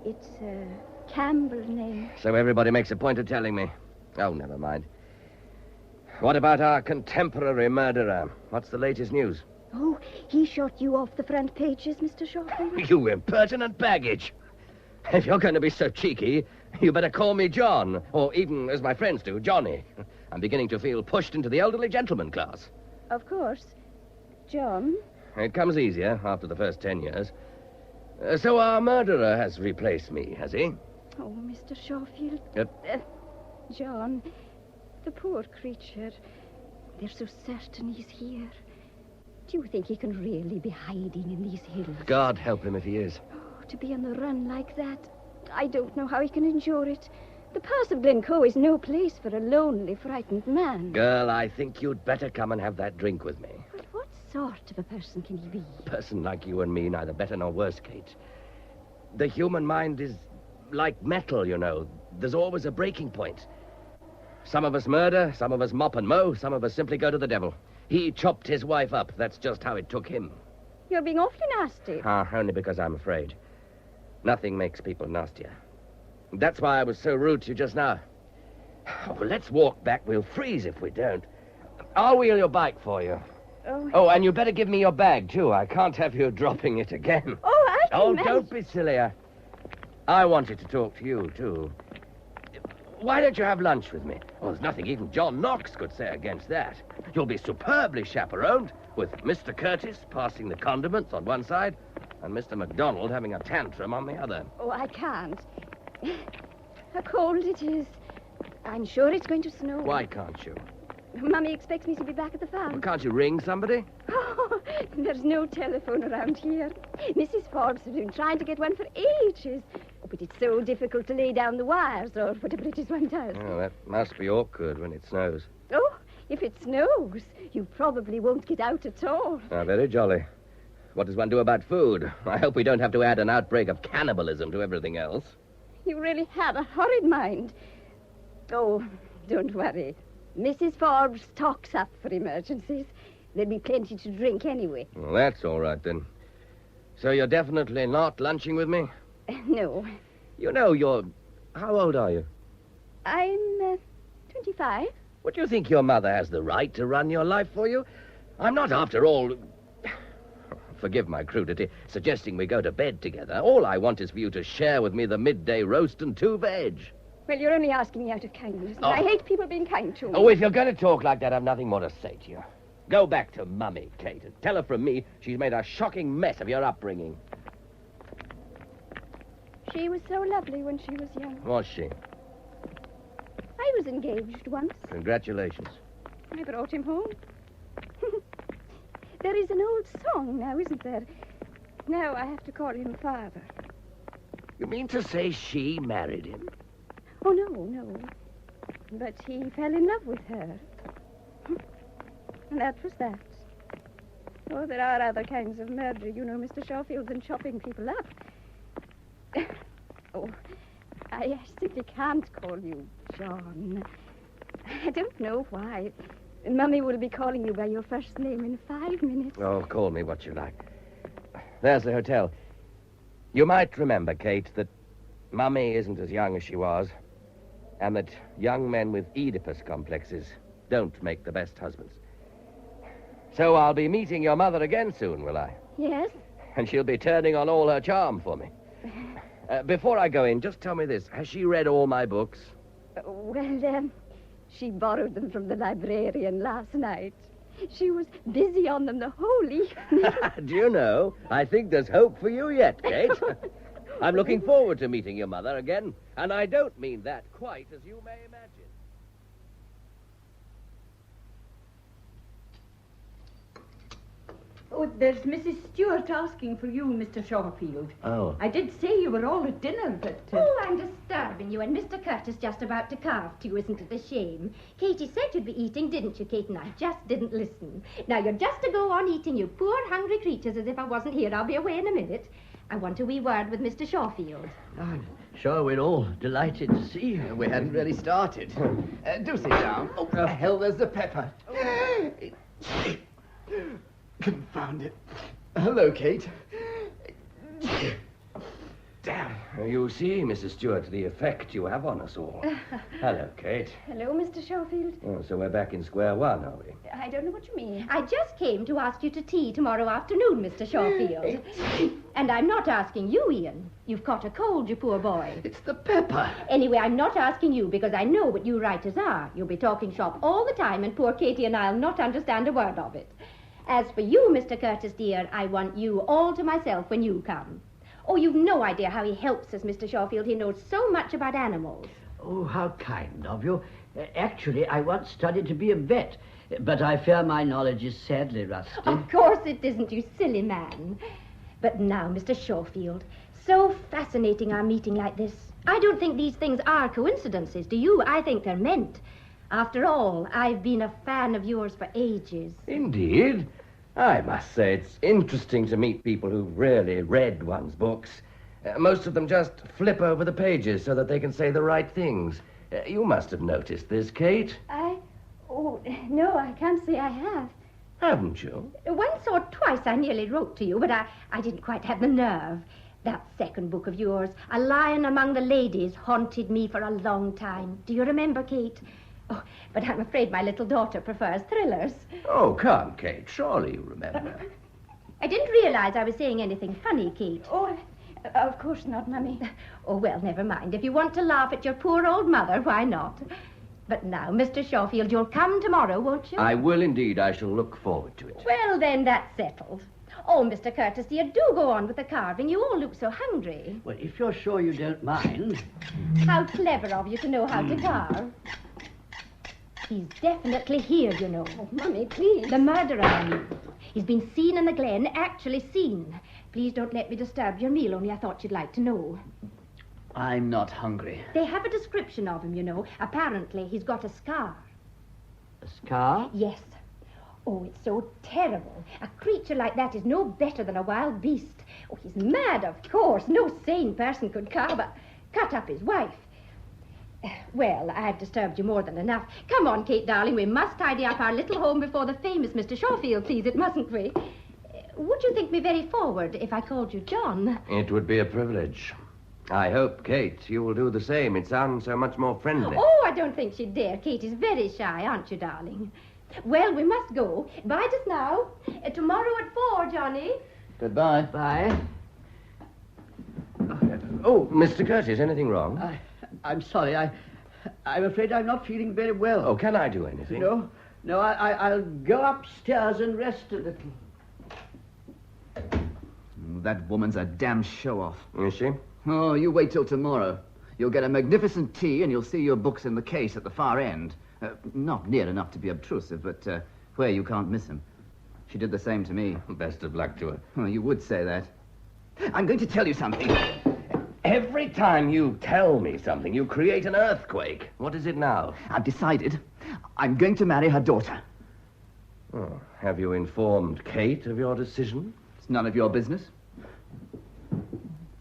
Speaker 16: It's a Campbell name.
Speaker 6: So everybody makes a point of telling me. Oh, never mind. What about our contemporary murderer? What's the latest news?
Speaker 16: Oh, he shot you off the front pages, Mr. Shawfield.
Speaker 6: You impertinent baggage. If you're going to be so cheeky, you better call me John, or even, as my friends do, Johnny. I'm beginning to feel pushed into the elderly gentleman class.
Speaker 16: Of course. John?
Speaker 6: It comes easier after the first 10 years. So our murderer has replaced me, has he?
Speaker 16: Oh, Mr. Shawfield. John, the poor creature. They're so certain he's here. Do you think he can really be hiding in these hills?
Speaker 6: God help him if he is.
Speaker 16: Oh, to be on the run like that, I don't know how he can endure it. The pass of Glencoe is no place for a lonely, frightened man.
Speaker 6: Girl, I think you'd better come and have that drink with me.
Speaker 16: But what sort of a person can he be?
Speaker 6: A person like you and me, neither better nor worse, Kate. The human mind is like metal, you know. There's always a breaking point. Some of us murder, some of us mop and mow, some of us simply go to the devil. He chopped his wife up. That's just how it took him.
Speaker 16: You're being awfully nasty.
Speaker 6: Only because I'm afraid. Nothing makes people nastier. That's why I was so rude to you just now. Oh, well, let's walk back. We'll freeze if we don't. I'll wheel your bike for you. Oh, and you better give me your bag, too. I can't have you dropping it again.
Speaker 16: Oh, I can manage.
Speaker 6: Don't be silly. I wanted to talk to you, too. Why don't you have lunch with me? Well, there's nothing even John Knox could say against that. You'll be superbly chaperoned, with Mr. Curtis passing the condiments on one side and Mr. MacDonald having a tantrum on the other.
Speaker 16: Oh, I can't. How cold it is. I'm sure it's going to snow.
Speaker 6: Why can't you?
Speaker 16: Mummy expects me to be back at the farm.
Speaker 6: Well, can't you ring somebody?
Speaker 16: Oh, there's no telephone around here. Mrs. Forbes has been trying to get one for ages. But it's so difficult to lay down the wires, or whatever it is one does.
Speaker 6: Oh, that must be awkward when it snows.
Speaker 16: Oh, if it snows, you probably won't get out at all.
Speaker 6: Very jolly. What does one do about food? I hope we don't have to add an outbreak of cannibalism to everything else.
Speaker 16: You really have a horrid mind. Oh, don't worry. Mrs. Forbes stocks up for emergencies. There'll be plenty to drink anyway.
Speaker 6: Well, that's all right, then. So you're definitely not lunching with me?
Speaker 16: No.
Speaker 6: You know, you're... How old are you?
Speaker 16: I'm 25.
Speaker 6: What do you think your mother has the right to run your life for you? I'm not, after all... Forgive my crudity, suggesting we go to bed together. All I want is for you to share with me the midday roast and 2 veg.
Speaker 16: Well, you're only asking me out of kindness.
Speaker 6: Oh.
Speaker 16: I hate people being kind to me.
Speaker 6: Oh, if you're going to talk like that, I've nothing more to say to you. Go back to Mummy, Kate, and tell her from me she's made a shocking mess of your upbringing.
Speaker 16: She was so lovely when she was young.
Speaker 6: Was she?
Speaker 16: I was engaged once.
Speaker 6: Congratulations.
Speaker 16: I brought him home. There is an old song now, isn't there? Now I have to call him father.
Speaker 6: You mean to say she married him?
Speaker 16: Oh, no. But he fell in love with her. And that was that. Oh, there are other kinds of murder, you know, Mr. Shawfield, than chopping people up. Oh, I simply can't call you John. I don't know why. Mummy will be calling you by your first name in 5 minutes.
Speaker 6: Oh, call me what you like. There's the hotel. You might remember, Kate, that Mummy isn't as young as she was. and that young men with Oedipus complexes don't make the best husbands. So I'll be meeting your mother again soon, will I?
Speaker 16: Yes?
Speaker 6: And she'll be turning on all her charm for me. Before I go in, just tell me this. Has she read all my books?
Speaker 16: Well, she borrowed them from the librarian last night. She was busy on them the whole evening.
Speaker 6: Do you know, I think there's hope for you yet, Kate. I'm looking forward to meeting your mother again, and I don't mean that quite as you may imagine.
Speaker 3: Oh, there's Mrs. Stewart asking for you, Mr. Shawfield.
Speaker 6: Oh.
Speaker 3: I did say you were all at dinner, but...
Speaker 16: Oh, I'm disturbing you, and Mr. Curtis just about to carve to you, isn't it a shame? Katie said you'd be eating, didn't you, Kate? And I just didn't listen. Now, you're just to go on eating, you poor hungry creatures, as if I wasn't here. I'll be away in a minute. I want a wee word with Mr. Shawfield.
Speaker 22: I'm sure we're all delighted to see you.
Speaker 23: We hadn't really started. Do sit down. Oh, hell, there's the pepper. Confound it. Hello, Kate.
Speaker 6: Damn. You see, Mrs. Stewart, the effect you have on us all. Hello, Kate.
Speaker 16: Hello, Mr. Shawfield.
Speaker 6: Oh, so we're back in square one, are we?
Speaker 16: I don't know what you mean. I just came to ask you to tea tomorrow afternoon, Mr. Shawfield. And I'm not asking you, Ian. You've caught a cold, you poor boy.
Speaker 23: It's the pepper.
Speaker 16: Anyway, I'm not asking you because I know what you writers are. You'll be talking shop all the time, and poor Katie and I'll not understand a word of it. As for you, Mr. Curtis, dear, I want you all to myself when you come. Oh, you've no idea how he helps us, Mr. Shawfield. He knows so much about animals.
Speaker 22: Oh, how kind of you. Actually, I once studied to be a vet, but I fear my knowledge is sadly rusty.
Speaker 16: Of course it isn't, you silly man. But now, Mr. Shawfield, so fascinating our meeting like this. I don't think these things are coincidences, do you? I think they're meant. After all, I've been a fan of yours for ages.
Speaker 6: Indeed. I must say it's interesting to meet people who've really read one's books. Most of them just flip over the pages so that they can say the right things. You must have noticed this, Kate.
Speaker 16: Oh, no, I can't say I have.
Speaker 6: Haven't you?
Speaker 16: Once or twice I nearly wrote to you, but I didn't quite have the nerve. That second book of yours, A Lion Among the Ladies, haunted me for a long time. Do you remember, Kate? Oh, but I'm afraid my little daughter prefers thrillers.
Speaker 6: Oh, come, Kate. Surely you remember.
Speaker 16: I didn't realize I was saying anything funny, Kate.
Speaker 3: Oh, of course not, Mummy.
Speaker 16: Oh, well, never mind. If you want to laugh at your poor old mother, why not? But now, Mr. Shawfield, you'll come tomorrow, won't you?
Speaker 6: I will indeed. I shall look forward to it.
Speaker 16: Well, then, that's settled. Oh, Mr. Curtis, dear, do go on with the carving. You all look so hungry.
Speaker 22: Well, if you're sure you don't mind.
Speaker 16: How clever of you to know how to carve. He's definitely here, you know.
Speaker 3: Oh, Mummy, please.
Speaker 16: The murderer, I mean. He's been seen in the glen, actually seen. Please don't let me disturb your meal, only I thought you'd like to know.
Speaker 23: I'm not hungry.
Speaker 16: They have a description of him, you know. Apparently, he's got a scar.
Speaker 22: A scar?
Speaker 16: Yes. Oh, it's so terrible. A creature like that is no better than a wild beast. Oh, he's mad, of course. No sane person could cut up his wife. Well, I've disturbed you more than enough. Come on, Kate, darling. We must tidy up our little home before the famous Mr. Shawfield sees it, mustn't we? Would you think me very forward if I called you John?
Speaker 6: It would be a privilege. I hope, Kate, you will do the same. It sounds so much more friendly.
Speaker 16: Oh, I don't think she'd dare. Kate is very shy, aren't you, darling? Well, we must go. Bye just now. Tomorrow at 4, Johnny.
Speaker 23: Goodbye.
Speaker 22: Bye.
Speaker 6: Oh, Mr. Curtis, anything wrong?
Speaker 22: I'm sorry. I'm afraid I'm not feeling very well.
Speaker 6: Oh, can I do anything?
Speaker 22: No, I'll go upstairs and rest a little.
Speaker 23: That woman's a damn show-off.
Speaker 6: Is she?
Speaker 23: Oh, you wait till tomorrow. You'll get a magnificent tea and you'll see your books in the case at the far end. Not near enough to be obtrusive, but where you can't miss him. She did the same to me.
Speaker 6: Best of luck to her.
Speaker 23: Oh, you would say that. I'm going to tell you something.
Speaker 6: Every time you tell me something, you create an earthquake. What is it now?
Speaker 23: I've decided I'm going to marry her daughter.
Speaker 6: Oh, have you informed Kate of your decision?
Speaker 23: It's none of your business.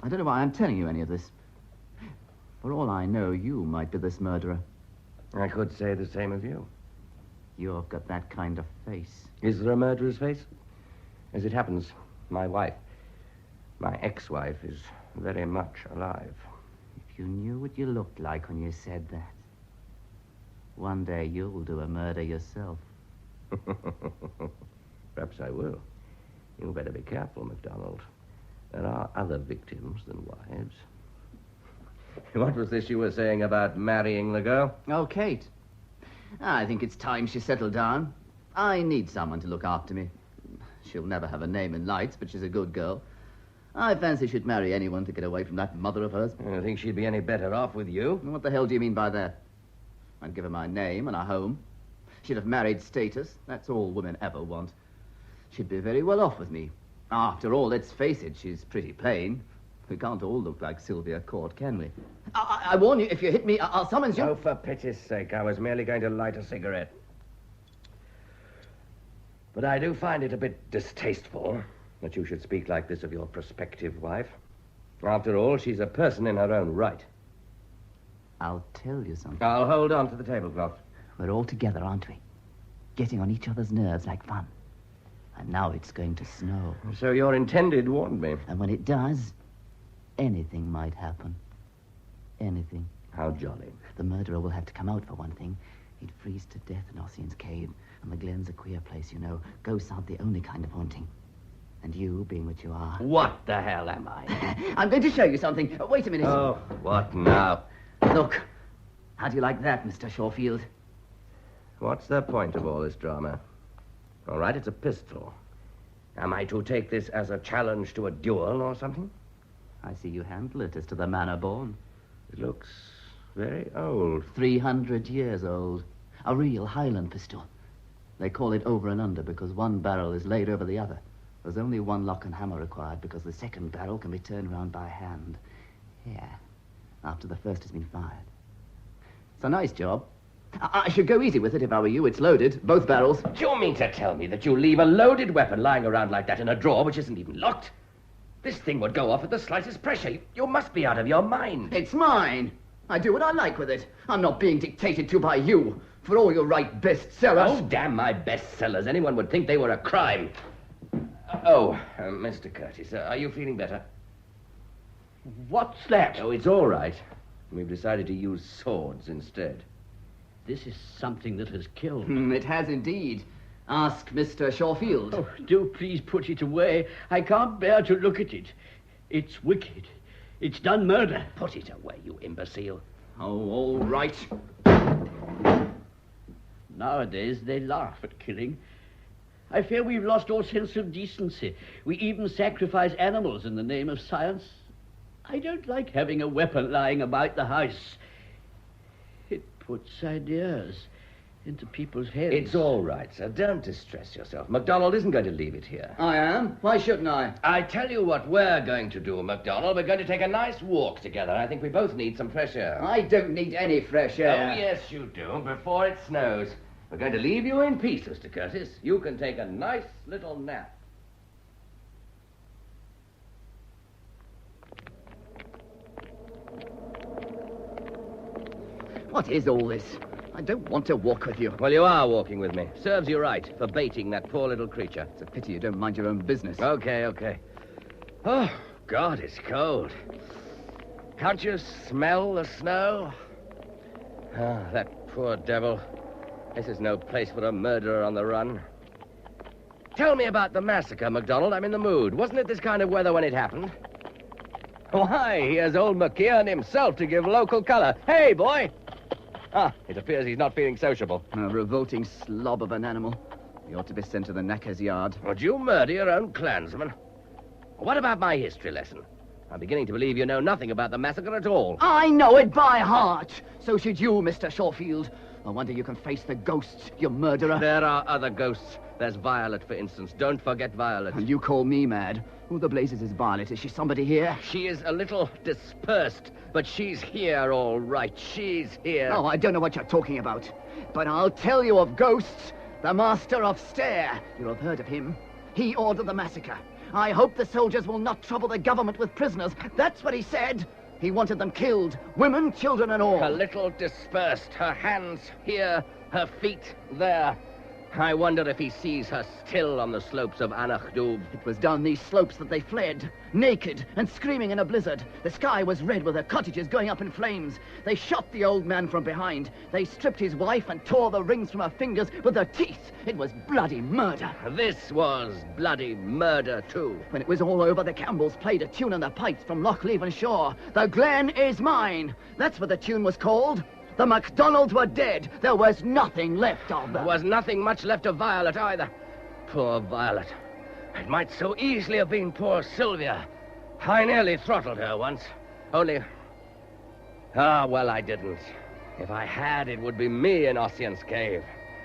Speaker 23: I don't know why I'm telling you any of this. For all I know, you might be this murderer.
Speaker 6: I could say the same of you.
Speaker 23: You've got that kind of face.
Speaker 6: Is there a murderer's face? As it happens, my wife, my ex-wife, is very much alive.
Speaker 23: If you knew what you looked like when you said that.
Speaker 1: One day you'll do a murder yourself.
Speaker 6: Perhaps I will. You better be careful, MacDonald. There are other victims than wives. What was this you were saying about marrying the girl?
Speaker 23: Oh, Kate. I think it's time she settled down. I need someone to look after me. She'll never have a name in lights, but she's a good girl. I fancy she'd marry anyone to get away from that mother of hers.
Speaker 6: I don't think she'd be any better off with you.
Speaker 23: What the hell do you mean by that? I'd give her my name and a home. She'd have married status. That's all women ever want. She'd be very well off with me. After all, let's face it, she's pretty plain. We can't all look like Sylvia Court, can we? I warn you, if you hit me, I'll summons you.
Speaker 6: Oh, for pity's sake, I was merely going to light a cigarette. But I do find it a bit distasteful that you should speak like this of your prospective wife. After all, she's a person in her own right.
Speaker 23: I'll tell you something.
Speaker 6: I'll hold on to the tablecloth.
Speaker 23: We're all together, aren't we? Getting on each other's nerves like fun. And now it's going to snow.
Speaker 6: So your intended warned me.
Speaker 23: And when it does, anything might happen. Anything.
Speaker 6: How jolly.
Speaker 23: The murderer will have to come out for one thing. He'd freeze to death in Orsion's cave. And the Glen's a queer place, you know. Ghosts aren't the only kind of haunting. And you, being what you are...
Speaker 6: What the hell am I?
Speaker 23: I'm going to show you something. Wait a minute.
Speaker 6: Oh, what now?
Speaker 23: Look. How do you like that, Mr. Shawfield?
Speaker 6: What's the point of all this drama? All right, it's a pistol. Am I to take this as a challenge to a duel or something?
Speaker 23: I see you handle it as to the manner born.
Speaker 6: It looks very old.
Speaker 23: 300 years old. A real Highland pistol. They call it over and under because one barrel is laid over the other. There's only one lock and hammer required because the second barrel can be turned round by hand. Here, after the first has been fired. It's a nice job. I should go easy with it if I were you. It's loaded, both barrels.
Speaker 6: Do you mean to tell me that you leave a loaded weapon lying around like that in a drawer which isn't even locked? This thing would go off at the slightest pressure. You must be out of your mind.
Speaker 23: It's mine. I do what I like with it. I'm not being dictated to by you. For all you write bestsellers.
Speaker 6: Oh, damn my bestsellers. Anyone would think they were a crime. Mr. Curtis, are you feeling better?
Speaker 22: What's that?
Speaker 6: Oh, it's all right. We've decided to use swords instead.
Speaker 22: This is something that has killed.
Speaker 23: It has indeed. Ask Mr. Shawfield.
Speaker 22: Oh, do please put it away. I can't bear to look at it. It's wicked. It's done murder.
Speaker 6: Put it away, you imbecile.
Speaker 23: Oh, all right.
Speaker 22: Nowadays, they laugh at killing. I fear we've lost all sense of decency. We even sacrifice animals in the name of science. I don't like having a weapon lying about the house. It puts ideas into people's heads.
Speaker 6: It's all right, sir. Don't distress yourself. MacDonald isn't going to leave it here.
Speaker 23: I am. Why shouldn't I?
Speaker 6: I tell you what we're going to do, MacDonald. We're going to take a nice walk together. I think we both need some fresh air.
Speaker 23: I don't need any fresh air.
Speaker 6: Oh, yes, you do, before it snows. We're going to leave you in peace, Mr. Curtis. You can take a nice little nap.
Speaker 23: What is all this? I don't want to walk with you.
Speaker 6: Well, you are walking with me. Serves you right for baiting that poor little creature.
Speaker 23: It's a pity you don't mind your own business.
Speaker 6: Okay. Oh, God, it's cold. Can't you smell the snow? Ah, that poor devil. This is no place for a murderer on the run. Tell me about the massacre, MacDonald. I'm in the mood. Wasn't it this kind of weather when it happened? Why, here's old McKeon himself to give local color. Hey, boy! Ah, it appears he's not feeling sociable.
Speaker 23: A revolting slob of an animal. He ought to be sent to the knacker's yard.
Speaker 6: Would you murder your own clansman? What about my history lesson? I'm beginning to believe you know nothing about the massacre at all.
Speaker 23: I know it by heart. So should you, Mr. Shawfield. I wonder you can face the ghosts, you murderer.
Speaker 6: There are other ghosts. There's Violet, for instance. Don't forget Violet.
Speaker 23: And you call me mad. Who the blazes is Violet? Is she somebody here?
Speaker 6: She is a little dispersed, but she's here all right. She's here.
Speaker 23: Oh, I don't know what you're talking about. But I'll tell you of ghosts. The Master of Stair. You'll have heard of him. He ordered the massacre. I hope the soldiers will not trouble the government with prisoners. That's what he said. He wanted them killed. Women, children, and all.
Speaker 6: A little dispersed. Her hands here, her feet there. I wonder if he sees her still on the slopes of Anachdub.
Speaker 23: It was down these slopes that they fled, naked and screaming in a blizzard. The sky was red with their cottages going up in flames. They shot the old man from behind. They stripped his wife and tore the rings from her fingers with their teeth. It was bloody murder.
Speaker 6: This was bloody murder, too.
Speaker 23: When it was all over, the Campbells played a tune on their pipes from Loch Leven shore. The Glen is mine. That's what the tune was called. The MacDonalds were dead. There was nothing left of them.
Speaker 6: There was nothing much left of Violet either. Poor Violet. It might so easily have been poor Sylvia. I nearly throttled her once. Only... well, I didn't. If I had, it would be me in Ossian's cave.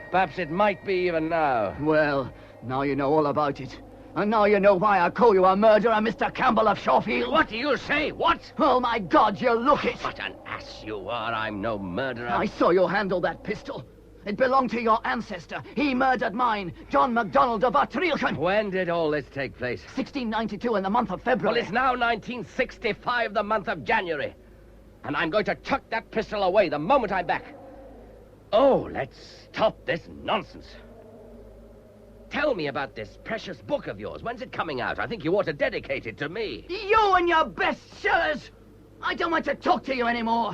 Speaker 6: Perhaps it might be even now.
Speaker 23: Well, now you know all about it. And now you know why I call you a murderer, Mr. Campbell of Shawfield.
Speaker 6: What do you say? What?
Speaker 23: Oh, my God, you look it.
Speaker 6: What an ass you are. I'm no murderer.
Speaker 23: I saw you handle that pistol. It belonged to your ancestor. He murdered mine, John MacDonald of Artrilchan.
Speaker 6: When did all this take place?
Speaker 23: 1692 in the month of February.
Speaker 6: Well, it's now 1965, the month of January. And I'm going to chuck that pistol away the moment I'm back. Oh, let's stop this nonsense. Tell me about this precious book of yours. When's it coming out? I think you ought to dedicate it to me.
Speaker 23: You and your bestsellers! I don't want to talk to you anymore.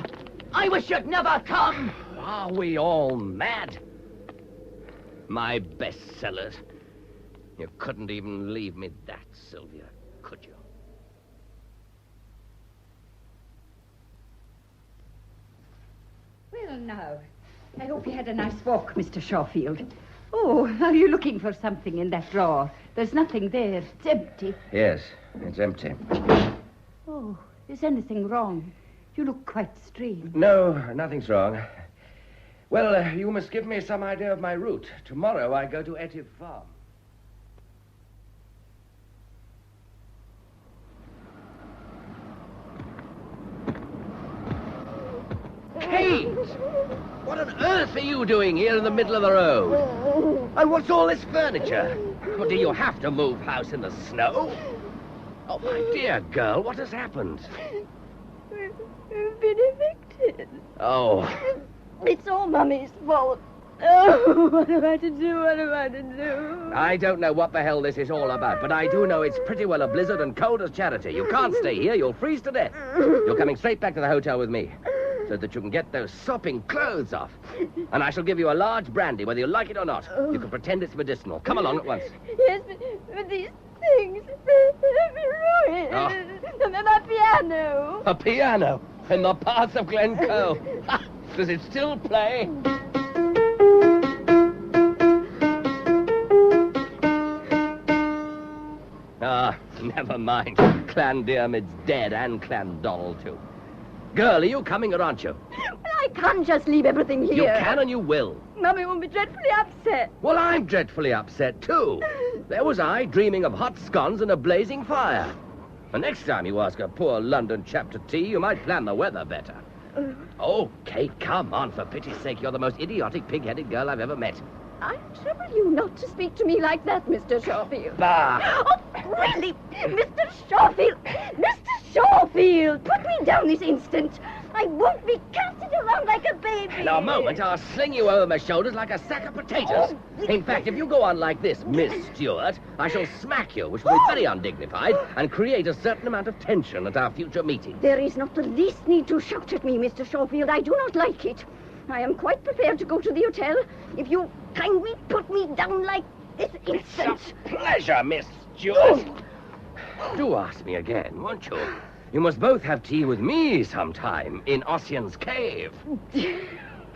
Speaker 23: I wish you'd never come.
Speaker 6: Are we all mad? My bestsellers. You couldn't even leave me that, Sylvia, could you?
Speaker 3: Well, now, I hope you had a nice walk, Mr. Shawfield. Oh, are you looking for something in that drawer? There's nothing there. It's empty.
Speaker 6: Yes, it's empty.
Speaker 3: Oh, is anything wrong? You look quite strange.
Speaker 6: No, nothing's wrong. Well, you must give me some idea of my route. Tomorrow I go to Etive Farm. Kate! What on earth are you doing here in the middle of the road? And what's all this furniture? Or do you have to move house in the snow? Oh, my dear girl, what has happened?
Speaker 16: We've been evicted.
Speaker 6: Oh.
Speaker 16: It's all Mummy's fault. Oh, what am I to do? What am I to do?
Speaker 6: I don't know what the hell this is all about, but I do know it's pretty well a blizzard and cold as charity. You can't stay here. You'll freeze to death. You're coming straight back to the hotel with me, so that you can get those sopping clothes off. And I shall give you a large brandy, whether you like it or not. You can pretend it's medicinal. Come along at once.
Speaker 16: Yes, but these things have been ruined.
Speaker 6: Oh.
Speaker 16: My piano.
Speaker 6: A piano in the pass of Glencoe. Does it still play? Never mind. Clandiarmid's dead, and Clandonald, too. Girl, are you coming or aren't you?
Speaker 16: I can't just leave everything here.
Speaker 6: You can and you will.
Speaker 16: Mummy won't be dreadfully upset.
Speaker 6: Well, I'm dreadfully upset, too. There was I, dreaming of hot scones and a blazing fire. The next time you ask a poor London chap to tea, you might plan the weather better. Oh, Kate, come on, for pity's sake. You're the most idiotic, pig-headed girl I've ever met.
Speaker 16: I trouble you not to speak to me like that, Mr. Shawfield.
Speaker 6: Bah!
Speaker 16: Oh, really? Mr. Shawfield! Mr. Shawfield! Put me down this instant! I won't be casted around like a baby!
Speaker 6: In a moment, I'll sling you over my shoulders like a sack of potatoes. In fact, if you go on like this, Miss Stewart, I shall smack you, which will be very undignified, and create a certain amount of tension at our future meetings.
Speaker 16: There is not the least need to shout at me, Mr. Shawfield. I do not like it. I am quite prepared to go to the hotel if you kindly put me down like this instant.
Speaker 6: It's a pleasure, Miss Stewart. Do ask me again, won't you? You must both have tea with me sometime in Ossian's cave.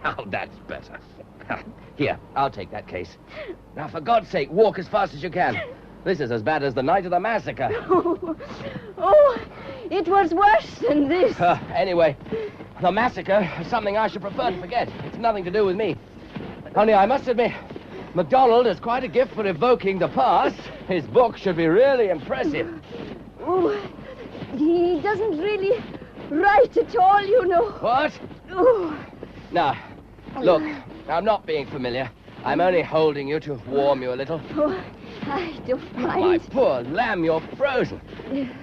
Speaker 6: Oh, that's better. Here, I'll take that case. Now, for God's sake, walk as fast as you can. This is as bad as the night of the massacre.
Speaker 16: Oh, it was worse than this.
Speaker 6: Anyway, the massacre is something I should prefer to forget. It's nothing to do with me. Only I must admit, MacDonald has quite a gift for evoking the past. His book should be really impressive.
Speaker 16: Oh, he doesn't really write at all, you know.
Speaker 6: What?
Speaker 16: Oh.
Speaker 6: Now, look, I'm not being familiar. I'm only holding you to warm you a little.
Speaker 16: Oh, I don't mind.
Speaker 6: My poor lamb, you're frozen.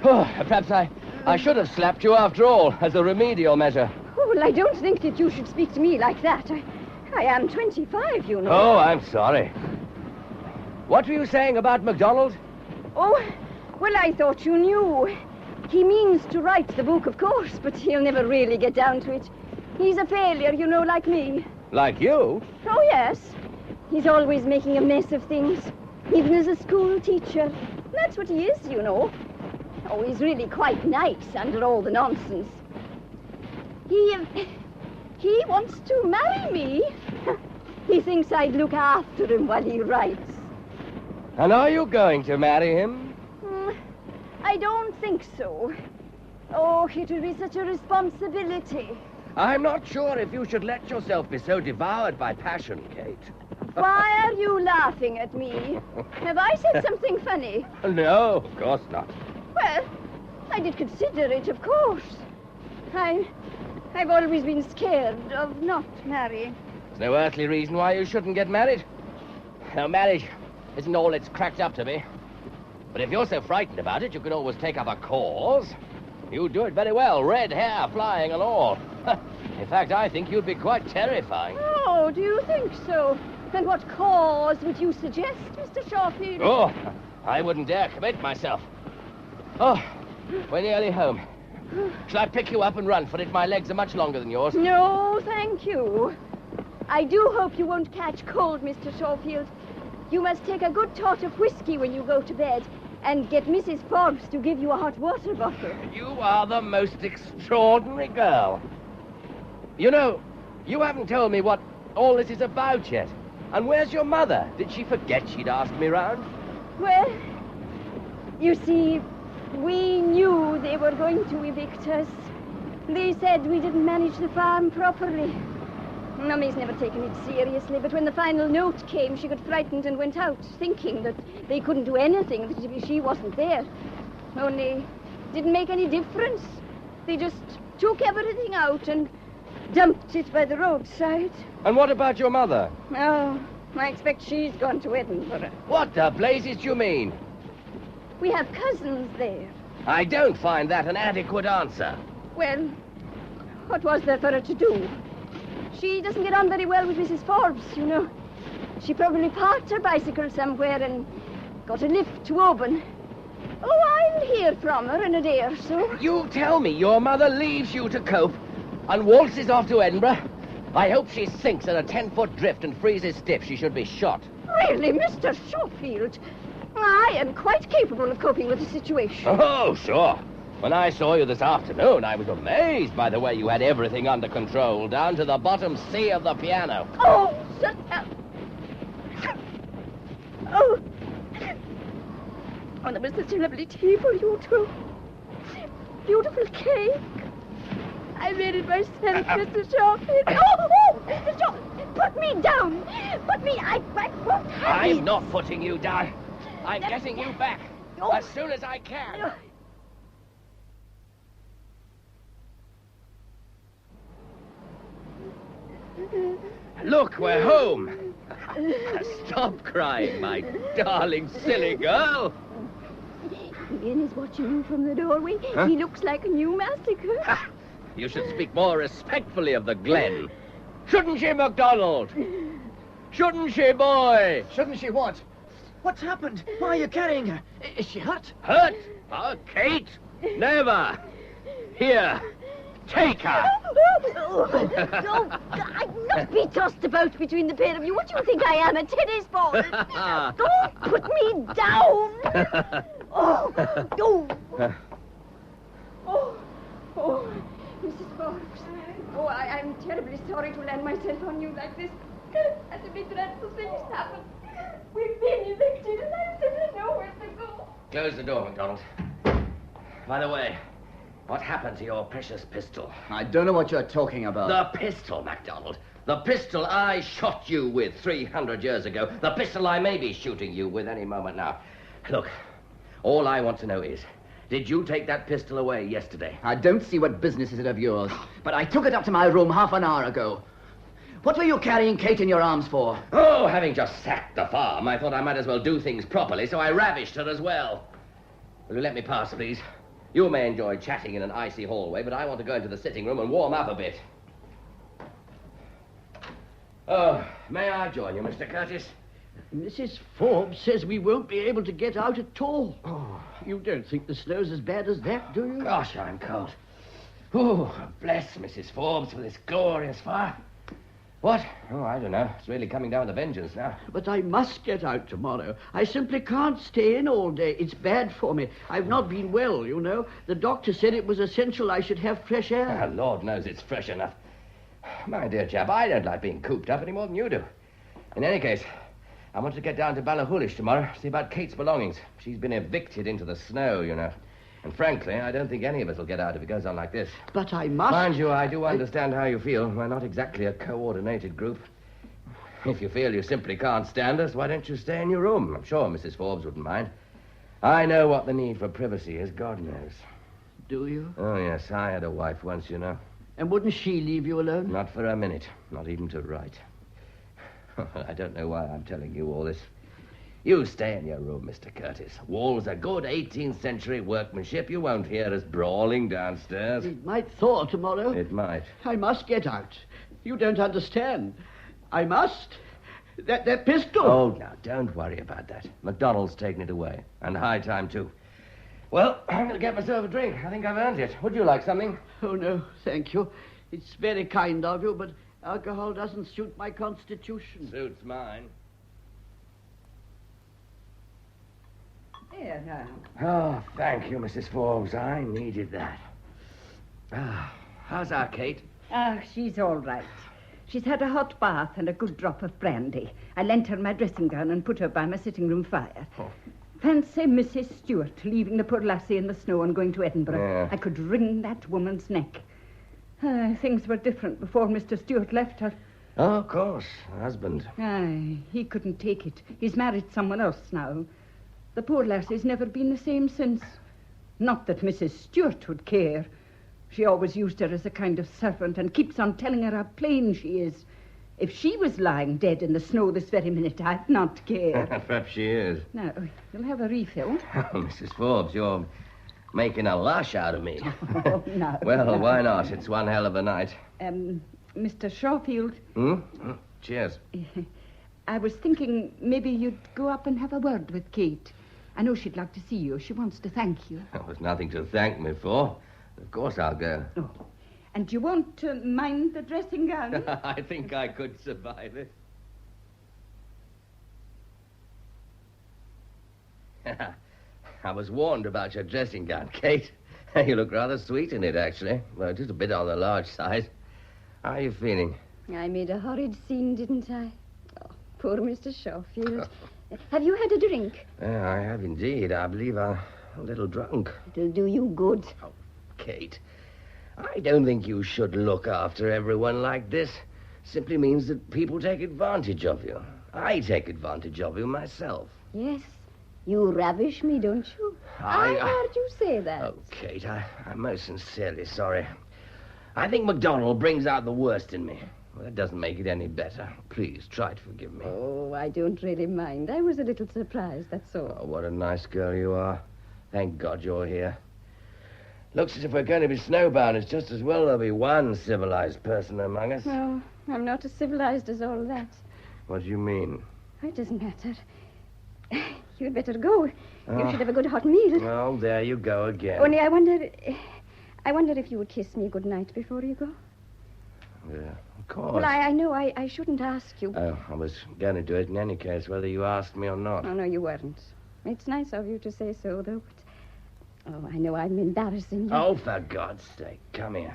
Speaker 6: Oh, perhaps I should have slapped you after all, as a remedial measure.
Speaker 16: Oh, well, I don't think that you should speak to me like that. I am 25, you know.
Speaker 6: Oh, I'm sorry. What were you saying about MacDonald?
Speaker 3: Oh, well, I thought you knew. He means to write the book, of course, but he'll never really get down to it. He's a failure, you know, like me.
Speaker 6: Like you?
Speaker 3: Oh, yes. He's always making a mess of things, even as a school teacher. That's what he is, you know. Oh, he's really quite nice under all the nonsense. He wants to marry me. He thinks I'd look after him while he writes.
Speaker 6: And are you going to marry him?
Speaker 3: I don't think so. Oh, it will be such a responsibility.
Speaker 6: I'm not sure if you should let yourself be so devoured by passion, Kate.
Speaker 3: Why are you laughing at me? Have I said something funny?
Speaker 6: No, of course not.
Speaker 3: Well, I did consider it, of course. I've always been scared of not marrying.
Speaker 6: There's no earthly reason why you shouldn't get married. Now, marriage isn't all it's cracked up to be. But if you're so frightened about it, you can always take up a cause. You do it very well, red hair flying and all. In fact, I think you'd be quite terrifying.
Speaker 3: Oh, do you think so? And what cause would you suggest, Mr. Shawfield?
Speaker 6: Oh, I wouldn't dare commit myself. Oh, we're nearly home. Shall I pick you up and run for it? My legs are much longer than yours.
Speaker 3: No, thank you. I do hope you won't catch cold, Mr. Shawfield. You must take a good tot of whiskey when you go to bed and get Mrs. Forbes to give you a hot water bottle.
Speaker 6: You are the most extraordinary girl. You know, you haven't told me what all this is about yet. And where's your mother? Did she forget she'd asked me round?
Speaker 3: Well, you see, we knew they were going to evict us. They said we didn't manage the farm properly. Mummy's never taken it seriously, but when the final note came, she got frightened and went out, thinking that they couldn't do anything if she wasn't there. Only, didn't make any difference. They just took everything out and dumped it by the roadside.
Speaker 6: And what about your mother?
Speaker 3: Oh, I expect she's gone to Edinburgh.
Speaker 6: What the blazes do you mean?
Speaker 3: We have cousins there.
Speaker 6: I don't find that an adequate answer.
Speaker 3: Well, what was there for her to do? She doesn't get on very well with Mrs. Forbes, you know. She probably parked her bicycle somewhere and got a lift to Oban. Oh, I'll hear from her in a day or so.
Speaker 6: You tell me your mother leaves you to cope and waltzes off to Edinburgh? I hope she sinks in a 10-foot drift and freezes stiff. She should be shot.
Speaker 3: Really, Mr. Shawfield? I am quite capable of coping with the situation.
Speaker 6: Oh, sure. When I saw you this afternoon, I was amazed by the way you had everything under control, down to the bottom C of the piano.
Speaker 3: Oh, shut up. Oh. Oh, there was such a lovely tea for you two. Beautiful cake. I made it myself, Mr. Shawfield. Oh, Mr. Shawfield, put me down. Put me, I won't have it.
Speaker 6: I'm not putting you down. I'm getting you back as soon as I can. Look, we're home. Stop crying, my darling, silly girl.
Speaker 3: Ian is watching you from the doorway. Huh? He looks like a new massacre.
Speaker 6: You should speak more respectfully of the Glen. Shouldn't she, MacDonald? Shouldn't she, boy?
Speaker 2: Shouldn't she what? What's happened? Why are you carrying her? Is she hurt?
Speaker 6: Hurt? Oh, Kate? Never. Here. Take her!
Speaker 3: No, I'd not be tossed about between the pair of you. What do you think I am, a tennis ball? Don't put me down! Oh, Mrs. Forbes. Oh, I'm terribly sorry to land myself on you like this. Possibly dreadful things happen. We've been evicted and I simply know where to go.
Speaker 6: Close the door, MacDonald. By the way, what happened to your precious pistol?
Speaker 23: I don't know what you're talking about.
Speaker 6: The pistol, MacDonald. The pistol I shot you with 300 years ago. The pistol I may be shooting you with any moment now. Look, all I want to know is, did you take that pistol away yesterday?
Speaker 23: I don't see what business is it of yours, but I took it up to my room half an hour ago. What were you carrying Kate in your arms for?
Speaker 6: Oh, having just sacked the farm, I thought I might as well do things properly, so I ravished her as well. Will you let me pass, please? You may enjoy chatting in an icy hallway, but I want to go into the sitting room and warm up a bit. Oh, may I join you, Mr. Curtis?
Speaker 22: Mrs. Forbes says we won't be able to get out at all.
Speaker 6: Oh.
Speaker 22: You don't think the snow's as bad as that, do you?
Speaker 6: Gosh, I'm cold. Oh, bless Mrs. Forbes for this glorious fire. What? Oh, I don't know. It's really coming down with a vengeance now.
Speaker 22: But I must get out tomorrow. I simply can't stay in all day. It's bad for me. I've not been well, you know. The doctor said it was essential I should have fresh air.
Speaker 6: Oh, Lord knows it's fresh enough. My dear chap, I don't like being cooped up any more than you do. In any case, I want to get down to Ballachulish tomorrow, see about Kate's belongings. She's been evicted into the snow, you know. And frankly, I don't think any of us will get out if it goes on like this.
Speaker 22: But I must...
Speaker 6: Mind you, I do understand how you feel. We're not exactly a coordinated group. If you feel you simply can't stand us, why don't you stay in your room? I'm sure Mrs. Forbes wouldn't mind. I know what the need for privacy is, God knows.
Speaker 22: Do you?
Speaker 6: Oh, yes, I had a wife once, you know.
Speaker 22: And wouldn't she leave you alone?
Speaker 6: Not for a minute, not even to write. I don't know why I'm telling you all this. You stay in your room, Mr. Curtis. Walls are good 18th century workmanship. You won't hear us brawling downstairs.
Speaker 22: It might thaw tomorrow.
Speaker 6: It might.
Speaker 22: I must get out. You don't understand. I must. That pistol.
Speaker 6: Oh, now, don't worry about that. MacDonald's taken it away. And high time, too. Well, I'm going to get myself a drink. I think I've earned it. Would you like something?
Speaker 22: Oh, no, thank you. It's very kind of you, but alcohol doesn't suit my constitution.
Speaker 6: Suits mine.
Speaker 3: There now.
Speaker 6: Oh, thank you, Mrs. Forbes. I needed that. How's our Kate?
Speaker 3: She's all right. She's had a hot bath and a good drop of brandy. I lent her my dressing gown and put her by my sitting room fire.
Speaker 6: Oh.
Speaker 3: Fancy Mrs. Stewart leaving the poor lassie in the snow and going to Edinburgh.
Speaker 6: Yeah.
Speaker 3: I could wring that woman's neck. Things were different before Mr. Stewart left her.
Speaker 6: Oh, of course. Husband.
Speaker 3: Aye, he couldn't take it. He's married someone else now. The poor lassie's never been the same since. Not that Mrs. Stewart would care. She always used her as a kind of servant and keeps on telling her how plain she is. If she was lying dead in the snow this very minute, I'd not care.
Speaker 6: Perhaps she is.
Speaker 3: Now, you'll have a refill.
Speaker 6: Oh, Mrs. Forbes, you're making a lush out of me.
Speaker 3: Oh, no.
Speaker 6: Well, why not? It's one hell of a night.
Speaker 3: Mr. Shawfield.
Speaker 6: Cheers.
Speaker 3: I was thinking maybe you'd go up and have a word with Kate. I know she'd like to see you. She wants to thank you.
Speaker 6: There was nothing to thank me for. Of course I'll go.
Speaker 3: Oh. And you won't mind the dressing gown?
Speaker 6: I think I could survive it. I was warned about your dressing gown, Kate. You look rather sweet in it, actually. Well, it is a bit on the large side. How are you feeling?
Speaker 16: I made a horrid scene, didn't I? Oh, poor Mr. Shawfield. Have you had a drink?
Speaker 6: Yeah, I have indeed. I believe I'm a little drunk.
Speaker 16: It'll do you good.
Speaker 6: Oh, Kate, I don't think you should look after everyone like this. Simply means that people take advantage of you. I take advantage of you myself.
Speaker 16: Yes. You ravish me, don't you? I heard you say that.
Speaker 6: Oh, Kate, I'm most sincerely sorry. I think MacDonald brings out the worst in me. Well, that doesn't make it any better. Please, try to forgive me.
Speaker 16: Oh, I don't really mind. I was a little surprised, that's all.
Speaker 6: Oh, what a nice girl you are. Thank God you're here. Looks as if we're going to be snowbound. It's just as well there'll be one civilized person among us.
Speaker 16: No, I'm not as civilized as all that.
Speaker 6: What do you mean?
Speaker 16: It doesn't matter. You'd better go. You should have a good hot meal.
Speaker 6: Oh, there you go again.
Speaker 16: Only I wonder if you would kiss me good night before you go.
Speaker 6: Yeah, of course.
Speaker 16: Well, I know I shouldn't ask you.
Speaker 6: Oh, I was going to do it in any case, whether you asked me or not.
Speaker 16: Oh, no, you weren't. It's nice of you to say so, though. But, I know I'm embarrassing you.
Speaker 6: Oh, for God's sake, come here.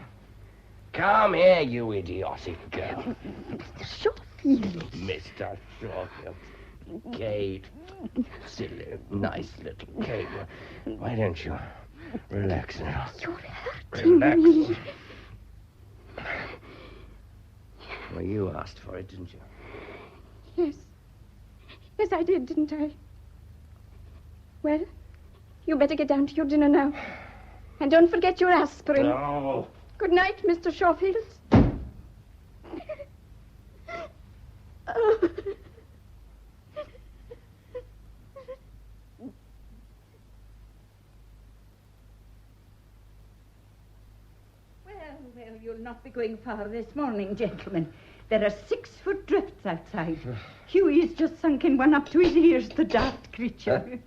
Speaker 6: Come here, you idiotic girl.
Speaker 16: Shawfield.
Speaker 6: Mr. Shawfield. Kate. Silly, nice little Kate. Why don't you relax now?
Speaker 16: You're hurting me.
Speaker 6: Well, you asked for it, didn't you?
Speaker 16: Yes. Yes, I did, didn't I? Well, you better get down to your dinner now. And don't forget your aspirin.
Speaker 6: No.
Speaker 16: Good night, Mr. Shawfield. Well,
Speaker 3: you'll not be going far this morning, gentlemen. There are 6-foot drifts outside. Hughie's just sunk in one up to his ears, the daft creature.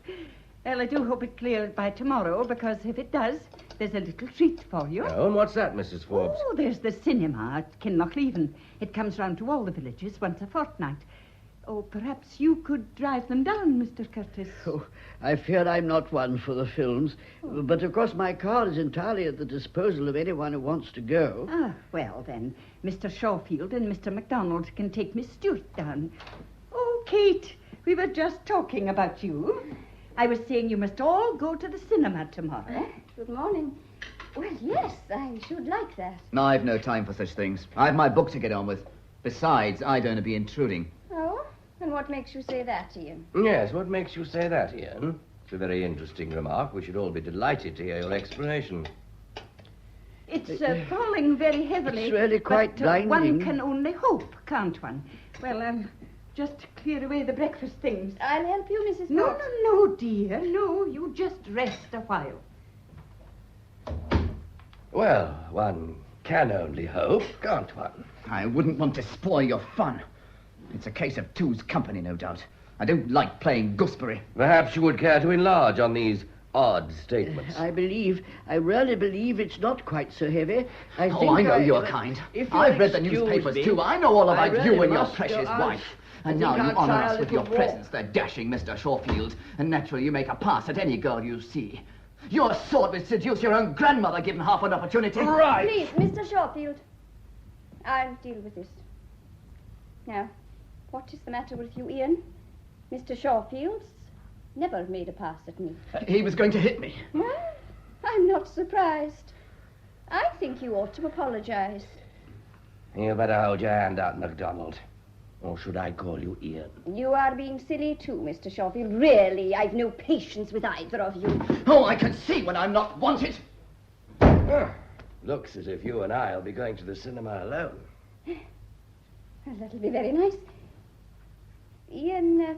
Speaker 3: Well, I do hope it clears by tomorrow, because if it does, there's a little treat for you.
Speaker 6: Oh, and what's that, Mrs. Forbes?
Speaker 3: Oh, there's the cinema at Kinlochleven. It comes round to all the villages once a fortnight. Oh, perhaps you could drive them down, Mr. Curtis.
Speaker 22: Oh, I fear I'm not one for the films. But, of course, my car is entirely at the disposal of anyone who wants to go.
Speaker 3: Ah, well, then, Mr. Shawfield and Mr. MacDonald can take Miss Stewart down. Oh, Kate, we were just talking about you. I was saying you must all go to the cinema tomorrow.
Speaker 16: Good morning. Well, yes, I should like that.
Speaker 23: No, I've no time for such things. I've my book to get on with. Besides, I don't want to be intruding.
Speaker 16: Oh? And what makes you say that, Ian?
Speaker 6: Yes, what makes you say that, Ian? It's a very interesting remark. We should all be delighted to hear your explanation.
Speaker 3: It's falling very heavily.
Speaker 22: It's really quite blinding.
Speaker 3: One can only hope, can't one? Well, just clear away the breakfast things.
Speaker 16: I'll help you, Mrs.
Speaker 3: No,
Speaker 16: Fox.
Speaker 3: no, dear. No, you just rest a while.
Speaker 6: Well, one can only hope, can't one?
Speaker 23: I wouldn't want to spoil your fun. It's a case of two's company, no doubt. I don't like playing gooseberry.
Speaker 6: Perhaps you would care to enlarge on these odd statements.
Speaker 22: I really believe it's not quite so heavy. I
Speaker 23: know your kind. I've read the newspapers, too. I know all about you and your precious wife. And now you honor us with your presence, the dashing Mr. Shawfield. And naturally you make a pass at any girl you see. Your sword would seduce your own grandmother given half an opportunity.
Speaker 6: Right.
Speaker 16: Please, Mr. Shawfield. I'll deal with this. Now, what is the matter with you, Ian? Mr. Shawfield's never made a pass at me.
Speaker 23: He was going to hit me.
Speaker 16: Well, I'm not surprised. I think you ought to apologize.
Speaker 6: You better hold your hand out, MacDonald. Or should I call you Ian?
Speaker 16: You are being silly too, Mr. Shawfield. Really, I've no patience with either of you.
Speaker 23: Oh, I can see when I'm not wanted.
Speaker 6: Looks as if you and I'll be going to the cinema alone.
Speaker 16: Well, that'll be very nice. Ian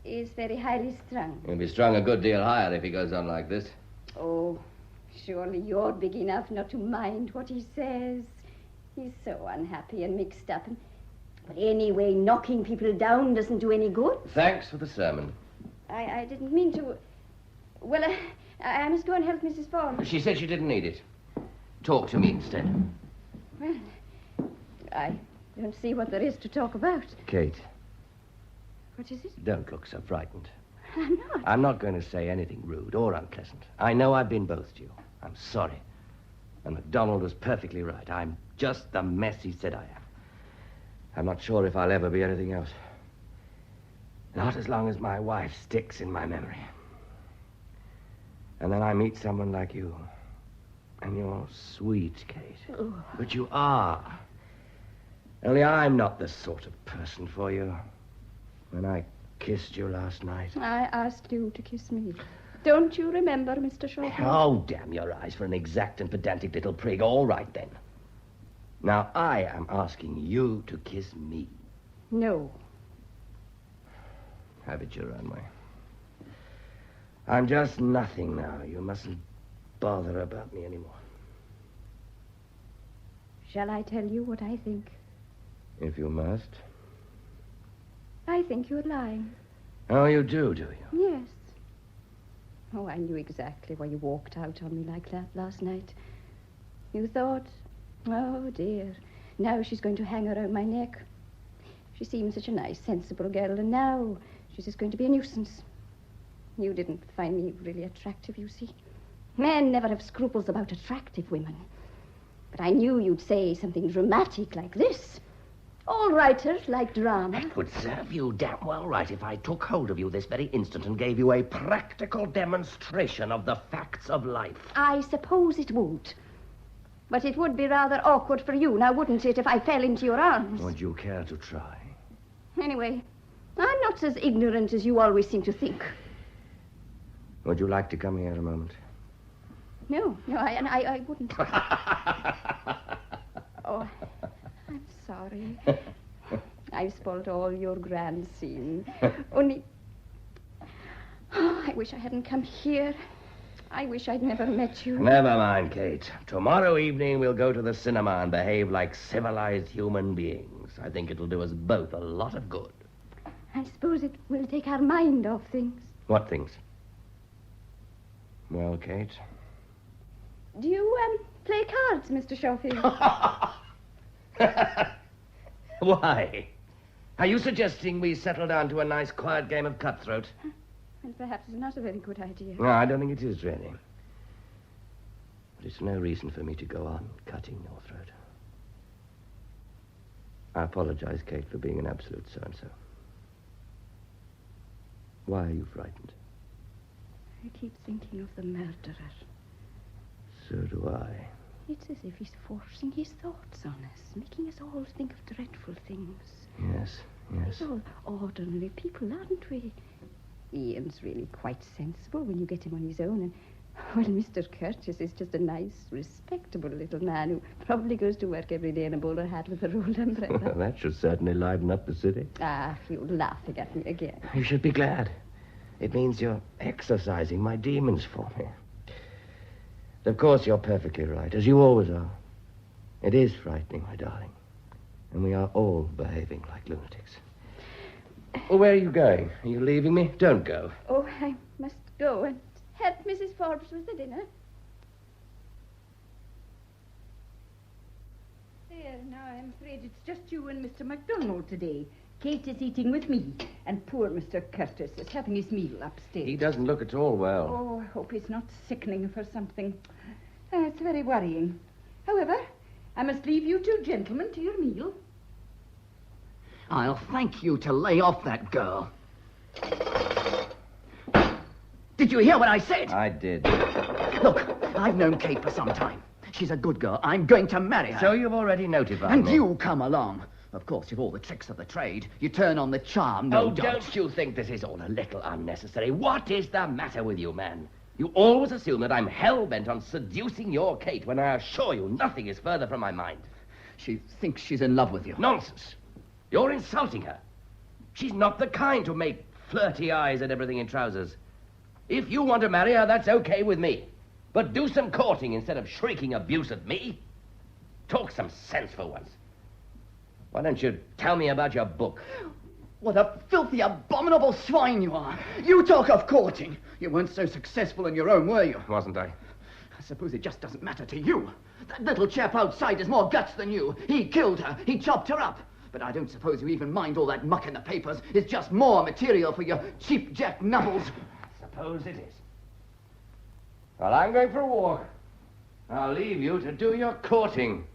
Speaker 16: is very highly strung.
Speaker 6: He'll be strung a good deal higher if he goes on like this.
Speaker 16: Oh, surely you're big enough not to mind what he says. He's so unhappy and mixed up. But anyway, knocking people down doesn't do any good.
Speaker 6: Thanks for the sermon.
Speaker 16: I didn't mean to... Well, I must go and help Mrs. Forbes.
Speaker 6: She said she didn't need it. Talk to me instead.
Speaker 16: Well, I don't see what there is to talk about.
Speaker 6: Kate.
Speaker 16: What is it?
Speaker 6: Don't look so frightened.
Speaker 16: I'm not.
Speaker 6: I'm not going to say anything rude or unpleasant. I know I've been both to you. I'm sorry. And MacDonald was perfectly right. I'm just the mess he said I am. I'm not sure if I'll ever be anything else. Not as long as my wife sticks in my memory. And then I meet someone like you. And you're sweet, Kate.
Speaker 16: Oh.
Speaker 6: But you are. Only I'm not the sort of person for you. When I kissed you last night.
Speaker 16: I asked you to kiss me. Don't you remember, Mr. Shawfield?
Speaker 6: Oh, damn your eyes for an exact and pedantic little prig. All right, then. Now, I am asking you to kiss me.
Speaker 16: No.
Speaker 6: Have it your own way. I'm just nothing now. You mustn't bother about me anymore.
Speaker 16: Shall I tell you what I think?
Speaker 6: If you must.
Speaker 16: I think you're lying.
Speaker 6: Oh, you do you?
Speaker 16: Yes. Oh, I knew exactly why you walked out on me like that last night. You thought, oh, dear, now she's going to hang around my neck. She seems such a nice, sensible girl, and now she's just going to be a nuisance. You didn't find me really attractive, you see. Men never have scruples about attractive women. But I knew you'd say something dramatic like this. All writers like drama.
Speaker 6: It would serve you damn well right if I took hold of you this very instant and gave you a practical demonstration of the facts of life.
Speaker 16: I suppose it would. But it would be rather awkward for you, now wouldn't it, if I fell into your arms?
Speaker 6: Would you care to try?
Speaker 16: Anyway, I'm not as ignorant as you always seem to think.
Speaker 6: Would you like to come here a moment?
Speaker 16: No, I wouldn't. Oh, I'm sorry. I've spoiled all your grand scene. Only... Oh, I wish I hadn't come here.
Speaker 3: I wish I'd never met you.
Speaker 6: Never mind, Kate. Tomorrow evening we'll go to the cinema and behave like civilized human beings. I think it'll do us both a lot of good.
Speaker 3: I suppose it will take our mind off things.
Speaker 6: What things? Well, Kate.
Speaker 3: Do you, play cards, Mr. Schofield?
Speaker 6: Why? Are you suggesting we settle down to a nice quiet game of cutthroat?
Speaker 3: And perhaps it's not a very good idea.
Speaker 6: No, I don't think it is, really. But it's no reason for me to go on cutting your throat. I apologize, Kate, for being an absolute so-and-so. Why are you frightened?
Speaker 3: I keep thinking of the murderer.
Speaker 6: So do I.
Speaker 3: It's as if he's forcing his thoughts on us, making us all think of dreadful things.
Speaker 6: Yes, yes.
Speaker 3: We're all ordinary people, aren't we? Ian's really quite sensible when you get him on his own, and, well, Mr. Curtis is just a nice, respectable little man who probably goes to work every day in a bowler hat with a rolled umbrella.
Speaker 6: Well, that should certainly liven up the city.
Speaker 3: Ah, you're laughing at me again.
Speaker 6: You should be glad. It means you're exercising my demons for me. Of course, you're perfectly right, as you always are. It is frightening, my darling. And we are all behaving like lunatics. Well, where are you going? Are you leaving me? Don't go.
Speaker 3: Oh, I must go and help Mrs. Forbes with the dinner. There, now I'm afraid it's just you and Mr. MacDonald today. Kate is eating with me, and poor Mr. Curtis is having his meal upstairs.
Speaker 6: He doesn't look at all well.
Speaker 3: Oh, I hope he's not sickening for something. It's very worrying. However, I must leave you two gentlemen to your meal.
Speaker 23: I'll thank you to lay off that girl. Did you hear what I said?
Speaker 6: I did.
Speaker 23: Look, I've known Kate for some time. She's a good girl. I'm going to marry her.
Speaker 6: So you've already notified
Speaker 23: and
Speaker 6: me.
Speaker 23: And you come along. Of course, with all the tricks of the trade, you turn on the charm, no doubt.
Speaker 6: Don't you think this is all a little unnecessary? What is the matter with you, man? You always assume that I'm hell-bent on seducing your Kate when I assure you nothing is further from my mind.
Speaker 23: She thinks she's in love with you.
Speaker 6: Nonsense. You're insulting her. She's not the kind to make flirty eyes at everything in trousers. If you want to marry her, that's okay with me. But do some courting instead of shrieking abuse at me. Talk some sense for once. Why don't you tell me about your book?
Speaker 23: What a filthy, abominable swine you are. You talk of courting. You weren't so successful in your own, were you?
Speaker 6: Wasn't I?
Speaker 23: I suppose it just doesn't matter to you. That little chap outside has more guts than you. He killed her. He chopped her up. But I don't suppose you even mind all that muck in the papers. It's just more material for your cheap jack nubbles.
Speaker 6: Suppose it is. Well, I'm going for a walk. I'll leave you to do your courting.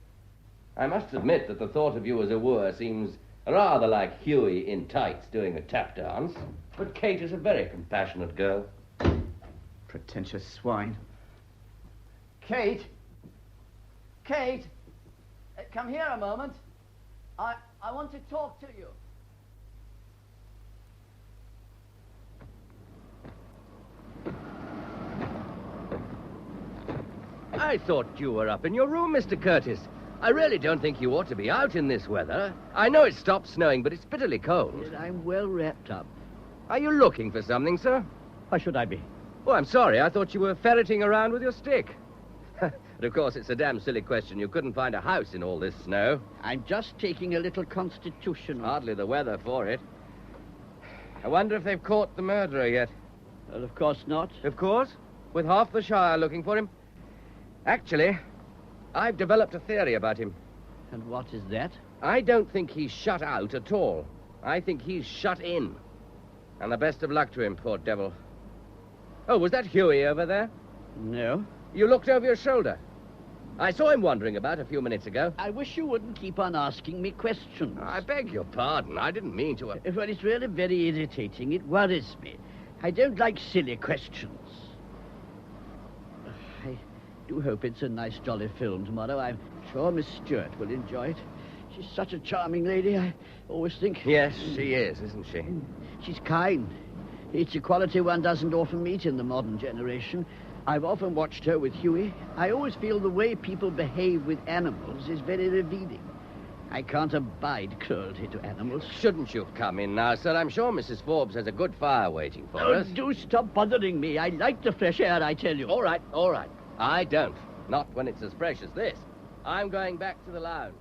Speaker 6: I must admit that the thought of you as a wooer seems rather like Huey in tights doing a tap dance. But Kate is a very compassionate girl.
Speaker 23: Pretentious swine. Kate? Kate? Come here a moment. I want to talk to you.
Speaker 6: I thought you were up in your room, Mr. Curtis. I really don't think you ought to be out in this weather. I know it's stopped snowing, but it's bitterly cold.
Speaker 22: Yes, I'm well wrapped up.
Speaker 6: Are you looking for something, sir?
Speaker 22: Why should I be?
Speaker 6: Oh, I'm sorry. I thought you were ferreting around with your stick. But of course, it's a damn silly question. You couldn't find a house in all this snow.
Speaker 22: I'm just taking a little constitutional.
Speaker 6: Hardly the weather for it. I wonder if they've caught the murderer yet.
Speaker 22: Well, of course not.
Speaker 6: Of course? With half the Shire looking for him? Actually, I've developed a theory about him.
Speaker 22: And what is that?
Speaker 6: I don't think he's shut out at all. I think he's shut in. And the best of luck to him, poor devil. Oh, was that Huey over there?
Speaker 22: No.
Speaker 6: You looked over your shoulder. I saw him wandering about a few minutes ago.
Speaker 22: I wish you wouldn't keep on asking me questions.
Speaker 6: I beg your pardon. I didn't mean to...
Speaker 22: Well, it's really very irritating. It worries me. I don't like silly questions. I do hope it's a nice, jolly film tomorrow. I'm sure Miss Stewart will enjoy it. She's such a charming lady, I always think.
Speaker 6: Yes, she is, isn't she?
Speaker 22: She's kind. It's a quality one doesn't often meet in the modern generation. I've often watched her with Huey. I always feel the way people behave with animals is very revealing. I can't abide cruelty to animals.
Speaker 6: Shouldn't you come in now, sir? I'm sure Mrs. Forbes has a good fire waiting for
Speaker 22: Oh,
Speaker 6: us.
Speaker 22: do stop bothering me. I like the fresh air, I tell you.
Speaker 6: All right. I don't. Not when it's as fresh as this. I'm going back to the lounge.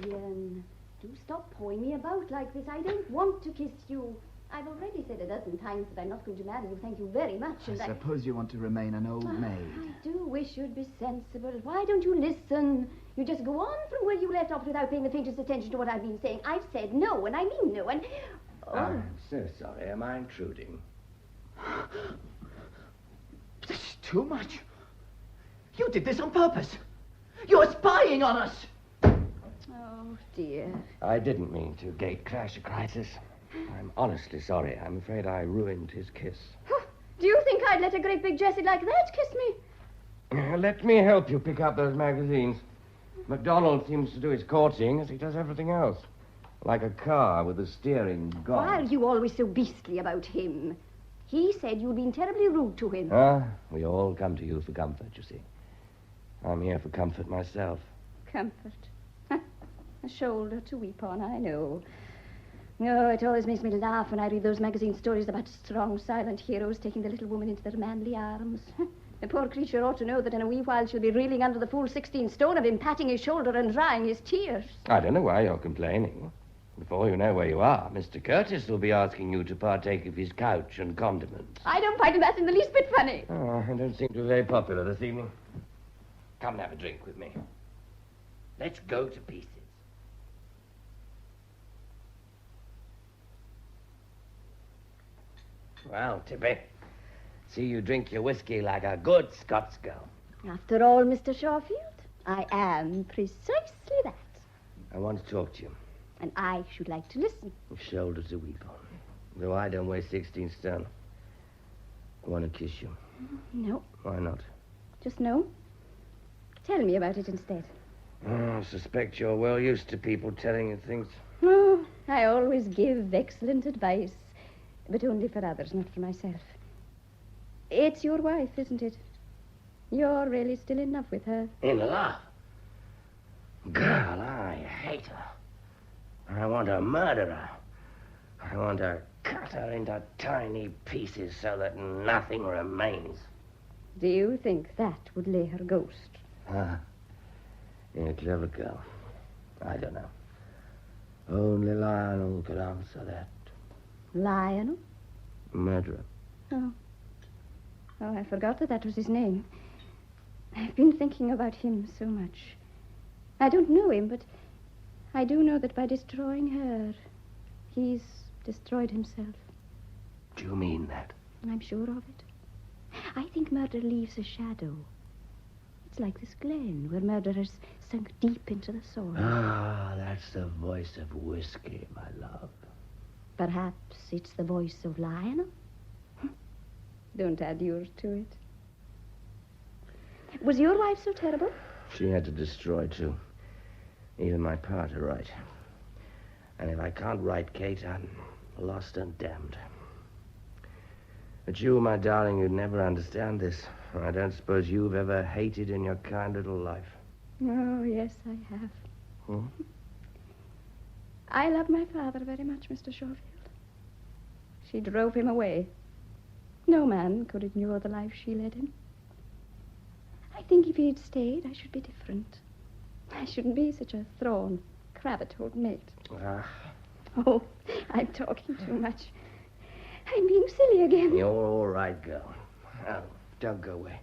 Speaker 16: Ian, do stop pawing me about like this. I don't want to kiss you. I've already said a dozen times that I'm not going to marry you. Thank you very much.
Speaker 1: I suppose you want to remain an old maid.
Speaker 16: I do wish you'd be sensible. Why don't you listen? You just go on from where you left off without paying the faintest attention to what I've been saying. I've said no, and I mean no, and... Oh.
Speaker 6: I'm so sorry. Am I intruding?
Speaker 2: This is too much. You did this on purpose. You're spying on us.
Speaker 16: Oh, dear.
Speaker 6: I didn't mean to gate crash a crisis. I'm honestly sorry. I'm afraid I ruined his kiss.
Speaker 16: Do you think I'd let a great big Jessie like that kiss me?
Speaker 6: Let me help you pick up those magazines. MacDonald seems to do his courting as he does everything else. Like a car with the steering gone.
Speaker 16: Why are you always so beastly about him? He said you'd been terribly rude to him.
Speaker 6: We all come to you for comfort, you see. I'm here for comfort myself.
Speaker 16: Comfort. A shoulder to weep on, I know. Oh, it always makes me laugh when I read those magazine stories about strong, silent heroes taking the little woman into their manly arms. The poor creature ought to know that in a wee while she'll be reeling under the full 16 stone of him, patting his shoulder and drying his tears.
Speaker 6: I don't know why you're complaining. Before you know where you are, Mr. Curtis will be asking you to partake of his couch and condiments.
Speaker 16: I don't find that in the least bit funny.
Speaker 6: Oh, I don't seem to be very popular this evening. Come and have a drink with me. Let's go to pieces. Well, Tippy, see you drink your whiskey like a good Scots girl.
Speaker 16: After all, Mr. Shawfield, I am precisely that.
Speaker 6: I want to talk to you.
Speaker 16: And I should like to listen.
Speaker 6: Shoulder to weep on. Though I don't weigh 16 stone. I want to kiss you.
Speaker 16: No.
Speaker 6: Why not?
Speaker 16: Just no. Tell me about it instead.
Speaker 6: Oh, I suspect you're well used to people telling you things.
Speaker 16: Oh, I always give excellent advice. But only for others, not for myself. It's your wife, isn't it? You're really still in love with her.
Speaker 6: In love? Girl, I hate her. I want to murder her. I want to cut her into tiny pieces so that nothing remains.
Speaker 16: Do you think that would lay her ghost?
Speaker 6: You're a clever girl. I don't know. Only Lionel could answer that.
Speaker 16: Lionel?
Speaker 6: Murderer.
Speaker 16: Oh, I forgot that was his name. I've been thinking about him so much. I don't know him, but I do know that by destroying her, he's destroyed himself.
Speaker 6: Do you mean that?
Speaker 16: I'm sure of it. I think murder leaves a shadow. It's like this glen where murder has sunk deep into the soil.
Speaker 6: Ah, that's the voice of whiskey, my love.
Speaker 16: Perhaps it's the voice of Lionel? Don't add yours to it. Was your wife so terrible?
Speaker 6: She had to destroy, too. Even my part to write. And if I can't write Kate, I'm lost and damned. But you, my darling, you'd never understand this. I don't suppose you've ever hated in your kind little life.
Speaker 16: Oh, yes, I have. I love my father very much, Mr. Shawfield. She drove him away. No man could endure the life she led him. I think if he'd stayed, I should be different. I shouldn't be such a thrawn, cravat-old mate. Oh, I'm talking too much. I'm being silly again.
Speaker 6: You're all right, girl. Oh, don't go away.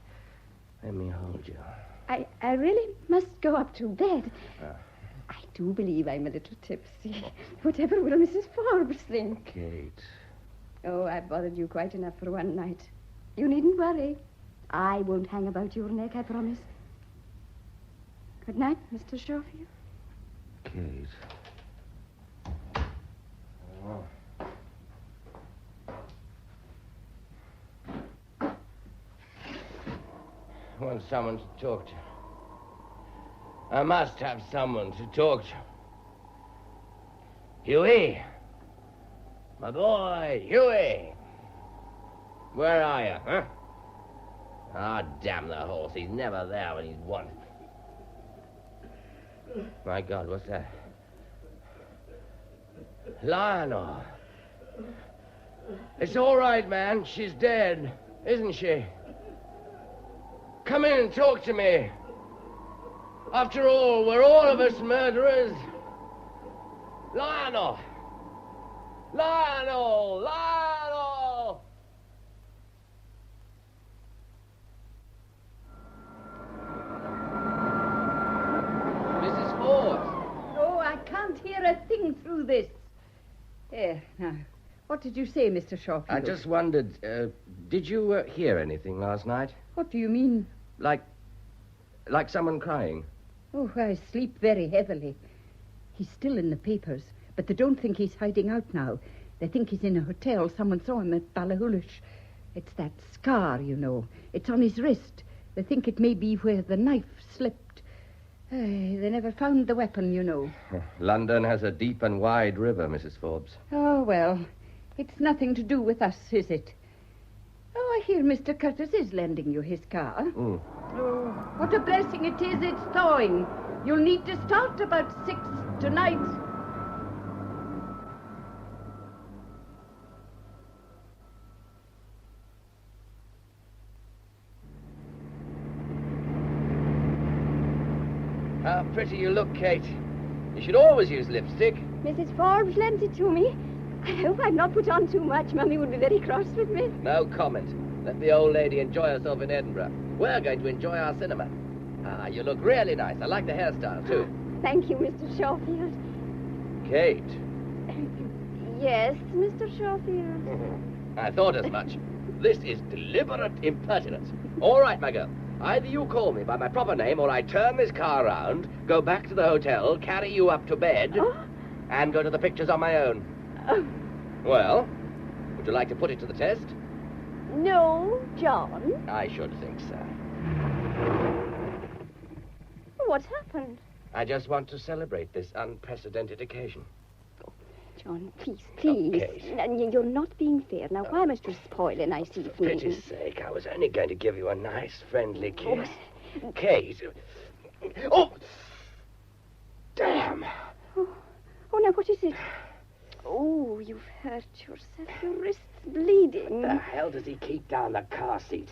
Speaker 6: Let me hold you.
Speaker 16: I really must go up to bed. I do believe I'm a little tipsy. Whatever will Mrs. Forbes think?
Speaker 6: Kate.
Speaker 16: Oh, I've bothered you quite enough for one night. You needn't worry. I won't hang about your neck, I promise. Good night, Mr. Shawfield.
Speaker 6: Kate. Oh. I want someone to talk to. I must have someone to talk to. Huey! My boy, Huey. Where are you, huh? Ah, damn the horse. He's never there when he's wanted. My God, what's that? Lionel. It's all right, man. She's dead, isn't she? Come in and talk to me. After all, we're all of us murderers. Lionel! Lionel! Lionel! Mrs. Ford.
Speaker 3: Oh, I can't hear a thing through this. There, now, what did you say, Mr. Shawfield?
Speaker 6: I just wondered, did you hear anything last night?
Speaker 3: What do you mean?
Speaker 6: Like someone crying?
Speaker 3: Oh, I sleep very heavily. He's still in the papers, but they don't think he's hiding out now. They think he's in a hotel. Someone saw him at Ballahoolish. It's that scar, you know. It's on his wrist. They think it may be where the knife slipped. They never found the weapon, you know.
Speaker 6: London has a deep and wide river, Mrs. Forbes.
Speaker 3: Oh, well, it's nothing to do with us, is it? Oh, I hear Mr. Curtis is lending you his car.
Speaker 6: Mm.
Speaker 3: Oh, what a blessing it is it's thawing. You'll need to start about 6 tonight.
Speaker 6: How pretty you look, Kate. You should always use lipstick.
Speaker 16: Mrs. Forbes lent it to me. I hope I've not put on too much. Mummy would be very cross with me.
Speaker 6: No comment. Let the old lady enjoy herself in Edinburgh. We're going to enjoy our cinema. Ah, you look really nice. I like the hairstyle, too.
Speaker 16: Thank you, Mr. Shawfield.
Speaker 6: Kate.
Speaker 16: Yes, Mr. Shawfield.
Speaker 6: I thought as much. This is deliberate impertinence. All right, my girl. Either you call me by my proper name, or I turn this car around, go back to the hotel, carry you up to bed, and go to the pictures on my own. Well, would you like to put it to the test?
Speaker 16: No, John.
Speaker 6: I should think so.
Speaker 16: What's happened?
Speaker 6: I just want to celebrate this unprecedented occasion.
Speaker 16: John, please. You're not being fair. Now, why must you spoil a nice evening?
Speaker 6: For pity's sake, I was only going to give you a nice, friendly kiss. Kate. Oh! Damn!
Speaker 16: Oh, now, what is it? Oh, you've hurt yourself. Your wrist's bleeding.
Speaker 6: What the hell does he keep down the car seat?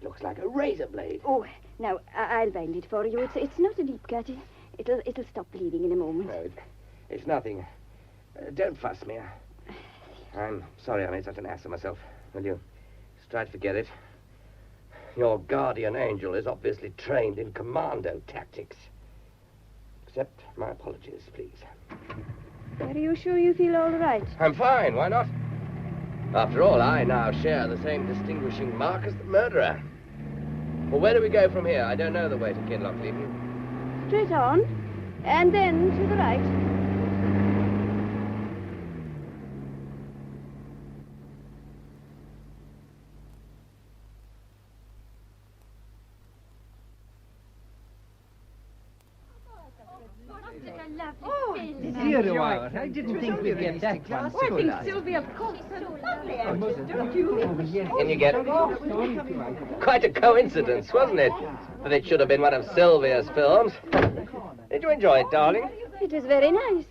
Speaker 6: Looks like a razor blade.
Speaker 16: Oh, now, I'll bind it for you. It's not a deep cut. It'll stop bleeding in a moment.
Speaker 6: No, it's nothing. Don't fuss me. I'm sorry I made such an ass of myself. Will you just try to forget it? Your guardian angel is obviously trained in commando tactics. Accept my apologies, please.
Speaker 16: Are you sure you feel all right?
Speaker 6: I'm fine. Why not? After all, I now share the same distinguishing mark as the murderer. Well, where do we go from here? I don't know the way to Kinlochleven.
Speaker 16: Straight on, and then to the right.
Speaker 20: Oh, here you are. I didn't think we'd get that one.
Speaker 3: I think Sylvia Cook's so lovely, don't you?
Speaker 6: In you get. Quite a coincidence, wasn't it? That it should have been one of Sylvia's films. Did you enjoy it, darling?
Speaker 16: It was very nice.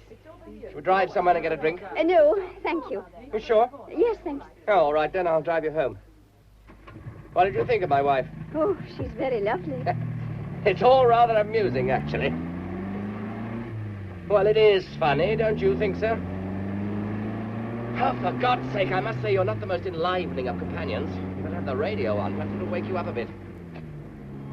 Speaker 6: Should we drive somewhere and get a drink?
Speaker 16: No, thank you.
Speaker 6: You sure?
Speaker 16: Yes, thanks.
Speaker 6: Oh, all right, then I'll drive you home. What did you think of my wife?
Speaker 16: Oh, she's very lovely.
Speaker 6: It's all rather amusing, actually. Well, it is funny, don't you think so? Oh, for God's sake, I must say you're not the most enlivening of companions. You better have the radio on. Perhaps it'll wake you up a bit.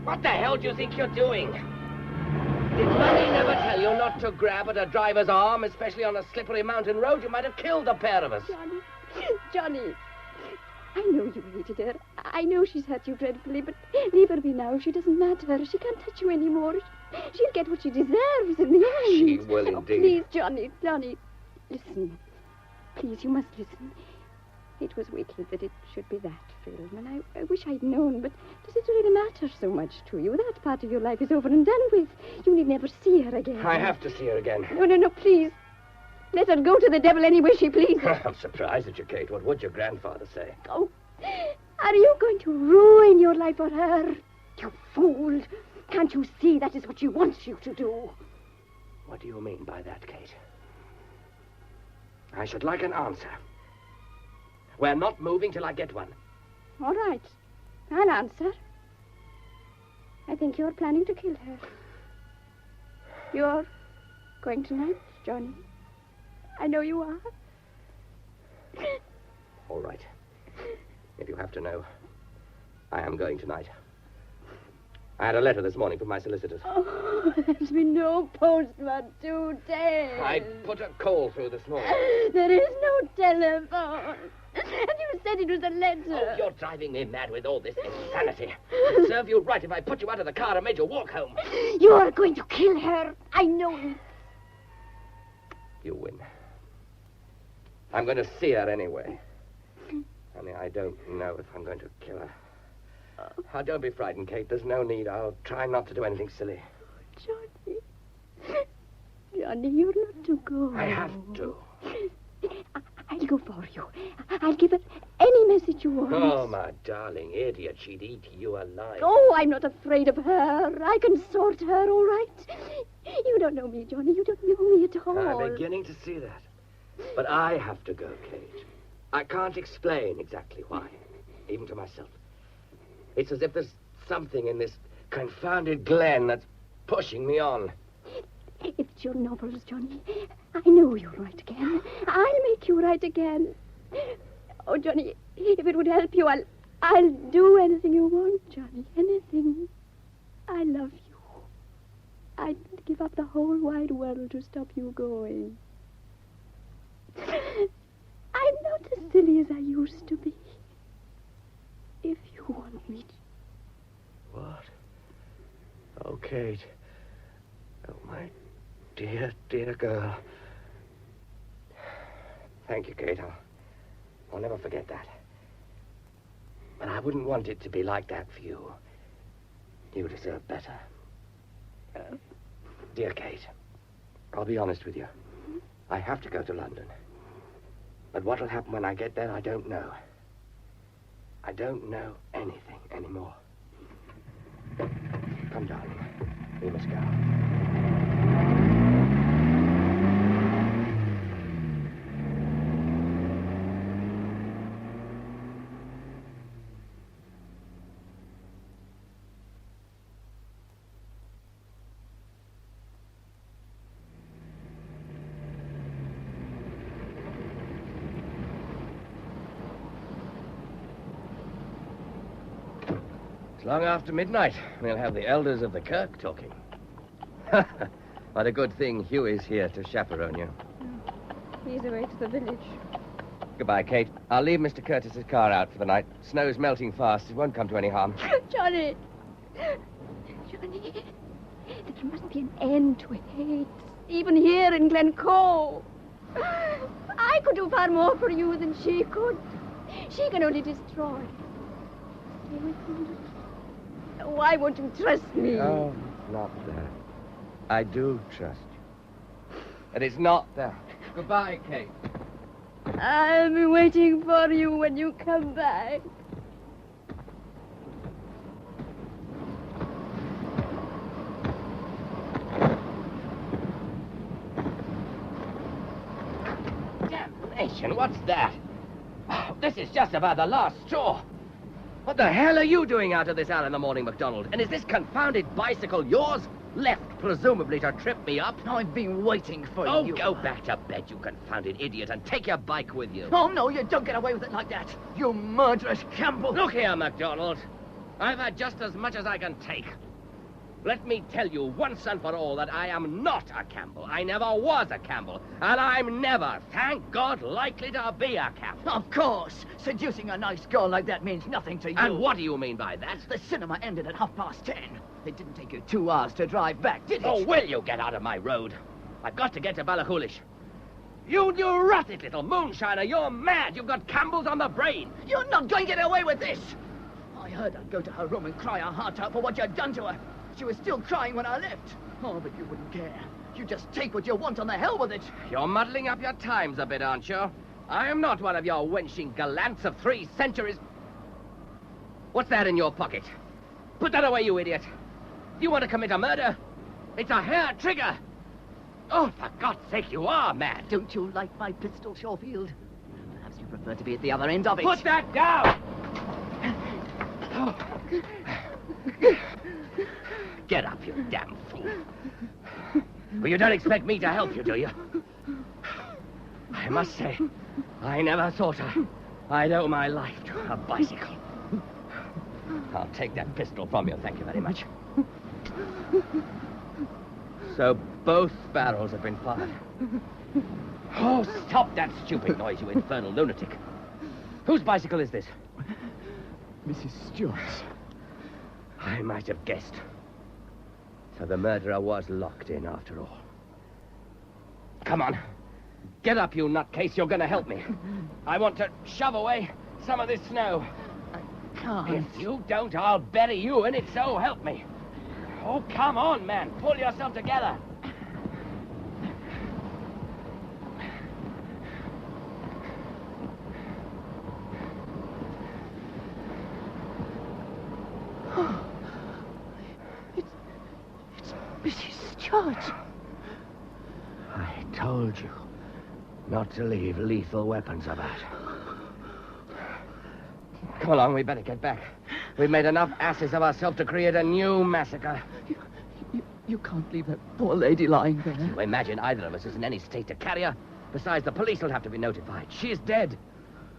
Speaker 6: What the hell do you think you're doing? Did Mummy never tell you not to grab at a driver's arm, especially on a slippery mountain road? You might have killed the pair of us.
Speaker 16: Johnny, I know you hated her. I know she's hurt you dreadfully, but leave her be now. She doesn't matter. She can't touch you anymore. She'll get what she deserves in the end.
Speaker 6: She will indeed.
Speaker 16: Oh, please, Johnny, listen. Please, you must listen. It was wicked that it should be that film, and I wish I'd known, but does it really matter so much to you? That part of your life is over and done with. You need never see her again.
Speaker 6: I have to see her again.
Speaker 16: No, please. Let her go to the devil any way she pleases.
Speaker 6: I'm surprised at you, Kate. What would your grandfather say?
Speaker 16: Oh, are you going to ruin your life for her? You fool. Can't you see that is what she wants you to do?
Speaker 6: What do you mean by that, Kate? I should like an answer. We're not moving till I get one.
Speaker 16: All right. I'll answer. I think you're planning to kill her. You're going tonight, Johnny. I know you are.
Speaker 6: All right. If you have to know, I am going tonight. I had a letter this morning from my solicitors.
Speaker 16: Oh, there's been no postman today.
Speaker 6: I put a call through this morning.
Speaker 16: There is no telephone. And you said it was a letter.
Speaker 6: Oh, you're driving me mad with all this insanity. It'd serve you right if I put you out of the car and made you walk home.
Speaker 16: You are going to kill her. I know it.
Speaker 6: You win. I'm going to see her anyway. Only I don't know if I'm going to kill her. Oh, don't be frightened, Kate. There's no need. I'll try not to do anything silly.
Speaker 16: Johnny. Johnny, you're not to go.
Speaker 6: I have to.
Speaker 16: I'll go for you. I'll give her any message you want.
Speaker 6: Oh, my darling idiot. She'd eat you alive.
Speaker 16: Oh, I'm not afraid of her. I can sort her, all right. You don't know me, Johnny. You don't know me at all.
Speaker 6: I'm beginning to see that. But I have to go, Kate. I can't explain exactly why, even to myself. It's as if there's something in this confounded glen that's pushing me on.
Speaker 16: If it's your novels, Johnny, I know you'll write again. I'll make you write again. Oh, Johnny, if it would help you, I'll do anything you want, Johnny. Anything. I love you. I'd give up the whole wide world to stop you going. I'm not as silly as I used to be. If you want me to.
Speaker 6: What? Oh, Kate. Oh, my dear, dear girl. Thank you, Kate. I'll never forget that. But I wouldn't want it to be like that for you. You deserve better. Dear Kate, I'll be honest with you. I have to go to London. But what'll happen when I get there, I don't know. I don't know anything anymore. Come, darling. We must go. Long after midnight, we'll have the elders of the kirk talking. What a good thing Hugh is here to chaperone you.
Speaker 16: He's away to the village.
Speaker 6: Goodbye, Kate. I'll leave Mr. Curtis's car out for the night. Snow's melting fast. It won't come to any harm.
Speaker 16: Johnny! Johnny, there must be an end to it. Even here in Glencoe. I could do far more for you than she could. She can only destroy. Stay with me. Why won't you trust me?
Speaker 6: Oh, not that. I do trust you. And it's not that. Goodbye, Kate.
Speaker 16: I'll be waiting for you when you come back.
Speaker 6: Damnation, what's that? Oh, this is just about the last straw. What the hell are you doing out of this hour in the morning, MacDonald? And is this confounded bicycle yours? Left, presumably, to trip me up?
Speaker 2: I've been waiting for you.
Speaker 6: Oh, go back to bed, you confounded idiot, and take your bike with you.
Speaker 2: Oh, no, you don't get away with it like that. You murderous Campbell.
Speaker 6: Look here, MacDonald. I've had just as much as I can take. Let me tell you once and for all that I am not a Campbell. I never was a Campbell. And I'm never, thank God, likely to be a Campbell.
Speaker 2: Of course. Seducing a nice girl like that means nothing to you.
Speaker 6: And what do you mean by that?
Speaker 2: The cinema ended at 10:30. It didn't take you 2 hours to drive back, did it?
Speaker 6: Oh, will you get out of my road? I've got to get to Ballachulish. You neurotic little moonshiner, you're mad. You've got Campbells on the brain.
Speaker 2: You're not going to get away with this. I heard her go to her room and cry her heart out for what you'd done to her. She was still crying when I left. Oh, but you wouldn't care. You just take what you want and the hell with it.
Speaker 6: You're muddling up your times a bit, aren't you? I am not one of your wenching gallants of 3 centuries. What's that in your pocket? Put that away, you idiot. You want to commit a murder? It's a hair trigger. Oh, for God's sake, you are mad.
Speaker 2: Don't you like my pistol, Schofield? Perhaps you prefer to be at the other end of it.
Speaker 6: Put that down! Get up, you damn fool. Well, you don't expect me to help you, do you? I must say, I never thought I'd owe my life to a bicycle. I'll take that pistol from you, thank you very much. So both barrels have been fired. Oh, stop that stupid noise, you infernal lunatic. Whose bicycle is this?
Speaker 2: Mrs. Stewart's.
Speaker 6: I might have guessed. So the murderer was locked in after all. Come on. Get up, you nutcase. You're going to help me. I want to shove away some of this snow.
Speaker 2: I can't.
Speaker 6: If you don't, I'll bury you in it, so help me. Oh, come on, man. Pull yourself together.
Speaker 2: Mrs. Stewart.
Speaker 6: I told you not to leave lethal weapons about. Come along, we better get back. We've made enough asses of ourselves to create a new massacre.
Speaker 2: You can't leave that poor lady lying there.
Speaker 6: You imagine either of us is in any state to carry her? Besides, the police will have to be notified. She's dead.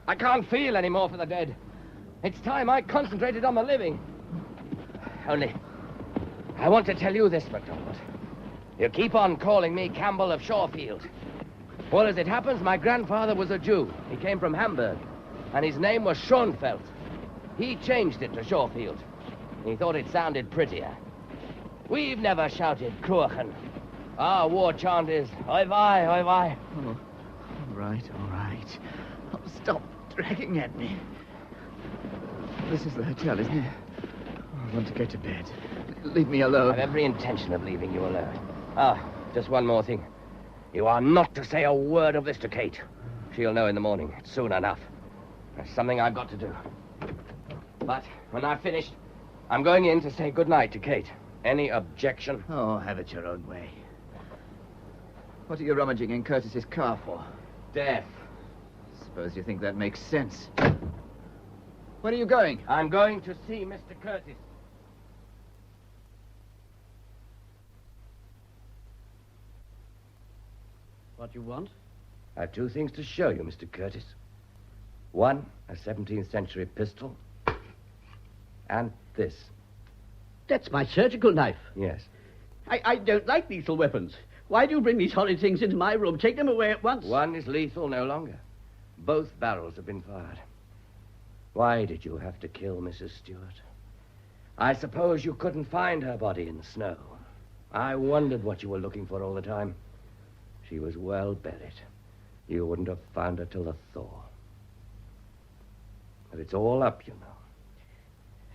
Speaker 6: I can't feel any more for the dead. It's time I concentrated on the living. Only, I want to tell you this, MacDonald. You keep on calling me Campbell of Shorefield. Well, as it happens, my grandfather was a Jew. He came from Hamburg, and his name was Schoenfeld. He changed it to Shorefield. He thought it sounded prettier. We've never shouted Kruachen. Our war chant is Oi vai, oi vai.
Speaker 2: Oh, all right. Oh, stop dragging at me. This is the hotel, isn't it? Oh, I want to go to bed. Leave me alone.
Speaker 6: I have every intention of leaving you alone. Just one more thing. You are not to say a word of this to Kate. She'll know in the morning. It's soon enough. There's something I've got to do. But when I've finished, I'm going in to say goodnight to Kate. Any objection?
Speaker 2: Oh, have it your own way. What are you rummaging in Curtis's car for?
Speaker 6: Death.
Speaker 2: Suppose you think that makes sense. Where are you going?
Speaker 6: I'm going to see Mr. Curtis.
Speaker 22: What you want?
Speaker 6: I have 2 things to show you, Mr. Curtis. One, a 17th century pistol. And this.
Speaker 22: That's my surgical knife.
Speaker 6: Yes.
Speaker 22: I don't like lethal weapons. Why do you bring these horrid things into my room? Take them away at once.
Speaker 6: One is lethal no longer. Both barrels have been fired. Why did you have to kill Mrs. Stewart? I suppose you couldn't find her body in the snow. I wondered what you were looking for all the time. She was well buried. You wouldn't have found her till the thaw. But it's all up, you know.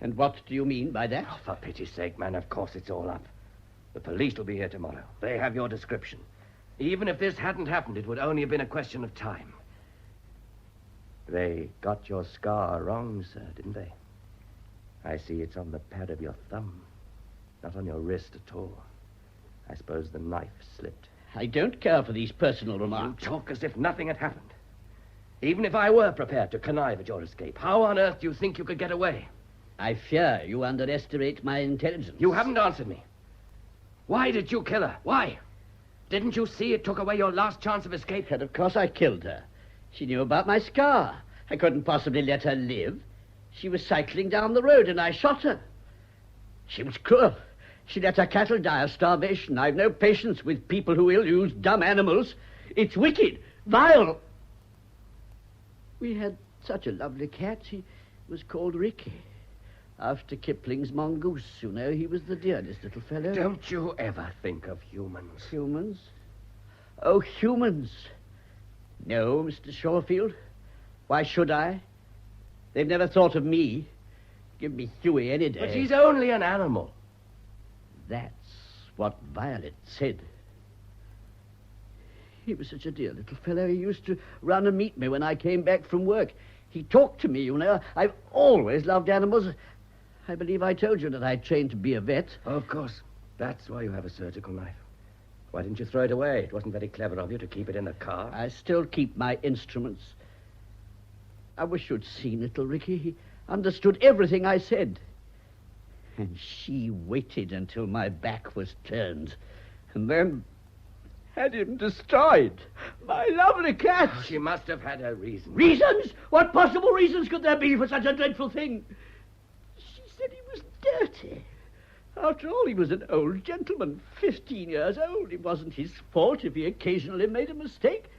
Speaker 22: And what do you mean by that?
Speaker 6: Oh, for pity's sake, man, of course it's all up. The police will be here tomorrow. They have your description. Even if this hadn't happened, it would only have been a question of time. They got your scar wrong, sir, didn't they? I see it's on the pad of your thumb, not on your wrist at all. I suppose the knife slipped.
Speaker 22: I don't care for these personal remarks.
Speaker 6: You talk as if nothing had happened. Even if I were prepared to connive at your escape, how on earth do you think you could get away?
Speaker 22: I fear you underestimate my intelligence.
Speaker 6: You haven't answered me. Why did you kill her? Why? Didn't you see it took away your last chance of escape?
Speaker 22: And of course I killed her. She knew about my scar. I couldn't possibly let her live. She was cycling down the road and I shot her. She was cruel. She let her cattle die of starvation. I've no patience with people who ill-use dumb animals. It's wicked, vile. We had such a lovely cat. He was called Ricky. After Kipling's mongoose, you know, he was the dearest little fellow.
Speaker 6: Don't you ever think of humans?
Speaker 22: Humans? Oh, humans. No, Mr. Shorefield. Why should I? They've never thought of me. Give me Huey any day.
Speaker 6: But he's only an animal.
Speaker 22: That's what Violet said. He was such a dear little fellow. He used to run and meet me when I came back from work. He talked to me, you know. I've always loved animals. I believe I told you that I trained to be a vet.
Speaker 6: Of course. That's why you have a surgical knife. Why didn't you throw it away? It wasn't very clever of you to keep it in the car.
Speaker 22: I still keep my instruments. I wish you'd seen little Ricky. He understood everything I said. And she waited until my back was turned. And then had him destroyed. My lovely cat.
Speaker 6: She must have had her reasons.
Speaker 22: Reasons? What possible reasons could there be for such a dreadful thing? She said he was dirty. After all, he was an old gentleman, 15 years old. It wasn't his fault if he occasionally made a mistake.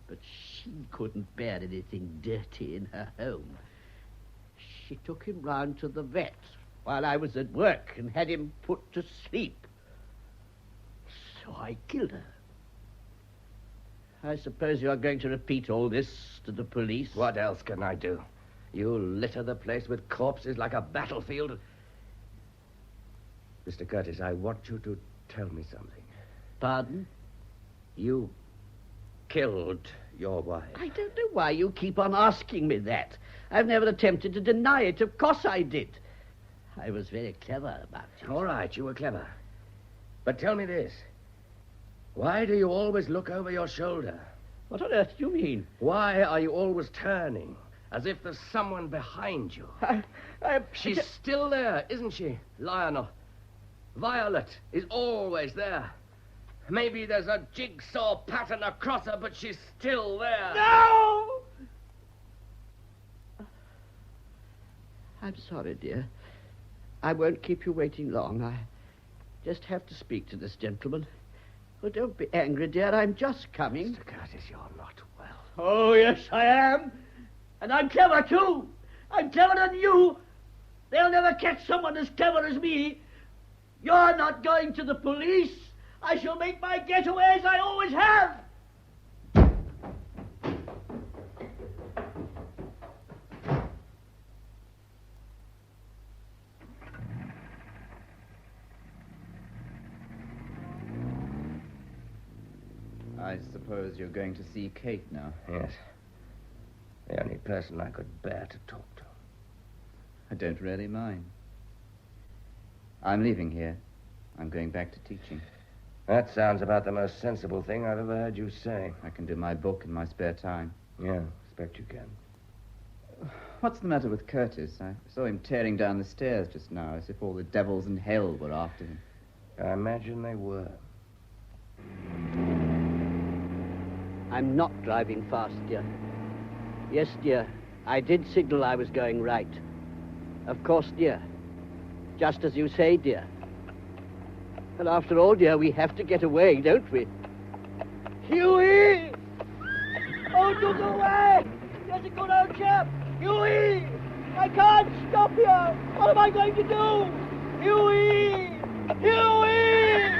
Speaker 22: But she couldn't bear anything dirty in her home. She took him round to the vet while I was at work and had him put to sleep. So I killed her. I suppose you're going to repeat all this to the police?
Speaker 6: What else can I do? You litter the place with corpses like a battlefield. Mr. Curtis, I want you to tell me something.
Speaker 22: Pardon?
Speaker 6: You killed your wife.
Speaker 22: I don't know why you keep on asking me that. I've never attempted to deny it. Of course I did. I was very clever about it.
Speaker 6: All right, you were clever. But tell me this. Why do you always look over your shoulder?
Speaker 22: What on earth do you mean?
Speaker 6: Why are you always turning, as if there's someone behind you? She's still there, isn't she, Lionel? Violet is always there. Maybe there's a jigsaw pattern across her, but she's still there.
Speaker 22: No! I'm sorry, dear. I won't keep you waiting long. I just have to speak to this gentleman. Oh, don't be angry, dear. I'm just coming.
Speaker 6: Mr. Curtis, you're not well.
Speaker 22: Oh, yes, I am. And I'm clever, too. I'm cleverer than you. They'll never catch someone as clever as me. You're not going to the police. I shall make my getaway as I always have.
Speaker 2: I suppose you're going to see Kate now.
Speaker 6: Yes. The only person I could bear to talk to.
Speaker 2: I don't really mind. I'm leaving here. I'm going back to teaching.
Speaker 6: That sounds about the most sensible thing I've ever heard you say.
Speaker 2: I can do my book in my spare time.
Speaker 6: Yeah, expect you can.
Speaker 2: What's the matter with Curtis? I saw him tearing down the stairs just now, as if all the devils in hell were after him.
Speaker 6: I imagine they were.
Speaker 22: I'm not driving fast, dear. Yes, dear, I did signal I was going right. Of course, dear. Just as you say, dear. And after all, dear, we have to get away, don't we? Huey! Oh, do go away! There's a good old chap! Huey! I can't stop here! What am I going to do? Huey! Huey!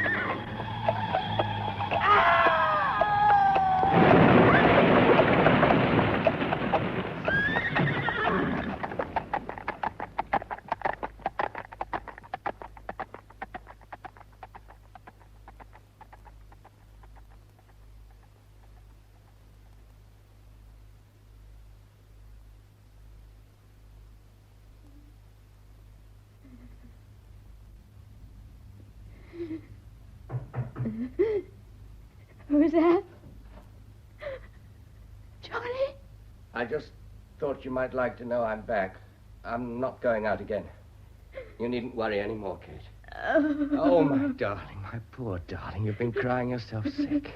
Speaker 3: Who's that? Charlie?
Speaker 6: I just thought you might like to know I'm back. I'm not going out again. You needn't worry any more, Kate. Oh, my darling, my poor darling. You've been crying yourself sick.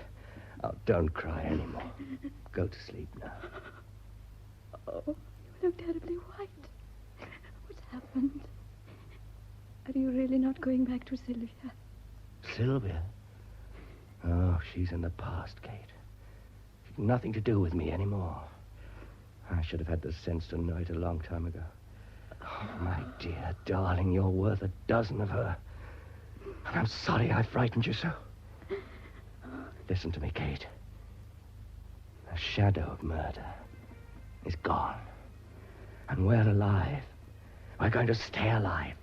Speaker 6: Oh, don't cry anymore. Go to sleep now.
Speaker 3: Oh, you look terribly white. What's happened? Are you really not going back to Sylvia?
Speaker 6: Sylvia? Oh, she's in the past, Kate. She's nothing to do with me anymore. I should have had the sense to know it a long time ago. Oh, my dear darling, you're worth a dozen of her. And I'm sorry I frightened you so. Listen to me, Kate. The shadow of murder is gone. And we're alive. We're going to stay alive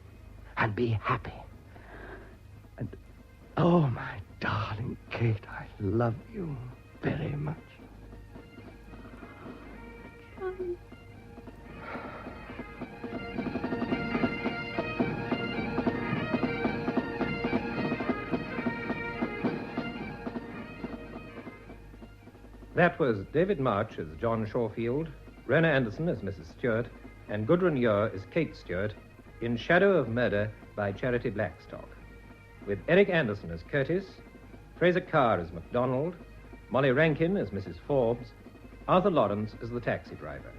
Speaker 6: and be happy. And, oh, my darling Kate, I love you very much.
Speaker 3: Charlie.
Speaker 15: That was David March as John Shawfield, Rena Anderson as Mrs. Stewart, and Gudrun Ure as Kate Stewart in Shadow of Murder by Charity Blackstock, with Eric Anderson as Curtis, Fraser Carr as MacDonald, Molly Rankin as Mrs. Forbes, Arthur Lawrence as the taxi driver.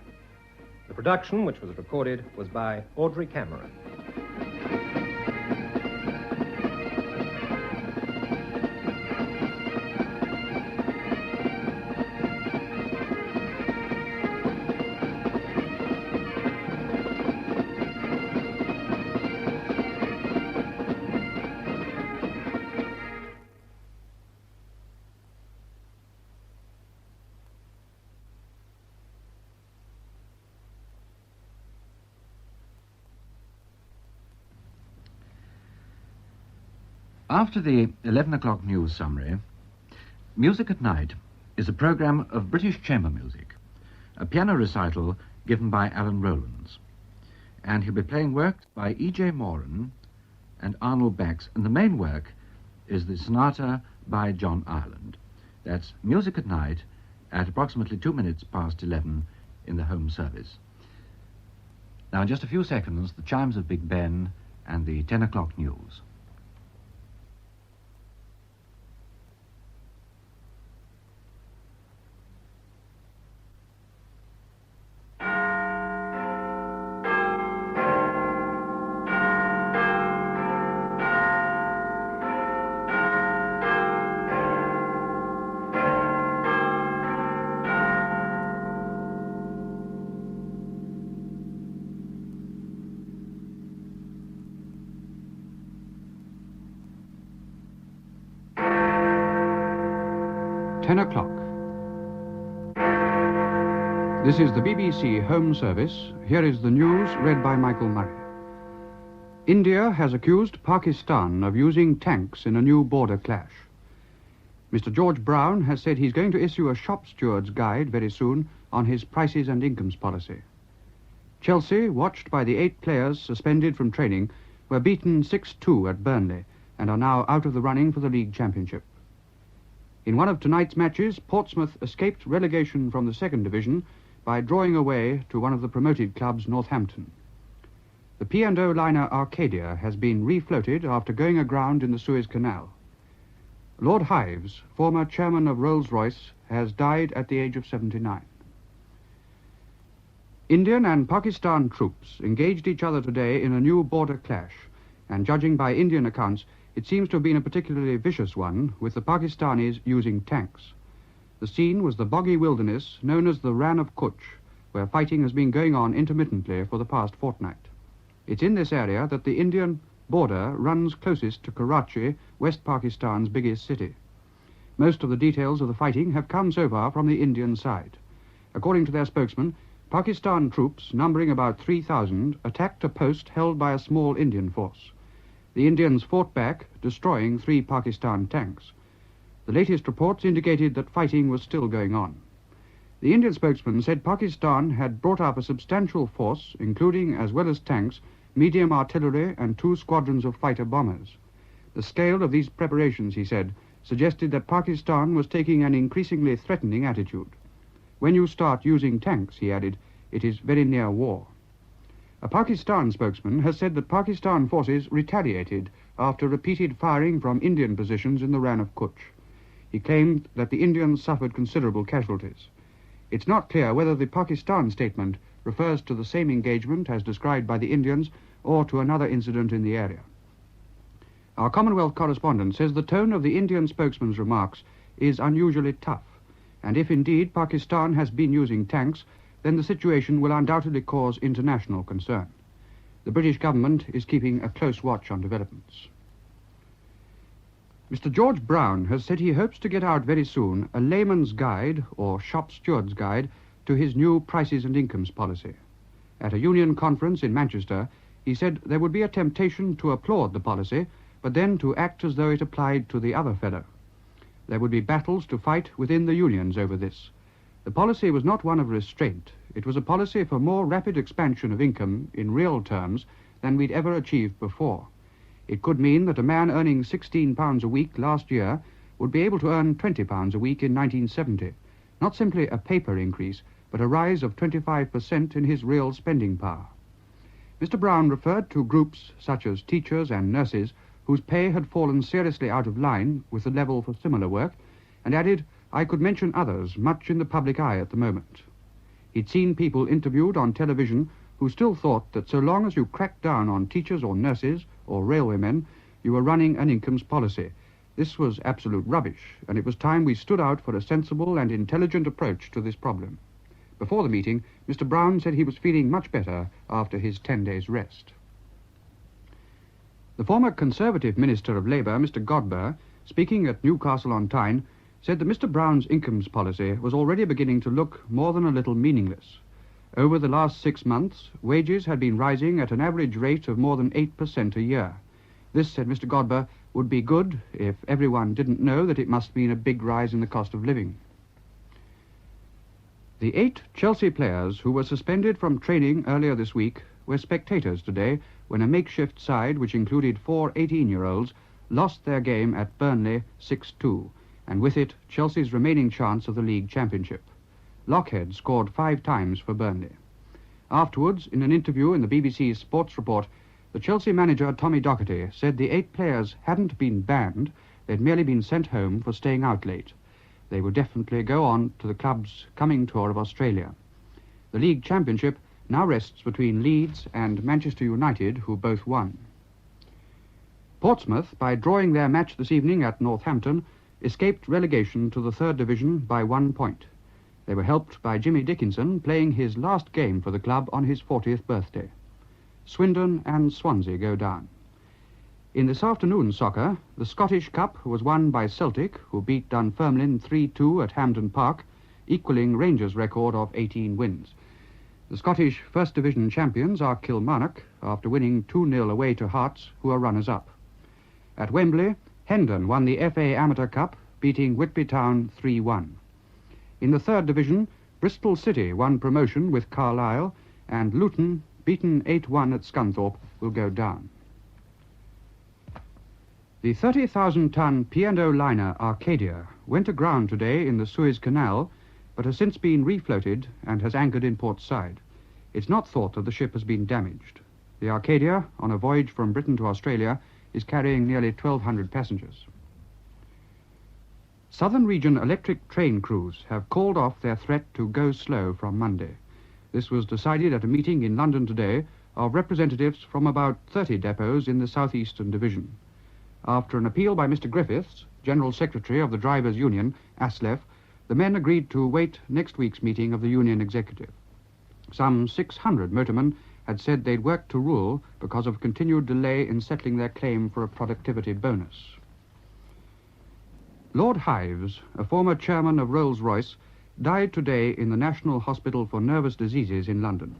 Speaker 15: The production, which was recorded, was by Audrey Cameron.
Speaker 4: After the 11 o'clock news summary, Music at Night is a program of British chamber music, a piano recital given by Alan Rowlands. And he'll be playing work by E.J. Moran and Arnold Bax, and the main work is the sonata by John Ireland. That's Music at Night at approximately 2 minutes past 11 in the home service. Now, in just a few seconds, the chimes of Big Ben and the 10 o'clock news.
Speaker 5: This is the BBC Home Service. Here is the news read by Michael Murray. India has accused Pakistan of using tanks in a new border clash. Mr. George Brown has said he's going to issue a shop steward's guide very soon on his prices and incomes policy. Chelsea, watched by the 8 players suspended from training, were beaten 6-2 at Burnley and are now out of the running for the league championship. In one of tonight's matches, Portsmouth escaped relegation from the second division by drawing away to one of the promoted clubs, Northampton. The P&O liner Arcadia has been refloated after going aground in the Suez Canal. Lord Hives, former chairman of Rolls-Royce, has died at the age of 79. Indian and Pakistan troops engaged each other today in a new border clash, and judging by Indian accounts, it seems to have been a particularly vicious one, with the Pakistanis using tanks. The scene was the boggy wilderness known as the Rann of Kutch, where fighting has been going on intermittently for the past fortnight. It's in this area that the Indian border runs closest to Karachi, West Pakistan's biggest city. Most of the details of the fighting have come so far from the Indian side. According to their spokesman, Pakistan troops, numbering about 3,000, attacked a post held by a small Indian force. The Indians fought back, destroying 3 Pakistan tanks. The latest reports indicated that fighting was still going on. The Indian spokesman said Pakistan had brought up a substantial force, including, as well as tanks, medium artillery and 2 squadrons of fighter bombers. The scale of these preparations, he said, suggested that Pakistan was taking an increasingly threatening attitude. When you start using tanks, he added, it is very near war. A Pakistan spokesman has said that Pakistan forces retaliated after repeated firing from Indian positions in the Rann of Kutch. He claimed that the Indians suffered considerable casualties. It's not clear whether the Pakistan statement refers to the same engagement as described by the Indians or to another incident in the area. Our Commonwealth correspondent says the tone of the Indian spokesman's remarks is unusually tough, and if indeed Pakistan has been using tanks, then the situation will undoubtedly cause international concern. The British government is keeping a close watch on developments. Mr. George Brown has said he hopes to get out very soon a layman's guide, or shop steward's guide, to his new prices and incomes policy. At a union conference in Manchester, he said there would be a temptation to applaud the policy, but but then to act as though it applied to the other fellow. There would be battles to fight within the unions over this. The policy was not one of restraint. It was a policy for more rapid expansion of income in real terms than we'd ever achieved before. It could mean that a man earning £16 a week last year would be able to earn £20 a week in 1970. Not simply a paper increase, but a rise of 25% in his real spending power. Mr. Brown referred to groups such as teachers and nurses whose pay had fallen seriously out of line with the level for similar work, and added, I could mention others much in the public eye at the moment. He'd seen people interviewed on television who still thought that so long as you cracked down on teachers or nurses or railwaymen, you were running an incomes policy. This was absolute rubbish, and it was time we stood out for a sensible and intelligent approach to this problem. Before the meeting, Mr. Brown said he was feeling much better after his 10 days' rest. The former Conservative Minister of Labour, Mr. Godber, speaking at Newcastle-on-Tyne, said that Mr. Brown's incomes policy was already beginning to look more than a little meaningless. Over the last 6 months, wages had been rising at an average rate of more than 8% a year. This, said Mr. Godber, would be good if everyone didn't know that it must mean a big rise in the cost of living. The 8 Chelsea players who were suspended from training earlier this week were spectators today when a makeshift side, which included 4 18-year-olds, lost their game at Burnley 6-2, and with it Chelsea's remaining chance of the league championship. Lockhead scored 5 times for Burnley. Afterwards, in an interview in the BBC's Sports Report, the Chelsea manager Tommy Docherty said the 8 players hadn't been banned, they'd merely been sent home for staying out late. They would definitely go on to the club's coming tour of Australia. The league championship now rests between Leeds and Manchester United, who both won. Portsmouth, by drawing their match this evening at Northampton, escaped relegation to the 3rd Division by 1 point. They were helped by Jimmy Dickinson playing his last game for the club on his 40th birthday. Swindon and Swansea go down. In this afternoon's soccer, the Scottish Cup was won by Celtic, who beat Dunfermline 3-2 at Hampden Park, equalling Rangers' record of 18 wins. The Scottish First Division champions are Kilmarnock, after winning 2-0 away to Hearts, who are runners-up. At Wembley, Hendon won the FA Amateur Cup, beating Whitby Town 3-1. In the 3rd Division, Bristol City won promotion with Carlisle, and Luton, beaten 8-1 at Scunthorpe, will go down. The 30,000-ton P&O liner Arcadia went aground today in the Suez Canal, but has since been refloated and has anchored in Port Said. It's not thought that the ship has been damaged. The Arcadia, on a voyage from Britain to Australia, is carrying nearly 1,200 passengers. Southern Region electric train crews have called off their threat to go slow from Monday. This was decided at a meeting in London today of representatives from about 30 depots in the South Eastern Division. After an appeal by Mr. Griffiths, General Secretary of the Drivers' Union, ASLEF, the men agreed to await next week's meeting of the Union Executive. Some 600 motormen had said they'd work to rule because of continued delay in settling their claim for a productivity bonus. Lord Hives, a former chairman of Rolls-Royce, died today in the National Hospital for Nervous Diseases in London.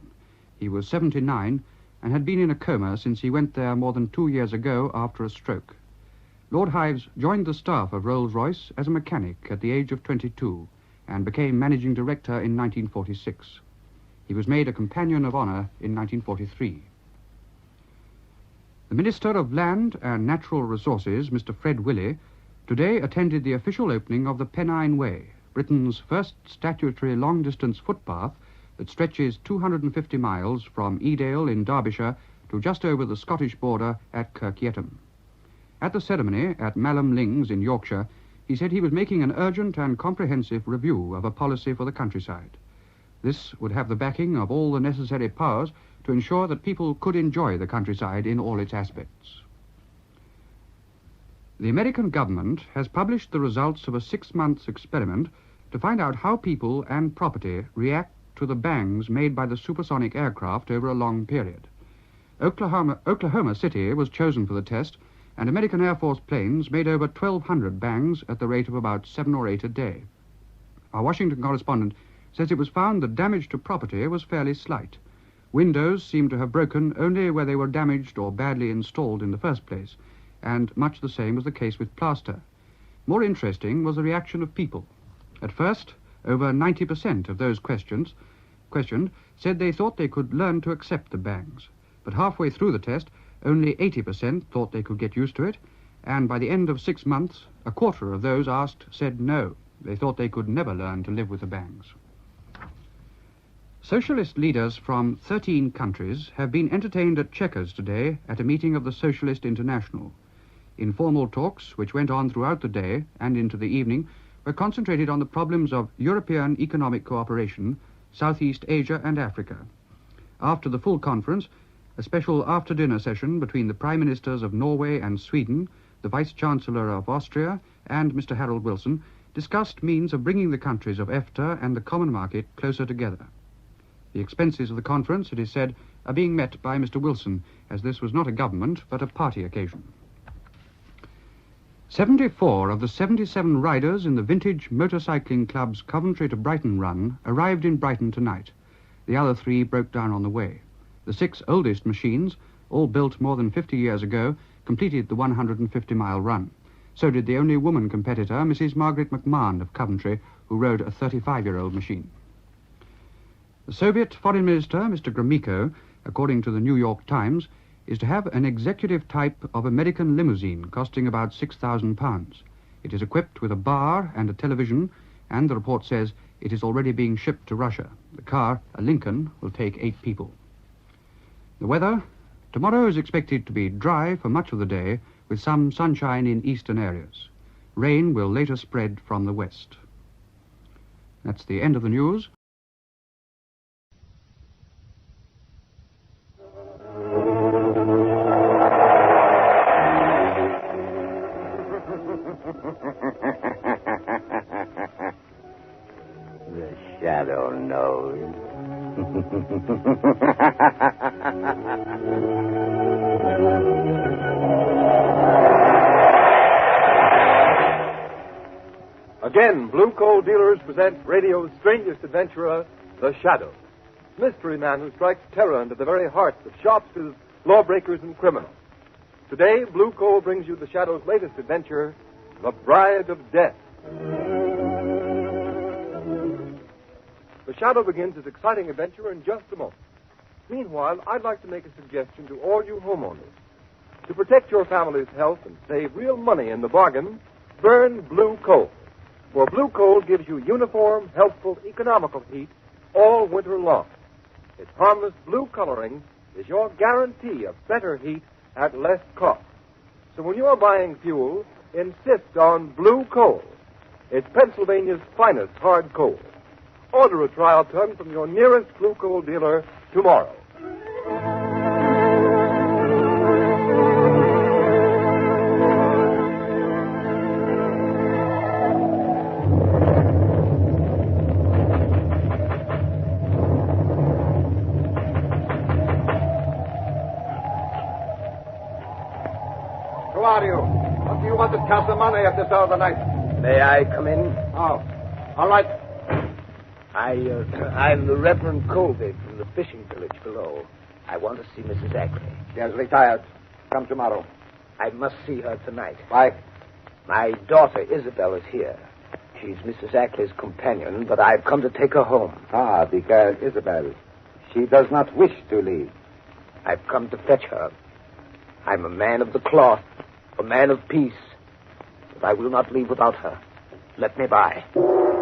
Speaker 5: He was 79 and had been in a coma since he went there more than 2 years ago after a stroke. Lord Hives joined the staff of Rolls-Royce as a mechanic at the age of 22 and became managing director in 1946. He was made a Companion of Honour in 1943. The Minister of Land and Natural Resources, Mr. Fred Willey, today attended the official opening of the Pennine Way, Britain's first statutory long-distance footpath that stretches 250 miles from Edale in Derbyshire to just over the Scottish border at Kirk Yetholm. At the ceremony at Malham Lings in Yorkshire, he said he was making an urgent and comprehensive review of a policy for the countryside. This would have the backing of all the necessary powers to ensure that people could enjoy the countryside in all its aspects. The American government has published the results of a 6-month experiment to find out how people and property react to the bangs made by the supersonic aircraft over a long period. Oklahoma City was chosen for the test, and American Air Force planes made over 1,200 bangs at the rate of about 7 or 8 a day. Our Washington correspondent says it was found that damage to property was fairly slight. Windows seemed to have broken only where they were damaged or badly installed in the first place, and much the same was the case with plaster. More interesting was the reaction of people. At first, over 90% of those questioned said they thought they could learn to accept the bangs. But halfway through the test, only 80% thought they could get used to it, and by the end of 6 months, a quarter of those asked said no. They thought they could never learn to live with the bangs. Socialist leaders from 13 countries have been entertained at Chequers today at a meeting of the Socialist International. Informal talks, which went on throughout the day and into the evening, were concentrated on the problems of European economic cooperation, Southeast Asia and Africa. After the full conference, a special after-dinner session between the Prime Ministers of Norway and Sweden, the Vice-Chancellor of Austria, and Mr. Harold Wilson discussed means of bringing the countries of EFTA and the common market closer together. The expenses of the conference, it is said, are being met by Mr. Wilson, as this was not a government but a party occasion. 74 of the 77 riders in the Vintage Motorcycling Club's Coventry to Brighton run arrived in Brighton tonight. The other 3 broke down on the way. The 6 oldest machines, all built more than 50 years ago, completed the 150-mile run. So did the only woman competitor, Mrs. Margaret McMahon of Coventry, who rode a 35-year-old machine. The Soviet Foreign Minister, Mr. Gromyko, according to the New York Times, is to have an executive type of American limousine costing about £6,000. It is equipped with a bar and a television, and the report says it is already being shipped to Russia. The car, a Lincoln, will take 8 people. The weather. Tomorrow is expected to be dry for much of the day, with some sunshine in eastern areas. Rain will later spread from the west. That's the end of the news.
Speaker 18: The shadow knows.
Speaker 11: Again, Blue Coal Dealers present radio's strangest adventurer, The Shadow. Mystery man who strikes terror into the very hearts of shopsters, lawbreakers, and criminals. Today, Blue Coal brings you The Shadow's latest adventure, The Bride of Death. The Shadow begins his exciting adventure in just a moment. Meanwhile, I'd like to make a suggestion to all you homeowners. To protect your family's health and save real money in the bargain, burn blue coal. For blue coal gives you uniform, healthful, economical heat all winter long. Its harmless blue coloring is your guarantee of better heat at less cost. So when you're buying fuel, insist on blue coal. It's Pennsylvania's finest hard coal. Order a trial ton from your nearest blue coal dealer tomorrow.
Speaker 19: Who are you? What do you want to Castle Money at this hour of the night?
Speaker 6: May I come in?
Speaker 19: Oh, all right.
Speaker 6: I'm the Reverend Colby from the fishing village below. I want to see Mrs. Ackley.
Speaker 19: She has retired. Come tomorrow.
Speaker 6: I must see her tonight.
Speaker 19: Why?
Speaker 6: My daughter Isabel is here. She's Mrs. Ackley's companion, but I've come to take her home.
Speaker 19: Ah, because Isabel, she does not wish to leave.
Speaker 6: I've come to fetch her. I'm a man of the cloth, a man of peace, but I will not leave without her. Let me by.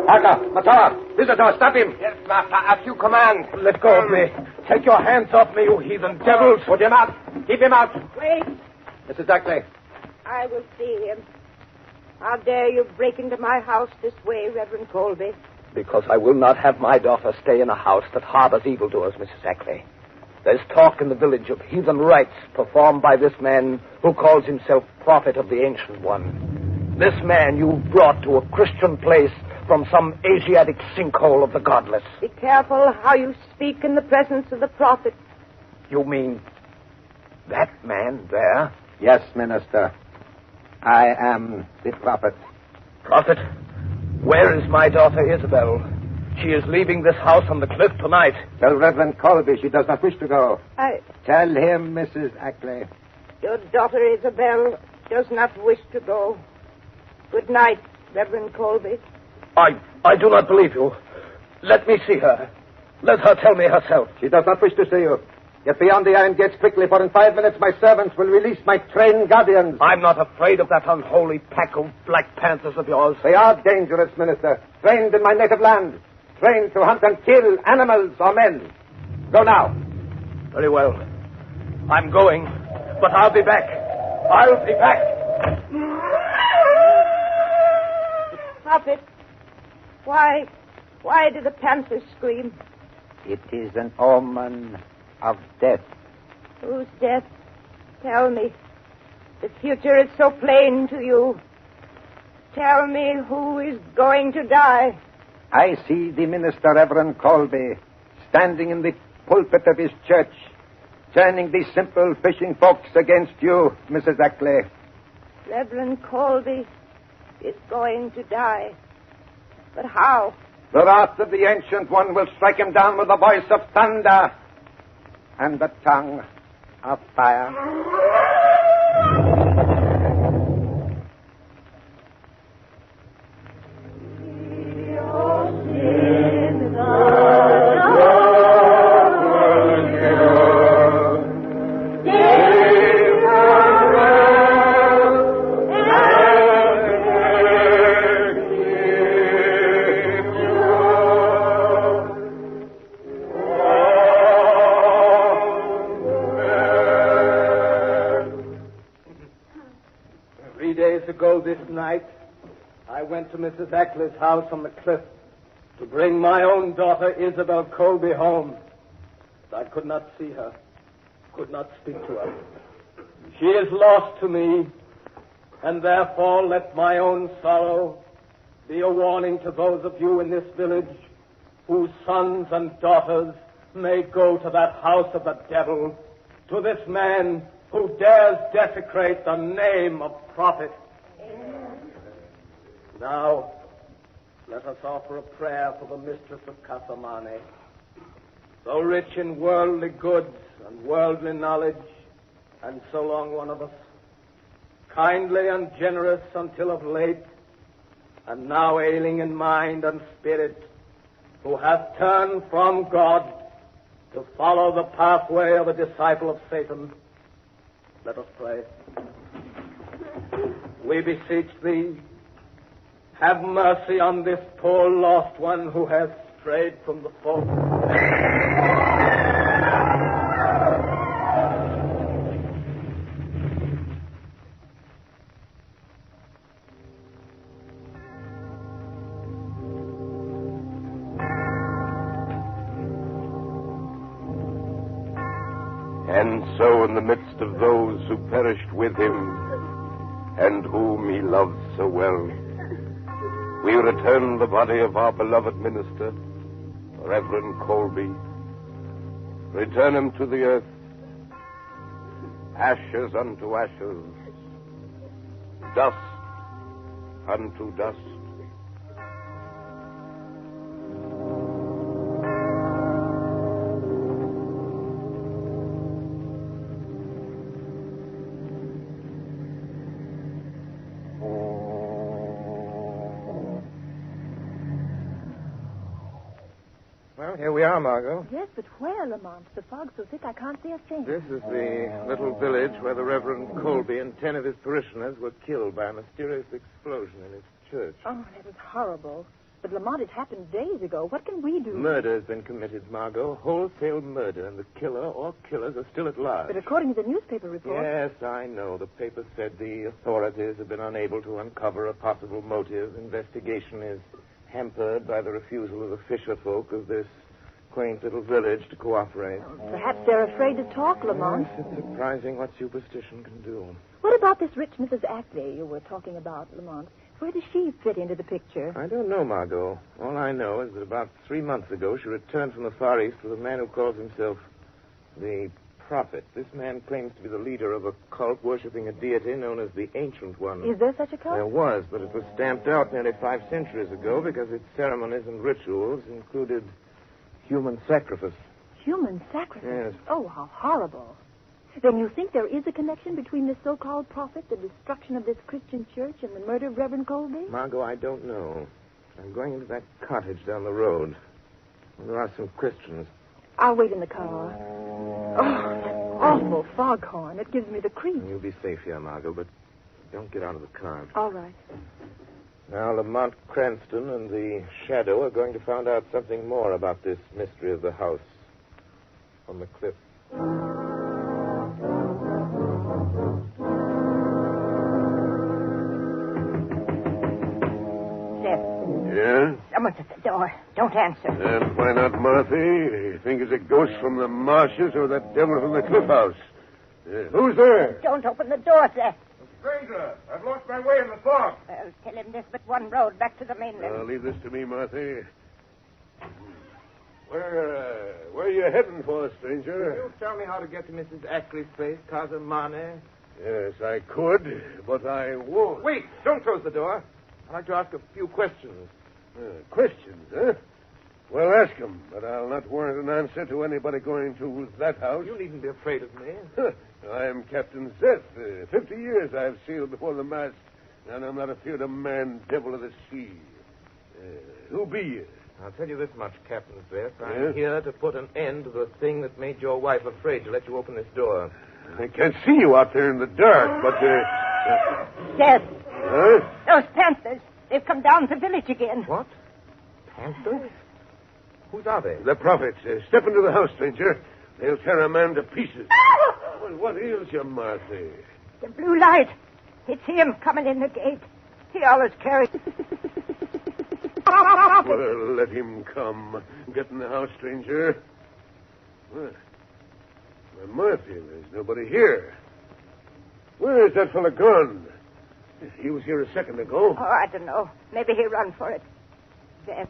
Speaker 19: Parker, Matar, visitor, stop him.
Speaker 6: Yes, master, as you command. Let go of me. Take your hands off me, you heathen devils.
Speaker 19: Put him out. Keep him out.
Speaker 21: Wait.
Speaker 19: Mrs. Ackley.
Speaker 21: I will see him. How dare you break into my house this way, Reverend Colby?
Speaker 6: Because I will not have my daughter stay in a house that harbors evildoers, Mrs. Ackley. There's talk in the village of heathen rites performed by this man who calls himself Prophet of the Ancient One. This man you've brought to a Christian place from some Asiatic sinkhole of the godless.
Speaker 21: Be careful how you speak in the presence of the prophet.
Speaker 6: You mean that man there?
Speaker 19: Yes, Minister. I am the prophet.
Speaker 6: Prophet? Where is my daughter Isabel? She is leaving this house on the cliff tonight.
Speaker 19: Tell Reverend Colby she does not wish to go.
Speaker 21: I...
Speaker 19: Tell him, Mrs. Ackley.
Speaker 21: Your daughter Isabel does not wish to go. Good night, Reverend Colby.
Speaker 6: I do not believe you. Let me see her. Let her tell me herself.
Speaker 19: She does not wish to see you. Get beyond the iron gates quickly, for in 5 minutes my servants will release my trained guardians.
Speaker 6: I'm not afraid of that unholy pack of Black Panthers of yours.
Speaker 19: They are dangerous, Minister. Trained in my native land. Trained to hunt and kill animals or men. Go now.
Speaker 6: Very well. I'm going, but I'll be back. I'll be back.
Speaker 21: Prophet, why do the panthers scream?
Speaker 12: It is an omen of death.
Speaker 21: Whose death? Tell me. The future is so plain to you. Tell me who is going to die.
Speaker 12: I see the minister, Reverend Colby, standing in the pulpit of his church, turning the simple fishing folks against you, Mrs. Ackley.
Speaker 21: Reverend Colby is going to die. But how?
Speaker 12: The wrath of the Ancient One will strike him down with the voice of thunder and the tongue of fire.
Speaker 6: This night, I went to Mrs. Ackley's house on the cliff to bring my own daughter, Isabel Colby, home. But I could not see her, could not speak to her. She is lost to me, and therefore let my own sorrow be a warning to those of you in this village whose sons and daughters may go to that house of the devil, to this man who dares desecrate the name of prophet. Now, let us offer a prayer for the mistress of Casamane, so rich in worldly goods and worldly knowledge, and so long one of us, kindly and generous until of late, and now ailing in mind and spirit, who hath turned from God to follow the pathway of a disciple of Satan. Let us pray. We beseech thee, have mercy on this poor lost one who has strayed from the fold.
Speaker 13: And so in the midst of those who perished with him, and whom he loved so well, we return the body of our beloved minister, Reverend Colby. Return him to the earth, ashes unto ashes, dust unto dust.
Speaker 11: Here we are, Margot.
Speaker 17: Yes, but where, Lamont? The fog's so thick I can't see a thing.
Speaker 11: This is the little village where the Reverend Colby and 10 of his parishioners were killed by a mysterious explosion in his church.
Speaker 17: Oh, that was horrible. But, Lamont, it happened days ago. What can we do?
Speaker 11: Murder has been committed, Margot. Wholesale murder, and the killer or killers are still at large.
Speaker 17: But according to the newspaper report...
Speaker 11: Yes, I know. The paper said the authorities have been unable to uncover a possible motive. Investigation is hampered by the refusal of the fisher folk of this quaint little village to cooperate.
Speaker 17: Perhaps they're afraid to talk, Lamont.
Speaker 11: Yes, it's surprising what superstition can do.
Speaker 17: What about this rich Mrs. Ackley you were talking about, Lamont? Where does she fit into the picture?
Speaker 11: I don't know, Margot. All I know is that about 3 months ago she returned from the Far East with a man who calls himself the Prophet. This man claims to be the leader of a cult worshipping a deity known as the Ancient One.
Speaker 17: Is there such a cult?
Speaker 11: There was, but it was stamped out nearly 5 centuries ago because its ceremonies and rituals included human sacrifice.
Speaker 17: Human sacrifice?
Speaker 11: Yes.
Speaker 17: Oh, how horrible. Then you think there is a connection between this so-called prophet, the destruction of this Christian church, and the murder of Reverend Colby?
Speaker 7: Margot, I don't know. I'm going into that cottage down the road. There are some Christians.
Speaker 17: I'll wait in the car. Oh, that awful foghorn. It gives me the creeps.
Speaker 7: You'll be safe here, Margot, but don't get out of the car.
Speaker 17: All right.
Speaker 7: Now, Lamont Cranston and the Shadow are going to find out something more about this mystery of the house on the cliff.
Speaker 13: Yeah?
Speaker 21: Someone's at the door. Don't answer.
Speaker 13: And why not, Martha? You think it's a ghost from the marshes or that devil from the cliff house? Who's there?
Speaker 21: Don't open the door, Seth.
Speaker 13: Stranger, I've lost my way in the fog.
Speaker 21: Well, tell him there's but one road back to the mainland.
Speaker 13: Leave this to me, Martha. Where are you heading for, stranger?
Speaker 7: Can you tell me how to get to Mrs. Ashley's place, Casa Mane?
Speaker 13: Yes, I could, but I won't.
Speaker 7: Wait, don't close the door. I'd like to ask a few questions.
Speaker 13: Questions, huh? Well, ask them, but I'll not warrant an answer to anybody going to that house.
Speaker 7: You needn't be afraid of me.
Speaker 13: I'm Captain Seth. 50 years I've sailed before the mast, and I'm not afeard of man, devil of the sea. Who be you?
Speaker 7: I'll tell you this much, Captain Seth. I'm here to put an end to the thing that made your wife afraid to let you open this door.
Speaker 13: I can't see you out there in the dark, but...
Speaker 21: Seth.
Speaker 13: Huh?
Speaker 21: Those panthers. They've come down the village again.
Speaker 7: What? Panthers? Whose are they?
Speaker 13: The prophets. Step into the house, stranger. They'll tear a man to pieces. Well, what ails you, Martha?
Speaker 21: The blue light. It's him coming in the gate. He always carries...
Speaker 13: Well, let him come. Get in the house, stranger. Well, Martha, there's nobody here. Where's that fellow gone? He was here a second ago.
Speaker 21: Oh, I don't know. Maybe he run for it. Seth,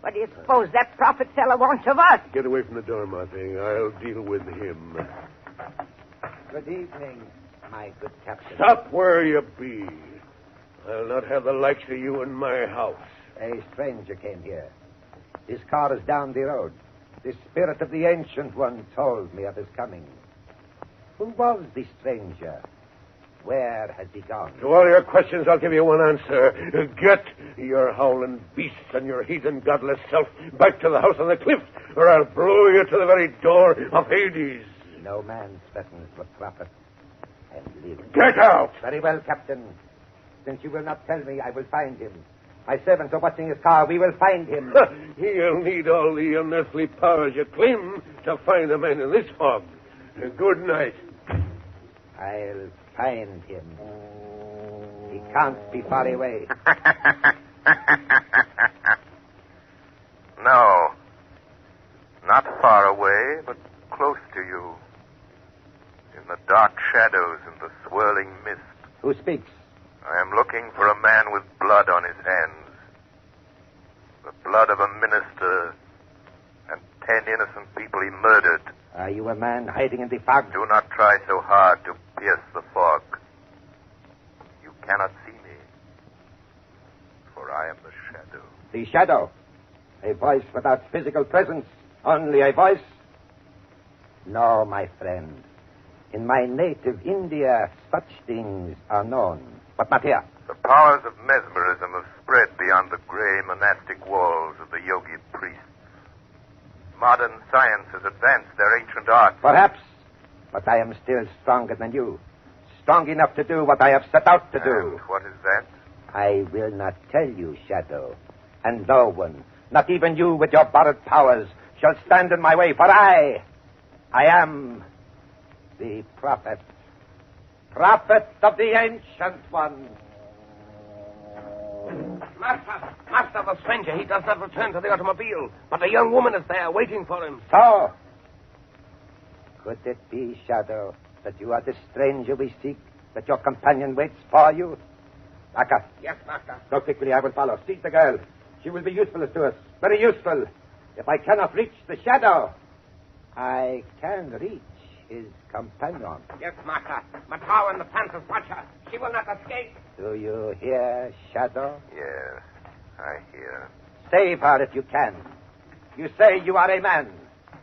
Speaker 21: what do you suppose that prophet fellow wants of us?
Speaker 13: Get away from the door, Martha. I'll deal with him.
Speaker 12: Good evening, my good captain.
Speaker 13: Stop where you be. I'll not have the likes of you in my house.
Speaker 12: A stranger came here. His car is down the road. The spirit of the Ancient One told me of his coming. Who was the stranger? Where has he gone?
Speaker 13: To all your questions, I'll give you one answer. Get your howling beasts and your heathen godless self back to the house on the cliff, or I'll blow you to the very door of Hades.
Speaker 12: No man threatens the prophet and lives.
Speaker 13: Get out!
Speaker 12: Very well, Captain. Since you will not tell me, I will find him. My servants are watching his car. We will find him.
Speaker 13: He'll need all the unearthly powers you claim to find a man in this fog. Good night.
Speaker 12: I'll find him. He can't be far away.
Speaker 18: No. Not far away, but close to you. In the dark shadows and the swirling mist.
Speaker 12: Who speaks?
Speaker 18: I am looking for a man with blood on his hands. The blood of a minister and 10 innocent people he murdered.
Speaker 12: Are you a man hiding in the fog?
Speaker 18: Do not try so hard to pierce the fog. You cannot see me, for I am the shadow.
Speaker 12: The shadow. A voice without physical presence. Only a voice. No, my friend. In my native India, such things are known. But not here.
Speaker 18: The powers of mesmerism have spread beyond the gray monastic walls of the yogi priests. Modern science has advanced their ancient art.
Speaker 12: Perhaps. But I am still stronger than you. Strong enough to do what I have set out to do.
Speaker 18: And what is that?
Speaker 12: I will not tell you, Shadow. And no one, not even you with your borrowed powers, shall stand in my way, for I am the prophet. Prophet of the Ancient One.
Speaker 6: Master, the stranger, he does not return to the automobile, but a young woman is there waiting for him.
Speaker 12: So, could it be, Shadow, that you are the stranger we seek, that your companion waits for you? Aka.
Speaker 6: Yes, Master.
Speaker 12: Go quickly, I will follow. Seize the girl. She will be useful to us. Very useful. If I cannot reach the Shadow, I can reach his companion.
Speaker 6: Yes, Master. Matau and the Panthers watch her. She will not escape.
Speaker 12: Do you hear, Shadow?
Speaker 18: Yes, I hear.
Speaker 12: Save her if you can. You say you are a man.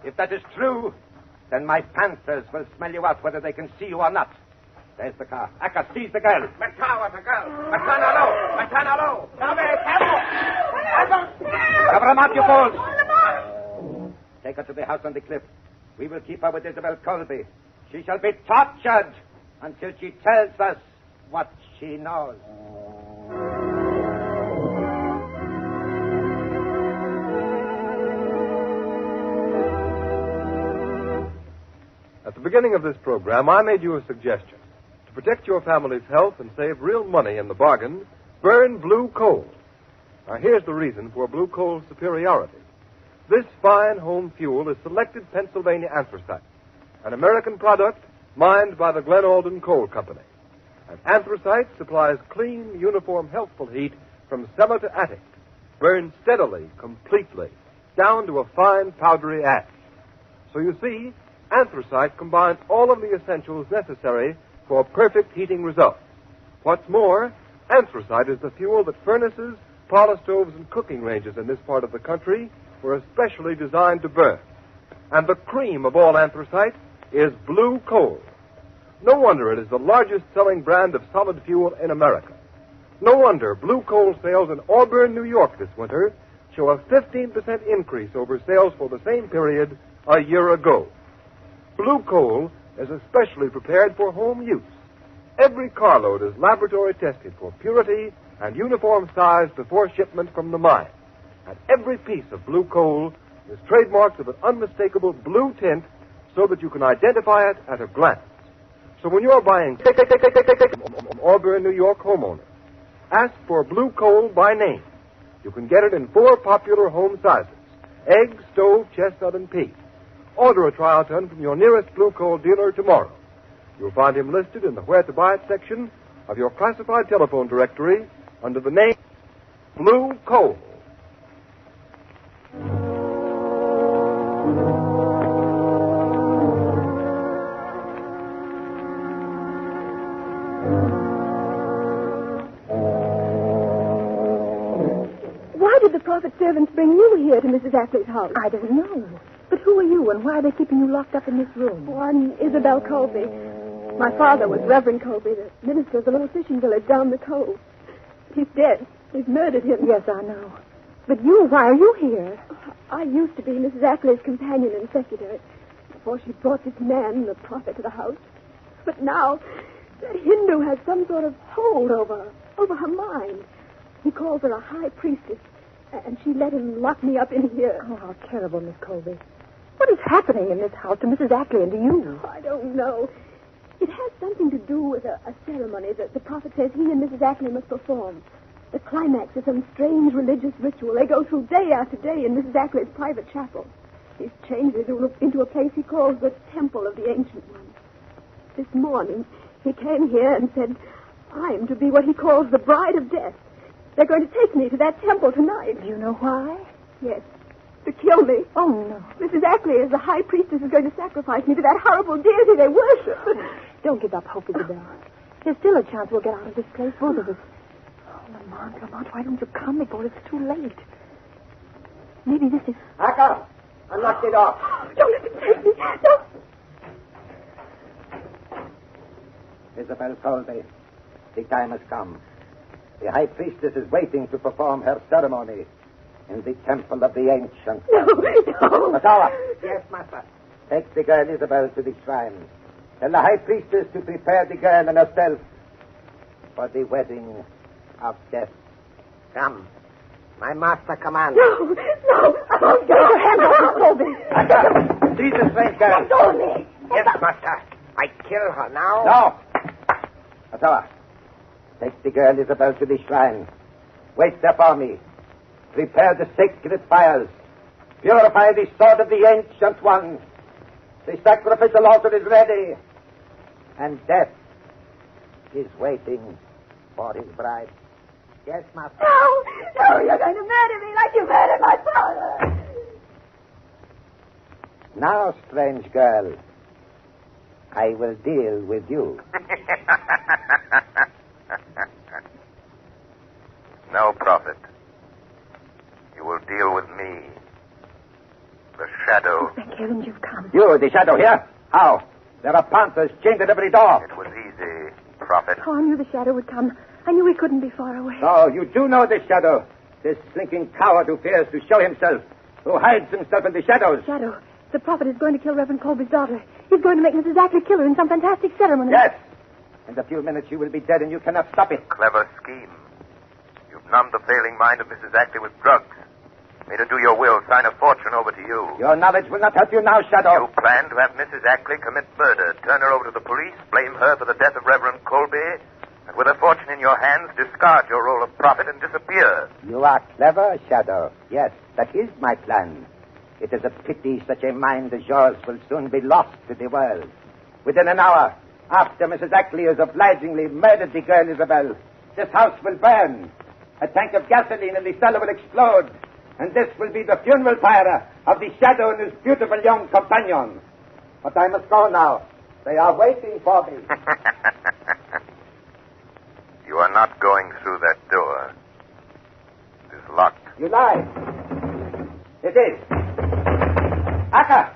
Speaker 12: If that is true, Then my panthers will smell you out whether they can see you or not. There's the car. Agnes, seize the girl.
Speaker 19: Matana, the girl. Matana low.
Speaker 12: Cover him up, you fools. Take her to the house on the cliff. We will keep her with Isabel Colby. She shall be tortured until she tells us what she knows.
Speaker 11: At the beginning of this program, I made you a suggestion. To protect your family's health and save real money in the bargain, burn blue coal. Now, here's the reason for blue coal's superiority. This fine home fuel is selected Pennsylvania anthracite, an American product mined by the Glen Alden Coal Company. And anthracite supplies clean, uniform, healthful heat from cellar to attic, burned steadily, completely, down to a fine, powdery ash. So you see, anthracite combines all of the essentials necessary for perfect heating results. What's more, anthracite is the fuel that furnaces, parlor stoves, and cooking ranges in this part of the country were especially designed to burn. And the cream of all anthracite is blue coal. No wonder it is the largest selling brand of solid fuel in America. No wonder blue coal sales in Auburn, New York this winter show a 15% increase over sales for the same period a year ago. Blue coal is especially prepared for home use. Every carload is laboratory tested for purity and uniform size before shipment from the mine. And every piece of blue coal is trademarked with an unmistakable blue tint so that you can identify it at a glance. So when you're buying from Auburn, New York homeowners, ask for blue coal by name. You can get it in 4 popular home sizes: egg, stove, chestnut, and pea. Order a trial ton from your nearest blue coal dealer tomorrow. You'll find him listed in the Where to Buy It section of your classified telephone directory under the name Blue Coal.
Speaker 17: Why did the prophet's servants bring you here to Mrs. Ackley's house?
Speaker 8: I don't know. But who are you, and why are they keeping you locked up in this room?
Speaker 17: Oh, I'm Isabel Colby. My father was Reverend Colby, the minister of the little fishing village down the cove. He's dead. They've murdered him.
Speaker 8: Yes, I know. But you, why are you here?
Speaker 17: I used to be Mrs. Ackley's companion and secretary before she brought this man, the prophet, to the house. But now, that Hindu has some sort of hold over her mind. He calls her a high priestess, and she let him lock me up in here.
Speaker 8: Oh, how terrible, Miss Colby. What is happening in this house to Mrs. Ackley and to you?
Speaker 17: I don't know. It has something to do with a ceremony that the prophet says he and Mrs. Ackley must perform. The climax of some strange religious ritual they go through day after day in Mrs. Ackley's private chapel. He's changed it into a place he calls the Temple of the Ancient One. This morning, he came here and said, I'm to be what he calls the bride of death. They're going to take me to that temple tonight.
Speaker 8: Do you know why?
Speaker 17: Yes. To kill me.
Speaker 8: Oh, no.
Speaker 17: Mrs. Ackley, as the high priestess, is going to sacrifice me to that horrible deity they worship.
Speaker 8: Don't give up hope, Isabel. There's still a chance we'll get out of this place, both of us. Oh, Lamont, why don't you come before it's too late? Maybe this is...
Speaker 12: Aka! Unlock the door.
Speaker 17: Don't let him take me. No.
Speaker 12: Isabel Colby, the time has come. The high priestess is waiting to perform her ceremony in the temple of the ancient.
Speaker 17: No.
Speaker 12: Matawa. Yes, master. Take the girl Isabel to the shrine. Tell the high priestess to prepare the girl and herself for the wedding of death.
Speaker 19: Come. My master commands.
Speaker 17: No. I won't go. Your hands off, Colby.
Speaker 12: Seize the strange girl.
Speaker 17: Let go of me.
Speaker 19: Yes, master. I kill her now.
Speaker 12: No. Matawa. Take the girl Isabel to the shrine. Wait there for me. Prepare the sacred fires. Purify the sword of the Ancient One. The sacrificial altar is ready. And death is waiting for his bride. Yes, master.
Speaker 17: No, you're going to murder me like you murdered my father.
Speaker 12: Now, strange girl, I will deal with you.
Speaker 13: No, Prophet. You will deal with me.
Speaker 18: The shadow.
Speaker 17: Thank heaven you've come.
Speaker 12: You, the shadow here? How? There are panthers chained at every door.
Speaker 18: It was easy, Prophet.
Speaker 17: Oh, I knew the shadow would come. I knew he couldn't be far away.
Speaker 12: No, you do know this shadow. This slinking coward who fears to show himself, who hides himself in the shadows.
Speaker 17: Shadow, the prophet is going to kill Reverend Colby's daughter. He's going to make Mrs. Ackley kill her in some fantastic ceremony.
Speaker 12: Yes. In a few minutes she will be dead and you cannot stop it.
Speaker 18: Clever scheme. You've numbed the failing mind of Mrs. Ackley with drugs. Made her do your will, sign a fortune over to you.
Speaker 12: Your knowledge will not help you now, Shadow.
Speaker 18: You plan to have Mrs. Ackley commit murder, turn her over to the police, blame her for the death of Reverend Colby, and with a fortune in your hands, discard your role of prophet and disappear.
Speaker 12: You are clever, Shadow. Yes, that is my plan. It is a pity such a mind as yours will soon be lost to the world. Within an hour, after Mrs. Ackley has obligingly murdered the girl Isabel, this house will burn. A tank of gasoline in the cellar will explode. And this will be the funeral pyre of the shadow and his beautiful young companion. But I must go now. They are waiting for me.
Speaker 18: You are not going through that door. It is locked.
Speaker 12: You lie. It is. Akka!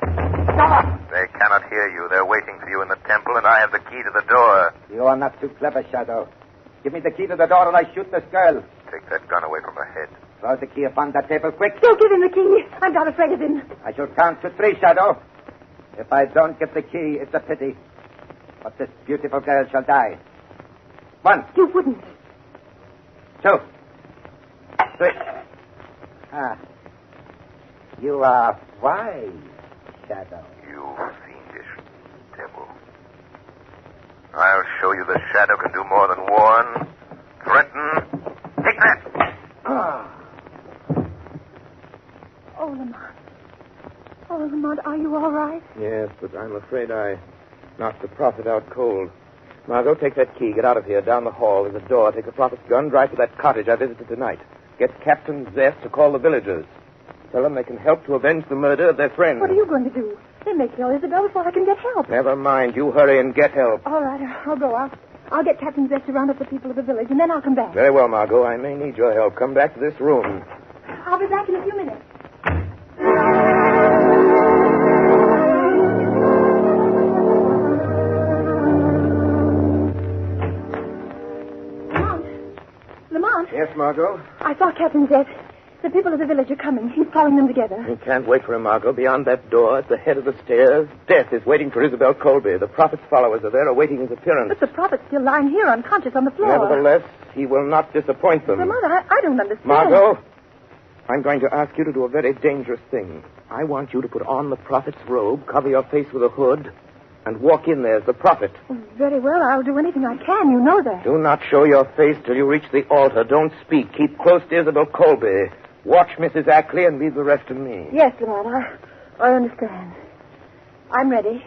Speaker 12: Stop!
Speaker 18: They cannot hear you. They're waiting for you in the temple, and I have the key to the door.
Speaker 12: You are not too clever, Shadow. Give me the key to the door and I shoot this girl.
Speaker 18: Take that gun away from her head.
Speaker 12: Throw the key upon that table, quick.
Speaker 17: Don't give him the key. I'm not afraid of him.
Speaker 12: I shall count to 3, Shadow. If I don't get the key, it's a pity. But this beautiful girl shall die. 1.
Speaker 17: You wouldn't.
Speaker 12: 2. 3. You are wise, Shadow.
Speaker 18: You fiendish devil. I'll show you the shadow can do more than warn, threaten. Take that!
Speaker 17: Oh, Lamont. Oh, Lamont, are you all right?
Speaker 7: Yes, but I'm afraid I knocked the prophet out cold. Margot, take that key. Get out of here. Down the hall. There's a door. Take the prophet's gun. Drive to that cottage I visited tonight. Get Captain Zest to call the villagers. Tell them they can help to avenge the murder of their friend.
Speaker 17: What are you going to do? They may kill Isabel before I can get help.
Speaker 7: Never mind. You hurry and get help.
Speaker 17: All right, I'll go. I'll get Captain Zest to round up the people of the village, and then I'll come back.
Speaker 7: Very well, Margot. I may need your help. Come back to this room.
Speaker 17: I'll be back in a few minutes. Lamont.
Speaker 7: Yes, Margot?
Speaker 17: I saw Captain Zest. The people of the village are coming. He's calling them together.
Speaker 7: We can't wait for him, Margot. Beyond that door, at the head of the stairs, Death is waiting for Isabel Colby. The prophet's followers are there awaiting his appearance.
Speaker 17: But the prophet's still lying here unconscious on the floor.
Speaker 7: Nevertheless, he will not disappoint them.
Speaker 17: Lamont, I don't understand.
Speaker 7: Margot, I'm going to ask you to do a very dangerous thing. I want you to put on the prophet's robe, cover your face with a hood, and walk in there as the prophet.
Speaker 17: Oh, very well. I'll do anything I can. You know that.
Speaker 7: Do not show your face till you reach the altar. Don't speak. Keep close to Isabel Colby. Watch Mrs. Ackley and leave the rest to me.
Speaker 17: Yes, Lamont, I understand. I'm ready.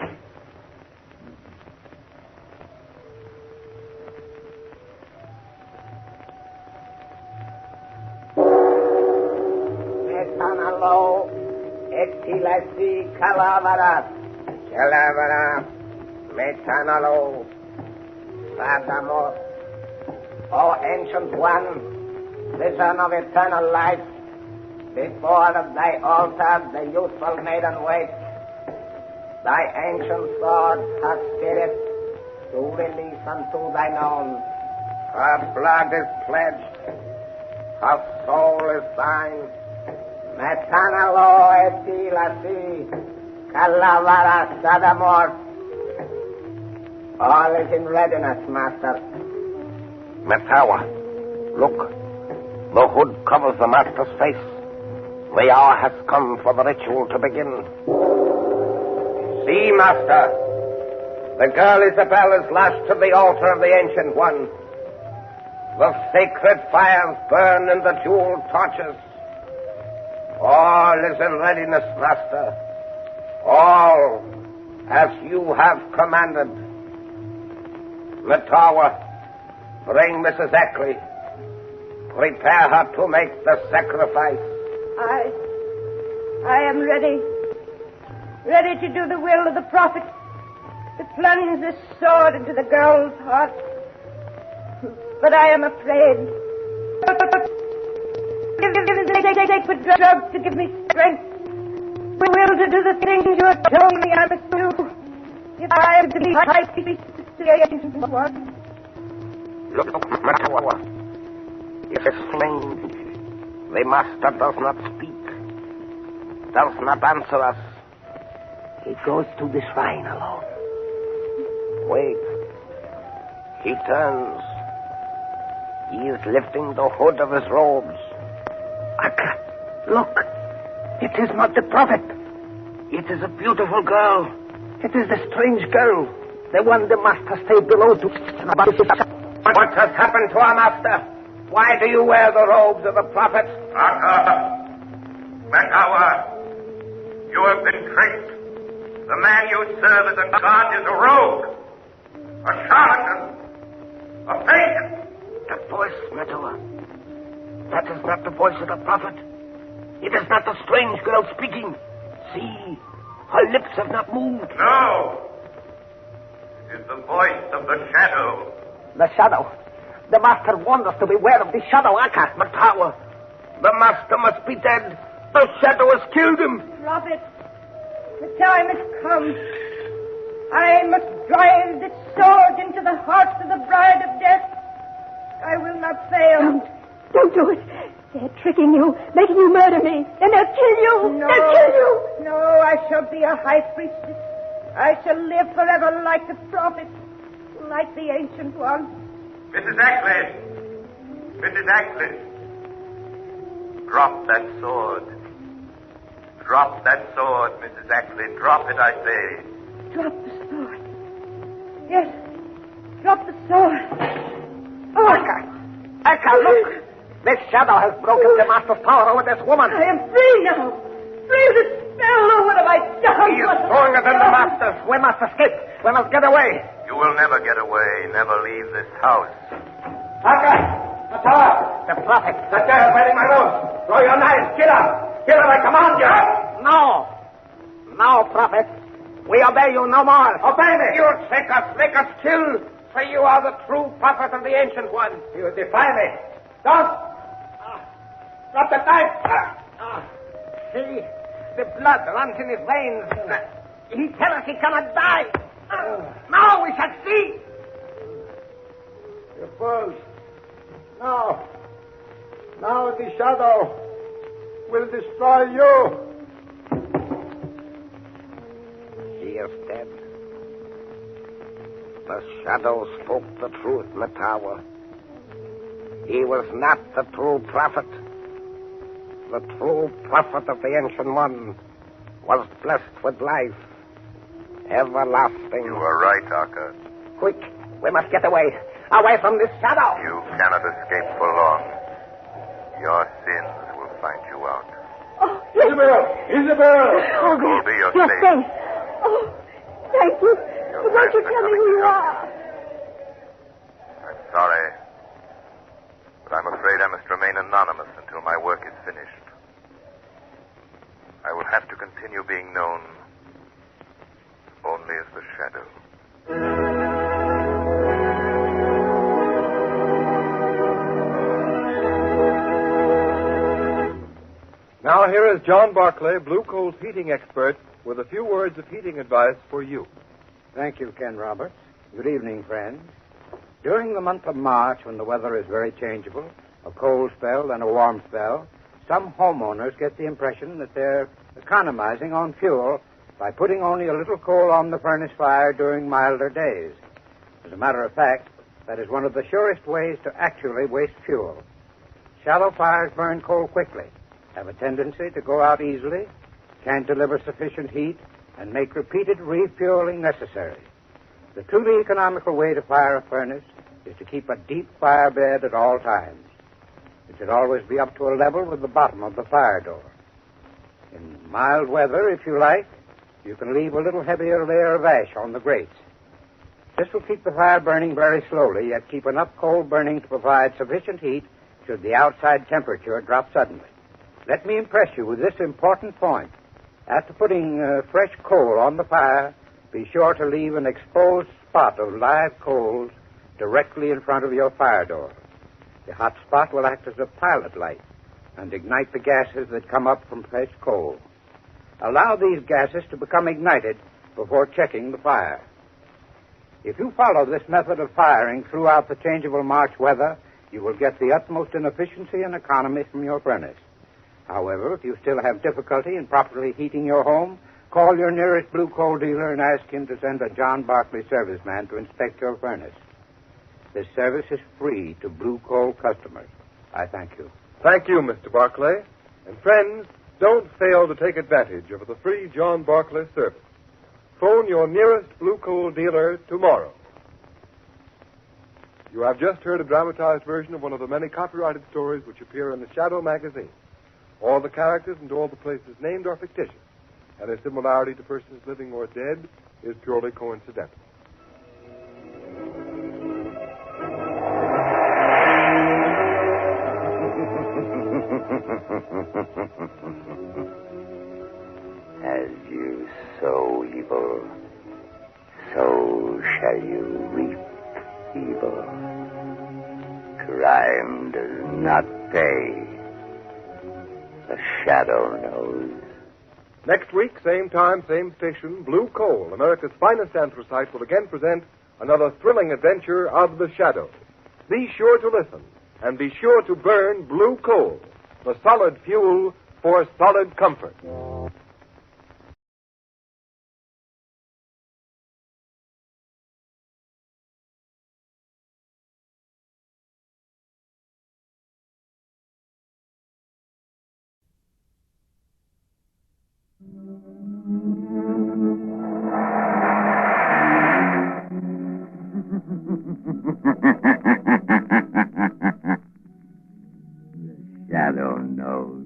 Speaker 12: Metanalo, etilasi calavera. Calavera, metanalo, sadamos. O ancient one, vision of eternal life, before thy altar the youthful maiden waits. Thy ancient sword, her spirit, to release unto thine own. Her blood is pledged, her soul is thine. Metanalo etilasi, calavera sadamor. All is in readiness, master.
Speaker 18: Metawa, look. The hood covers the master's face. The hour has come for the ritual to begin.
Speaker 12: See, master. The girl Isabel is lashed to the altar of the Ancient One. The sacred fires burn in the jeweled torches. All is in readiness, master. All as you have commanded. Metawa, bring Mrs. Ackley. Prepare her to make the sacrifice.
Speaker 21: I am ready. Ready to do the will of the prophet. To plunge this sword into the girl's heart. But I am afraid. Take for drugs to give me strength. will to do the things you have told me I must do. If I am to be high priest to the ancient one.
Speaker 12: Look, Matua. It is strange. The master does not speak, does not answer us. He goes to the shrine alone. Wait. He turns. He is lifting the hood of his robes. Akka, look. It is not the prophet. It is a beautiful girl. It is the strange girl. The one the master stayed below to... What has happened to our master? Why do you wear the robes of the prophet?
Speaker 18: Makawa, you have been tricked. The man you serve as a god is a rogue, a charlatan, a pagan.
Speaker 12: That voice, Makawa. That is not the voice of the prophet. It is not the strange girl speaking. See, her lips have not moved.
Speaker 18: No. It is the voice of the shadow.
Speaker 12: The shadow. The master warned us to beware of the shadow, Akka, Makawa. The master must be dead. The shadow has killed him.
Speaker 21: Prophet, the time has come. I must drive this sword into the heart of the bride of death. I will not fail.
Speaker 17: Don't do it. They're tricking you, making you murder me. Then they'll kill you.
Speaker 21: No.
Speaker 17: They'll kill you.
Speaker 21: No, I shall be a high priestess. I shall live forever like the prophet, like the ancient one.
Speaker 18: Mrs. Agnes! Mrs. Agnes! Drop that sword. Drop that sword, Mrs. Agnes. Drop it, I say.
Speaker 21: Drop the sword. Yes, drop the sword. Oh,
Speaker 12: Akka, look. This shadow has broken the master's power over this woman.
Speaker 21: I am free now. Free of the spell. Oh, what have I done?
Speaker 12: He is stronger than the master. We must escape. We must get away.
Speaker 18: You will never get away. Never leave this house.
Speaker 12: Akka! Matawa! The prophet! The girl wearing my robes! Throw your knives! Kill her! Kill her, I command you! No! No, prophet. We obey you no more. Obey me! You trick us, make us kill. For you are the true prophet of the Ancient One. You defy me. Don't! Drop the knife! See? The blood runs in his veins. He tells us he cannot die. Now we shall see.
Speaker 9: You fools. Now the shadow will destroy you.
Speaker 12: He is dead. The shadow spoke the truth in the tower. He was not the true prophet. The true prophet of the Ancient One was blessed with life. Everlasting.
Speaker 18: You are right, Akka.
Speaker 12: Quick, we must get away. Away from this shadow.
Speaker 18: You cannot escape for long. Your sins will find you out.
Speaker 17: Oh, yes.
Speaker 9: Isabel!
Speaker 17: Oh,
Speaker 18: Will be your
Speaker 17: you're
Speaker 18: safe.
Speaker 17: safe. Oh, thank you. But won't you tell me who you are?
Speaker 18: I'm sorry, but I'm afraid I must remain anonymous until my work is finished. I will have to continue being known only as the shadow.
Speaker 11: Now here is John Barclay, Blue Coal's heating expert, with a few words of heating advice for you.
Speaker 9: Thank you, Ken Roberts. Good evening, friends. During the month of March, when the weather is very changeable, a cold spell and a warm spell, some homeowners get the impression that they're economizing on fuel by putting only a little coal on the furnace fire during milder days. As a matter of fact, that is one of the surest ways to actually waste fuel. Shallow fires burn coal quickly, have a tendency to go out easily, can't deliver sufficient heat, and make repeated refueling necessary. The truly economical way to fire a furnace is to keep a deep fire bed at all times. It should always be up to a level with the bottom of the fire door. In mild weather, if you like, you can leave a little heavier layer of ash on the grates. This will keep the fire burning very slowly, yet keep enough coal burning to provide sufficient heat should the outside temperature drop suddenly. Let me impress you with this important point. After putting fresh coal on the fire, be sure to leave an exposed spot of live coals directly in front of your fire door. The hot spot will act as a pilot light and ignite the gases that come up from fresh coal. Allow these gases to become ignited before checking the fire. If you follow this method of firing throughout the changeable March weather, you will get the utmost in efficiency and economy from your furnace. However, if you still have difficulty in properly heating your home, call your nearest blue coal dealer and ask him to send a John Barclay serviceman to inspect your furnace. This service is free to blue coal customers. I thank you.
Speaker 11: Thank you, Mr. Barclay. And friends, don't fail to take advantage of the free John Barclay service. Phone your nearest blue coal dealer tomorrow. You have just heard a dramatized version of one of the many copyrighted stories which appear in the Shadow magazine. All the characters and all the places named are fictitious, and their similarity to persons living or dead is purely coincidental.
Speaker 18: As you sow evil, so shall you reap evil. Crime does not pay. The Shadow knows.
Speaker 11: Next week, same time, same station, Blue Coal, America's finest anthracite, will again present another thrilling adventure of the Shadow. Be sure to listen, and be sure to burn Blue Coal, the solid fuel for solid comfort.
Speaker 18: Shadow knows.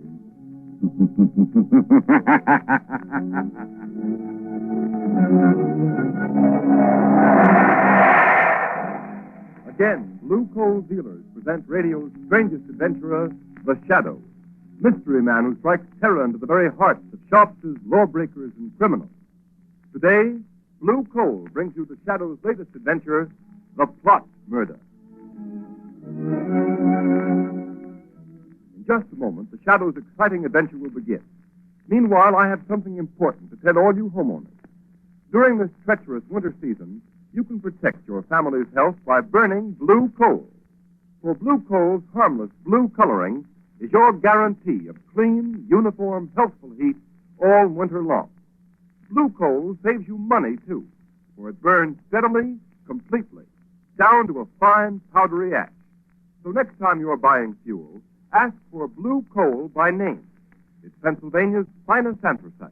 Speaker 11: Again, Blue Coal Dealers present radio's strangest adventurer, the Shadow, mystery man who strikes terror into the very hearts of shopsters, lawbreakers, and criminals. Today, Blue Coal brings you the Shadow's latest adventure, The Plot Murder. In just a moment, the Shadow's exciting adventure will begin. Meanwhile, I have something important to tell all you homeowners. During this treacherous winter season, you can protect your family's health by burning blue coal. For blue coal's harmless blue coloring is your guarantee of clean, uniform, healthful heat all winter long. Blue coal saves you money, too, for it burns steadily, completely, down to a fine, powdery ash. So next time you're buying fuel, ask for blue coal by name. It's Pennsylvania's finest anthracite.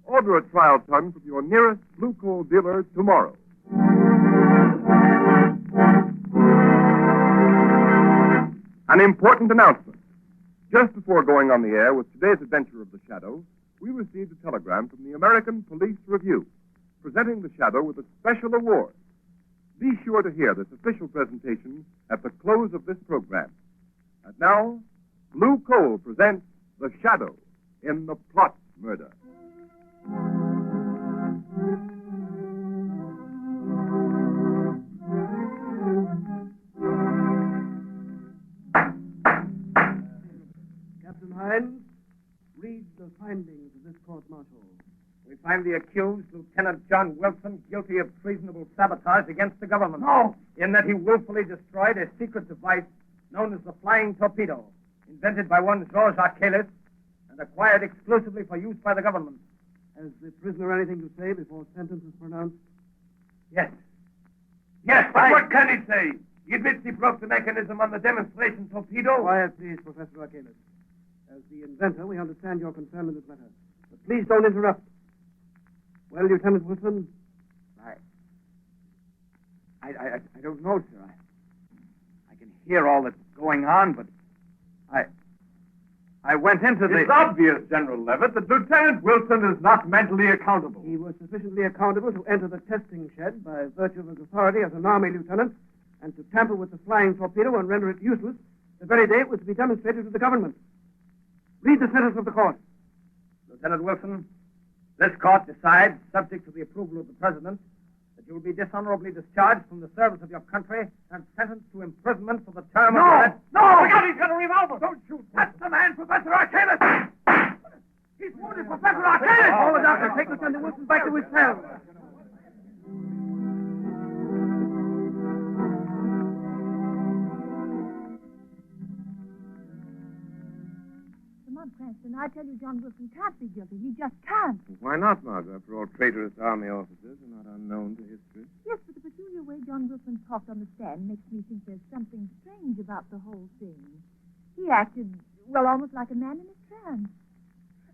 Speaker 11: Order a trial ton from your nearest blue coal dealer tomorrow. An important announcement. Just before going on the air with today's adventure of the Shadow, we received a telegram from the American Police Review, presenting the Shadow with a special award. Be sure to hear this official presentation at the close of this program. And now, Blue Coal presents The Shadow in The Plot Murder.
Speaker 10: Captain Hines, read the findings of this court-martial.
Speaker 14: We find the accused, Lieutenant John Wilson, guilty of treasonable sabotage against the government.
Speaker 10: No!
Speaker 14: In that he willfully destroyed a secret device known as the flying torpedo, invented by one Georges Achilles and acquired exclusively for use by the government.
Speaker 10: Has the prisoner anything to say before sentence is pronounced?
Speaker 14: Yes. Yes, but what can he say? He admits he broke the mechanism on the demonstration torpedo.
Speaker 10: Quiet, please, Professor Achilles. As the inventor, we understand your concern in this matter. But please don't interrupt. Well, Lieutenant Wilson?
Speaker 14: I don't know, sir. I can hear all that's going on, but I went into the...
Speaker 11: It's obvious, General Levitt, that Lieutenant Wilson is not mentally accountable.
Speaker 10: He was sufficiently accountable to enter the testing shed by virtue of his authority as an Army lieutenant and to tamper with the flying torpedo and render it useless the very day it was to be demonstrated to the government. Read the sentence of the court.
Speaker 14: Lieutenant Wilson, this court decides, subject to the approval of the President, that you will be dishonorably discharged from the service of your country and sentenced to imprisonment for the term of...
Speaker 10: No!
Speaker 14: No! Look out, he's got a revolver!
Speaker 10: Don't shoot!
Speaker 14: That's the man, Professor Achilles!
Speaker 10: He's wounded, Professor Arcane! Oh, Doctor, take Lieutenant Wilson back to his cell.
Speaker 8: Lamont Cranston, I tell you, John Wilson can't be guilty. He just can't.
Speaker 7: Why not, Margot? After all, traitorous army officers are not unknown to history.
Speaker 8: Yes, but the peculiar way John Wilson talked on the stand makes me think there's something strange about the whole thing. He acted, well, almost like a man in a trance.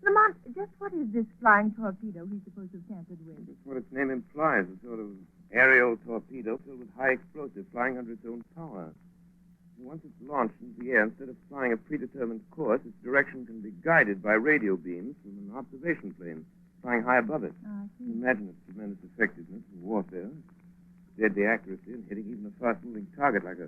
Speaker 8: Lamont, just what is this flying torpedo he's supposed to have tampered with?
Speaker 7: That's what its name implies, a sort of aerial torpedo filled with high explosive flying under its own power. Once it's launched into the air, instead of flying a predetermined course, its direction can be guided by radio beams from an observation plane flying high above it.
Speaker 8: Oh, I see.
Speaker 7: Imagine its tremendous effectiveness in warfare, deadly accuracy in hitting even a fast-moving target like a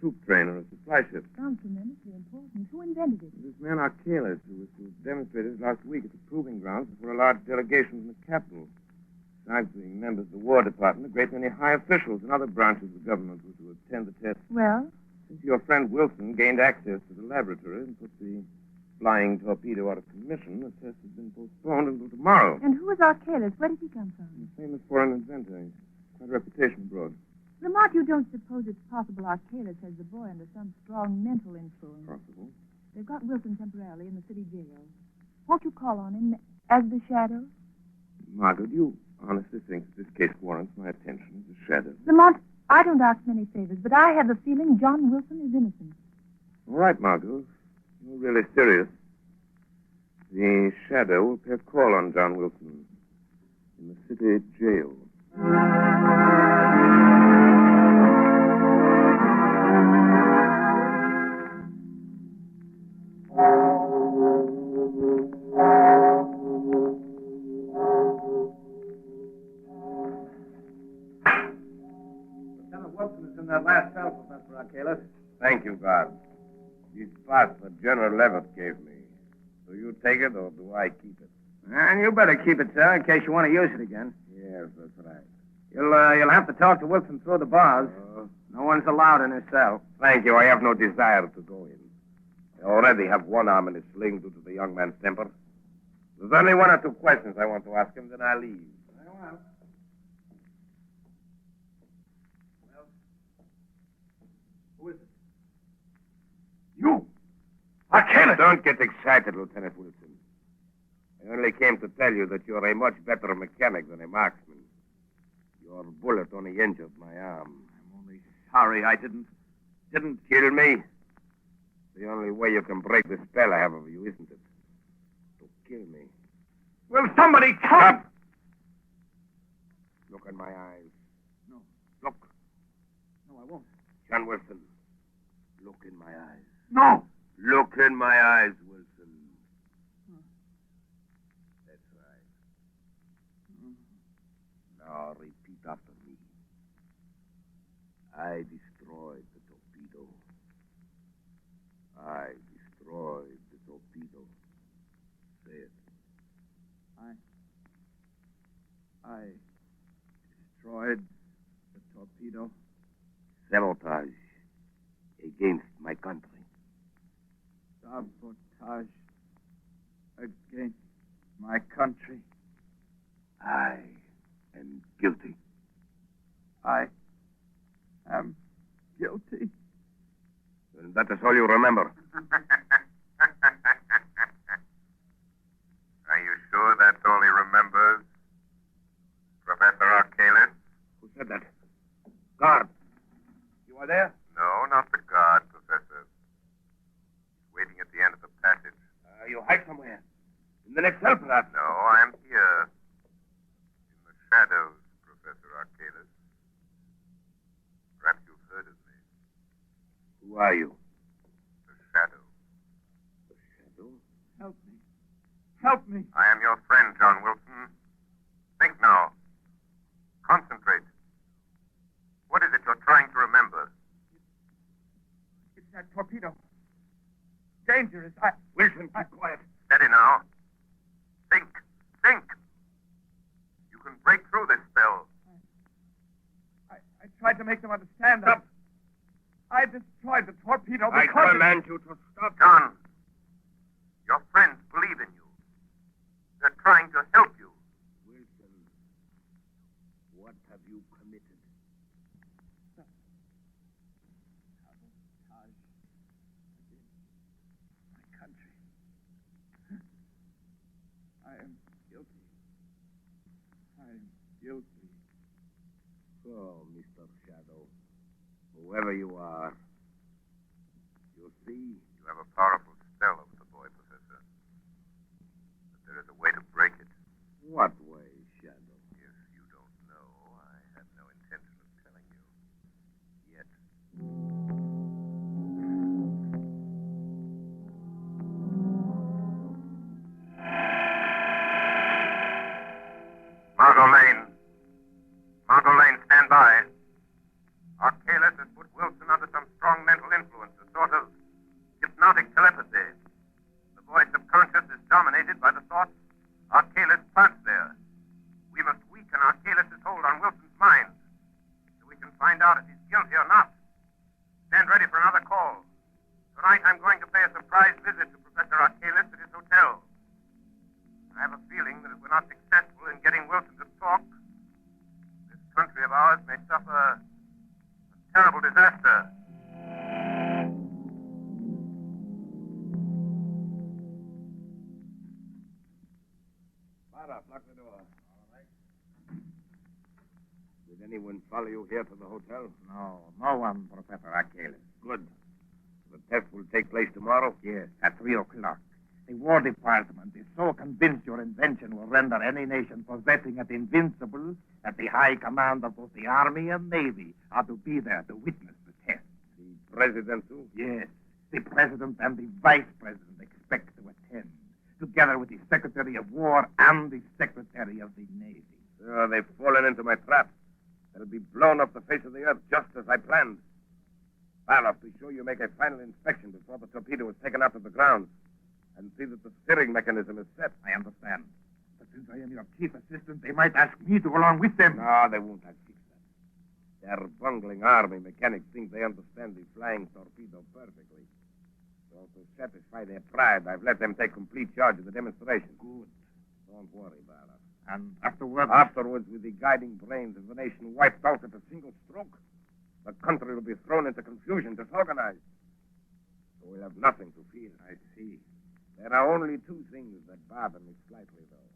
Speaker 7: troop train or a supply ship.
Speaker 8: Sounds tremendously important. Who invented it?
Speaker 7: This man Arcane, who was to demonstrate it last week at the proving grounds before a large delegation from the capital. Besides being members of the War Department, a great many high officials and other branches of the government were to attend the test.
Speaker 8: Well?
Speaker 7: Since your friend Wilson gained access to the laboratory and put the flying torpedo out of commission, the test has been postponed until tomorrow.
Speaker 8: And who is Arcane? Where did he come from?
Speaker 7: A famous foreign inventor. He's quite a reputation abroad.
Speaker 8: Lamont, you don't suppose it's possible Arcane has the boy under some strong mental influence?
Speaker 7: Possible.
Speaker 8: They've got Wilson temporarily in the city jail. Won't you call on him as the shadow?
Speaker 7: Margaret, do you honestly think that this case warrants my attention as a shadow?
Speaker 8: Lamont, I don't ask many favors, but I have the feeling John Wilson is innocent.
Speaker 7: All right, Margot. You're really serious. The shadow will pay a call on John Wilson in the city jail.
Speaker 14: That last cell, Professor Arcane.
Speaker 7: Thank you, God. This pass that General Levitt gave me. Do you take it or do I keep it?
Speaker 14: And you better keep it, sir, in case you want to use it again.
Speaker 7: Yes, that's right.
Speaker 14: You'll have to talk to Wilson through the bars. No one's allowed in his cell.
Speaker 7: Thank you. I have no desire to go in. I already have one arm in a sling due to the young man's temper. There's only one or two questions I want to ask him, then I'll leave.
Speaker 14: Very well. Who is it?
Speaker 7: You! Arcane! Don't get excited, Lieutenant Wilson. I only came to tell you that you're a much better mechanic than a marksman. Your bullet only injured my arm. I'm only sorry I didn't kill me. The only way you can break the spell I have of you, isn't it? To kill me.
Speaker 14: Will somebody come?
Speaker 7: Stop! Look in my eyes.
Speaker 14: No.
Speaker 7: Look.
Speaker 14: No, I won't.
Speaker 7: John Wilson. Look in my eyes.
Speaker 14: No!
Speaker 7: Look in my eyes, Wilson. That's right. Now repeat after me. I destroyed the torpedo. I destroyed the torpedo. Say it.
Speaker 14: I destroyed the torpedo.
Speaker 7: Sabotage against my country.
Speaker 14: Sabotage against my country.
Speaker 7: I am guilty.
Speaker 14: I am guilty.
Speaker 7: And that is all you remember.
Speaker 13: Are you sure that's all he remembers, Professor Arcane?
Speaker 7: Who said that? Guard. You are there?
Speaker 13: No, not the guard, Professor. He's waiting at the end of the passage.
Speaker 7: You hide somewhere. In the next cell, perhaps.
Speaker 13: No, I'm here. In the shadows, Professor Arcane. Perhaps you've heard of me.
Speaker 7: Who are you?
Speaker 13: The Shadow.
Speaker 7: The Shadow?
Speaker 14: Help me. Help me.
Speaker 13: I am your friend, John Wilson. Think now. Concentrate. What is it you're trying to remember?
Speaker 14: It's that torpedo. Dangerous.
Speaker 7: Wilson, keep quiet.
Speaker 13: Steady now. Think. Think. You can break through this spell.
Speaker 14: I tried to make them understand that.
Speaker 7: Stop.
Speaker 14: I destroyed the torpedo
Speaker 7: I
Speaker 14: because...
Speaker 7: command you to stop.
Speaker 13: John, your friends believe in you. What have you committed?
Speaker 10: My country. I am guilty. I'm guilty.
Speaker 13: So, Mr. Shadow, whoever you are, you see,
Speaker 1: You have a powerful spell over the boy, Professor. But there is a way to break it.
Speaker 13: what way, Shadow?
Speaker 1: If you don't know, I have no intention of telling you. Yet. Margot Lane. Margot Lane, stand by. Arcalis has put Wilson under some strong mental influence, a sort of hypnotic telepathy. The boy's subconscious is dominated by the thoughts Arcalis plants there. We must weaken Arcalis' hold on Wilson's mind so we can find out if he's guilty or not. Stand ready for another call. Tonight I'm going to pay a surprise visit to Professor Arcalis at his hotel. I have a feeling that if we're not successful in getting Wilson to talk, this country of ours may suffer a terrible disaster.
Speaker 13: Barra, lock the door. All right. Did anyone follow you here to the hotel?
Speaker 14: No one, Professor Arcalis.
Speaker 13: Good. The test will take place tomorrow?
Speaker 14: Yes, at 3 o'clock. The War Department is so convinced your invention will render any nation possessing it invincible that the high command of both the Army and Navy are to be there to witness the test.
Speaker 13: The president, too?
Speaker 14: Yes. The President and the Vice President expect to attend, together with the Secretary of War and the Secretary of the Navy.
Speaker 13: So they've fallen into my trap. They'll be blown off the face of the earth just as I planned. Barloff, be sure you make a final inspection before the torpedo is taken out of the ground. And see that the steering mechanism is set.
Speaker 14: I understand. But since I am your chief assistant, they might ask me to go along with them.
Speaker 13: No, they won't. I'll fix that. Their bungling army mechanics think they understand the flying torpedo perfectly. So to satisfy their pride, I've let them take complete charge of the demonstration.
Speaker 14: Good.
Speaker 13: Don't worry, Barloff.
Speaker 14: And afterwards?
Speaker 13: Afterwards, with the guiding brains of the nation wiped out at a single stroke, the country will be thrown into confusion, disorganized. So we'll have nothing to fear.
Speaker 14: I see.
Speaker 13: There are only two things that bother me slightly, though.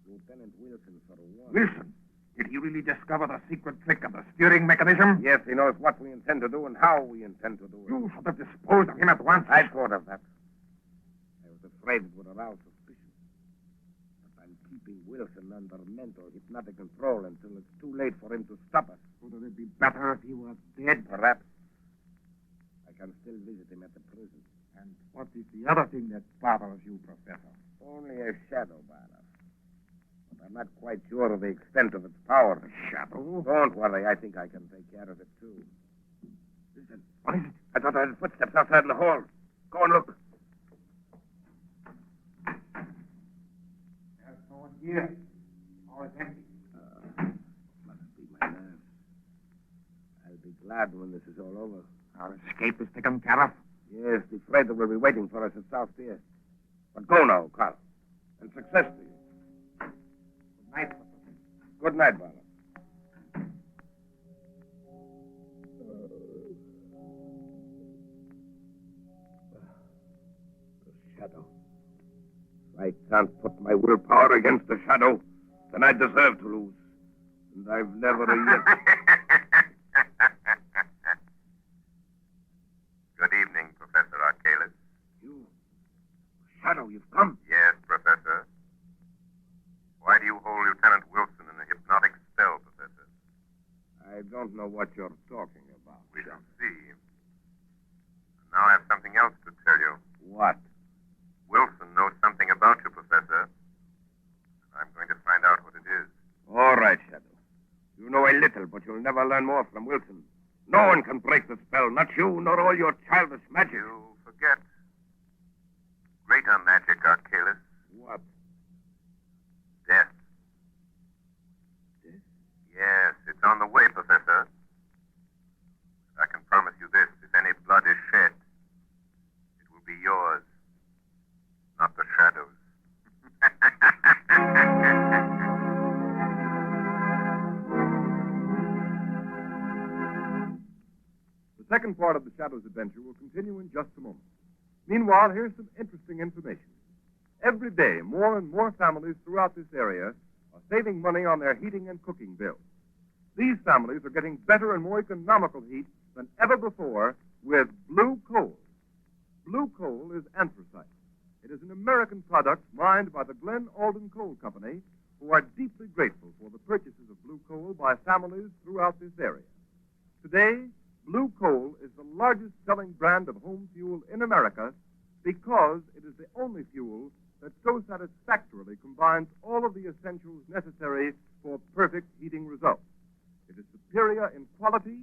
Speaker 13: Lieutenant Wilson, for one.
Speaker 14: Wilson? Did he really discover the secret trick of the steering mechanism?
Speaker 13: Yes, he knows what we intend to do and how we intend to do it.
Speaker 14: You should have disposed of him at once.
Speaker 13: I thought of that. I was afraid it would arouse suspicion. But I'm keeping Wilson under mental hypnotic control until it's too late for him to stop us.
Speaker 14: Would it be better if he were dead?
Speaker 13: Perhaps. I can still visit him at the prison.
Speaker 14: And what is the other thing that bothers you, Professor?
Speaker 13: Only a shadow, Barloff. But I'm not quite sure of the extent of its power.
Speaker 14: A shadow?
Speaker 13: Don't worry. I think I can take care of it, too.
Speaker 14: Listen. What is it?
Speaker 13: I thought I heard footsteps outside in the hall. Go and look.
Speaker 14: There's no one here. All is empty.
Speaker 13: Must be my nerves. I'll be glad when this is all over.
Speaker 14: Our escape is taken care of?
Speaker 13: Yes, the freighter will be waiting for us at South Pier. But go now, Carl. And success to you.
Speaker 14: Good night, Professor.
Speaker 13: Good night, Barloff. The shadow. If I can't put my willpower against the shadow, then I deserve to lose. And I've never yet...
Speaker 1: Good evening, Professor Arcalis.
Speaker 13: You? Shadow, you've come?
Speaker 1: Yes, Professor. Why do you hold Lieutenant Wilson in a hypnotic spell, Professor?
Speaker 13: I don't know what you're talking about.
Speaker 1: We shall see. And now I have something else to tell you.
Speaker 13: What?
Speaker 1: Wilson knows something about you, Professor. And I'm going to find out what it is.
Speaker 13: All right, Shadow. You know a little, but you'll never learn more from Wilson. No one can break the spell, not you, nor all your childish magic.
Speaker 1: You forget. Greater magic, Arcalis.
Speaker 13: What?
Speaker 1: Death.
Speaker 13: Death?
Speaker 1: Yes, it's on the way, Professor. I can promise you this. If any blood is shed, it will be yours, not the shadow's.
Speaker 11: second part of the Shadow's adventure will continue in just a moment. Meanwhile, here's some interesting information. Every day, more and more families throughout this area are saving money on their heating and cooking bills. These families are getting better and more economical heat than ever before with blue coal. Blue coal is anthracite. It is an American product mined by the Glen Alden Coal Company, who are deeply grateful for the purchases of blue coal by families throughout this area. Today, blue coal is the largest selling brand of home fuel in America because it is the only fuel that so satisfactorily combines all of the essentials necessary for perfect heating results. It is superior in quality,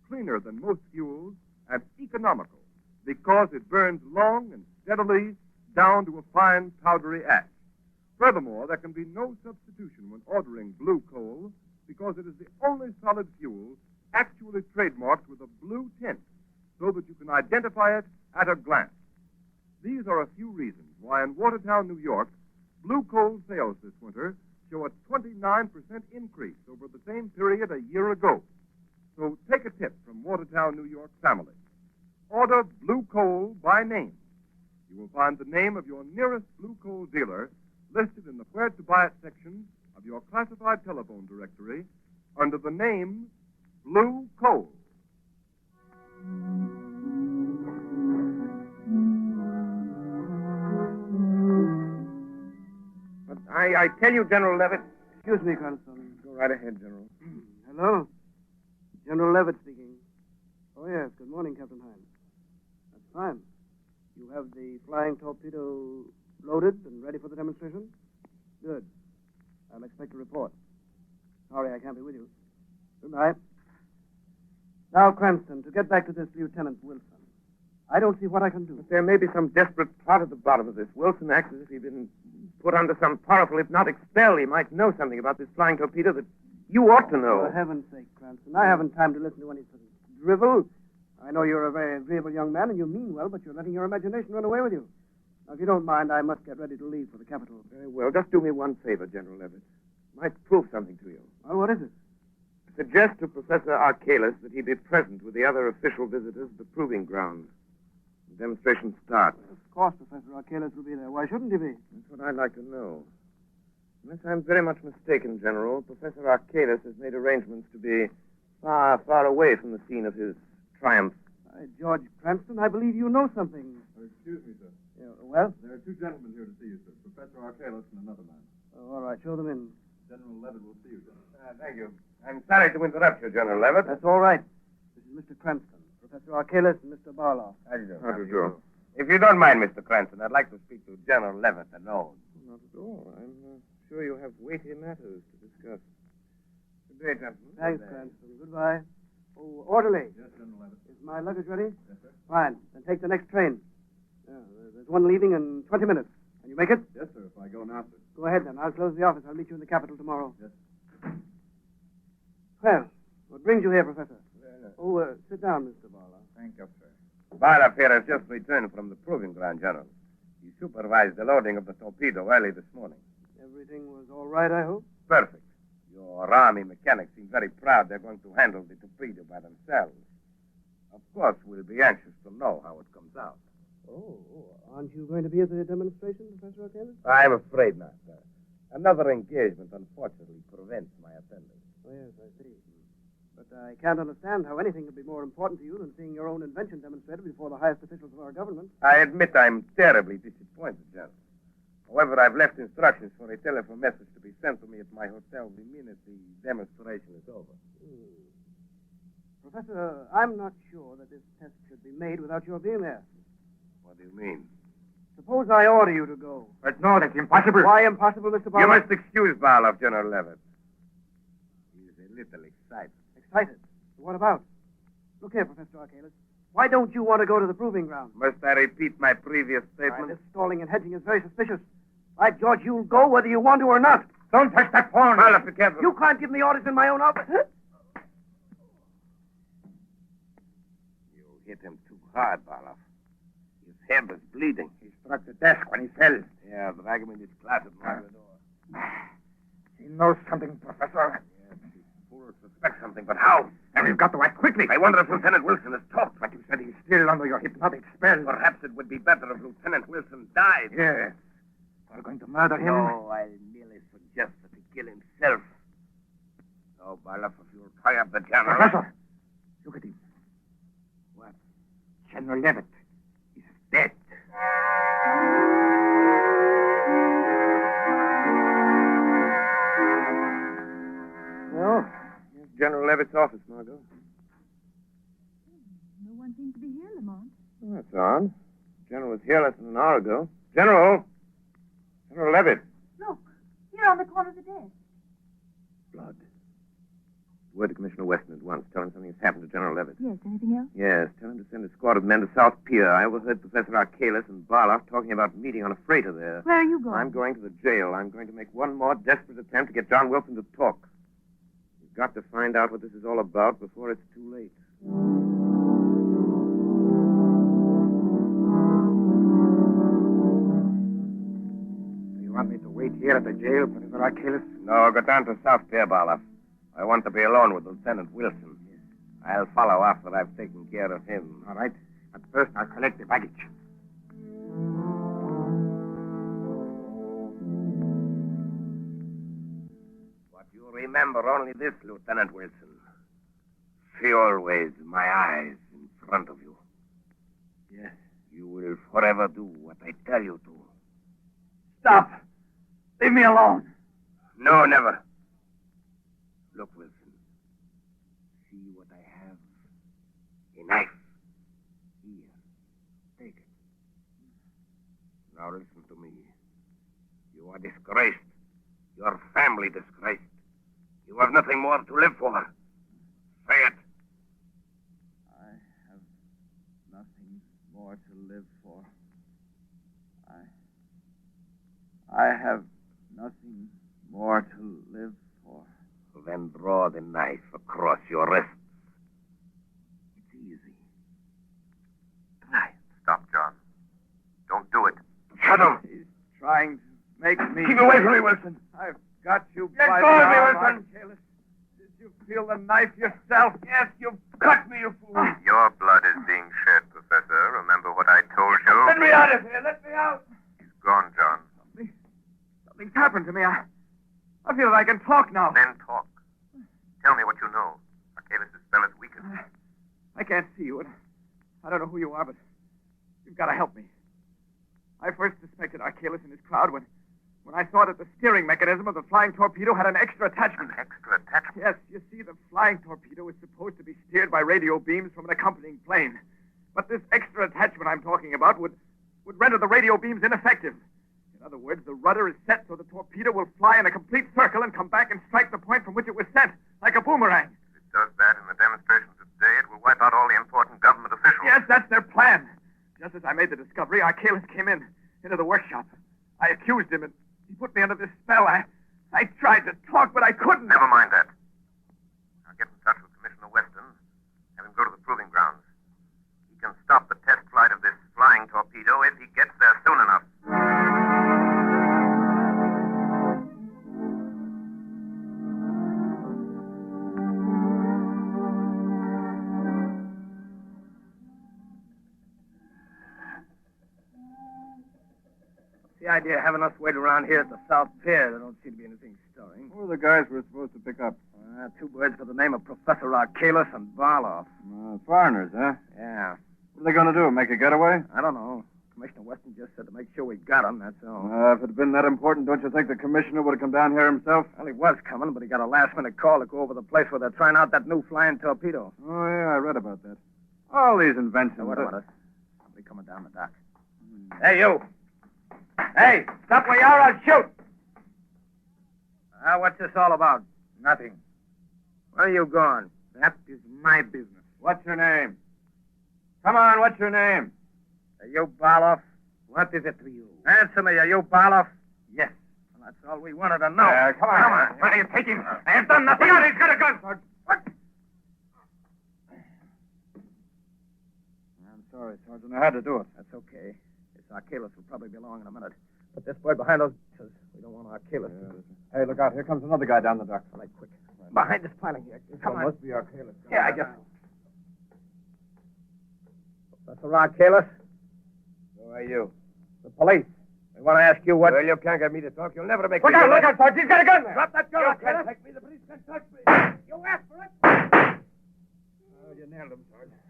Speaker 11: cleaner than most fuels, and economical because it burns long and steadily down to a fine powdery ash. Furthermore, there can be no substitution when ordering blue coal because it is the only solid fuel actually trademarked with a blue tint so that you can identify it at a glance. These are a few reasons why in Watertown, New York, blue coal sales this winter show a 29% increase over the same period a year ago. So take a tip from Watertown, New York family. Order blue coal by name. You will find the name of your nearest blue coal dealer listed in the Where to Buy It section of your classified telephone directory under the name Blue Coal.
Speaker 14: But I tell you, General Levitt.
Speaker 10: Excuse me, Colonel.
Speaker 14: Go right ahead, General.
Speaker 10: Hello? General Levitt speaking. Oh, yes. Good morning, Captain Hines. That's fine. You have the flying torpedo loaded and ready for the demonstration? Good. I'll expect a report. Sorry I can't be with you. Goodbye. Now, Cranston, to get back to this Lieutenant Wilson, I don't see what I can do.
Speaker 14: But there may be some desperate plot at the bottom of this. Wilson acts as if he'd been put under some powerful hypnotic spell. He might know something about this flying torpedo that you ought to know.
Speaker 10: For heaven's sake, Cranston, I haven't time to listen to any sort of drivel. I know you're a very agreeable young man, and you mean well, but you're letting your imagination run away with you. Now, if you don't mind, I must get ready to leave for the capital.
Speaker 14: Very well. Just do me one favor, General Levitt. Might prove something to you.
Speaker 10: Well, what is it?
Speaker 14: Suggest to Professor Archalis that he be present with the other official visitors at the proving ground. The demonstration starts.
Speaker 10: Of course, Professor Archalis will be there. Why shouldn't he be?
Speaker 14: That's what I'd like to know. Unless I'm very much mistaken, General, Professor Archalis has made arrangements to be far, far away from the scene of his triumph.
Speaker 10: George Cranston, I believe you know something.
Speaker 11: Excuse me, sir.
Speaker 10: Yeah, well?
Speaker 11: There are two gentlemen here to see you, sir. Professor Archalis and another man.
Speaker 10: Oh, all right, show them in.
Speaker 11: General Levitt will see you, General.
Speaker 14: Thank you. I'm sorry to interrupt you, General Levitt.
Speaker 10: That's all right. This is Mr. Cranston, Professor Archalis, and Mr. Barlow.
Speaker 14: How do you do? How do you do? If you don't mind, Mr. Cranston, I'd like to speak to General Levitt alone. Not at all. I'm sure you have weighty matters to discuss. Good day, gentlemen.
Speaker 10: Thanks, Cranston. Goodbye. Oh, orderly.
Speaker 11: Yes, General Levitt.
Speaker 10: Is my luggage ready?
Speaker 11: Yes, sir.
Speaker 10: Fine. Then take the next train. There's one leaving in 20 minutes. Can you make it?
Speaker 11: Yes, sir, if I go now, sir.
Speaker 10: Go ahead, then. I'll close the office. I'll meet you in the capital tomorrow.
Speaker 11: Yes.
Speaker 10: Well, what brings you here, Professor? Sit down, Mr. Barlow.
Speaker 14: Thank you, sir. Barlow here has just returned from the proving ground, General. He supervised the loading of the torpedo early this morning.
Speaker 10: Everything was all right, I hope?
Speaker 14: Perfect. Your Army mechanics seem very proud they're going to handle the torpedo by themselves. Of course, we'll be anxious to know how it comes out.
Speaker 10: Oh, aren't you going to be at the demonstration, Professor Archalis?
Speaker 14: I'm afraid not, sir. Another engagement, unfortunately, prevents my attendance.
Speaker 10: Oh, yes, I see. But I can't understand how anything could be more important to you than seeing your own invention demonstrated before the highest officials of our government.
Speaker 14: I admit I'm terribly disappointed, General. However, I've left instructions for a telephone message to be sent to me at my hotel the minute the demonstration is over.
Speaker 10: Professor, I'm not sure that this test should be made without your being there.
Speaker 14: What do you mean?
Speaker 10: Suppose I order you to go.
Speaker 14: But no, that's impossible.
Speaker 10: Why impossible, Mr. Barlow?
Speaker 14: You must excuse Barlow, General Levitt. He is a little excited.
Speaker 10: Excited? What about? Look here, Professor Archalis. Why don't you want to go to the proving ground?
Speaker 14: Must I repeat my previous statement?
Speaker 10: This stalling and hedging is very suspicious. By George, you'll go whether you want to or not.
Speaker 14: Don't touch that phone. Barlow, be careful.
Speaker 10: You can't give me orders in my own office.
Speaker 14: You hit him too hard, Barlow. His head was bleeding. He struck the desk when he fell. Yeah, drag him in his closet and lock the door.
Speaker 16: He knows something, Professor.
Speaker 14: Yes, he's full
Speaker 1: will suspect something, but how? And we've got to act quickly. I wonder if Lieutenant Wilson has talked. But you said he's still under your hypnotic spell. Perhaps it would be better if Lieutenant Wilson died. Yes. We're going to murder him? No, I merely suggest that he kill himself. So, Blyth, if you'll tie up the general... Professor, look at him. What? General Levitt is dead. Well, here's General Levitt's office, Margot.
Speaker 8: No one seems to be here, Lamont.
Speaker 1: Oh, that's odd. The General was here less than an hour ago. General! General Levitt.
Speaker 8: Look, here on the corner of the desk.
Speaker 1: Blood. Word to Commissioner Weston at once. Tell him something has happened to General Levitt.
Speaker 8: Yes, anything else?
Speaker 1: Yes, tell him to send a squad of men to South Pier. I overheard Professor Arkalis and Blyth talking about meeting on a freighter there.
Speaker 8: Where are you going?
Speaker 1: I'm going to the jail. I'm going to make one more desperate attempt to get John Wilson to talk. We've got to find out what this is all about before it's too late. You want me to wait here at the jail, Professor Arkalis? No, go down to South Pier, Blyth. I want to be alone with Lieutenant Wilson. Yes. I'll follow after I've taken care of him. All right. But first, I'll collect the baggage. But you remember only this, Lieutenant Wilson. See always my eyes in front of you. Yes. You will forever do what I tell you to.
Speaker 10: Stop! Leave me alone.
Speaker 1: No, never. Look, Wilson. See what I have? A knife. Here. Take it. Now listen to me. You are disgraced. Your family disgraced. You have nothing more to live for. Say it.
Speaker 2: I have nothing more to live for. I have nothing more to live for.
Speaker 1: Then draw the knife across your wrists. It's easy. Try. Stop, John. Don't do it. Shut him.
Speaker 2: He's trying to make me...
Speaker 1: Keep away from me, Wilson.
Speaker 2: I've got you
Speaker 1: Let
Speaker 2: by
Speaker 1: go
Speaker 2: the
Speaker 1: of me,
Speaker 2: arm,
Speaker 1: Wilson.
Speaker 2: Arkalis. Did you feel the knife yourself?
Speaker 1: Yes, you cut me, you fool.
Speaker 13: Your blood is being shed, Professor. Remember what I told you?
Speaker 10: Let me out of here. Let me out.
Speaker 13: He's gone, John.
Speaker 2: Something's happened to me. I feel that I can talk now.
Speaker 13: Then talk. Tell me what you know. Arkalis' spell is weakened.
Speaker 2: I can't see you. I don't know who you are, but you've got to help me. I first suspected Arkalis and his crowd when I saw that the steering mechanism of the flying torpedo had an extra attachment.
Speaker 13: An extra attachment?
Speaker 2: Yes, you see, the flying torpedo is supposed to be steered by radio beams from an accompanying plane. But this extra attachment I'm talking about would render the radio beams ineffective. In other words, the rudder is set so the torpedo will fly in a complete circle and come back and strike the point from which it was sent, like a boomerang.
Speaker 13: If it does that in the demonstrations today, it will wipe out all the important government officials.
Speaker 2: Yes, that's their plan. Just as I made the discovery, Arkalis came into the workshop. I accused him, and he put me under this spell. I tried to talk, but I couldn't.
Speaker 13: Never mind that. I'll get in touch with Commissioner Weston, have him go to the proving grounds. He can stop the test flight of this flying torpedo if he gets there soon enough.
Speaker 1: The idea of having us wait around here at the South Pier. There don't seem to be anything stirring.
Speaker 11: Who are the guys we're supposed to pick up?
Speaker 1: Two birds by the name of Professor Arkalis and Blyth.
Speaker 11: Foreigners, huh?
Speaker 1: Yeah.
Speaker 11: What are they going to do, make a getaway?
Speaker 1: I don't know. Commissioner Weston just said to make sure we got them, that's all.
Speaker 11: If it had been that important, don't you think the commissioner would have come down here himself?
Speaker 1: Well, he was coming, but he got a last-minute call to go over the place where they're trying out that new flying torpedo.
Speaker 11: Oh, yeah, I read about that. All these inventions.
Speaker 1: Now, wait a minute. Somebody coming down the dock. Hey, you. Hey, stop where you are, I'll shoot. What's this all about? Nothing. Where are you going? That is my business.
Speaker 11: What's your name? Come on, what's your name?
Speaker 1: Are you Blyth? What is it to you? Answer me, are you Blyth? Yes. Well, that's all we wanted to know.
Speaker 11: Come on.
Speaker 1: Come on. Where are you taking? I have done nothing. He's got a gun. What?
Speaker 11: I'm sorry, Sergeant. I had to do it.
Speaker 1: That's okay. This Arkalis will probably be along in a minute. But this boy behind those... We don't want Arkalis.
Speaker 11: Hey, look out. Here comes another guy down the dock.
Speaker 1: All right, quick.
Speaker 11: Right.
Speaker 2: Behind this piling here. Come on.
Speaker 16: Must be Arcalis.
Speaker 2: Yeah, I guess. Professor Arcalis?
Speaker 16: Who are you?
Speaker 2: The police. We want to ask you what...
Speaker 16: Well, you can't get me to talk. You'll never make
Speaker 2: Look
Speaker 16: me...
Speaker 2: out, Sergeant. He's got a gun there.
Speaker 16: Drop that gun,
Speaker 2: You
Speaker 16: Arcalis.
Speaker 2: can't take me. The police can't touch me. You asked for it.
Speaker 16: Oh, you nailed him, Sergeant.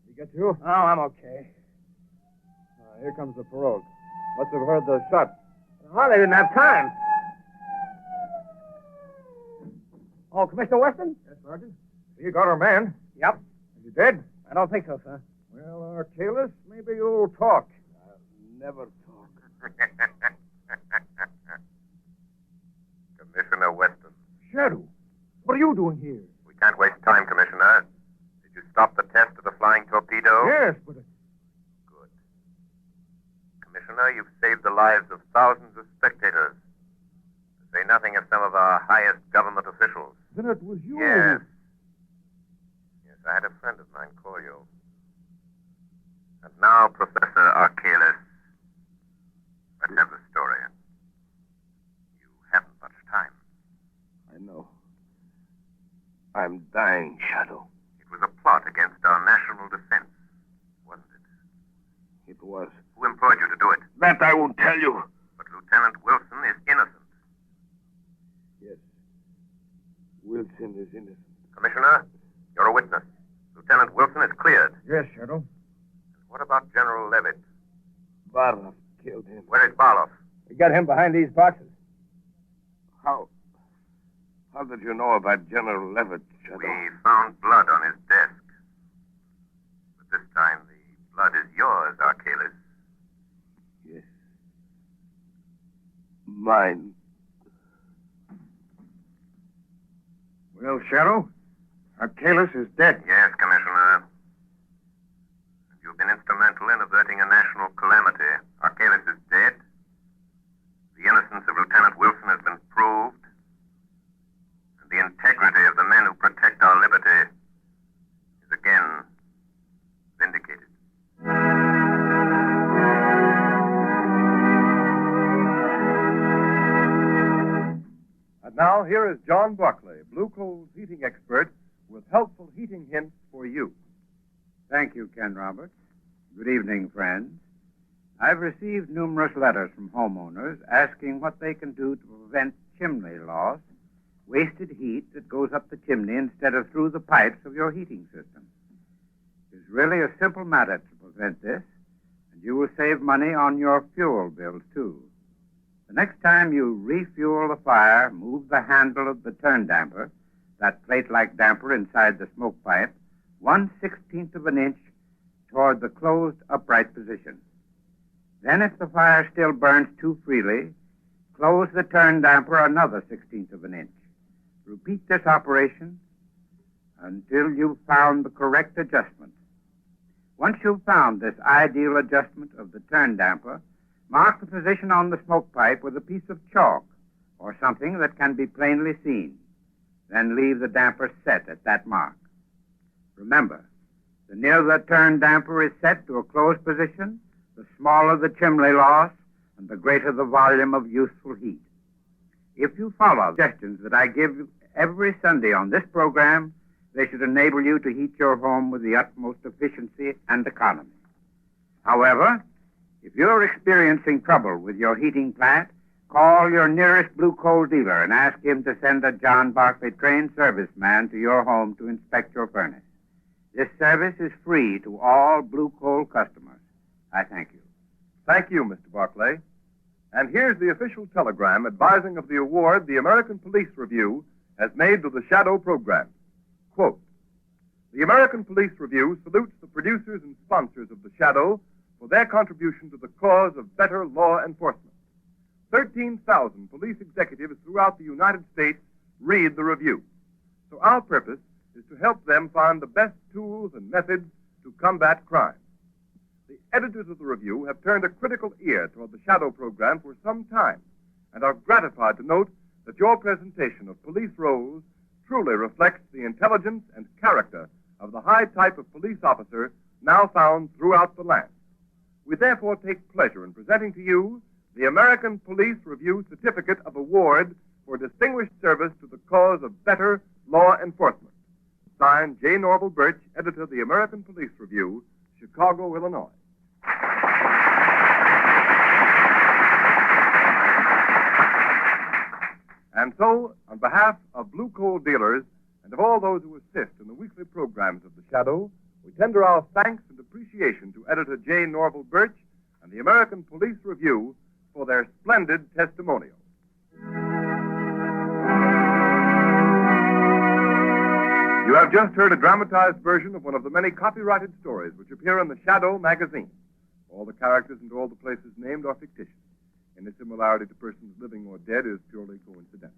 Speaker 16: He get you?
Speaker 2: Oh, I'm okay.
Speaker 16: Here comes the parole. Must have heard the shot.
Speaker 2: Oh, they didn't have time. Oh, Commissioner Weston?
Speaker 16: Yes, Sergeant. You got our man.
Speaker 2: Yep.
Speaker 16: Is he dead?
Speaker 2: I don't think so, sir.
Speaker 16: Well, Arcalis, maybe you'll talk. I'll never talk.
Speaker 1: Commissioner Weston.
Speaker 16: Shadow, what are you doing here?
Speaker 1: We can't waste time, Commissioner. Did you stop the test of the flying torpedo?
Speaker 16: Yes, but...
Speaker 1: Good. Commissioner, you've saved the lives of thousands of spectators. To say nothing of some of our highest government officials.
Speaker 16: Then it was you.
Speaker 1: Yes. Yes, I had a friend of mine call you. And now, Professor Arcalis, let's have the story. You haven't much time.
Speaker 13: I know. I'm dying, Shadow.
Speaker 1: It was a plot against our national defense, wasn't it?
Speaker 13: It was.
Speaker 1: Who employed you to do it?
Speaker 13: That I won't tell you.
Speaker 1: But Lieutenant Wilson is innocent.
Speaker 13: Yes. Wilson is innocent.
Speaker 1: Commissioner, you're a witness. Lieutenant Wilson is cleared.
Speaker 16: Yes, Shadow.
Speaker 1: What about General Levitt?
Speaker 13: Barloff killed him.
Speaker 1: Where is Barloff?
Speaker 2: We got him behind these boxes.
Speaker 13: How did you know about General Levitt, Shadow?
Speaker 1: We found blood on his desk. But this time the blood is yours, Arcalis.
Speaker 13: Yes. Mine.
Speaker 16: Well, Shadow, Arcalis is dead.
Speaker 1: Yes, Commissioner. You've been instrumental in averting a national calamity. Arcalis is dead. The innocence of Lieutenant Wilson has been proved. And the integrity of the men who protect our liberty is again vindicated.
Speaker 11: And now, here is John Buckley, Blue Coal's heating expert, with helpful heating hints for you.
Speaker 9: Thank you, Ken Roberts. Good evening, friends. I've received numerous letters from homeowners asking what they can do to prevent chimney loss, wasted heat that goes up the chimney instead of through the pipes of your heating system. It's really a simple matter to prevent this, and you will save money on your fuel bills, too. The next time you refuel the fire, move the handle of the turn damper, that plate-like damper inside the smoke pipe, 1/16 of an inch toward the closed upright position. Then, if the fire still burns too freely, close the turn damper another 1/16 of an inch. Repeat this operation until you've found the correct adjustment. Once you've found this ideal adjustment of the turn damper, mark the position on the smoke pipe with a piece of chalk or something that can be plainly seen. Then leave the damper set at that mark. Remember, the nearer the turn damper is set to a closed position, the smaller the chimney loss and the greater the volume of useful heat. If you follow the suggestions that I give you every Sunday on this program, they should enable you to heat your home with the utmost efficiency and economy. However, if you're experiencing trouble with your heating plant, call your nearest Blue Coal dealer and ask him to send a John Barclay trained serviceman to your home to inspect your furnace. This service is free to all Blue Coal customers. I thank you.
Speaker 11: Thank you, Mr. Barclay. And here's the official telegram advising of the award the American Police Review has made to the Shadow program. Quote, the American Police Review salutes the producers and sponsors of the Shadow for their contribution to the cause of better law enforcement. 13,000 police executives throughout the United States read the review. So our purpose is to help them find the best tools and methods to combat crime. The editors of the review have turned a critical ear toward the Shadow program for some time and are gratified to note that your presentation of police roles truly reflects the intelligence and character of the high type of police officer now found throughout the land. We therefore take pleasure in presenting to you the American Police Review Certificate of Award for distinguished service to the cause of better law enforcement. Signed, J. Norval Birch, editor of the American Police Review, Chicago, Illinois. And so, on behalf of blue coal dealers and of all those who assist in the weekly programs of The Shadow, we tender our thanks and appreciation to editor J. Norval Birch and the American Police Review for their splendid testimonial. You have just heard a dramatized version of one of the many copyrighted stories which appear in The Shadow magazine. All the characters and all the places named are fictitious. Any similarity to persons living or dead is purely coincidental.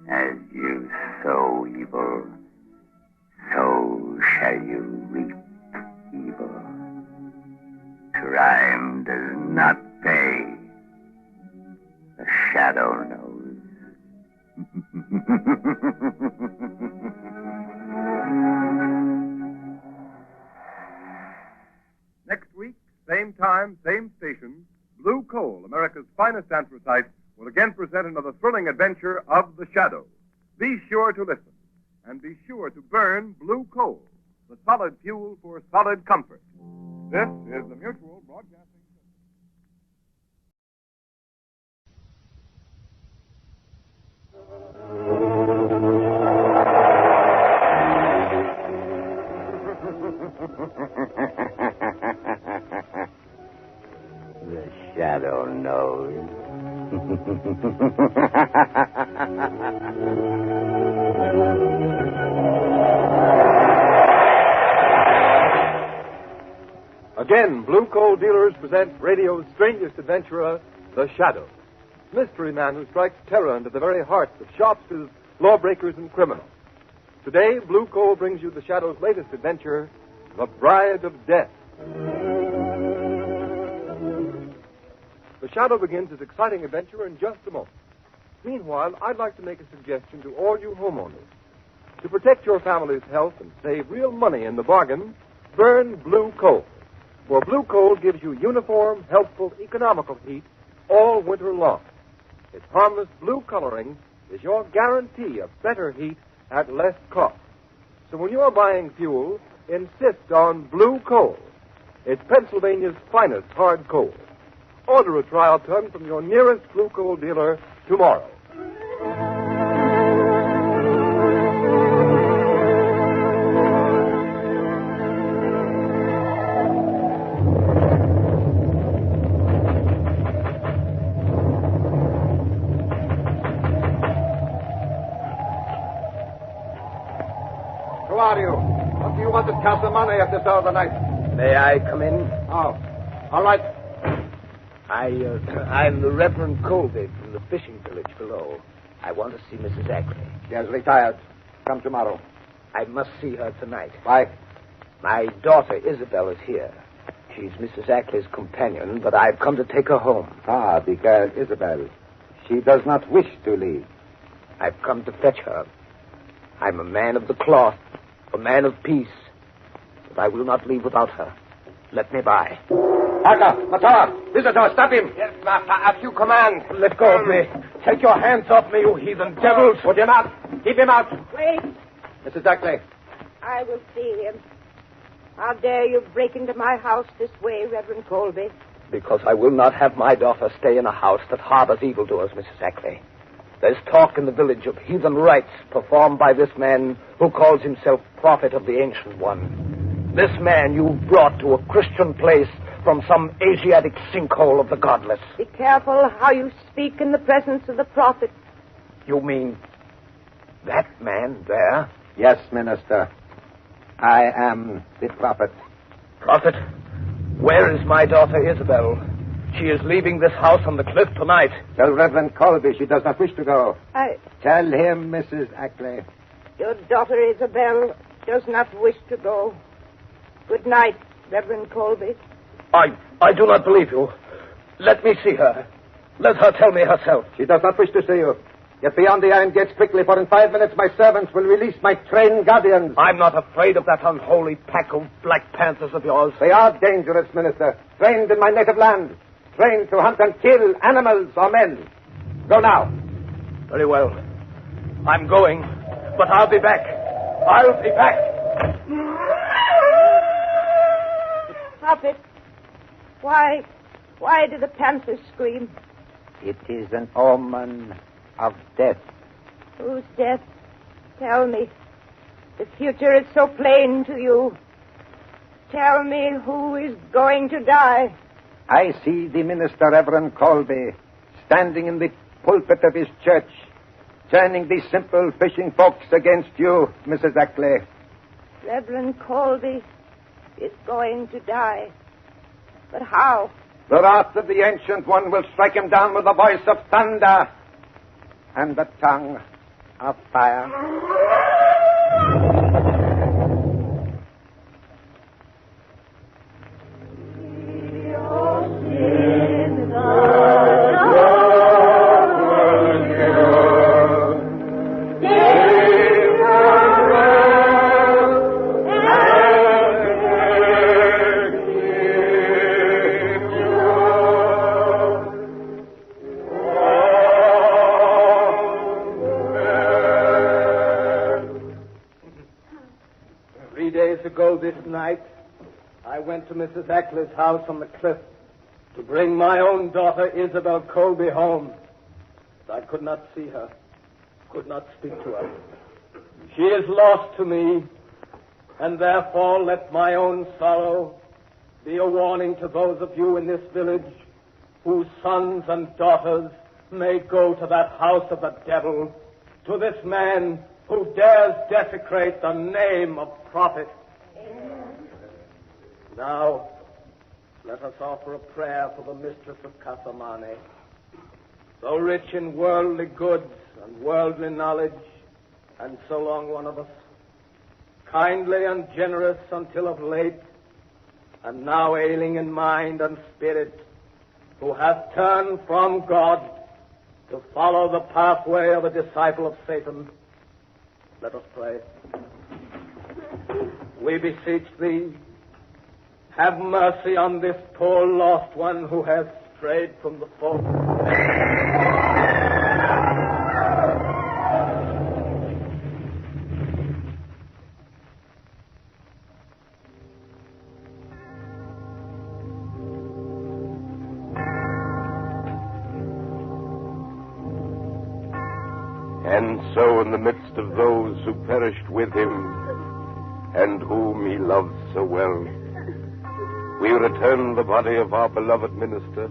Speaker 12: As you sow evil, so shall you reap evil. Crime does not pay. The Shadow knows.
Speaker 11: Next week, same time, same station, Blue Coal, America's finest anthracite, will again present another thrilling adventure of The Shadow. Be sure to listen, and be sure to burn blue coal, the solid fuel for solid comfort. This is the Mutual Broadcasting.
Speaker 12: The Shadow knows.
Speaker 11: Again, Blue Coal Dealers present radio's strangest adventurer, The Shadow. Mystery man who strikes terror into the very hearts of shopsters, lawbreakers, and criminals. Today, Blue Coal brings you The Shadow's latest adventure, The Bride of Death. The Shadow begins his exciting adventure in just a moment. Meanwhile, I'd like to make a suggestion to all you homeowners. To protect your family's health and save real money in the bargain, burn blue coal. For blue coal gives you uniform, helpful, economical heat all winter long. Its harmless blue coloring is your guarantee of better heat at less cost. So when you're buying fuel, insist on blue coal. It's Pennsylvania's finest hard coal. Order a trial ton from your nearest blue coal dealer tomorrow.
Speaker 9: Who are you? What do you want to Castle Money at this hour of the night?
Speaker 6: May I come in?
Speaker 9: Oh, all right.
Speaker 6: I'm the Reverend Colby from the fishing village below. I want to see Mrs. Ackley.
Speaker 9: She has retired. Come tomorrow.
Speaker 6: I must see her tonight.
Speaker 9: Why?
Speaker 6: My daughter Isabel is here. She's Mrs. Ackley's companion, but I've come to take her home.
Speaker 9: Ah, because Isabel, she does not wish to leave.
Speaker 6: I've come to fetch her. I'm a man of the cloth, a man of peace, but I will not leave without her. Let me by.
Speaker 9: Parker, Matara, visitor, stop him.
Speaker 12: Yes, master, as you command.
Speaker 6: Let go of me. Take your hands off me, you heathen devils.
Speaker 9: Put him out. Keep him out.
Speaker 21: Wait.
Speaker 9: Mrs. Ackley.
Speaker 21: I will see him. How dare you break into my house this way, Reverend Colby?
Speaker 6: Because I will not have my daughter stay in a house that harbors evildoers, Mrs. Ackley. There's talk in the village of heathen rites performed by this man who calls himself Prophet of the Ancient One. This man you've brought to a Christian place from some Asiatic sinkhole of the godless.
Speaker 21: Be careful how you speak in the presence of the prophet.
Speaker 6: You mean that man there?
Speaker 9: Yes, Minister. I am the prophet.
Speaker 6: Prophet, where is my daughter Isabel? She is leaving this house on the cliff tonight.
Speaker 9: Tell Reverend Colby she does not wish to go.
Speaker 21: I...
Speaker 9: Tell him, Mrs. Ackley.
Speaker 21: Your daughter Isabel does not wish to go. Good night, Reverend Colby.
Speaker 6: I do not believe you. Let me see her. Let her tell me herself.
Speaker 9: She does not wish to see you.
Speaker 19: Get beyond the iron gates quickly, for in 5 minutes my servants will release my trained guardians.
Speaker 12: I'm not afraid of that unholy pack of Black Panthers of yours.
Speaker 19: They are dangerous, Minister. Trained in my native land. Trained to hunt and kill animals or men. Go now.
Speaker 12: Very well. I'm going, but I'll be back. I'll be back.
Speaker 21: Prophet, why do the panthers scream?
Speaker 9: It is an omen of death.
Speaker 21: Whose death? Tell me. The future is so plain to you. Tell me who is going to die.
Speaker 9: I see the minister, Reverend Colby, standing in the pulpit of his church, turning the simple fishing folks against you, Mrs. Ackley.
Speaker 21: Reverend Colby is going to die. But how?
Speaker 19: The wrath of the Ancient One will strike him down with the voice of thunder and the tongue of fire.
Speaker 20: This night, I went to Mrs. Ackley's house on the cliff to bring my own daughter, Isabel Colby, home. I could not see her, could not speak to her. She is lost to me, and therefore let my own sorrow be a warning to those of you in this village whose sons and daughters may go to that house of the devil, to this man who dares desecrate the name of prophet. Now, let us offer a prayer for the mistress of Casamane. So rich in worldly goods and worldly knowledge, and so long one of us, kindly and generous until of late, and now ailing in mind and spirit, who hath turned from God to follow the pathway of a disciple of Satan. Let us pray. We beseech thee, have mercy on this poor lost one who has strayed from the fold.
Speaker 13: And so in the midst of those who perished with him, and whom he loved so well, we return the body of our beloved minister,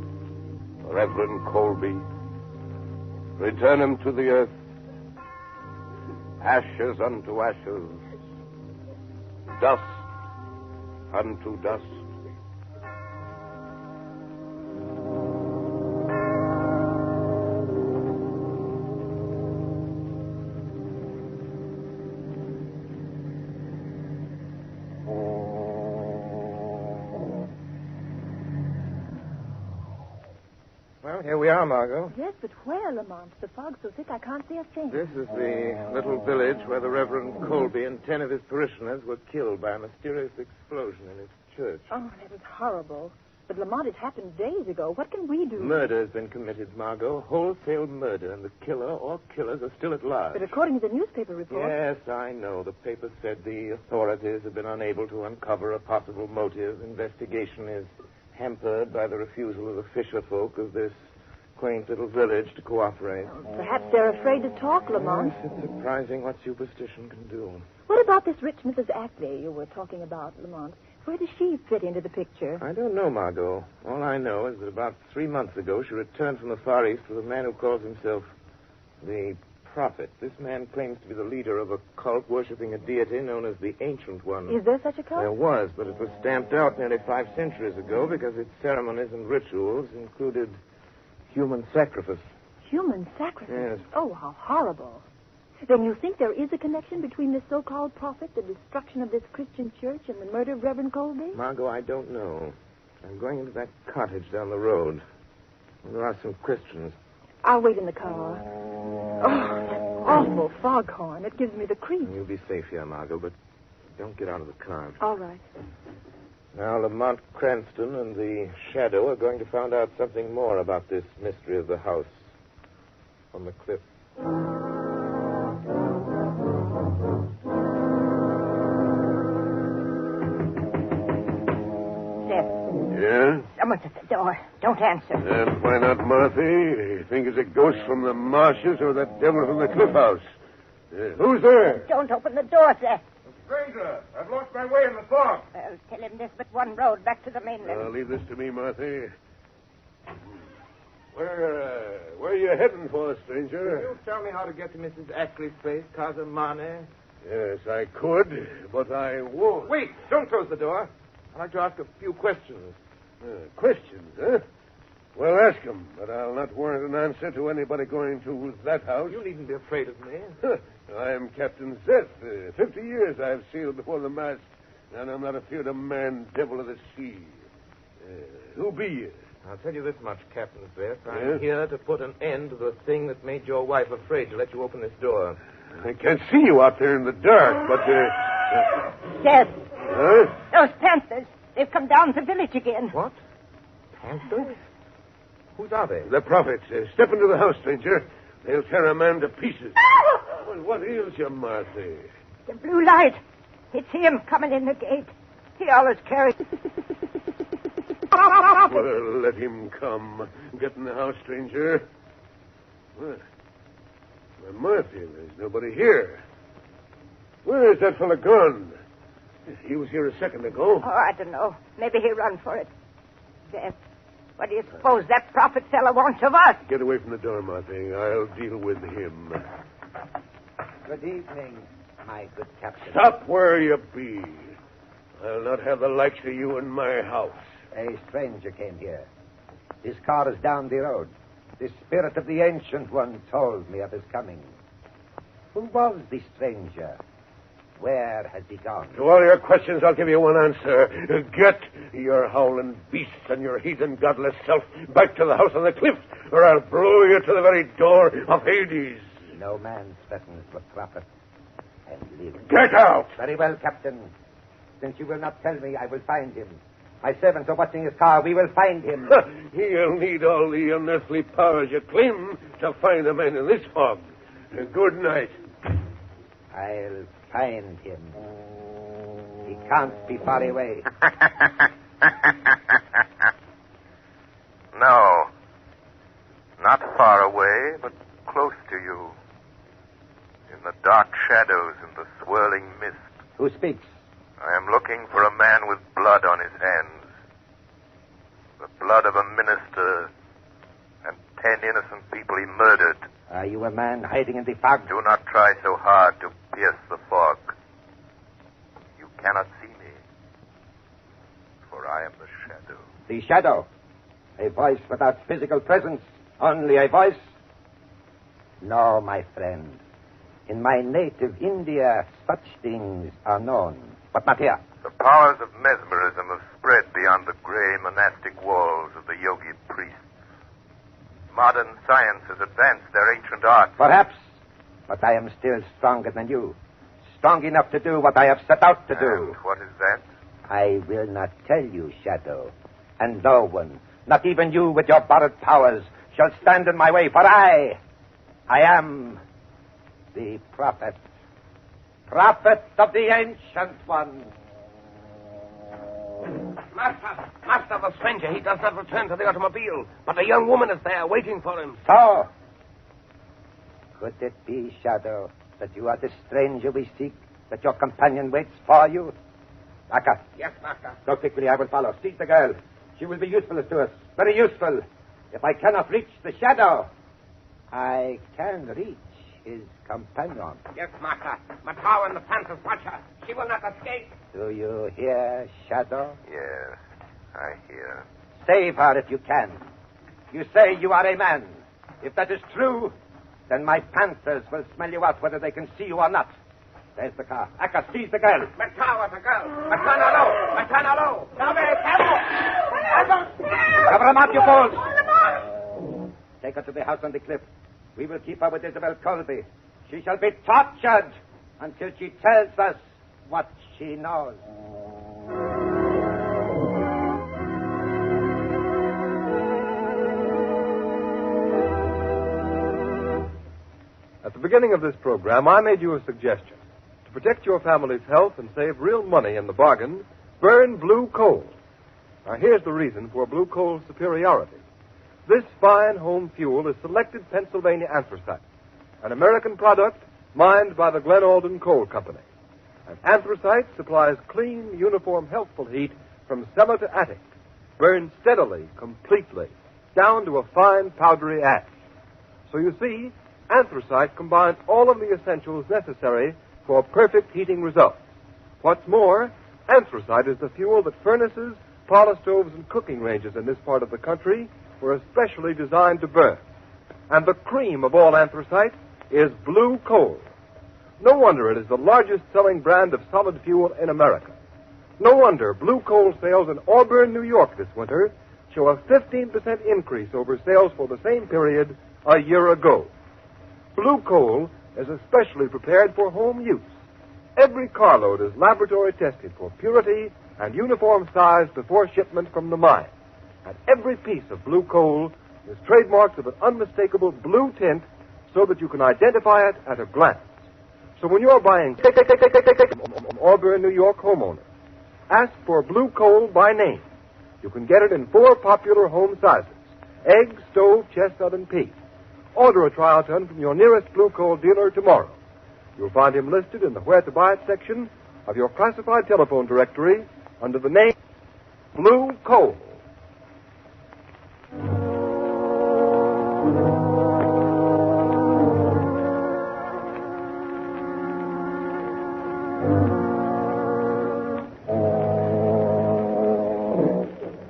Speaker 13: Reverend Colby. Return him to the earth, ashes unto ashes, dust unto dust.
Speaker 7: Well, here we are, Margot.
Speaker 8: Yes, but where, Lamont? The fog's so thick I can't see a thing.
Speaker 7: This is the little village where the Reverend Colby and 10 of his parishioners were killed by a mysterious explosion in his church.
Speaker 8: Oh, that was horrible. But, Lamont, it happened days ago. What can we do?
Speaker 7: Murder has been committed, Margot. Wholesale murder, and the killer or killers are still at large.
Speaker 8: But according to the newspaper report...
Speaker 7: Yes, I know. The paper said the authorities have been unable to uncover a possible motive. Investigation is hampered by the refusal of the fisher folk of this quaint little village to cooperate.
Speaker 8: Perhaps they're afraid to talk, Lamont.
Speaker 7: Yes, it's surprising what superstition can do.
Speaker 8: What about this rich Mrs. Ackley you were talking about, Lamont? Where does she fit into the picture?
Speaker 7: I don't know, Margot. All I know is that about 3 months ago she returned from the Far East with a man who calls himself the Prophet. This man claims to be the leader of a cult worshipping a deity known as the Ancient One.
Speaker 8: Is there such a cult?
Speaker 7: There was, but it was stamped out nearly 5 centuries ago because its ceremonies and rituals included human sacrifice.
Speaker 8: Human sacrifice?
Speaker 7: Yes.
Speaker 8: Oh, how horrible. Then you think there is a connection between this so-called prophet, the destruction of this Christian church, and the murder of Reverend Colby?
Speaker 7: Margot, I don't know. I'm going into that cottage down the road. There are some Christians.
Speaker 8: I'll wait in the car.
Speaker 21: Oh, that awful foghorn. It gives me the creeps.
Speaker 7: You'll be safe here, Margot, but don't get out of the car.
Speaker 21: All right.
Speaker 7: Now, Lamont Cranston and the Shadow are going to find out something more about this mystery of the house on the cliff.
Speaker 21: Yeah? Someone's at the door. Don't answer.
Speaker 13: And why not, Marthy? You think it's a ghost from the marshes or that devil from the cliff house? Who's there?
Speaker 21: Don't open the door, Seth.
Speaker 13: Stranger, I've lost my way in the fog.
Speaker 21: Well, tell him there's but one road back to the mainland.
Speaker 13: Leave this to me, Marthy. Where are you heading for, stranger?
Speaker 7: Can you tell me how to get to Mrs. Ackley's place, Casamane?
Speaker 13: Yes, I could, but I won't.
Speaker 7: Wait, don't close the door. I'd like to ask a few questions.
Speaker 13: Questions, huh? Well, ask them, but I'll not warrant an answer to anybody going to that house.
Speaker 7: You needn't be afraid of me.
Speaker 13: I am Captain Zeth. 50 years I've sailed before the mast, and I'm not afeard of man, devil of the sea. Who be you?
Speaker 7: I'll tell you this much, Captain Zeth. I'm here to put an end to the thing that made your wife afraid to let you open this door.
Speaker 13: I can't see you out there in the dark, but...
Speaker 21: Seth.
Speaker 13: Huh?
Speaker 21: Those panthers. They've come down the village again.
Speaker 7: What? Panthers? Whose are they?
Speaker 13: The prophets. Step into the house, stranger. They'll tear a man to pieces. Well, what ails you, Marthy?
Speaker 21: The blue light. It's him coming in the gate. He always carries...
Speaker 13: Well, let him come. Get in the house, stranger. Well, Marthy, there's nobody here. Where is that fellow gone? He was here a second ago.
Speaker 21: Oh, I don't know. Maybe he run for it. Seth, what do you suppose that prophet fella wants of us?
Speaker 13: Get away from the door, Marthy. I'll deal with him.
Speaker 12: Good evening, my good captain.
Speaker 13: Stop where you be. I'll not have the likes of you in my house.
Speaker 12: A stranger came here. His car is down the road. The spirit of the Ancient One told me of his coming. Who was the stranger? Where has he gone?
Speaker 13: To all your questions, I'll give you one answer. Get your howling beasts and your heathen godless self back to the house on the cliff, or I'll blow you to the very door of Hades.
Speaker 12: No man threatens the prophet and lives.
Speaker 13: Get out!
Speaker 12: Very well, Captain. Since you will not tell me, I will find him. My servants are watching his car. We will find him.
Speaker 13: He'll need all the unearthly powers you claim to find a man in this fog. Good night.
Speaker 12: I'll find him. He can't be far away.
Speaker 1: No. Not far away, but close to you. In the dark shadows and the swirling mist.
Speaker 12: Who speaks?
Speaker 1: I am looking for a man with blood on his hands. The blood of a minister and 10 innocent people he murdered.
Speaker 12: Are you a man hiding in the fog?
Speaker 1: Do not try so hard to pierce the fog. You cannot see me, for I am the shadow.
Speaker 12: The shadow. A voice without physical presence. Only a voice. No, my friend. In my native India, such things are known. But not here.
Speaker 1: The powers of mesmerism have spread beyond the gray monastic walls of the yogi priests. Modern science has advanced their ancient art.
Speaker 12: Perhaps. But I am still stronger than you. Strong enough to do what I have set out to do.
Speaker 1: And what is that?
Speaker 12: I will not tell you, Shadow. And no one, not even you with your borrowed powers, shall stand in my way, for I am the prophet. Prophet of the Ancient One.
Speaker 3: Master, the stranger, he does not return to the automobile, but a young woman is there waiting for him.
Speaker 12: So, could it be, Shadow, that you are the stranger we seek, that your companion waits for you? Aka.
Speaker 3: Yes, Master.
Speaker 12: Go quickly, I will follow. Seize the girl. She will be useful to us. Very useful. If I cannot reach the Shadow, I can reach his companion.
Speaker 3: Yes, Master. Matau and the Panthers watch her. She will not escape.
Speaker 12: Do you hear, Shadow?
Speaker 1: Yes, I hear.
Speaker 12: Save her if you can. You say you are a man. If that is true, then my Panthers will smell you out whether they can see you or not. There's the car. Aka, seize the girl.
Speaker 3: Matau and the girl. Matana low. Now very careful.
Speaker 12: Cover him up, you fools. Take her to the house on the cliff.
Speaker 19: We will keep her with Isabel Colby. She shall be tortured until she tells us what she knows.
Speaker 11: At the beginning of this program, I made you a suggestion. To protect your family's health and save real money in the bargain, burn blue coal. Now, here's the reason for blue coal's superiority. This fine home fuel is selected Pennsylvania anthracite, an American product mined by the Glen Alden Coal Company. And anthracite supplies clean, uniform, healthful heat from cellar to attic, burns steadily, completely, down to a fine, powdery ash. So you see, anthracite combines all of the essentials necessary for perfect heating results. What's more, anthracite is the fuel that furnaces, parlor stoves, and cooking ranges in this part of the country were especially designed to burn. And the cream of all anthracite is blue coal. No wonder it is the largest selling brand of solid fuel in America. No wonder blue coal sales in Auburn, New York this winter show a 15% increase over sales for the same period a year ago. Blue coal is especially prepared for home use. Every carload is laboratory tested for purity and uniform size before shipment from the mine. And every piece of blue coal is trademarked with an unmistakable blue tint so that you can identify it at a glance. So when you're buying from Auburn, New York homeowners, ask for blue coal by name. You can get it in 4 popular home sizes: egg, stove, chestnut, and pea. Order a trial ton from your nearest blue coal dealer tomorrow. You'll find him listed in the Where to Buy It section of your classified telephone directory under the name Blue Coal.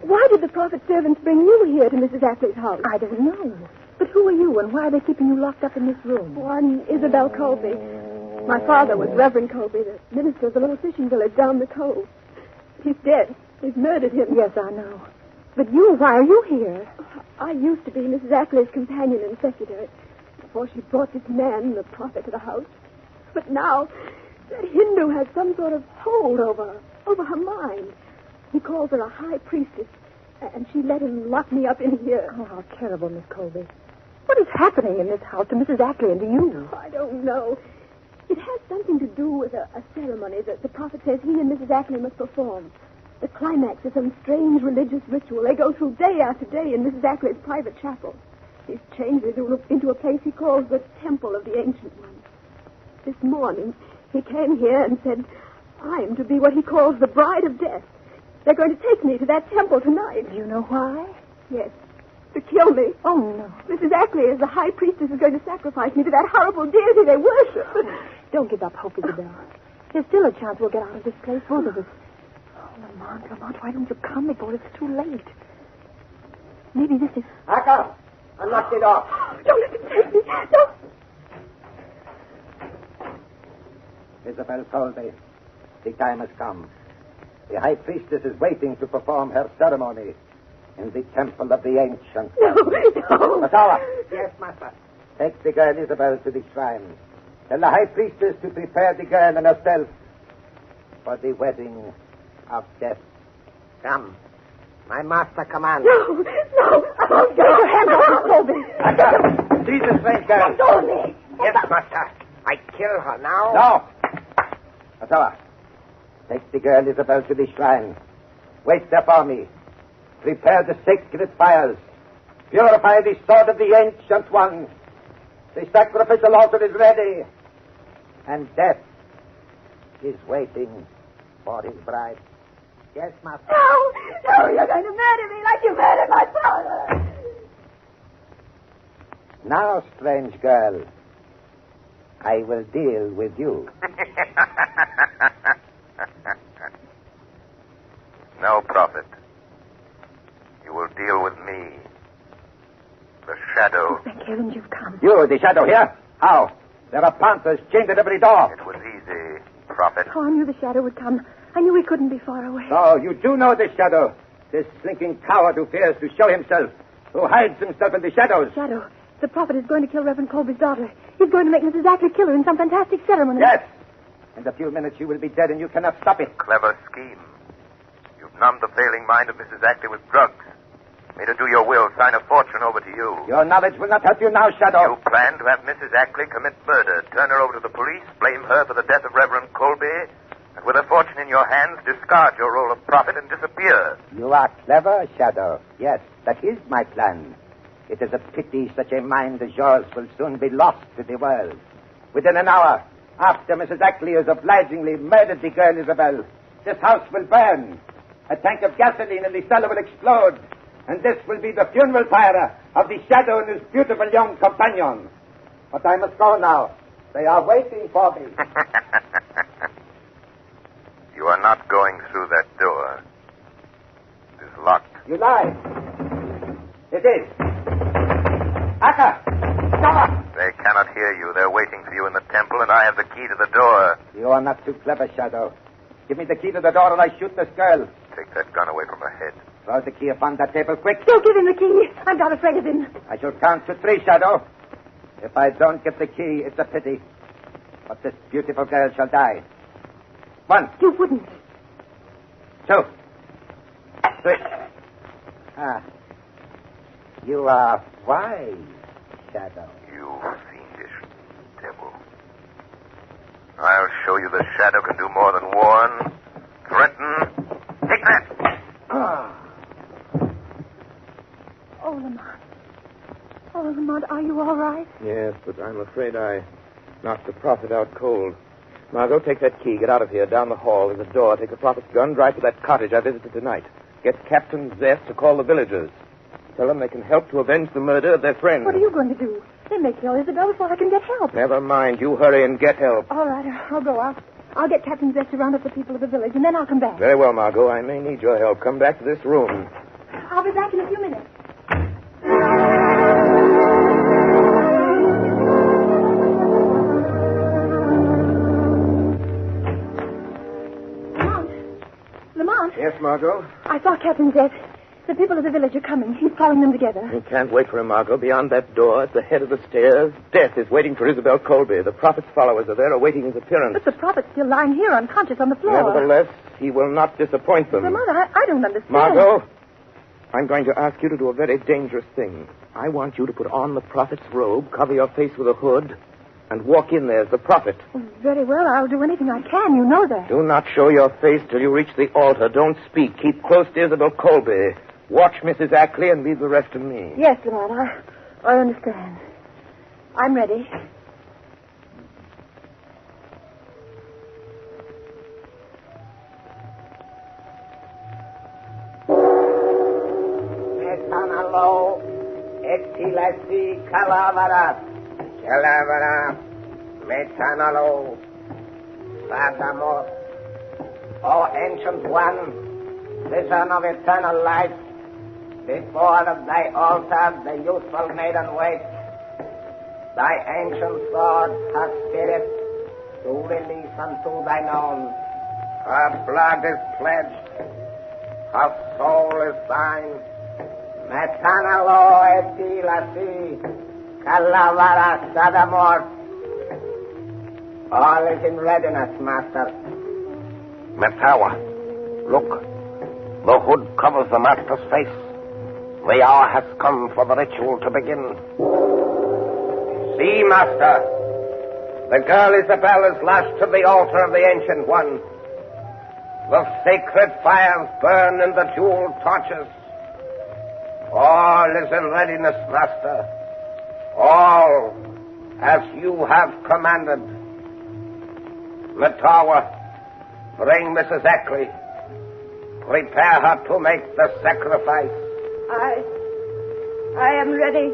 Speaker 17: Why did the prophet's servants bring you here to Mrs. Ackley's house?
Speaker 8: I don't know. But who are you, and why are they keeping you locked up in this room?
Speaker 17: Oh, I'm Isabel Colby. My father was Reverend Colby, the minister of the little fishing village down the cove. He's dead. They've murdered him.
Speaker 8: Yes, I know. But why are you here?
Speaker 17: I used to be Mrs. Ackley's companion and secretary before she brought this man, the prophet, to the house. But now, that Hindu has some sort of hold over her mind. He calls her a high priestess, and she let him lock me up in here.
Speaker 8: Oh, how terrible, Miss Colby. What is happening in this house to Mrs. Ackley and to you?
Speaker 17: I don't know. It has something to do with a ceremony that the prophet says he and Mrs. Ackley must perform. The climax of some strange religious ritual they go through day after day in Mrs. Ackley's private chapel. He's changed it into a place he calls the Temple of the Ancient One. This morning, he came here and said, I'm to be what he calls the bride of death. They're going to take me to that temple tonight.
Speaker 8: Do you know why?
Speaker 17: Yes. To kill me.
Speaker 8: Oh, no.
Speaker 17: Mrs. Ackley, as the high priestess, is going to sacrifice me to that horrible deity they worship.
Speaker 8: Don't give up hope, Isabel. There's still a chance we'll get out of this place, both of us. Oh, Lamont, why don't you come before it's too late? Maybe this is...
Speaker 19: Aka, unlock the door.
Speaker 17: Don't let them take me. Don't.
Speaker 19: Isabel Colby, the time has come. The high priestess is waiting to perform her ceremony in the temple of the ancient.
Speaker 17: No.
Speaker 19: Masawa. Yes, master. Take the girl Isabel to the shrine. Tell the high priestess to prepare the girl and herself for the wedding of death.
Speaker 12: Come. My master commands.
Speaker 17: No. I won't get your hands off me, Colby.
Speaker 19: Seize the strange girl.
Speaker 17: Don't me.
Speaker 12: Yes, master. I kill her now.
Speaker 19: No. Masawa. Take the girl Isabel to the shrine. Wait there for me. Prepare the sacred fires. Purify the sword of the Ancient One. The sacrificial altar is ready. And death is waiting for his bride. Yes, master.
Speaker 17: No, you're going to murder me like you murdered my father.
Speaker 19: Now, strange girl, I will deal with you.
Speaker 1: No, Prophet. You will deal with me. The Shadow.
Speaker 8: Thank heaven you've come.
Speaker 19: You, the Shadow here? How? There are panthers chained at every door.
Speaker 1: It was easy, Prophet.
Speaker 8: Oh, I knew the Shadow would come. I knew he couldn't be far away.
Speaker 19: Oh, you do know the Shadow. This slinking coward who fears to show himself, who hides himself in the shadows.
Speaker 8: Shadow?
Speaker 17: The prophet is going to kill Reverend Colby's daughter. He's going to make Mrs. Ackley kill her in some fantastic ceremony.
Speaker 19: Yes. In a few minutes, she will be dead, and you cannot stop it.
Speaker 1: Clever scheme. You've numbed the failing mind of Mrs. Ackley with drugs. Made her do your will, sign a fortune over to you.
Speaker 19: Your knowledge will not help you now, Shadow.
Speaker 1: You plan to have Mrs. Ackley commit murder, turn her over to the police, blame her for the death of Reverend Colby, and with a fortune in your hands, discard your role of prophet and disappear.
Speaker 19: You are clever, Shadow. Yes, that is my plan. It is a pity such a mind as yours will soon be lost to the world. Within an hour, after Mrs. Ackley has obligingly murdered the girl Isabel, this house will burn. A tank of gasoline in the cellar will explode. And this will be the funeral pyre of the Shadow and his beautiful young companion. But I must go now. They are waiting for me.
Speaker 1: You are not going through that door. It is locked.
Speaker 19: You lie. It is. Akka! Stop!
Speaker 1: They cannot hear you. They're waiting for you in the temple, and I have the key to the door.
Speaker 19: You are not too clever, Shadow. Give me the key to the door, and I shoot this girl.
Speaker 1: Take that gun away from her head.
Speaker 19: Throw the key upon that table, quick.
Speaker 17: Don't give him the key. I'm not afraid of him.
Speaker 19: I shall count to 3, Shadow. If I don't get the key, it's a pity. But this beautiful girl shall die. 1.
Speaker 17: You wouldn't.
Speaker 19: 2. 3. Ah. You are wise, Shadow.
Speaker 1: You fiendish devil. I'll show you the Shadow can do more than warn, threaten. Take that!
Speaker 17: Oh, Lamont. Oh, Lamont, are you all right?
Speaker 7: Yes, but I'm afraid I knocked the prophet out cold. Margot, take that key. Get out of here. Down the hall. There's a door. Take the prophet's gun. Drive to that cottage I visited tonight. Get Captain Zest to call the villagers. Tell them they can help to avenge the murder of their friend.
Speaker 17: What are you going to do? They may kill Isabel before I can get help.
Speaker 7: Never mind. You hurry and get help.
Speaker 17: All right, I'll go. I'll get Captain Zest to round up the people of the village, and then I'll come back.
Speaker 7: Very well, Margot. I may need your help. Come back to this room.
Speaker 17: I'll be back in a few minutes. Lamont?
Speaker 7: Yes, Margot?
Speaker 17: I saw Captain Zest. The people of the village are coming. He's calling them together.
Speaker 7: You can't wait for him, Margot. Beyond that door, at the head of the stairs, Death is waiting for Isabel Colby. The prophet's followers are there awaiting his appearance.
Speaker 17: But the prophet's still lying here unconscious on the floor.
Speaker 7: Nevertheless, he will not disappoint them.
Speaker 17: Lamont, I don't understand.
Speaker 7: Margot, I'm going to ask you to do a very dangerous thing. I want you to put on the prophet's robe, cover your face with a hood, and walk in there as the prophet.
Speaker 17: Oh, very well. I'll do anything I can. You know that.
Speaker 7: Do not show your face till you reach the altar. Don't speak. Keep close to Isabel Colby. Watch Mrs. Ackley and leave the rest to me.
Speaker 17: Yes, Lamont, I understand. I'm ready.
Speaker 19: Metanalo, etilasi calavara, metanalo, sadamos. O ancient one, vision of eternal life, before thy altar the youthful maiden waits. Thy ancient sword hath spirit to release unto thine own. Her blood is pledged, her soul is thine. Metanalo etilasi, calavara sadamor. All is in readiness, master.
Speaker 12: Metawa, look. The hood covers the master's face. The hour has come for the ritual to begin.
Speaker 19: See, master. The girl Isabel is lashed to the altar of the Ancient One. The sacred fires burn in the jeweled torches. All is in readiness, master. All as you have commanded. Metawa, bring Mrs. Ackley. Prepare her to make the sacrifice.
Speaker 21: I am ready.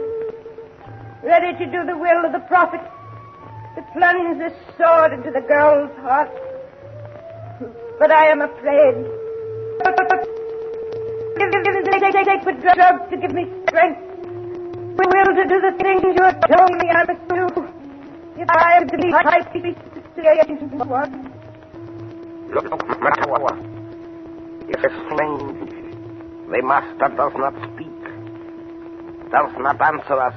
Speaker 21: Ready to do the will of the prophet. To plunge this sword into the girl's heart. But I am afraid. Take the drug to give me strength. Will to do the things you have told me I must do. If I am to be high priest to the ancient one.
Speaker 12: Look, Matawa. It is strange. The master does not speak, does not answer us.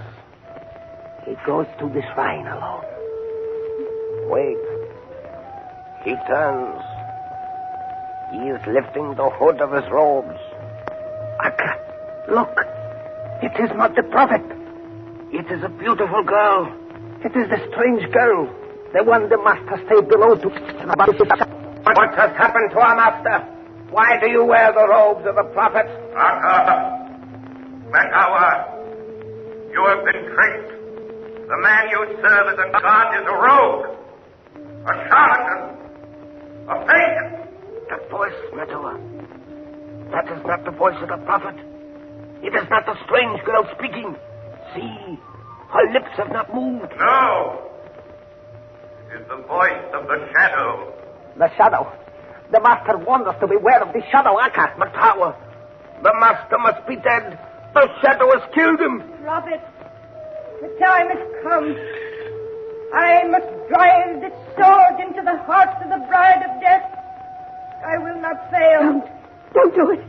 Speaker 6: He goes to the shrine alone. Wait. He turns. He is lifting the hood of his robes. Akka, look. It is not the prophet. It is a beautiful girl. It is the strange girl. The one the master stayed below to... What has happened to our master? Why do you wear the robes of the prophet?
Speaker 1: Akka, Makawa, you have been tricked. The man you serve as a god is a rogue, a charlatan, a fake.
Speaker 6: The voice, Matawa. That is not the voice of the prophet. It is not the strange girl speaking. See, her lips have not moved.
Speaker 1: No. It is the voice of the shadow.
Speaker 6: The shadow. The master warned us to beware of the shadow, Akka. Matawa. The master must be dead. The shadow has killed him.
Speaker 21: Prophet, the time has come. I must drive this sword into the heart of the bride of death. I will not fail.
Speaker 17: Don't do it.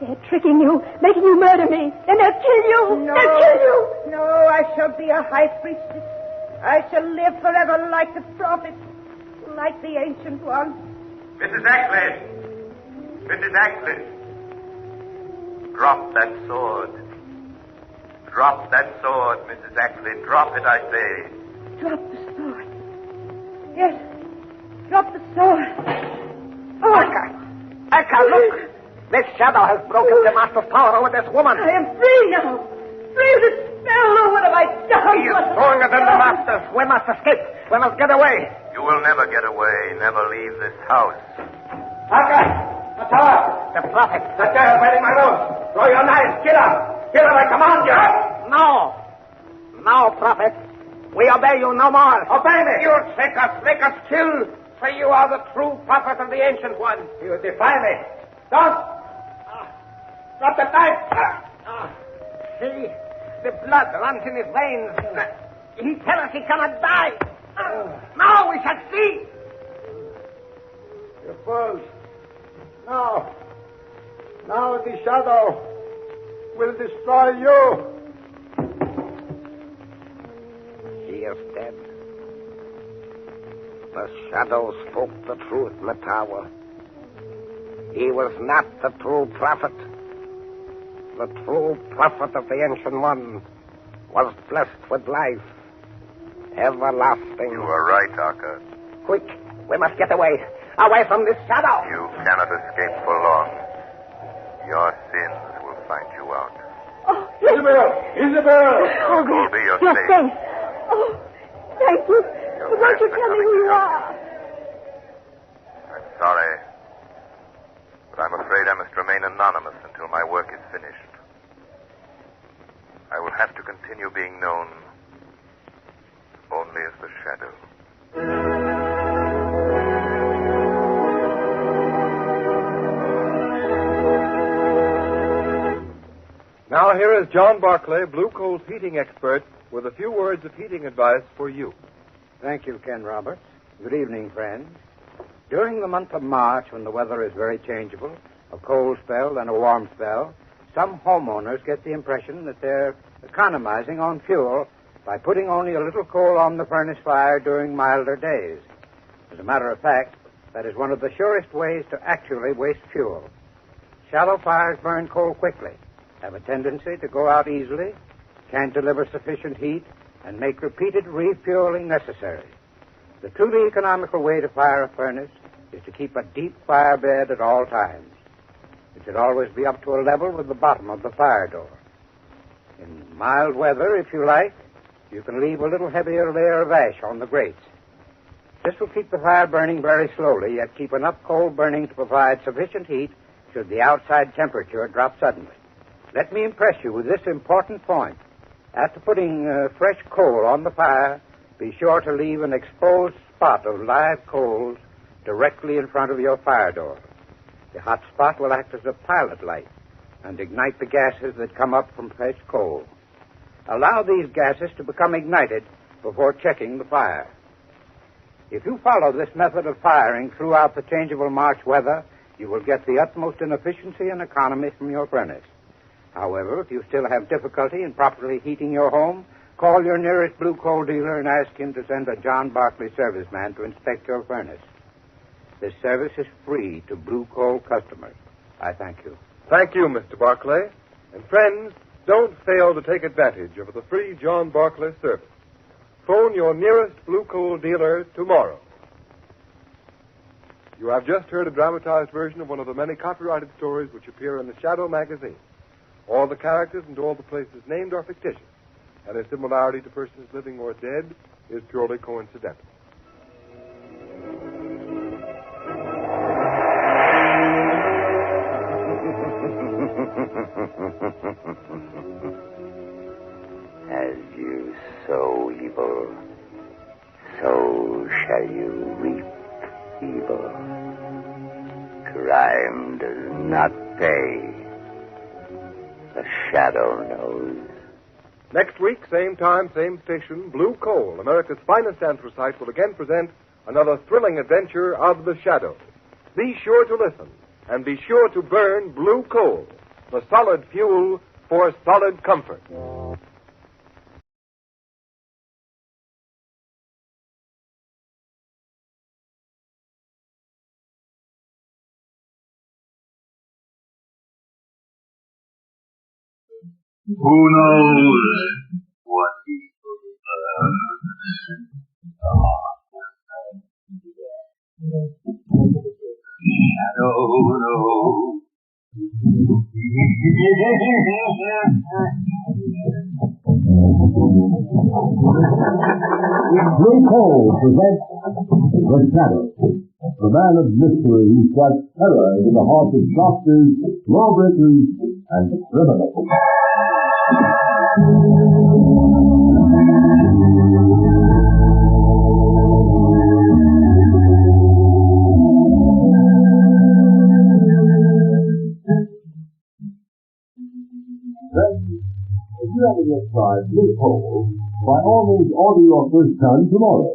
Speaker 17: They're tricking you, making you murder me. Then they'll kill you.
Speaker 21: No.
Speaker 17: They'll kill you.
Speaker 21: No, I shall be a high priestess. I shall live forever like the prophet, like the ancient one.
Speaker 1: Mrs. Agnes. Mrs. Agnes. Drop that sword. Drop that sword, Mrs. Agnes. Drop it, I say.
Speaker 21: Drop the sword. Yes, drop the sword. Oh,
Speaker 6: Akka, look. This shadow has broken the master's power over this woman.
Speaker 21: I am free now. Free of the spell. Oh, what have I done?
Speaker 6: He is stronger than the master. We must escape. We must get away.
Speaker 1: You will never get away. Never leave this house.
Speaker 6: Akka, the tower. The prophet. That girl wearing my robes. Throw your knives. Kill her. Kill her, I command you. No. No, prophet. We obey you no more. Obey me. You trick us, make us kill. For you are the true prophet of the Ancient One. You defy me. Don't. Drop the knife. See, the blood runs in his veins. He tells us he cannot die. Now we shall see.
Speaker 9: You fools. Now the shadow will destroy you.
Speaker 6: He is dead. The shadow spoke the truth, Matawa. He was not the true prophet. The true prophet of the Ancient One was blessed with life. Everlasting.
Speaker 1: You are right, Akka.
Speaker 6: Quick, we must get away. Away from this shadow.
Speaker 1: You cannot escape for long. Your sins will find you out.
Speaker 21: Oh,
Speaker 9: Isabel!
Speaker 1: Oh, will be your
Speaker 17: You're
Speaker 1: safe.
Speaker 17: safe. Oh, thank you. But won't you tell me who you are?
Speaker 1: I'm sorry, but I'm afraid I must remain anonymous until my work is finished. I will have to continue being known only as the shadow.
Speaker 11: Now here is John Barclay, Blue Coal's heating expert, with a few words of heating advice for you.
Speaker 9: Thank you, Ken Roberts. Good evening, friends. During the month of March, when the weather is very changeable, a cold spell and a warm spell, some homeowners get the impression that they're economizing on fuel by putting only a little coal on the furnace fire during milder days. As a matter of fact, that is one of the surest ways to actually waste fuel. Shallow fires burn coal quickly, have a tendency to go out easily, can't deliver sufficient heat, and make repeated refueling necessary. The truly economical way to fire a furnace is to keep a deep fire bed at all times. It should always be up to a level with the bottom of the fire door. In mild weather, if you like, you can leave a little heavier layer of ash on the grates. This will keep the fire burning very slowly, yet keep enough coal burning to provide sufficient heat should the outside temperature drop suddenly. Let me impress you with this important point. After putting fresh coal on the fire, be sure to leave an exposed spot of live coals directly in front of your fire door. The hot spot will act as a pilot light and ignite the gases that come up from fresh coal. Allow these gases to become ignited before checking the fire. If you follow this method of firing throughout the changeable March weather, you will get the utmost in efficiency and economy from your furnace. However, if you still have difficulty in properly heating your home, Call your nearest blue coal dealer and ask him to send a John Barclay serviceman to inspect your furnace. This service is free to blue coal customers. I thank you.
Speaker 11: Thank you, Mr. Barclay. And friends, don't fail to take advantage of the free John Barclay service. Phone your nearest blue coal dealer tomorrow. You have just heard a dramatized version of one of the many copyrighted stories which appear in the Shadow magazine. All the characters and all the places named are fictitious. Any similarity to persons living or dead is purely coincidental.
Speaker 12: As you sow evil, so shall you reap evil. Crime does not pay. The Shadow knows.
Speaker 11: Next week, same time, same station, Blue Coal, America's finest anthracite, will again present another thrilling adventure of the Shadow. Be sure to listen, and be sure to burn Blue Coal, the solid fuel for solid comfort.
Speaker 15: Who knows what evil Shadow knows.
Speaker 22: Blue Coal presents The Shadow, the man of mystery who strikes terror into the hearts of doctors, lawbreakers, and criminals. If you haven't yet tried Blue Coal, by all means order your first ton tomorrow.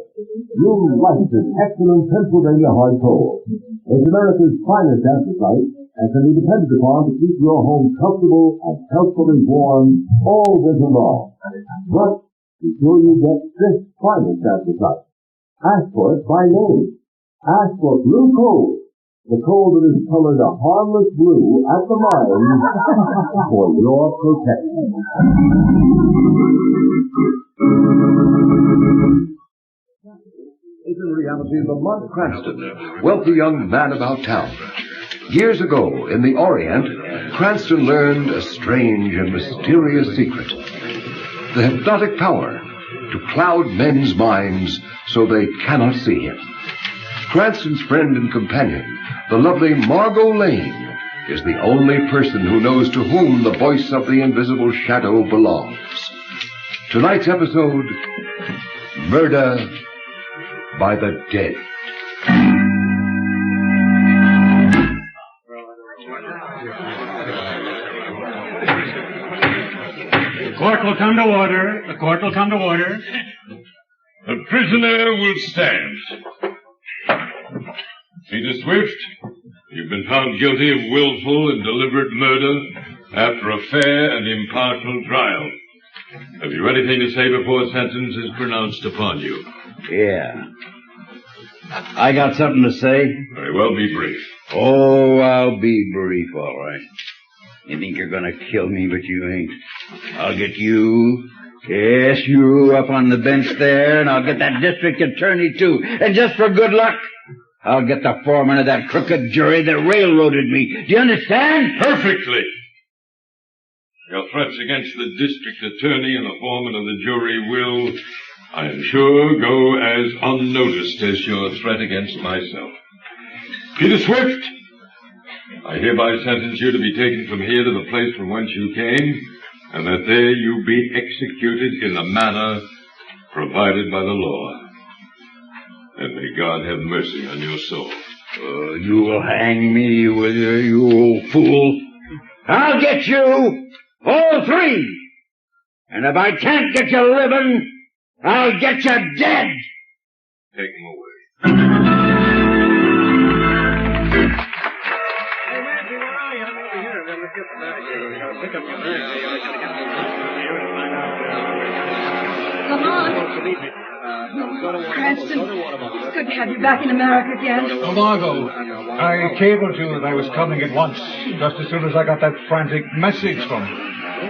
Speaker 22: You'll like this excellent Pennsylvania hard coal. It's America's finest anthracite and can be depended upon to keep your home comfortable and healthfully warm all winter long. But be sure you get this finest anthracite. Ask for it by name. Ask for Blue Coal, the coal that is colored a harmless blue at the mines for your protection.
Speaker 23: Is in reality Lamont Cranston, wealthy young man about town. Years ago, in the Orient, Cranston learned a strange and mysterious secret. The hypnotic power to cloud men's minds so they cannot see him. Cranston's friend and companion, the lovely Margot Lane, is the only person who knows to whom the voice of the invisible shadow belongs. Tonight's episode, Murder by the Dead.
Speaker 24: The court will come to order. The court will come to order.
Speaker 25: The prisoner will stand. Peter Swift, you've been found guilty of willful and deliberate murder after a fair and impartial trial. Have you anything to say before sentence is pronounced upon you?
Speaker 26: Yeah. I got something to say.
Speaker 25: Very well, be brief.
Speaker 26: Oh, I'll be brief, all right. You think you're gonna kill me, but you ain't. I'll get you, yes, you, up on the bench there, and I'll get that district attorney, too. And just for good luck, I'll get the foreman of that crooked jury that railroaded me. Do you understand?
Speaker 25: Perfectly. Your threats against the district attorney and the foreman of the jury will, I am sure, go as unnoticed as your threat against myself. Peter Swift, I hereby sentence you to be taken from here to the place from whence you came, and that there you be executed in the manner provided by the law. And may God have mercy on your soul.
Speaker 26: You will hang me, will you, you old fool? I'll get you, all three. And if I can't get you living, I'll get you dead.
Speaker 25: Take him away.
Speaker 21: Cranston, it's good to have you back in America again.
Speaker 2: Oh, Margot, I cabled you that I was coming at once, just as soon as I got that frantic message from you.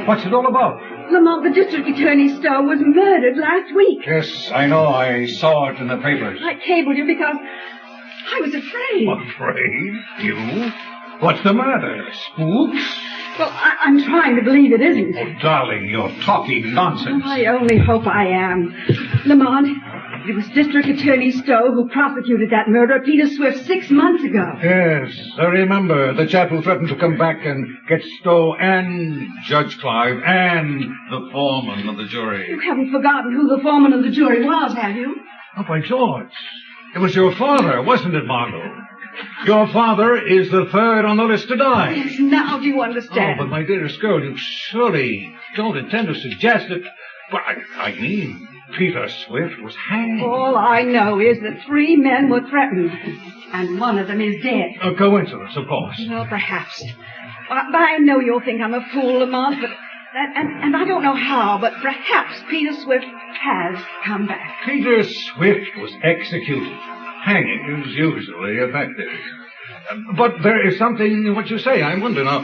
Speaker 2: What's it all about?
Speaker 21: Lamont, the district attorney Stowe was murdered last week.
Speaker 2: Yes, I know. I saw it in the papers.
Speaker 21: I cabled you because I was afraid.
Speaker 2: Afraid? You? What's the matter? Spooks?
Speaker 21: Well, I'm trying to believe it isn't.
Speaker 2: Oh, darling, you're talking nonsense.
Speaker 21: I only hope I am. Lamont, it was District Attorney Stowe who prosecuted that murder of Peter Swift 6 months ago.
Speaker 2: Yes, I remember. The chap who threatened to come back and get Stowe and Judge Clive and the foreman of the jury.
Speaker 21: You haven't forgotten who the foreman of the jury was, have you?
Speaker 2: Oh, by George. It was your father, wasn't it, Margot? Your father is the third on the list to die.
Speaker 21: Yes, now do you understand?
Speaker 2: Oh, but my dearest girl, you surely don't intend to suggest that... But I mean, Peter Swift was hanged.
Speaker 21: All I know is that 3 men were threatened, and one of them is dead.
Speaker 2: A coincidence, of course.
Speaker 21: Well, perhaps. But I know you'll think I'm a fool, Lamont, but... And I don't know how, but perhaps Peter Swift has come back.
Speaker 2: Peter Swift was executed. Hanging is usually effective. But there is something in what you say. I wonder now.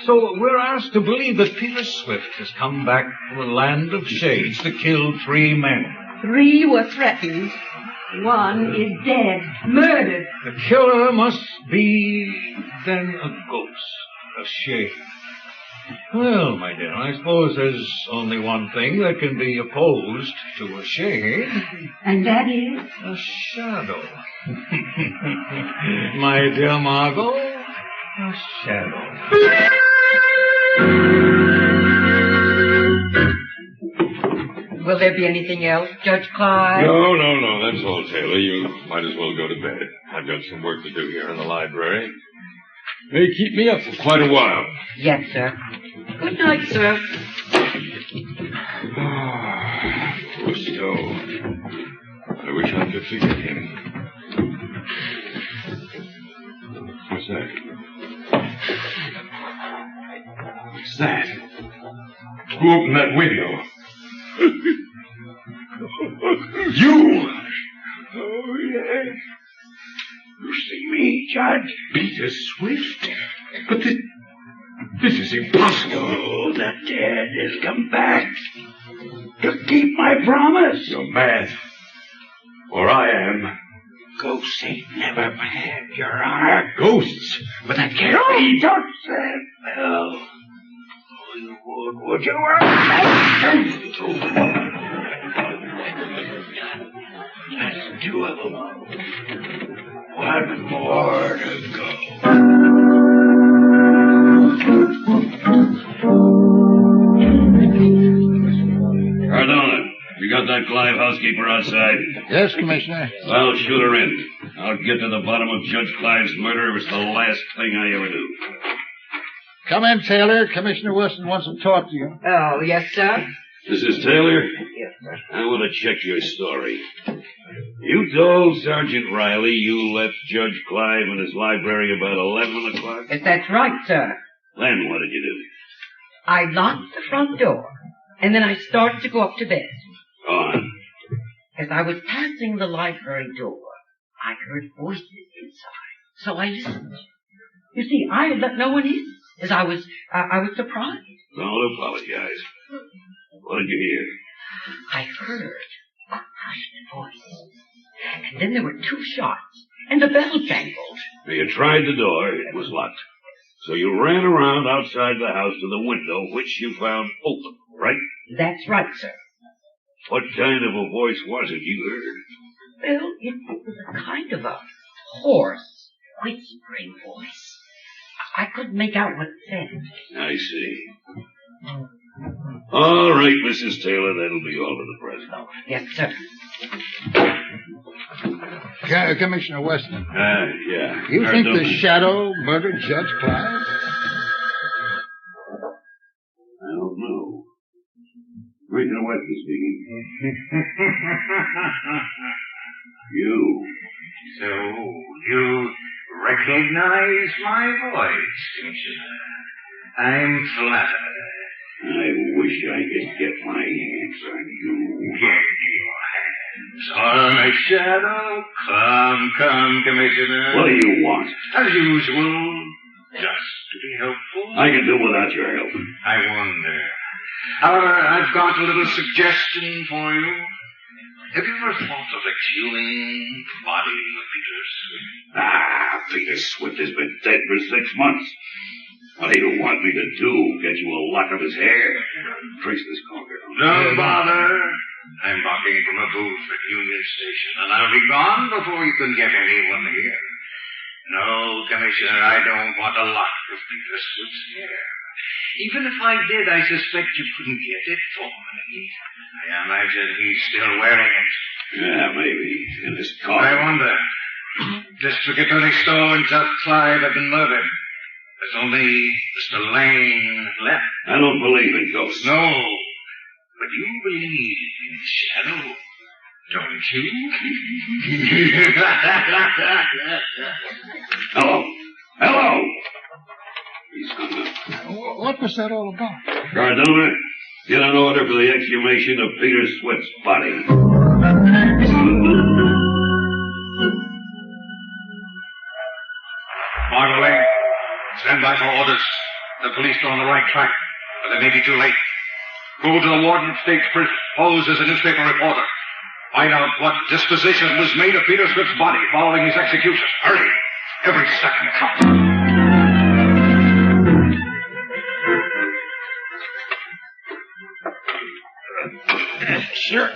Speaker 2: So we're asked to believe that Peter Swift has come back from the land of shades to kill 3 men.
Speaker 21: 3 were threatened. 1 is dead, murdered.
Speaker 2: The killer must be, then, a ghost, a shade. Well, my dear, I suppose there's only one thing that can be opposed to a shade.
Speaker 21: And that is?
Speaker 2: A shadow. My dear Margot, a shadow.
Speaker 4: Will there be anything else, Judge Clive?
Speaker 25: No, that's all, Taylor. You might as well go to bed. I've got some work to do here in the library. They keep me up for quite a while.
Speaker 4: Yes, sir. Good night, sir.
Speaker 25: Poor Stowe. I wish I could forget him. What's that? What's that? Who opened that window? You!
Speaker 5: Oh, yes. You see me, Judge?
Speaker 25: Peter Swift? But this is impossible.
Speaker 5: Oh, the dead has come back to keep my promise.
Speaker 25: You're mad. Or I am.
Speaker 5: Ghosts ain't never mad, Your Honor.
Speaker 25: Ghosts? But that can't be.
Speaker 5: Don't say it, Bill. Would you Just 2 of them. 1 more to go.
Speaker 25: Cardona, you got that Clive housekeeper outside?
Speaker 9: Yes, Commissioner.
Speaker 25: Well, shoot her in. I'll get to the bottom of Judge Clive's murder. It was the last thing I ever do.
Speaker 9: Come in, Taylor. Commissioner Wilson wants to talk to you.
Speaker 4: Oh, yes, sir?
Speaker 25: Mrs. Taylor?
Speaker 4: Yes, sir.
Speaker 25: I want to check your story. You told Sergeant Riley you left Judge Clive in his library about 11 o'clock?
Speaker 4: Yes, that's right, sir.
Speaker 25: Then what did you do?
Speaker 4: I locked the front door, and then I started to go up to bed.
Speaker 25: Go on.
Speaker 4: As I was passing the library door, I heard voices inside, so I listened. You see, I had let no one in, as I was surprised.
Speaker 25: Don't apologize. What did you hear?
Speaker 4: I heard a hushed voice, and then there were 2 shots, and the bell jangled.
Speaker 25: You tried the door. It was locked. So you ran around outside the house to the window, which you found open, right?
Speaker 4: That's right, sir.
Speaker 25: What kind of a voice was it you heard?
Speaker 4: Well, it was a kind of a hoarse, whispering voice. I couldn't make out what it said.
Speaker 25: I see. All right, Mrs. Taylor, that'll be all for the present.
Speaker 4: Oh, yes, sir.
Speaker 9: Commissioner Weston.
Speaker 25: Yeah.
Speaker 9: You think the shadow murdered Judge Clive?
Speaker 25: I don't know. Commissioner Weston speaking. You.
Speaker 5: So, you recognize my voice, don't you? I'm flattered.
Speaker 25: I wish
Speaker 5: wish I could get my hands on you.
Speaker 10: All right, Shadow. Come, Commissioner.
Speaker 5: What do you want?
Speaker 10: As usual, just to be helpful.
Speaker 5: I can do without your help.
Speaker 10: I wonder. However, I've got a little suggestion for you. Have you ever thought of exhuming the body of Peter Swift?
Speaker 5: Peter Swift has been dead for 6 months. What do you want me to do? Get you a lock of his hair? Trace this conker.
Speaker 10: Don't bother. I'm walking from a booth at Union Station, and I'll be gone before you can get anyone here. No, Commissioner, I don't want a lock of Peter Swift's hair. Even if I did, I suspect you couldn't get it for me. I imagine he's still wearing it.
Speaker 5: Yeah, maybe. In his car.
Speaker 10: I wonder. District Attorney Stowe and Judge Clive have been murdered. There's only Mr. Lane left.
Speaker 5: I don't believe in ghosts.
Speaker 10: No. But you believe in Shadow, don't you?
Speaker 5: Hello. He's hung up.
Speaker 13: What was that all about?
Speaker 5: Cardona, get an order for the exhumation of Peter Swift's body.
Speaker 10: Margot, stand by for orders. The police are on the right track, but they may be too late. Go to the Warden State's prison. Pose as a newspaper reporter. Find out what disposition was made of Peter Swift's body following his execution. Hurry. Every second counts.
Speaker 13: Sure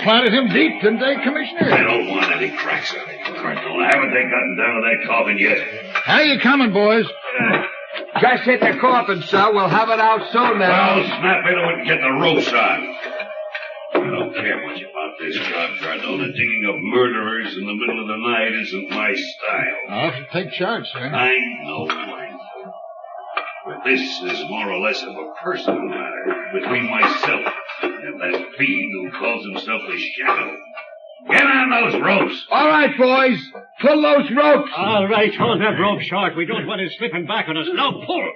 Speaker 13: planted him deep, didn't they, Commissioner?
Speaker 5: I don't want any cracks on it, Colonel. Haven't they gotten down to that coffin yet?
Speaker 13: How you coming, boys?
Speaker 14: Just hit the coffin, sir. We'll have it out soon now.
Speaker 5: Well, snap into it and get the ropes on. I don't care much about this job, Cardona. Digging up murderers in the middle of the night isn't my style.
Speaker 13: I'll have to take charge, sir.
Speaker 5: I know. But this is more or less of a personal matter between myself and that fiend who calls himself the Shadow. Get on those ropes.
Speaker 14: All right, boys. Pull those ropes.
Speaker 24: All right, hold that rope short. We don't want it slipping back on us. Now pull.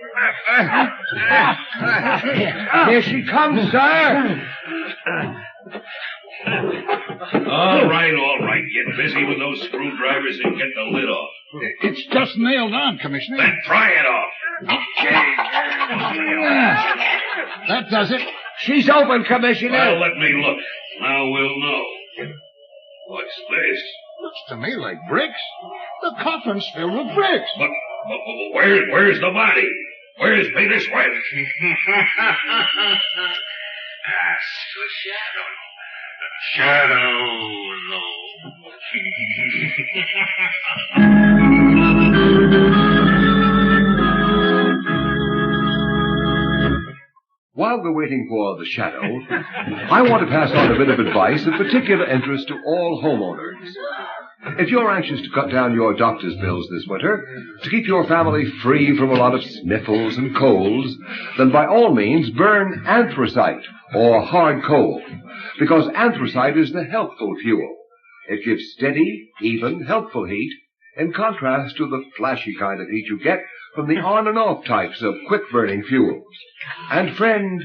Speaker 14: Here she comes, sir.
Speaker 5: All right. Get busy with those screwdrivers and get the lid off.
Speaker 13: It's just nailed on, Commissioner.
Speaker 5: Then pry it off.
Speaker 13: That does it.
Speaker 14: She's open, Commissioner.
Speaker 5: Well, let me look. Now we'll know. What's this?
Speaker 13: Looks to me like bricks. The coffin's filled with bricks.
Speaker 5: But where's the body? Where's Peter Swift?
Speaker 10: Ask the Shadow. No.
Speaker 23: While we're waiting for the Shadow, I want to pass on a bit of advice of particular interest to all homeowners. If you're anxious to cut down your doctor's bills this winter, to keep your family free from a lot of sniffles and colds, then by all means burn anthracite or hard coal, because anthracite is the healthful fuel. It gives steady, even, helpful heat, in contrast to the flashy kind of heat you get from the on and off types of quick-burning fuels. And friend,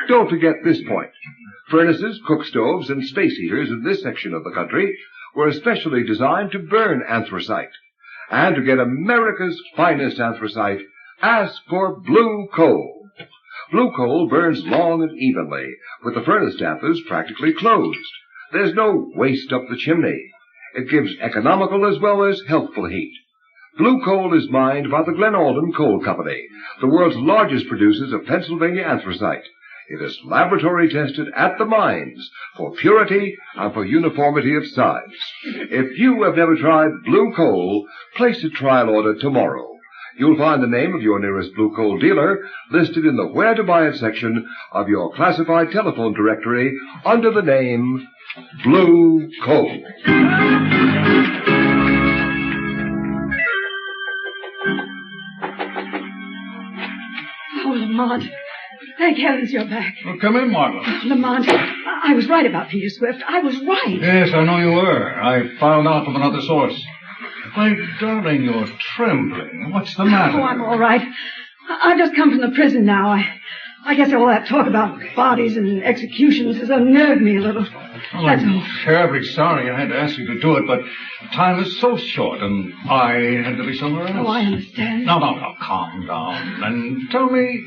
Speaker 23: don't forget this point. Furnaces, cook stoves, and space heaters in this section of the country were especially designed to burn anthracite. And to get America's finest anthracite, ask for blue coal. Blue coal burns long and evenly, with the furnace dampers practically closed. There's no waste up the chimney. It gives economical as well as healthful heat. Blue coal is mined by the Glen Alden Coal Company, the world's largest producers of Pennsylvania anthracite. It is laboratory tested at the mines for purity and for uniformity of size. If you have never tried blue coal, place a trial order tomorrow. You'll find the name of your nearest blue coal dealer listed in the Where to Buy It section of your classified telephone directory under the name Blue Coal.
Speaker 16: Oh, Lamont. Thank heavens you're back.
Speaker 2: Well, come in, Margot.
Speaker 16: Lamont, I was right about Peter Swift. I was right.
Speaker 2: Yes, I know you were. I found out from another source. My darling, you're trembling. What's the matter?
Speaker 16: Oh, I'm all right. I've just come from the prison now. I guess all that talk about bodies and executions has unnerved me a little.
Speaker 2: Well,
Speaker 16: That's
Speaker 2: I'm
Speaker 16: all.
Speaker 2: terribly sorry I had to ask you to do it, but time is so short, and I had to be somewhere else.
Speaker 16: Oh, I understand.
Speaker 2: No, calm down, and tell me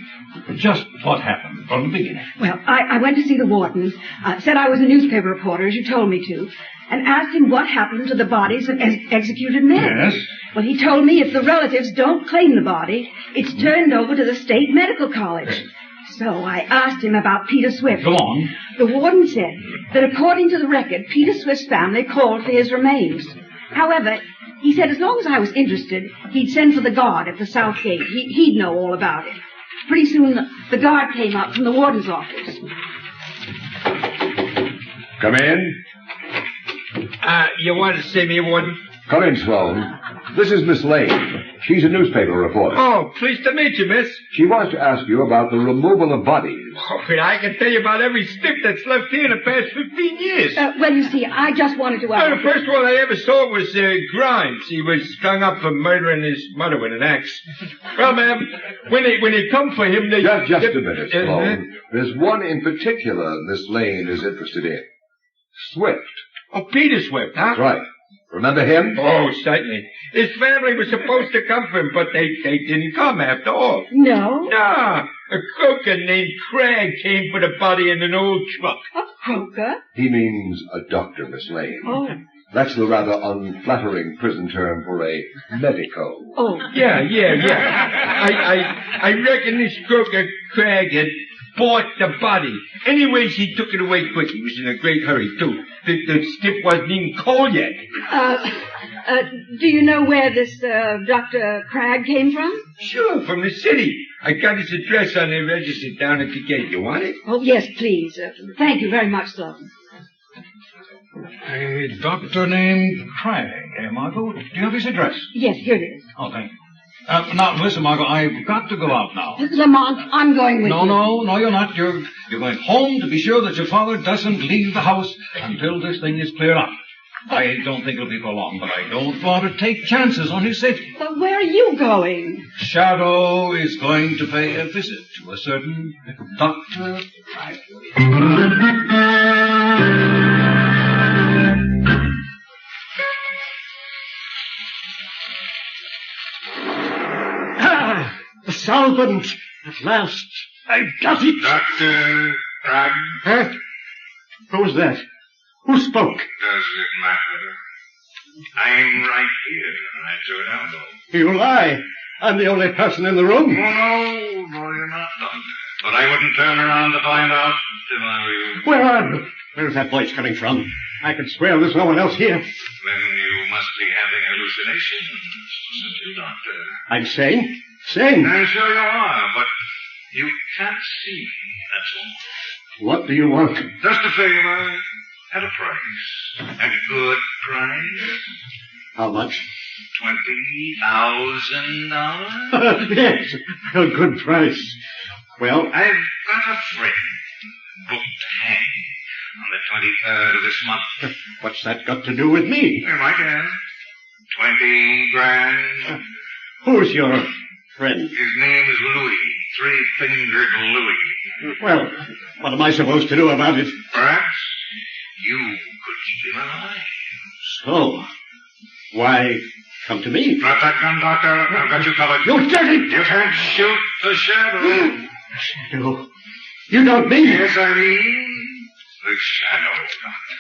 Speaker 2: just what happened from the beginning.
Speaker 16: Well, I went to see the warden, said I was a newspaper reporter, as you told me to, and asked him what happened to the bodies of executed men.
Speaker 2: Yes?
Speaker 16: Well, he told me if the relatives don't claim the body, it's turned over to the State Medical College. So I asked him about Peter Swift.
Speaker 2: Go on.
Speaker 16: The warden said that according to the record, Peter Swift's family called for his remains. However, he said as long as I was interested, he'd send for the guard at the south gate. He'd know all about it. Pretty soon, the guard came up from the warden's office.
Speaker 23: Come in.
Speaker 14: You want to see me, Warden?
Speaker 23: Come in, Sloan. This is Miss Lane. She's a newspaper reporter.
Speaker 14: Oh, pleased to meet you, miss.
Speaker 23: She wants to ask you about the removal of bodies.
Speaker 14: Oh, I can tell you about every stick that's left here in the past 15 years.
Speaker 16: Well, you see, I just wanted to ask...
Speaker 14: The first one I ever saw was Grimes. He was strung up for murdering his mother with an axe. Well, ma'am, when they come for him, they...
Speaker 23: Just a minute, Sloan. There's one in particular Miss Lane is interested in. Swift.
Speaker 14: Oh, Peter Swift, huh?
Speaker 23: That's right. Remember him?
Speaker 14: Oh, certainly. His family was supposed to come for him, but they didn't come after all.
Speaker 16: No?
Speaker 14: Nah. A croaker named Cragg came for the body in an old truck.
Speaker 16: A croaker?
Speaker 23: He means a doctor, Miss Lane.
Speaker 16: Oh.
Speaker 23: That's the rather unflattering prison term for a medico.
Speaker 16: Oh.
Speaker 14: Yeah. I reckon this croaker Cragg had bought the body. Anyways, he took it away quick. He was in a great hurry, too. The stiff wasn't even cold yet.
Speaker 16: Do you know where this, Dr. Cragg came from?
Speaker 14: Sure, from the city. I got his address on the register down at the gate. You want it?
Speaker 16: Oh, yes, please. Thank you very much, sir.
Speaker 2: A doctor named Cragg, Margot? Do you have his address?
Speaker 16: Yes, here it is.
Speaker 2: Oh, thank you. Now, listen, Margot, I've got to go out now.
Speaker 16: Lamont, I'm going with you.
Speaker 2: No, you're not. You're going home to be sure that your father doesn't leave the house until this thing is cleared up. I don't think it'll be for long, but I don't want to take chances on his safety.
Speaker 16: But where are you going?
Speaker 2: Shadow is going to pay a visit to a certain Dr. Cragg.
Speaker 3: The solvent! At last! I've got it!
Speaker 10: Dr. Cragg?
Speaker 3: Huh? Who was that? Who spoke?
Speaker 10: Does it matter? I'm right here. I told Aldo.
Speaker 3: You lie. I'm the only person in the room.
Speaker 10: Oh, no, you're not, Doctor. But I wouldn't turn around to find out if I were you.
Speaker 3: Where are you? Where's that voice coming from? I can swear there's no one else here.
Speaker 10: Then you must be having hallucinations, Doctor.
Speaker 3: I'm sane. Sane.
Speaker 10: I'm sure you are, but you can't see me, that's all.
Speaker 3: What do you want?
Speaker 10: Just a favor at a price. A good price.
Speaker 3: How much?
Speaker 10: $20,000.
Speaker 3: Yes, a good price. Well,
Speaker 10: I've got a friend booked to hang on the 23rd of this month.
Speaker 3: What's that got to do with me?
Speaker 10: My guess. 20 grand.
Speaker 3: Who's your friend?
Speaker 10: His name is Louis. Three-fingered Louis.
Speaker 3: Well, what am I supposed to do about it?
Speaker 10: Perhaps you could keep him alive.
Speaker 3: So, why come to me?
Speaker 10: Drop that gun, Doctor. I've got you covered.
Speaker 3: You dirty...
Speaker 10: You can't shoot the shadow.
Speaker 3: Shadow? You don't mean...
Speaker 10: Yes, I mean the shadow, Doctor.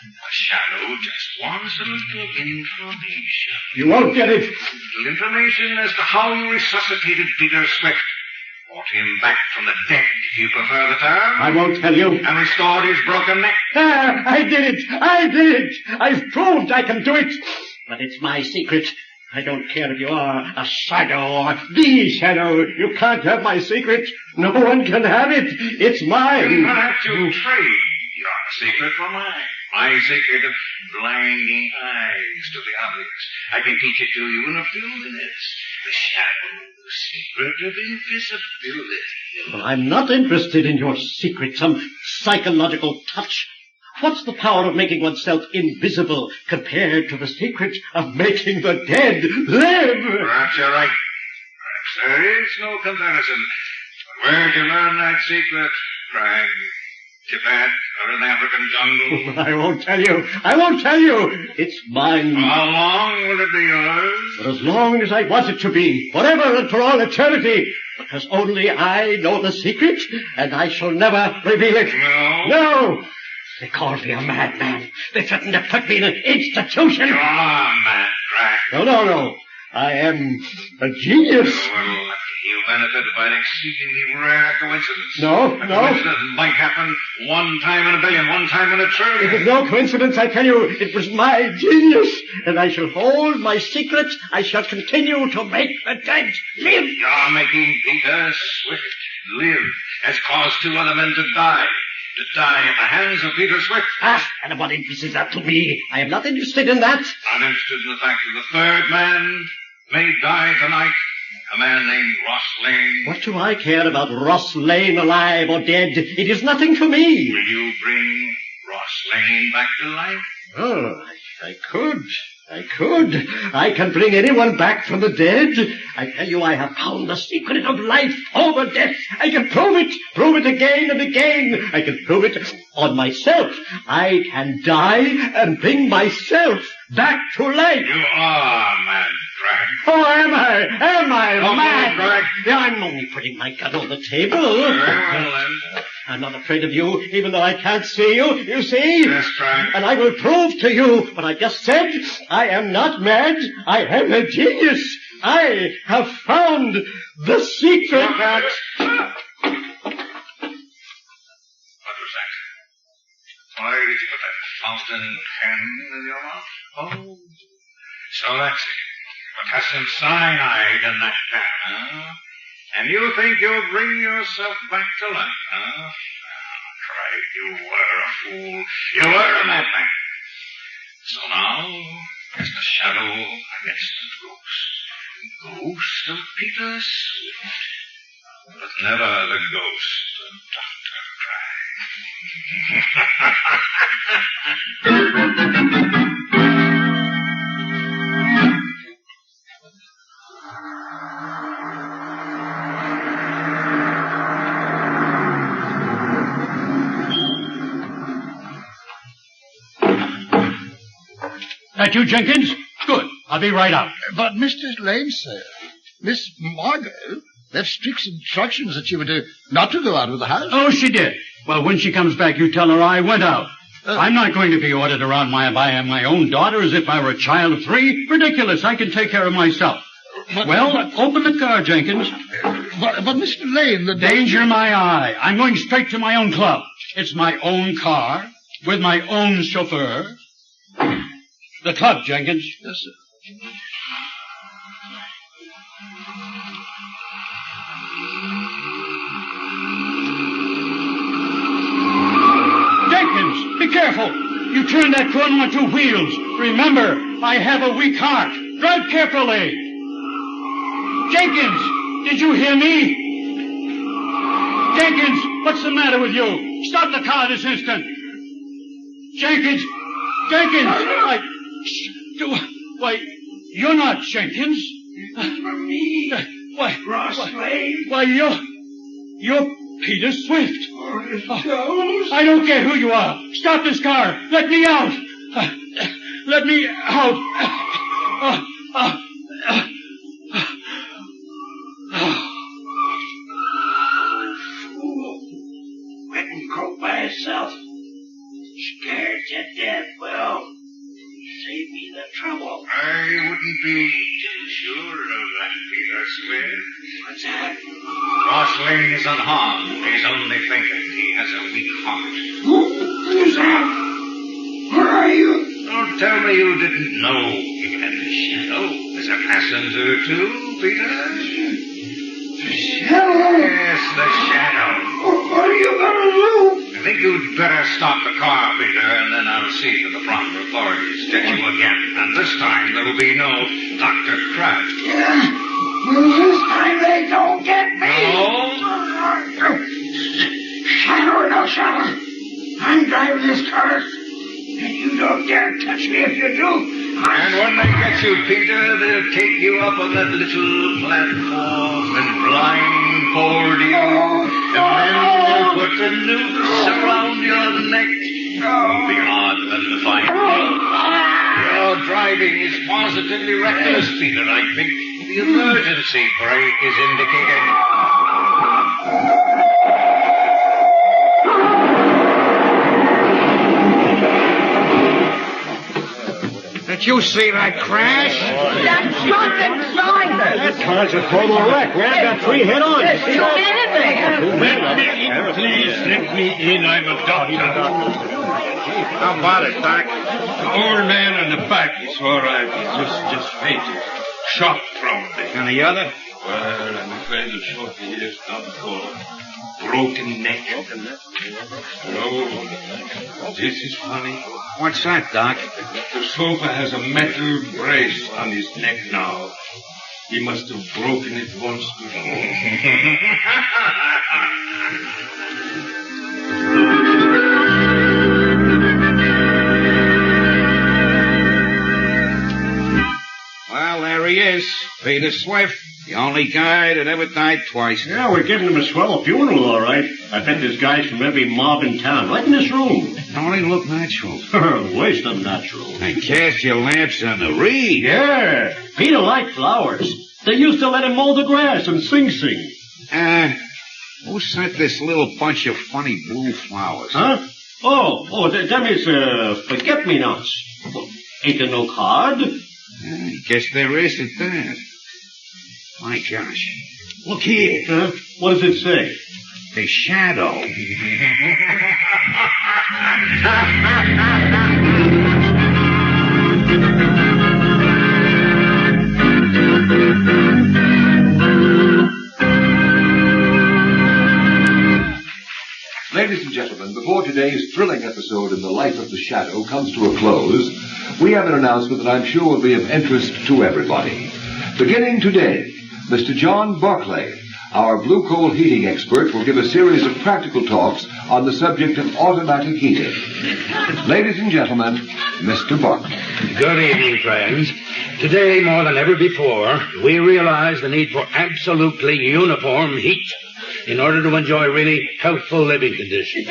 Speaker 10: The shadow just wants a little information.
Speaker 3: You won't get it.
Speaker 10: Little information as to how you resuscitated Peter Swift. Brought him back from the dead, if you prefer the term.
Speaker 3: I won't tell you.
Speaker 10: And restored his broken neck.
Speaker 3: I did it. I've proved I can do it. But it's my secret. I don't care if you are a shadow or the shadow. You can't have my secret. No one can have it. It's mine.
Speaker 10: You'll have to trade your secret for mine. My secret of blinding eyes to the obvious. I can teach it to you in a few minutes. The shadow's secret of invisibility.
Speaker 3: Well, I'm not interested in your secret, some psychological touch. What's the power of making oneself invisible compared to the secret of making the dead live?
Speaker 10: Perhaps you're right. Perhaps there is no comparison. Where'd you learn that secret, Crag? Tibet or an African jungle?
Speaker 3: I won't tell you. I won't tell you. It's mine.
Speaker 10: How long will it be yours?
Speaker 3: For as long as I want it to be. Forever and for all eternity. Because only I know the secret, and I shall never reveal it.
Speaker 10: No?
Speaker 3: No! They called me a madman. They threatened to put me in an institution.
Speaker 10: You're a mad, Crag.
Speaker 3: No. I am a genius.
Speaker 10: You benefited by an exceedingly rare coincidence.
Speaker 3: No.
Speaker 10: A coincidence that might happen one time in a billion, one time in a trillion.
Speaker 3: It was no coincidence, I tell you. It was my genius. And I shall hold my secret. I shall continue to make the dead live.
Speaker 10: You're making Peter Swift live has caused two other men to die. To die at the hands of Peter Swift.
Speaker 3: And what interest is that to me? I am not interested in that.
Speaker 10: I'm interested in the fact that the third man may die tonight. A man named Ross Lane.
Speaker 3: What do I care about Ross Lane alive or dead? It is nothing to me.
Speaker 10: Will you bring Ross Lane back to life?
Speaker 3: Oh, I could. I can bring anyone back from the dead. I tell you, I have found the secret of life over death. I can prove it again and again. I can prove it on myself. I can die and bring myself back to life.
Speaker 10: You are mad, Crag.
Speaker 3: Oh, am I mad?
Speaker 10: Crag.
Speaker 3: Yeah, I'm only putting my gun on the table.
Speaker 10: Very well, then.
Speaker 3: I'm not afraid of you, even though I can't see you, you see?
Speaker 10: Yes, Crag.
Speaker 3: And I will prove to you what I just said. I am not mad. I am a genius. I have found the secret.
Speaker 10: What was that? Why did you put that fountain pen in your mouth? Oh, so that's it. Potassium cyanide in that pen, huh? And you think you'll bring yourself back to life, huh? Craig, you were a fool. You were a madman. So now, it's the shadow against the ghost. The ghost of Peter Swift. But never the ghost of Dr. Craig.
Speaker 24: That you, Jenkins? Good. I'll be right out.
Speaker 13: But Mr. Lane, sir, Miss Margot left strict instructions that you were not to go out of the house.
Speaker 24: Oh, she did. Well, when she comes back, you tell her I went out. I'm not going to be ordered around by my own daughter as if I were a child of 3. Ridiculous. I can take care of myself. Open the car, Jenkins.
Speaker 13: But Mr. Lane, the
Speaker 24: danger my eye. I'm going straight to my own club. It's my own car with my own chauffeur. The club, Jenkins.
Speaker 13: Yes, sir.
Speaker 24: Jenkins, be careful. You turn that corner on 2 wheels. Remember, I have a weak heart. Drive carefully. Jenkins, did you hear me? Jenkins, what's the matter with you? Stop the car this instant. Jenkins, why, you're not Jenkins.
Speaker 15: It's for me. Ross Lane.
Speaker 24: Why, you're Peter Swift.
Speaker 15: I
Speaker 24: don't care who you are. Stop this car. Let me out. Let me out.
Speaker 15: Fool. Went and croaked by himself. Scared to death. Well, save me the trouble.
Speaker 10: I wouldn't be too sure of that, Peter Swift.
Speaker 15: What's that?
Speaker 10: Ross Lane is unharmed. He's only thinking. He has a weak heart.
Speaker 15: Who's that? Where are you?
Speaker 10: Don't tell me you didn't know you had the shadow as a passenger too, Peter.
Speaker 15: The shadow?
Speaker 10: Yes, the shadow.
Speaker 15: What are you going to do?
Speaker 10: I think you'd better stop the car, Peter, and then I'll see that the proper authorities get you again. And this time there'll be no Dr. Craig.
Speaker 15: Yeah. Well, this time they don't get me.
Speaker 10: No?
Speaker 15: Shadow or no shadow. I'm driving this car. And you don't dare touch me if you do.
Speaker 10: And when they get you, Peter, they'll take you up on that little platform and blind blindfold you, and then we'll put the noose around your neck. It'll be harder than to find you. Your driving is positively reckless, Peter. I think the emergency brake is indicated.
Speaker 12: Did you see that crash?
Speaker 21: That drunken driver!
Speaker 3: That car's a total wreck. We have got 3 head-ons.
Speaker 5: Please let me in. I'm a doctor.
Speaker 12: How about it, Doc?
Speaker 5: The old man on the back is all right. He's just fainted. Shock probably.
Speaker 12: And the other?
Speaker 5: Well, I'm afraid the short ears not for broken neck. No, this is funny.
Speaker 12: What's that, Doc?
Speaker 5: The sofa has a metal brace on his neck now. He must have broken it once before.
Speaker 12: Well, there he is. Peter Swift, the only guy that ever died twice.
Speaker 3: Yeah, we're giving him a swell funeral, all right. I bet there's guys from every mob in town, right in this room.
Speaker 12: Don't he look natural?
Speaker 3: Waste of natural.
Speaker 12: And cast your lamps on the reed.
Speaker 3: Yeah, Peter liked flowers. They used to let him mow the grass and sing.
Speaker 12: Who sent this little bunch of funny blue flowers?
Speaker 3: Huh? Oh, them is, forget-me-nots. Well, ain't there no card?
Speaker 12: I guess there is at that. My gosh. Look here.
Speaker 3: Huh? What does it say?
Speaker 12: The shadow.
Speaker 23: Ladies and gentlemen, before today's thrilling episode in the life of the Shadow comes to a close, we have an announcement that I'm sure will be of interest to everybody. Beginning today, Mr. John Barclay, our blue coal heating expert, will give a series of practical talks on the subject of automatic heating. Ladies and gentlemen, Mr. Barclay.
Speaker 12: Good evening, friends. Today, more than ever before, we realize the need for absolutely uniform heat in order to enjoy really healthful living conditions.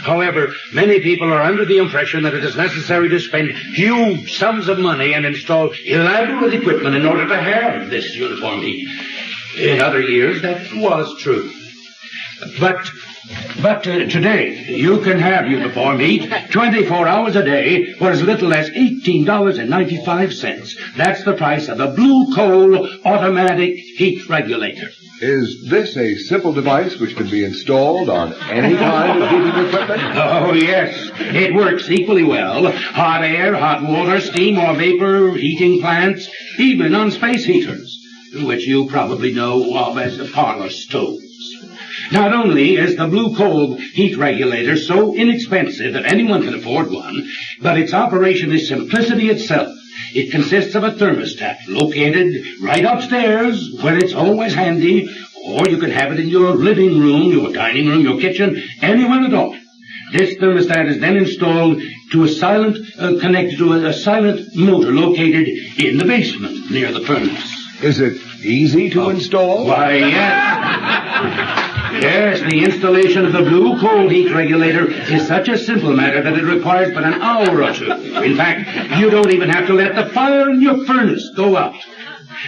Speaker 12: However, many people are under the impression that it is necessary to spend huge sums of money and install elaborate equipment in order to have this uniform heat. In other years, that was true. But today, you can have uniform heat 24 hours a day for as little as $18.95. That's the price of a blue coal automatic heat regulator.
Speaker 23: Is this a simple device which can be installed on any kind of heating equipment?
Speaker 12: Oh, yes. It works equally well. Hot air, hot water, steam or vapor, heating plants, even on space heaters, which you probably know of as parlor stoves. Not only is the blue coal heat regulator so inexpensive that anyone can afford one, but its operation is simplicity itself. It consists of a thermostat located right upstairs where it's always handy, or you can have it in your living room, your dining room, your kitchen, anywhere at all. This thermostat is then installed to connected to a silent motor located in the basement near the furnace.
Speaker 23: Is it easy to install?
Speaker 12: Why, yes. Yes, the installation of the blue coal heat regulator is such a simple matter that it requires but an hour or two. In fact, you don't even have to let the fire in your furnace go out.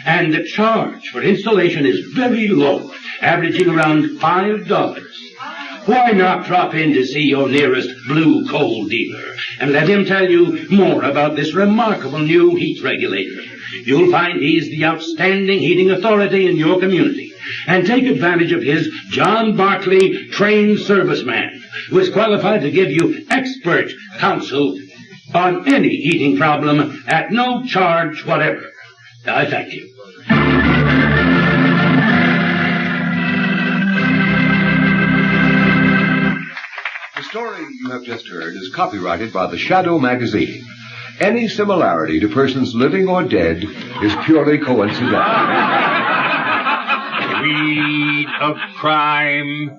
Speaker 12: And the charge for installation is very low, averaging around $5. Why not drop in to see your nearest blue coal dealer and let him tell you more about this remarkable new heat regulator? You'll find he's the outstanding heating authority in your community. And take advantage of his John Barclay trained serviceman, who is qualified to give you expert counsel on any heating problem at no charge whatever. I thank you.
Speaker 23: The story you have just heard is copyrighted by the Shadow magazine. Any similarity to persons living or dead is purely coincidental.
Speaker 10: Weed of crime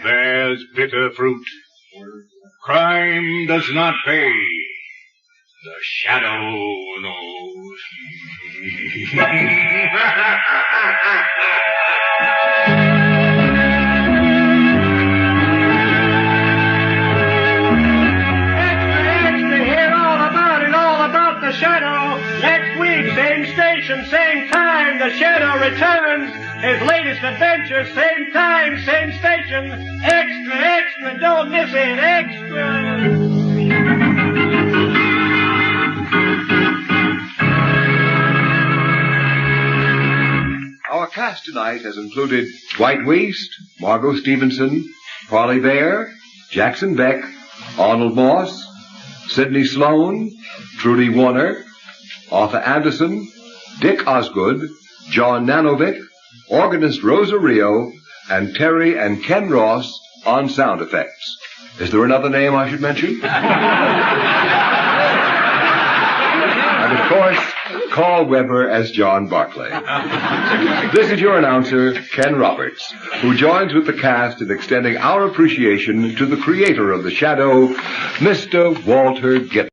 Speaker 10: bears bitter fruit. Crime does not pay. The Shadow knows.
Speaker 3: the Shadow returns. His latest adventure, same time, same station. Extra, extra, don't miss it, extra.
Speaker 23: Our cast tonight has included Dwight Waste, Margot Stevenson, Parley Bear, Jackson Beck, Arnold Moss, Sidney Sloan, Trudy Warner, Arthur Anderson, Dick Osgood, John Nanovic, organist Rosa Rio, and Terry and Ken Ross on sound effects. Is there another name I should mention? And of course, Carl Weber as John Barclay. This is your announcer, Ken Roberts, who joins with the cast in extending our appreciation to the creator of the Shadow, Mr. Walter Gibson.